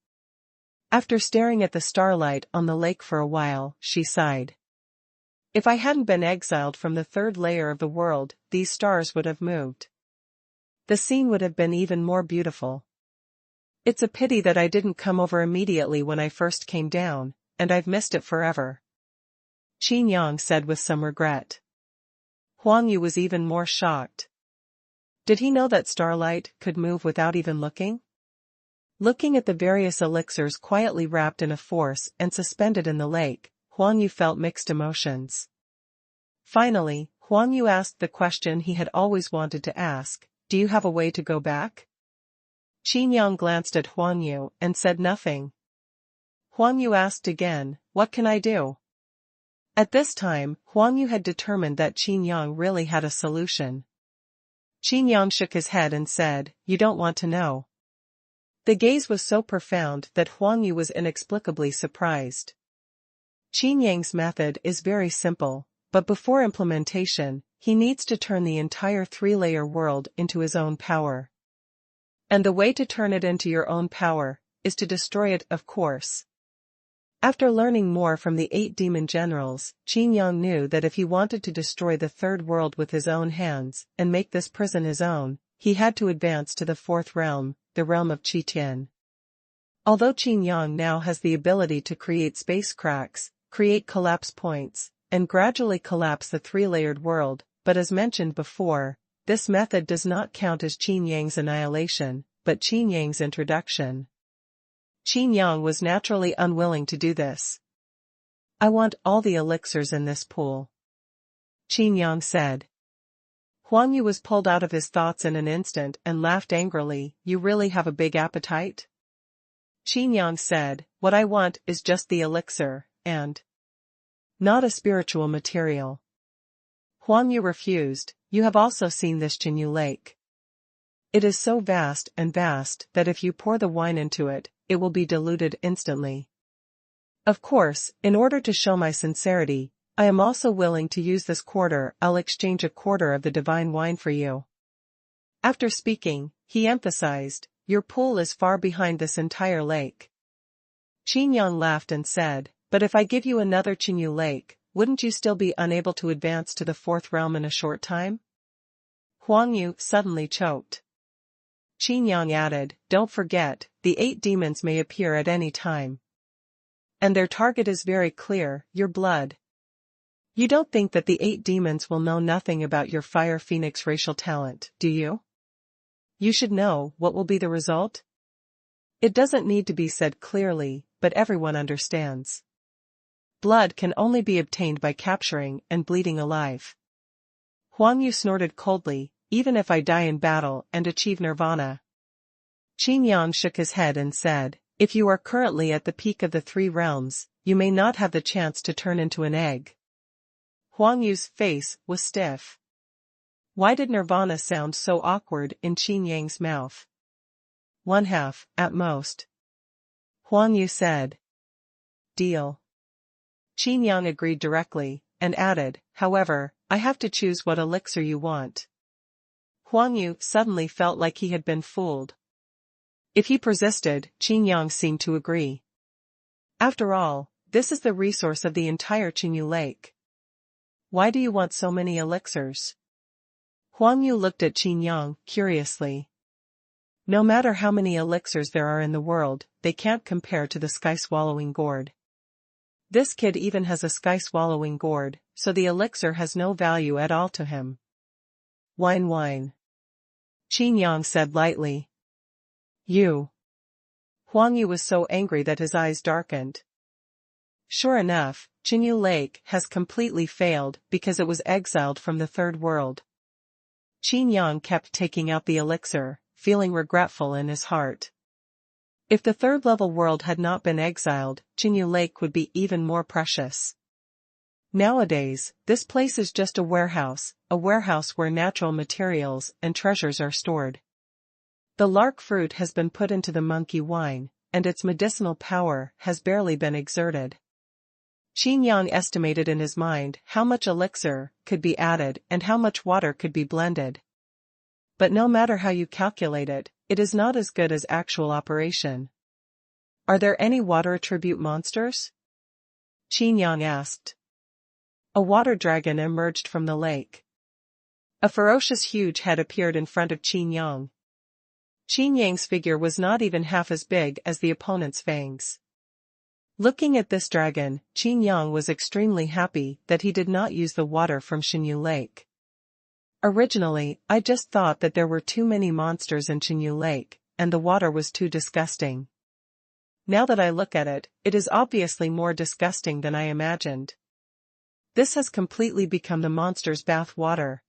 After staring at the starlight on the lake for a while, she sighed. "If I hadn't been exiled from the 3rd layer of the world, these stars would have moved. The scene would have been even more beautiful. It's a pity that I didn't come over immediately when I first came down, and I've missed it forever," Qin Yang said with some regret. Huang Yu was even more shocked. Did he know that starlight could move without even looking? Looking at the various elixirs quietly wrapped in a force and suspended in the lake, Huang Yu felt mixed emotions. Finally, Huang Yu asked the question he had always wanted to ask, "Do you have a way to go back?" Qin Yang glanced at Huang Yu and said nothing. Huang Yu asked again, "What can I do?" At this time, Huang Yu had determined that Qin Yang really had a solution. Qin Yang shook his head and said, "You don't want to know." The gaze was so profound that Huang Yu was inexplicably surprised. Qin Yang's method is very simple, but before implementation, he needs to turn the entire 3-layer world into his own power. And the way to turn it into your own power is to destroy it, of course. After learning more from the 8 demon generals, Qin Yang knew that if he wanted to destroy the 3rd world with his own hands and make this prison his own, he had to advance to the 4th realm, the realm of Qitian. Although Qin Yang now has the ability to create space cracks, create collapse points, and gradually collapse the 3-layered world, but as mentioned before, this method does not count as Qin Yang's annihilation, but Qin Yang's introduction. Qin Yang was naturally unwilling to do this. "I want all the elixirs in this pool," Qin Yang said. Huang Yu was pulled out of his thoughts in an instant and laughed angrily. "You really have a big appetite?" Qin Yang said, "What I want is just the elixir, and not a spiritual material." Huang Yu refused. You have also seen this Qinyu lake. It is so vast that if you pour the wine into it, it will be diluted instantly. Of course, in order to show my sincerity, I am also willing to use this quarter. I'll exchange a quarter of the divine wine for you. After speaking, he emphasized, your pool is far behind this entire lake. Qin Yang laughed and said, but if I give you another Qinyu lake, wouldn't you still be unable to advance to the fourth realm in a short time? Huang Yu suddenly choked. Qin Yang added, don't forget, the 8 demons may appear at any time. And their target is very clear, your blood. You don't think that the 8 demons will know nothing about your Fire Phoenix racial talent, do you? You should know what will be the result. It doesn't need to be said clearly, but everyone understands. Blood can only be obtained by capturing and bleeding alive. Huang Yu snorted coldly, even if I die in battle and achieve nirvana. Qin Yang shook his head and said, if you are currently at the peak of the 3 realms, you may not have the chance to turn into an egg. Huang Yu's face was stiff. Why did nirvana sound so awkward in Qin Yang's mouth? 1/2, at most. Huang Yu said. Deal. Qin Yang agreed directly, and added, however, I have to choose what elixir you want. Huang Yu suddenly felt like he had been fooled. If he persisted, Qin Yang seemed to agree. After all, this is the resource of the entire Qinyu lake. Why do you want so many elixirs? Huang Yu looked at Qin Yang curiously. No matter how many elixirs there are in the world, they can't compare to the sky-swallowing gourd. This kid even has a sky-swallowing gourd, so the elixir has no value at all to him. Wine. Qin Yang said lightly. You. Huang Yu was so angry that his eyes darkened. Sure enough, Qinyu Lake has completely failed because it was exiled from the third world. Qin Yang kept taking out the elixir, feeling regretful in his heart. If the third-level world had not been exiled, Qinyu Lake would be even more precious. Nowadays, this place is just a warehouse where natural materials and treasures are stored. The lark fruit has been put into the monkey wine, and its medicinal power has barely been exerted. Qin Yang estimated in his mind how much elixir could be added and how much water could be blended. But no matter how you calculate it, it is not as good as actual operation. Are there any water attribute monsters? Qin Yang asked. A water dragon emerged from the lake. A ferocious huge head appeared in front of Qin Yang. Qin Yang's figure was not even half as big as the opponent's fangs. Looking at this dragon, Qin Yang was extremely happy that he did not use the water from Qinyu Lake. Originally, I just thought that there were too many monsters in Qinyu Lake, and the water was too disgusting. Now that I look at it, it is obviously more disgusting than I imagined. This has completely become the monster's bath water.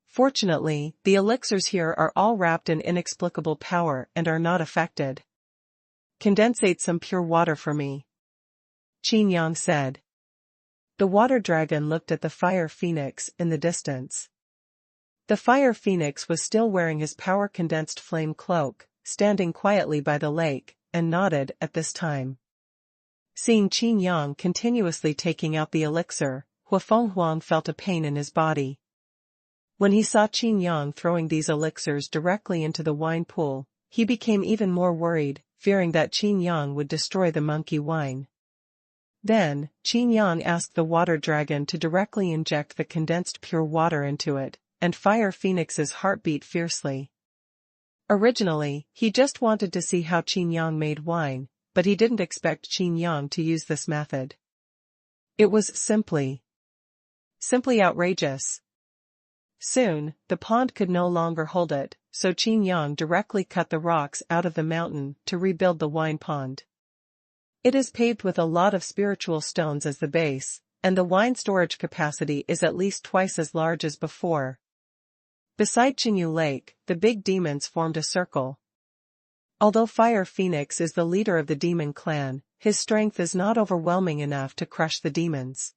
Fortunately, the elixirs here are all wrapped in inexplicable power and are not affected. Condensate some pure water for me, Qin Yang said. The water dragon looked at the fire phoenix in the distance. The fire phoenix was still wearing his power-condensed flame cloak, standing quietly by the lake, and nodded at this time. Seeing Qin Yang continuously taking out the elixir, Xuanhuan felt a pain in his body. When he saw Qin Yang throwing these elixirs directly into the wine pool, he became even more worried, fearing that Qin Yang would destroy the monkey wine. Then, Qin Yang asked the water dragon to directly inject the condensed pure water into it, and Fire Phoenix's heart beat fiercely. Originally, he just wanted to see how Qin Yang made wine, but he didn't expect Qin Yang to use this method. It was simply outrageous. Soon, the pond could no longer hold it, so Qin Yang directly cut the rocks out of the mountain to rebuild the wine pond. It is paved with a lot of spiritual stones as the base, and the wine storage capacity is at least twice as large as before. Beside Qinyu Lake, the big demons formed a circle. Although Fire Phoenix is the leader of the demon clan, his strength is not overwhelming enough to crush the demons.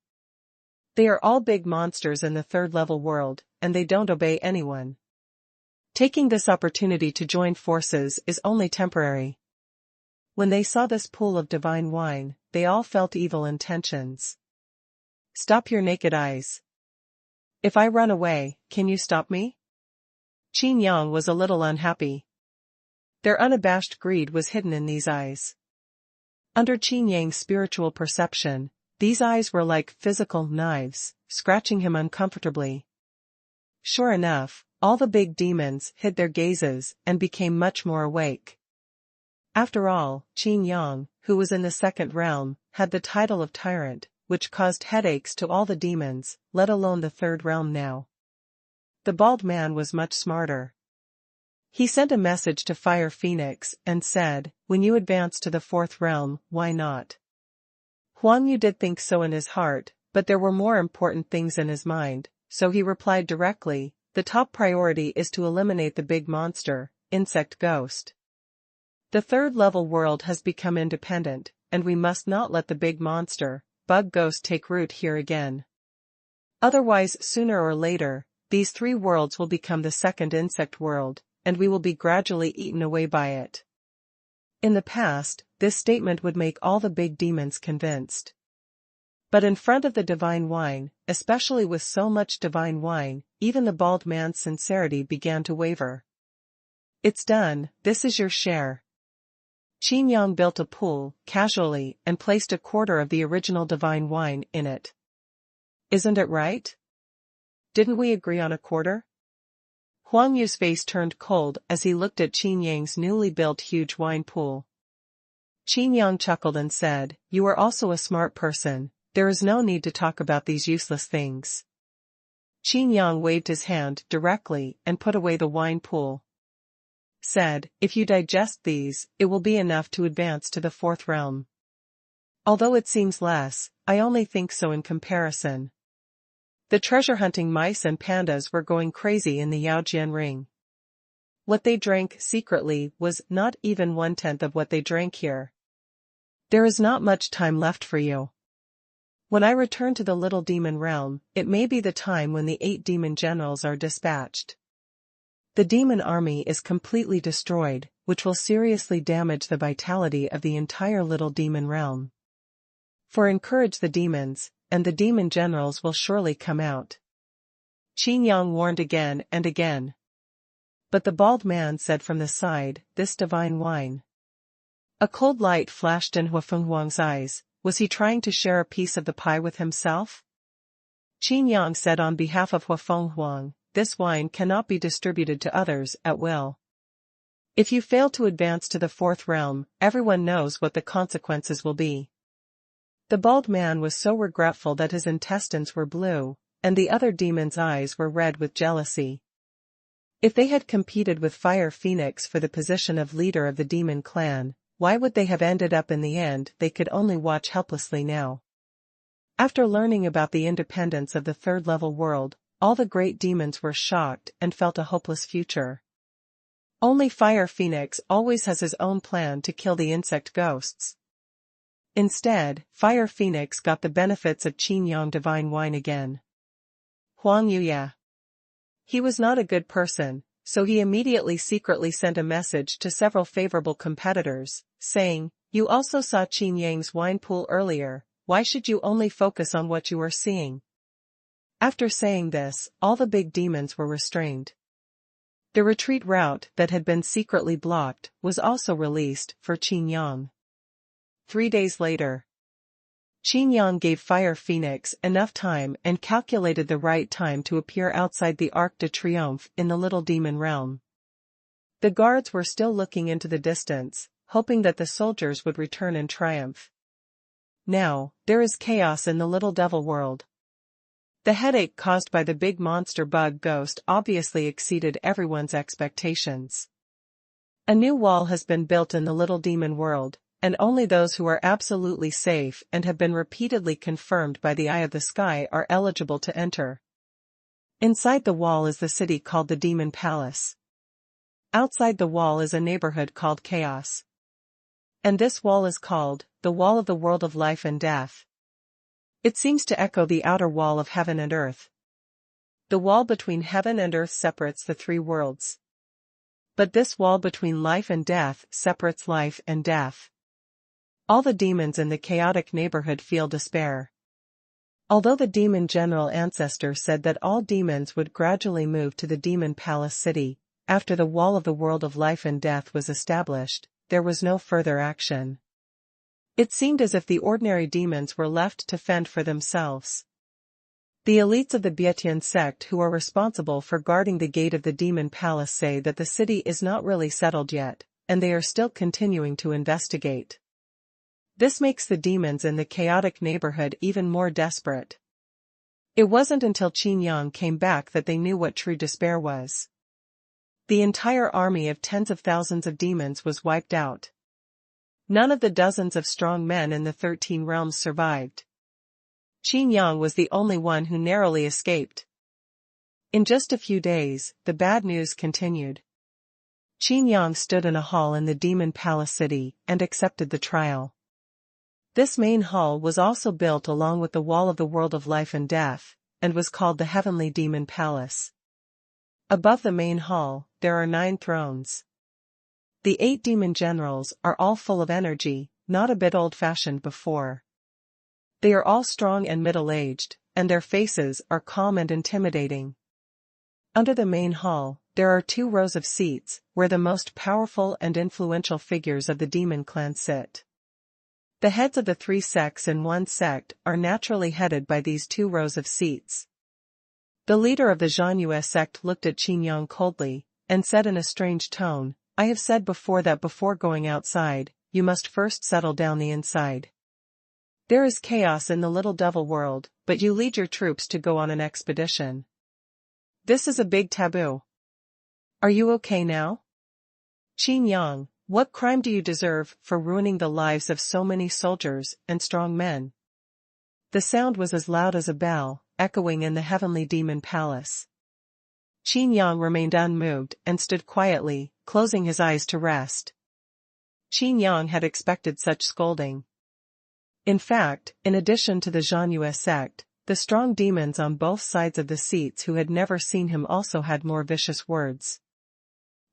They are all big monsters in the third-level world, and they don't obey anyone. Taking this opportunity to join forces is only temporary. When they saw this pool of divine wine, they all felt evil intentions. Stop your naked eyes. If I run away, can you stop me? Qin Yang was a little unhappy. Their unabashed greed was hidden in these eyes. Under Qin Yang's spiritual perception, these eyes were like physical knives, scratching him uncomfortably. Sure enough, all the big demons hid their gazes and became much more awake. After all, Qin Yang, who was in the second realm, had the title of tyrant, which caused headaches to all the demons, let alone the third realm now. The bald man was much smarter. He sent a message to Fire Phoenix and said, "When you advance to the fourth realm, why not?" Huang Yu did think so in his heart, but there were more important things in his mind, so he replied directly, "The top priority is to eliminate the big monster, insect ghost. The third-level world has become independent, and we must not let the big monster, bug ghost take root here again. Otherwise, sooner or later, these three worlds will become the second insect world, and we will be gradually eaten away by it." In the past, this statement would make all the big demons convinced. But in front of the divine wine, especially with so much divine wine, even the bald man's sincerity began to waver. "It's done, this is your share." Qin Yang built a pool, casually, and placed a quarter of the original divine wine in it. "Isn't it right? Didn't we agree on a quarter?" Huang Yu's face turned cold as he looked at Qin Yang's newly built huge wine pool. Qin Yang chuckled and said, "You are also a smart person, there is no need to talk about these useless things." Qin Yang waved his hand directly and put away the wine pool. Said, "If you digest these, it will be enough to advance to the fourth realm. Although it seems less, I only think so in comparison." The treasure-hunting mice and pandas were going crazy in the Yaojian ring. What they drank secretly was not even 1/10 of what they drank here. "There is not much time left for you. When I return to the little demon realm, it may be the time when the 8 demon generals are dispatched. The demon army is completely destroyed, which will seriously damage the vitality of the entire little demon realm. Encourage the demons, and the demon generals will surely come out." Qin Yang warned again and again. But the bald man said from the side, "This divine wine." A cold light flashed in Xuanhuan's eyes. Was he trying to share a piece of the pie with himself? Qin Yang said on behalf of Xuanhuan, "This wine cannot be distributed to others at will. If you fail to advance to the fourth realm, everyone knows what the consequences will be." The bald man was so regretful that his intestines were blue, and the other demons' eyes were red with jealousy. If they had competed with Fire Phoenix for the position of leader of the demon clan, why would they have ended up in the end? They could only watch helplessly now. After learning about the independence of the third-level world, all the great demons were shocked and felt a hopeless future. Only Fire Phoenix always has his own plan to kill the insect ghosts. Instead, Fire Phoenix got the benefits of Qin Yang divine wine again. Huang Yu, yeah. He was not a good person, so he immediately secretly sent a message to several favorable competitors, saying, "You also saw Qin Yang's wine pool earlier, why should you only focus on what you are seeing?" After saying this, all the big demons were restrained. The retreat route that had been secretly blocked was also released for Qin Yang. 3 days later, Qin Yang gave Fire Phoenix enough time and calculated the right time to appear outside the Arc de Triomphe in the little demon realm. The guards were still looking into the distance, hoping that the soldiers would return in triumph. Now, there is chaos in the little devil world. The headache caused by the big monster bug ghost obviously exceeded everyone's expectations. A new wall has been built in the little demon world, and only those who are absolutely safe and have been repeatedly confirmed by the Eye of the Sky are eligible to enter. Inside the wall is the city called the Demon Palace. Outside the wall is a neighborhood called Chaos. And this wall is called the Wall of the World of Life and Death. It seems to echo the outer wall of heaven and earth. The wall between heaven and earth separates the three worlds. But this wall between life and death separates life and death. All the demons in the chaotic neighborhood feel despair. Although the demon general ancestor said that all demons would gradually move to the demon palace city, after the wall of the world of life and death was established, there was no further action. It seemed as if the ordinary demons were left to fend for themselves. The elites of the Bietian sect who are responsible for guarding the gate of the demon palace say that the city is not really settled yet, and they are still continuing to investigate. This makes the demons in the chaotic neighborhood even more desperate. It wasn't until Qin Yang came back that they knew what true despair was. The entire army of tens of thousands of demons was wiped out. None of the dozens of strong men in the 13 realms survived. Qin Yang was the only one who narrowly escaped. In just a few days, the bad news continued. Qin Yang stood in a hall in the demon palace city and accepted the trial. This main hall was also built along with the wall of the world of life and death, and was called the Heavenly Demon Palace. Above the main hall, there are 9 thrones. The 8 demon generals are all full of energy, not a bit old-fashioned before. They are all strong and middle-aged, and their faces are calm and intimidating. Under the main hall, there are 2 rows of seats, where the most powerful and influential figures of the demon clan sit. The heads of the 3 sects in one sect are naturally headed by these 2 rows of seats. The leader of the Xuanhuan sect looked at Qin Yang coldly, and said in a strange tone, "I have said before that before going outside, you must first settle down the inside. There is chaos in the little devil world, but you lead your troops to go on an expedition. This is a big taboo. Are you okay now? Qin Yang, what crime do you deserve for ruining the lives of so many soldiers and strong men?" The sound was as loud as a bell, echoing in the heavenly demon palace. Qin Yang remained unmoved and stood quietly, closing his eyes to rest. Qin Yang had expected such scolding. In fact, in addition to the Xuanhuan sect, the strong demons on both sides of the seats who had never seen him also had more vicious words.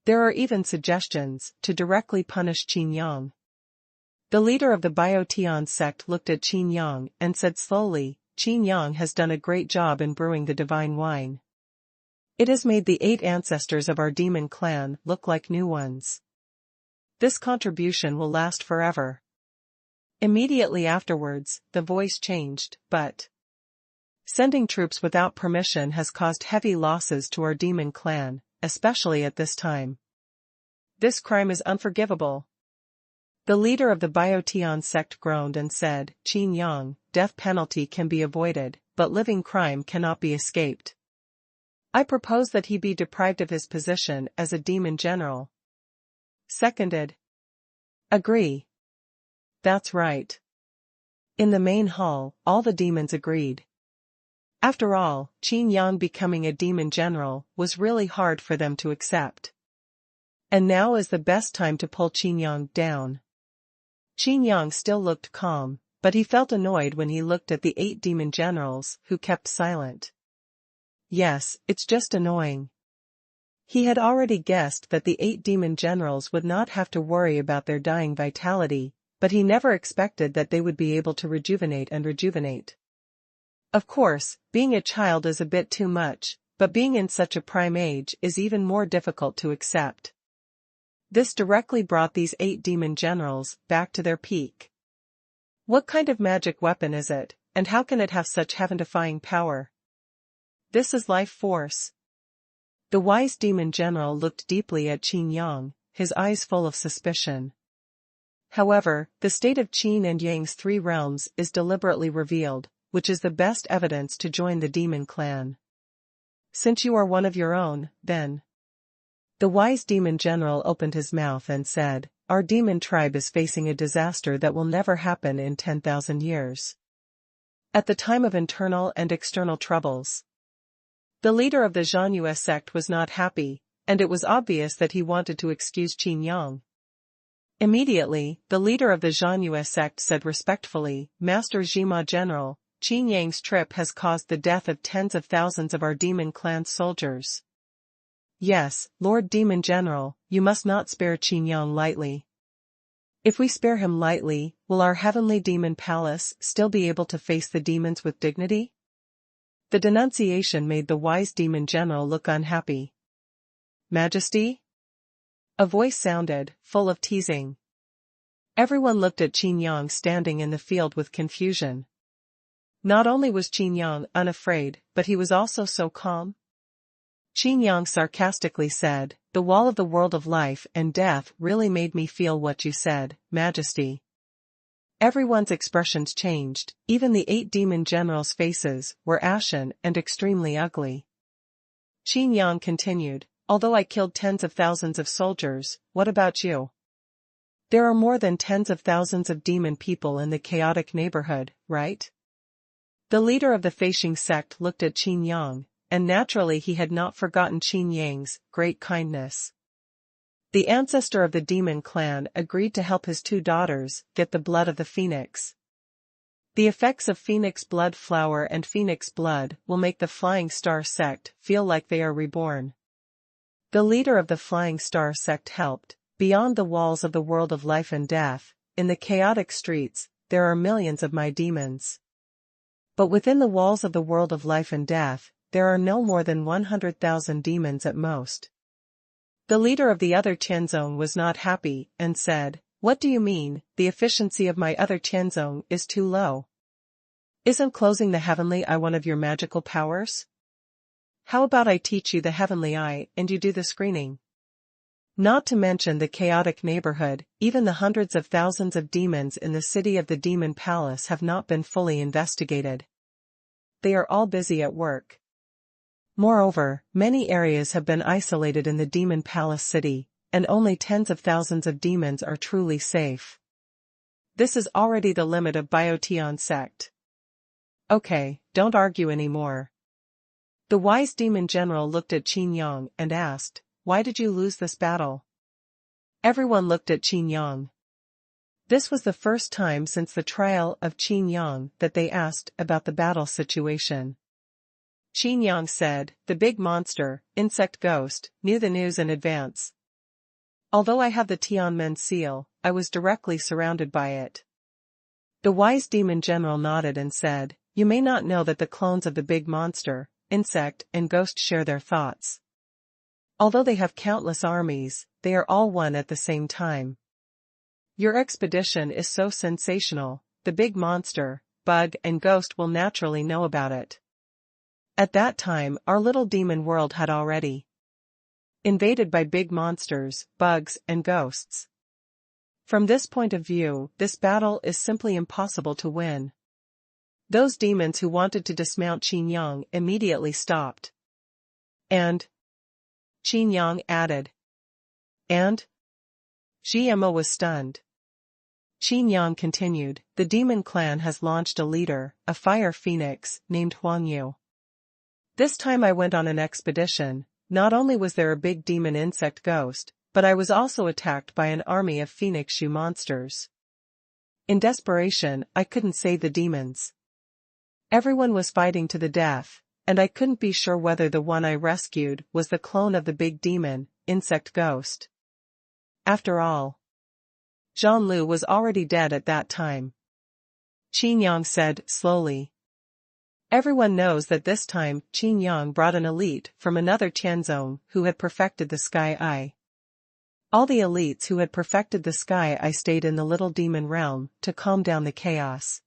There are even suggestions to directly punish Qin Yang. The leader of the Biotian sect looked at Qin Yang and said slowly, "Qin Yang has done a great job in brewing the divine wine. It has made the 8 ancestors of our demon clan look like new ones. This contribution will last forever." Immediately afterwards, the voice changed, "But sending troops without permission has caused heavy losses to our demon clan, especially at this time. This crime is unforgivable." The leader of the Biotian sect groaned and said, "Qin Yang, death penalty can be avoided, but living crime cannot be escaped. I propose that he be deprived of his position as a demon general." Seconded. Agree. That's right. In the main hall, all the demons agreed. After all, Qin Yang becoming a demon general was really hard for them to accept. And now is the best time to pull Qin Yang down. Qin Yang still looked calm, but he felt annoyed when he looked at the 8 demon generals who kept silent. Yes, it's just annoying. He had already guessed that the 8 demon generals would not have to worry about their dying vitality, but he never expected that they would be able to rejuvenate. Of course, being a child is a bit too much, but being in such a prime age is even more difficult to accept. This directly brought these 8 demon generals back to their peak. What kind of magic weapon is it, and how can it have such heaven-defying power? This is life force. The wise demon general looked deeply at Qin Yang, his eyes full of suspicion. However, the state of Qin and Yang's 3 realms is deliberately revealed, which is the best evidence to join the demon clan. Since you are one of your own, then. The wise demon general opened his mouth and said, "Our demon tribe is facing a disaster that will never happen in 10,000 years. At the time of internal and external troubles." The leader of the Xuanhuan sect was not happy, and it was obvious that he wanted to excuse Qin Yang. Immediately, the leader of the Xuanhuan sect said respectfully, "Master Zhima General, Qin Yang's trip has caused the death of tens of thousands of our demon clan soldiers. Yes, Lord Demon General, you must not spare Qin Yang lightly. If we spare him lightly, will our heavenly demon palace still be able to face the demons with dignity? The denunciation made the wise demon general look unhappy. Majesty? A voice sounded, full of teasing. Everyone looked at Qin Yang standing in the field with confusion. Not only was Qin Yang unafraid, but he was also so calm. Qin Yang sarcastically said, "The wall of the world of life and death really made me feel what you said, Majesty." Everyone's expressions changed, even the 8 demon generals' faces were ashen and extremely ugly. Qin Yang continued, "Although I killed tens of thousands of soldiers, what about you? There are more than tens of thousands of demon people in the chaotic neighborhood, right?" The leader of the Feishing sect looked at Qin Yang, and naturally he had not forgotten Qin Yang's great kindness. The ancestor of the demon clan agreed to help his 2 daughters get the blood of the phoenix. The effects of phoenix blood flower and phoenix blood will make the Flying Star sect feel like they are reborn. The leader of the Flying Star sect helped. Beyond the walls of the world of life and death, in the chaotic streets, there are millions of my demons. But within the walls of the world of life and death, there are no more than 100,000 demons at most. The leader of the other Tianzong was not happy, and said, "What do you mean, the efficiency of my other Tianzong is too low? Isn't closing the heavenly eye one of your magical powers? How about I teach you the heavenly eye and you do the screening?" Not to mention the chaotic neighborhood, even the hundreds of thousands of demons in the city of the Demon Palace have not been fully investigated. They are all busy at work. Moreover, many areas have been isolated in the Demon Palace city, and only tens of thousands of demons are truly safe. This is already the limit of Biotian sect. Okay, don't argue anymore. The wise demon general looked at Qin Yang and asked, "Why did you lose this battle?" Everyone looked at Qin Yang. This was the first time since the trial of Qin Yang that they asked about the battle situation. Qin Yang said, "The big monster, insect ghost, knew the news in advance. Although I have the Tianmen seal, I was directly surrounded by it." The wise demon general nodded and said, "You may not know that the clones of the big monster, insect and ghost share their thoughts. Although they have countless armies, they are all one at the same time. Your expedition is so sensational, the big monster, bug and ghost will naturally know about it." At that time our little demon world had already invaded by big monsters, bugs and ghosts. From this point of view, this battle is simply impossible to win. Those demons who wanted to dismount Qin Yang immediately stopped. And Qin Yang added. And GMO was stunned. Qin Yang continued, "The demon clan has launched a leader, a fire phoenix, named Huang Yu. This time I went on an expedition. Not only was there a big demon insect ghost, but I was also attacked by an army of phoenix shoe monsters. In desperation, I couldn't save the demons. Everyone was fighting to the death, and I couldn't be sure whether the one I rescued was the clone of the big demon, insect ghost. After all, Zhang Lu was already dead at that time." Qin Yang said slowly. Everyone knows that this time Qin Yang brought an elite from another Tianzong who had perfected the Sky Eye. All the elites who had perfected the Sky Eye stayed in the little demon realm to calm down the chaos.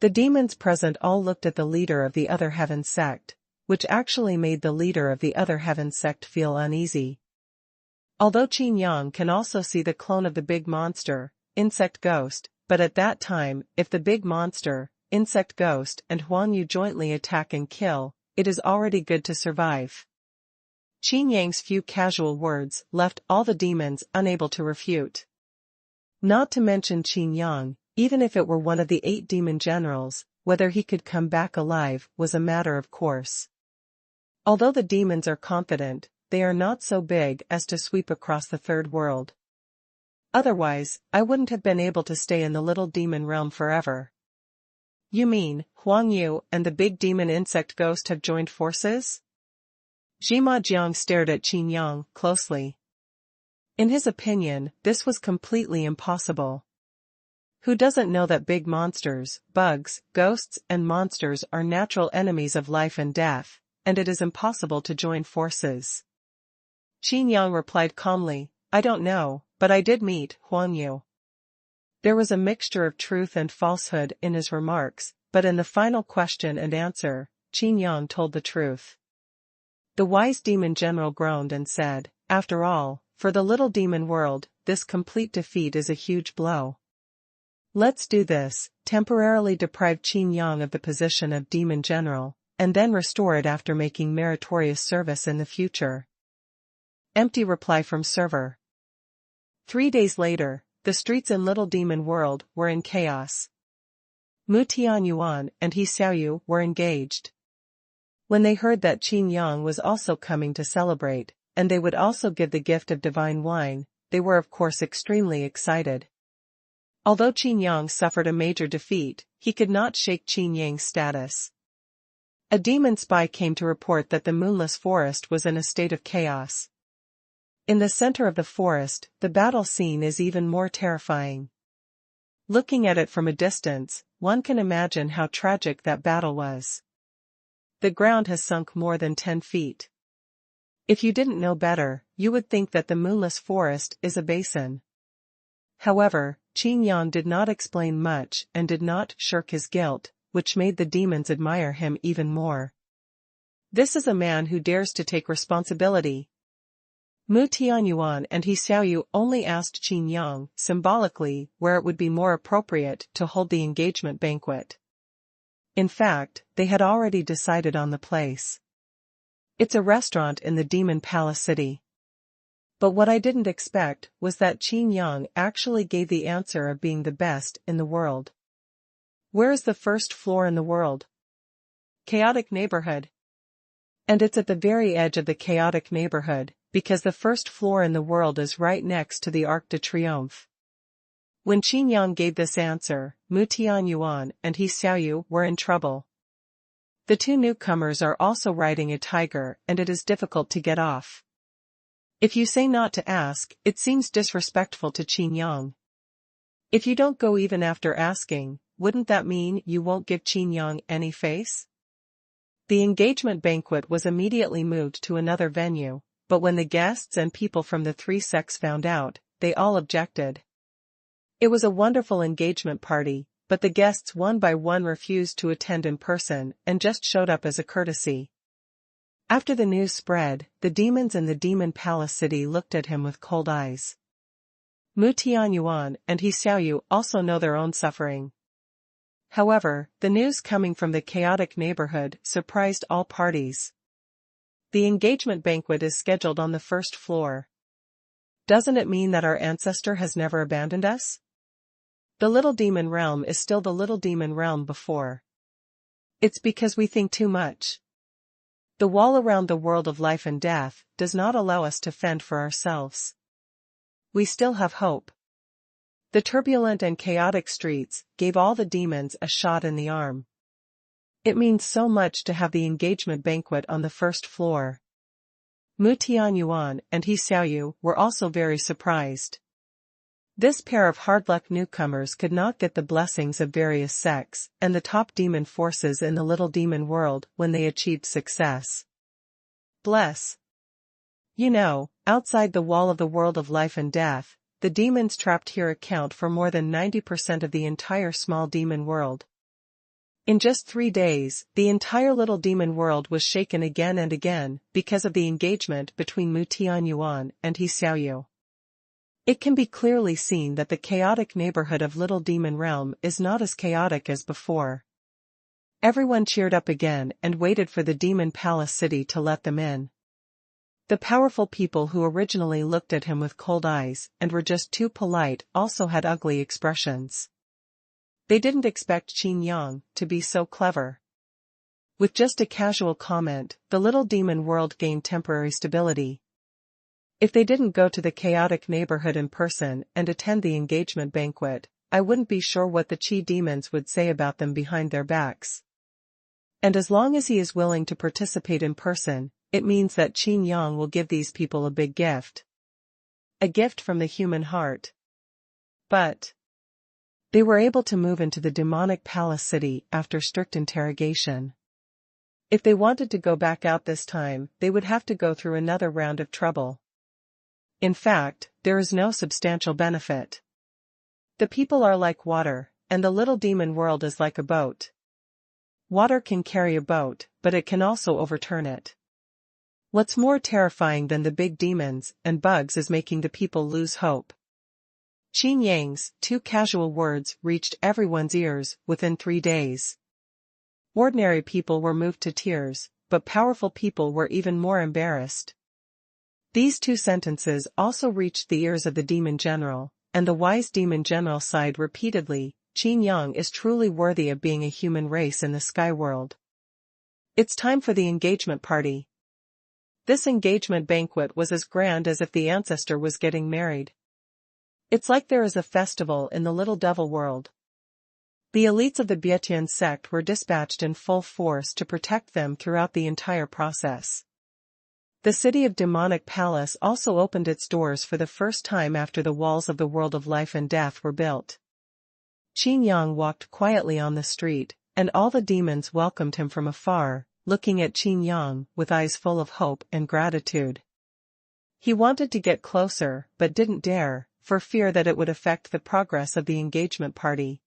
The demons present all looked at the leader of the other heaven sect, which actually made the leader of the other heaven sect feel uneasy. Although Qin Yang can also see the clone of the big monster, insect ghost, but at that time, if the big monster, insect ghost and Huang Yu jointly attack and kill, it is already good to survive. Qin Yang's few casual words left all the demons unable to refute. Not to mention Qin Yang, even if it were one of the 8 demon generals, whether he could come back alive was a matter of course. Although the demons are confident, they are not so big as to sweep across the third world. Otherwise, I wouldn't have been able to stay in the little demon realm forever. You mean, Huang Yu and the big demon insect ghost have joined forces? Zhima Jiang stared at Qin Yang closely. In his opinion, this was completely impossible. Who doesn't know that big monsters, bugs, ghosts and monsters are natural enemies of life and death, and it is impossible to join forces? Qin Yang replied calmly, I don't know, but I did meet Huang Yu. There was a mixture of truth and falsehood in his remarks, but in the final question and answer, Qin Yang told the truth. The wise demon general groaned and said, after all, for the little demon world, this complete defeat is a huge blow. Let's do this, temporarily deprive Qin Yang of the position of demon general, and then restore it after making meritorious service in the future. Empty reply from server. 3 days later, the streets in Little Demon World were in chaos. Mu Tianyuan and He Xiaoyu were engaged. When they heard that Qin Yang was also coming to celebrate, and they would also give the gift of divine wine, they were of course extremely excited. Although Qin Yang suffered a major defeat, he could not shake Qin Yang's status. A demon spy came to report that the moonless forest was in a state of chaos. In the center of the forest, the battle scene is even more terrifying. Looking at it from a distance, one can imagine how tragic that battle was. The ground has sunk more than 10 feet. If you didn't know better, you would think that the moonless forest is a basin. However, Qin Yang did not explain much and did not shirk his guilt, which made the demons admire him even more. This is a man who dares to take responsibility. Mu Tianyuan and He Xiaoyu only asked Qin Yang, symbolically, where it would be more appropriate to hold the engagement banquet. In fact, they had already decided on the place. It's a restaurant in the Demon Palace City. But what I didn't expect was that Qin Yang actually gave the answer of being the best in the world. Where is the first floor in the world? Chaotic neighborhood. And it's at the very edge of the chaotic neighborhood, because the first floor in the world is right next to the Arc de Triomphe. When Qin Yang gave this answer, Mu Tianyuan and He Xiaoyu were in trouble. The two newcomers are also riding a tiger and it is difficult to get off. If you say not to ask, it seems disrespectful to Qin Yang. If you don't go even after asking, wouldn't that mean you won't give Qin Yang any face? The engagement banquet was immediately moved to another venue, but when the guests and people from the three sects found out, they all objected. It was a wonderful engagement party, but the guests one by one refused to attend in person and just showed up as a courtesy. After the news spread, the demons in the Demon Palace City looked at him with cold eyes. Mu Tianyuan and He Xiaoyu also know their own suffering. However, the news coming from the chaotic neighborhood surprised all parties. The engagement banquet is scheduled on the first floor. Doesn't it mean that our ancestor has never abandoned us? The Little Demon Realm is still the Little Demon Realm before. It's because we think too much. The wall around the world of life and death does not allow us to fend for ourselves. We still have hope. The turbulent and chaotic streets gave all the demons a shot in the arm. It means so much to have the engagement banquet on the first floor. Mu Tianyuan and He Xiaoyu were also very surprised. This pair of hard-luck newcomers could not get the blessings of various sects and the top demon forces in the Little Demon World when they achieved success. Bless. You know, outside the wall of the world of life and death, the demons trapped here account for more than 90% of the entire small demon world. In just 3 days, the entire Little Demon World was shaken again and again because of the engagement between Mu Tianyuan and He Xiaoyu. It can be clearly seen that the chaotic neighborhood of Little Demon Realm is not as chaotic as before. Everyone cheered up again and waited for the Demon Palace City to let them in. The powerful people who originally looked at him with cold eyes and were just too polite also had ugly expressions. They didn't expect Qin Yang to be so clever. With just a casual comment, the Little Demon World gained temporary stability. If they didn't go to the chaotic neighborhood in person and attend the engagement banquet, I wouldn't be sure what the Qi demons would say about them behind their backs. And as long as he is willing to participate in person, it means that Qin Yang will give these people a big gift. A gift from the human heart. But they were able to move into the demonic palace city after strict interrogation. If they wanted to go back out this time, they would have to go through another round of trouble. In fact, there is no substantial benefit. The people are like water, and the little demon world is like a boat. Water can carry a boat, but it can also overturn it. What's more terrifying than the big demons and bugs is making the people lose hope. Qin Yang's 2 casual words reached everyone's ears within 3 days. Ordinary people were moved to tears, but powerful people were even more embarrassed. These 2 sentences also reached the ears of the demon general, and the wise demon general sighed repeatedly. Qin Yang is truly worthy of being a human race in the sky world. It's time for the engagement party. This engagement banquet was as grand as if the ancestor was getting married. It's like there is a festival in the little devil world. The elites of the Bietian sect were dispatched in full force to protect them throughout the entire process. The city of Demonic Palace also opened its doors for the first time after the walls of the world of life and death were built. Qin Yang walked quietly on the street, and all the demons welcomed him from afar, looking at Qin Yang with eyes full of hope and gratitude. He wanted to get closer, but didn't dare, for fear that it would affect the progress of the engagement party.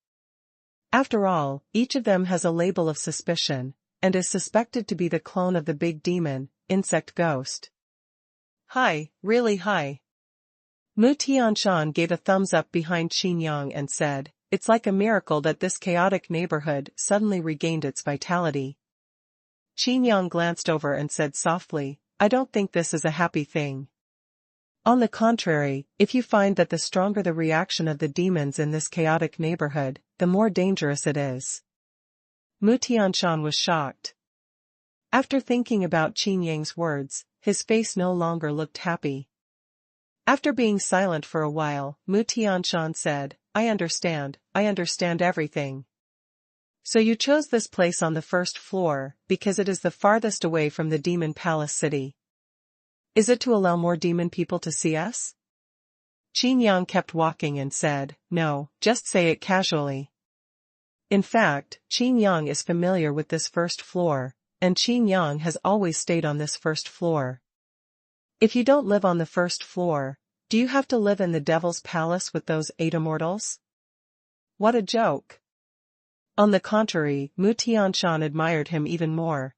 After all, each of them has a label of suspicion, and is suspected to be the clone of the big demon, insect ghost. Hi, really hi. Mu Tianshan gave a thumbs up behind Qin Yang and said, "It's like a miracle that this chaotic neighborhood suddenly regained its vitality." Qin Yang glanced over and said softly, "I don't think this is a happy thing. On the contrary, if you find that the stronger the reaction of the demons in this chaotic neighborhood, the more dangerous it is." Mu Tianshan was shocked. After thinking about Qin Yang's words, his face no longer looked happy. After being silent for a while, Mu Tianshan said, I understand everything. So you chose this place on the first floor, because it is the farthest away from the demon palace city. Is it to allow more demon people to see us? Qin Yang kept walking and said, No, just say it casually. In fact, Qin Yang is familiar with this first floor, and Qin Yang has always stayed on this first floor. If you don't live on the first floor, do you have to live in the devil's palace with those 8 immortals? What a joke. On the contrary, Mu Tianshan admired him even more.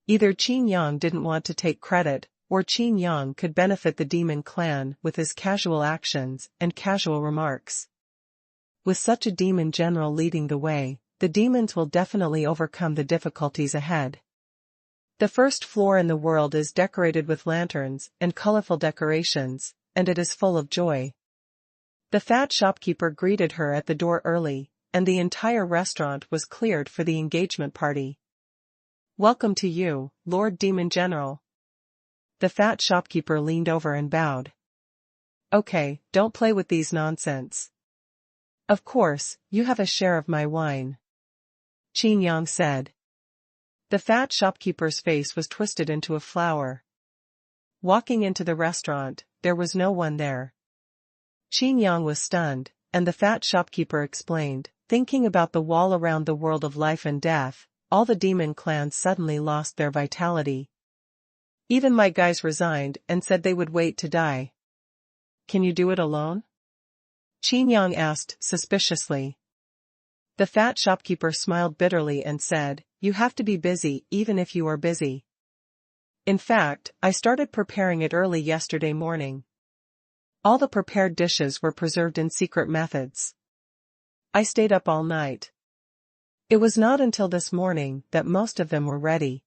Either Qin Yang didn't want to take credit, or Qin Yang could benefit the demon clan with his casual actions and casual remarks. With such a demon general leading the way, the demons will definitely overcome the difficulties ahead. The first floor in the world is decorated with lanterns and colorful decorations, and it is full of joy. The fat shopkeeper greeted her at the door early, and the entire restaurant was cleared for the engagement party. Welcome to you, Lord Demon General. The fat shopkeeper leaned over and bowed. Okay, don't play with these nonsense. Of course, you have a share of my wine. Qin Yang said. The fat shopkeeper's face was twisted into a flower. Walking into the restaurant, there was no one there. Qin Yang was stunned, and the fat shopkeeper explained, thinking about the wall around the world of life and death, all the demon clans suddenly lost their vitality. Even my guys resigned and said they would wait to die. Can you do it alone? Qin Yang asked suspiciously. The fat shopkeeper smiled bitterly and said, You have to be busy even if you are busy. In fact, I started preparing it early yesterday morning. All the prepared dishes were preserved in secret methods. I stayed up all night. It was not until this morning that most of them were ready.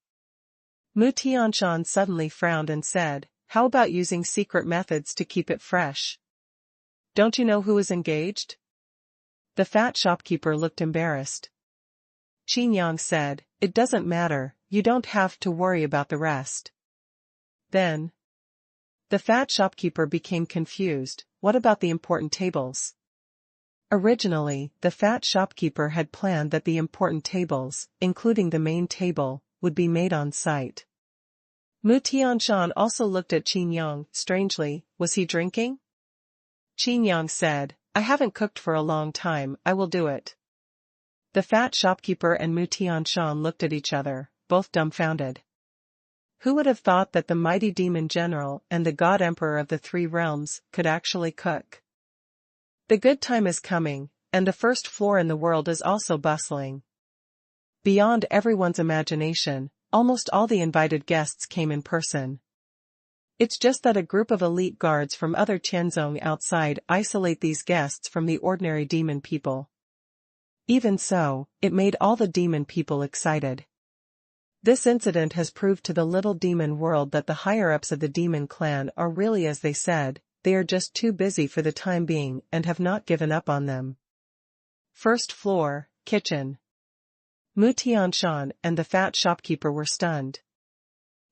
Mu Tianshan suddenly frowned and said, How about using secret methods to keep it fresh? Don't you know who is engaged? The fat shopkeeper looked embarrassed. Qin Yang said, It doesn't matter, you don't have to worry about the rest. Then, the fat shopkeeper became confused, what about the important tables? Originally, the fat shopkeeper had planned that the important tables, including the main table, would be made on site. Mu Tianshan also looked at Qin Yang. Strangely, was he drinking? Qin Yang said, I haven't cooked for a long time, I will do it. The fat shopkeeper and Mu Tianshan looked at each other, both dumbfounded. Who would have thought that the mighty demon general and the god emperor of the three realms could actually cook? The good time is coming, and the first floor in the world is also bustling. Beyond everyone's imagination, almost all the invited guests came in person. It's just that a group of elite guards from other Tianzong outside isolate these guests from the ordinary demon people. Even so, it made all the demon people excited. This incident has proved to the little demon world that the higher-ups of the demon clan are really as they said, they are just too busy for the time being and have not given up on them. First floor, kitchen. Mu Tianshan and the fat shopkeeper were stunned.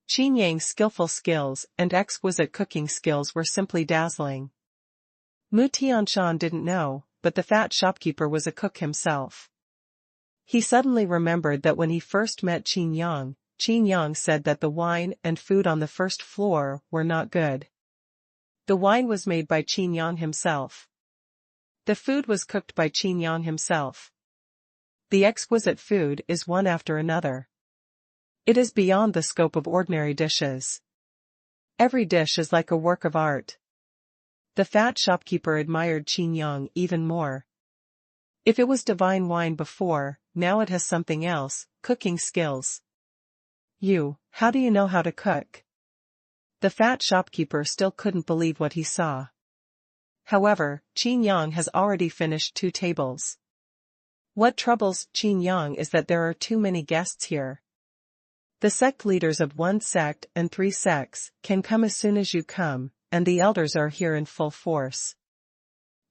Qin Yang's skillful skills and exquisite cooking skills were simply dazzling. Mu Tianshan didn't know, but the fat shopkeeper was a cook himself. He suddenly remembered that when he first met Qin Yang said that the wine and food on the first floor were not good. The wine was made by Qin Yang himself. The food was cooked by Qin Yang himself. The exquisite food is one after another. It is beyond the scope of ordinary dishes. Every dish is like a work of art. The fat shopkeeper admired Qin Yang even more. If it was divine wine before, now it has something else, cooking skills. How do you know how to cook? The fat shopkeeper still couldn't believe what he saw. However, Qin Yang has already finished 2 tables. What troubles Qin Yang is that there are too many guests here. The sect leaders of 1 sect and 3 sects can come as soon as you come, and the elders are here in full force.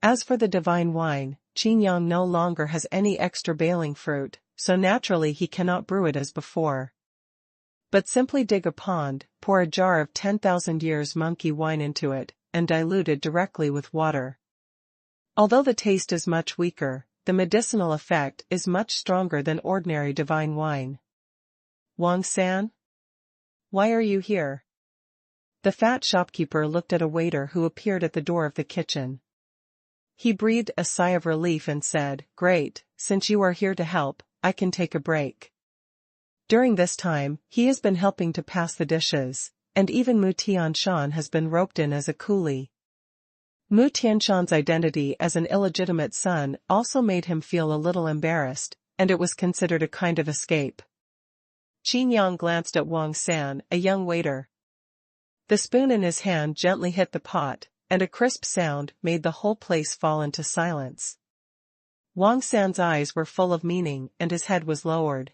As for the divine wine, Qin Yang no longer has any extra baling fruit, so naturally he cannot brew it as before. But simply dig a pond, pour a jar of 10,000 years monkey wine into it, and dilute it directly with water. Although the taste is much weaker, the medicinal effect is much stronger than ordinary divine wine. Wang-san? Why are you here? The fat shopkeeper looked at a waiter who appeared at the door of the kitchen. He breathed a sigh of relief and said, Great, since you are here to help, I can take a break. During this time, he has been helping to pass the dishes, and even Mu Tianshan has been roped in as a coolie. Mu Tianshan's identity as an illegitimate son also made him feel a little embarrassed, and it was considered a kind of escape. Qin Yang glanced at Wang San, a young waiter. The spoon in his hand gently hit the pot, and a crisp sound made the whole place fall into silence. Wang San's eyes were full of meaning and his head was lowered.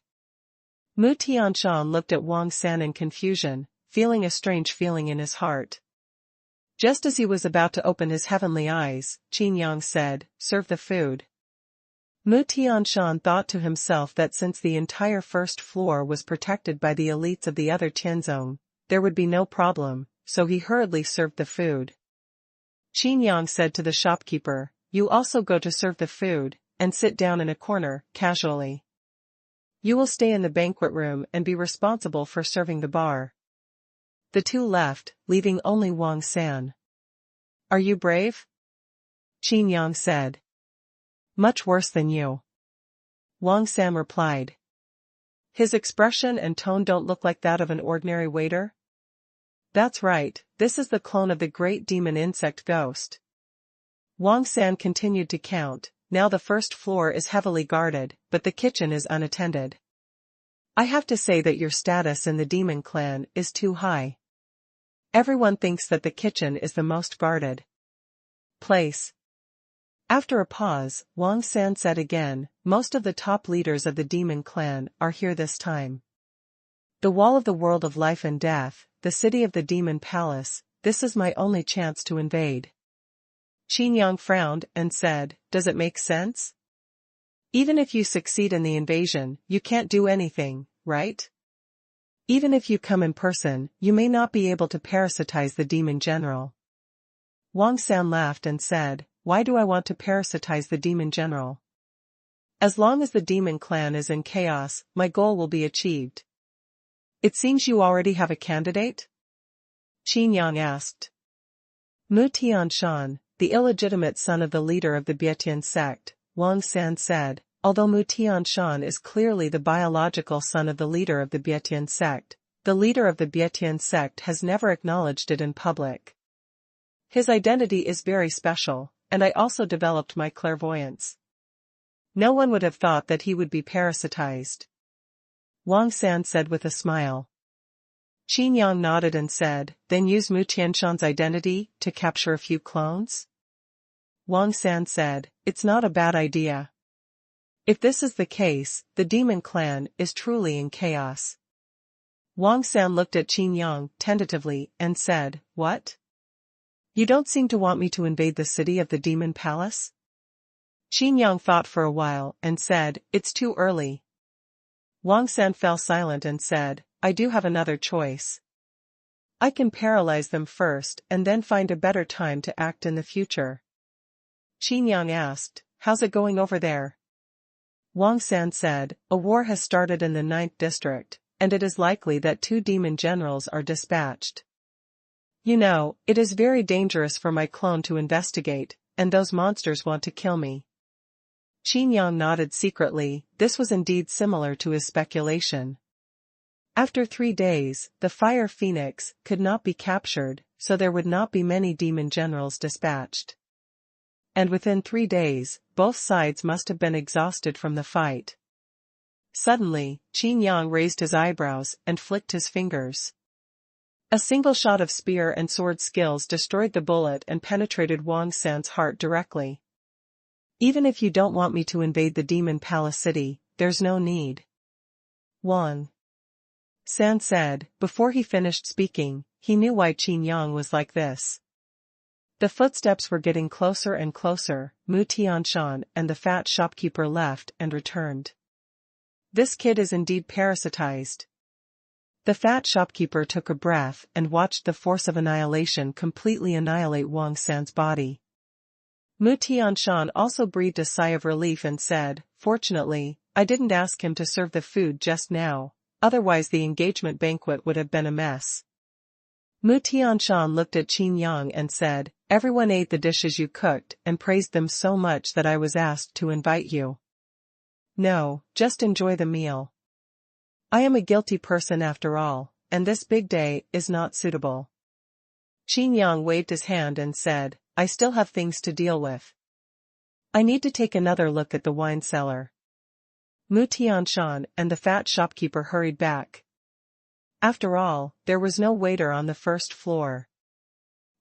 Mu Tianshan looked at Wang San in confusion, feeling a strange feeling in his heart. Just as he was about to open his heavenly eyes, Qin Yang said, Serve the food. Mu Tianshan thought to himself that since the entire first floor was protected by the elites of the other Tianzong, there would be no problem, so he hurriedly served the food. Qin Yang said to the shopkeeper, You also go to serve the food, and sit down in a corner, casually. You will stay in the banquet room and be responsible for serving the bar. The 2 left, leaving only Wang San. Are you brave? Qin Yang said. Much worse than you. Wang San replied. His expression and tone don't look like that of an ordinary waiter? That's right, this is the clone of the great demon insect ghost. Wang San continued to count. Now the first floor is heavily guarded, but the kitchen is unattended. I have to say that your status in the demon clan is too high. Everyone thinks that the kitchen is the most guarded place. After a pause, Wang San said again, Most of the top leaders of the demon clan are here this time. The wall of the world of life and death, the city of the demon palace, this is my only chance to invade. Qin Yang frowned and said, Does it make sense? Even if you succeed in the invasion, you can't do anything, right? Even if you come in person, you may not be able to parasitize the demon general. Wang San laughed and said, why do I want to parasitize the demon general? As long as the demon clan is in chaos, my goal will be achieved. It seems you already have a candidate? Qin Yang asked. Mu Tianshan, the illegitimate son of the leader of the Bietian sect, Wang San said, although Mu Tianshan is clearly the biological son of the leader of the Bietian sect, the leader of the Bietian sect has never acknowledged it in public. His identity is very special, and I also developed my clairvoyance. No one would have thought that he would be parasitized. Wang San said with a smile. Qin Yang nodded and said, then use Mu Tianshan's identity to capture a few clones? Wang San said, it's not a bad idea. If this is the case, the demon clan is truly in chaos. Wang San looked at Qin Yang tentatively and said, what? You don't seem to want me to invade the city of the demon palace? Qin Yang thought for a while and said, it's too early. Wang San fell silent and said, I do have another choice. I can paralyze them first and then find a better time to act in the future. Qin Yang asked, how's it going over there? Wang San said, a war has started in the 9th district, and it is likely that 2 demon generals are dispatched. You know, it is very dangerous for my clone to investigate, and those monsters want to kill me. Qin Yang nodded secretly, this was indeed similar to his speculation. After 3 days, the Fire Phoenix could not be captured, so there would not be many demon generals dispatched. And within 3 days, both sides must have been exhausted from the fight. Suddenly, Qin Yang raised his eyebrows and flicked his fingers. A single shot of spear and sword skills destroyed the bullet and penetrated Wang San's heart directly. Even if you don't want me to invade the demon palace city, there's no need. Wang San said, before he finished speaking, he knew why Qin Yang was like this. The footsteps were getting closer and closer, Mu Tianshan and the fat shopkeeper left and returned. This kid is indeed parasitized. The fat shopkeeper took a breath and watched the force of annihilation completely annihilate Wang San's body. Mu Tianshan also breathed a sigh of relief and said, fortunately, I didn't ask him to serve the food just now, otherwise the engagement banquet would have been a mess. Mu Tianshan looked at Qin Yang and said, everyone ate the dishes you cooked and praised them so much that I was asked to invite you. No, just enjoy the meal. I am a guilty person after all, and this big day is not suitable. Qin Yang waved his hand and said, I still have things to deal with. I need to take another look at the wine cellar. Mu Tianshan and the fat shopkeeper hurried back. After all, there was no waiter on the first floor.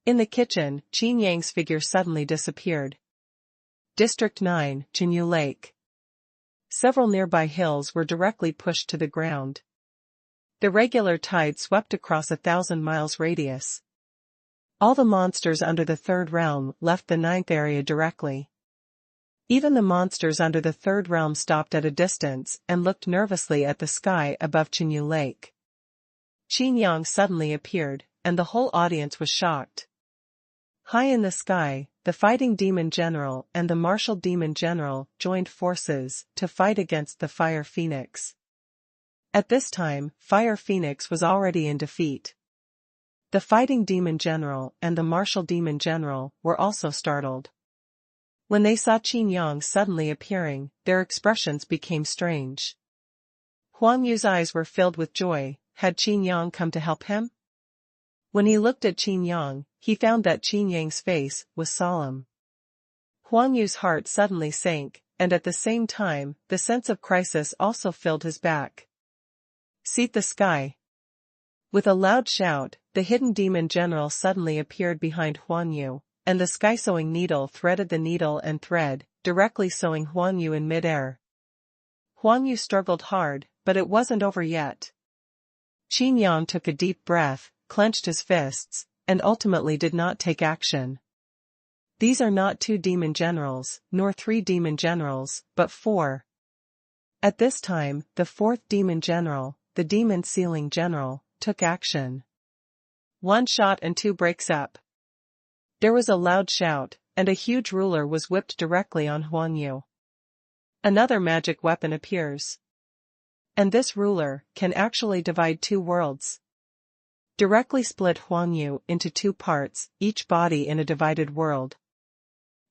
In the kitchen, Qin Yang's figure suddenly disappeared. District 9, Jinyu Lake. Several nearby hills were directly pushed to the ground. The regular tide swept across 1,000 miles radius. All the monsters under the 3rd realm left the 9th area directly. Even the monsters under the 3rd realm stopped at a distance and looked nervously at the sky above Jinyu Lake. Qin Yang suddenly appeared, and the whole audience was shocked. High in the sky, the fighting demon general and the martial demon general joined forces to fight against the Fire Phoenix. At this time, Fire Phoenix was already in defeat. The fighting demon general and the martial demon general were also startled. When they saw Qin Yang suddenly appearing, their expressions became strange. Huang Yu's eyes were filled with joy. Had Qin Yang come to help him? When he looked at Qin Yang, he found that Qin Yang's face was solemn. Huang Yu's heart suddenly sank, and at the same time, the sense of crisis also filled his back. Seat the sky. With a loud shout, the hidden demon general suddenly appeared behind Huang Yu, and the sky-sewing needle threaded the needle and thread, directly sewing Huang Yu in midair. Huang Yu struggled hard, but it wasn't over yet. Qin Yang took a deep breath, clenched his fists, and ultimately did not take action. These are not 2 demon generals, nor 3 demon generals, but 4. At this time, the 4th demon general, the demon sealing general, took action. 1 shot and 2 breaks up. There was a loud shout, and a huge ruler was whipped directly on Xuanyu. Another magic weapon appears. And this ruler can actually divide two worlds. Directly split Xuanyu into two parts, each body in a divided world.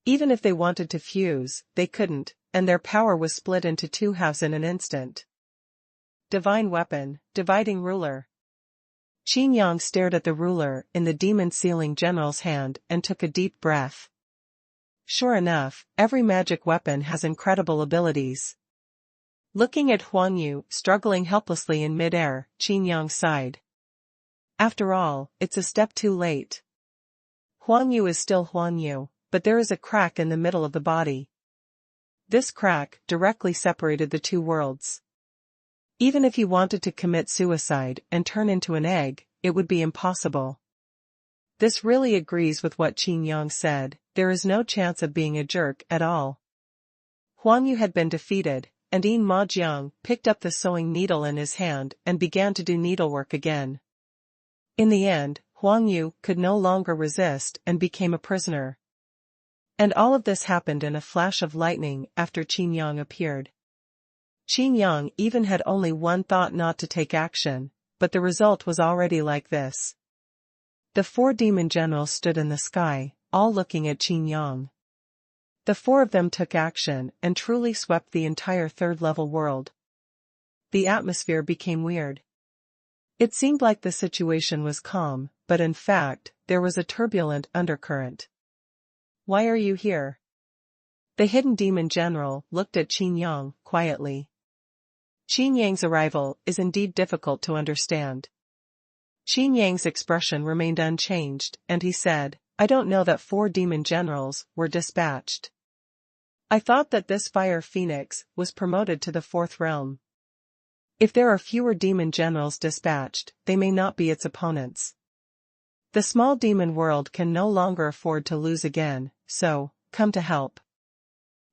Even if they wanted to fuse, they couldn't, and their power was split into two halves in an instant. Divine weapon, dividing ruler. Qin Yang stared at the ruler in the demon-sealing general's hand and took a deep breath. Sure enough, every magic weapon has incredible abilities. Looking at Xuanyu struggling helplessly in mid-air, Qin Yang sighed. After all, it's a step too late. Xuanyu is still Xuanyu, but there is a crack in the middle of the body. This crack directly separated the two worlds. Even if he wanted to commit suicide and turn into an egg, it would be impossible. This really agrees with what Qin Yang said, there is no chance of being a jerk at all. Xuanyu had been defeated, and Yin Majiang picked up the sewing needle in his hand and began to do needlework again. In the end, Xuanyu could no longer resist and became a prisoner. And all of this happened in a flash of lightning after Qin Yang appeared. Qin Yang even had only one thought not to take action, but the result was already like this. The four demon generals stood in the sky, all looking at Qin Yang. The four of them took action and truly swept the entire third-level world. The atmosphere became weird. It seemed like the situation was calm, but in fact, there was a turbulent undercurrent. Why are you here? The hidden demon general looked at Qin Yang quietly. Qin Yang's arrival is indeed difficult to understand. Qin Yang's expression remained unchanged, and he said, I don't know that 4 demon generals were dispatched. I thought that this fire phoenix was promoted to the 4th realm. If there are fewer demon generals dispatched, they may not be its opponents. The small demon world can no longer afford to lose again, so, come to help.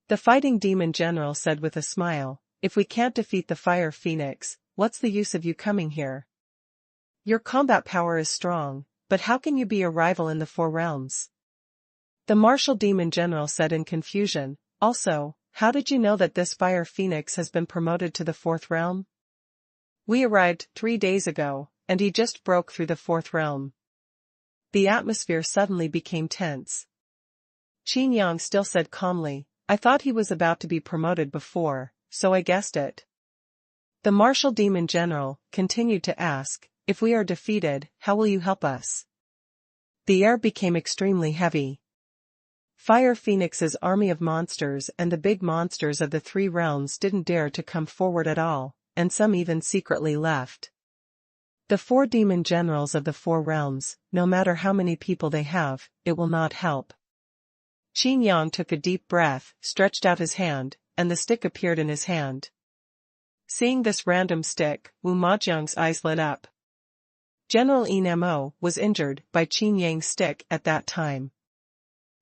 The fighting demon general said with a smile, if we can't defeat the fire phoenix, what's the use of you coming here? Your combat power is strong, but how can you be a rival in the 4 realms? The martial demon general said in confusion, also, how did you know that this fire phoenix has been promoted to the 4th realm? We arrived 3 days ago, and he just broke through the 4th realm. The atmosphere suddenly became tense. Qin Yang still said calmly, I thought he was about to be promoted before, so I guessed it. The martial demon general continued to ask, if we are defeated, how will you help us? The air became extremely heavy. Fire Phoenix's army of monsters and the big monsters of the 3 realms didn't dare to come forward at all, and some even secretly left. The 4 demon generals of the 4 realms, no matter how many people they have, it will not help. Qin Yang took a deep breath, stretched out his hand, and the stick appeared in his hand. Seeing this random stick, Wu Majiang's eyes lit up. General Yin Mo was injured by Qin Yang's stick at that time.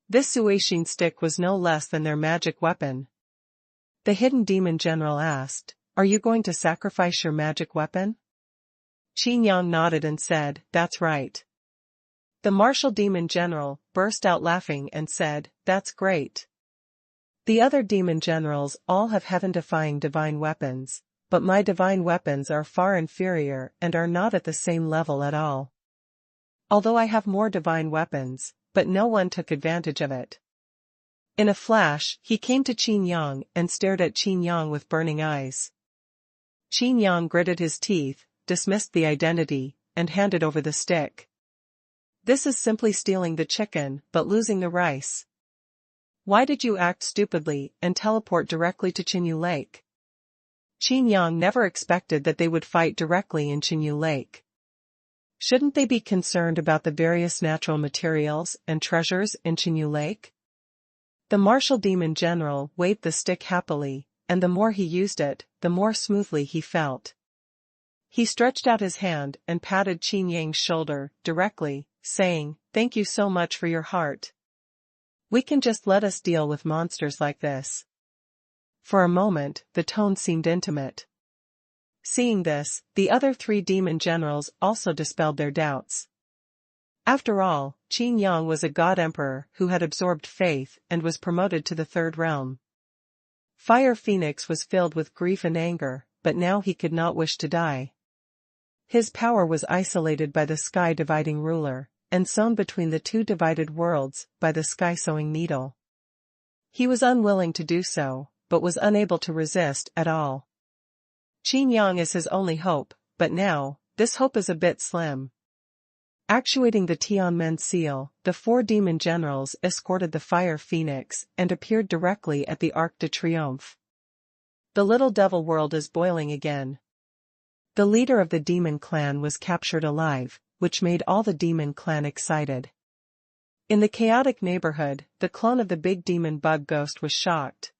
This Suixin stick was no less than their magic weapon. The hidden demon general asked, are you going to sacrifice your magic weapon? Qin Yang nodded and said, that's right. The martial demon general burst out laughing and said, that's great. The other demon generals all have heaven-defying divine weapons, but my divine weapons are far inferior and are not at the same level at all. Although I have more divine weapons, but no one took advantage of it. In a flash, he came to Qin Yang and stared at Qin Yang with burning eyes. Qin Yang gritted his teeth, dismissed the identity, and handed over the stick. This is simply stealing the chicken, but losing the rice. Why did you act stupidly and teleport directly to Qinyu Lake? Qin Yang never expected that they would fight directly in Qinyu Lake. Shouldn't they be concerned about the various natural materials and treasures in Qinyu Lake? The martial demon general waved the stick happily, and the more he used it, the more smoothly he felt. He stretched out his hand and patted Qin Yang's shoulder directly, saying, thank you so much for your heart. We can just let us deal with monsters like this. For a moment, the tone seemed intimate. Seeing this, the other 3 demon generals also dispelled their doubts. After all, Qin Yang was a god emperor who had absorbed faith and was promoted to the third realm. Fire Phoenix was filled with grief and anger, but now he could not wish to die. His power was isolated by the sky-dividing ruler, and sewn between the two divided worlds by the sky-sewing needle. He was unwilling to do so, but was unable to resist at all. Qin Yang is his only hope, but now, this hope is a bit slim. Actuating the Tianmen seal, the four demon generals escorted the Fire Phoenix and appeared directly at the Arc de Triomphe. The little devil world is boiling again. The leader of the demon clan was captured alive, which made all the demon clan excited. In the chaotic neighborhood, the clone of the big demon bug ghost was shocked.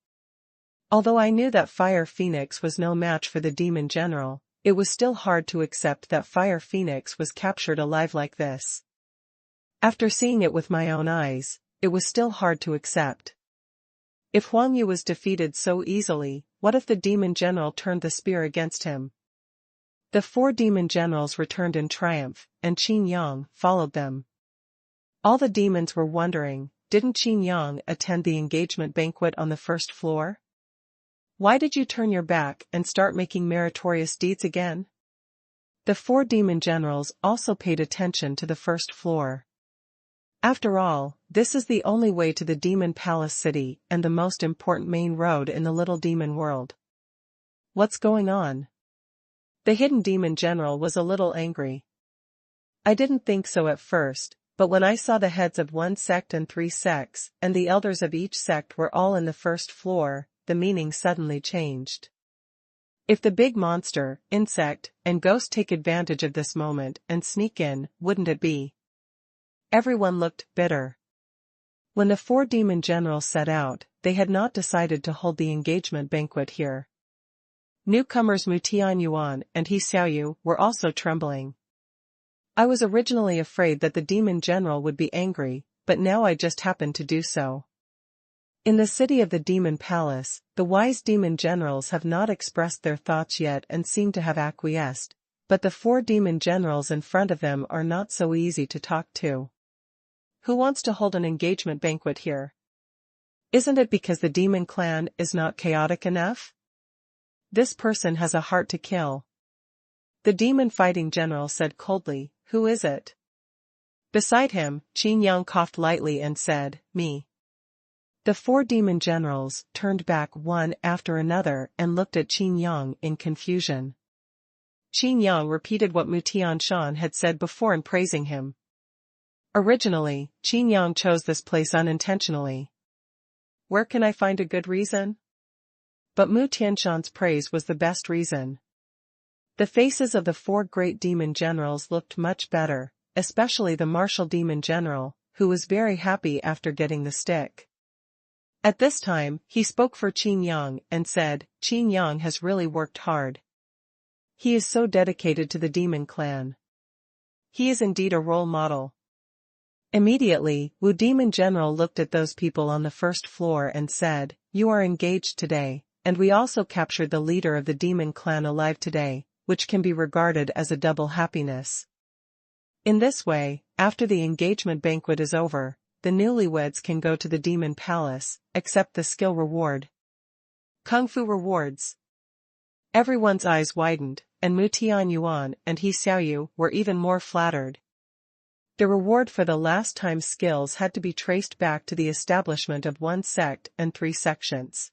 Although I knew that Fire Phoenix was no match for the demon general, it was still hard to accept that Fire Phoenix was captured alive like this. After seeing it with my own eyes, it was still hard to accept. If Huang Yu was defeated so easily, what if the demon general turned the spear against him? The four demon generals returned in triumph, and Qin Yang followed them. All the demons were wondering, didn't Qin Yang attend the engagement banquet on the first floor? Why did you turn your back and start making meritorious deeds again? The four demon generals also paid attention to the first floor. After all, this is the only way to the demon palace city and the most important main road in the little demon world. What's going on? The hidden demon general was a little angry. I didn't think so at first, but when I saw the heads of one sect and three sects, and the elders of each sect were all in the first floor, the meaning suddenly changed. If the big monster, insect, and ghost take advantage of this moment and sneak in, wouldn't it be? Everyone looked bitter. When the four demon generals set out, they had not decided to hold the engagement banquet here. Newcomers Mu Tianyuan and He Xiaoyu were also trembling. I was originally afraid that the demon general would be angry, but now I just happened to do so. In the city of the demon palace, the wise demon generals have not expressed their thoughts yet and seem to have acquiesced, but the four demon generals in front of them are not so easy to talk to. Who wants to hold an engagement banquet here? Isn't it because the demon clan is not chaotic enough? This person has a heart to kill. The demon fighting general said coldly, who is it? Beside him, Qin Yang coughed lightly and said, me. The four demon generals turned back one after another and looked at Qin Yang in confusion. Qin Yang repeated what Mu Tianshan had said before in praising him. Originally, Qin Yang chose this place unintentionally. Where can I find a good reason? But Mu Tianshan's praise was the best reason. The faces of the four great demon generals looked much better, especially the martial demon general, who was very happy after getting the stick. At this time, he spoke for Qin Yang and said, Qin Yang has really worked hard. He is so dedicated to the demon clan. He is indeed a role model. Immediately, Wu Demon General looked at those people on the first floor and said, you are engaged today, and we also captured the leader of the demon clan alive today, which can be regarded as a double happiness. In this way, after the engagement banquet is over, the newlyweds can go to the demon palace, accept the skill reward. Kung Fu rewards. Everyone's eyes widened, and Mu Tianyuan and He Xiaoyu were even more flattered. The reward for the last time skills had to be traced back to the establishment of one sect and three sections.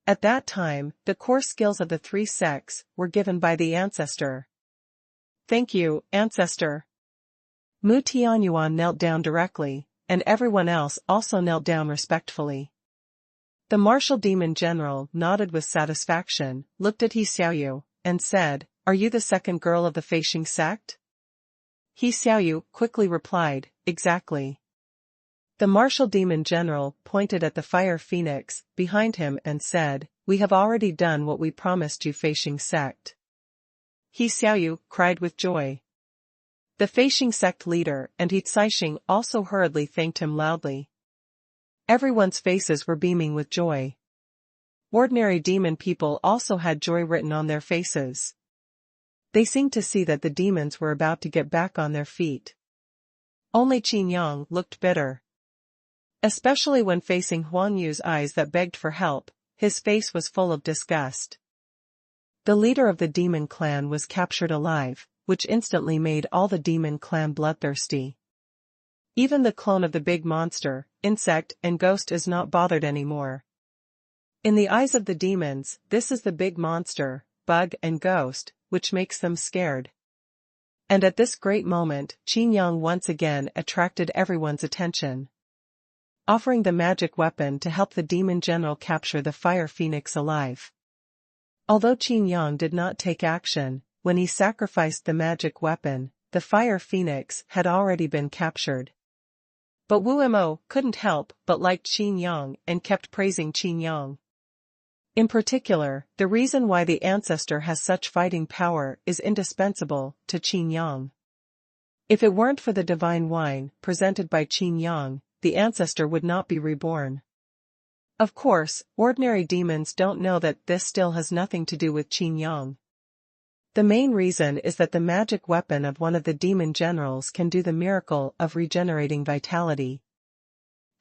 At that time, the core skills of the three sects were given by the ancestor. Thank you, ancestor. Mu Tianyuan knelt down directly, and everyone else also knelt down respectfully. The martial demon general nodded with satisfaction, looked at He Xiaoyu, and said, are you the second girl of the Feishing sect? He Xiaoyu quickly replied, exactly. The martial demon general pointed at the Fire Phoenix behind him and said, we have already done what we promised you Feishing sect. He Xiaoyu cried with joy. The Feishing sect leader and He Caixing also hurriedly thanked him loudly. Everyone's faces were beaming with joy. Ordinary demon people also had joy written on their faces. They seemed to see that the demons were about to get back on their feet. Only Qin Yang looked bitter. Especially when facing Huan Yu's eyes that begged for help, his face was full of disgust. The leader of the demon clan was captured alive, which instantly made all the demon clan bloodthirsty. Even the clone of the big monster, insect and ghost is not bothered anymore. In the eyes of the demons, this is the big monster, bug and ghost, which makes them scared. And at this great moment, Qin Yang once again attracted everyone's attention, offering the magic weapon to help the demon general capture the fire phoenix alive. Although Qin Yang did not take action, when he sacrificed the magic weapon, the fire phoenix had already been captured. But Wu Mo couldn't help but liked Qin Yang and kept praising Qin Yang. In particular, the reason why the ancestor has such fighting power is indispensable to Qin Yang. If it weren't for the divine wine presented by Qin Yang, the ancestor would not be reborn. Of course, ordinary demons don't know that this still has nothing to do with Qin Yang. The main reason is that the magic weapon of one of the demon generals can do the miracle of regenerating vitality.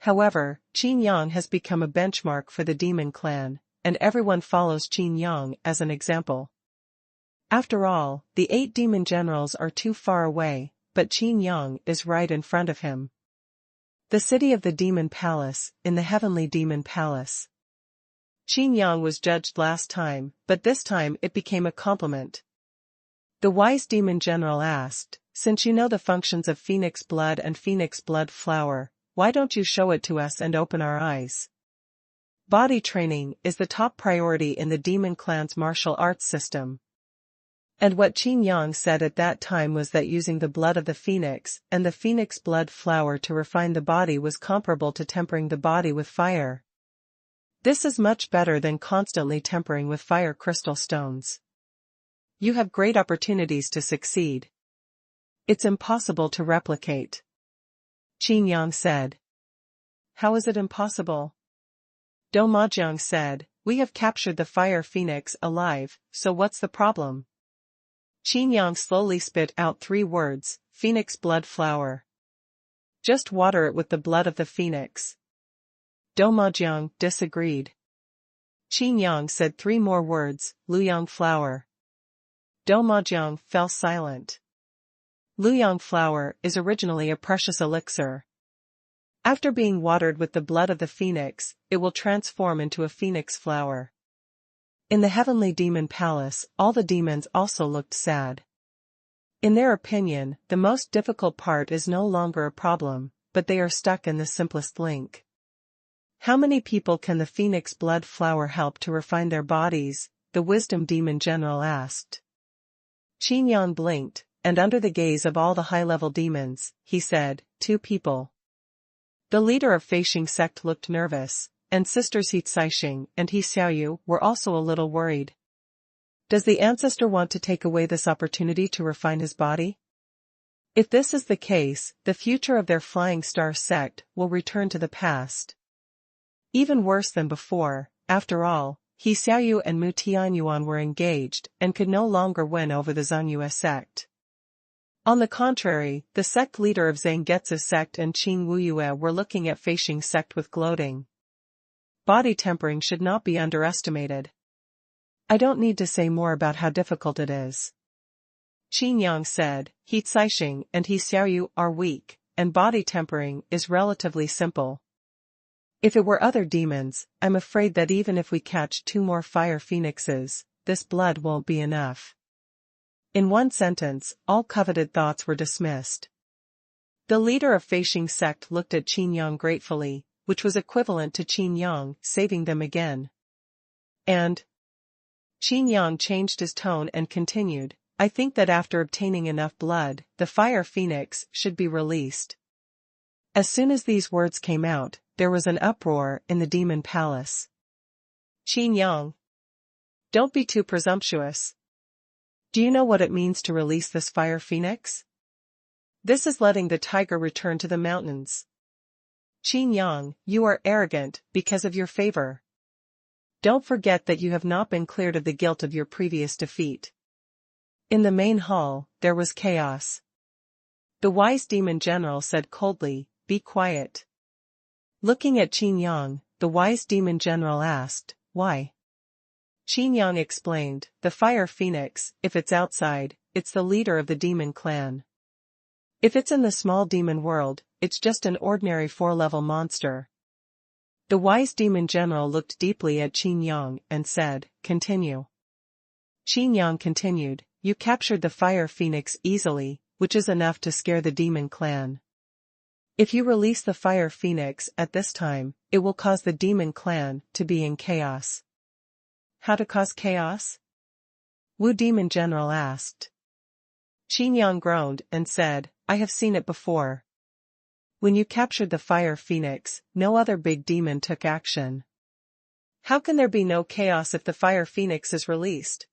However, Qin Yang has become a benchmark for the demon clan, and everyone follows Qin Yang as an example. After all, the 8 demon generals are too far away, but Qin Yang is right in front of him. The city of the demon palace, in the heavenly demon palace. Qin Yang was judged last time, but this time it became a compliment. The wise demon general asked, "Since you know the functions of phoenix blood and phoenix blood flower, why don't you show it to us and open our eyes?" Body training is the top priority in the demon clan's martial arts system. And what Qin Yang said at that time was that using the blood of the phoenix and the phoenix blood flower to refine the body was comparable to tempering the body with fire. This is much better than constantly tempering with fire crystal stones. You have great opportunities to succeed. It's impossible to replicate. Qin Yang said. How is it impossible? Do Majiang said, "We have captured the fire phoenix alive, so what's the problem?" Qin Yang slowly spit out 3 words, "Phoenix blood flower." Just water it with the blood of the phoenix. Do Majiang disagreed. Qin Yang said 3 more words, "Luyang flower." Do Majiang fell silent. Luyang flower is originally a precious elixir. After being watered with the blood of the phoenix, it will transform into a phoenix flower. In the heavenly demon palace, all the demons also looked sad. In their opinion, the most difficult part is no longer a problem, but they are stuck in the simplest link. How many people can the phoenix blood flower help to refine their bodies? The wisdom demon general asked. Qin Yang blinked, and under the gaze of all the high-level demons, he said, 2 people. The leader of Feixing sect looked nervous, and sisters He Caixing and He Xiaoyu were also a little worried. Does the ancestor want to take away this opportunity to refine his body? If this is the case, the future of their Flying Star sect will return to the past. Even worse than before, after all, He Xiaoyu and Mu Tianyuan were engaged and could no longer win over the Xuanhuan sect. On the contrary, the sect leader of Zhanggetsu sect and Qing Wuyue were looking at Feixing sect with gloating. Body tempering should not be underestimated. I don't need to say more about how difficult it is. Qin Yang said, He Caixing and He Xiaoyu are weak, and body tempering is relatively simple. If it were other demons, I'm afraid that even if we catch 2 more fire phoenixes, this blood won't be enough. In one sentence, all coveted thoughts were dismissed. The leader of Feixing sect looked at Qin Yang gratefully, which was equivalent to Qin Yang saving them again. And Qin Yang changed his tone and continued, I think that after obtaining enough blood, the fire phoenix should be released. As soon as these words came out, there was an uproar in the demon palace. Qin Yang, don't be too presumptuous. Do you know what it means to release this fire phoenix? This is letting the tiger return to the mountains. Qin Yang, you are arrogant because of your favor. Don't forget that you have not been cleared of the guilt of your previous defeat. In the main hall, there was chaos. The wise demon general said coldly, "Be quiet." Looking at Qin Yang, the wise demon general asked, "Why?" Qin Yang explained, "The fire phoenix, if it's outside, it's the leader of the demon clan. If it's in the small demon world, it's just an ordinary 4-level monster." The wise demon general looked deeply at Qin Yang and said, "Continue." Qin Yang continued, "You captured the fire phoenix easily, which is enough to scare the demon clan. If you release the fire phoenix at this time, it will cause the demon clan to be in chaos." "How to cause chaos?" Wu Demon General asked. Qin Yang groaned and said, "I have seen it before. When you captured the fire phoenix, no other big demon took action. How can there be no chaos if the fire phoenix is released?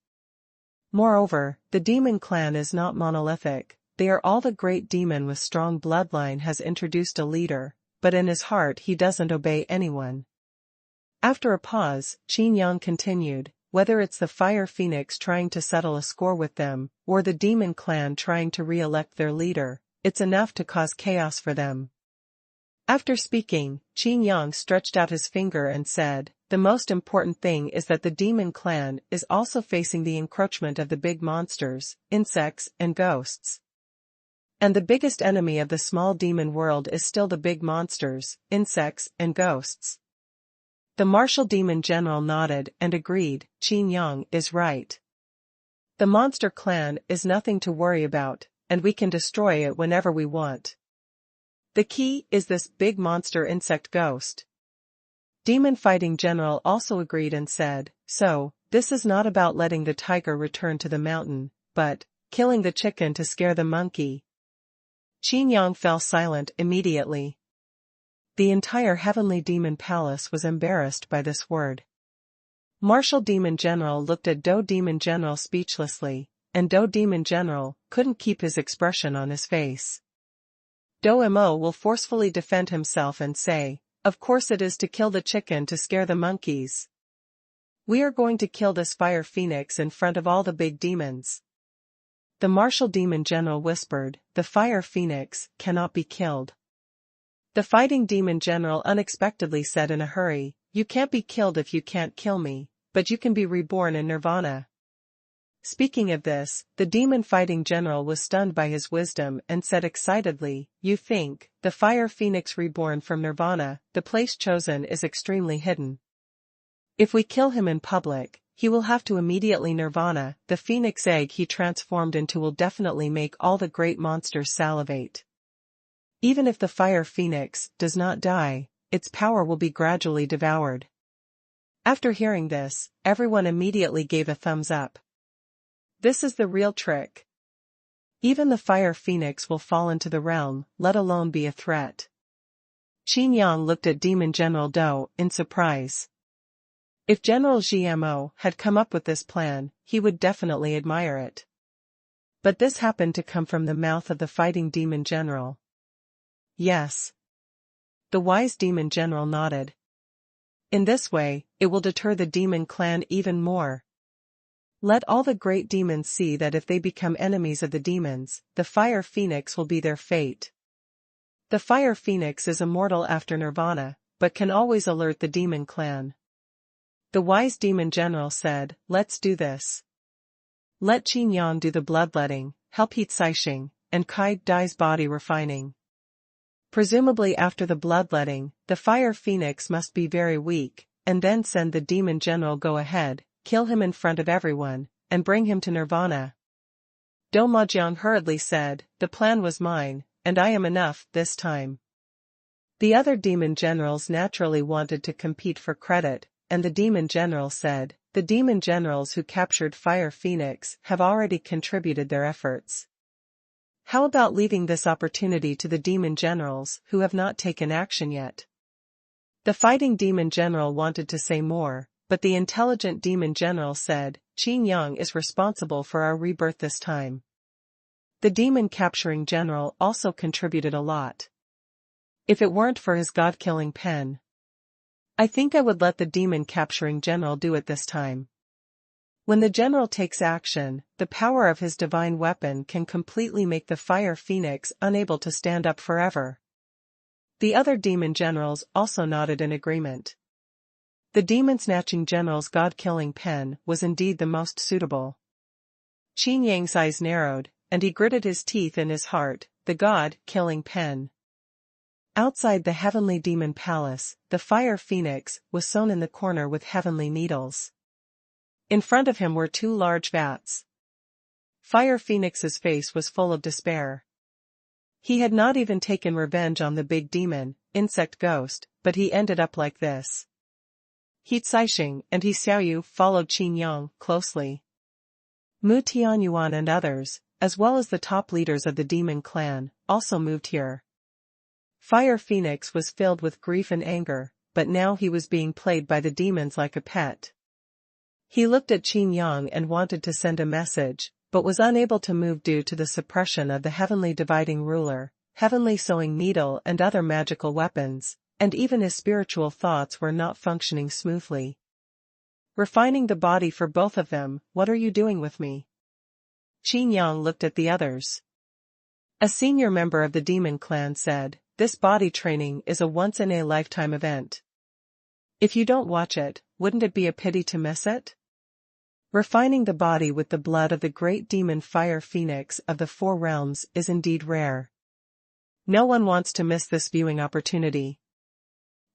Moreover, the demon clan is not monolithic. They are all the great demon with strong bloodline has introduced a leader, but in his heart he doesn't obey anyone." After a pause, Qin Yang continued, "Whether it's the fire phoenix trying to settle a score with them, or the demon clan trying to re-elect their leader, it's enough to cause chaos for them." After speaking, Qin Yang stretched out his finger and said, "The most important thing is that the demon clan is also facing the encroachment of the big monsters, insects and ghosts. And the biggest enemy of the small demon world is still the big monsters, insects and ghosts." The martial demon general nodded and agreed, Qin Yang is right. The monster clan is nothing to worry about, and we can destroy it whenever we want. The key is this big monster insect ghost. Demon Fighting General also agreed and said, "So, this is not about letting the tiger return to the mountain, but killing the chicken to scare the monkey." Qin Yang fell silent immediately. The entire heavenly demon palace was embarrassed by this word. Martial Demon General looked at Do Demon General speechlessly, and Do Demon General couldn't keep his expression on his face. Do Mo will forcefully defend himself and say, "Of course it is to kill the chicken to scare the monkeys. We are going to kill this fire phoenix in front of all the big demons." The martial demon general whispered, "The fire phoenix cannot be killed." The fighting demon general unexpectedly said in a hurry, "You can't be killed if you can't kill me, but you can be reborn in nirvana." Speaking of this, the demon fighting general was stunned by his wisdom and said excitedly, "You think, the fire phoenix reborn from nirvana, the place chosen is extremely hidden. If we kill him in public, he will have to immediately nirvana, the phoenix egg he transformed into will definitely make all the great monsters salivate. Even if the fire phoenix does not die, its power will be gradually devoured." After hearing this, everyone immediately gave a thumbs up. This is the real trick. Even the fire phoenix will fall into the realm, let alone be a threat. Qin Yang looked at Demon General Do in surprise. If General GMO had come up with this plan, he would definitely admire it. But this happened to come from the mouth of the fighting demon general. "Yes." The wise demon general nodded. "In this way, it will deter the demon clan even more. Let all the great demons see that if they become enemies of the demons, the fire phoenix will be their fate. The fire phoenix is immortal after nirvana, but can always alert the demon clan." The wise demon general said, "Let's do this. Let Qin Yang do the bloodletting, help heat Sixing, and Kai Dai's body refining. Presumably after the bloodletting, the fire phoenix must be very weak, and then send the demon general go ahead, kill him in front of everyone, and bring him to nirvana." Do Majiang hurriedly said, "The plan was mine, and I am enough this time." The other demon generals naturally wanted to compete for credit, and the demon general said, "The demon generals who captured Fire Phoenix have already contributed their efforts. How about leaving this opportunity to the demon generals who have not taken action yet?" The fighting demon general wanted to say more, but the intelligent demon general said, "Qin Yang is responsible for our rebirth this time." The demon capturing general also contributed a lot. If it weren't for his god-killing pen, I think I would let the demon capturing general do it this time. When the general takes action, the power of his divine weapon can completely make the fire phoenix unable to stand up forever. The other demon generals also nodded in agreement. The demon-snatching general's god-killing pen was indeed the most suitable. Qin Yang's eyes narrowed, and he gritted his teeth in his heart, the god-killing pen. Outside the heavenly demon palace, the fire phoenix was sewn in the corner with heavenly needles. In front of him were two large vats. Fire Phoenix's face was full of despair. He had not even taken revenge on the big demon, insect ghost, but he ended up like this. He Caixing and He Xiaoyu followed Qin Yang closely. Mu Tianyuan and others, as well as the top leaders of the demon clan, also moved here. Fire Phoenix was filled with grief and anger, but now he was being played by the demons like a pet. He looked at Qin Yang and wanted to send a message, but was unable to move due to the suppression of the heavenly dividing ruler, heavenly sewing needle and other magical weapons, and even his spiritual thoughts were not functioning smoothly. Refining the body for both of them, what are you doing with me? Qin Yang looked at the others. A senior member of the demon clan said, this body training is a once-in-a-lifetime event. If you don't watch it, wouldn't it be a pity to miss it? Refining the body with the blood of the great demon fire phoenix of the four realms is indeed rare. No one wants to miss this viewing opportunity.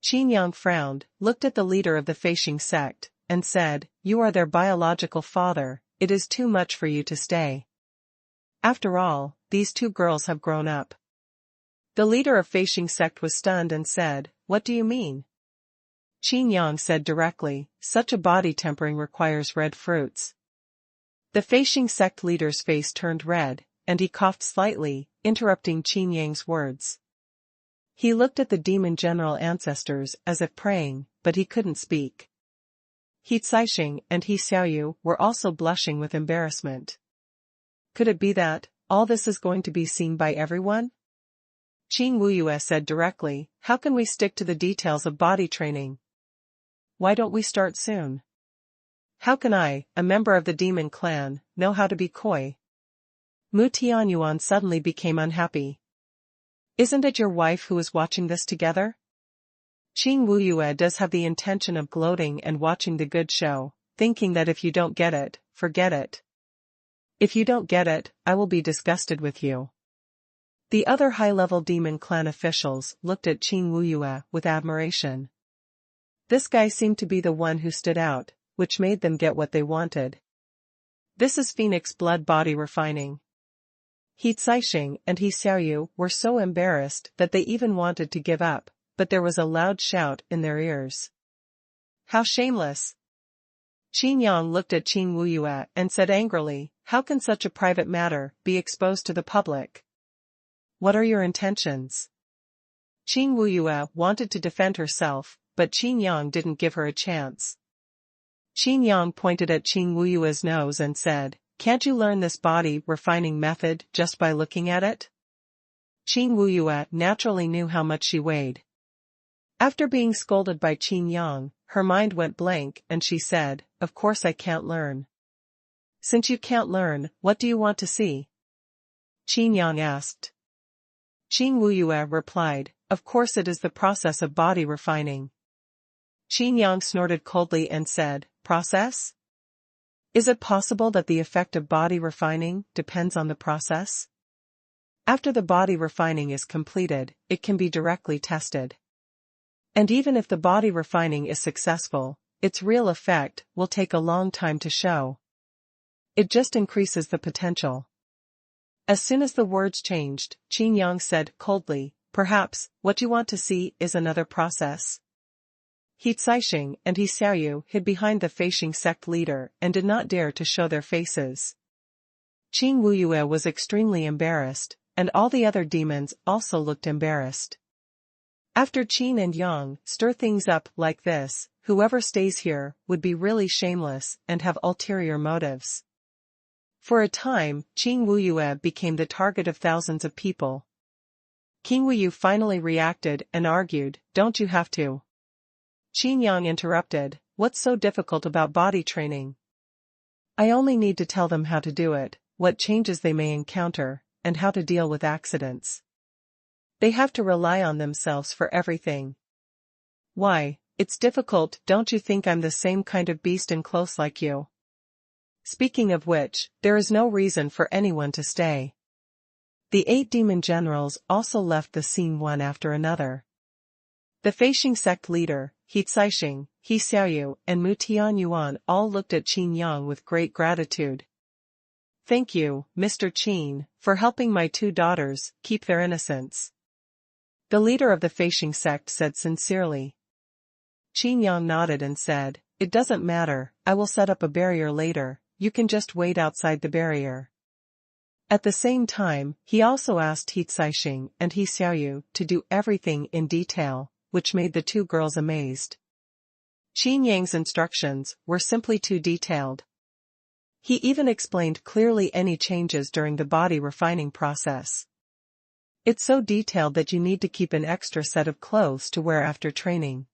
Qin Yang frowned, looked at the leader of the Feishing sect, and said, you are their biological father, it is too much for you to stay. After all, these two girls have grown up. The leader of Feishing sect was stunned and said, what do you mean? Qin Yang said directly, such a body tempering requires red fruits. The Feishing sect leader's face turned red, and he coughed slightly, interrupting Qin Yang's words. He looked at the demon general ancestors as if praying, but he couldn't speak. He Caixing and He Xiaoyu were also blushing with embarrassment. Could it be that, all this is going to be seen by everyone? Qin Wuyue said directly, how can we stick to the details of body training? Why don't we start soon? How can I, a member of the demon clan, know how to be coy? Mu Tianyuan suddenly became unhappy. Isn't it your wife who is watching this together? Qin Wuyue does have the intention of gloating and watching the good show, thinking that if you don't get it, forget it. If you don't get it, I will be disgusted with you. The other high-level demon clan officials looked at Qin Wuyue with admiration. This guy seemed to be the one who stood out, which made them get what they wanted. This is Phoenix blood body refining. He Caixing and He Xiaoyu were so embarrassed that they even wanted to give up, but there was a loud shout in their ears. How shameless! Qin Yang looked at Qin Wuyue and said angrily, how can such a private matter be exposed to the public? What are your intentions? Qin Wuyue wanted to defend herself, but Qin Yang didn't give her a chance. Qin Yang pointed at Qin Wuyue's nose and said, can't you learn this body refining method just by looking at it? Qin Wuyue naturally knew how much she weighed. After being scolded by Qin Yang, her mind went blank and she said, of course I can't learn. Since you can't learn, what do you want to see? Qin Yang asked. Qin Wuyue replied, of course it is the process of body refining. Qin Yang snorted coldly and said, process? Is it possible that the effect of body refining depends on the process? After the body refining is completed, it can be directly tested. And even if the body refining is successful, its real effect will take a long time to show. It just increases the potential. As soon as the words changed, Qin Yang said coldly, perhaps, what you want to see is another process. He Caixing and He Xiaoyu hid behind the Feishing sect leader and did not dare to show their faces. Qin Wuyue was extremely embarrassed, and all the other demons also looked embarrassed. After Qin and Yang stir things up like this, whoever stays here would be really shameless and have ulterior motives. For a time, Qin Wuyue became the target of thousands of people. Qin Wuyue finally reacted and argued, don't you have to? Qin Yang interrupted, what's so difficult about body training? I only need to tell them how to do it, what changes they may encounter, and how to deal with accidents. They have to rely on themselves for everything. Why, it's difficult, don't you think I'm the same kind of beast and close like you? Speaking of which, there is no reason for anyone to stay. The 8 demon generals also left the scene one after another. The Feishing sect leader, He Caixing, He Xiaoyu, and Mu Tianyuan all looked at Qin Yang with great gratitude. Thank you, Mr. Qin, for helping my 2 daughters keep their innocence. The leader of the Feishing sect said sincerely. Qin Yang nodded and said, it doesn't matter, I will set up a barrier later, you can just wait outside the barrier. At the same time, he also asked He Caixing and He Xiaoyu to do everything in detail, which made the 2 girls amazed. Qin Yang's instructions were simply too detailed. He even explained clearly any changes during the body refining process. It's so detailed that you need to keep an extra set of clothes to wear after training.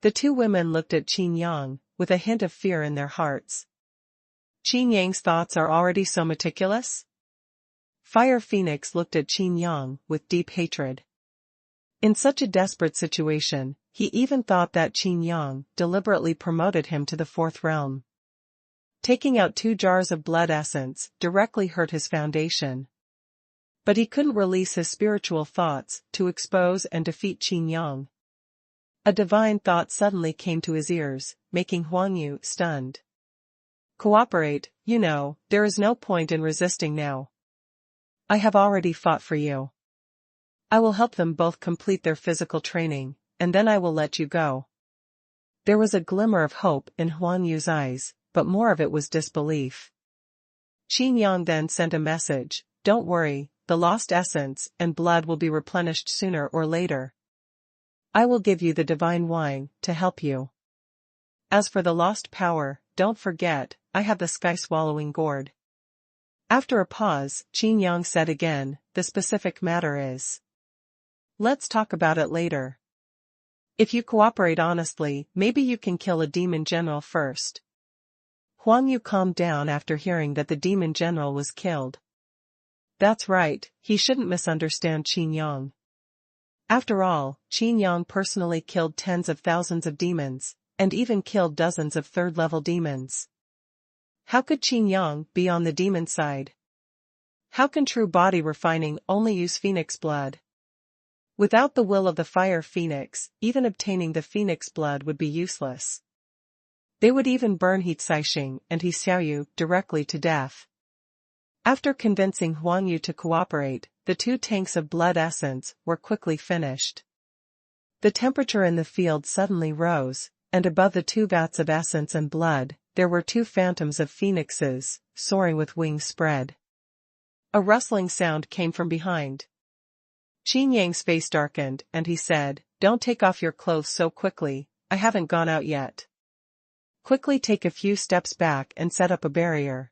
The 2 women looked at Qin Yang, with a hint of fear in their hearts. Qin Yang's thoughts are already so meticulous? Fire Phoenix looked at Qin Yang with deep hatred. In such a desperate situation, he even thought that Qin Yang deliberately promoted him to the 4th realm. Taking out 2 jars of blood essence directly hurt his foundation. But he couldn't release his spiritual thoughts to expose and defeat Qin Yang. A divine thought suddenly came to his ears, making Huangyu stunned. Cooperate, you know, there is no point in resisting now. I have already fought for you. I will help them both complete their physical training, and then I will let you go. There was a glimmer of hope in Huangyu's eyes, but more of it was disbelief. Qin Yang then sent a message, don't worry, the lost essence and blood will be replenished sooner or later. I will give you the divine wine to help you. As for the lost power, don't forget, I have the sky-swallowing gourd. After a pause, Qin Yang said again, the specific matter is. Let's talk about it later. If you cooperate honestly, maybe you can kill a demon general first. Huangyu calmed down after hearing that the demon general was killed. That's right, he shouldn't misunderstand Qin Yang. After all, Qin Yang personally killed tens of thousands of demons, and even killed dozens of 3rd-level demons. How could Qin Yang be on the demon side? How can true body refining only use phoenix blood? Without the will of the fire phoenix, even obtaining the phoenix blood would be useless. They would even burn He Caixing and He Xiaoyu directly to death. After convincing Huangyu to cooperate, the 2 tanks of blood essence were quickly finished. The temperature in the field suddenly rose, and above the 2 vats of essence and blood, there were 2 phantoms of phoenixes, soaring with wings spread. A rustling sound came from behind. Qin Yang's face darkened, and he said, don't take off your clothes so quickly, I haven't gone out yet. Quickly take a few steps back and set up a barrier.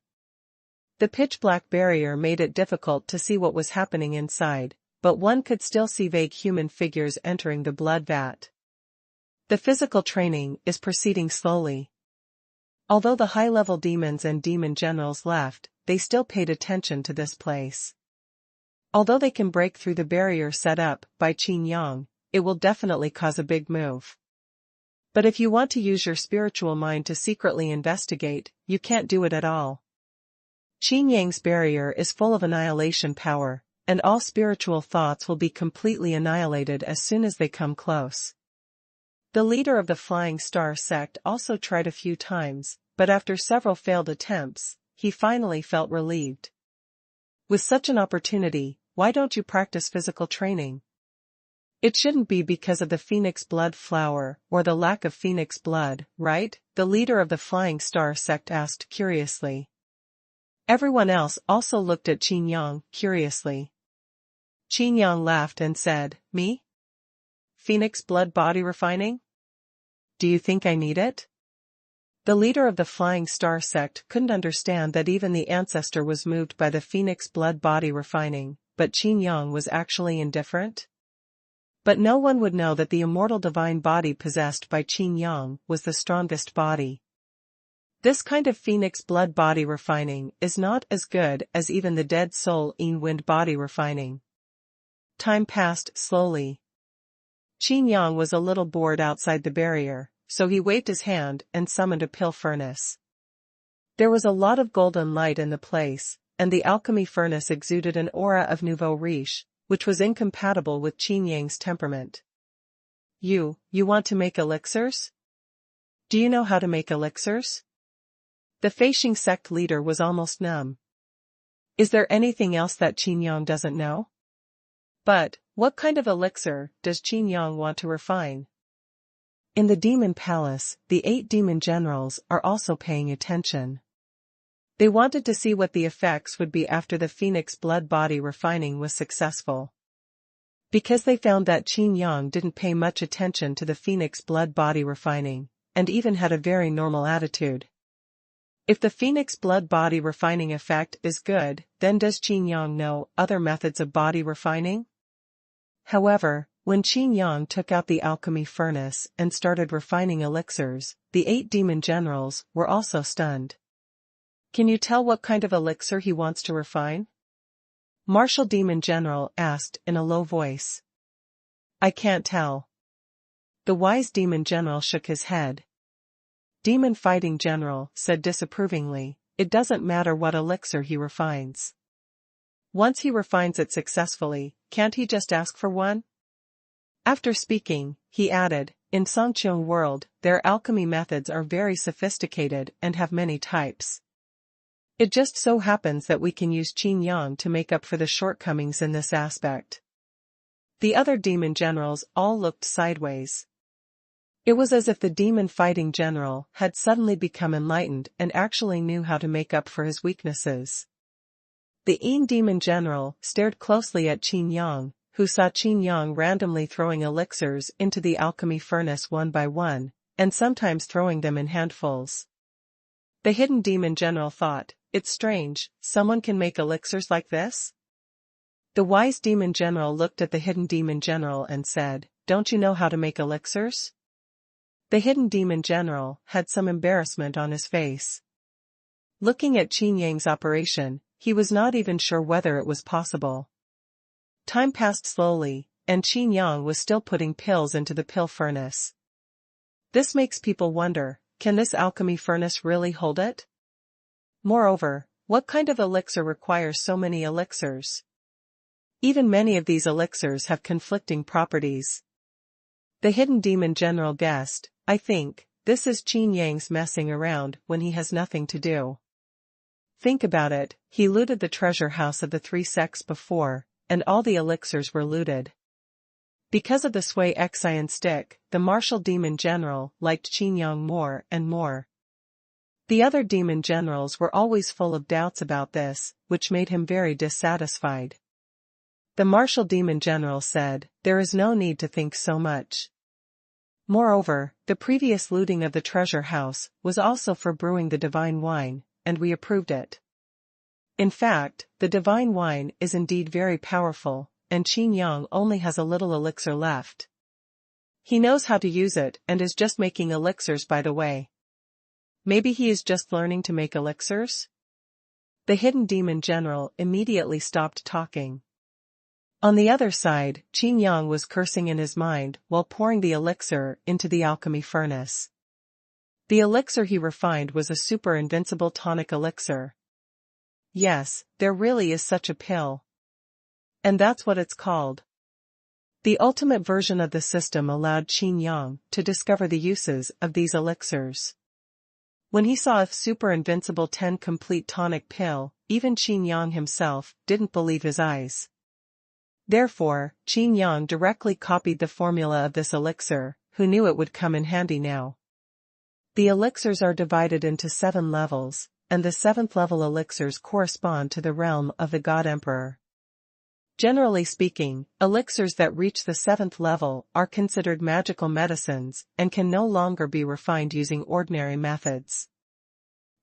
The pitch-black barrier made it difficult to see what was happening inside, but one could still see vague human figures entering the blood vat. The physical training is proceeding slowly. Although the high-level demons and demon generals left, they still paid attention to this place. Although they can break through the barrier set up by Qin Yang, it will definitely cause a big move. But if you want to use your spiritual mind to secretly investigate, you can't do it at all. Qin Yang's barrier is full of annihilation power, and all spiritual thoughts will be completely annihilated as soon as they come close. The leader of the Flying Star sect also tried a few times, but after several failed attempts, he finally felt relieved. With such an opportunity, why don't you practice physical training? It shouldn't be because of the phoenix blood flower or the lack of phoenix blood, right? The leader of the Flying Star sect asked curiously. Everyone else also looked at Qin Yang curiously. Qin Yang laughed and said, me? Phoenix blood body refining? Do you think I need it? The leader of the Flying Star sect couldn't understand that even the ancestor was moved by the phoenix blood body refining, but Qin Yang was actually indifferent? But no one would know that the immortal divine body possessed by Qin Yang was the strongest body. This kind of phoenix blood body refining is not as good as even the dead soul Yin wind body refining. Time passed slowly. Qin Yang was a little bored outside the barrier, so he waved his hand and summoned a pill furnace. There was a lot of golden light in the place, and the alchemy furnace exuded an aura of nouveau riche, which was incompatible with Qin Yang's temperament. You want to make elixirs? Do you know how to make elixirs? The Feishing sect leader was almost numb. Is there anything else that Qin Yang doesn't know? But, what kind of elixir does Qin Yang want to refine? In the demon palace, the 8 demon generals are also paying attention. They wanted to see what the effects would be after the phoenix blood body refining was successful. Because they found that Qin Yang didn't pay much attention to the phoenix blood body refining, and even had a very normal attitude. If the phoenix blood body refining effect is good, then does Qin Yang know other methods of body refining? However, when Qin Yang took out the alchemy furnace and started refining elixirs, the 8 demon generals were also stunned. Can you tell what kind of elixir he wants to refine? Martial Demon General asked in a low voice. I can't tell. The wise Demon General shook his head. Demon Fighting General said disapprovingly, it doesn't matter what elixir he refines. Once he refines it successfully, can't he just ask for one? After speaking, he added, in Songqiong world, their alchemy methods are very sophisticated and have many types. It just so happens that we can use Qin Yang to make up for the shortcomings in this aspect. The other demon generals all looked sideways. It was as if the demon fighting general had suddenly become enlightened and actually knew how to make up for his weaknesses. The Yin demon general stared closely at Qin Yang, who saw Qin Yang randomly throwing elixirs into the alchemy furnace one by one, and sometimes throwing them in handfuls. The hidden demon general thought, it's strange, someone can make elixirs like this? The wise demon general looked at the hidden demon general and said, don't you know how to make elixirs? The hidden demon general had some embarrassment on his face. Looking at Qin Yang's operation, he was not even sure whether it was possible. Time passed slowly, and Qin Yang was still putting pills into the pill furnace. This makes people wonder, can this alchemy furnace really hold it? Moreover, what kind of elixir requires so many elixirs? Even many of these elixirs have conflicting properties. The hidden demon general guessed, I think, this is Qin Yang's messing around when he has nothing to do. Think about it, he looted the treasure house of the 3 sects before, and all the elixirs were looted. Because of the Sui Xian stick, the martial demon general liked Qin Yang more and more. The other demon generals were always full of doubts about this, which made him very dissatisfied. The martial demon general said, there is no need to think so much. Moreover, the previous looting of the treasure house was also for brewing the divine wine, and we approved it. In fact, the divine wine is indeed very powerful, and Qin Yang only has a little elixir left. He knows how to use it and is just making elixirs by the way. Maybe he is just learning to make elixirs? The hidden demon general immediately stopped talking. On the other side, Qin Yang was cursing in his mind while pouring the elixir into the alchemy furnace. The elixir he refined was a super invincible tonic elixir. Yes, there really is such a pill. And that's what it's called. The ultimate version of the system allowed Qin Yang to discover the uses of these elixirs. When he saw a super invincible 10 complete tonic pill, even Qin Yang himself didn't believe his eyes. Therefore, Qin Yang directly copied the formula of this elixir, who knew it would come in handy now. The elixirs are divided into 7 levels, and the 7th level elixirs correspond to the realm of the God Emperor. Generally speaking, elixirs that reach the 7th level are considered magical medicines and can no longer be refined using ordinary methods.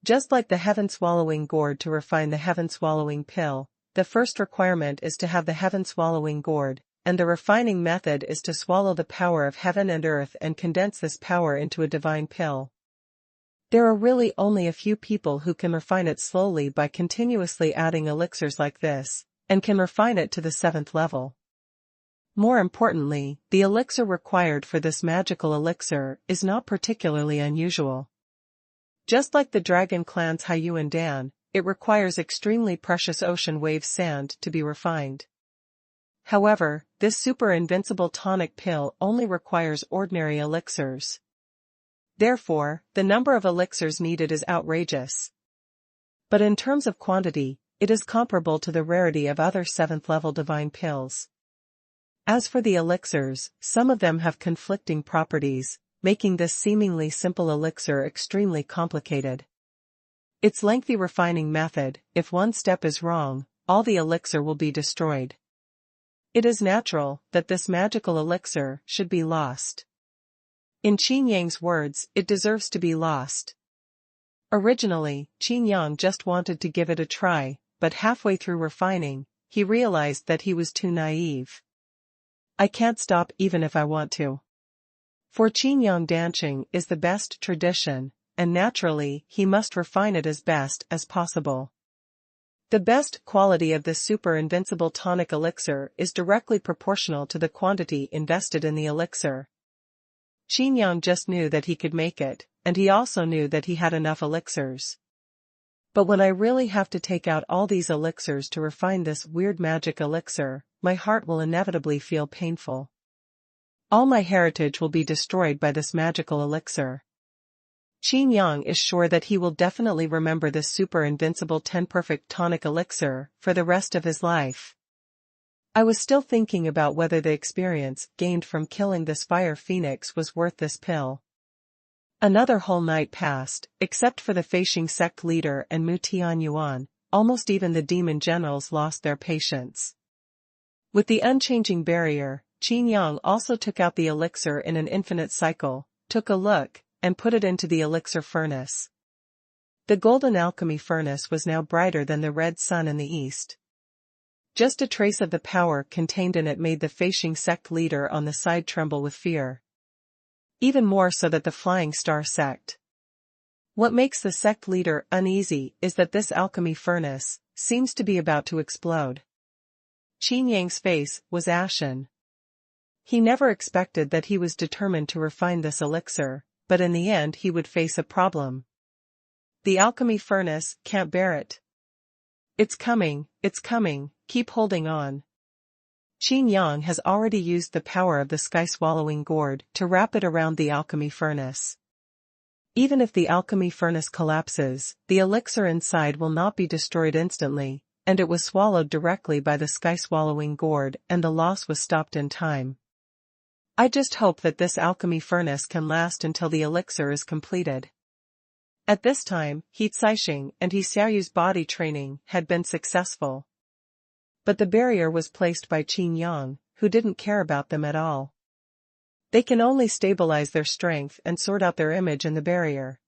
Just like the heaven-swallowing gourd to refine the heaven-swallowing pill, the first requirement is to have the heaven-swallowing gourd, and the refining method is to swallow the power of heaven and earth and condense this power into a divine pill. There are really only a few people who can refine it slowly by continuously adding elixirs like this, and can refine it to the 7th level. More importantly, the elixir required for this magical elixir is not particularly unusual. Just like the Dragon Clan's Hyuan Dan, it requires extremely precious ocean wave sand to be refined. However, this super invincible tonic pill only requires ordinary elixirs. Therefore, the number of elixirs needed is outrageous. But in terms of quantity, it is comparable to the rarity of other 7th-level divine pills. As for the elixirs, some of them have conflicting properties, making this seemingly simple elixir extremely complicated. Its lengthy refining method, if one step is wrong, all the elixir will be destroyed. It is natural that this magical elixir should be lost. In Qin Yang's words, it deserves to be lost. Originally, Qin Yang just wanted to give it a try, but halfway through refining, he realized that he was too naive. I can't stop even if I want to. For Qin Yang, dancing is the best tradition, and naturally, he must refine it as best as possible. The best quality of this super invincible tonic elixir is directly proportional to the quantity invested in the elixir. Qin Yang just knew that he could make it, and he also knew that he had enough elixirs. But when I really have to take out all these elixirs to refine this weird magic elixir, my heart will inevitably feel painful. All my heritage will be destroyed by this magical elixir. Qin Yang is sure that he will definitely remember this super invincible 10 perfect tonic elixir for the rest of his life. I was still thinking about whether the experience gained from killing this fire phoenix was worth this pill. Another whole night passed, except for the Feishing sect leader and Mu Tianyuan, almost even the demon generals lost their patience. With the unchanging barrier, Qin Yang also took out the elixir in an infinite cycle, took a look, and put it into the elixir furnace. The golden alchemy furnace was now brighter than the red sun in the east. Just a trace of the power contained in it made the Feishing sect leader on the side tremble with fear. Even more so that the Flying Star sect. What makes the sect leader uneasy is that this alchemy furnace seems to be about to explode. Qin Yang's face was ashen. He never expected that he was determined to refine this elixir, but in the end he would face a problem. The alchemy furnace can't bear it. It's coming, keep holding on. Qin Yang has already used the power of the sky-swallowing gourd to wrap it around the alchemy furnace. Even if the alchemy furnace collapses, the elixir inside will not be destroyed instantly, and it was swallowed directly by the sky-swallowing gourd and the loss was stopped in time. I just hope that this alchemy furnace can last until the elixir is completed. At this time, He Caixing and He Xiaoyu's body training had been successful. But the barrier was placed by Qin Yang, who didn't care about them at all. They can only stabilize their strength and sort out their image in the barrier.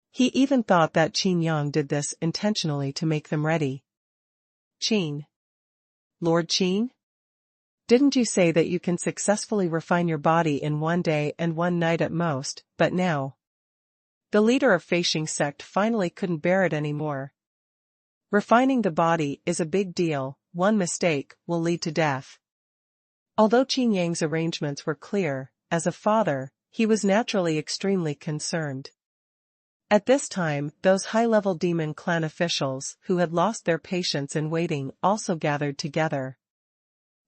He even thought that Qin Yang did this intentionally to make them ready. Qin. Lord Qin? Didn't you say that you can successfully refine your body in 1 day and 1 night at most, but now? The leader of Feishing sect finally couldn't bear it anymore. Refining the body is a big deal, one mistake will lead to death. Although Qin Yang's arrangements were clear, as a father, he was naturally extremely concerned. At this time, those high-level demon clan officials who had lost their patience in waiting also gathered together.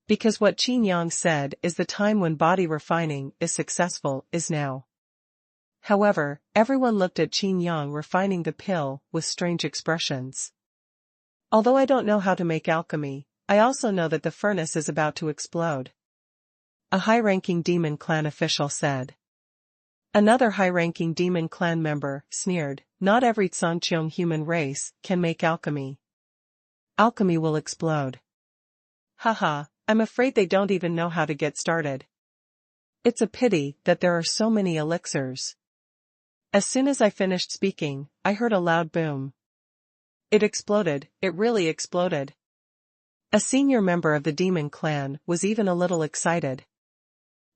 Because what Qin Yang said is the time when body refining is successful is now. However, everyone looked at Qin Yang refining the pill with strange expressions. Although I don't know how to make alchemy, I also know that the furnace is about to explode. A high-ranking demon clan official said. Another high-ranking demon clan member sneered, not every Zhangqiang human race can make alchemy. Alchemy will explode. Haha, I'm afraid they don't even know how to get started. It's a pity that there are so many elixirs. As soon as I finished speaking, I heard a loud boom. It exploded, it really exploded. A senior member of the demon clan was even a little excited.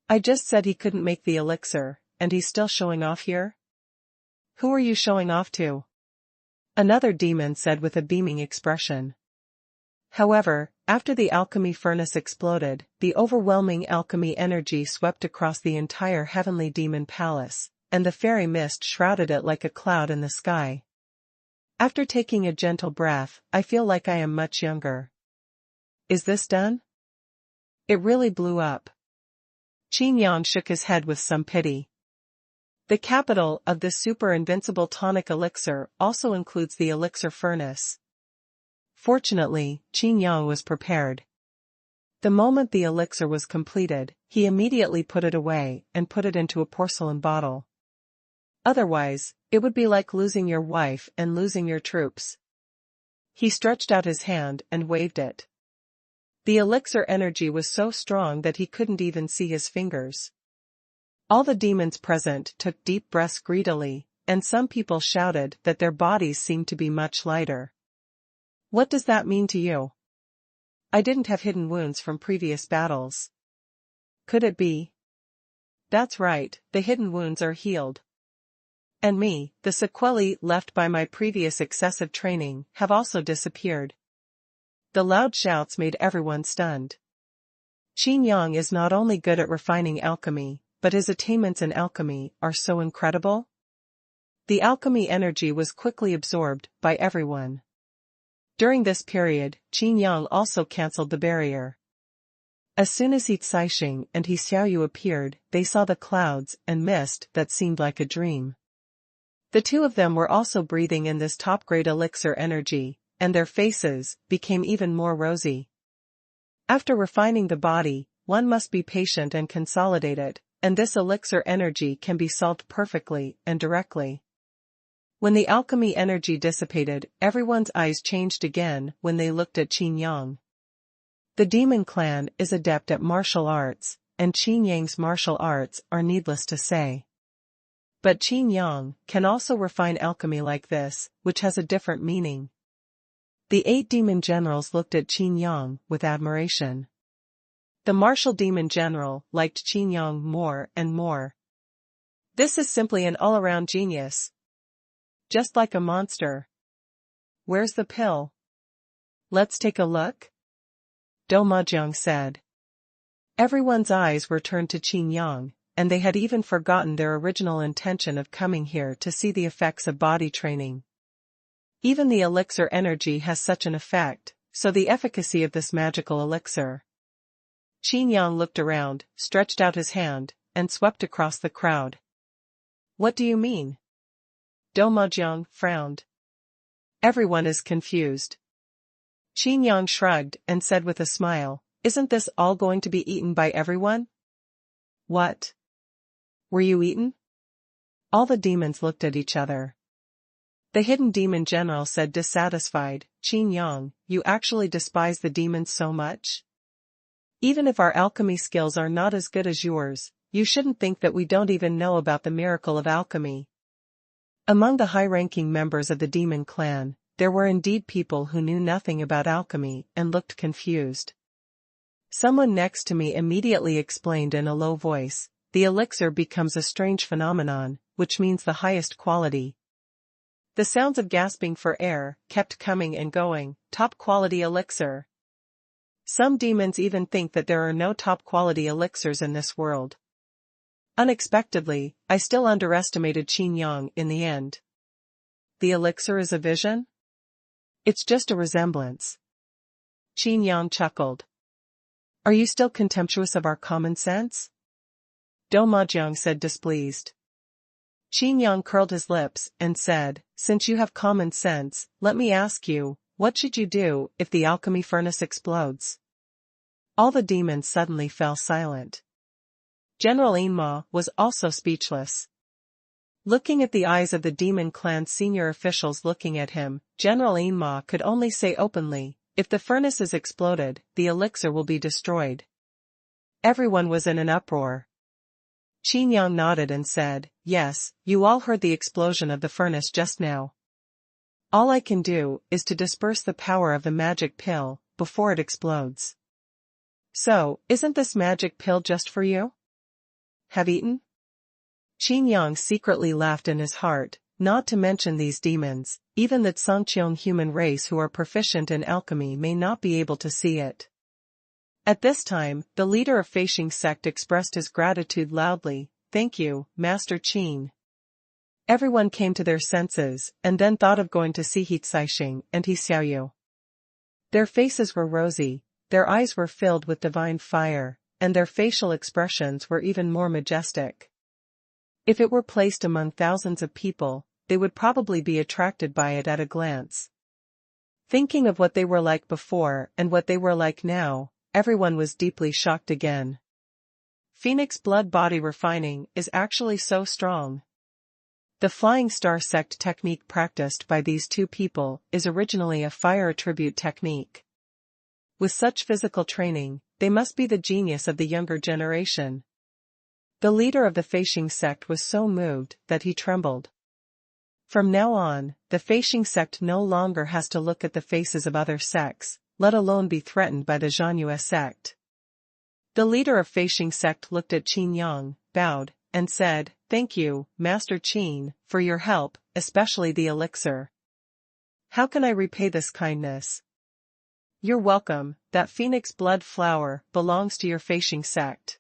I just said he couldn't make the elixir, and he's still showing off here? Who are you showing off to? Another demon said with a beaming expression. However, after the alchemy furnace exploded, the overwhelming alchemy energy swept across the entire heavenly demon palace, and the fairy mist shrouded it like a cloud in the sky. After taking a gentle breath, I feel like I am much younger. Is this done? It really blew up. Qin Yang shook his head with some pity. The capital of the super invincible tonic elixir also includes the elixir furnace. Fortunately, Qin Yang was prepared. The moment the elixir was completed, he immediately put it away and put it into a porcelain bottle. Otherwise, it would be like losing your wife and losing your troops. He stretched out his hand and waved it. The elixir energy was so strong that he couldn't even see his fingers. All the demons present took deep breaths greedily, and some people shouted that their bodies seemed to be much lighter. What does that mean to you? I didn't have hidden wounds from previous battles. Could it be? That's right, the hidden wounds are healed. And me, the sequelae left by my previous excessive training, have also disappeared. The loud shouts made everyone stunned. Qin Yang is not only good at refining alchemy, but his attainments in alchemy are so incredible. The alchemy energy was quickly absorbed by everyone. During this period, Qin Yang also cancelled the barrier. As soon as He Caixing and He Xiaoyu appeared, they saw the clouds and mist that seemed like a dream. The two of them were also breathing in this top-grade elixir energy, and their faces became even more rosy. After refining the body, one must be patient and consolidate it, and this elixir energy can be solved perfectly and directly. When the alchemy energy dissipated, everyone's eyes changed again when they looked at Qin Yang. The demon clan is adept at martial arts, and Qin Yang's martial arts are needless to say. But Qin Yang can also refine alchemy like this, which has a different meaning. The 8 demon generals looked at Qin Yang with admiration. The martial demon general liked Qin Yang more and more. This is simply an all-around genius. Just like a monster. Where's the pill? Let's take a look? Do Mahjong said. Everyone's eyes were turned to Qin Yang, and they had even forgotten their original intention of coming here to see the effects of body training. Even the elixir energy has such an effect, so the efficacy of this magical elixir. Qin Yang looked around, stretched out his hand, and swept across the crowd. What do you mean? Do Mahjong frowned. Everyone is confused. Qin Yang shrugged and said with a smile, "Isn't this all going to be eaten by everyone?" What? Were you eaten? All the demons looked at each other. The hidden demon general said dissatisfied, "Qin Yang, you actually despise the demons so much? Even if our alchemy skills are not as good as yours, you shouldn't think that we don't even know about the miracle of alchemy." Among the high-ranking members of the demon clan, there were indeed people who knew nothing about alchemy and looked confused. Someone next to me immediately explained in a low voice, "The elixir becomes a strange phenomenon, which means the highest quality." The sounds of gasping for air kept coming and going, top-quality elixir. Some demons even think that there are no top-quality elixirs in this world. Unexpectedly, I still underestimated Qin Yang in the end. The elixir is a vision? It's just a resemblance. Qin Yang chuckled. Are you still contemptuous of our common sense? Do Mahjong said displeased. Qin Yang curled his lips and said, "Since you have common sense, let me ask you, what should you do if the alchemy furnace explodes?" All the demons suddenly fell silent. General Inma was also speechless. Looking at the eyes of the demon clan senior officials looking at him, General Inma could only say openly, "If the furnace is exploded, the elixir will be destroyed." Everyone was in an uproar. Qin Yang nodded and said, "Yes, you all heard the explosion of the furnace just now. All I can do is to disperse the power of the magic pill before it explodes." So, isn't this magic pill just for you? Have eaten? Qin Yang secretly laughed in his heart, Not to mention these demons, even the Tsangqiang human race who are proficient in alchemy may not be able to see it. At this time, the leader of Feishing sect expressed his gratitude loudly. "Thank you, Master Qin." Everyone came to their senses, and then thought of going to see He Caixing and He Xiaoyu. Their faces were rosy, their eyes were filled with divine fire, and their facial expressions were even more majestic. If it were placed among thousands of people, they would probably be attracted by it at a glance. Thinking of what they were like before and what they were like now, everyone was deeply shocked again. Phoenix blood body refining is actually so strong. The Flying Star sect technique practiced by these two people is originally a fire attribute technique. With such physical training, they must be the genius of the younger generation. The leader of the Feishing sect was so moved that he trembled. From now on, the Feishing sect no longer has to look at the faces of other sects, let alone be threatened by the Xuanhuan sect. The leader of Feishing sect looked at Qin Yang, bowed, and said, "Thank you, Master Qin, for your help, especially the elixir. How can I repay this kindness?" "You're welcome. That phoenix blood flower belongs to your Feishing sect.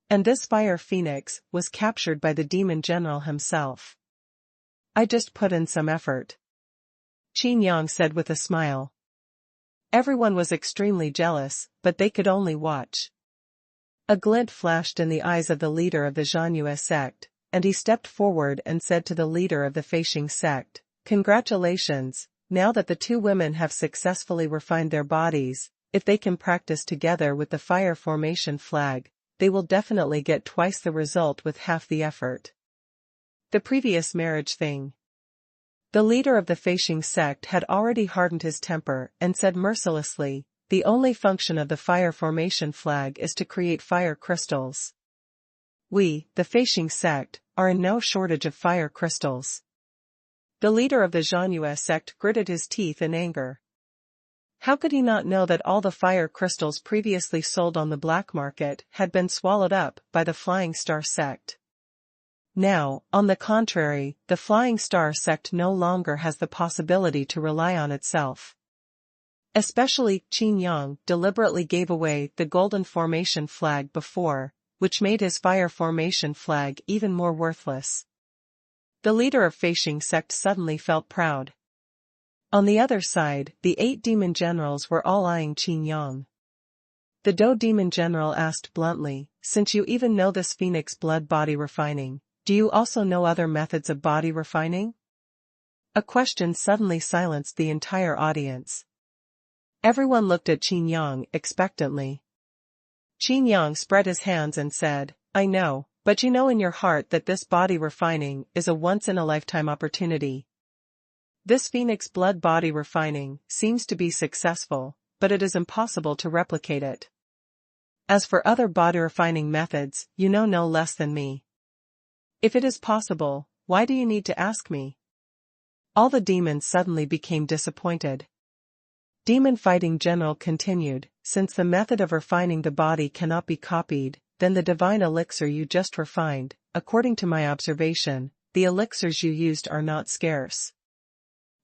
And this fire phoenix was captured by the demon general himself. I just put in some effort," Qin Yang said with a smile. Everyone was extremely jealous, but they could only watch. A glint flashed in the eyes of the leader of the Xuanhuan sect, and he stepped forward and said to the leader of the Feishing sect, "Congratulations, now that the two women have successfully refined their bodies, if they can practice together with the fire formation flag, they will definitely get twice the result with half the effort." The previous marriage thing. The leader of the Feishing sect had already hardened his temper and said mercilessly, "The only function of the fire formation flag is to create fire crystals. We, the Feishing sect, are in no shortage of fire crystals." The leader of the Xuanhuan sect gritted his teeth in anger. How could he not know that all the fire crystals previously sold on the black market had been swallowed up by the Flying Star sect? Now, on the contrary, the Flying Star sect no longer has the possibility to rely on itself. Especially, Qin Yang deliberately gave away the golden formation flag before, which made his fire formation flag even more worthless. The leader of Feishing sect suddenly felt proud. On the other side, the 8 demon generals were all eyeing Qin Yang. The Do demon general asked bluntly, "Since you even know this phoenix blood body refining, do you also know other methods of body refining?" A question suddenly silenced the entire audience. Everyone looked at Qin Yang expectantly. Qin Yang spread his hands and said, "I know, but you know in your heart that this body refining is a once-in-a-lifetime opportunity. This phoenix blood body refining seems to be successful, but it is impossible to replicate it. As for other body refining methods, you know no less than me. If it is possible, why do you need to ask me?" All the demons suddenly became disappointed. Demon Fighting General continued, "Since the method of refining the body cannot be copied, then the divine elixir you just refined, according to my observation, the elixirs you used are not scarce."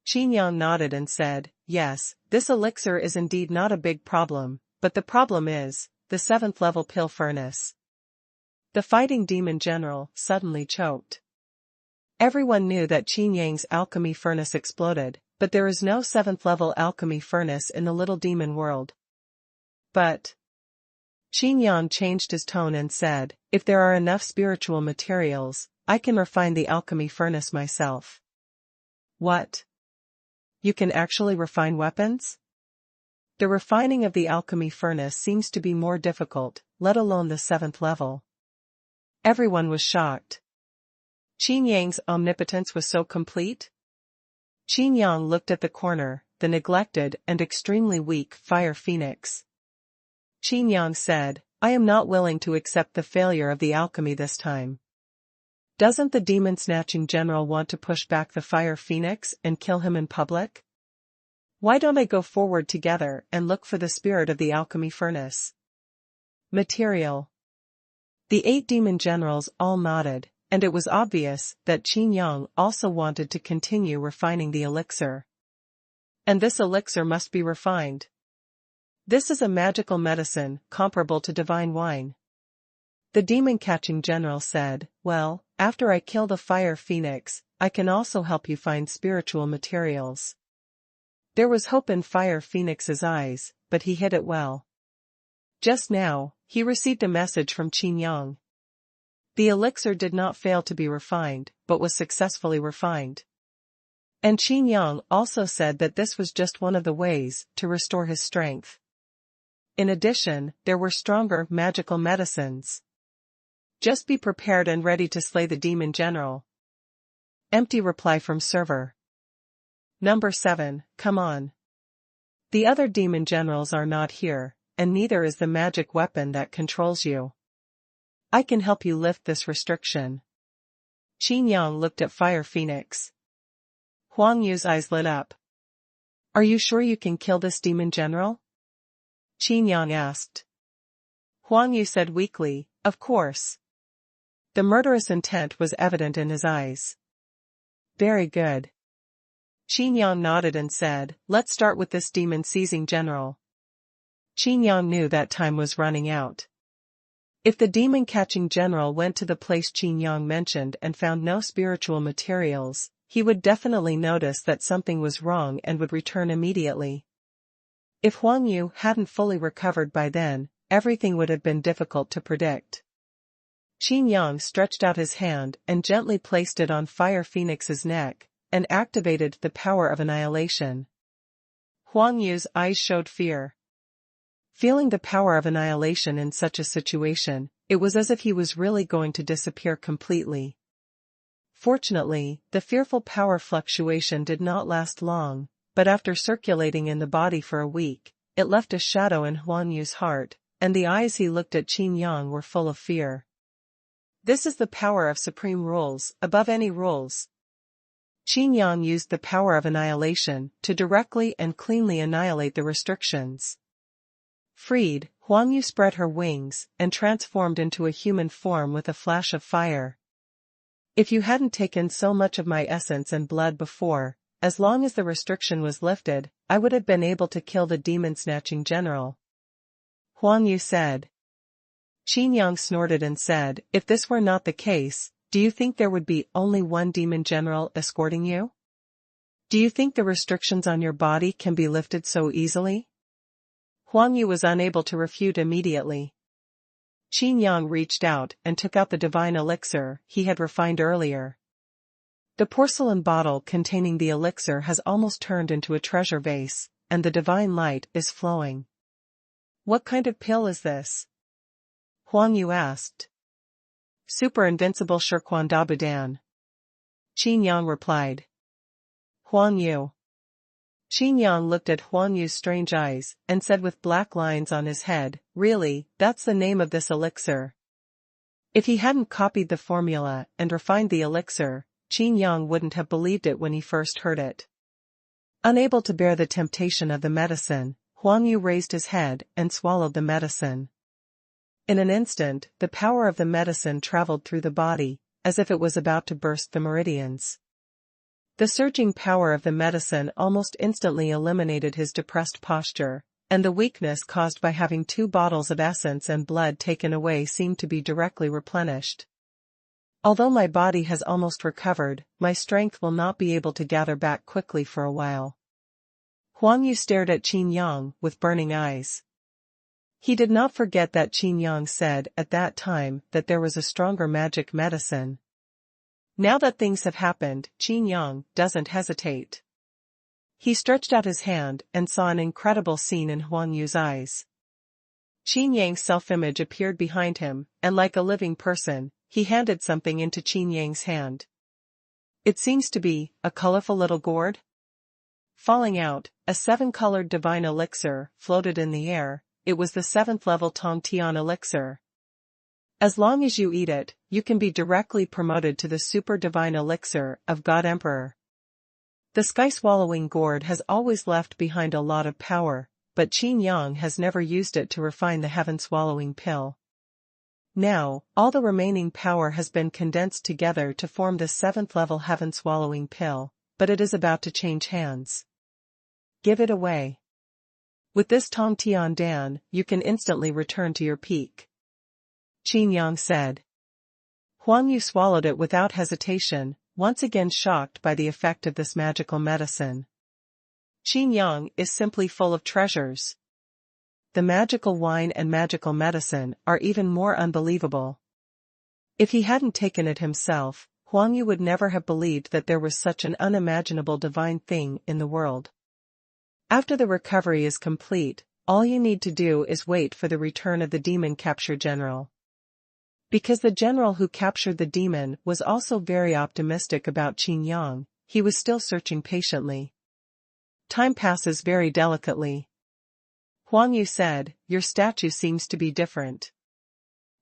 Qin Yang nodded and said, "Yes, this elixir is indeed not a big problem, but the problem is the 7th level pill furnace." The fighting demon general suddenly choked. Everyone knew that Qin Yang's alchemy furnace exploded, but there is no 7th level alchemy furnace in the little demon world. But Qin Yang changed his tone and said, "If there are enough spiritual materials, I can refine the alchemy furnace myself." "What? You can actually refine weapons?" "The refining of the alchemy furnace seems to be more difficult, let alone the 7th level." Everyone was shocked. Qin Yang's omnipotence was so complete? Qin Yang looked at the corner, the neglected and extremely weak fire phoenix. Qin Yang said, "I am not willing to accept the failure of the alchemy this time. Doesn't the demon-snatching general want to push back the fire phoenix and kill him in public? Why don't I go forward together and look for the spirit of the alchemy furnace?" Material. The 8 demon generals all nodded, and it was obvious that Qin Yang also wanted to continue refining the elixir. And this elixir must be refined. This is a magical medicine, comparable to divine wine. The demon-catching general said, well, after I kill the fire phoenix, I can also help you find spiritual materials. There was hope in Fire Phoenix's eyes, but he hid it well. Just now, he received a message from Qin Yang. The elixir did not fail to be refined, but was successfully refined. And Qin Yang also said that this was just one of the ways to restore his strength. In addition, there were stronger magical medicines. Just be prepared and ready to slay the demon general. Empty reply from server. Number 7, come on. The other demon generals are not here, and neither is the magic weapon that controls you. I can help you lift this restriction. Qin Yang looked at Fire Phoenix. Huang Yu's eyes lit up. Are you sure you can kill this demon general? Qin Yang asked. Huang Yu said weakly, of course. The murderous intent was evident in his eyes. Very good. Qin Yang nodded and said, let's start with this demon-seizing general. Qin Yang knew that time was running out. If the demon-catching general went to the place Qin Yang mentioned and found no spiritual materials, he would definitely notice that something was wrong and would return immediately. If Huang Yu hadn't fully recovered by then, everything would have been difficult to predict. Qin Yang stretched out his hand and gently placed it on Fire Phoenix's neck, and activated the power of annihilation. Huang Yu's eyes showed fear. Feeling the power of annihilation in such a situation, it was as if he was really going to disappear completely. Fortunately, the fearful power fluctuation did not last long, but after circulating in the body for a week, it left a shadow in Huang Yu's heart, and the eyes he looked at Qin Yang were full of fear. This is the power of supreme rules, above any rules. Qin Yang used the power of annihilation to directly and cleanly annihilate the restrictions. Freed, Huang Yu spread her wings and transformed into a human form with a flash of fire. If you hadn't taken so much of my essence and blood before, as long as the restriction was lifted, I would have been able to kill the demon-snatching general. Huang Yu said. Qin Yang snorted and said, if this were not the case, do you think there would be only one demon general escorting you? Do you think the restrictions on your body can be lifted so easily? Huang Yu was unable to refute immediately. Qin Yang reached out and took out the divine elixir he had refined earlier. The porcelain bottle containing the elixir has almost turned into a treasure vase, and the divine light is flowing. What kind of pill is this? Huang Yu asked. Super Invincible Xuanhuan Dabudan. Qin Yang replied. Huang Yu. Qin Yang looked at Huang Yu's strange eyes, and said with black lines on his head, really, that's the name of this elixir. If he hadn't copied the formula and refined the elixir, Qin Yang wouldn't have believed it when he first heard it. Unable to bear the temptation of the medicine, Huang Yu raised his head and swallowed the medicine. In an instant, the power of the medicine traveled through the body, as if it was about to burst the meridians. The surging power of the medicine almost instantly eliminated his depressed posture, and the weakness caused by having 2 bottles of essence and blood taken away seemed to be directly replenished. Although my body has almost recovered, my strength will not be able to gather back quickly for a while. Huang Yu stared at Qin Yang with burning eyes. He did not forget that Qin Yang said at that time that there was a stronger magic medicine. Now that things have happened, Qin Yang doesn't hesitate. He stretched out his hand and saw an incredible scene in Huang Yu's eyes. Qin Yang's self-image appeared behind him, and like a living person, he handed something into Qin Yang's hand. It seems to be a colorful little gourd. Falling out, a 7-colored divine elixir floated in the air. It was the 7th level Tong Tian elixir. As long as you eat it, you can be directly promoted to the super divine elixir of God Emperor. The sky-swallowing gourd has always left behind a lot of power, but Qin Yang has never used it to refine the heaven-swallowing pill. Now, all the remaining power has been condensed together to form the 7th level heaven-swallowing pill, but it is about to change hands. Give it away. With this Tong Tian Dan, you can instantly return to your peak. Qin Yang said. Huang Yu swallowed it without hesitation, once again shocked by the effect of this magical medicine. Qin Yang is simply full of treasures. The magical wine and magical medicine are even more unbelievable. If he hadn't taken it himself, Huang Yu would never have believed that there was such an unimaginable divine thing in the world. After the recovery is complete, all you need to do is wait for the return of the demon capture general. Because the general who captured the demon was also very optimistic about Qin Yang, he was still searching patiently. Time passes very delicately. Huang Yu said, "Your statue seems to be different."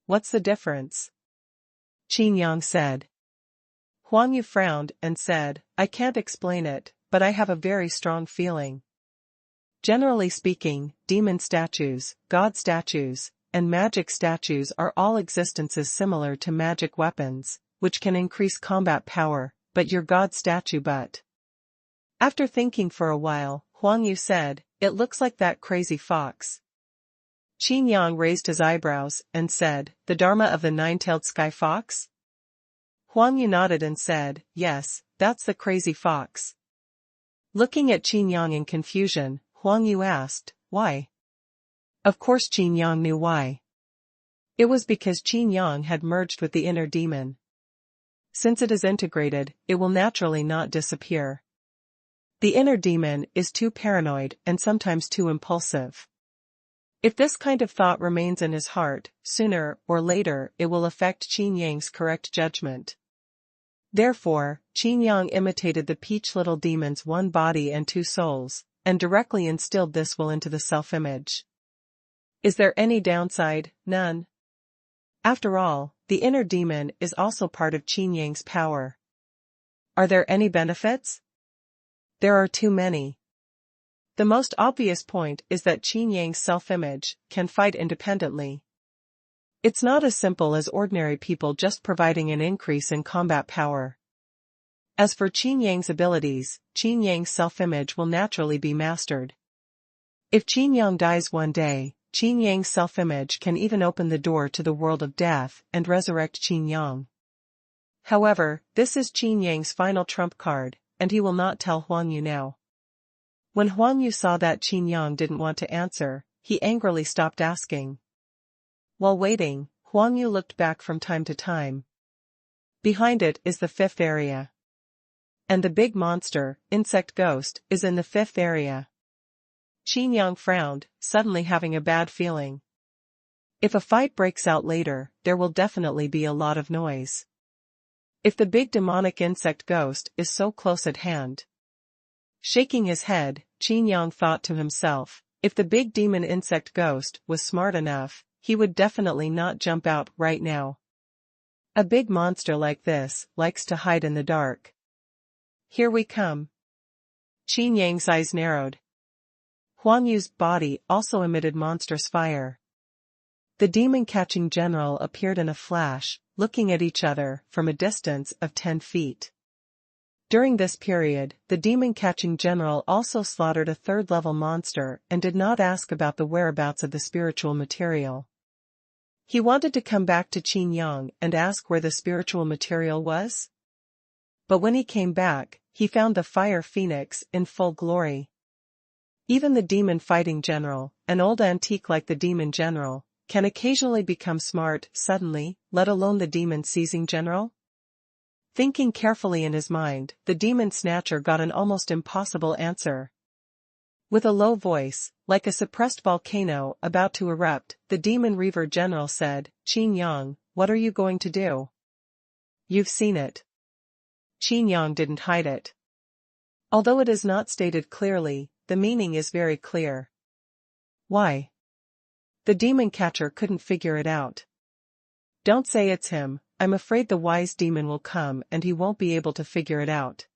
"What's the difference?" Qin Yang said. Huang Yu frowned and said, "I can't explain it, but I have a very strong feeling. Generally speaking, demon statues, god statues, and magic statues are all existences similar to magic weapons, which can increase combat power, but your god statue but." After thinking for a while, Huang Yu said, "It looks like that crazy fox." Qin Yang raised his eyebrows and said, "The Dharma of the nine-tailed sky fox?" Huang Yu nodded and said, "Yes, that's the crazy fox." Looking at Qin Yang in confusion, Huang Yu asked, "Why?" Of course Qin Yang knew why. It was because Qin Yang had merged with the inner demon. Since it is integrated, it will naturally not disappear. The inner demon is too paranoid and sometimes too impulsive. If this kind of thought remains in his heart, sooner or later it will affect Qin Yang's correct judgment. Therefore, Qin Yang imitated the peach little demon's one body and two souls, and directly instilled this will into the self-image. Is there any downside? None. After all, the inner demon is also part of Qin Yang's power. Are there any benefits? There are too many. The most obvious point is that Qin Yang's self-image can fight independently. It's not as simple as ordinary people just providing an increase in combat power. As for Qin Yang's abilities, Qin Yang's self-image will naturally be mastered. If Qin Yang dies one day, Qin Yang's self-image can even open the door to the world of death and resurrect Qin Yang. However, this is Qin Yang's final trump card, and he will not tell Huang Yu now. When Huang Yu saw that Qin Yang didn't want to answer, he angrily stopped asking. While waiting, Huang Yu looked back from time to time. Behind it is the 5th area. And the big monster, insect ghost, is in the 5th area. Qin Yang frowned, suddenly having a bad feeling. If a fight breaks out later, there will definitely be a lot of noise. If the big demonic insect ghost is so close at hand. Shaking his head, Qin Yang thought to himself, if the big demon insect ghost was smart enough, he would definitely not jump out right now. A big monster like this likes to hide in the dark. Here we come. Qin Yang's eyes narrowed. Huang Yu's body also emitted monstrous fire. The demon-catching general appeared in a flash, looking at each other from a distance of 10 feet. During this period, the demon-catching general also slaughtered a 3rd-level monster and did not ask about the whereabouts of the spiritual material. He wanted to come back to Qin Yang and ask where the spiritual material was. But when he came back, he found the fire phoenix in full glory. Even the demon-fighting general, an old antique like the demon general, can occasionally become smart suddenly, let alone the demon-seizing general. Thinking carefully in his mind, the demon snatcher got an almost impossible answer. With a low voice, like a suppressed volcano about to erupt, the demon reaver general said, "Qin Yang, what are you going to do? You've seen it." Qin Yang didn't hide it. Although it is not stated clearly, the meaning is very clear. Why? The demon catcher couldn't figure it out. Don't say it's him, I'm afraid the wise demon will come and he won't be able to figure it out.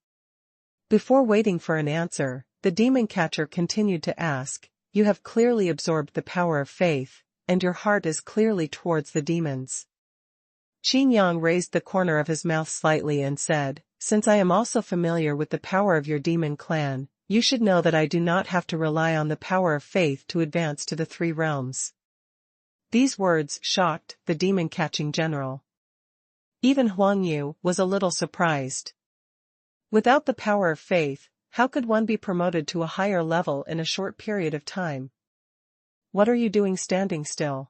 Before waiting for an answer, the demon catcher continued to ask, you have clearly absorbed the power of faith, and your heart is clearly towards the demons. Qin Yang raised the corner of his mouth slightly and said, "Since I am also familiar with the power of your demon clan, you should know that I do not have to rely on the power of faith to advance to the three realms." These words shocked the demon-catching general. Even Huang Yu was a little surprised. Without the power of faith, how could one be promoted to a higher level in a short period of time? "What are you doing standing still?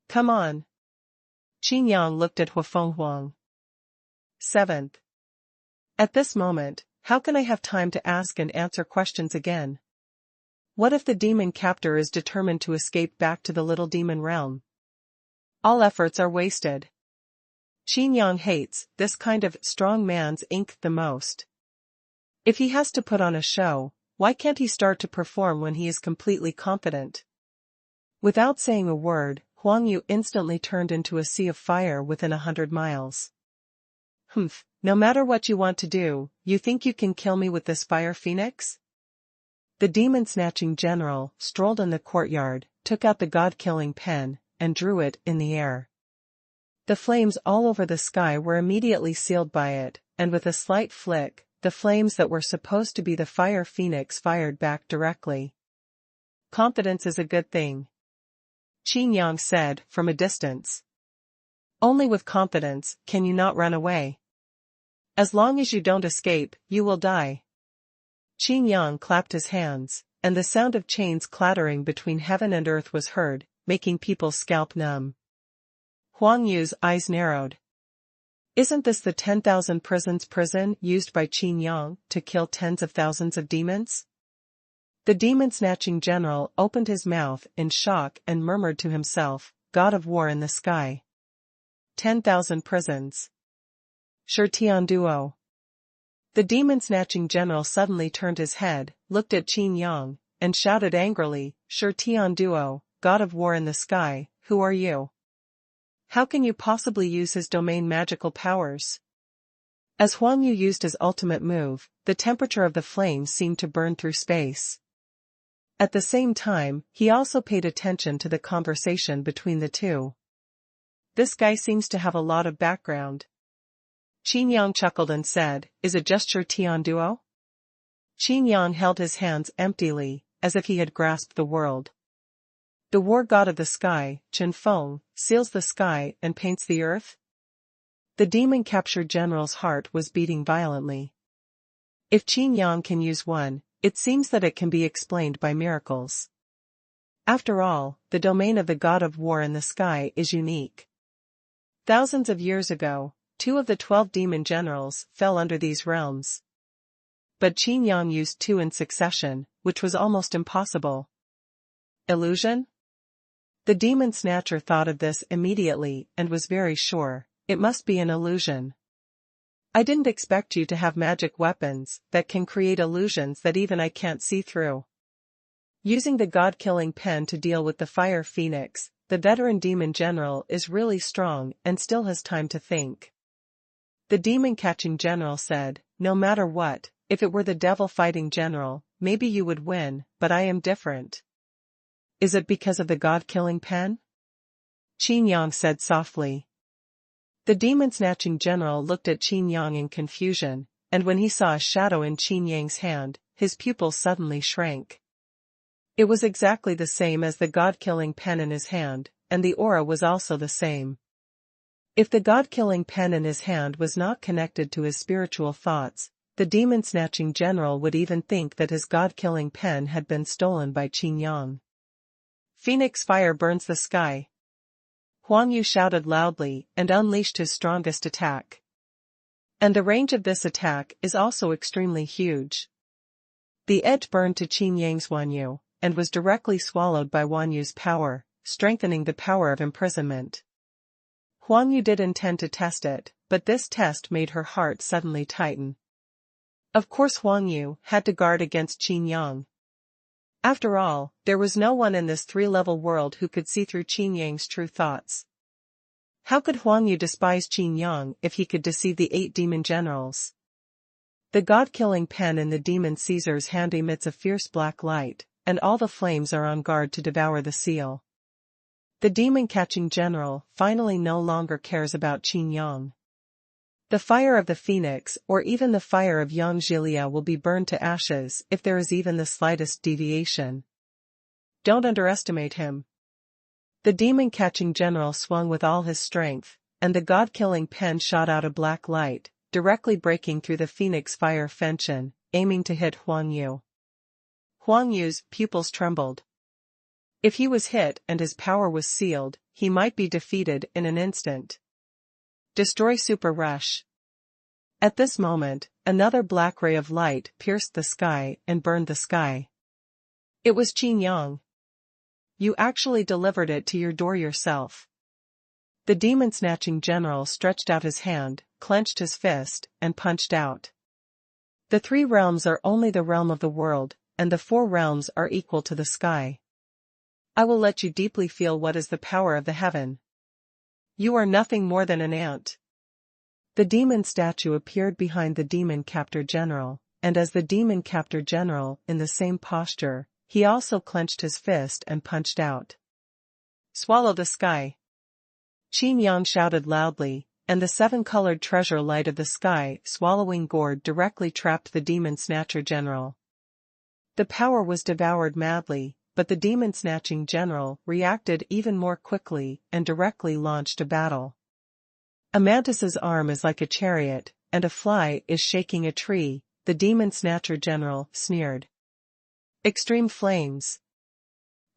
Come on." Qin Yang looked at Xuanhuan. 7th. At this moment, how can I have time to ask and answer questions again? What if the demon captor is determined to escape back to the little demon realm? All efforts are wasted. Qin Yang hates this kind of strong man's ink the most. If he has to put on a show, why can't he start to perform when he is completely confident? Without saying a word, Huang Yu instantly turned into a sea of fire within 100 miles. "Humph, no matter what you want to do, you think you can kill me with this fire phoenix?" The demon-snatching general strolled in the courtyard, took out the god-killing pen, and drew it in the air. The flames all over the sky were immediately sealed by it, and with a slight flick, the flames that were supposed to be the fire phoenix fired back directly. "Confidence is a good thing," Qin Yang said from a distance. "Only with confidence can you not run away. As long as you don't escape, you will die." Qin Yang clapped his hands, and the sound of chains clattering between heaven and earth was heard, making people's scalp numb. Huang Yu's eyes narrowed. Isn't this the 10,000 prisons prison used by Qin Yang to kill tens of thousands of demons? The demon-snatching general opened his mouth in shock and murmured to himself, "God of war in the sky. 10,000 prisons. Sure Tianduo." The demon-snatching general suddenly turned his head, looked at Qin Yang, and shouted angrily, "Sure Tianduo, God of war in the sky, who are you? How can you possibly use his domain magical powers?" As Huang Yu used his ultimate move, the temperature of the flames seemed to burn through space. At the same time, he also paid attention to the conversation between the two. "This guy seems to have a lot of background." Qin Yang chuckled and said, "Is it just your Tianduo?" Qin Yang held his hands emptily, as if he had grasped the world. "The war god of the sky, Qin Feng, seals the sky and paints the earth?" The demon-captured general's heart was beating violently. If Qin Yang can use one, it seems that it can be explained by miracles. After all, the domain of the god of war in the sky is unique. Thousands of years ago, 2 of the 12 demon generals fell under these realms. But Qin Yang used 2 in succession, which was almost impossible. Illusion? The demon snatcher thought of this immediately and was very sure, it must be an illusion. "I didn't expect you to have magic weapons that can create illusions that even I can't see through." Using the god-killing pen to deal with the fire phoenix, the veteran demon general is really strong and still has time to think. The demon-catching general said, "No matter what, if it were the devil-fighting general, maybe you would win, but I am different." "Is it because of the god-killing pen?" Qin Yang said softly. The demon-snatching general looked at Qin Yang in confusion, and when he saw a shadow in Qin Yang's hand, his pupils suddenly shrank. It was exactly the same as the god-killing pen in his hand, and the aura was also the same. If the god-killing pen in his hand was not connected to his spiritual thoughts, the demon-snatching general would even think that his god-killing pen had been stolen by Qin Yang. "Phoenix fire burns the sky." Huang Yu shouted loudly and unleashed his strongest attack. And the range of this attack is also extremely huge. The edge burned to Qin Yang's Huang Yu, and was directly swallowed by Huang Yu's power, strengthening the power of imprisonment. Huang Yu did intend to test it, but this test made her heart suddenly tighten. Of course Huang Yu had to guard against Qin Yang. After all, there was no one in this 3-level world who could see through Qin Yang's true thoughts. How could Huang Yu despise Qin Yang if he could deceive the 8 demon generals? The god-killing pen in the demon Caesar's hand emits a fierce black light, and all the flames are on guard to devour the seal. The demon-catching general finally no longer cares about Qin Yang. The fire of the phoenix or even the fire of Yang Jilia will be burned to ashes if there is even the slightest deviation. Don't underestimate him. The demon-catching general swung with all his strength, and the god-killing pen shot out a black light, directly breaking through the phoenix fire fention, aiming to hit Huang Yu. Huang Yu's pupils trembled. If he was hit and his power was sealed, he might be defeated in an instant. Destroy Super Rush. At this moment, another black ray of light pierced the sky and burned the sky. It was Qin Yang. You actually delivered it to your door yourself. The demon-snatching general stretched out his hand, clenched his fist, and punched out. The 3 realms are only the realm of the world, and the 4 realms are equal to the sky. I will let you deeply feel what is the power of the heaven. You are nothing more than an ant. The demon statue appeared behind the demon captor general, and as the demon captor general in the same posture, he also clenched his fist and punched out. Swallow the sky. Qin Yang shouted loudly, and the 7-colored treasure light of the sky swallowing gourd directly trapped the demon snatcher general. The power was devoured madly, but the demon-snatching general reacted even more quickly and directly launched a battle. A mantis's arm is like a chariot, and a fly is shaking a tree, the demon-snatcher general sneered. Extreme flames.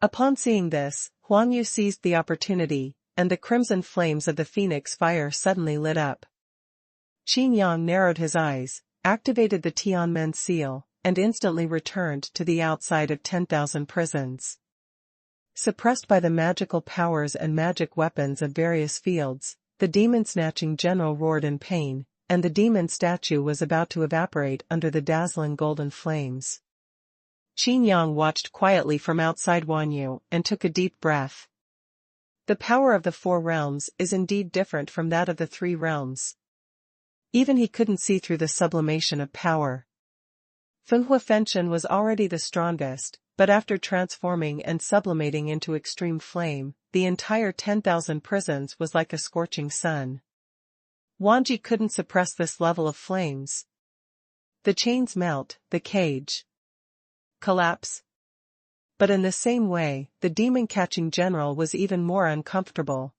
Upon seeing this, Huang Yu seized the opportunity, and the crimson flames of the phoenix fire suddenly lit up. Qin Yang narrowed his eyes, activated the Tianmen seal, and instantly returned to the outside of 10,000 prisons. Suppressed by the magical powers and magic weapons of various fields, the demon-snatching general roared in pain, and the demon statue was about to evaporate under the dazzling golden flames. Qin Yang watched quietly from outside Huang Yu and took a deep breath. The power of the 4 realms is indeed different from that of the 3 realms. Even he couldn't see through the sublimation of power. Fenghua Fenshin was already the strongest, but after transforming and sublimating into extreme flame, the entire 10,000 prisons was like a scorching sun. Wanji couldn't suppress this level of flames. The chains melt, the cage collapse. But in the same way, the demon-catching general was even more uncomfortable.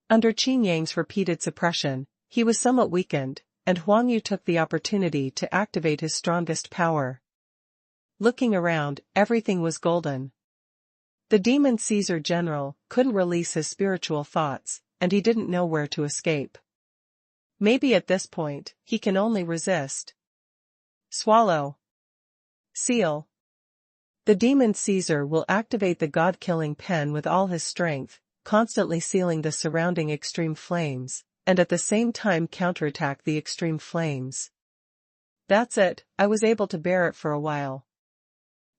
Under Qin Yang's repeated suppression, he was somewhat weakened, and Huang Yu took the opportunity to activate his strongest power. Looking around, everything was golden. The demon Caesar general couldn't release his spiritual thoughts, and he didn't know where to escape. Maybe at this point, he can only resist. Swallow. Seal. The demon Caesar will activate the god-killing pen with all his strength, constantly sealing the surrounding extreme flames, and at the same time counterattack the extreme flames. That's it, I was able to bear it for a while.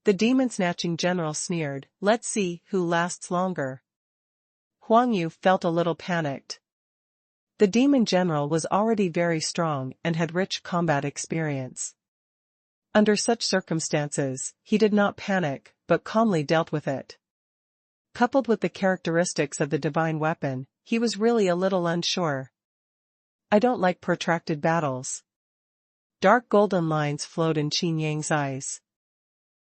The demon-snatching general sneered, let's see who lasts longer. Huang Yu felt a little panicked. The demon general was already very strong and had rich combat experience. Under such circumstances, he did not panic, but calmly dealt with it. Coupled with the characteristics of the divine weapon, he was really a little unsure. I don't like protracted battles. Dark golden lines flowed in Qin Yang's eyes.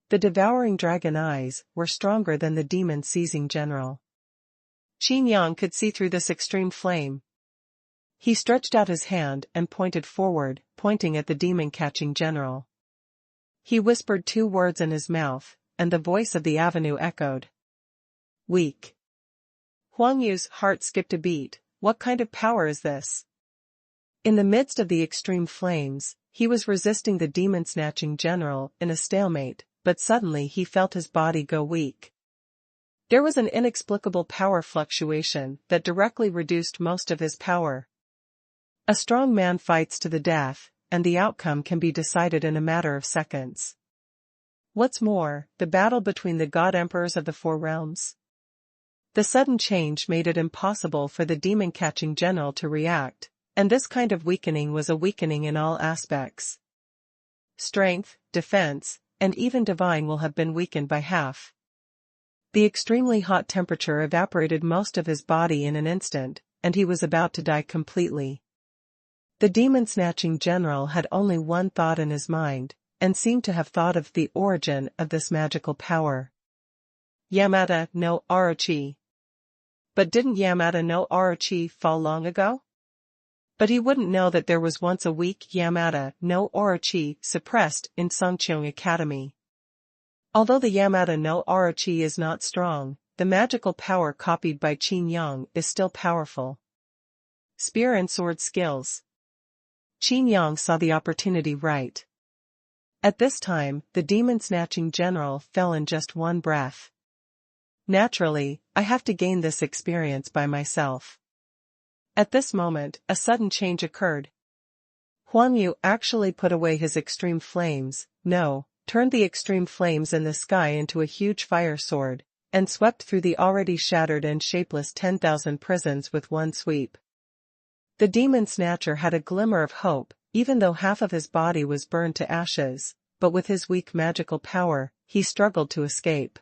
The devouring dragon eyes were stronger than the demon-seizing general. Qin Yang could see through this extreme flame. He stretched out his hand and pointed forward, pointing at the demon-catching general. He whispered 2 words in his mouth, and the voice of the avenue echoed. Weak. Huang Yu's heart skipped a beat. What kind of power is this? In the midst of the extreme flames, he was resisting the demon-snatching general in a stalemate, but suddenly he felt his body go weak. There was an inexplicable power fluctuation that directly reduced most of his power. A strong man fights to the death, and the outcome can be decided in a matter of seconds. What's more, the battle between the god emperors of the 4 realms? The sudden change made it impossible for the demon-catching general to react, and this kind of weakening was a weakening in all aspects. Strength, defense, and even divine will have been weakened by half. The extremely hot temperature evaporated most of his body in an instant, and he was about to die completely. The demon-snatching general had only one thought in his mind, and seemed to have thought of the origin of this magical power. Yamada no Orochi. But didn't Yamada no Orochi fall long ago? But he wouldn't know that there was once a weak Yamada no Orochi suppressed in Songcheong Academy. Although the Yamada no Orochi is not strong, the magical power copied by Qin Yang is still powerful. Spear and sword skills. Qin Yang saw the opportunity right. At this time, the demon-snatching general fell in just one breath. Naturally, I have to gain this experience by myself. At this moment, a sudden change occurred. Huang Yu actually put away his extreme flames, turned the extreme flames in the sky into a huge fire sword, and swept through the already shattered and shapeless 10,000 prisons with one sweep. The demon snatcher had a glimmer of hope, even though half of his body was burned to ashes, but with his weak magical power, he struggled to escape.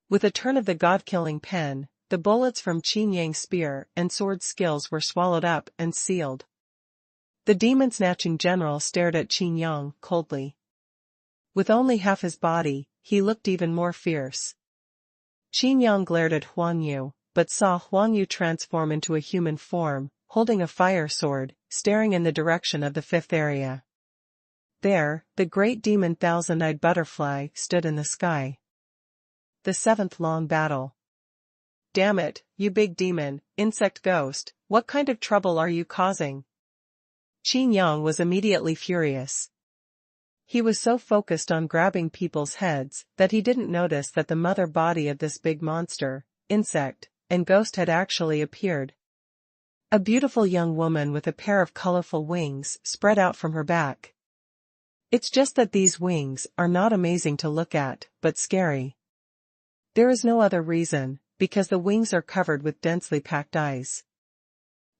With a turn of the god-killing pen, the bullets from Qin Yang's spear and sword skills were swallowed up and sealed. The demon-snatching general stared at Qin Yang coldly. With only half his body, he looked even more fierce. Qin Yang glared at Huang Yu, but saw Huang Yu transform into a human form, holding a fire sword, staring in the direction of the fifth area. There, the great demon thousand-eyed butterfly stood in the sky. The seventh long battle. Damn it, you big demon, insect ghost, what kind of trouble are you causing? Qin Yang was immediately furious. He was so focused on grabbing people's heads that he didn't notice that the mother body of this big monster, insect, and ghost had actually appeared. A beautiful young woman with a pair of colorful wings spread out from her back. It's just that these wings are not amazing to look at, but scary. There is no other reason, because the wings are covered with densely packed eyes.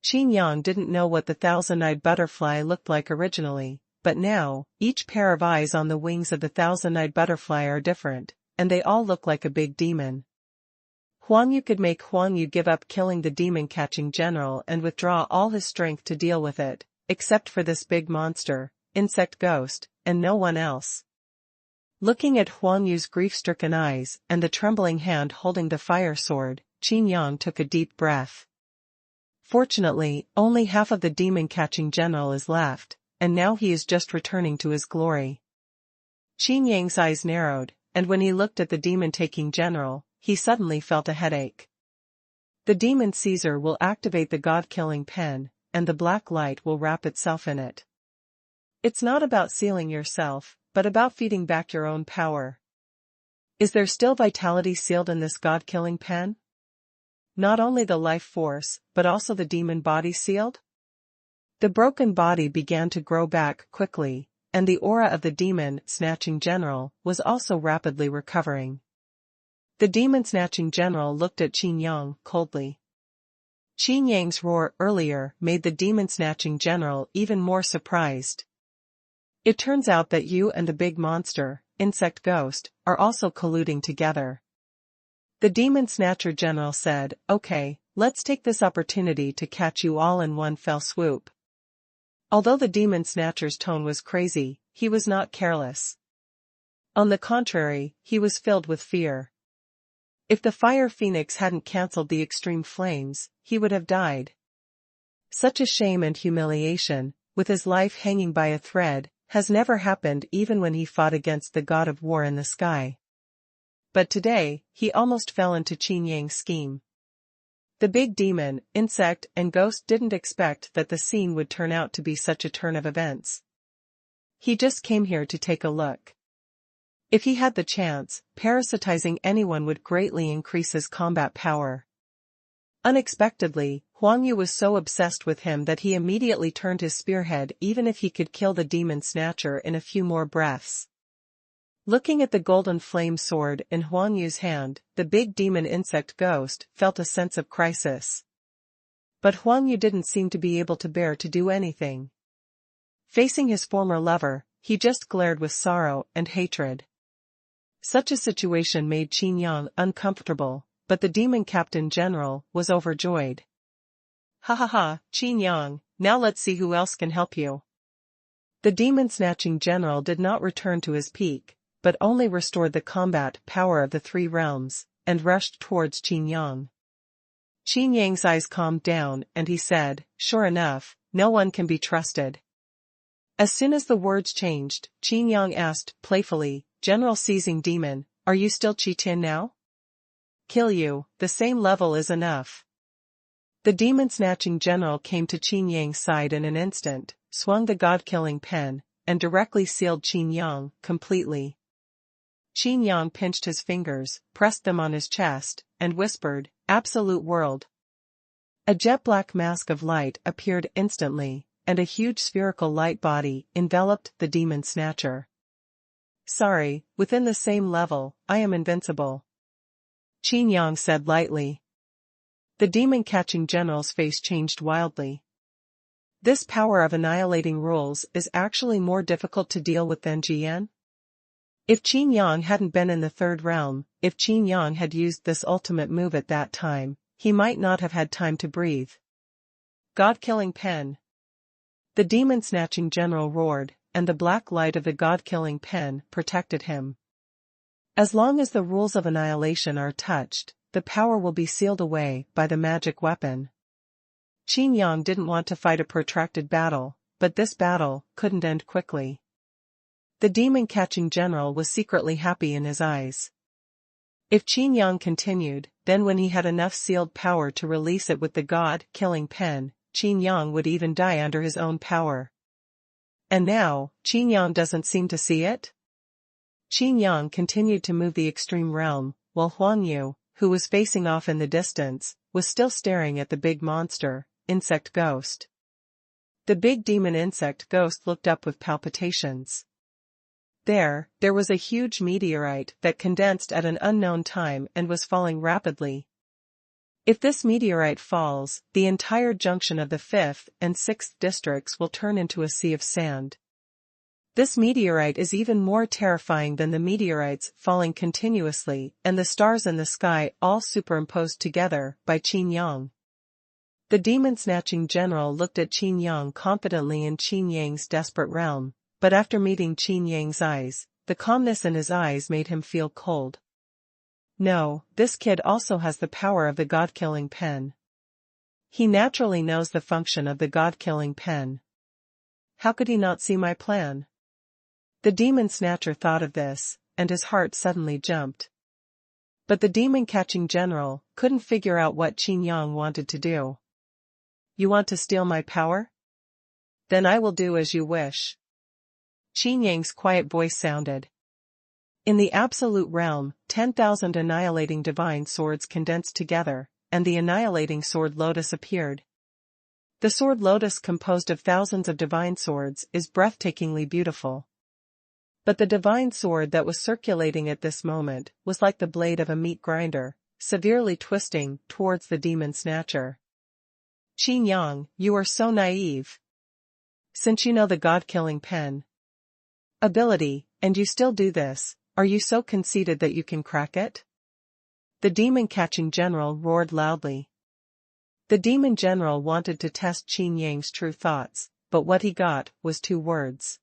Qin Yang didn't know what the thousand-eyed butterfly looked like originally, but now, each pair of eyes on the wings of the thousand-eyed butterfly are different, and they all look like a big demon. Huang Yu could make Huang Yu give up killing the demon-catching general and withdraw all his strength to deal with it, except for this big monster, insect ghost, and no one else. Looking at Huang Yu's grief-stricken eyes and the trembling hand holding the fire sword, Qin Yang took a deep breath. Fortunately, only half of the demon-catching general is left, and now he is just returning to his glory. Qin Yang's eyes narrowed, and when he looked at the demon-taking general, he suddenly felt a headache. The demon Caesar will activate the god-killing pen, and the black light will wrap itself in it. It's not about sealing yourself, but about feeding back your own power. Is there still vitality sealed in this god-killing pen? Not only the life force, but also the demon body sealed? The broken body began to grow back quickly, and the aura of the demon-snatching general was also rapidly recovering. The demon-snatching general looked at Qin Yang coldly. Qin Yang's roar earlier made the demon-snatching general even more surprised. It turns out that you and the big monster, insect ghost, are also colluding together. The demon snatcher general said, "Okay, let's take this opportunity to catch you all in one fell swoop." Although the demon snatcher's tone was crazy, he was not careless. On the contrary, he was filled with fear. If the fire phoenix hadn't cancelled the extreme flames, he would have died. Such a shame and humiliation, with his life hanging by a thread, has never happened even when he fought against the god of war in the sky. But today, he almost fell into Qin Yang's scheme. The big demon, insect, and ghost didn't expect that the scene would turn out to be such a turn of events. He just came here to take a look. If he had the chance, parasitizing anyone would greatly increase his combat power. Unexpectedly, Huang Yu was so obsessed with him that he immediately turned his spearhead even if he could kill the demon snatcher in a few more breaths. Looking at the golden flame sword in Huang Yu's hand, the big demon insect ghost felt a sense of crisis. But Huang Yu didn't seem to be able to bear to do anything. Facing his former lover, he just glared with sorrow and hatred. Such a situation made Qin Yang uncomfortable, but the demon captain general was overjoyed. Ha ha ha, Qin Yang, now let's see who else can help you. The demon-snatching general did not return to his peak, but only restored the combat power of the three realms, and rushed towards Qin Yang. Qin Yang's eyes calmed down and he said, "Sure enough, no one can be trusted." As soon as the words changed, Qin Yang asked, playfully, "General Seizing Demon, are you still Qi-Tin now?" "Kill you, the same level is enough." The demon-snatching general came to Qin Yang's side in an instant, swung the god-killing pen, and directly sealed Qin Yang completely. Qin Yang pinched his fingers, pressed them on his chest, and whispered, "Absolute world." A jet-black mask of light appeared instantly, and a huge spherical light body enveloped the demon snatcher. "Sorry, within the same level, I am invincible," Qin Yang said lightly. The demon-catching general's face changed wildly. This power of annihilating rules is actually more difficult to deal with than Jian? If Qin Yang hadn't been in the third realm, if Qin Yang had used this ultimate move at that time, he might not have had time to breathe. God-killing pen. The demon-snatching general roared, and the black light of the god-killing pen protected him. As long as the rules of annihilation are touched, the power will be sealed away by the magic weapon. Qin Yang didn't want to fight a protracted battle, but this battle couldn't end quickly. The demon-catching general was secretly happy in his eyes. If Qin Yang continued, then when he had enough sealed power to release it with the god-killing pen, Qin Yang would even die under his own power. And now, Qin Yang doesn't seem to see it? Qin Yang continued to move the extreme realm, while Huan Yu, who was facing off in the distance, was still staring at the big monster, insect ghost. The big demon insect ghost looked up with palpitations. There was a huge meteorite that condensed at an unknown time and was falling rapidly. If this meteorite falls, the entire junction of the 5th and 6th districts will turn into a sea of sand. This meteorite is even more terrifying than the meteorites falling continuously and the stars in the sky all superimposed together by Qin Yang. The demon-snatching general looked at Qin Yang confidently in Qin Yang's desperate realm, but after meeting Qin Yang's eyes, the calmness in his eyes made him feel cold. No, this kid also has the power of the god-killing pen. He naturally knows the function of the god-killing pen. How could he not see my plan? The demon snatcher thought of this, and his heart suddenly jumped. But the demon-catching general couldn't figure out what Qin Yang wanted to do. "You want to steal my power? Then I will do as you wish." Qin Yang's quiet voice sounded. In the absolute realm, 10,000 annihilating divine swords condensed together, and the annihilating sword lotus appeared. The sword lotus, composed of thousands of divine swords, is breathtakingly beautiful. But the divine sword that was circulating at this moment was like the blade of a meat grinder, severely twisting towards the demon snatcher. "Qin Yang, you are so naive. Since you know the god-killing pen ability, and you still do this, are you so conceited that you can crack it?" The demon-catching general roared loudly. The demon general wanted to test Qin Yang's true thoughts, but what he got was 2 words.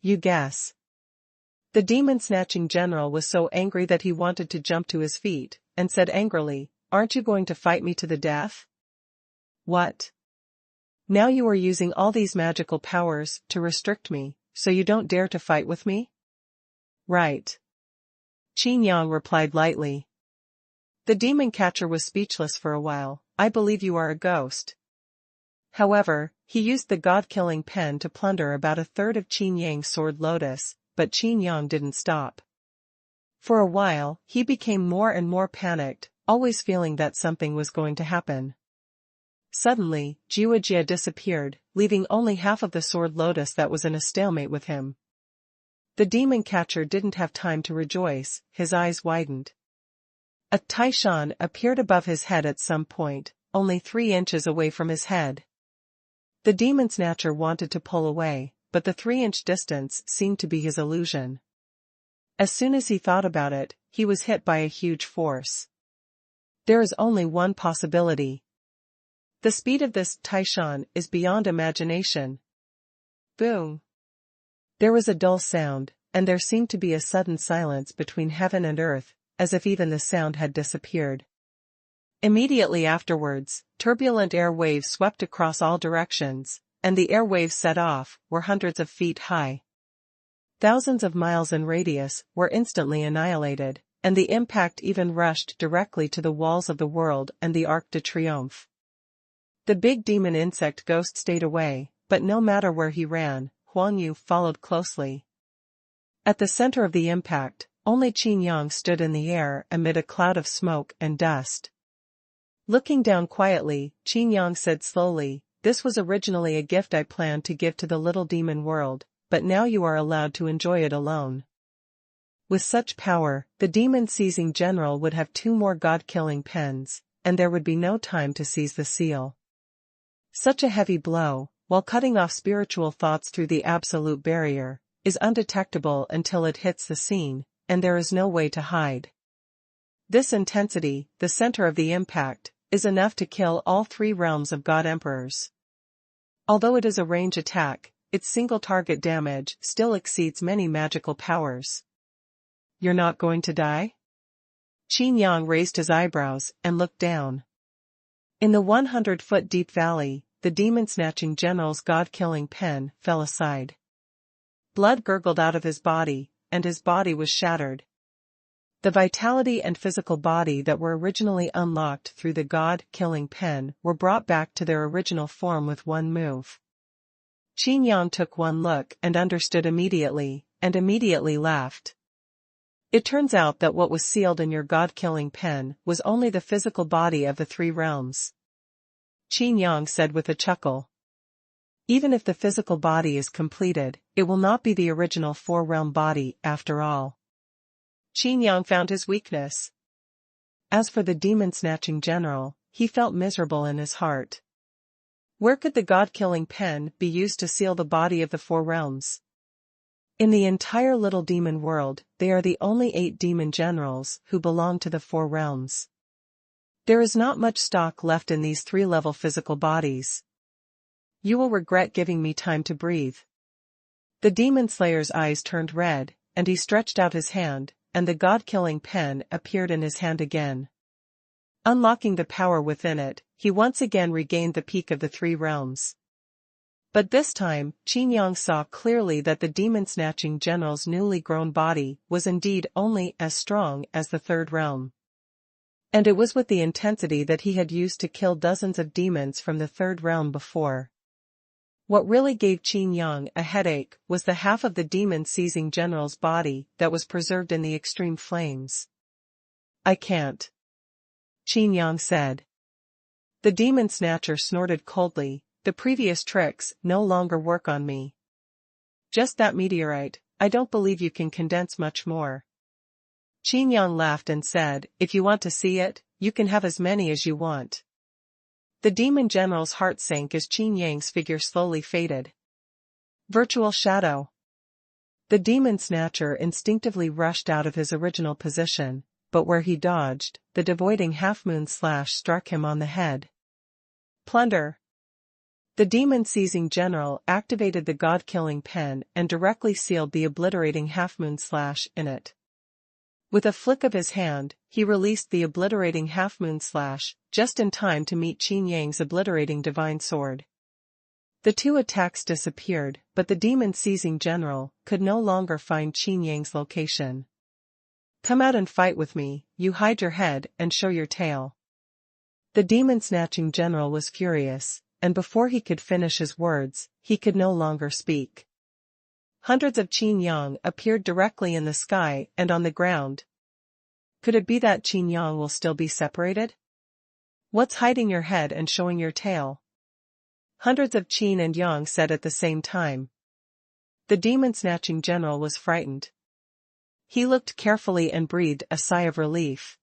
"You guess." The demon-snatching general was so angry that he wanted to jump to his feet, and said angrily, "Aren't you going to fight me to the death?" "What? Now you are using all these magical powers to restrict me, so you don't dare to fight with me?" "Right." Qin Yang replied lightly. The demon catcher was speechless for a while. "I believe you are a ghost." However, he used the god-killing pen to plunder about a third of Qin Yang's sword lotus, but Qin Yang didn't stop. For a while, he became more and more panicked, always feeling that something was going to happen. Suddenly, Jiujia disappeared, leaving only half of the sword lotus that was in a stalemate with him. The demon catcher didn't have time to rejoice, his eyes widened. A Taishan appeared above his head at some point, only 3 inches away from his head. The demon snatcher wanted to pull away, but the 3-inch distance seemed to be his illusion. As soon as he thought about it, he was hit by a huge force. There is only one possibility. The speed of this Taishan is beyond imagination. Boom. There was a dull sound, and there seemed to be a sudden silence between heaven and earth, as if even the sound had disappeared. Immediately afterwards, turbulent air waves swept across all directions, and the air waves set off were hundreds of feet high. Thousands of miles in radius were instantly annihilated, and the impact even rushed directly to the walls of the world and the Arc de Triomphe. The big demon insect ghost stayed away, but no matter where he ran, Xuanhuan followed closely. At the center of the impact, only Qin Yang stood in the air amid a cloud of smoke and dust. Looking down quietly, Qin Yang said slowly, "This was originally a gift I planned to give to the little demon world, but now you are allowed to enjoy it alone." With such power, the demon-seizing general would have 2 more god-killing pens, and there would be no time to seize the seal. Such a heavy blow, while cutting off spiritual thoughts through the absolute barrier, is undetectable until it hits the scene, and there is no way to hide. This intensity, the center of the impact, is enough to kill all 3 realms of God Emperors. Although it is a range attack, its single-target damage still exceeds many magical powers. "You're not going to die?" Qin Yang raised his eyebrows and looked down. In the 100-foot deep valley, the demon-snatching general's god-killing pen fell aside. Blood gurgled out of his body, and his body was shattered. The vitality and physical body that were originally unlocked through the god-killing pen were brought back to their original form with one move. Qin Yang took one look and understood immediately, and immediately laughed. "It turns out that what was sealed in your god-killing pen was only the physical body of the 3 realms. Qin Yang said with a chuckle. "Even if the physical body is completed, it will not be the original 4-realm body after all." Qin Yang found his weakness. As for the demon-snatching general, he felt miserable in his heart. Where could the god-killing pen be used to seal the body of the 4 realms? In the entire little demon world, they are the only 8 demon generals who belong to the 4 realms. There is not much stock left in these 3-level physical bodies. You will regret giving me time to breathe. The demon slayer's eyes turned red, and he stretched out his hand, and the god-killing pen appeared in his hand again. Unlocking the power within it, he once again regained the peak of the 3 realms. But this time, Qin Yang saw clearly that the demon-snatching general's newly grown body was indeed only as strong as the 3rd realm. And it was with the intensity that he had used to kill dozens of demons from the 3rd realm before. What really gave Qin Yang a headache was the half of the demon-seizing general's body that was preserved in the extreme flames. "I can't," Qin Yang said. The demon-snatcher snorted coldly, "The previous tricks no longer work on me. Just that meteorite, I don't believe you can condense much more." Qin Yang laughed and said, "If you want to see it, you can have as many as you want." The demon general's heart sank as Qin Yang's figure slowly faded. Virtual shadow. The demon snatcher instinctively rushed out of his original position, but where he dodged, the devoiding half-moon slash struck him on the head. Plunder. The demon-seizing general activated the god-killing pen and directly sealed the obliterating half-moon slash in it. With a flick of his hand, he released the obliterating half-moon slash, just in time to meet Qin Yang's obliterating divine sword. The 2 attacks disappeared, but the demon-seizing general could no longer find Qin Yang's location. "Come out and fight with me, you hide your head and show your tail." The demon-snatching general was furious, and before he could finish his words, he could no longer speak. Hundreds of Qin Yang appeared directly in the sky and on the ground. Could it be that Qin Yang will still be separated? "What's hiding your head and showing your tail?" Hundreds of Qin and Yang said at the same time. The demon-snatching general was frightened. He looked carefully and breathed a sigh of relief.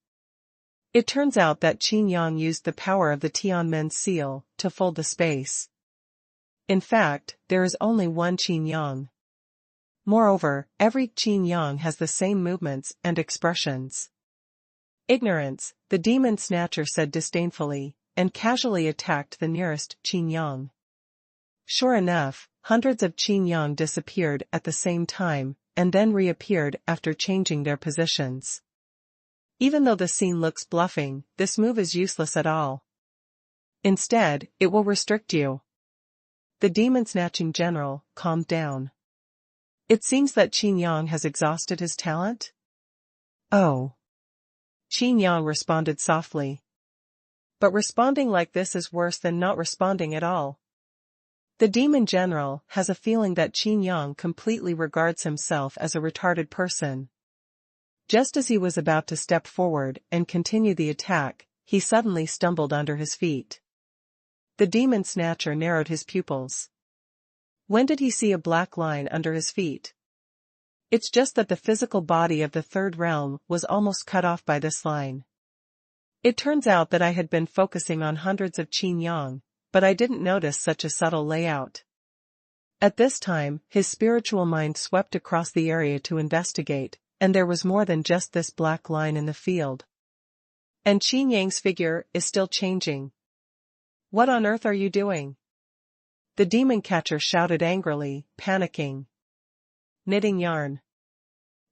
It turns out that Qin Yang used the power of the Tianmen seal to fold the space. In fact, there is only one Qin Yang. Moreover, every Qin Yang has the same movements and expressions. Ignorance, the demon snatcher said disdainfully, and casually attacked the nearest Qin Yang. Sure enough, hundreds of Qin Yang disappeared at the same time, and then reappeared after changing their positions. Even though the scene looks bluffing, this move is useless at all. Instead, it will restrict you. The demon-snatching general calmed down. It seems that Qin Yang has exhausted his talent? Oh. Qin Yang responded softly. But responding like this is worse than not responding at all. The demon general has a feeling that Qin Yang completely regards himself as a retarded person. Just as he was about to step forward and continue the attack, he suddenly stumbled under his feet. The demon snatcher narrowed his pupils. When did he see a black line under his feet? It's just that the physical body of the third realm was almost cut off by this line. It turns out that I had been focusing on hundreds of Qin Yang, but I didn't notice such a subtle layout. At this time, his spiritual mind swept across the area to investigate, and there was more than just this black line in the field. And Qin Yang's figure is still changing. What on earth are you doing? The demon catcher shouted angrily, panicking. Knitting yarn.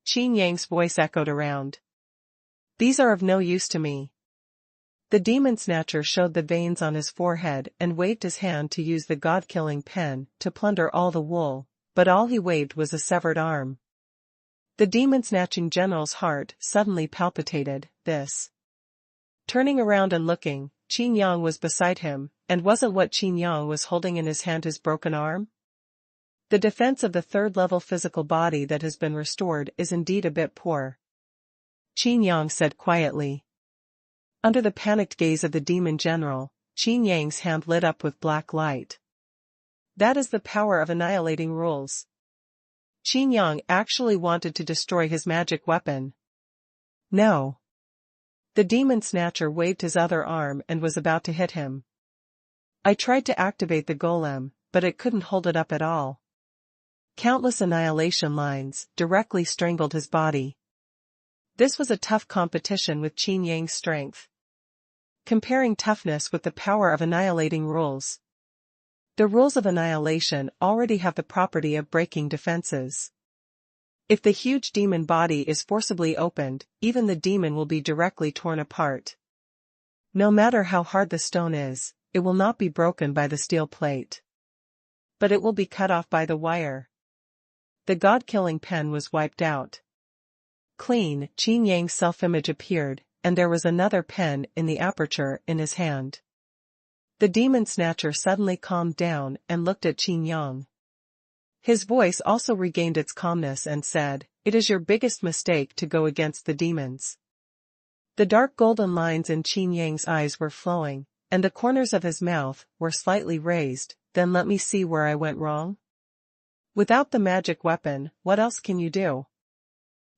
Qin Yang's voice echoed around. These are of no use to me. The demon snatcher showed the veins on his forehead and waved his hand to use the god-killing pen to plunder all the wool, but all he waved was a severed arm. The demon-snatching general's heart suddenly palpitated, this. Turning around and looking, Qin Yang was beside him, and wasn't what Qin Yang was holding in his hand his broken arm? The defense of the third-level physical body that has been restored is indeed a bit poor. Qin Yang said quietly. Under the panicked gaze of the demon general, Qin Yang's hand lit up with black light. That is the power of annihilating rules. Qin Yang actually wanted to destroy his magic weapon. No. The demon snatcher waved his other arm and was about to hit him. I tried to activate the golem, but it couldn't hold it up at all. Countless annihilation lines directly strangled his body. This was a tough competition with Qin Yang's strength. Comparing toughness with the power of annihilating rules. The rules of annihilation already have the property of breaking defenses. If the huge demon body is forcibly opened, even the demon will be directly torn apart. No matter how hard the stone is, it will not be broken by the steel plate. But it will be cut off by the wire. The god-killing pen was wiped out. Clean, Qin Yang's self-image appeared, and there was another pen in the aperture in his hand. The demon snatcher suddenly calmed down and looked at Qin Yang. His voice also regained its calmness and said, "It is your biggest mistake to go against the demons." The dark golden lines in Qin Yang's eyes were flowing, and the corners of his mouth were slightly raised. Then let me see where I went wrong. Without the magic weapon, what else can you do?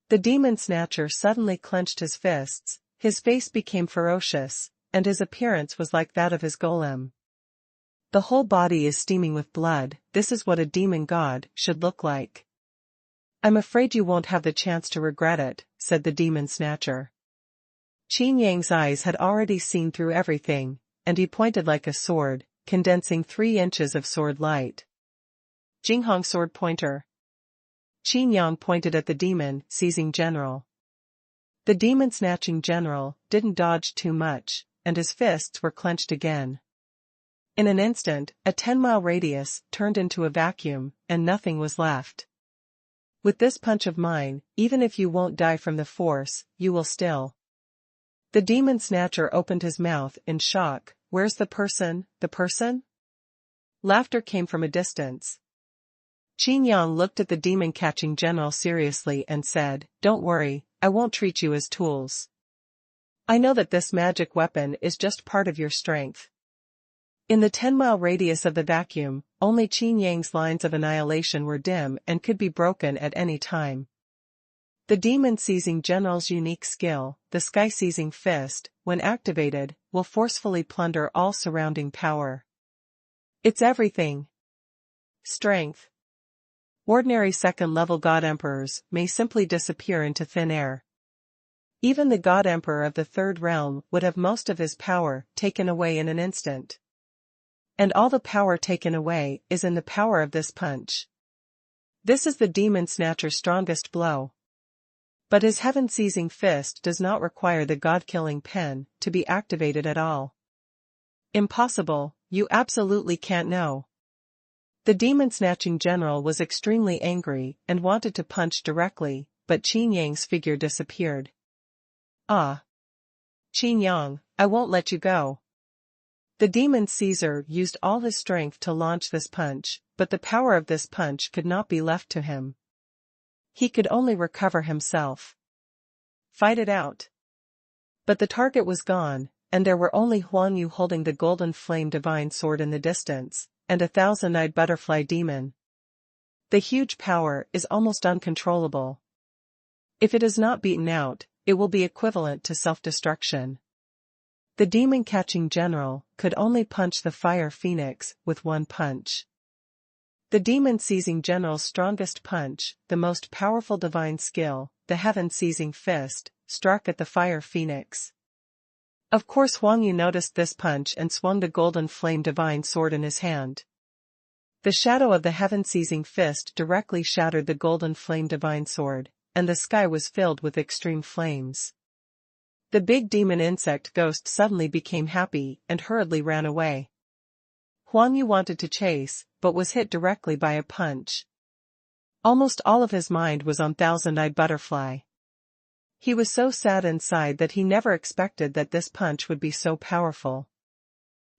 The demon snatcher suddenly clenched his fists, his face became ferocious, and his appearance was like that of his golem. The whole body is steaming with blood. This is what a demon god should look like. I'm afraid you won't have the chance to regret it, said the demon snatcher. Qin Yang's eyes had already seen through everything, and he pointed like a sword, condensing 3 inches of sword light. Jinghong sword pointer. Qin Yang pointed at the demon, seizing general. The demon-snatching general didn't dodge too much, and his fists were clenched again. In an instant, a 10-mile radius turned into a vacuum, and nothing was left. With this punch of mine, even if you won't die from the force, you will still. The demon snatcher opened his mouth in shock. Where's the person? The person? Laughter came from a distance. Qin Yang looked at the demon-catching general seriously and said, "Don't worry, I won't treat you as tools. I know that this magic weapon is just part of your strength." In the 10-mile radius of the vacuum, only Qin Yang's lines of annihilation were dim and could be broken at any time. The demon-seizing general's unique skill, the sky-seizing fist, when activated, will forcefully plunder all surrounding power. It's everything. Strength. Ordinary second-level God Emperors may simply disappear into thin air. Even the God Emperor of the Third Realm would have most of his power taken away in an instant. And all the power taken away is in the power of this punch. This is the Demon Snatcher's strongest blow. But his heaven-seizing fist does not require the God-killing pen to be activated at all. Impossible, you absolutely can't know. The demon-snatching general was extremely angry and wanted to punch directly, but Qin Yang's figure disappeared. Ah! Qin Yang, I won't let you go. The demon Caesar used all his strength to launch this punch, but the power of this punch could not be left to him. He could only recover himself. Fight it out. But the target was gone, and there were only Xuanhuan holding the golden flame divine sword in the distance, and a thousand-eyed butterfly demon. The huge power is almost uncontrollable. If it is not beaten out, it will be equivalent to self-destruction. The demon-catching general could only punch the fire phoenix with one punch. The demon-seizing general's strongest punch, the most powerful divine skill, the heaven-seizing fist, struck at the fire phoenix. Of course Xuanhuan noticed this punch and swung the golden flame divine sword in his hand. The shadow of the heaven-seizing fist directly shattered the golden flame divine sword, and the sky was filled with extreme flames. The big demon insect ghost suddenly became happy and hurriedly ran away. Xuanhuan wanted to chase, but was hit directly by a punch. Almost all of his mind was on thousand-eyed butterfly. He was so sad inside that he never expected that this punch would be so powerful.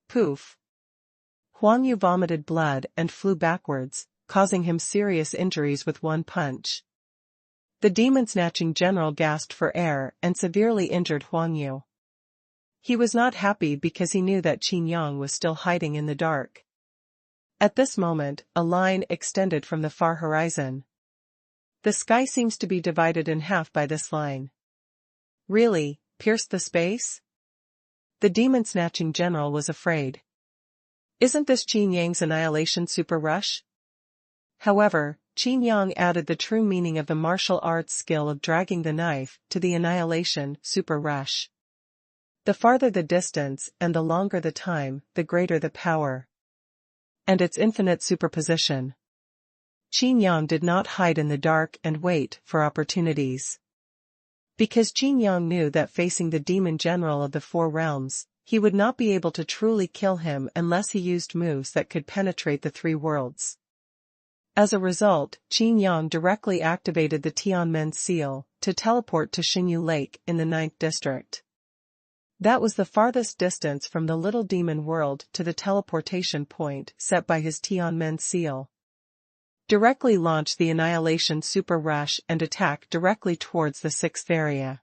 Poof! Xuanhuan vomited blood and flew backwards, causing him serious injuries with one punch. The demon-snatching general gasped for air and severely injured Xuanhuan. He was not happy because he knew that Qin Yang was still hiding in the dark. At this moment, a line extended from the far horizon. The sky seems to be divided in half by this line. Really, pierced the space? The demon-snatching general was afraid. Isn't this Qin Yang's annihilation super rush? However, Qin Yang added the true meaning of the martial arts skill of dragging the knife to the annihilation super rush. The farther the distance and the longer the time, the greater the power. And its infinite superposition. Qin Yang did not hide in the dark and wait for opportunities. Because Qin Yang knew that facing the demon general of the Four Realms, he would not be able to truly kill him unless he used moves that could penetrate the three worlds. As a result, Qin Yang directly activated the Tianmen seal to teleport to Xinyu Lake in the 9th district. That was the farthest distance from the little demon world to the teleportation point set by his Tianmen seal. Directly launch the annihilation super rush and attack directly towards the 6th area.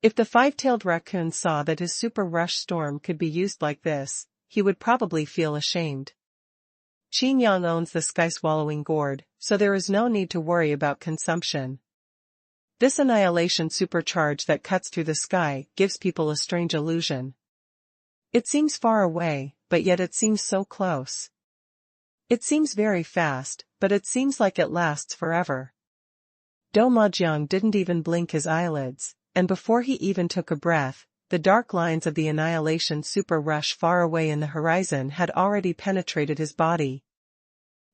If the five-tailed raccoon saw that his super rush storm could be used like this, he would probably feel ashamed. Qin Yang owns the sky-swallowing gourd, so there is no need to worry about consumption. This annihilation supercharge that cuts through the sky gives people a strange illusion. It seems far away, but yet it seems so close. It seems very fast, but it seems like it lasts forever. Dou Majiang didn't even blink his eyelids, and before he even took a breath, the dark lines of the annihilation super rush far away in the horizon had already penetrated his body.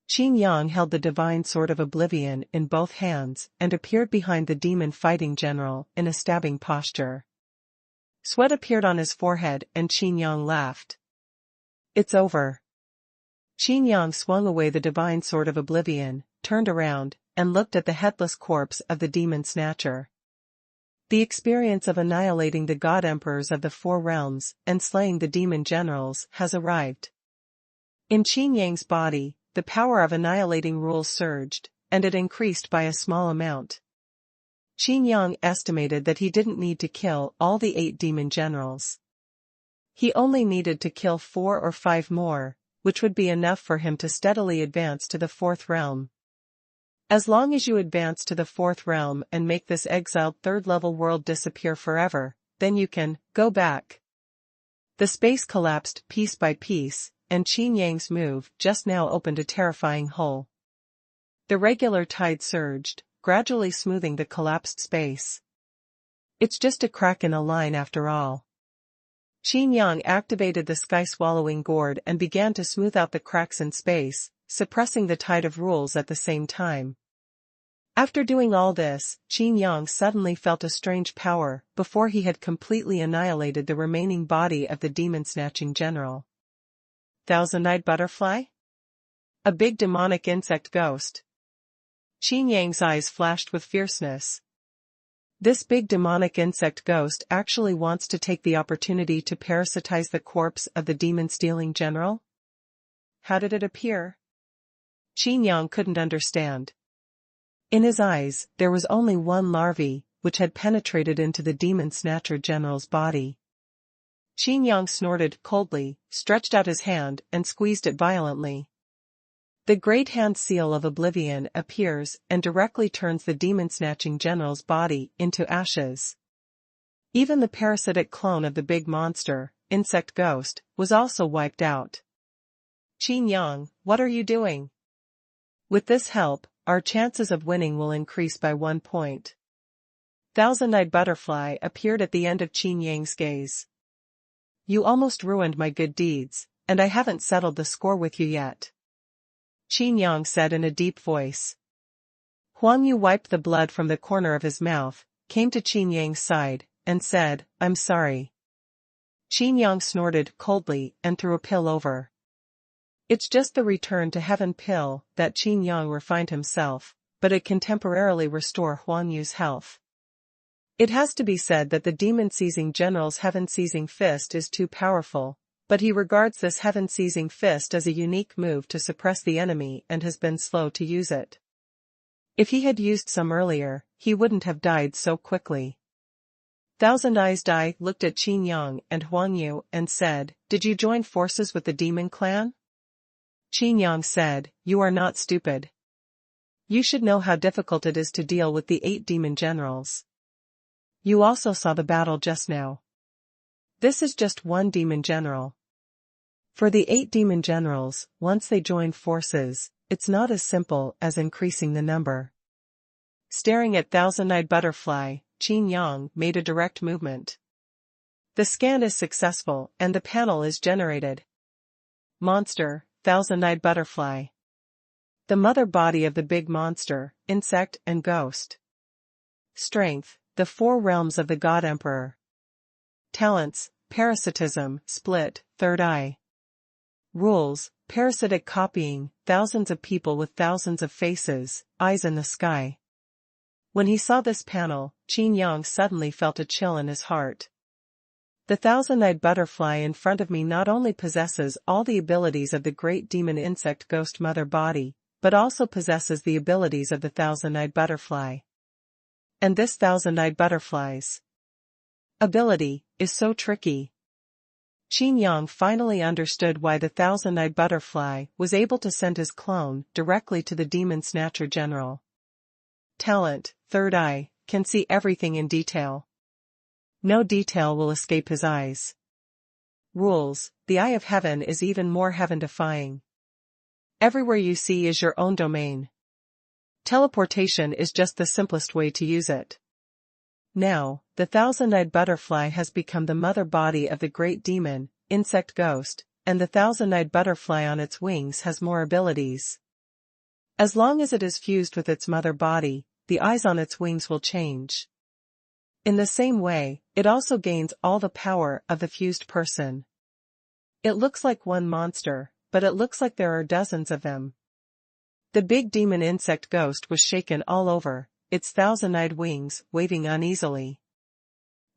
Qin Yang held the divine sword of oblivion in both hands and appeared behind the demon fighting general in a stabbing posture. Sweat appeared on his forehead and Qin Yang laughed. It's over. Qin Yang swung away the divine sword of oblivion, turned around, and looked at the headless corpse of the demon snatcher. The experience of annihilating the god emperors of the Four Realms and slaying the demon generals has arrived. In Qin Yang's body, the power of annihilating rules surged, and it increased by a small amount. Qin Yang estimated that he didn't need to kill all the 8 demon generals. He only needed to kill 4 or 5 more, which would be enough for him to steadily advance to the 4th realm. As long as you advance to the 4th realm and make this exiled 3rd-level world disappear forever, then you can go back. The space collapsed piece by piece, and Qin Yang's move just now opened a terrifying hole. The regular tide surged, gradually smoothing the collapsed space. It's just a crack in a line after all. Qin Yang activated the sky-swallowing gourd and began to smooth out the cracks in space, suppressing the tide of rules at the same time. After doing all this, Qin Yang suddenly felt a strange power before he had completely annihilated the remaining body of the demon-snatching general. Thousand-eyed butterfly? A big demonic insect ghost. Qin Yang's eyes flashed with fierceness. This big demonic insect ghost actually wants to take the opportunity to parasitize the corpse of the demon-stealing general? How did it appear? Qin Yang couldn't understand. In his eyes, there was only one larvae, which had penetrated into the demon-snatcher general's body. Qin Yang snorted coldly, stretched out his hand, and squeezed it violently. The great hand seal of oblivion appears and directly turns the demon-snatching general's body into ashes. Even the parasitic clone of the big monster, insect ghost, was also wiped out. Qin Yang, what are you doing? With this help, our chances of winning will increase by 1 point. Thousand-eyed butterfly appeared at the end of Qin Yang's gaze. You almost ruined my good deeds, and I haven't settled the score with you yet. Qin Yang said in a deep voice. Xuanhuan wiped the blood from the corner of his mouth, came to Qin Yang's side, and said, I'm sorry. Qin Yang snorted coldly and threw a pill over. It's just the return to heaven pill that Qin Yang refined himself, but it can temporarily restore Xuanhuan's health. It has to be said that the demon-seizing general's heaven-seizing fist is too powerful, but he regards this heaven-seizing fist as a unique move to suppress the enemy and has been slow to use it. If he had used some earlier, he wouldn't have died so quickly. Thousand Eyes Dai looked at Qin Yang and Xuanhuan and said, Did you join forces with the demon clan? Qin Yang said, You are not stupid. You should know how difficult it is to deal with the 8 demon generals. You also saw the battle just now. This is just one demon general. For the 8 demon generals, once they join forces, it's not as simple as increasing the number. Staring at Thousand-Eyed Butterfly, Qin Yang made a direct movement. The scan is successful and the panel is generated. Monster, Thousand-Eyed Butterfly. The mother body of the big monster, insect and ghost. Strength, the 4 realms of the God Emperor. Talents, parasitism, split, third eye. Rules, parasitic copying, thousands of people with thousands of faces, eyes in the sky. When he saw this panel, Qin Yang suddenly felt a chill in his heart. The Thousand-Eyed Butterfly in front of me not only possesses all the abilities of the great demon insect ghost mother body, but also possesses the abilities of the Thousand-Eyed Butterfly. And this Thousand-Eyed Butterfly's ability is so tricky. Qin Yang finally understood why the Thousand-Eyed Butterfly was able to send his clone directly to the Demon Snatcher General. Talent, third eye, can see everything in detail. No detail will escape his eyes. Rules, the eye of heaven is even more heaven-defying. Everywhere you see is your own domain. Teleportation is just the simplest way to use it. Now, the Thousand-Eyed Butterfly has become the mother body of the great demon, insect ghost, and the Thousand-Eyed Butterfly on its wings has more abilities. As long as it is fused with its mother body, the eyes on its wings will change. In the same way, it also gains all the power of the fused person. It looks like one monster, but it looks like there are dozens of them. The big demon insect ghost was shaken all over, its thousand-eyed wings waving uneasily.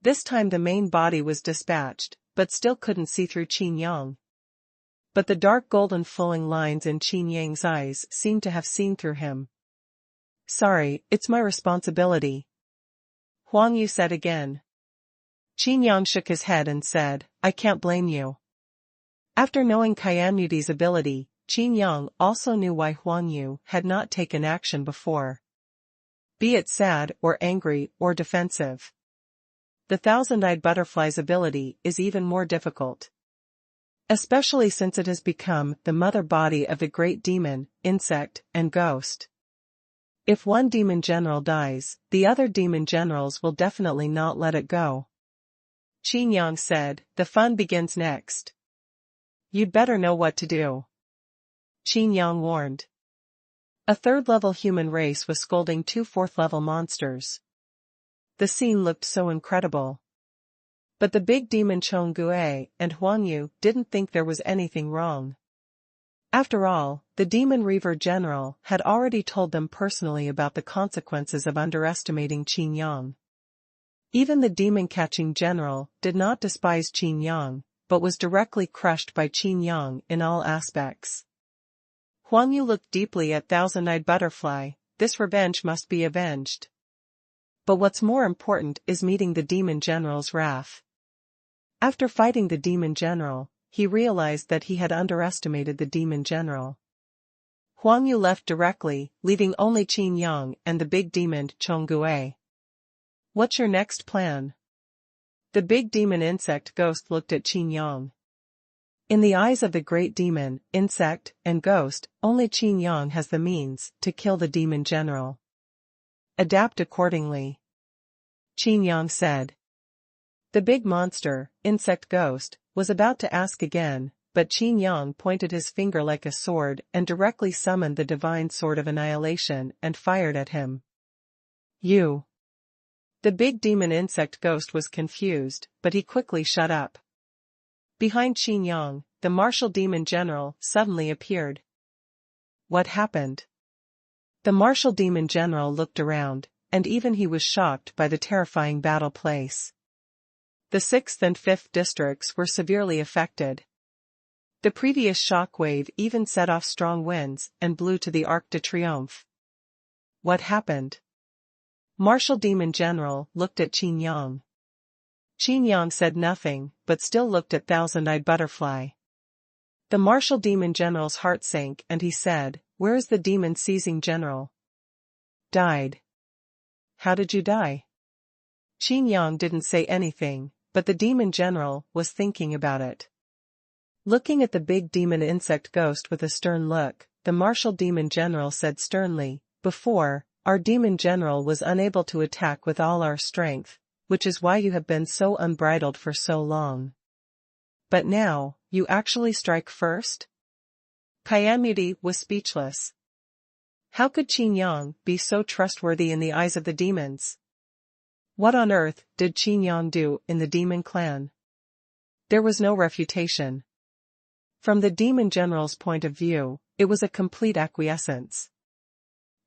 This time the main body was dispatched, but still couldn't see through Qin Yang. But the dark golden flowing lines in Qin Yang's eyes seemed to have seen through him. Sorry, it's my responsibility. Xuanhuan said again. Qin Yang shook his head and said, I can't blame you. After knowing Qianyuti's ability, Qin Yang also knew why Xuanhuan had not taken action before. Be it sad or angry or defensive. The Thousand-Eyed Butterfly's ability is even more difficult. Especially since it has become the mother body of the great demon, insect, and ghost. If one demon general dies, the other demon generals will definitely not let it go. Qin Yang said, the fun begins next. You'd better know what to do. Qin Yang warned. A third-level human race was scolding two fourth-level monsters. The scene looked so incredible. But the big demon Chonggue and Huanyu didn't think there was anything wrong. After all, the demon Reaver General had already told them personally about the consequences of underestimating Qin Yang. Even the demon-catching general did not despise Qin Yang, but was directly crushed by Qin Yang in all aspects. Huanyu looked deeply at Thousand-Eyed Butterfly. This revenge must be avenged. But what's more important is meeting the demon general's wrath. After fighting the demon general, he realized that he had underestimated the demon general. Huanyu left directly, leaving only Qin Yang and the big demon Chonggue. What's your next plan? The big demon insect ghost looked at Qin Yang. In the eyes of the great demon, insect, and ghost, only Qin Yang has the means to kill the demon general. Adapt accordingly. Qin Yang said. The big monster, insect ghost, was about to ask again, but Qin Yang pointed his finger like a sword and directly summoned the divine sword of annihilation and fired at him. You. The big demon insect ghost was confused, but he quickly shut up. Behind Qin Yang, the martial demon general suddenly appeared. What happened? The martial demon general looked around, and even he was shocked by the terrifying battle place. The 6th and 5th districts were severely affected. The previous shock wave even set off strong winds and blew to the Arc de Triomphe. What happened? Martial Demon General looked at Qin Yang. Qin Yang said nothing, but still looked at Thousand-Eyed Butterfly. The Martial Demon General's heart sank and he said, "Where is the demon seizing general?" Died. How did you die? Qin Yang didn't say anything, but the demon general was thinking about it. Looking at the big demon insect ghost with a stern look, the martial demon general said sternly, "Before, our demon general was unable to attack with all our strength, which is why you have been so unbridled for so long. But now, you actually strike first?" Kayamudi was speechless. How could Qin Yang be so trustworthy in the eyes of the demons? What on earth did Qin Yang do in the demon clan? There was no refutation. From the demon general's point of view, it was a complete acquiescence.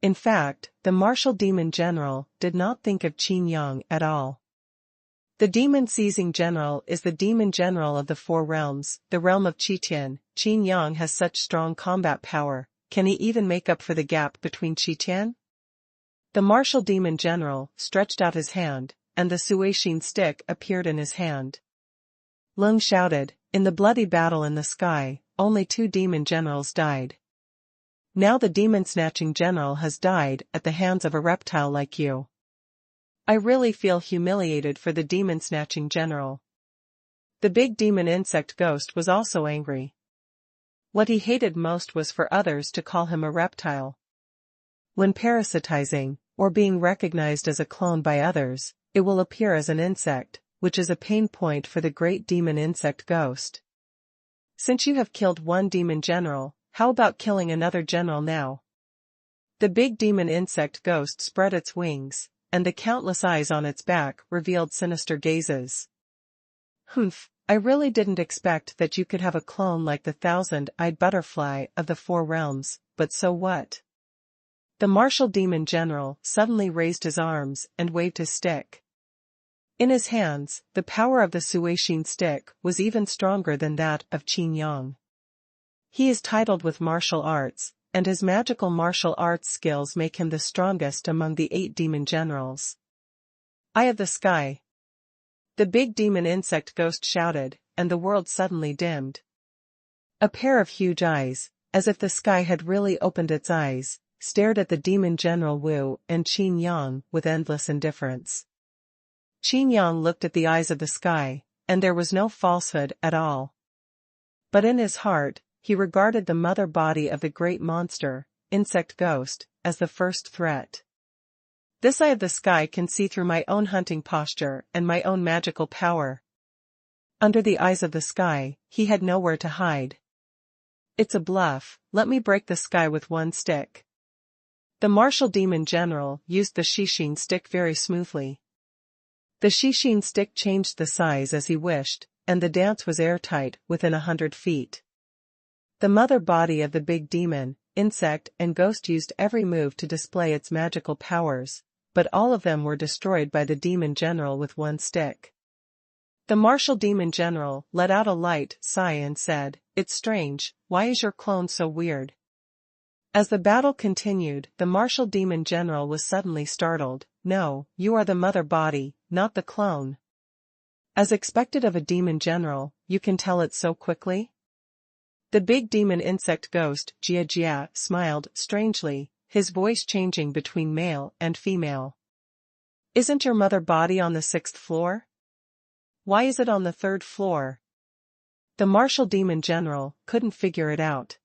In fact, the martial demon general did not think of Qin Yang at all. The demon-seizing general is the demon general of the Four Realms, the realm of Qitian. Qin Yang has such strong combat power, can he even make up for the gap between Qitian? The martial demon general stretched out his hand, and the Suixin stick appeared in his hand. Lung shouted, "In the bloody battle in the sky, only 2 demon generals died. Now the demon-snatching general has died at the hands of a reptile like you. I really feel humiliated for the demon-snatching general." The big demon insect ghost was also angry. What he hated most was for others to call him a reptile. When parasitizing, or being recognized as a clone by others, it will appear as an insect, which is a pain point for the great demon insect ghost. Since you have killed one demon general, how about killing another general now? The big demon insect ghost spread its wings, and the countless eyes on its back revealed sinister gazes. "Humph, I really didn't expect that you could have a clone like the Thousand-Eyed Butterfly of the Four Realms, but so what?" The martial demon general suddenly raised his arms and waved his stick. In his hands, the power of the Suixin stick was even stronger than that of Qin Yang. He is titled with martial arts, and his magical martial arts skills make him the strongest among the 8 demon generals. "Eye of the sky!" The big demon insect ghost shouted, and the world suddenly dimmed. A pair of huge eyes, as if the sky had really opened its eyes, stared at the demon general Wu and Qin Yang with endless indifference. Qin Yang looked at the eyes of the sky, and there was no falsehood at all. But in his heart, he regarded the mother body of the great monster, insect ghost, as the first threat. This eye of the sky can see through my own hunting posture and my own magical power. Under the eyes of the sky, he had nowhere to hide. It's a bluff, let me break the sky with one stick. The martial demon general used the Shixin stick very smoothly. The Shixin stick changed the size as he wished, and the dance was airtight within 100 feet. The mother body of the big demon, insect and ghost used every move to display its magical powers, but all of them were destroyed by the demon general with one stick. The martial demon general let out a light sigh and said, "It's strange, why is your clone so weird?" As the battle continued, the martial demon general was suddenly startled. "No, you are the mother body, not the clone." As expected of a demon general, you can tell it so quickly? The big demon insect ghost, Jia, smiled strangely, his voice changing between male and female. "Isn't your mother body on the 6th floor? Why is it on the 3rd floor?" The martial demon general couldn't figure it out.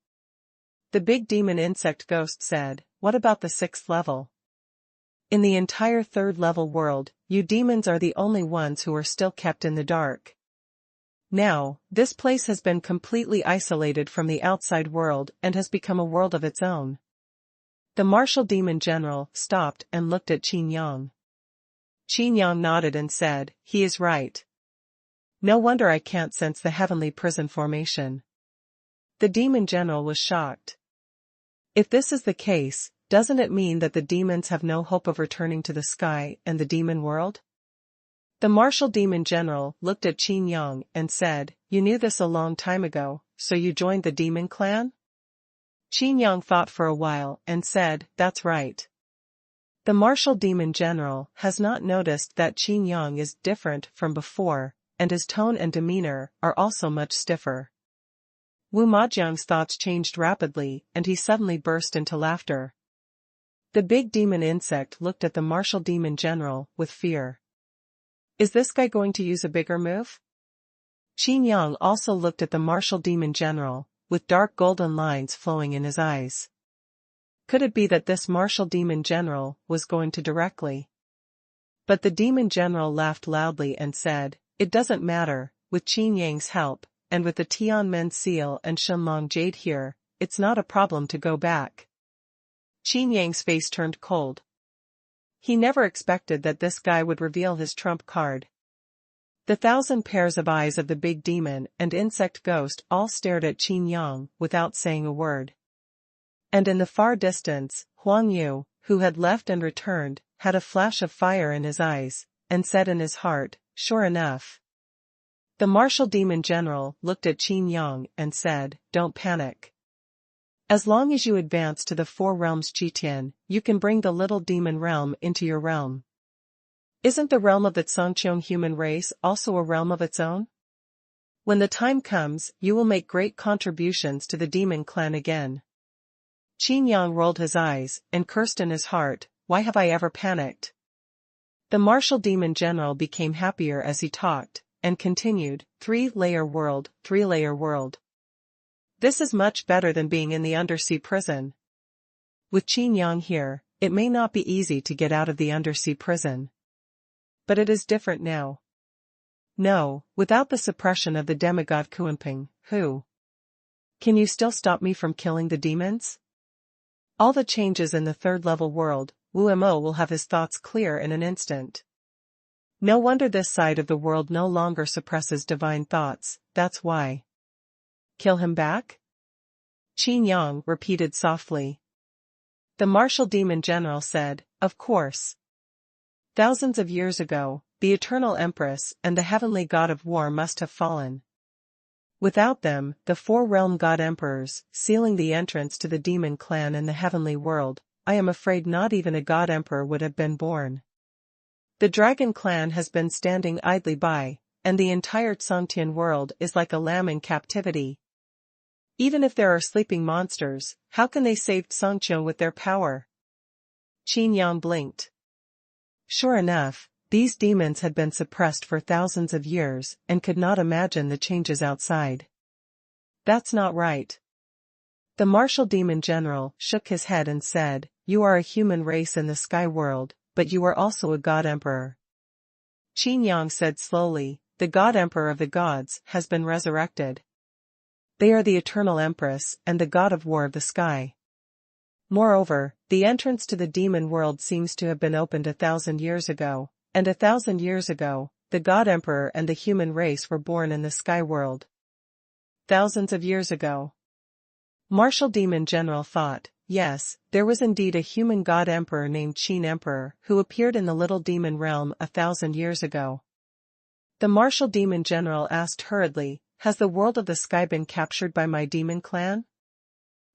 The big demon insect ghost said, "What about the 6th level? In the entire 3rd level world, you demons are the only ones who are still kept in the dark. Now, this place has been completely isolated from the outside world and has become a world of its own." The martial demon general stopped and looked at Qin Yang. Qin Yang nodded and said, "He is right. No wonder I can't sense the heavenly prison formation." The demon general was shocked. If this is the case, doesn't it mean that the demons have no hope of returning to the sky and the demon world? The martial demon general looked at Qin Yang and said, "You knew this a long time ago, so you joined the demon clan?" Qin Yang thought for a while and said, "That's right." The martial demon general has not noticed that Qin Yang is different from before, and his tone and demeanor are also much stiffer. Wu Majiang's thoughts changed rapidly and he suddenly burst into laughter. The big demon insect looked at the martial demon general with fear. Is this guy going to use a bigger move? Qin Yang also looked at the martial demon general, with dark golden lines flowing in his eyes. Could it be that this martial demon general was going to directly? But the demon general laughed loudly and said, "It doesn't matter, with Qin Yang's help, and with the Tianmen seal and Shenlong jade here, it's not a problem to go back." Qin Yang's face turned cold. He never expected that this guy would reveal his trump card. The 1,000 pairs of eyes of the big demon and insect ghost all stared at Qin Yang without saying a word. And in the far distance, Huang Yu, who had left and returned, had a flash of fire in his eyes, and said in his heart, "Sure enough." The martial demon general looked at Qin Yang and said, "Don't panic. As long as you advance to the 4 realms Jitian, you can bring the little demon realm into your realm. Isn't the realm of the Tsangqiang human race also a realm of its own? When the time comes, you will make great contributions to the demon clan again." Qin Yang rolled his eyes and cursed in his heart, "Why have I ever panicked?" The martial demon general became happier as he talked, and continued, 3-layer world, 3-layer world. This is much better than being in the undersea prison. With Qin Yang here, it may not be easy to get out of the undersea prison. But it is different now. No, without the suppression of the demigod Kuanping, who? Can you still stop me from killing the demons? All the changes in the 3rd level world, Wu Mo will have his thoughts clear in an instant. No wonder this side of the world no longer suppresses divine thoughts, that's why. Kill him back? Qin Yang repeated softly. The martial demon general said, "Of course. Thousands of years ago, the eternal empress and the heavenly god of war must have fallen. Without them, the 4-realm god emperors, sealing the entrance to the demon clan and the heavenly world, I am afraid not even a god emperor would have been born. The dragon clan has been standing idly by, and the entire Tsangtian world is like a lamb in captivity. Even if there are sleeping monsters, how can they save Tsangqiang with their power?" Qin Yang blinked. Sure enough, these demons had been suppressed for thousands of years and could not imagine the changes outside. That's not right. The martial demon general shook his head and said, you are a human race in the sky world, but you are also a god emperor. Qin Yang said slowly, the god emperor of the gods has been resurrected. They are the eternal empress and the god of war of the sky. Moreover, the entrance to the demon world seems to have been opened 1,000 years ago, and 1,000 years ago, the god emperor and the human race were born in the sky world. Thousands of years ago. Martial Demon General thought, yes, there was indeed a human god emperor named Qin Emperor who appeared in the little demon realm 1,000 years ago. The Martial Demon General asked hurriedly, has the world of the sky been captured by my demon clan?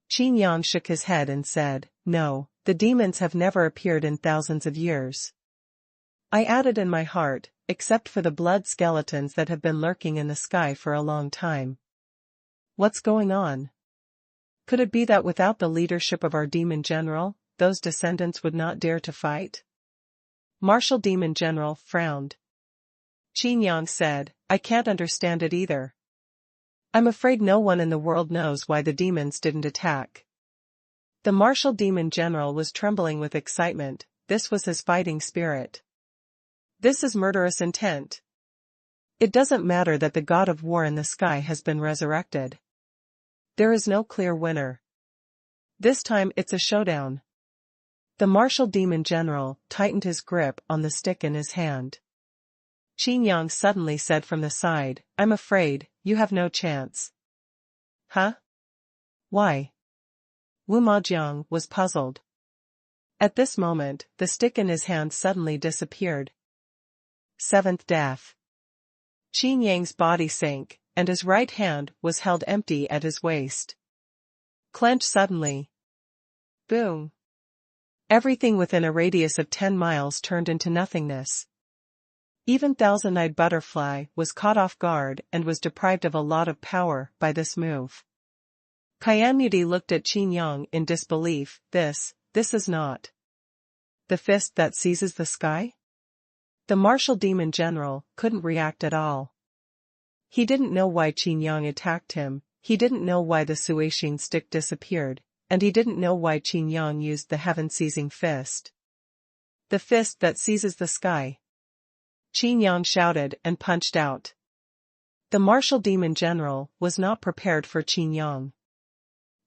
Qin Yang shook his head and said, no, the demons have never appeared in thousands of years. I added in my heart, except for the blood skeletons that have been lurking in the sky for a long time. What's going on? Could it be that without the leadership of our demon general, those descendants would not dare to fight? Martial Demon General frowned. Qin Yang said, I can't understand it either. I'm afraid no one in the world knows why the demons didn't attack. The Martial Demon General was trembling with excitement, this was his fighting spirit. This is murderous intent. It doesn't matter that the god of war in the sky has been resurrected. There is no clear winner. This time it's a showdown. The Martial Demon General tightened his grip on the stick in his hand. Qin Yang suddenly said from the side, I'm afraid, you have no chance. Huh? Why? Wu Majiang was puzzled. At this moment, the stick in his hand suddenly disappeared. Seventh Death. Qin Yang's body sank, and his right hand was held empty at his waist. Clenched suddenly. Boom. Everything within a radius of 10 miles turned into nothingness. Even Thousand-Eyed Butterfly was caught off guard and was deprived of a lot of power by this move. Kyanmudi looked at Qin Yang in disbelief, this is not the fist that seizes the sky? The Martial Demon General couldn't react at all. He didn't know why Qin Yang attacked him, he didn't know why the Suixin stick disappeared, and he didn't know why Qin Yang used the heaven-seizing fist. The fist that seizes the sky. Qin Yang shouted and punched out. The Martial Demon General was not prepared for Qin Yang.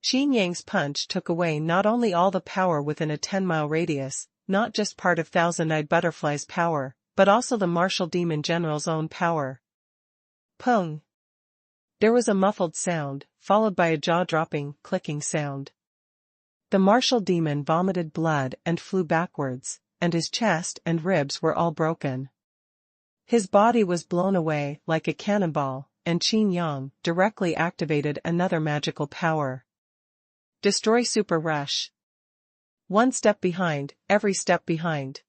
Qin Yang's punch took away not only all the power within a 10-mile radius, not just part of Thousand-Eyed Butterfly's power, but also the Martial Demon General's own power. Pung. There was a muffled sound, followed by a jaw-dropping, clicking sound. The Martial Demon vomited blood and flew backwards, and his chest and ribs were all broken. His body was blown away like a cannonball, and Qin Yang directly activated another magical power. Destroy Super Rush. One step behind, every step behind.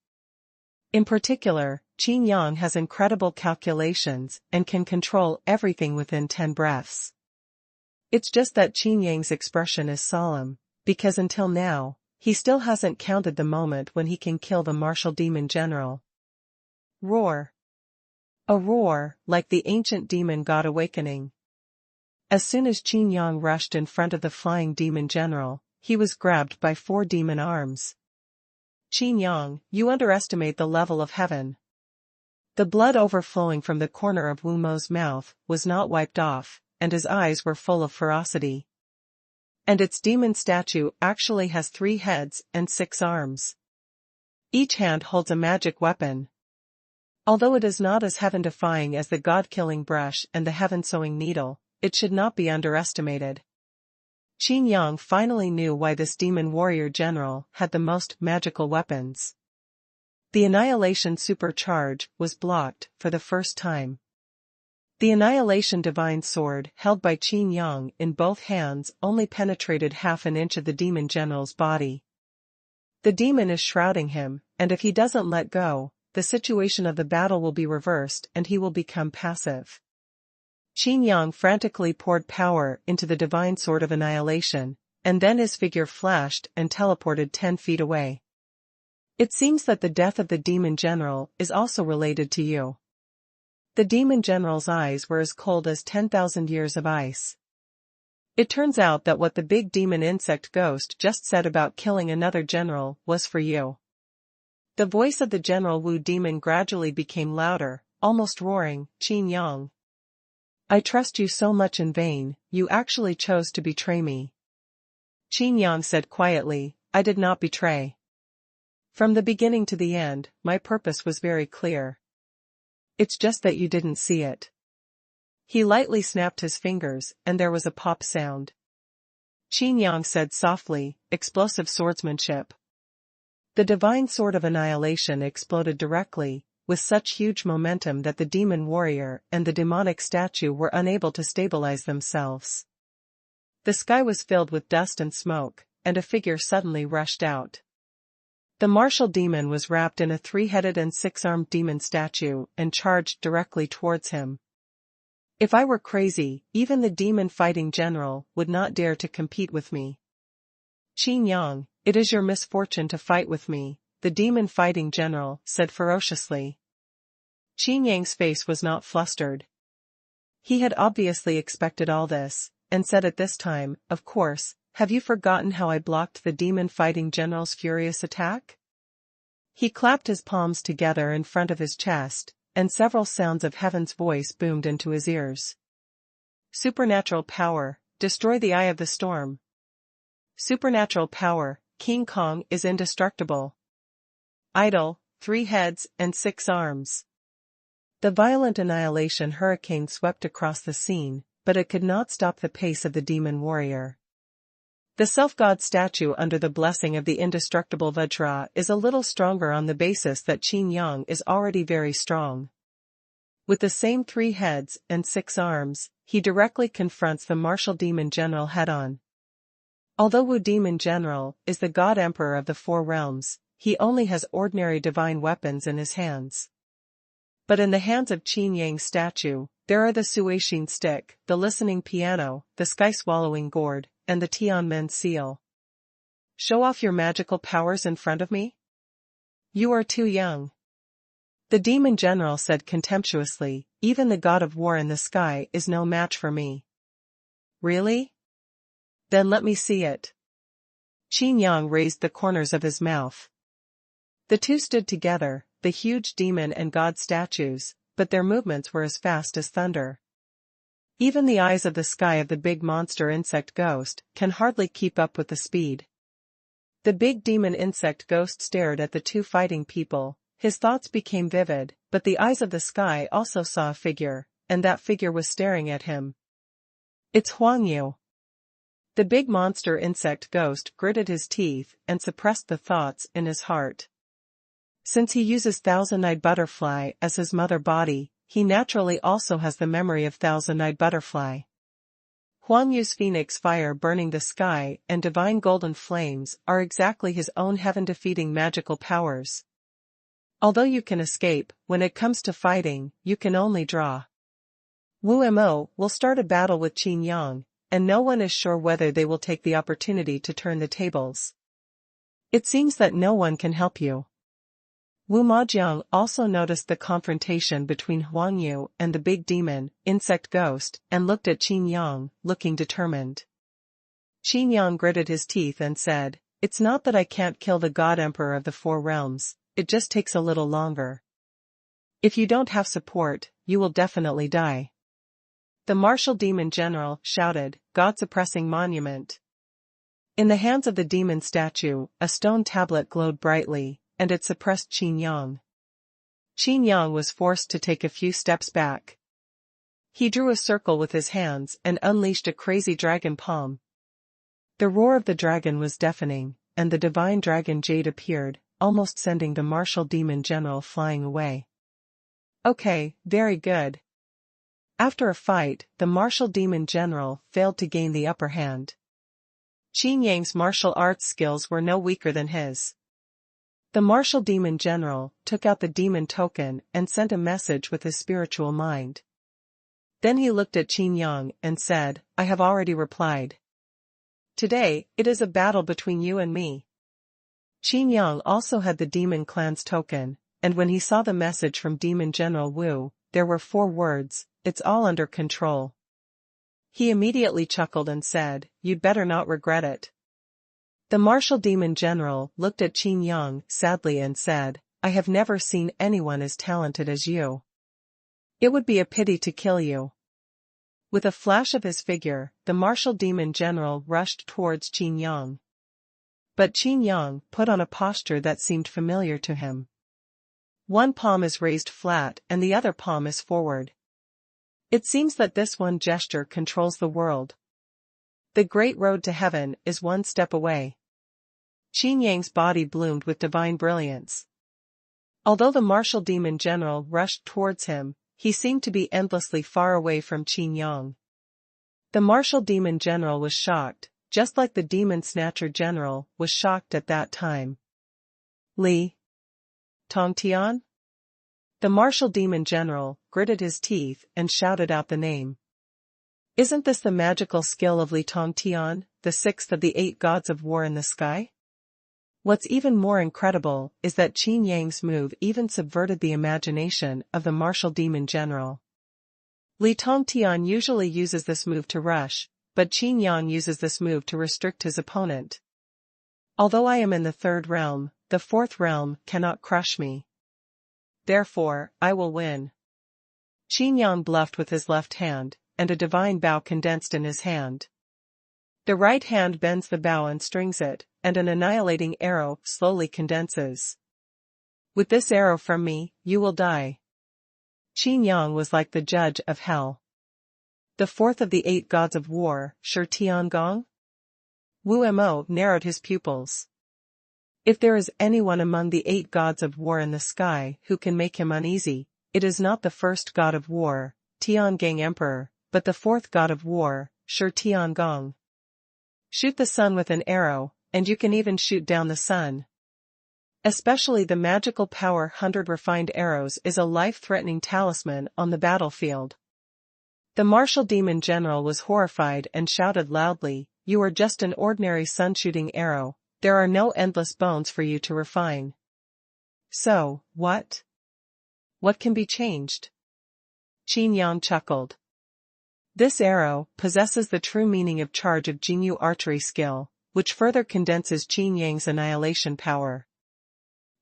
In particular, Qin Yang has incredible calculations and can control everything within 10 breaths. It's just that Qin Yang's expression is solemn, because until now, he still hasn't counted the moment when he can kill the Martial Demon General. Roar. A roar, like the ancient demon god awakening. As soon as Qin Yang rushed in front of the flying demon general, he was grabbed by 4 demon arms. Qin Yang, you underestimate the level of heaven. The blood overflowing from the corner of Wu Mo's mouth was not wiped off, and his eyes were full of ferocity. And its demon statue actually has 3 heads and 6 arms. Each hand holds a magic weapon. Although it is not as heaven-defying as the god-killing brush and the heaven-sowing needle, it should not be underestimated. Qin Yang finally knew why this demon warrior general had the most magical weapons. The Annihilation Supercharge was blocked for the first time. The Annihilation Divine Sword held by Qin Yang in both hands only penetrated half an inch of the demon general's body. The demon is shrouding him, and if he doesn't let go, the situation of the battle will be reversed and he will become passive. Qin Yang frantically poured power into the Divine Sword of Annihilation, and then his figure flashed and teleported 10 feet away. It seems that the death of the Demon General is also related to you. The Demon General's eyes were as cold as 10,000 years of ice. It turns out that what the big demon insect ghost just said about killing another general was for you. The voice of the General Wu demon gradually became louder, almost roaring. Qin Yang. I trust you so much in vain, you actually chose to betray me. Qin Yang said quietly, I did not betray. From the beginning to the end, my purpose was very clear. It's just that you didn't see it. He lightly snapped his fingers, and there was a pop sound. Qin Yang said softly, explosive swordsmanship. The divine sword of annihilation exploded directly, with such huge momentum that the demon warrior and the demonic statue were unable to stabilize themselves. The sky was filled with dust and smoke, and a figure suddenly rushed out. The martial demon was wrapped in a 3-headed and 6-armed demon statue and charged directly towards him. If I were crazy, even the demon-fighting general would not dare to compete with me. Qin Yang, it is your misfortune to fight with me, the demon-fighting general said ferociously. Qin Yang's face was not flustered. He had obviously expected all this, and said at this time, of course, have you forgotten how I blocked the demon-fighting general's furious attack? He clapped his palms together in front of his chest, and several sounds of heaven's voice boomed into his ears. Supernatural power, destroy the eye of the storm. Supernatural power, King Kong is indestructible. Idol, 3 heads and 6 arms. The violent annihilation hurricane swept across the scene, but it could not stop the pace of the demon warrior. The self-god statue under the blessing of the indestructible Vajra is a little stronger on the basis that Qin Yang is already very strong. With the same 3 heads and 6 arms, he directly confronts the martial demon general head-on. Although Wu demon general is the god emperor of the 4 realms, he only has ordinary divine weapons in his hands. But in the hands of Qin Yang's statue, there are the Suixin stick, the listening piano, the sky-swallowing gourd, and the Tianmen seal. Show off your magical powers in front of me? You are too young. The demon general said contemptuously, even the god of war in the sky is no match for me. Really? Then let me see it. Qin Yang raised the corners of his mouth. The two stood together, the huge demon and god statues, but their movements were as fast as thunder. Even the eyes of the sky of the big monster insect ghost can hardly keep up with the speed. The big demon insect ghost stared at the two fighting people, his thoughts became vivid, but the eyes of the sky also saw a figure, and that figure was staring at him. It's Huang Yu. The big monster insect ghost gritted his teeth and suppressed the thoughts in his heart. Since he uses Thousand-Eyed Butterfly as his mother body, he naturally also has the memory of Thousand-Eyed Butterfly. Huang Yu's phoenix fire burning the sky and divine golden flames are exactly his own heaven-defeating magical powers. Although you can escape, when it comes to fighting, you can only draw. Wu Mo will start a battle with Qin Yang, and no one is sure whether they will take the opportunity to turn the tables. It seems that no one can help you. Wu Majiang also noticed the confrontation between Huang Yu and the big demon, insect ghost, and looked at Qin Yang, looking determined. Qin Yang gritted his teeth and said, it's not that I can't kill the god emperor of the 4 realms, it just takes a little longer. If you don't have support, you will definitely die. The martial demon general shouted, God-suppressing monument. In the hands of the demon statue, a stone tablet glowed brightly, and it suppressed Qin Yang. Qin Yang was forced to take a few steps back. He drew a circle with his hands and unleashed a crazy dragon palm. The roar of the dragon was deafening, and the divine dragon Jade appeared, almost sending the martial demon general flying away. Okay, very good. After a fight, the martial demon general failed to gain the upper hand. Qin Yang's martial arts skills were no weaker than his. The martial demon general took out the demon token and sent a message with his spiritual mind. Then he looked at Qin Yang and said, I have already replied. Today, it is a battle between you and me. Qin Yang also had the demon clan's token, and when he saw the message from demon general Wu, there were 4 words, it's all under control. he immediately chuckled and said, "You'd better not regret it." The martial demon general looked at Qin Yang sadly and said, "I have never seen anyone as talented as you. It would be a pity to kill you." With a flash of his figure, the martial demon general rushed towards Qin Yang. But Qin Yang put on a posture that seemed familiar to him. One palm is raised flat and the other palm is forward. It seems that this one gesture controls the world. The great road to heaven is one step away. Qin Yang's body bloomed with divine brilliance. Although the martial demon general rushed towards him, he seemed to be endlessly far away from Qin Yang. The martial demon general was shocked, just like the demon snatcher general was shocked at that time. Li Tongtian? The martial demon general gritted his teeth and shouted out the name. Isn't this the magical skill of Li Tongtian, the sixth of the 8 gods of war in the sky? What's even more incredible is that Qin Yang's move even subverted the imagination of the martial demon general. Li Tongtian usually uses this move to rush, but Qin Yang uses this move to restrict his opponent. Although I am in the 3rd realm, the 4th realm cannot crush me. Therefore, I will win. Qin Yang bluffed with his left hand, and a divine bow condensed in his hand. The right hand bends the bow and strings it, and an annihilating arrow slowly condenses. With this arrow from me, you will die. Qin Yang was like the judge of hell. The 4th of the 8 gods of war, Shi Tiangong? Wu Mo narrowed his pupils. If there is anyone among the 8 gods of war in the sky who can make him uneasy, it is not the 1st god of war, Tiangang Emperor, but the 4th god of war, Shi Tiangong. Shoot the sun with an arrow, and you can even shoot down the sun. Especially the magical power 100 refined arrows is a life-threatening talisman on the battlefield. The martial demon general was horrified and shouted loudly, "You are just an ordinary sun-shooting arrow, there are no endless bones for you to refine." So, what? What can be changed? Qin Yang chuckled. This arrow possesses the true meaning of charge of Jingyu archery skill, which further condenses Qin Yang's annihilation power.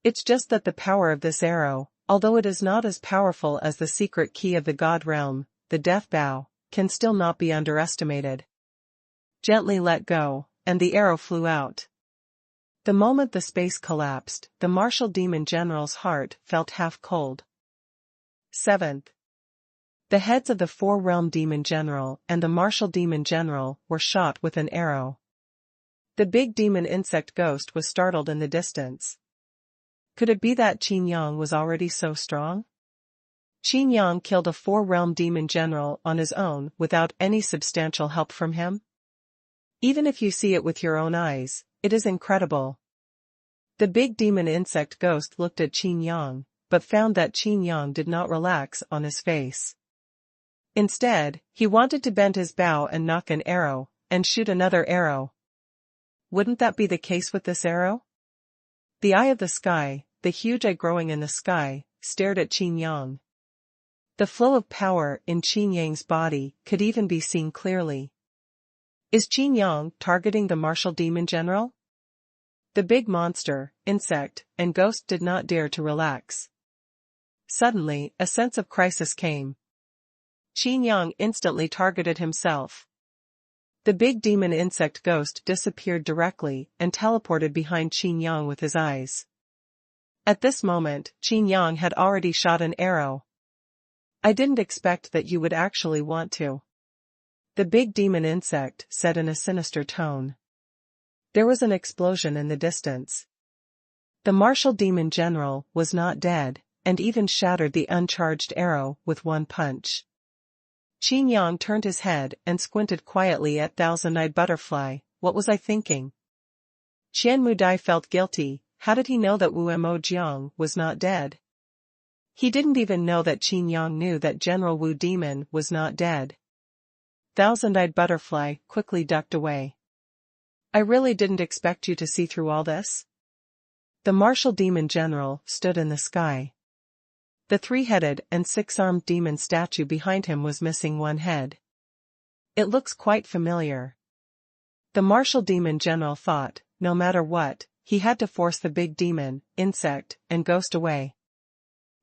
It's just that the power of this arrow, although it is not as powerful as the secret key of the god realm, the death bow, can still not be underestimated. Gently let go, and the arrow flew out. The moment the space collapsed, the martial demon general's heart felt half cold. 7th. The heads of the 4-realm demon general and the martial demon general were shot with an arrow. The big demon insect ghost was startled in the distance. Could it be that Qin Yang was already so strong? Qin Yang killed a 4-realm demon general on his own without any substantial help from him? Even if you see it with your own eyes, it is incredible. The big demon insect ghost looked at Qin Yang, but found that Qin Yang did not relax on his face. Instead, he wanted to bend his bow and knock an arrow, and shoot another arrow. Wouldn't that be the case with this arrow? The eye of the sky, the huge eye growing in the sky, stared at Qin Yang. The flow of power in Qin Yang's body could even be seen clearly. Is Qin Yang targeting the martial demon general? The big monster, insect, and ghost did not dare to relax. Suddenly, a sense of crisis came. Qin Yang instantly targeted himself. The big demon insect ghost disappeared directly and teleported behind Qin Yang with his eyes. At this moment, Qin Yang had already shot an arrow. "I didn't expect that you would actually want to," the big demon insect said in a sinister tone. There was an explosion in the distance. The martial demon general was not dead, and even shattered the uncharged arrow with one punch. Qin Yang turned his head and squinted quietly at Thousand-Eyed Butterfly. What was I thinking? Qian Mudai felt guilty. How did he know that Wu Mo Jiang was not dead? He didn't even know that Qin Yang knew that General Wu Demon was not dead. Thousand-Eyed Butterfly quickly ducked away. "I really didn't expect you to see through all this." The martial demon general stood in the sky. The 3-headed and 6-armed demon statue behind him was missing one head. It looks quite familiar. The martial demon general thought, no matter what, he had to force the big demon, insect, and ghost away.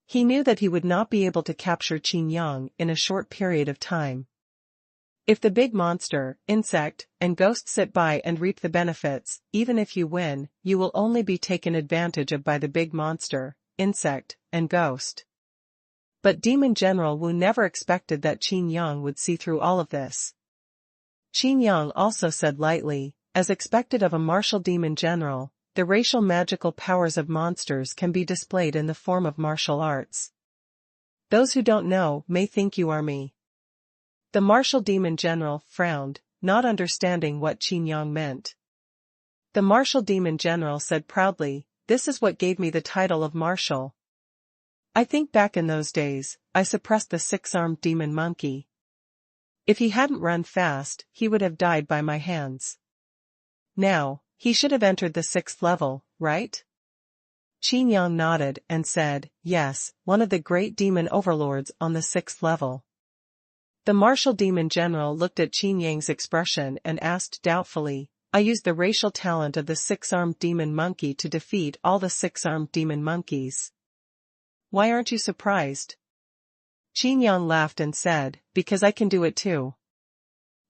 He knew that he would not be able to capture Qin Yang in a short period of time. If the big monster, insect, and ghost sit by and reap the benefits, even if you win, you will only be taken advantage of by the big monster, insect, and ghost. But Demon General Wu never expected that Qin Yang would see through all of this. Qin Yang also said lightly, as expected of a martial demon general, the racial magical powers of monsters can be displayed in the form of martial arts. Those who don't know may think you are me. The martial demon general frowned, not understanding what Qin Yang meant. The martial demon general said proudly, "This is what gave me the title of martial. I think back in those days, I suppressed the six-armed demon monkey. If he hadn't run fast, he would have died by my hands. Now, he should have entered the 6th level, right?" Qin Yang nodded and said, "Yes, one of the great demon overlords on the 6th level." The martial demon general looked at Qin Yang's expression and asked doubtfully, "I used the racial talent of the 6-armed demon monkey to defeat all the 6-armed demon monkeys. Why aren't you surprised?" Qin Yang laughed and said, "Because I can do it too."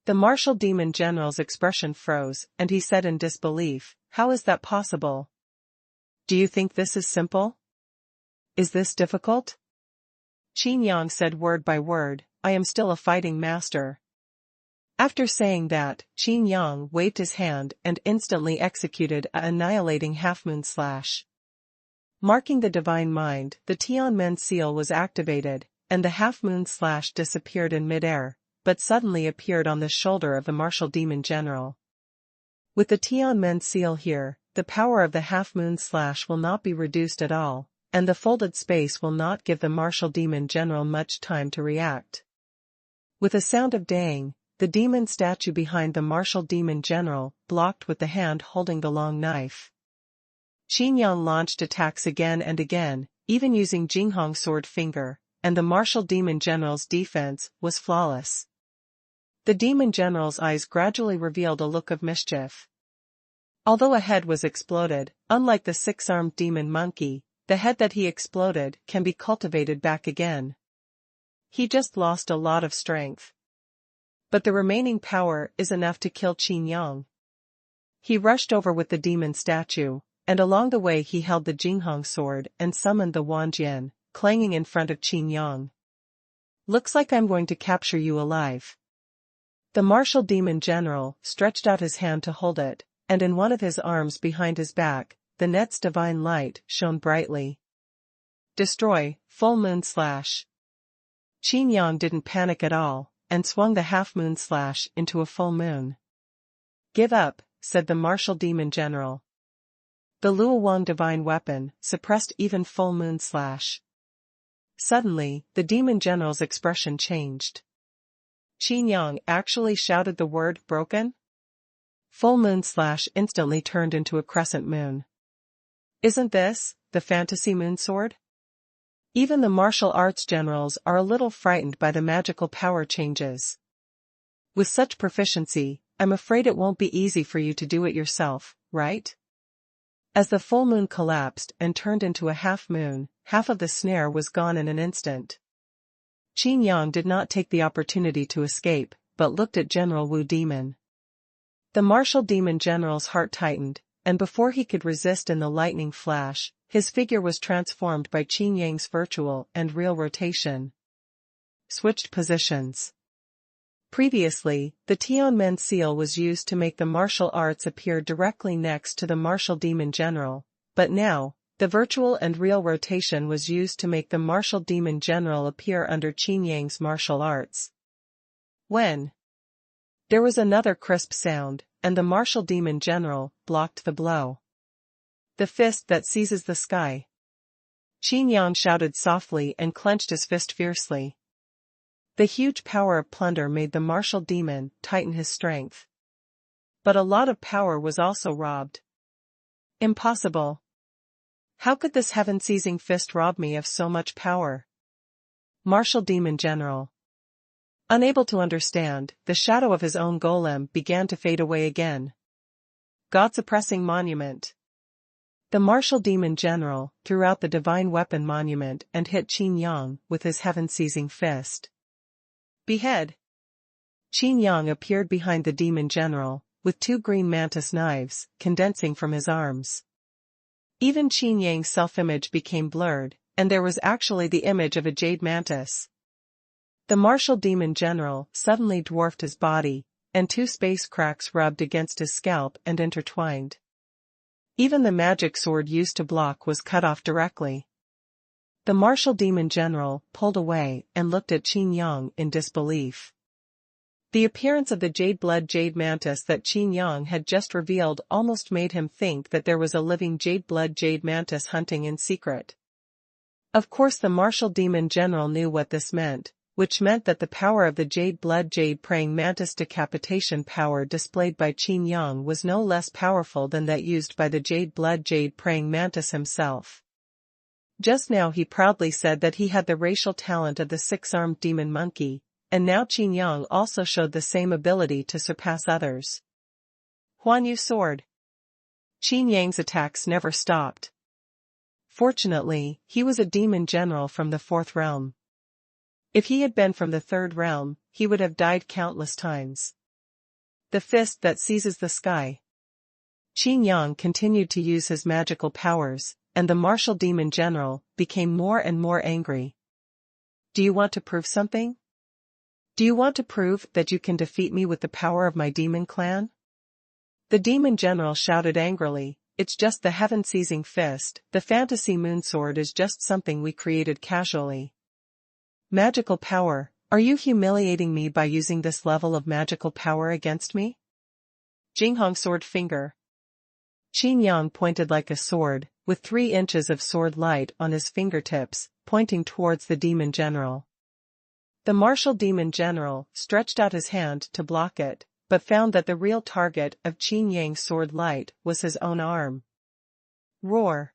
The martial demon general's expression froze, and he said in disbelief, "How is that possible? Do you think this is simple? Is this difficult?" Qin Yang said word by word, "I am still a fighting master." After saying that, Qin Yang waved his hand and instantly executed a annihilating half-moon slash. Marking the divine mind, the Tianmen seal was activated, and the half-moon slash disappeared in midair, but suddenly appeared on the shoulder of the martial demon general. With the Tianmen seal here, the power of the half-moon slash will not be reduced at all, and the folded space will not give the martial demon general much time to react. With a sound of dang, the demon statue behind the martial demon general blocked with the hand holding the long knife. Qin Yang launched attacks again and again, even using Jinghong sword finger, and the martial demon general's defense was flawless. The demon general's eyes gradually revealed a look of mischief. Although a head was exploded, unlike the 6-armed demon monkey, the head that he exploded can be cultivated back again. He just lost a lot of strength. But the remaining power is enough to kill Qin Yang. He rushed over with the demon statue, and along the way he held the Jinghong sword and summoned the Wanjian, clanging in front of Qin Yang. "Looks like I'm going to capture you alive." The martial demon general stretched out his hand to hold it, and in one of his arms behind his back, the net's divine light shone brightly. "Destroy, full moon slash." Qin Yang didn't panic at all, and swung the half-moon slash into a full moon. "Give up," said the martial demon general. The Luowang divine weapon suppressed even full moon slash. Suddenly, the demon general's expression changed. Qin Yang actually shouted the word broken? Full moon slash instantly turned into a crescent moon. Isn't this the fantasy moon sword? Even the martial arts generals are a little frightened by the magical power changes. With such proficiency, I'm afraid it won't be easy for you to do it yourself, right? As the full moon collapsed and turned into a half moon, half of the snare was gone in an instant. Qin Yang did not take the opportunity to escape, but looked at General Wu Demon. The martial demon general's heart tightened, and before he could resist in the lightning flash, his figure was transformed by Qin Yang's virtual and real rotation. Switched positions. Previously, the Tianmen seal was used to make the martial arts appear directly next to the martial demon general, but now, the virtual and real rotation was used to make the martial demon general appear under Qin Yang's martial arts. When there was another crisp sound, and the martial demon general blocked the blow. The fist that seizes the sky. Qin Yang shouted softly and clenched his fist fiercely. The huge power of plunder made the martial demon tighten his strength. But a lot of power was also robbed. Impossible. How could this heaven-seizing fist rob me of so much power? Martial demon general. Unable to understand, the shadow of his own golem began to fade away again. God-suppressing monument. The martial demon general threw out the divine weapon monument and hit Qin Yang with his heaven-seizing fist. Behead! Qin Yang appeared behind the demon general, with two green mantis knives condensing from his arms. Even Qin Yang's self-image became blurred, and there was actually the image of a jade mantis. The martial demon general suddenly dwarfed his body, and two space cracks rubbed against his scalp and intertwined. Even the magic sword used to block was cut off directly. The martial demon general pulled away and looked at Qin Yang in disbelief. The appearance of the jade-blood jade mantis that Qin Yang had just revealed almost made him think that there was a living jade-blood jade mantis hunting in secret. Of course the martial demon general knew what this meant, which meant that the power of the jade-blood jade praying mantis decapitation power displayed by Qin Yang was no less powerful than that used by the jade-blood jade praying mantis himself. Just now he proudly said that he had the racial talent of the six-armed demon monkey, and now Qin Yang also showed the same ability to surpass others. Xuanhuan sword. Qin Yang's attacks never stopped. Fortunately, he was a demon general from the fourth realm. If he had been from the third realm, he would have died countless times. The fist that seizes the sky. Qin Yang continued to use his magical powers, and the martial demon general became more and more angry. Do you want to prove something? Do you want to prove that you can defeat me with the power of my demon clan? The demon general shouted angrily, it's just the heaven-seizing fist, the fantasy moon sword is just something we created casually. Magical power, are you humiliating me by using this level of magical power against me? Jinghong sword finger. Qin Yang pointed like a sword, with 3 inches of sword light on his fingertips, pointing towards the demon general. The martial demon general stretched out his hand to block it, but found that the real target of Qin Yang's sword light was his own arm. Roar.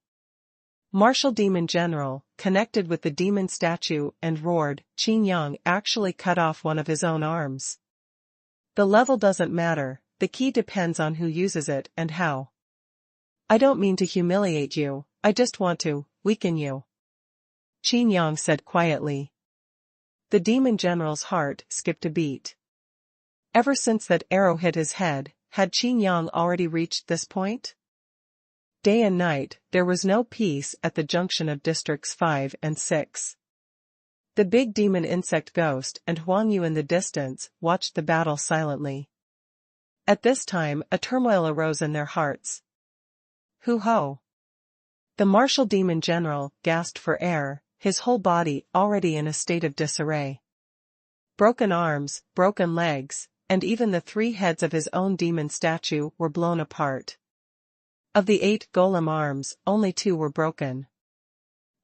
Martial demon general connected with the demon statue and roared. Qin Yang actually cut off one of his own arms. The level doesn't matter, the key depends on who uses it and how. I don't mean to humiliate you, I just want to weaken you. Qin Yang said quietly. The demon general's heart skipped a beat. Ever since that arrow hit his head, had Qin Yang already reached this point? Day and night, there was no peace at the junction of Districts 5 and 6. The big demon insect ghost and Xuanhuan in the distance watched the battle silently. At this time, a turmoil arose in their hearts. Hoo-ho! The martial demon general gasped for air, his whole body already in a state of disarray. Broken arms, broken legs, and even the 3 heads of his own demon statue were blown apart. Of the 8 golem arms, only 2 were broken.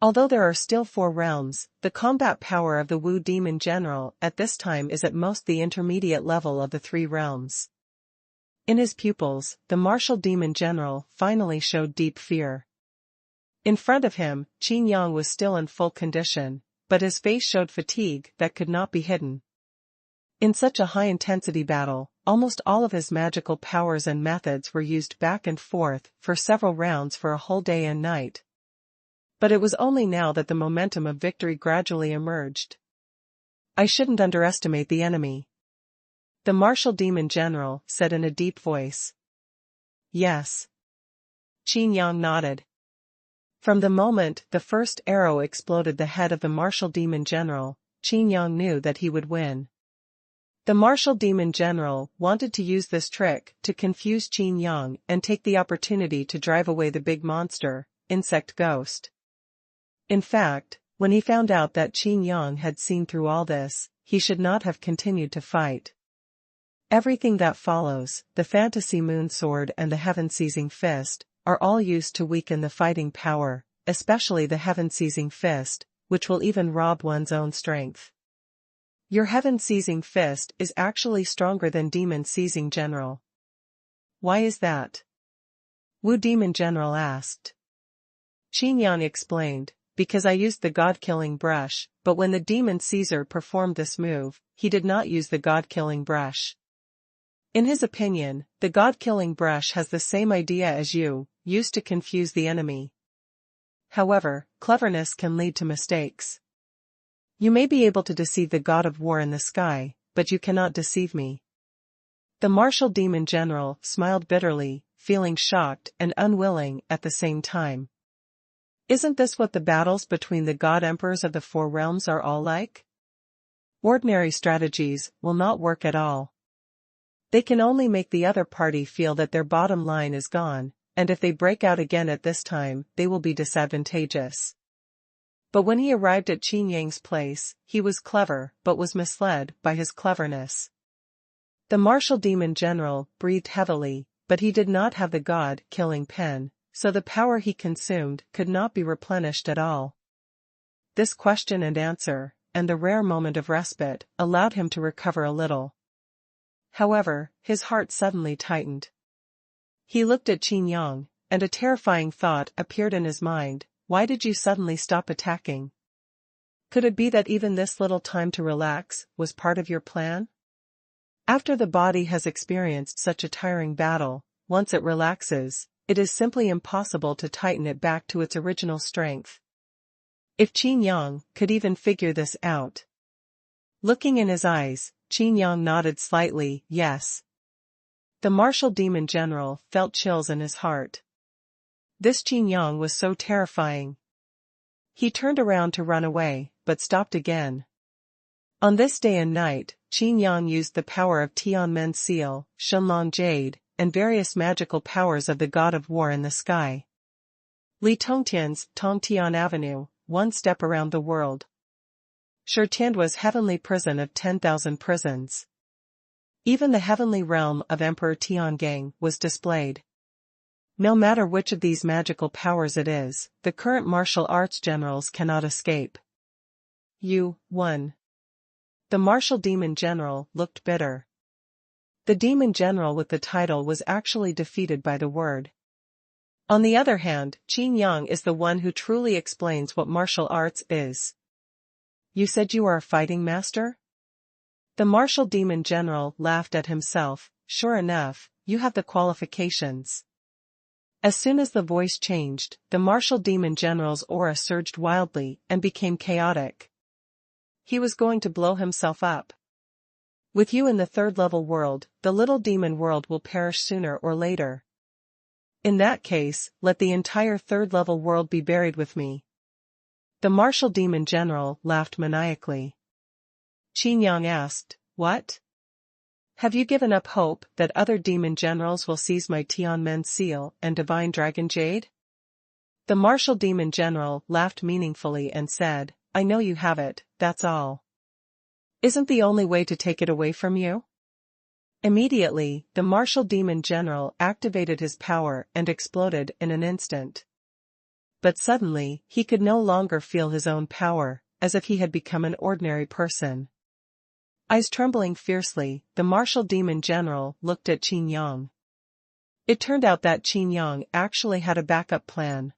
Although there are still 4 realms, the combat power of the Wu demon general at this time is at most the intermediate level of the 3 realms. In his pupils, the martial demon general finally showed deep fear. In front of him, Qin Yang was still in full condition, but his face showed fatigue that could not be hidden. In such a high-intensity battle, almost all of his magical powers and methods were used back and forth for several rounds for a whole day and night. But it was only now that the momentum of victory gradually emerged. I shouldn't underestimate the enemy. The martial demon general said in a deep voice. Yes. Qin Yang nodded. From the moment the first arrow exploded the head of the martial demon general, Qin Yang knew that he would win. The martial demon general wanted to use this trick to confuse Qin Yang and take the opportunity to drive away the big monster, insect ghost. In fact, when he found out that Qin Yang had seen through all this, he should not have continued to fight. Everything that follows, the fantasy moon sword and the heaven-seizing fist, are all used to weaken the fighting power, especially the heaven-seizing fist, which will even rob one's own strength. Your heaven-seizing fist is actually stronger than demon-seizing general. Why is that? Wu demon general asked. Qin Yang explained, because I used the god-killing brush, but when the demon Caesar performed this move, he did not use the god-killing brush. In his opinion, the god-killing brush has the same idea as you, used to confuse the enemy. However, cleverness can lead to mistakes. You may be able to deceive the god of war in the sky, but you cannot deceive me. The martial demon general smiled bitterly, feeling shocked and unwilling at the same time. Isn't this what the battles between the god emperors of the four realms are all like? Ordinary strategies will not work at all. They can only make the other party feel that their bottom line is gone, and if they break out again at this time, they will be disadvantageous. But when he arrived at Qin Yang's place, he was clever but was misled by his cleverness. The martial demon general breathed heavily, but he did not have the god-killing pen, so the power he consumed could not be replenished at all. This question and answer, and the rare moment of respite, allowed him to recover a little. However, his heart suddenly tightened. He looked at Qin Yang, and a terrifying thought appeared in his mind. Why did you suddenly stop attacking? Could it be that even this little time to relax was part of your plan? After the body has experienced such a tiring battle, once it relaxes, it is simply impossible to tighten it back to its original strength. If Qin Yang could even figure this out. Looking in his eyes, Qin Yang nodded slightly, yes. The martial demon general felt chills in his heart. This Qin Yang was so terrifying. He turned around to run away, but stopped again. On this day and night, Qin Yang used the power of Tianmen Seal, Shenlong Jade, and various magical powers of the god of war in the sky. Li Tongtian's Tongtian Avenue, one step around the world. Shurtiandua's heavenly prison of 10,000 prisons. Even the heavenly realm of Emperor Tiangang was displayed. No matter which of these magical powers it is, the current martial arts generals cannot escape. You won. The martial demon general looked bitter. The demon general with the title was actually defeated by the word. On the other hand, Qin Yang is the one who truly explains what martial arts is. You said you are a fighting master? The martial demon general laughed at himself. Sure enough, you have the qualifications. As soon as the voice changed, the martial demon general's aura surged wildly and became chaotic. He was going to blow himself up. With you in the third-level world, the little demon world will perish sooner or later. In that case, let the entire third-level world be buried with me. The martial demon general laughed maniacally. Qin Yang asked, what? Have you given up hope that other demon generals will seize my Tianmen Seal and Divine Dragon Jade? The martial demon general laughed meaningfully and said, I know you have it, that's all. Isn't the only way to take it away from you? Immediately, the martial demon general activated his power and exploded in an instant. But suddenly, he could no longer feel his own power, as if he had become an ordinary person. Eyes trembling fiercely, the martial demon general looked at Qin Yang. It turned out that Qin Yang actually had a backup plan.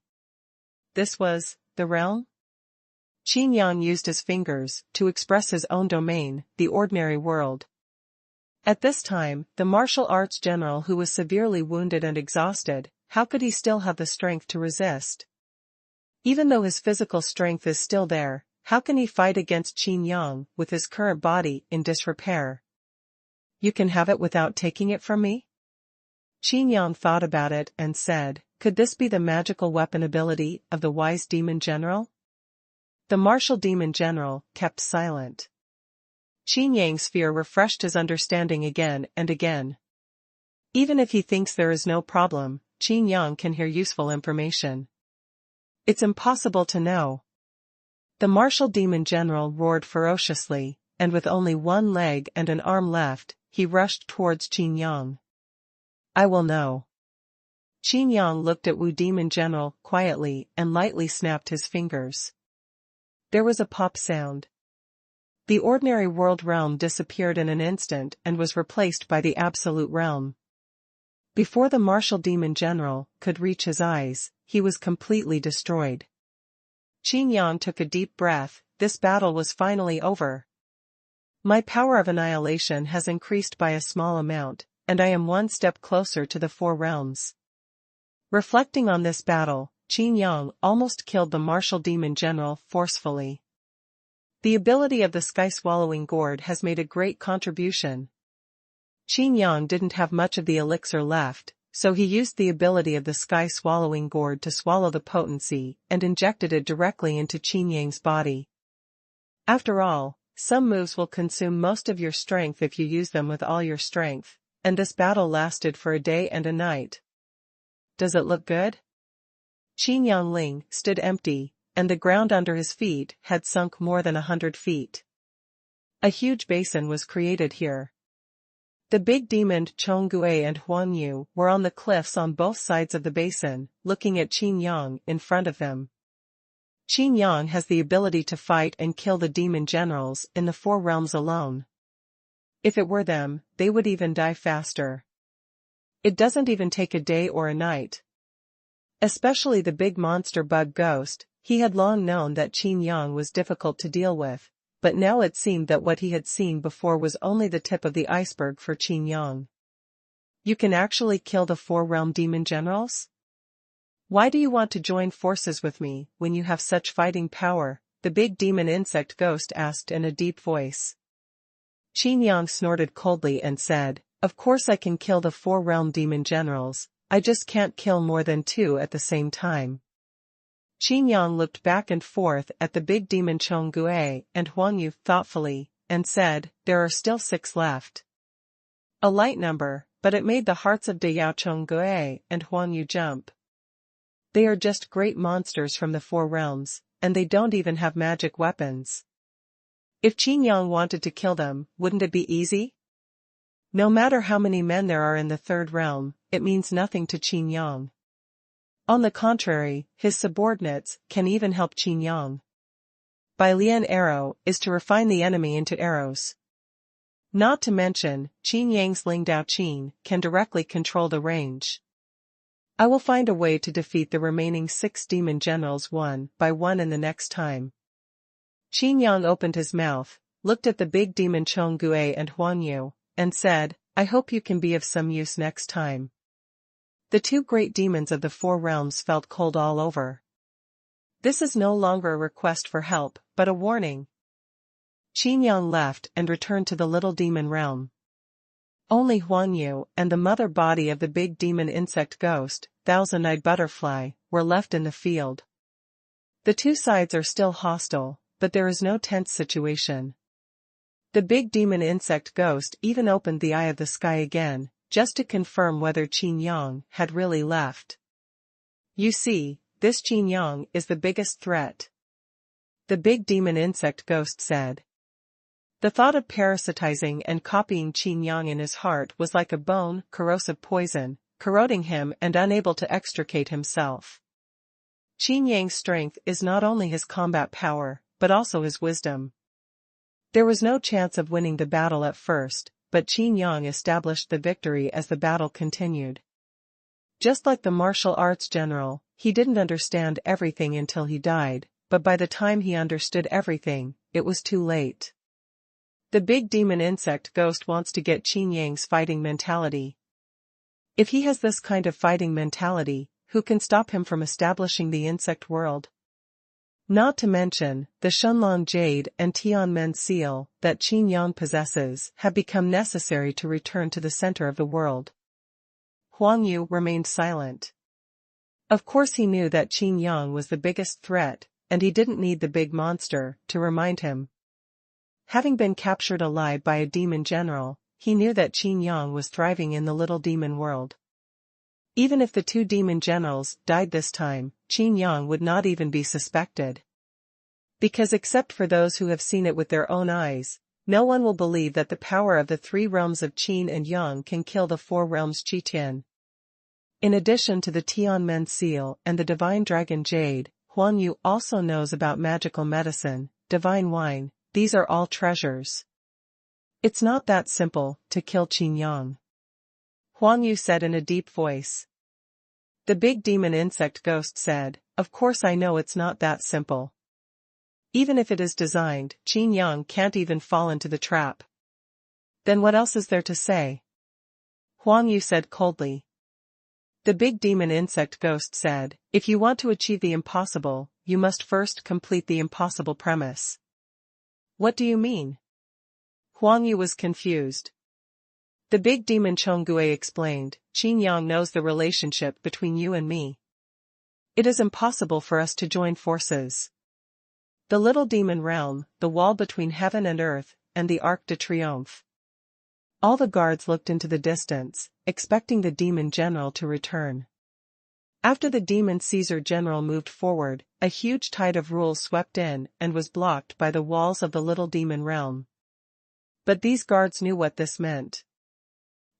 This was the realm? Qin Yang used his fingers to express his own domain, the ordinary world. At this time, the martial arts general who was severely wounded and exhausted, how could he still have the strength to resist? Even though his physical strength is still there, how can he fight against Qin Yang with his current body in disrepair? You can have it without taking it from me? Qin Yang thought about it and said, could this be the magical weapon ability of the wise demon general? The martial demon general kept silent. Qin Yang's fear refreshed his understanding again and again. Even if he thinks there is no problem, Qin Yang can hear useful information. It's impossible to know. The martial demon general roared ferociously, and with only one leg and an arm left, he rushed towards Qin Yang. I will know. Qin Yang looked at Wu demon general quietly and lightly snapped his fingers. There was a pop sound. The ordinary world realm disappeared in an instant and was replaced by the absolute realm. Before the martial demon general could reach his eyes, he was completely destroyed. Qin Yang took a deep breath. This battle was finally over. My power of annihilation has increased by a small amount, and I am one step closer to the four realms. Reflecting on this battle, Qin Yang almost killed the martial demon general forcefully. The ability of the sky-swallowing gourd has made a great contribution. Qin Yang didn't have much of the elixir left, so he used the ability of the sky-swallowing gourd to swallow the potency and injected it directly into Qin Yang's body. After all, some moves will consume most of your strength if you use them with all your strength, and this battle lasted for a day and a night. Does it look good? Qin Yang stood empty, and the ground under his feet had sunk more than 100 feet. A huge basin was created here. The big demon Chonggue and Xuanhuan were on the cliffs on both sides of the basin, looking at Qin Yang in front of them. Qin Yang has the ability to fight and kill the demon generals in the four realms alone. If it were them, they would even die faster. It doesn't even take a day or a night. Especially the big monster bug ghost, he had long known that Qin Yang was difficult to deal with, but now it seemed that what he had seen before was only the tip of the iceberg for Qin Yang. You can actually kill the four-realm demon generals? Why do you want to join forces with me when you have such fighting power? The big demon insect ghost asked in a deep voice. Qin Yang snorted coldly and said, "Of course I can kill the four-realm demon generals, I just can't kill more than two at the same time." Qin Yang looked back and forth at the big demon Chonggue and Xuanhuan thoughtfully, and said, "There are still 6 left." A light number, but it made the hearts of Dayao Chonggue and Xuanhuan jump. They are just great monsters from the four realms, and they don't even have magic weapons. If Qin Yang wanted to kill them, wouldn't it be easy? No matter how many men there are in the third realm, it means nothing to Qin Yang. On the contrary, his subordinates can even help Qin Yang. Bai Lian arrow is to refine the enemy into arrows. Not to mention, Qin Yang's Ling Dao Qin can directly control the range. I will find a way to defeat the remaining 6 demon generals one by one in the next time. Qin Yang opened his mouth, looked at the big demon Chonggue and Xuanhuan, and said, "I hope you can be of some use next time." The 2 great demons of the four realms felt cold all over. This is no longer a request for help, but a warning. Qin Yang left and returned to the little demon realm. Only Xuanhuan and the mother body of the big demon insect ghost, Thousand-Eyed Butterfly, were left in the field. The 2 sides are still hostile, but there is no tense situation. The big demon insect ghost even opened the eye of the sky again, just to confirm whether Qin Yang had really left. You see, this Qin Yang is the biggest threat. The big demon insect ghost said. The thought of parasitizing and copying Qin Yang in his heart was like a bone, corrosive poison, corroding him and unable to extricate himself. Qin Yang's strength is not only his combat power, but also his wisdom. There was no chance of winning the battle at first, but Qin Yang established the victory as the battle continued. Just like the martial arts general, he didn't understand everything until he died, but by the time he understood everything, it was too late. The big demon insect ghost wants to get Qin Yang's fighting mentality. If he has this kind of fighting mentality, who can stop him from establishing the insect world? Not to mention, the Xuanhuan Jade and Tianmen Seal that Qin Yang possesses have become necessary to return to the center of the world. Xuanhuan remained silent. Of course he knew that Qin Yang was the biggest threat, and he didn't need the big monster to remind him. Having been captured alive by a demon general, he knew that Qin Yang was thriving in the little demon world. Even if the 2 demon generals died this time, Qin Yang would not even be suspected. Because except for those who have seen it with their own eyes, no one will believe that the power of the 3 realms of Qin and Yang can kill the 4 realms Qitian. In addition to the Tianmen Seal and the Divine Dragon Jade, Xuanhuan also knows about magical medicine, divine wine. These are all treasures. It's not that simple to kill Qin Yang. Xuanhuan said in a deep voice. The big demon insect ghost said, "Of course I know it's not that simple. Even if it is designed, Qin Yang can't even fall into the trap." "Then what else is there to say?" Huang Yu said coldly. The big demon insect ghost said, "If you want to achieve the impossible, you must first complete the impossible premise." "What do you mean?" Huang Yu was confused. The big demon Chonggue explained, "Qin Yang knows the relationship between you and me. It is impossible for us to join forces. The little demon realm, the wall between heaven and earth, and the Arc de Triomphe." All the guards looked into the distance, expecting the demon general to return. After the demon Caesar general moved forward, a huge tide of rules swept in and was blocked by the walls of the little demon realm. But these guards knew what this meant.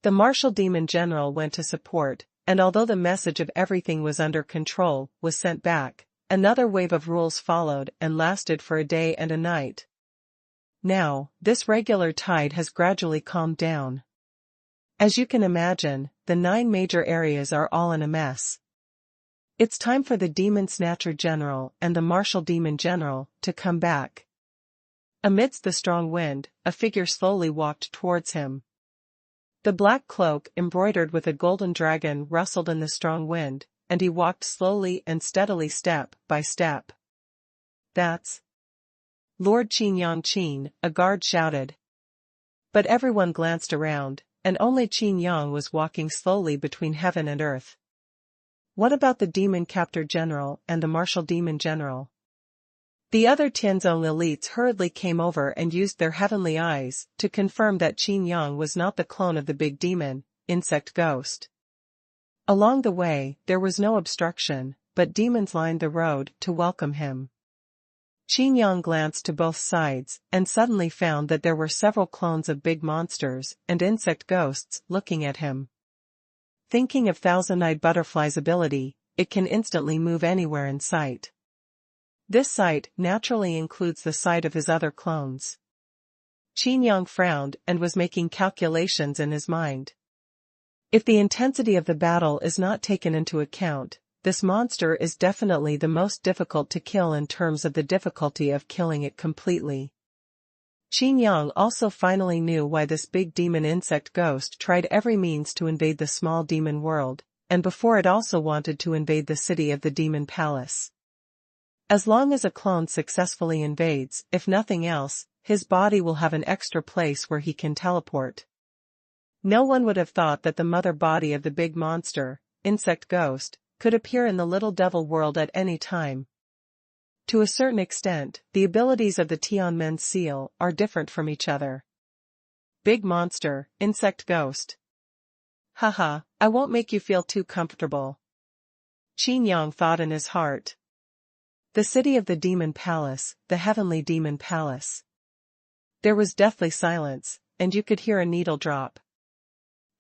The martial demon general went to support, and although the message of everything was under control was sent back, another wave of rules followed and lasted for a day and a night. Now, this regular tide has gradually calmed down. As you can imagine, the 9 major areas are all in a mess. It's time for the Demon Snatcher General and the Martial Demon General to come back. Amidst the strong wind, a figure slowly walked towards him. The black cloak embroidered with a golden dragon rustled in the strong wind, and he walked slowly and steadily step by step. "That's Lord Qin Yang." A guard shouted. But everyone glanced around, and only Qin Yang was walking slowly between heaven and earth. "What about the Demon Captor General and the Martial Demon General?" The other Tianzong elites hurriedly came over and used their heavenly eyes to confirm that Qin Yang was not the clone of the big demon, insect ghost. Along the way, there was no obstruction, but demons lined the road to welcome him. Qin Yang glanced to both sides and suddenly found that there were several clones of big monsters and insect ghosts looking at him. Thinking of Thousand-Eyed Butterfly's ability, it can instantly move anywhere in sight. This sight naturally includes the sight of his other clones. Qin Yang frowned and was making calculations in his mind. If the intensity of the battle is not taken into account, this monster is definitely the most difficult to kill in terms of the difficulty of killing it completely. Qin Yang also finally knew why this big demon insect ghost tried every means to invade the small demon world, and before it also wanted to invade the city of the demon palace. As long as a clone successfully invades, if nothing else, his body will have an extra place where he can teleport. No one would have thought that the mother body of the big monster, insect ghost, could appear in the little devil world at any time. To a certain extent, the abilities of the Tianmen seal are different from each other. Big monster, insect ghost. Haha, I won't make you feel too comfortable. Qin Yang thought in his heart. The city of the demon palace, the heavenly demon palace. There was deathly silence, and you could hear a needle drop.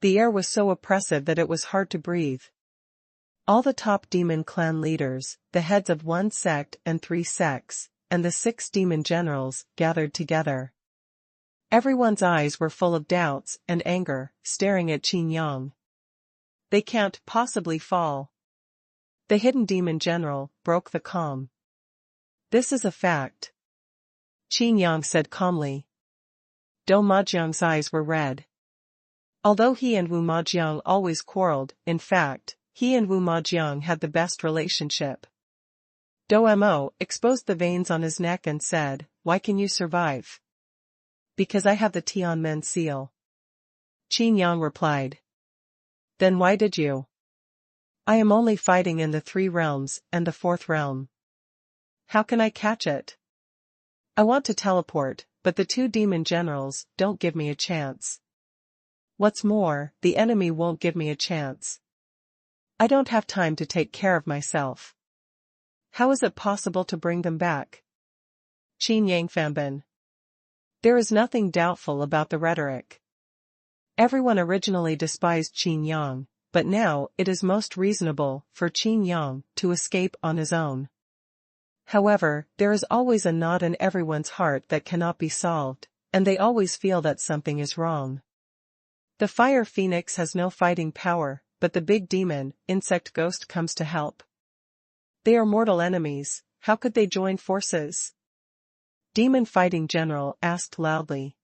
The air was so oppressive that it was hard to breathe. All the top demon clan leaders, the heads of 1 sect and 3 sects, and the 6 demon generals, gathered together. Everyone's eyes were full of doubts and anger, staring at Qin Yang. They can't possibly fall. The hidden demon general broke the calm. This is a fact. Qin Yang said calmly. Do Majiang's eyes were red. Although he and Wu Majiang always quarreled, in fact, he and Wu Majiang had the best relationship. Do Mo exposed the veins on his neck and said, "Why can you survive?" "Because I have the Tianmen seal." Qin Yang replied. "Then why did you?" "I am only fighting in the 3 realms and the 4th realm. How can I catch it? I want to teleport, but the 2 demon generals don't give me a chance. What's more, the enemy won't give me a chance. I don't have time to take care of myself. How is it possible to bring them back?" Qin Yang Fanbin. There is nothing doubtful about the rhetoric. Everyone originally despised Qin Yang, but now it is most reasonable for Qin Yang to escape on his own. However, there is always a knot in everyone's heart that cannot be solved, and they always feel that something is wrong. The Fire Phoenix has no fighting power, but the big demon, insect ghost comes to help. They are mortal enemies, how could they join forces? Demon Fighting General asked loudly.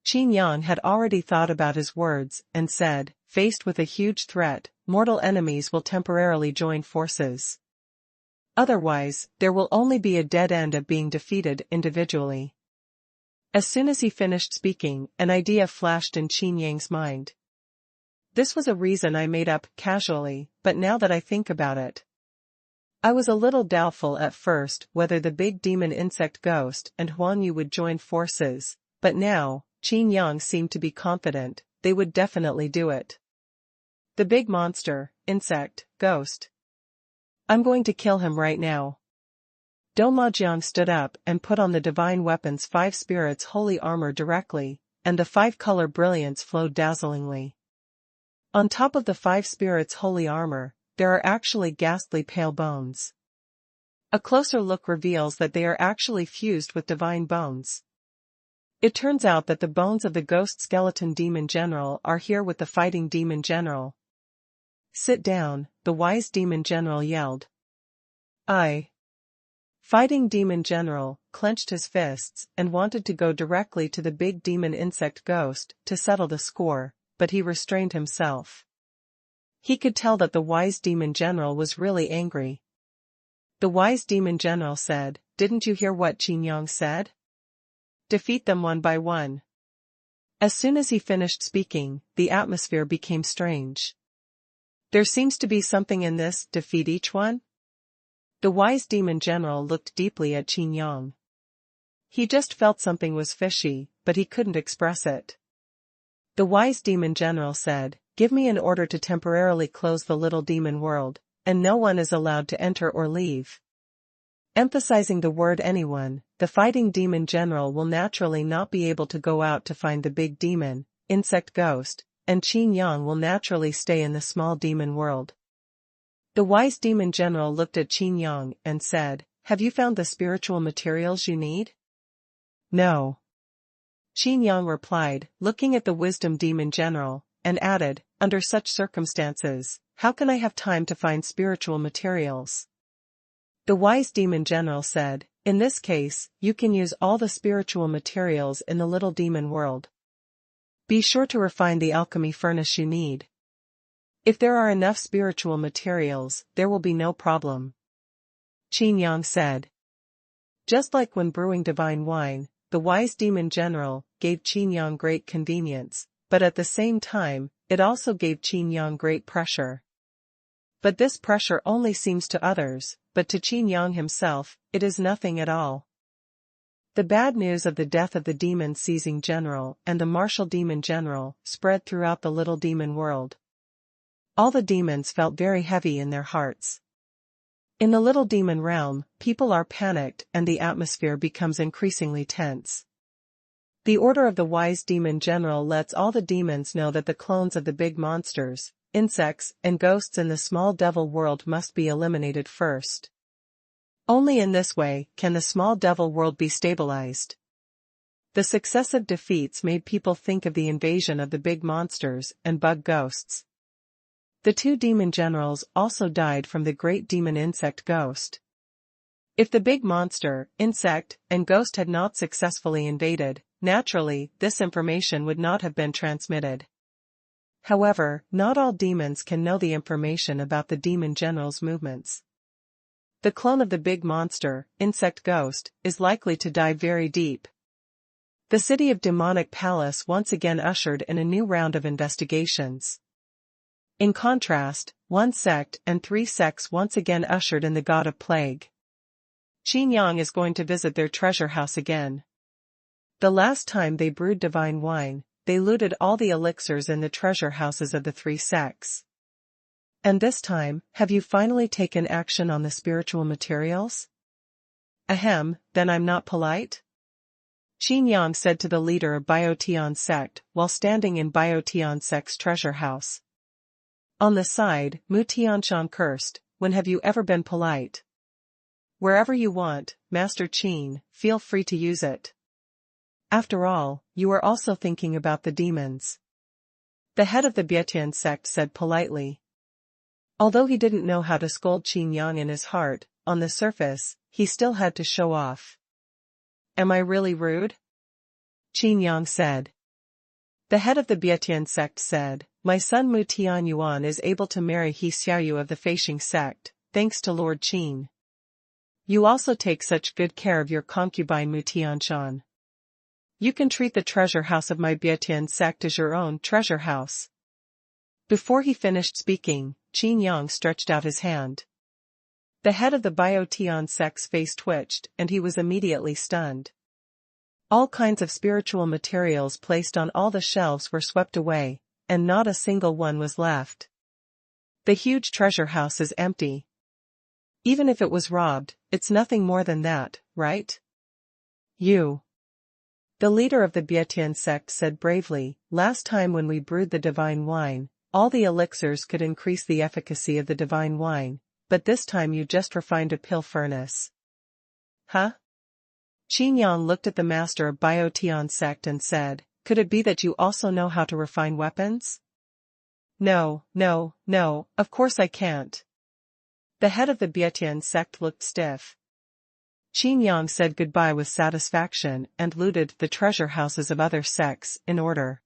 Qin Yang had already thought about his words, and said, faced with a huge threat, mortal enemies will temporarily join forces. Otherwise, there will only be a dead end of being defeated individually. As soon as he finished speaking, an idea flashed in Qin Yang's mind. This was a reason I made up casually, but now that I think about it, I was a little doubtful at first whether the big demon insect ghost and Xuanhuan would join forces, but now, Qin Yang seemed to be confident, they would definitely do it. The big monster, insect, ghost. I'm going to kill him right now. Donmajiang stood up and put on the divine weapon's 5 spirits holy armor directly, and the 5-color brilliance flowed dazzlingly. On top of the 5 spirits holy armor, there are actually ghastly pale bones. A closer look reveals that they are actually fused with divine bones. It turns out that the bones of the ghost skeleton demon general are here with the fighting demon general. Sit down, the wise demon general yelled. Fighting demon general clenched his fists and wanted to go directly to the big demon insect ghost to settle the score, but he restrained himself. He could tell that the wise demon general was really angry. The wise demon general said, "Didn't you hear what Qin Yang said? Defeat them one by one." As soon as he finished speaking, the atmosphere became strange. There seems to be something in this, defeat each one? The wise demon general looked deeply at Qin Yang. He just felt something was fishy, but he couldn't express it. The wise demon general said, "Give me an order to temporarily close the little demon world, and no one is allowed to enter or leave." Emphasizing the word anyone, the fighting demon general will naturally not be able to go out to find the big demon, insect ghost, and Qin Yang will naturally stay in the small demon world. The wise demon general looked at Qin Yang and said, "Have you found the spiritual materials you need?" "No." Qin Yang replied, looking at the wisdom demon general, and added, "Under such circumstances, how can I have time to find spiritual materials?" The wise demon general said, "In this case, you can use all the spiritual materials in the little demon world. Be sure to refine the alchemy furnace you need. If there are enough spiritual materials, there will be no problem." Qin Yang said. Just like when brewing divine wine, the wise demon general gave Qin Yang great convenience, but at the same time, it also gave Qin Yang great pressure. But this pressure only seems to others, but to Qin Yang himself, it is nothing at all. The bad news of the death of the demon seizing general and the martial demon general spread throughout the little demon world. All the demons felt very heavy in their hearts. In the little demon realm, people are panicked and the atmosphere becomes increasingly tense. The order of the wise demon general lets all the demons know that the clones of the big monsters, insects, and ghosts in the small devil world must be eliminated first. Only in this way can the small devil world be stabilized. The successive defeats made people think of the invasion of the big monsters and bug ghosts. The 2 demon generals also died from the great demon insect ghost. If the big monster, insect, and ghost had not successfully invaded, naturally, this information would not have been transmitted. However, not all demons can know the information about the demon general's movements. The clone of the big monster, insect ghost, is likely to dive very deep. The city of Demonic Palace once again ushered in a new round of investigations. In contrast, 1 sect and 3 sects once again ushered in the god of plague. Qin Yang is going to visit their treasure house again. The last time they brewed divine wine, they looted all the elixirs in the treasure houses of the 3 sects. And this time, have you finally taken action on the spiritual materials? Ahem, then I'm not polite? Qin Yang said to the leader of Biotian sect while standing in Biotian sect's treasure house. On the side, Mu Tianshan cursed, "When have you ever been polite? Wherever you want, Master Qin, feel free to use it. After all, you are also thinking about the demons." The head of the Bietian sect said politely. Although he didn't know how to scold Qin Yang in his heart, on the surface, he still had to show off. Am I really rude? Qin Yang said. The head of the Bietian sect said, my son Mu Tianyuan is able to marry He Xiaoyu of the Feishing sect, thanks to Lord Qin. You also take such good care of your concubine Mu Tianshan. You can treat the treasure house of my Bietian sect as your own treasure house. Before he finished speaking, Qin Yang stretched out his hand. The head of the Biotian sect's face twitched and he was immediately stunned. All kinds of spiritual materials placed on all the shelves were swept away, and not a single one was left. The huge treasure house is empty. Even if it was robbed, it's nothing more than that, right? You. The leader of the Bietian sect said bravely, last time when we brewed the divine wine, all the elixirs could increase the efficacy of the divine wine, but this time you just refined a pill furnace. Huh? Qin Yang looked at the master of Biotian sect and said, could it be that you also know how to refine weapons? No, of course I can't. The head of the Bietian sect looked stiff. Qin Yang said goodbye with satisfaction and looted the treasure houses of other sects in order.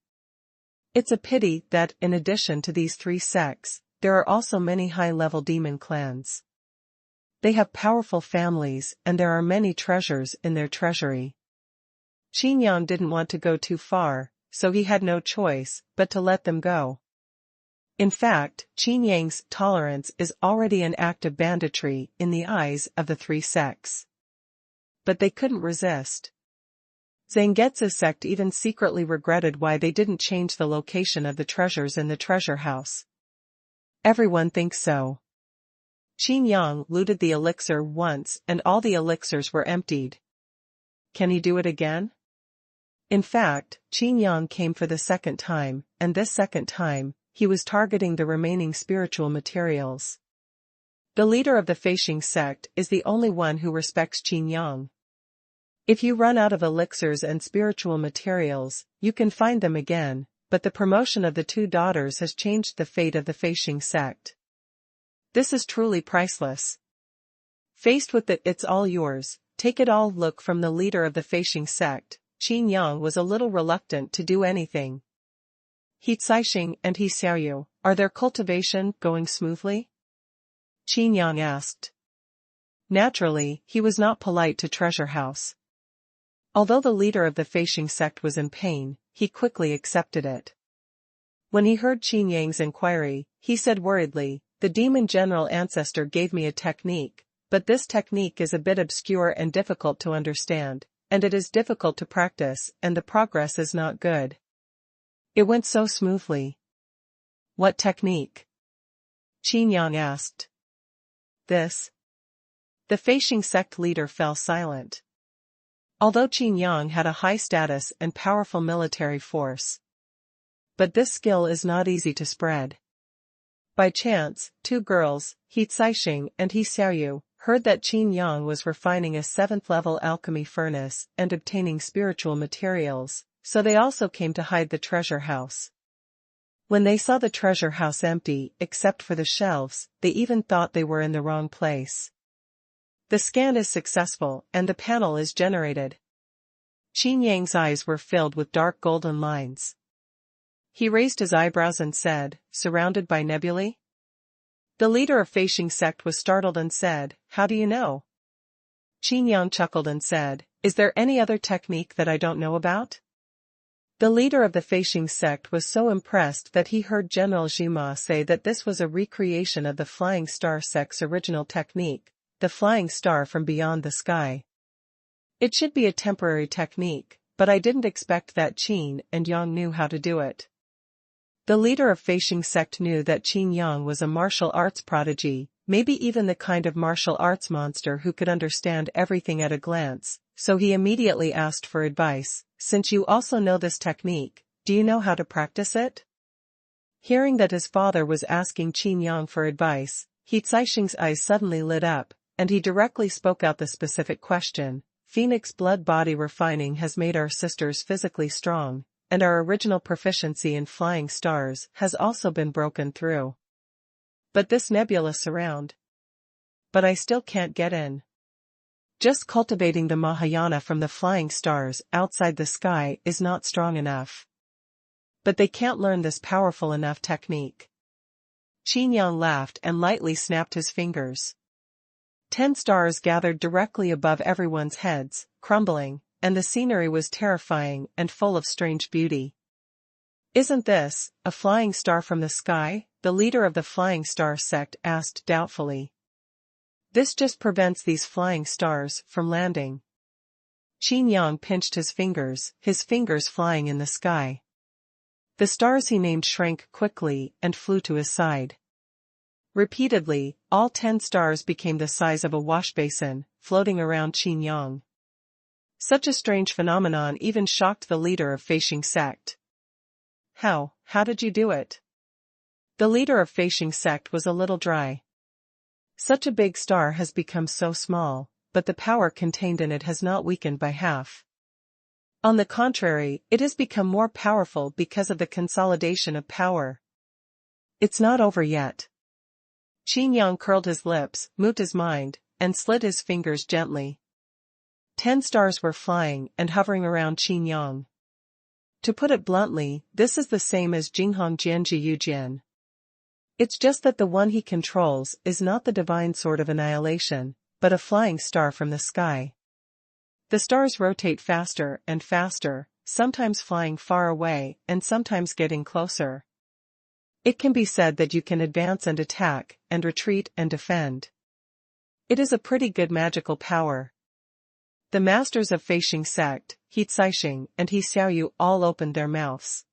It's a pity that, in addition to these 3 sects, there are also many high-level demon clans. They have powerful families and there are many treasures in their treasury. Qin Yang didn't want to go too far, so he had no choice but to let them go. In fact, Qin Yang's tolerance is already an act of banditry in the eyes of the 3 sects. But they couldn't resist. Zangetsu's sect even secretly regretted why they didn't change the location of the treasures in the treasure house. Everyone thinks so. Qin Yang looted the elixir once and all the elixirs were emptied. Can he do it again? In fact, Qin Yang came for the second time, and this second time, he was targeting the remaining spiritual materials. The leader of the Feishing sect is the only one who respects Qin Yang. If you run out of elixirs and spiritual materials, you can find them again, but the promotion of the 2 daughters has changed the fate of the Feishing sect. This is truly priceless. Faced with it's all yours, take it all look from the leader of the Feishing sect, Qin Yang was a little reluctant to do anything. He Caixing and He Xiaoyu, are their cultivation going smoothly? Qin Yang asked. Naturally, he was not polite to Treasure House. Although the leader of the Feishing sect was in pain, he quickly accepted it. When he heard Qin Yang's inquiry, he said worriedly, the demon general ancestor gave me a technique, but this technique is a bit obscure and difficult to understand, and it is difficult to practice, and the progress is not good. It went so smoothly. What technique? Qin Yang asked. This. The Feishing sect leader fell silent. Although Qin Yang had a high status and powerful military force. But this skill is not easy to spread. By chance, 2 girls, He Caixing and He Xiaoyu, heard that Qin Yang was refining a 7th-level alchemy furnace and obtaining spiritual materials, so they also came to hide the treasure house. When they saw the treasure house empty except for the shelves, they even thought they were in the wrong place. The scan is successful and the panel is generated. Qin Yang's eyes were filled with dark golden lines. He raised his eyebrows and said, surrounded by nebulae? The leader of Feishing sect was startled and said, how do you know? Qin Yang chuckled and said, is there any other technique that I don't know about? The leader of the Feishing sect was so impressed that he heard General Jima say that this was a recreation of the Flying Star sect's original technique, the flying star from beyond the sky. It should be a temporary technique, but I didn't expect that Qin and Yang knew how to do it. The leader of Feishing sect knew that Qin Yang was a martial arts prodigy, maybe even the kind of martial arts monster who could understand everything at a glance, so he immediately asked for advice, since you also know this technique, do you know how to practice it? Hearing that his father was asking Qin Yang for advice, He Caixing's eyes suddenly lit up, and he directly spoke out the specific question. Phoenix blood body refining has made our sisters physically strong, and our original proficiency in flying stars has also been broken through. But this nebula surround. But I still can't get in. Just cultivating the Mahayana from the flying stars outside the sky is not strong enough. But they can't learn this powerful enough technique. Qin Yang laughed and lightly snapped his fingers. 10 stars gathered directly above everyone's heads, crumbling, and the scenery was terrifying and full of strange beauty. "Isn't this a flying star from the sky?" the leader of the flying star sect asked doubtfully. "This just prevents these flying stars from landing." Qin Yang pinched his fingers flying in the sky. The stars he named shrank quickly and flew to his side. Repeatedly, all 10 stars became the size of a washbasin, floating around Qin Yang. Such a strange phenomenon even shocked the leader of Feishing sect. How did you do it?" The leader of Feishing sect was a little dry. "Such a big star has become so small, but the power contained in it has not weakened by half. On the contrary, it has become more powerful because of the consolidation of power. It's not over yet." Qin Yang curled his lips, moved his mind, and slid his fingers gently. 10 stars were flying and hovering around Qin Yang. To put it bluntly, this is the same as Jinghong Jianji Yujian. It's just that the one he controls is not the divine sword of annihilation, but a flying star from the sky. The stars rotate faster and faster, sometimes flying far away and sometimes getting closer. It can be said that you can advance and attack, and retreat and defend. It is a pretty good magical power. The masters of Feishing sect, He Caixing and He Xiaoyu, all opened their mouths.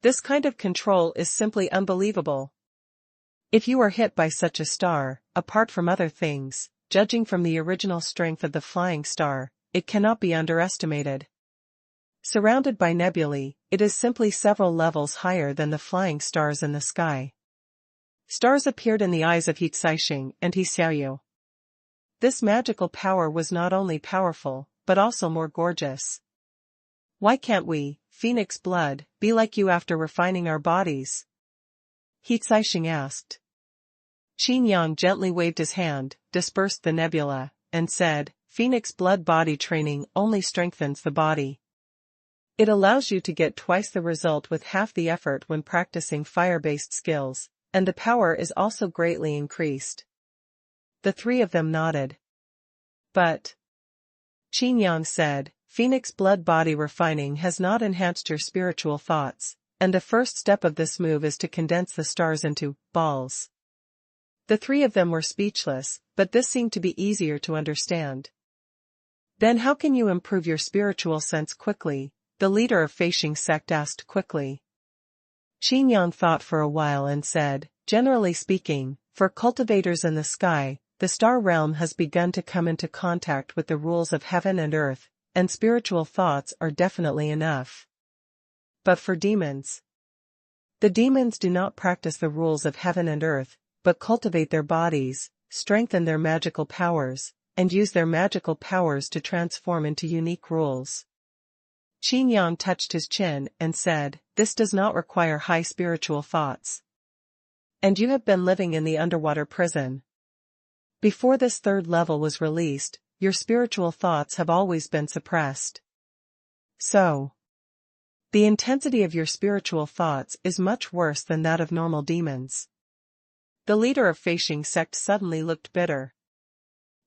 This kind of control is simply unbelievable. If you are hit by such a star, apart from other things, judging from the original strength of the flying star, it cannot be underestimated. Surrounded by nebulae, it is simply several levels higher than the flying stars in the sky. Stars appeared in the eyes of He Caixing and He Xiaoyu. This magical power was not only powerful, but also more gorgeous. "Why can't we, Phoenix blood, be like you after refining our bodies?" He Caixing asked. Qin Yang gently waved his hand, dispersed the nebula, and said, "Phoenix blood body training only strengthens the body. It allows you to get twice the result with half the effort when practicing fire-based skills, and the power is also greatly increased." The three of them nodded. "But," Qin Yang said, "Phoenix blood body refining has not enhanced your spiritual thoughts, and the first step of this move is to condense the stars into balls." The three of them were speechless, but this seemed to be easier to understand. "Then how can you improve your spiritual sense quickly?" the leader of Feishing sect asked quickly. Qin Yang thought for a while and said, "Generally speaking, for cultivators in the sky, the star realm has begun to come into contact with the rules of heaven and earth, and spiritual thoughts are definitely enough. But for demons, the demons do not practice the rules of heaven and earth, but cultivate their bodies, strengthen their magical powers, and use their magical powers to transform into unique rules." Qin Yang touched his chin and said, "This does not require high spiritual thoughts. And you have been living in the underwater prison. Before this third level was released, your spiritual thoughts have always been suppressed. So, the intensity of your spiritual thoughts is much worse than that of normal demons." The leader of Feishing sect suddenly looked bitter.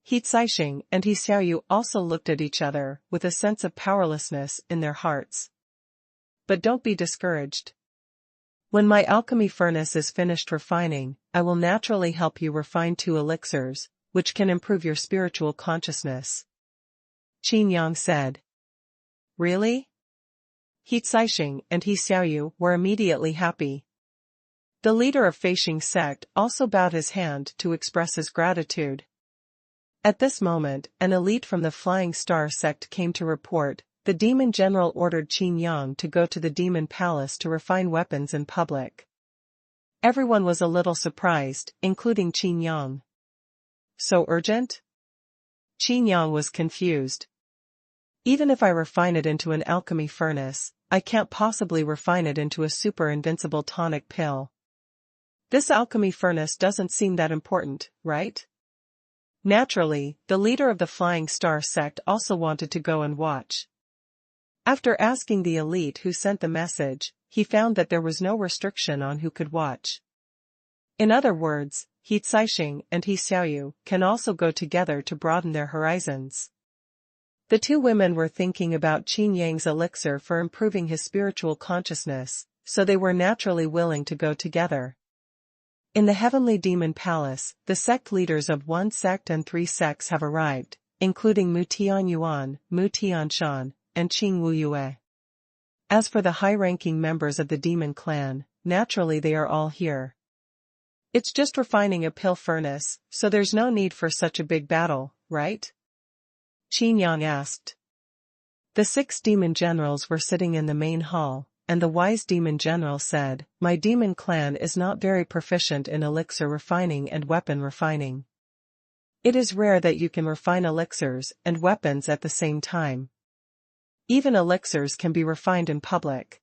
He Caixing and He Xiaoyu also looked at each other with a sense of powerlessness in their hearts. "But don't be discouraged. When my alchemy furnace is finished refining, I will naturally help you refine 2 elixirs, which can improve your spiritual consciousness," Qin Yang said. "Really?" He Caixing and He Xiaoyu were immediately happy. The leader of Feishing sect also bowed his hand to express his gratitude. At this moment, an elite from the Flying Star sect came to report. The demon general ordered Qin Yang to go to the demon palace to refine weapons in public. Everyone was a little surprised, including Qin Yang. "So urgent?" Qin Yang was confused. "Even if I refine it into an alchemy furnace, I can't possibly refine it into a super invincible tonic pill. This alchemy furnace doesn't seem that important, right? Naturally, the leader of the Flying Star sect also wanted to go and watch. After asking the elite who sent the message, he found that there was no restriction on who could watch. In other words, He Caixing and He Xiaoyu can also go together to broaden their horizons. The two women were thinking about Qin Yang's elixir for improving his spiritual consciousness, so they were naturally willing to go together. In the Heavenly Demon Palace, the sect leaders of one sect and three sects have arrived, including Mu Tianyuan, Mu Tianshan, and Qing Wuyue. As for the high-ranking members of the demon clan, naturally they are all here. It's just refining a pill furnace, so there's no need for such a big battle, right? Qin Yang asked. The 6 demon generals were sitting in the main hall, and the wise demon general said, "My demon clan is not very proficient in elixir refining and weapon refining. It is rare that you can refine elixirs and weapons at the same time. Even elixirs can be refined in public.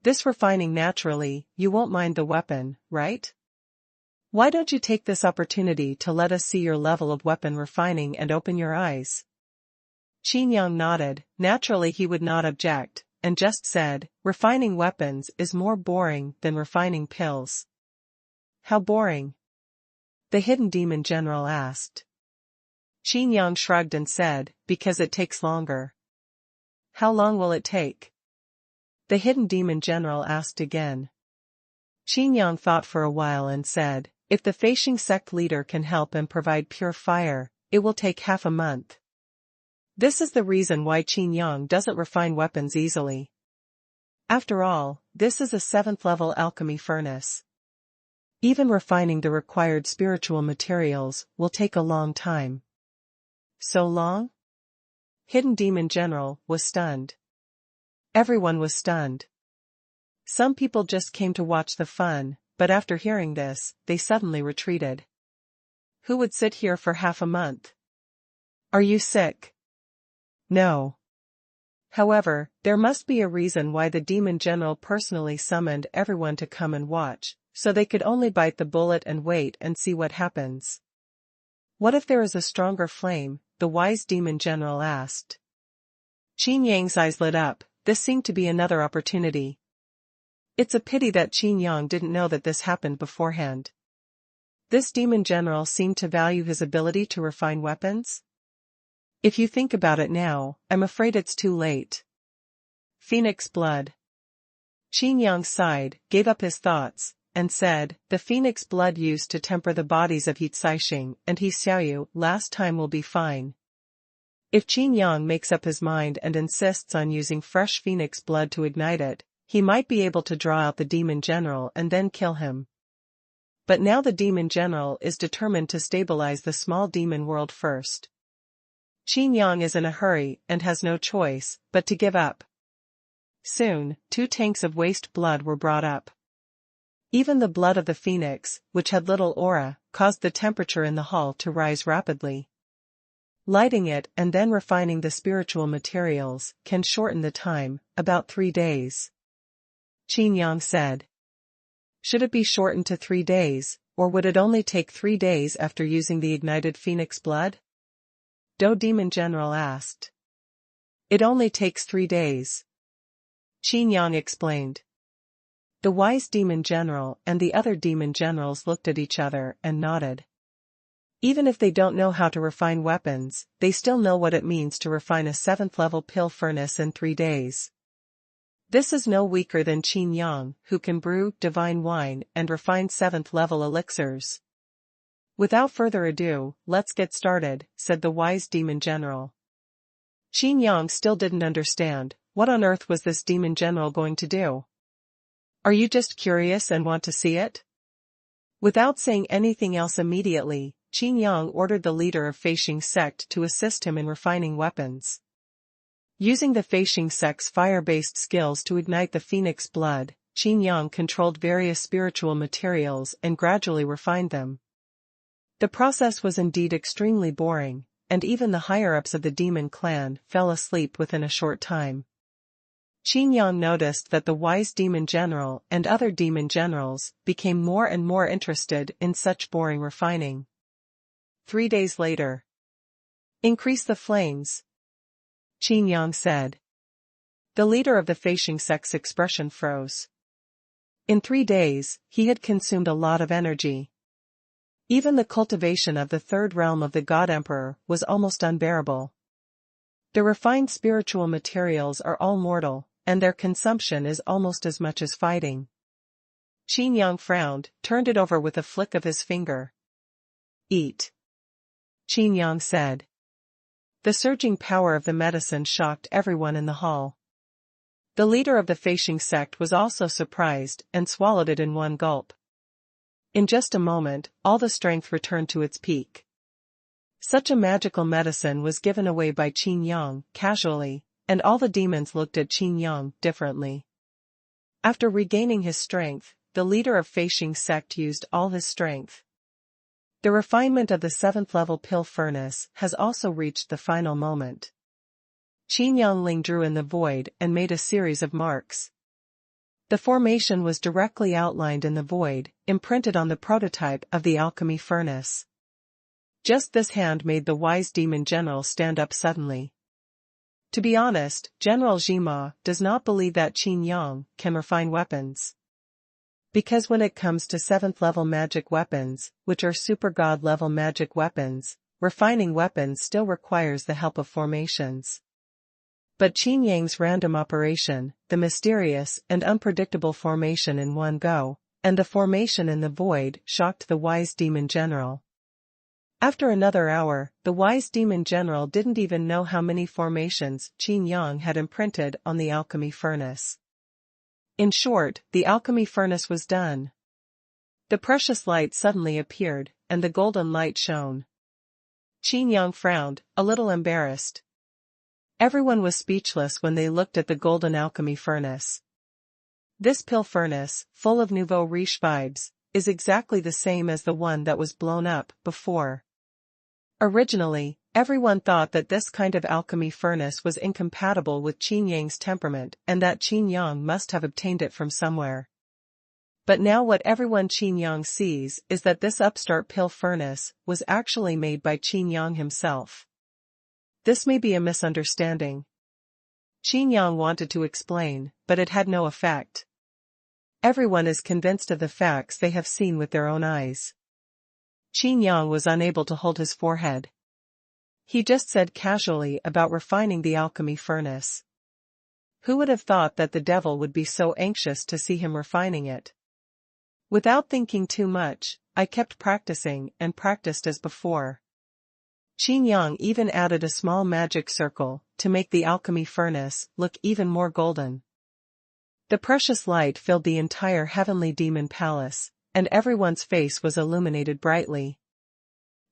This refining naturally, you won't mind the weapon, right? Why don't you take this opportunity to let us see your level of weapon refining and open your eyes?" Qin Yang nodded. Naturally he would not object, and just said, "Refining weapons is more boring than refining pills." "How boring?" the hidden demon general asked. Qin Yang shrugged and said, "Because it takes longer." "How long will it take?" the hidden demon general asked again. Qin Yang thought for a while and said, "If the Feishing sect leader can help and provide pure fire, it will take half a month." This is the reason why Qin Yang doesn't refine weapons easily. After all, this is a 7th level alchemy furnace. Even refining the required spiritual materials will take a long time. So long? Hidden Demon General was stunned. Everyone was stunned. Some people just came to watch the fun, but after hearing this, they suddenly retreated. Who would sit here for half a month? Are you sick? No. However, there must be a reason why the demon general personally summoned everyone to come and watch, so they could only bite the bullet and wait and see what happens. What if there is a stronger flame? The wise demon general asked. Qin Yang's eyes lit up. This seemed to be another opportunity. It's a pity that Qin Yang didn't know that this happened beforehand. This demon general seemed to value his ability to refine weapons. If you think about it now, I'm afraid it's too late. Phoenix blood. Qin Yang sighed, gave up his thoughts, and said, "The phoenix blood used to temper the bodies of He Caixing and He Xiaoyu last time will be fine." If Qin Yang makes up his mind and insists on using fresh phoenix blood to ignite it, he might be able to draw out the demon general and then kill him. But now the demon general is determined to stabilize the small demon world first. Qin Yang is in a hurry and has no choice but to give up. Soon, 2 tanks of waste blood were brought up. Even the blood of the phoenix, which had little aura, caused the temperature in the hall to rise rapidly. Lighting it and then refining the spiritual materials can shorten the time, about 3 days. Qin Yang said. Should it be shortened to 3 days, or would it only take 3 days after using the ignited phoenix blood? Do Demon General asked. It only takes 3 days. Qin Yang explained. The wise demon general and the other demon generals looked at each other and nodded. Even if they don't know how to refine weapons, they still know what it means to refine a 7th level pill furnace in 3 days. This is no weaker than Qin Yang, who can brew divine wine and refine 7th level elixirs. Without further ado, let's get started, said the wise demon general. Qin Yang still didn't understand. What on earth was this demon general going to do? Are you just curious and want to see it? Without saying anything else immediately, Qin Yang ordered the leader of Feishing sect to assist him in refining weapons. Using the Feishing sect's fire-based skills to ignite the phoenix blood, Qin Yang controlled various spiritual materials and gradually refined them. The process was indeed extremely boring, and even the higher-ups of the demon clan fell asleep within a short time. Qin Yang noticed that the wise demon general and other demon generals became more and more interested in such boring refining. 3 days later. Increase the flames, Qin Yang said. The leader of the Feishing sect's expression froze. In 3 days, he had consumed a lot of energy. Even the cultivation of the third realm of the God Emperor was almost unbearable. The refined spiritual materials are all mortal, and their consumption is almost as much as fighting. Qin Yang frowned, turned it over with a flick of his finger. Eat, Qin Yang said. The surging power of the medicine shocked everyone in the hall. The leader of the Feishing sect was also surprised and swallowed it in one gulp. In just a moment, all the strength returned to its peak. Such a magical medicine was given away by Qin Yang, casually, and all the demons looked at Qin Yang differently. After regaining his strength, the leader of Feishing sect used all his strength. The refinement of the 7th level pill furnace has also reached the final moment. Qin Yang drew in the void and made a series of marks. The formation was directly outlined in the void, imprinted on the prototype of the alchemy furnace. Just this hand made the wise demon general stand up suddenly. To be honest, General Jima does not believe that Qin Yang can refine weapons. Because when it comes to 7th level magic weapons, which are super god level magic weapons, refining weapons still requires the help of formations. But Qin Yang's random operation, the mysterious and unpredictable formation in one go, and the formation in the void shocked the wise demon general. After another hour, the wise demon general didn't even know how many formations Qin Yang had imprinted on the alchemy furnace. In short, the alchemy furnace was done. The precious light suddenly appeared, and the golden light shone. Qin Yang frowned, a little embarrassed. Everyone was speechless when they looked at the golden alchemy furnace. This pill furnace, full of nouveau riche vibes, is exactly the same as the one that was blown up before. Originally, everyone thought that this kind of alchemy furnace was incompatible with Qin Yang's temperament and that Qin Yang must have obtained it from somewhere. But now what everyone Qin Yang sees is that this upstart pill furnace was actually made by Qin Yang himself. This may be a misunderstanding. Qin Yang wanted to explain, but it had no effect. Everyone is convinced of the facts they have seen with their own eyes. Qin Yang was unable to hold his forehead. He just said casually about refining the alchemy furnace. Who would have thought that the devil would be so anxious to see him refining it? Without thinking too much, I kept practicing and practiced as before. Qin Yang even added a small magic circle to make the alchemy furnace look even more golden. The precious light filled the entire heavenly demon palace, and everyone's face was illuminated brightly.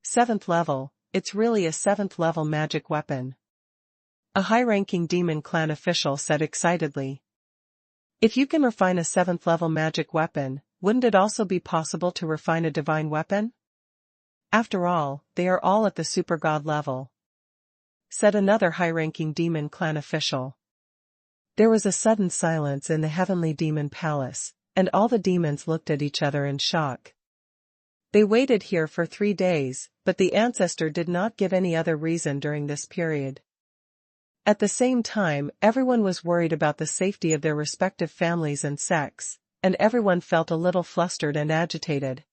7th level, it's really a 7th level magic weapon. A high-ranking demon clan official said excitedly. If you can refine a 7th level magic weapon, wouldn't it also be possible to refine a divine weapon? After all, they are all at the super god level, said another high-ranking demon clan official. There was a sudden silence in the heavenly demon palace, and all the demons looked at each other in shock. They waited here for 3 days, but the ancestor did not give any other reason during this period. At the same time, everyone was worried about the safety of their respective families and sects, and everyone felt a little flustered and agitated.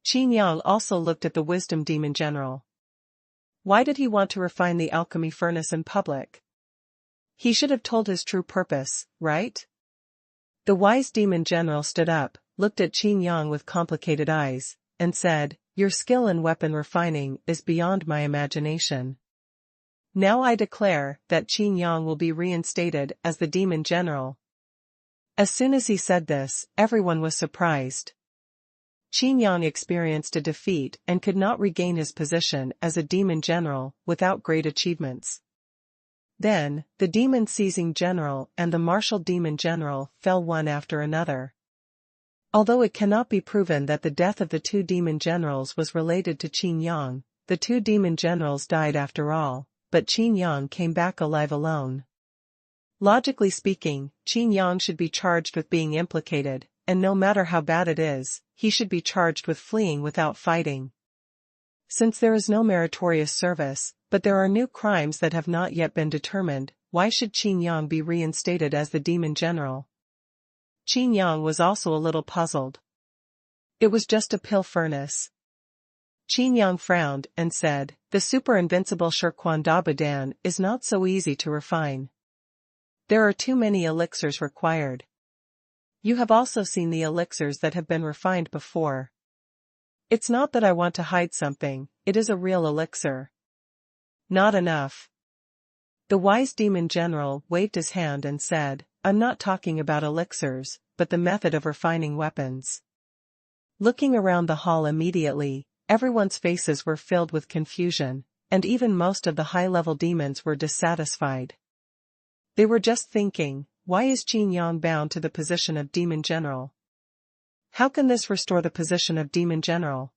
Qin Yang also looked at the wisdom demon general. Why did he want to refine the alchemy furnace in public? He should have told his true purpose, right? The wise demon general stood up, looked at Qin Yang with complicated eyes, and said, "Your skill in weapon refining is beyond my imagination. Now I declare that Qin Yang will be reinstated as the demon general." As soon as he said this, everyone was surprised. Qin Yang experienced a defeat and could not regain his position as a demon general without great achievements. Then, the demon-seizing general and the martial demon general fell one after another. Although it cannot be proven that the death of the 2 demon generals was related to Qin Yang, the 2 demon generals died after all, but Qin Yang came back alive alone. Logically speaking, Qin Yang should be charged with being implicated, and no matter how bad it is, he should be charged with fleeing without fighting. Since there is no meritorious service, but there are new crimes that have not yet been determined, why should Qin Yang be reinstated as the demon general? Qin Yang was also a little puzzled. It was just a pill furnace. Qin Yang frowned and said, the super invincible Xuanhuan Dabadan is not so easy to refine. There are too many elixirs required. You have also seen the elixirs that have been refined before. It's not that I want to hide something, it is a real elixir. Not enough. The wise demon general waved his hand and said, I'm not talking about elixirs, but the method of refining weapons. Looking around the hall immediately, everyone's faces were filled with confusion, and even most of the high-level demons were dissatisfied. They were just thinking, why is Qin Yang bound to the position of demon general? How can this restore the position of demon general?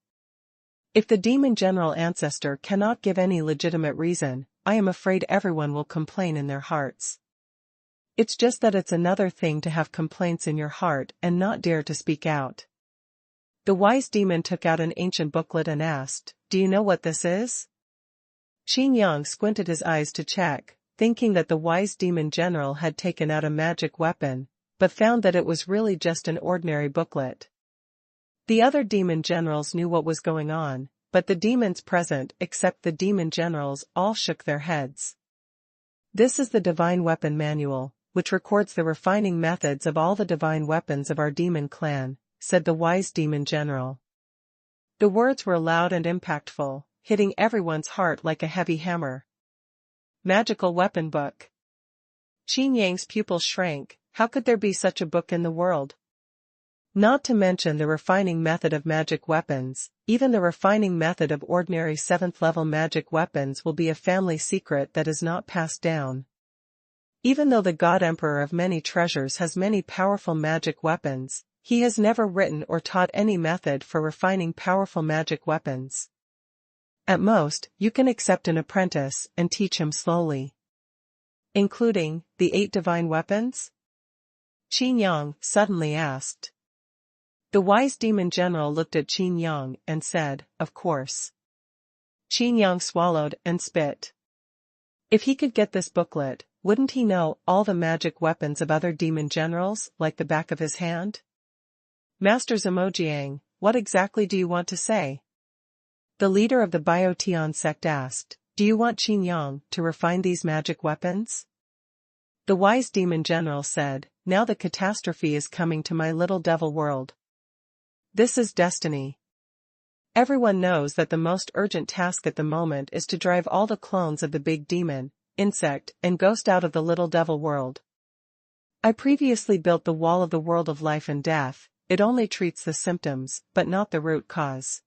If the demon general ancestor cannot give any legitimate reason, I am afraid everyone will complain in their hearts. It's just that it's another thing to have complaints in your heart and not dare to speak out. The wise demon took out an ancient booklet and asked, do you know what this is? Qin Yang squinted his eyes to check, thinking that the wise demon general had taken out a magic weapon, but found that it was really just an ordinary booklet. The other demon generals knew what was going on, but the demons present except the demon generals all shook their heads. This is the Divine Weapon Manual, which records the refining methods of all the divine weapons of our demon clan, said the wise demon general. The words were loud and impactful, hitting everyone's heart like a heavy hammer. Magical weapon book. Qin Yang's pupils shrank. How could there be such a book in the world? Not to mention the refining method of magic weapons, even the refining method of ordinary 7th-level magic weapons will be a family secret that is not passed down. Even though the God Emperor of many treasures has many powerful magic weapons, he has never written or taught any method for refining powerful magic weapons. At most, you can accept an apprentice and teach him slowly. Including the 8 divine weapons? Qin Yang suddenly asked. The wise demon general looked at Qin Yang and said, of course. Qin Yang swallowed and spit. If he could get this booklet, wouldn't he know all the magic weapons of other demon generals like the back of his hand? Master Zimojiang, what exactly do you want to say? The leader of the Biotian sect asked, do you want Qin Yang to refine these magic weapons? The wise demon general said, now the catastrophe is coming to my little devil world. This is destiny. Everyone knows that the most urgent task at the moment is to drive all the clones of the big demon, insect, and ghost out of the little devil world. I previously built the wall of the world of life and death, it only treats the symptoms, but not the root cause.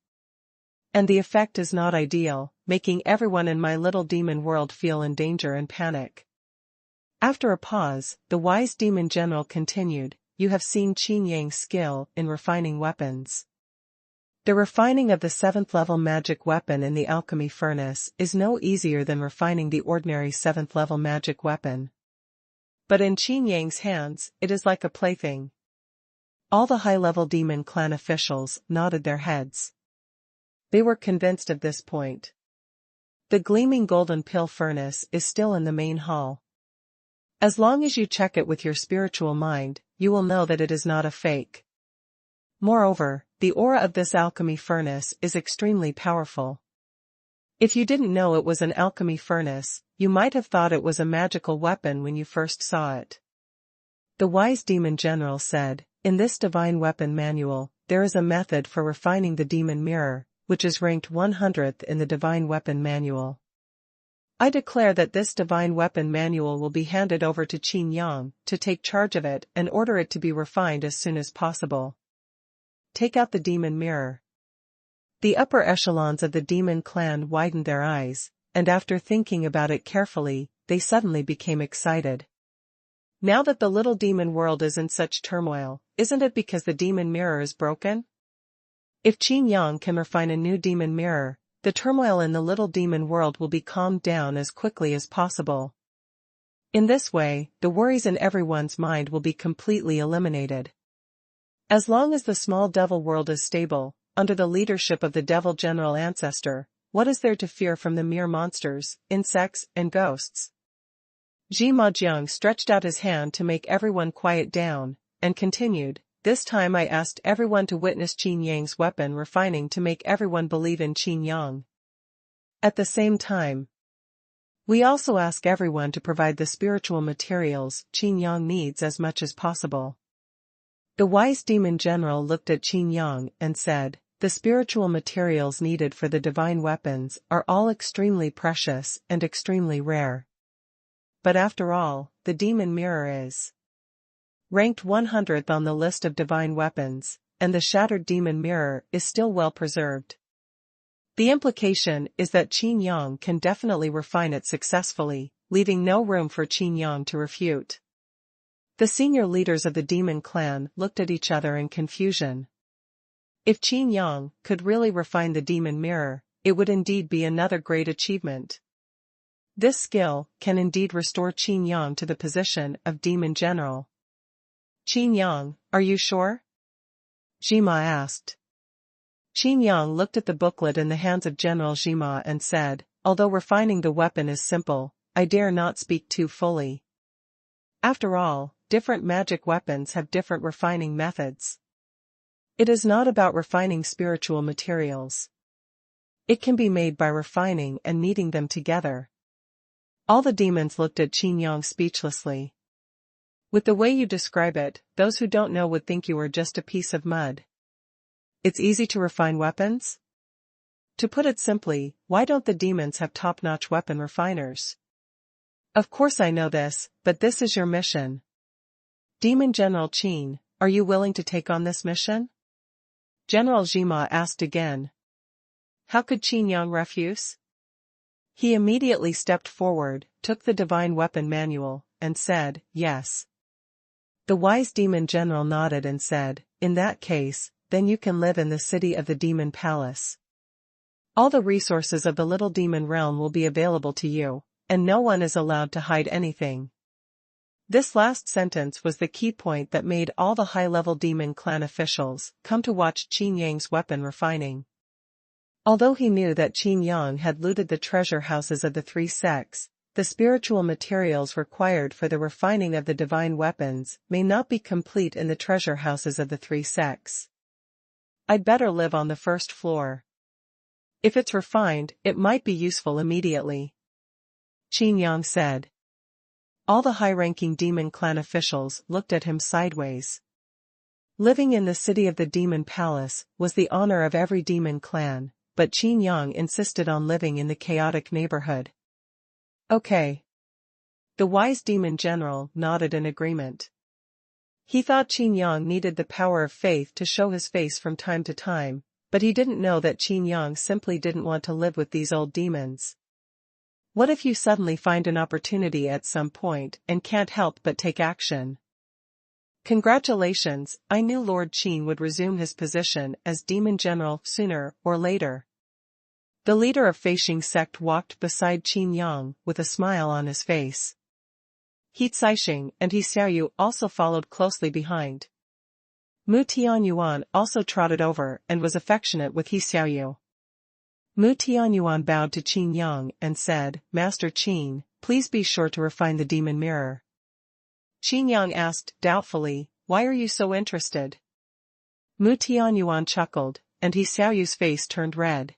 And the effect is not ideal, making everyone in my little demon world feel in danger and panic. After a pause, the wise demon general continued, you have seen Qin Yang's skill in refining weapons. The refining of the 7th-level magic weapon in the alchemy furnace is no easier than refining the ordinary 7th-level magic weapon. But in Qin Yang's hands, it is like a plaything. All the high-level demon clan officials nodded their heads. They were convinced of this point. The gleaming golden pill furnace is still in the main hall. As long as you check it with your spiritual mind, you will know that it is not a fake. Moreover, the aura of this alchemy furnace is extremely powerful. If you didn't know it was an alchemy furnace, you might have thought it was a magical weapon when you first saw it. The wise demon general said, in this divine weapon manual, there is a method for refining the demon mirror, which is ranked 100th in the divine weapon manual. I declare that this divine weapon manual will be handed over to Qin Yang to take charge of it and order it to be refined as soon as possible. Take out the demon mirror. The upper echelons of the demon clan widened their eyes, and after thinking about it carefully, they suddenly became excited. Now that the little demon world is in such turmoil, isn't it because the demon mirror is broken? If Qin Yang can refine a new demon mirror, the turmoil in the little demon world will be calmed down as quickly as possible. In this way, the worries in everyone's mind will be completely eliminated. As long as the small devil world is stable, under the leadership of the devil general ancestor, what is there to fear from the mere monsters, insects, and ghosts? Zhima Jiang stretched out his hand to make everyone quiet down, and continued, this time I asked everyone to witness Qin Yang's weapon refining to make everyone believe in Qin Yang. At the same time, we also ask everyone to provide the spiritual materials Qin Yang needs as much as possible. The wise demon general looked at Qin Yang and said, the spiritual materials needed for the divine weapons are all extremely precious and extremely rare. But after all, the demon mirror is ranked 100th on the list of divine weapons, and the shattered demon mirror is still well preserved. The implication is that Qin Yang can definitely refine it successfully, leaving no room for Qin Yang to refute. The senior leaders of the demon clan looked at each other in confusion. If Qin Yang could really refine the demon mirror, it would indeed be another great achievement. This skill can indeed restore Qin Yang to the position of demon general. Qin Yang, are you sure? Zhima asked. Qin Yang looked at the booklet in the hands of General Zhima and said, although refining the weapon is simple, I dare not speak too fully. After all, different magic weapons have different refining methods. It is not about refining spiritual materials. It can be made by refining and kneading them together. All the demons looked at Qin Yang speechlessly. With the way you describe it, those who don't know would think you are just a piece of mud. It's easy to refine weapons? To put it simply, why don't the demons have top-notch weapon refiners? Of course I know this, but this is your mission. Demon General Qin, are you willing to take on this mission? General Zhima asked again. How could Qin Yang refuse? He immediately stepped forward, took the divine weapon manual, and said, yes. The wise demon general nodded and said, in that case, then you can live in the city of the demon palace. All the resources of the little demon realm will be available to you, and no one is allowed to hide anything. This last sentence was the key point that made all the high-level demon clan officials come to watch Qin Yang's weapon refining. Although he knew that Qin Yang had looted the treasure houses of the three sects, the spiritual materials required for the refining of the divine weapons may not be complete in the treasure houses of the three sects. I'd better live on the first floor. If it's refined, it might be useful immediately. Qin Yang said. All the high-ranking demon clan officials looked at him sideways. Living in the city of the demon palace was the honor of every demon clan, but Qin Yang insisted on living in the chaotic neighborhood. Okay. The wise demon general nodded in agreement. He thought Qin Yang needed the power of faith to show his face from time to time, but he didn't know that Qin Yang simply didn't want to live with these old demons. What if you suddenly find an opportunity at some point and can't help but take action? Congratulations, I knew Lord Qin would resume his position as demon general sooner or later. The leader of Feishing sect walked beside Qin Yang with a smile on his face. He Caixing and He Xiaoyu also followed closely behind. Mu Tianyuan also trotted over and was affectionate with He Xiaoyu. Mu Tianyuan bowed to Qin Yang and said, Master Qin, please be sure to refine the demon mirror. Qin Yang asked doubtfully, why are you so interested? Mu Tianyuan chuckled, and He Xiaoyu's face turned red.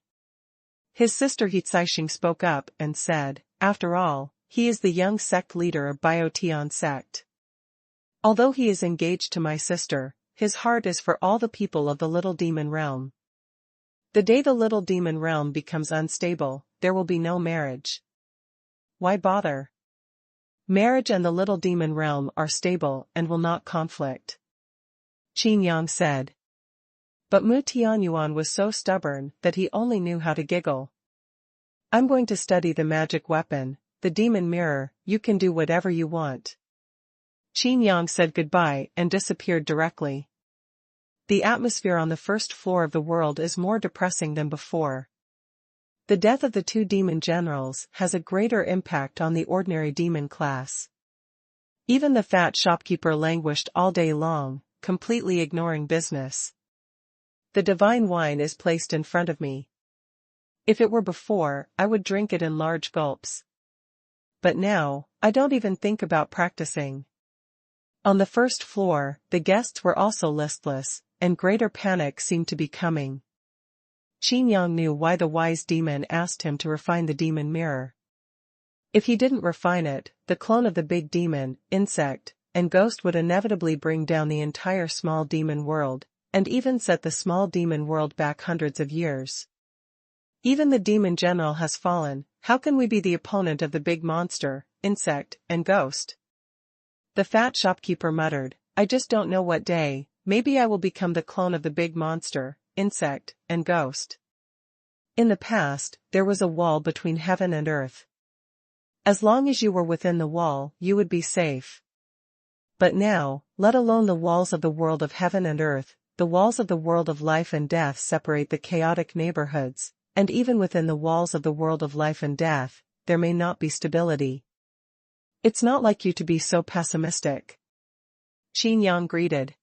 His sister He Caixing spoke up and said, after all, he is the young sect leader of Biotian sect. Although he is engaged to my sister, his heart is for all the people of the little demon realm. The day the little demon realm becomes unstable, there will be no marriage. Why bother? Marriage and the little demon realm are stable and will not conflict. Qin Yang said. But Mu Tianyuan was so stubborn that he only knew how to giggle. I'm going to study the magic weapon, the demon mirror, you can do whatever you want. Qin Yang said goodbye and disappeared directly. The atmosphere on the first floor of the world is more depressing than before. The death of the two demon generals has a greater impact on the ordinary demon class. Even the fat shopkeeper languished all day long, completely ignoring business. The divine wine is placed in front of me. If it were before, I would drink it in large gulps. But now, I don't even think about practicing. On the first floor, the guests were also listless, and greater panic seemed to be coming. Qin Yang knew why the wise demon asked him to refine the demon mirror. If he didn't refine it, the clone of the big demon, insect, and ghost would inevitably bring down the entire small demon world, and even set the small demon world back hundreds of years. Even the demon general has fallen, how can we be the opponent of the big monster, insect, and ghost? The fat shopkeeper muttered, I just don't know what day, maybe I will become the clone of the big monster, insect, and ghost. In the past, there was a wall between heaven and earth. As long as you were within the wall, you would be safe. But now, let alone the walls of the world of heaven and earth, the walls of the world of life and death separate the chaotic neighborhoods, and even within the walls of the world of life and death, there may not be stability. It's not like you to be so pessimistic. Qin Yang greeted.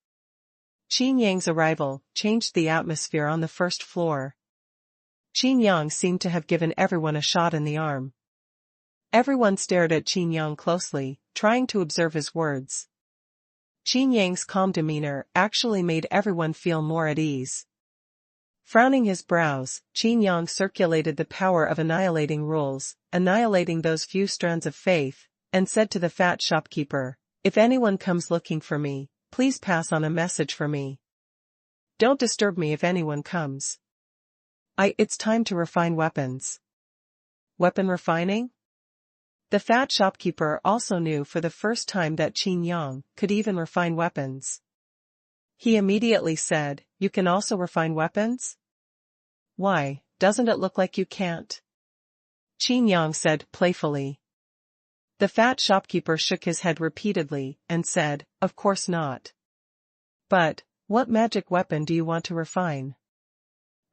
Qin Yang's arrival changed the atmosphere on the first floor. Qin Yang seemed to have given everyone a shot in the arm. Everyone stared at Qin Yang closely, trying to observe his words. Qin Yang's calm demeanor actually made everyone feel more at ease. Frowning his brows, Qin Yang circulated the power of annihilating rules, annihilating those few strands of faith, and said to the fat shopkeeper, if anyone comes looking for me, please pass on a message for me. Don't disturb me if anyone comes. It's time to refine weapons. Weapon refining? The fat shopkeeper also knew for the first time that Qin Yang could even refine weapons. He immediately said, you can also refine weapons? Why, doesn't it look like you can't? Qin Yang said playfully. The fat shopkeeper shook his head repeatedly and said, of course not. But, what magic weapon do you want to refine?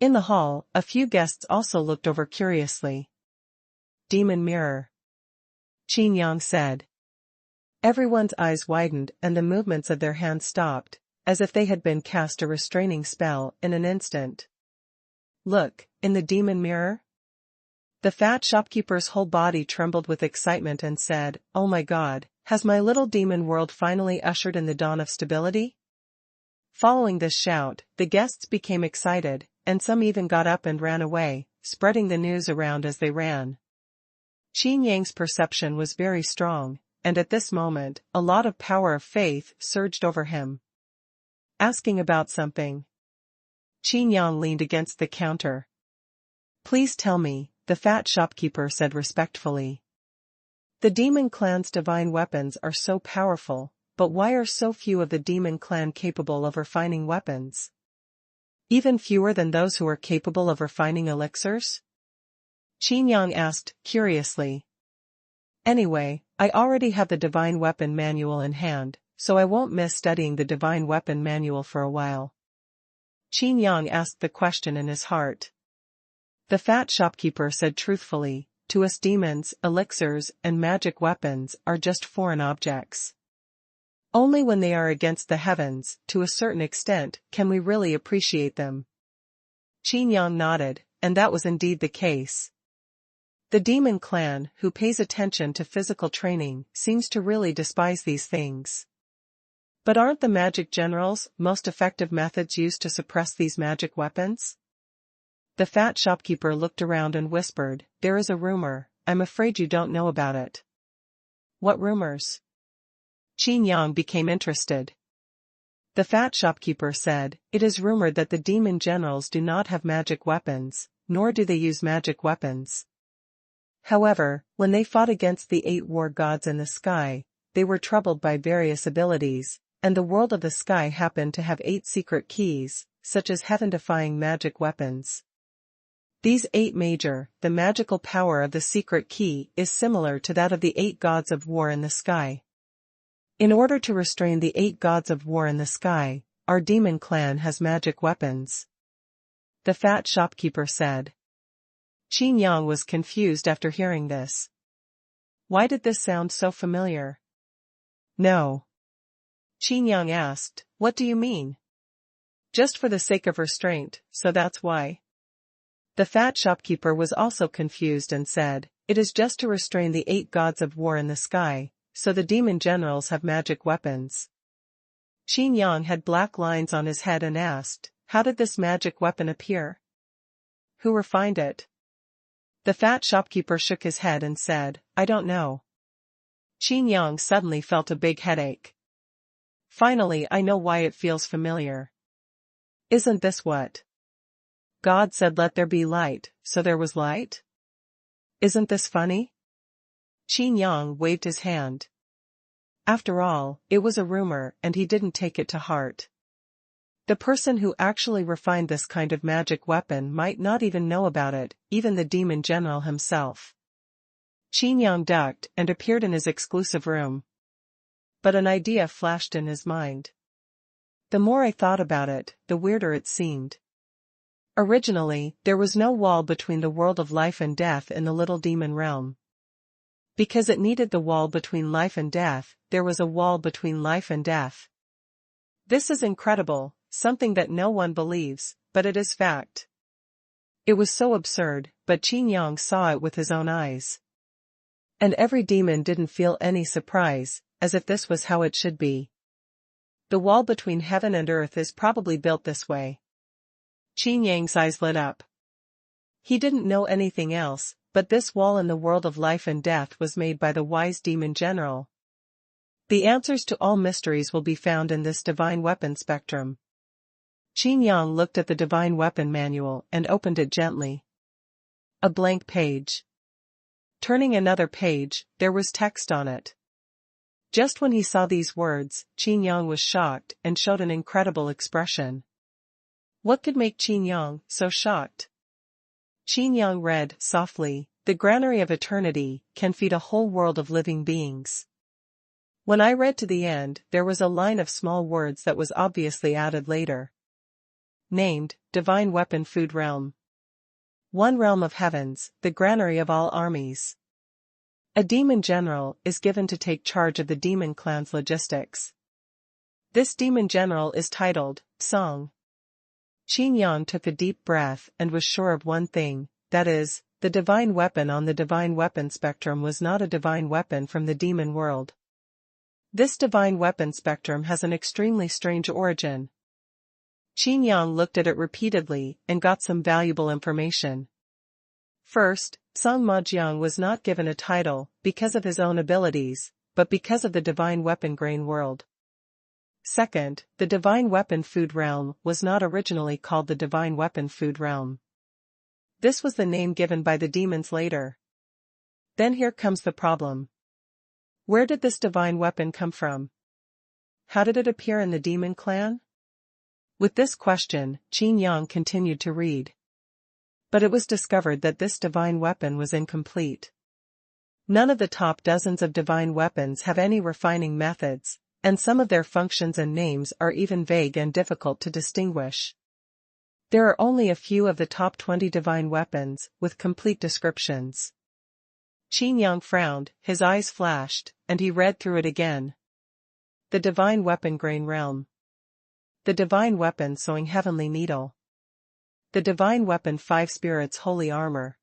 In the hall, a few guests also looked over curiously. Demon mirror. Qin Yang said. Everyone's eyes widened and the movements of their hands stopped, as if they had been cast a restraining spell in an instant. Look, in the demon mirror? The fat shopkeeper's whole body trembled with excitement and said, oh my God, has my little demon world finally ushered in the dawn of stability? Following this shout, the guests became excited, and some even got up and ran away, spreading the news around as they ran. Qin Yang's perception was very strong, and at this moment, a lot of power of faith surged over him. Asking about something. Qin Yang leaned against the counter. Please tell me, the fat shopkeeper said respectfully. The demon clan's divine weapons are so powerful, but why are so few of the demon clan capable of refining weapons? Even fewer than those who are capable of refining elixirs? Qin Yang asked, curiously. Anyway, I already have the divine weapon manual in hand, so I won't miss studying the divine weapon manual for a while. Qin Yang asked the question in his heart. The fat shopkeeper said truthfully, to us demons, elixirs, and magic weapons are just foreign objects. Only when they are against the heavens, to a certain extent, can we really appreciate them. Qin Yang nodded, and that was indeed the case. The demon clan, who pays attention to physical training, seems to really despise these things. But aren't the magic generals most effective methods used to suppress these magic weapons? The fat shopkeeper looked around and whispered, there is a rumor, I'm afraid you don't know about it. What rumors? Qin Yang became interested. The fat shopkeeper said, it is rumored that the demon generals do not have magic weapons, nor do they use magic weapons. However, when they fought against the 8 war gods in the sky, they were troubled by various abilities, and the world of the sky happened to have 8 secret keys, such as heaven-defying magic weapons. These 8 major, the magical power of the secret key is similar to that of the 8 gods of war in the sky. In order to restrain the 8 gods of war in the sky, our demon clan has magic weapons. The fat shopkeeper said. Qin Yang was confused after hearing this. Why did this sound so familiar? No. Qin Yang asked, what do you mean? Just for the sake of restraint, so that's why. The fat shopkeeper was also confused and said, it is just to restrain the 8 gods of war in the sky, so the demon generals have magic weapons. Qin Yang had black lines on his head and asked, how did this magic weapon appear? Who refined it? The fat shopkeeper shook his head and said, I don't know. Qin Yang suddenly felt a big headache. Finally, I know why it feels familiar. Isn't this what God said, let there be light, so there was light? Isn't this funny? Qin Yang waved his hand. After all, it was a rumor and he didn't take it to heart. The person who actually refined this kind of magic weapon might not even know about it, even the demon general himself. Qin Yang ducked and appeared in his exclusive room. But an idea flashed in his mind. The more I thought about it, the weirder it seemed. Originally, there was no wall between the world of life and death in the little demon realm. Because it needed the wall between life and death, there was a wall between life and death. This is incredible, something that no one believes, but it is fact. It was so absurd, but Qin Yang saw it with his own eyes. And every demon didn't feel any surprise, as if this was how it should be. The wall between heaven and earth is probably built this way. Qin Yang's eyes lit up. He didn't know anything else, but this wall in the world of life and death was made by the wise demon general. The answers to all mysteries will be found in this divine weapon spectrum. Qin Yang looked at the divine weapon manual and opened it gently. A blank page. Turning another page, there was text on it. Just when he saw these words, Qin Yang was shocked and showed an incredible expression. What could make Qin Yang so shocked? Qin Yang read softly, the granary of eternity can feed a whole world of living beings. When I read to the end, there was a line of small words that was obviously added later. Named, Divine Weapon Food Realm. One realm of heavens, the granary of all armies. A demon general is given to take charge of the demon clan's logistics. This demon general is titled, Song. Qin Yang took a deep breath and was sure of one thing, that is, the divine weapon on the divine weapon spectrum was not a divine weapon from the demon world. This divine weapon spectrum has an extremely strange origin. Qin Yang looked at it repeatedly and got some valuable information. First, Song Majiang was not given a title because of his own abilities, but because of the divine weapon grain world. Second, the divine weapon food realm was not originally called the divine weapon food realm. This was the name given by the demons later. Then here comes the problem. Where did this divine weapon come from? How did it appear in the demon clan? With this question, Qin Yang continued to read. But it was discovered that this divine weapon was incomplete. None of the top dozens of divine weapons have any refining methods, and some of their functions and names are even vague and difficult to distinguish. There are only a few of the top 20 divine weapons with complete descriptions. Qin Yang frowned, his eyes flashed, and he read through it again. The divine weapon grain realm. The divine weapon sewing heavenly needle. The divine weapon 5 spirits holy armor.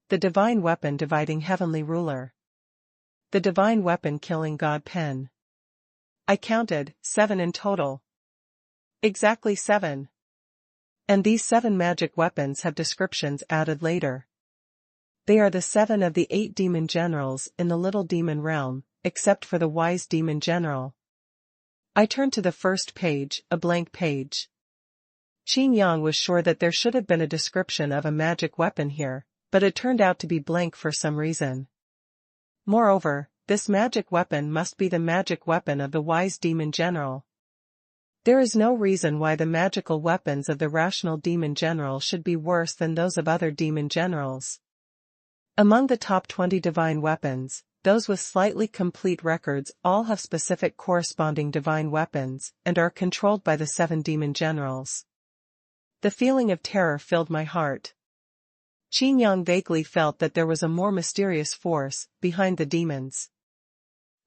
The divine weapon dividing heavenly ruler. The divine weapon killing god pen. I counted 7 in total. Exactly 7. And these 7 magic weapons have descriptions added later. They are the 7 of the 8 demon generals in the little demon realm, except for the wise demon general. I turned to the first page, a blank page. Qin Yang was sure that there should have been a description of a magic weapon here, but it turned out to be blank for some reason. Moreover, this magic weapon must be the magic weapon of the wise demon general. There is no reason why the magical weapons of the rational demon general should be worse than those of other demon generals. Among the top 20 divine weapons, those with slightly complete records all have specific corresponding divine weapons and are controlled by the 7 demon generals. The feeling of terror filled my heart. Qin Yang vaguely felt that there was a more mysterious force behind the demons.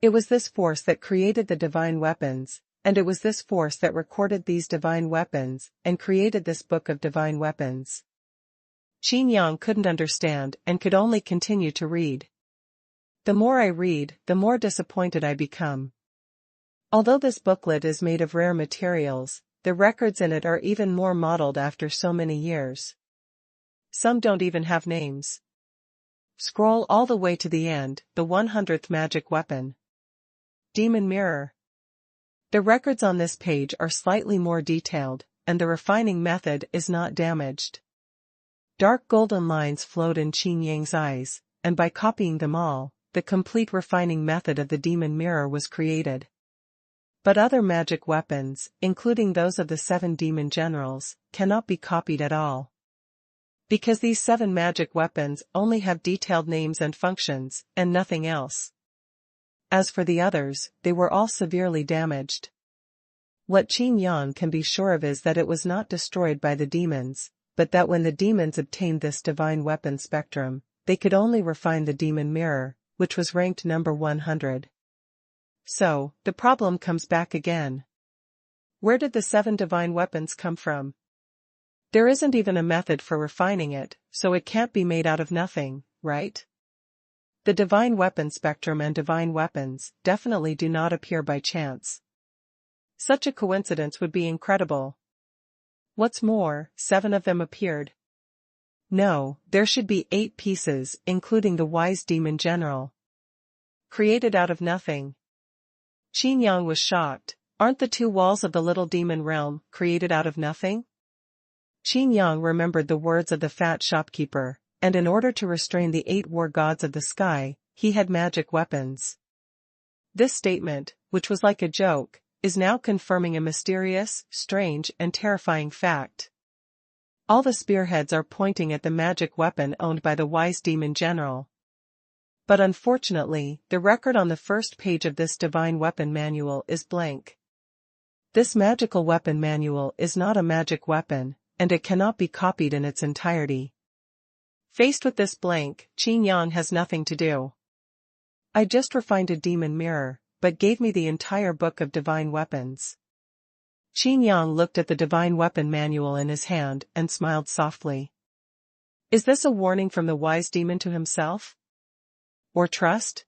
It was this force that created the divine weapons, and it was this force that recorded these divine weapons and created this book of divine weapons. Qin Yang couldn't understand and could only continue to read. The more I read, the more disappointed I become. Although this booklet is made of rare materials, the records in it are even more modeled after so many years. Some don't even have names. Scroll all the way to the end, the 100th magic weapon. Demon Mirror. The records on this page are slightly more detailed, and the refining method is not damaged. Dark golden lines flowed in Qin Yang's eyes, and by copying them all, the complete refining method of the demon mirror was created. But other magic weapons, including those of the 7 demon generals, cannot be copied at all. Because these 7 magic weapons only have detailed names and functions, and nothing else. As for the others, they were all severely damaged. What Qin Yang can be sure of is that it was not destroyed by the demons, but that when the demons obtained this divine weapon spectrum, they could only refine the demon mirror, which was ranked number 100. So, the problem comes back again. Where did the 7 divine weapons come from? There isn't even a method for refining it, so it can't be made out of nothing, right? The divine weapon spectrum and divine weapons definitely do not appear by chance. Such a coincidence would be incredible. What's more, 7 of them appeared. No, there should be 8 pieces, including the wise demon general. Created out of nothing. Qin Yang was shocked. Aren't the 2 walls of the little demon realm created out of nothing? Qin Yang remembered the words of the fat shopkeeper, and in order to restrain the 8 war gods of the sky, he had magic weapons. This statement, which was like a joke, is now confirming a mysterious, strange, and terrifying fact. All the spearheads are pointing at the magic weapon owned by the wise demon general. But unfortunately, the record on the first page of this divine weapon manual is blank. This magical weapon manual is not a magic weapon, and it cannot be copied in its entirety. Faced with this blank, Qin Yang has nothing to do. I just refined a demon mirror, but gave me the entire book of divine weapons. Qin Yang looked at the divine weapon manual in his hand and smiled softly. Is this a warning from the wise demon to himself? Or trust?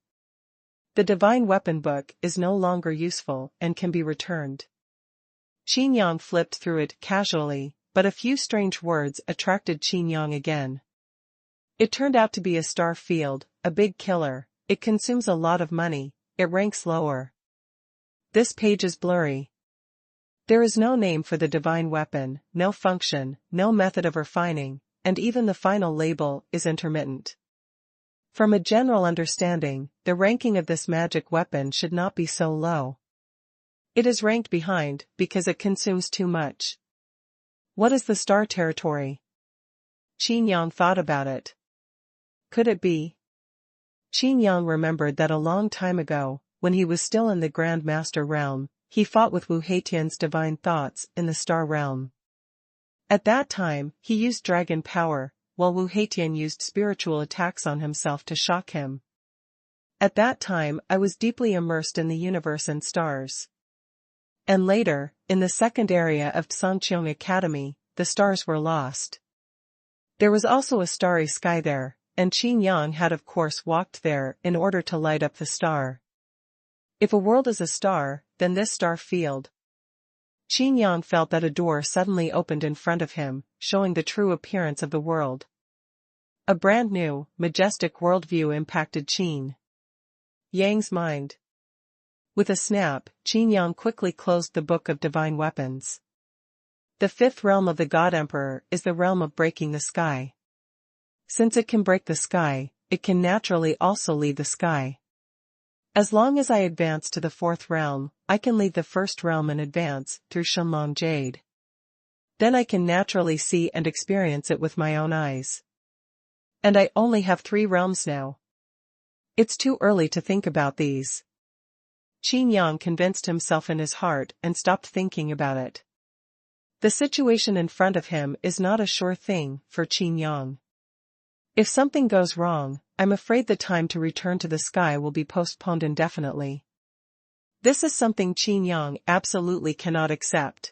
The divine weapon book is no longer useful and can be returned. Qin Yang flipped through it casually, but a few strange words attracted Qin Yang again. It turned out to be a star field, a big killer, it consumes a lot of money, it ranks lower. This page is blurry. There is no name for the divine weapon, no function, no method of refining, and even the final label is intermittent. From a general understanding, the ranking of this magic weapon should not be so low. It is ranked behind because it consumes too much. What is the star territory? Qin Yang thought about it. Could it be? Qin Yang remembered that a long time ago, when he was still in the Grand Master realm, he fought with Wu Heitian's divine thoughts in the star realm. At that time, he used dragon power, while Wu Heitian used spiritual attacks on himself to shock him. At that time I was deeply immersed in the universe and stars. And later, in the second area of Sangqiong Academy, the stars were lost. There was also a starry sky there, and Qin Yang had of course walked there in order to light up the star. If a world is a star, then this star field. Qin Yang felt that a door suddenly opened in front of him, showing the true appearance of the world. A brand new, majestic worldview impacted Qin Yang's mind. With a snap, Qin Yang quickly closed the book of divine weapons. The 5th realm of the God Emperor is the realm of breaking the sky. Since it can break the sky, it can naturally also leave the sky. As long as I advance to the 4th realm, I can leave the 1st realm and advance through Shenlong Jade. Then I can naturally see and experience it with my own eyes. And I only have 3 realms now. It's too early to think about these. Qin Yang convinced himself in his heart and stopped thinking about it. The situation in front of him is not a sure thing for Qin Yang. If something goes wrong, I'm afraid the time to return to the sky will be postponed indefinitely. This is something Qin Yang absolutely cannot accept.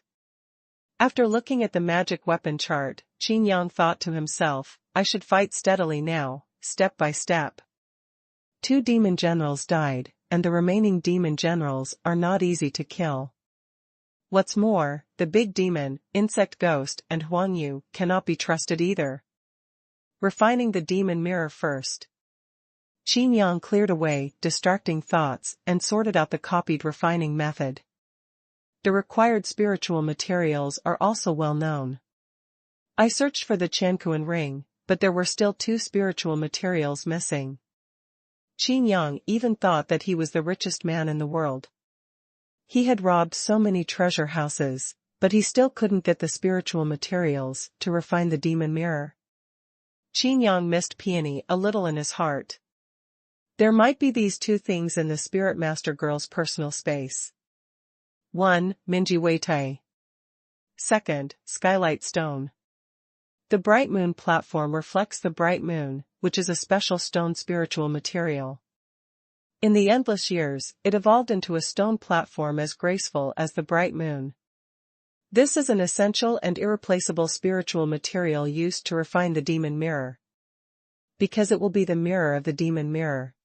After looking at the magic weapon chart, Qin Yang thought to himself, I should fight steadily now, step by step. 2 demon generals died, and the remaining demon generals are not easy to kill. What's more, the big demon, insect ghost and Huang Yu cannot be trusted either. Refining the demon mirror first. Qin Yang cleared away distracting thoughts and sorted out the copied refining method. The required spiritual materials are also well known. I searched for the Quanhuan ring, but there were still 2 spiritual materials missing. Qin Yang even thought that he was the richest man in the world. He had robbed so many treasure houses, but he still couldn't get the spiritual materials to refine the demon mirror. Qin Yang missed Peony a little in his heart. There might be these 2 things in the Spirit Master girl's personal space. 1. Minji Weitai. 2. Skylight Stone. The Bright Moon platform reflects the bright moon, which is a special stone spiritual material. In the endless years, it evolved into a stone platform as graceful as the bright moon. This is an essential and irreplaceable spiritual material used to refine the demon mirror. Because it will be the mirror of the demon mirror.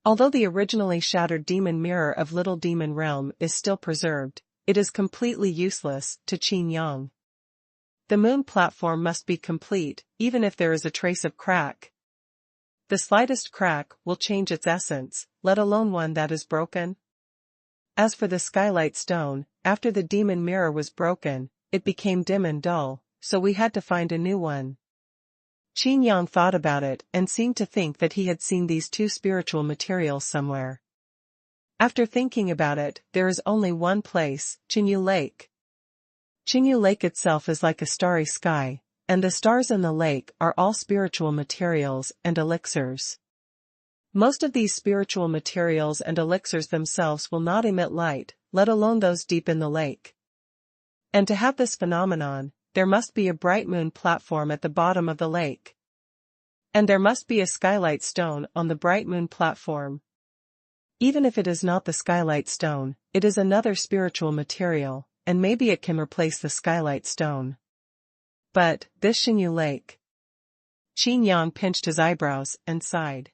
Although the originally shattered demon mirror of Little Demon Realm is still preserved, it is completely useless to Qin Yang. The moon platform must be complete, even if there is a trace of crack. The slightest crack will change its essence, let alone one that is broken. As for the skylight stone, after the demon mirror was broken, it became dim and dull, so we had to find a new one. Qin Yang thought about it and seemed to think that he had seen these 2 spiritual materials somewhere. After thinking about it, there is only one place, Qinyu Lake. Qinyu Lake itself is like a starry sky, and the stars in the lake are all spiritual materials and elixirs. Most of these spiritual materials and elixirs themselves will not emit light, let alone those deep in the lake. And to have this phenomenon, there must be a bright moon platform at the bottom of the lake. And there must be a skylight stone on the bright moon platform. Even if it is not the skylight stone, it is another spiritual material, and maybe it can replace the skylight stone. But, this Xinyu Lake. Qin Yang pinched his eyebrows and sighed.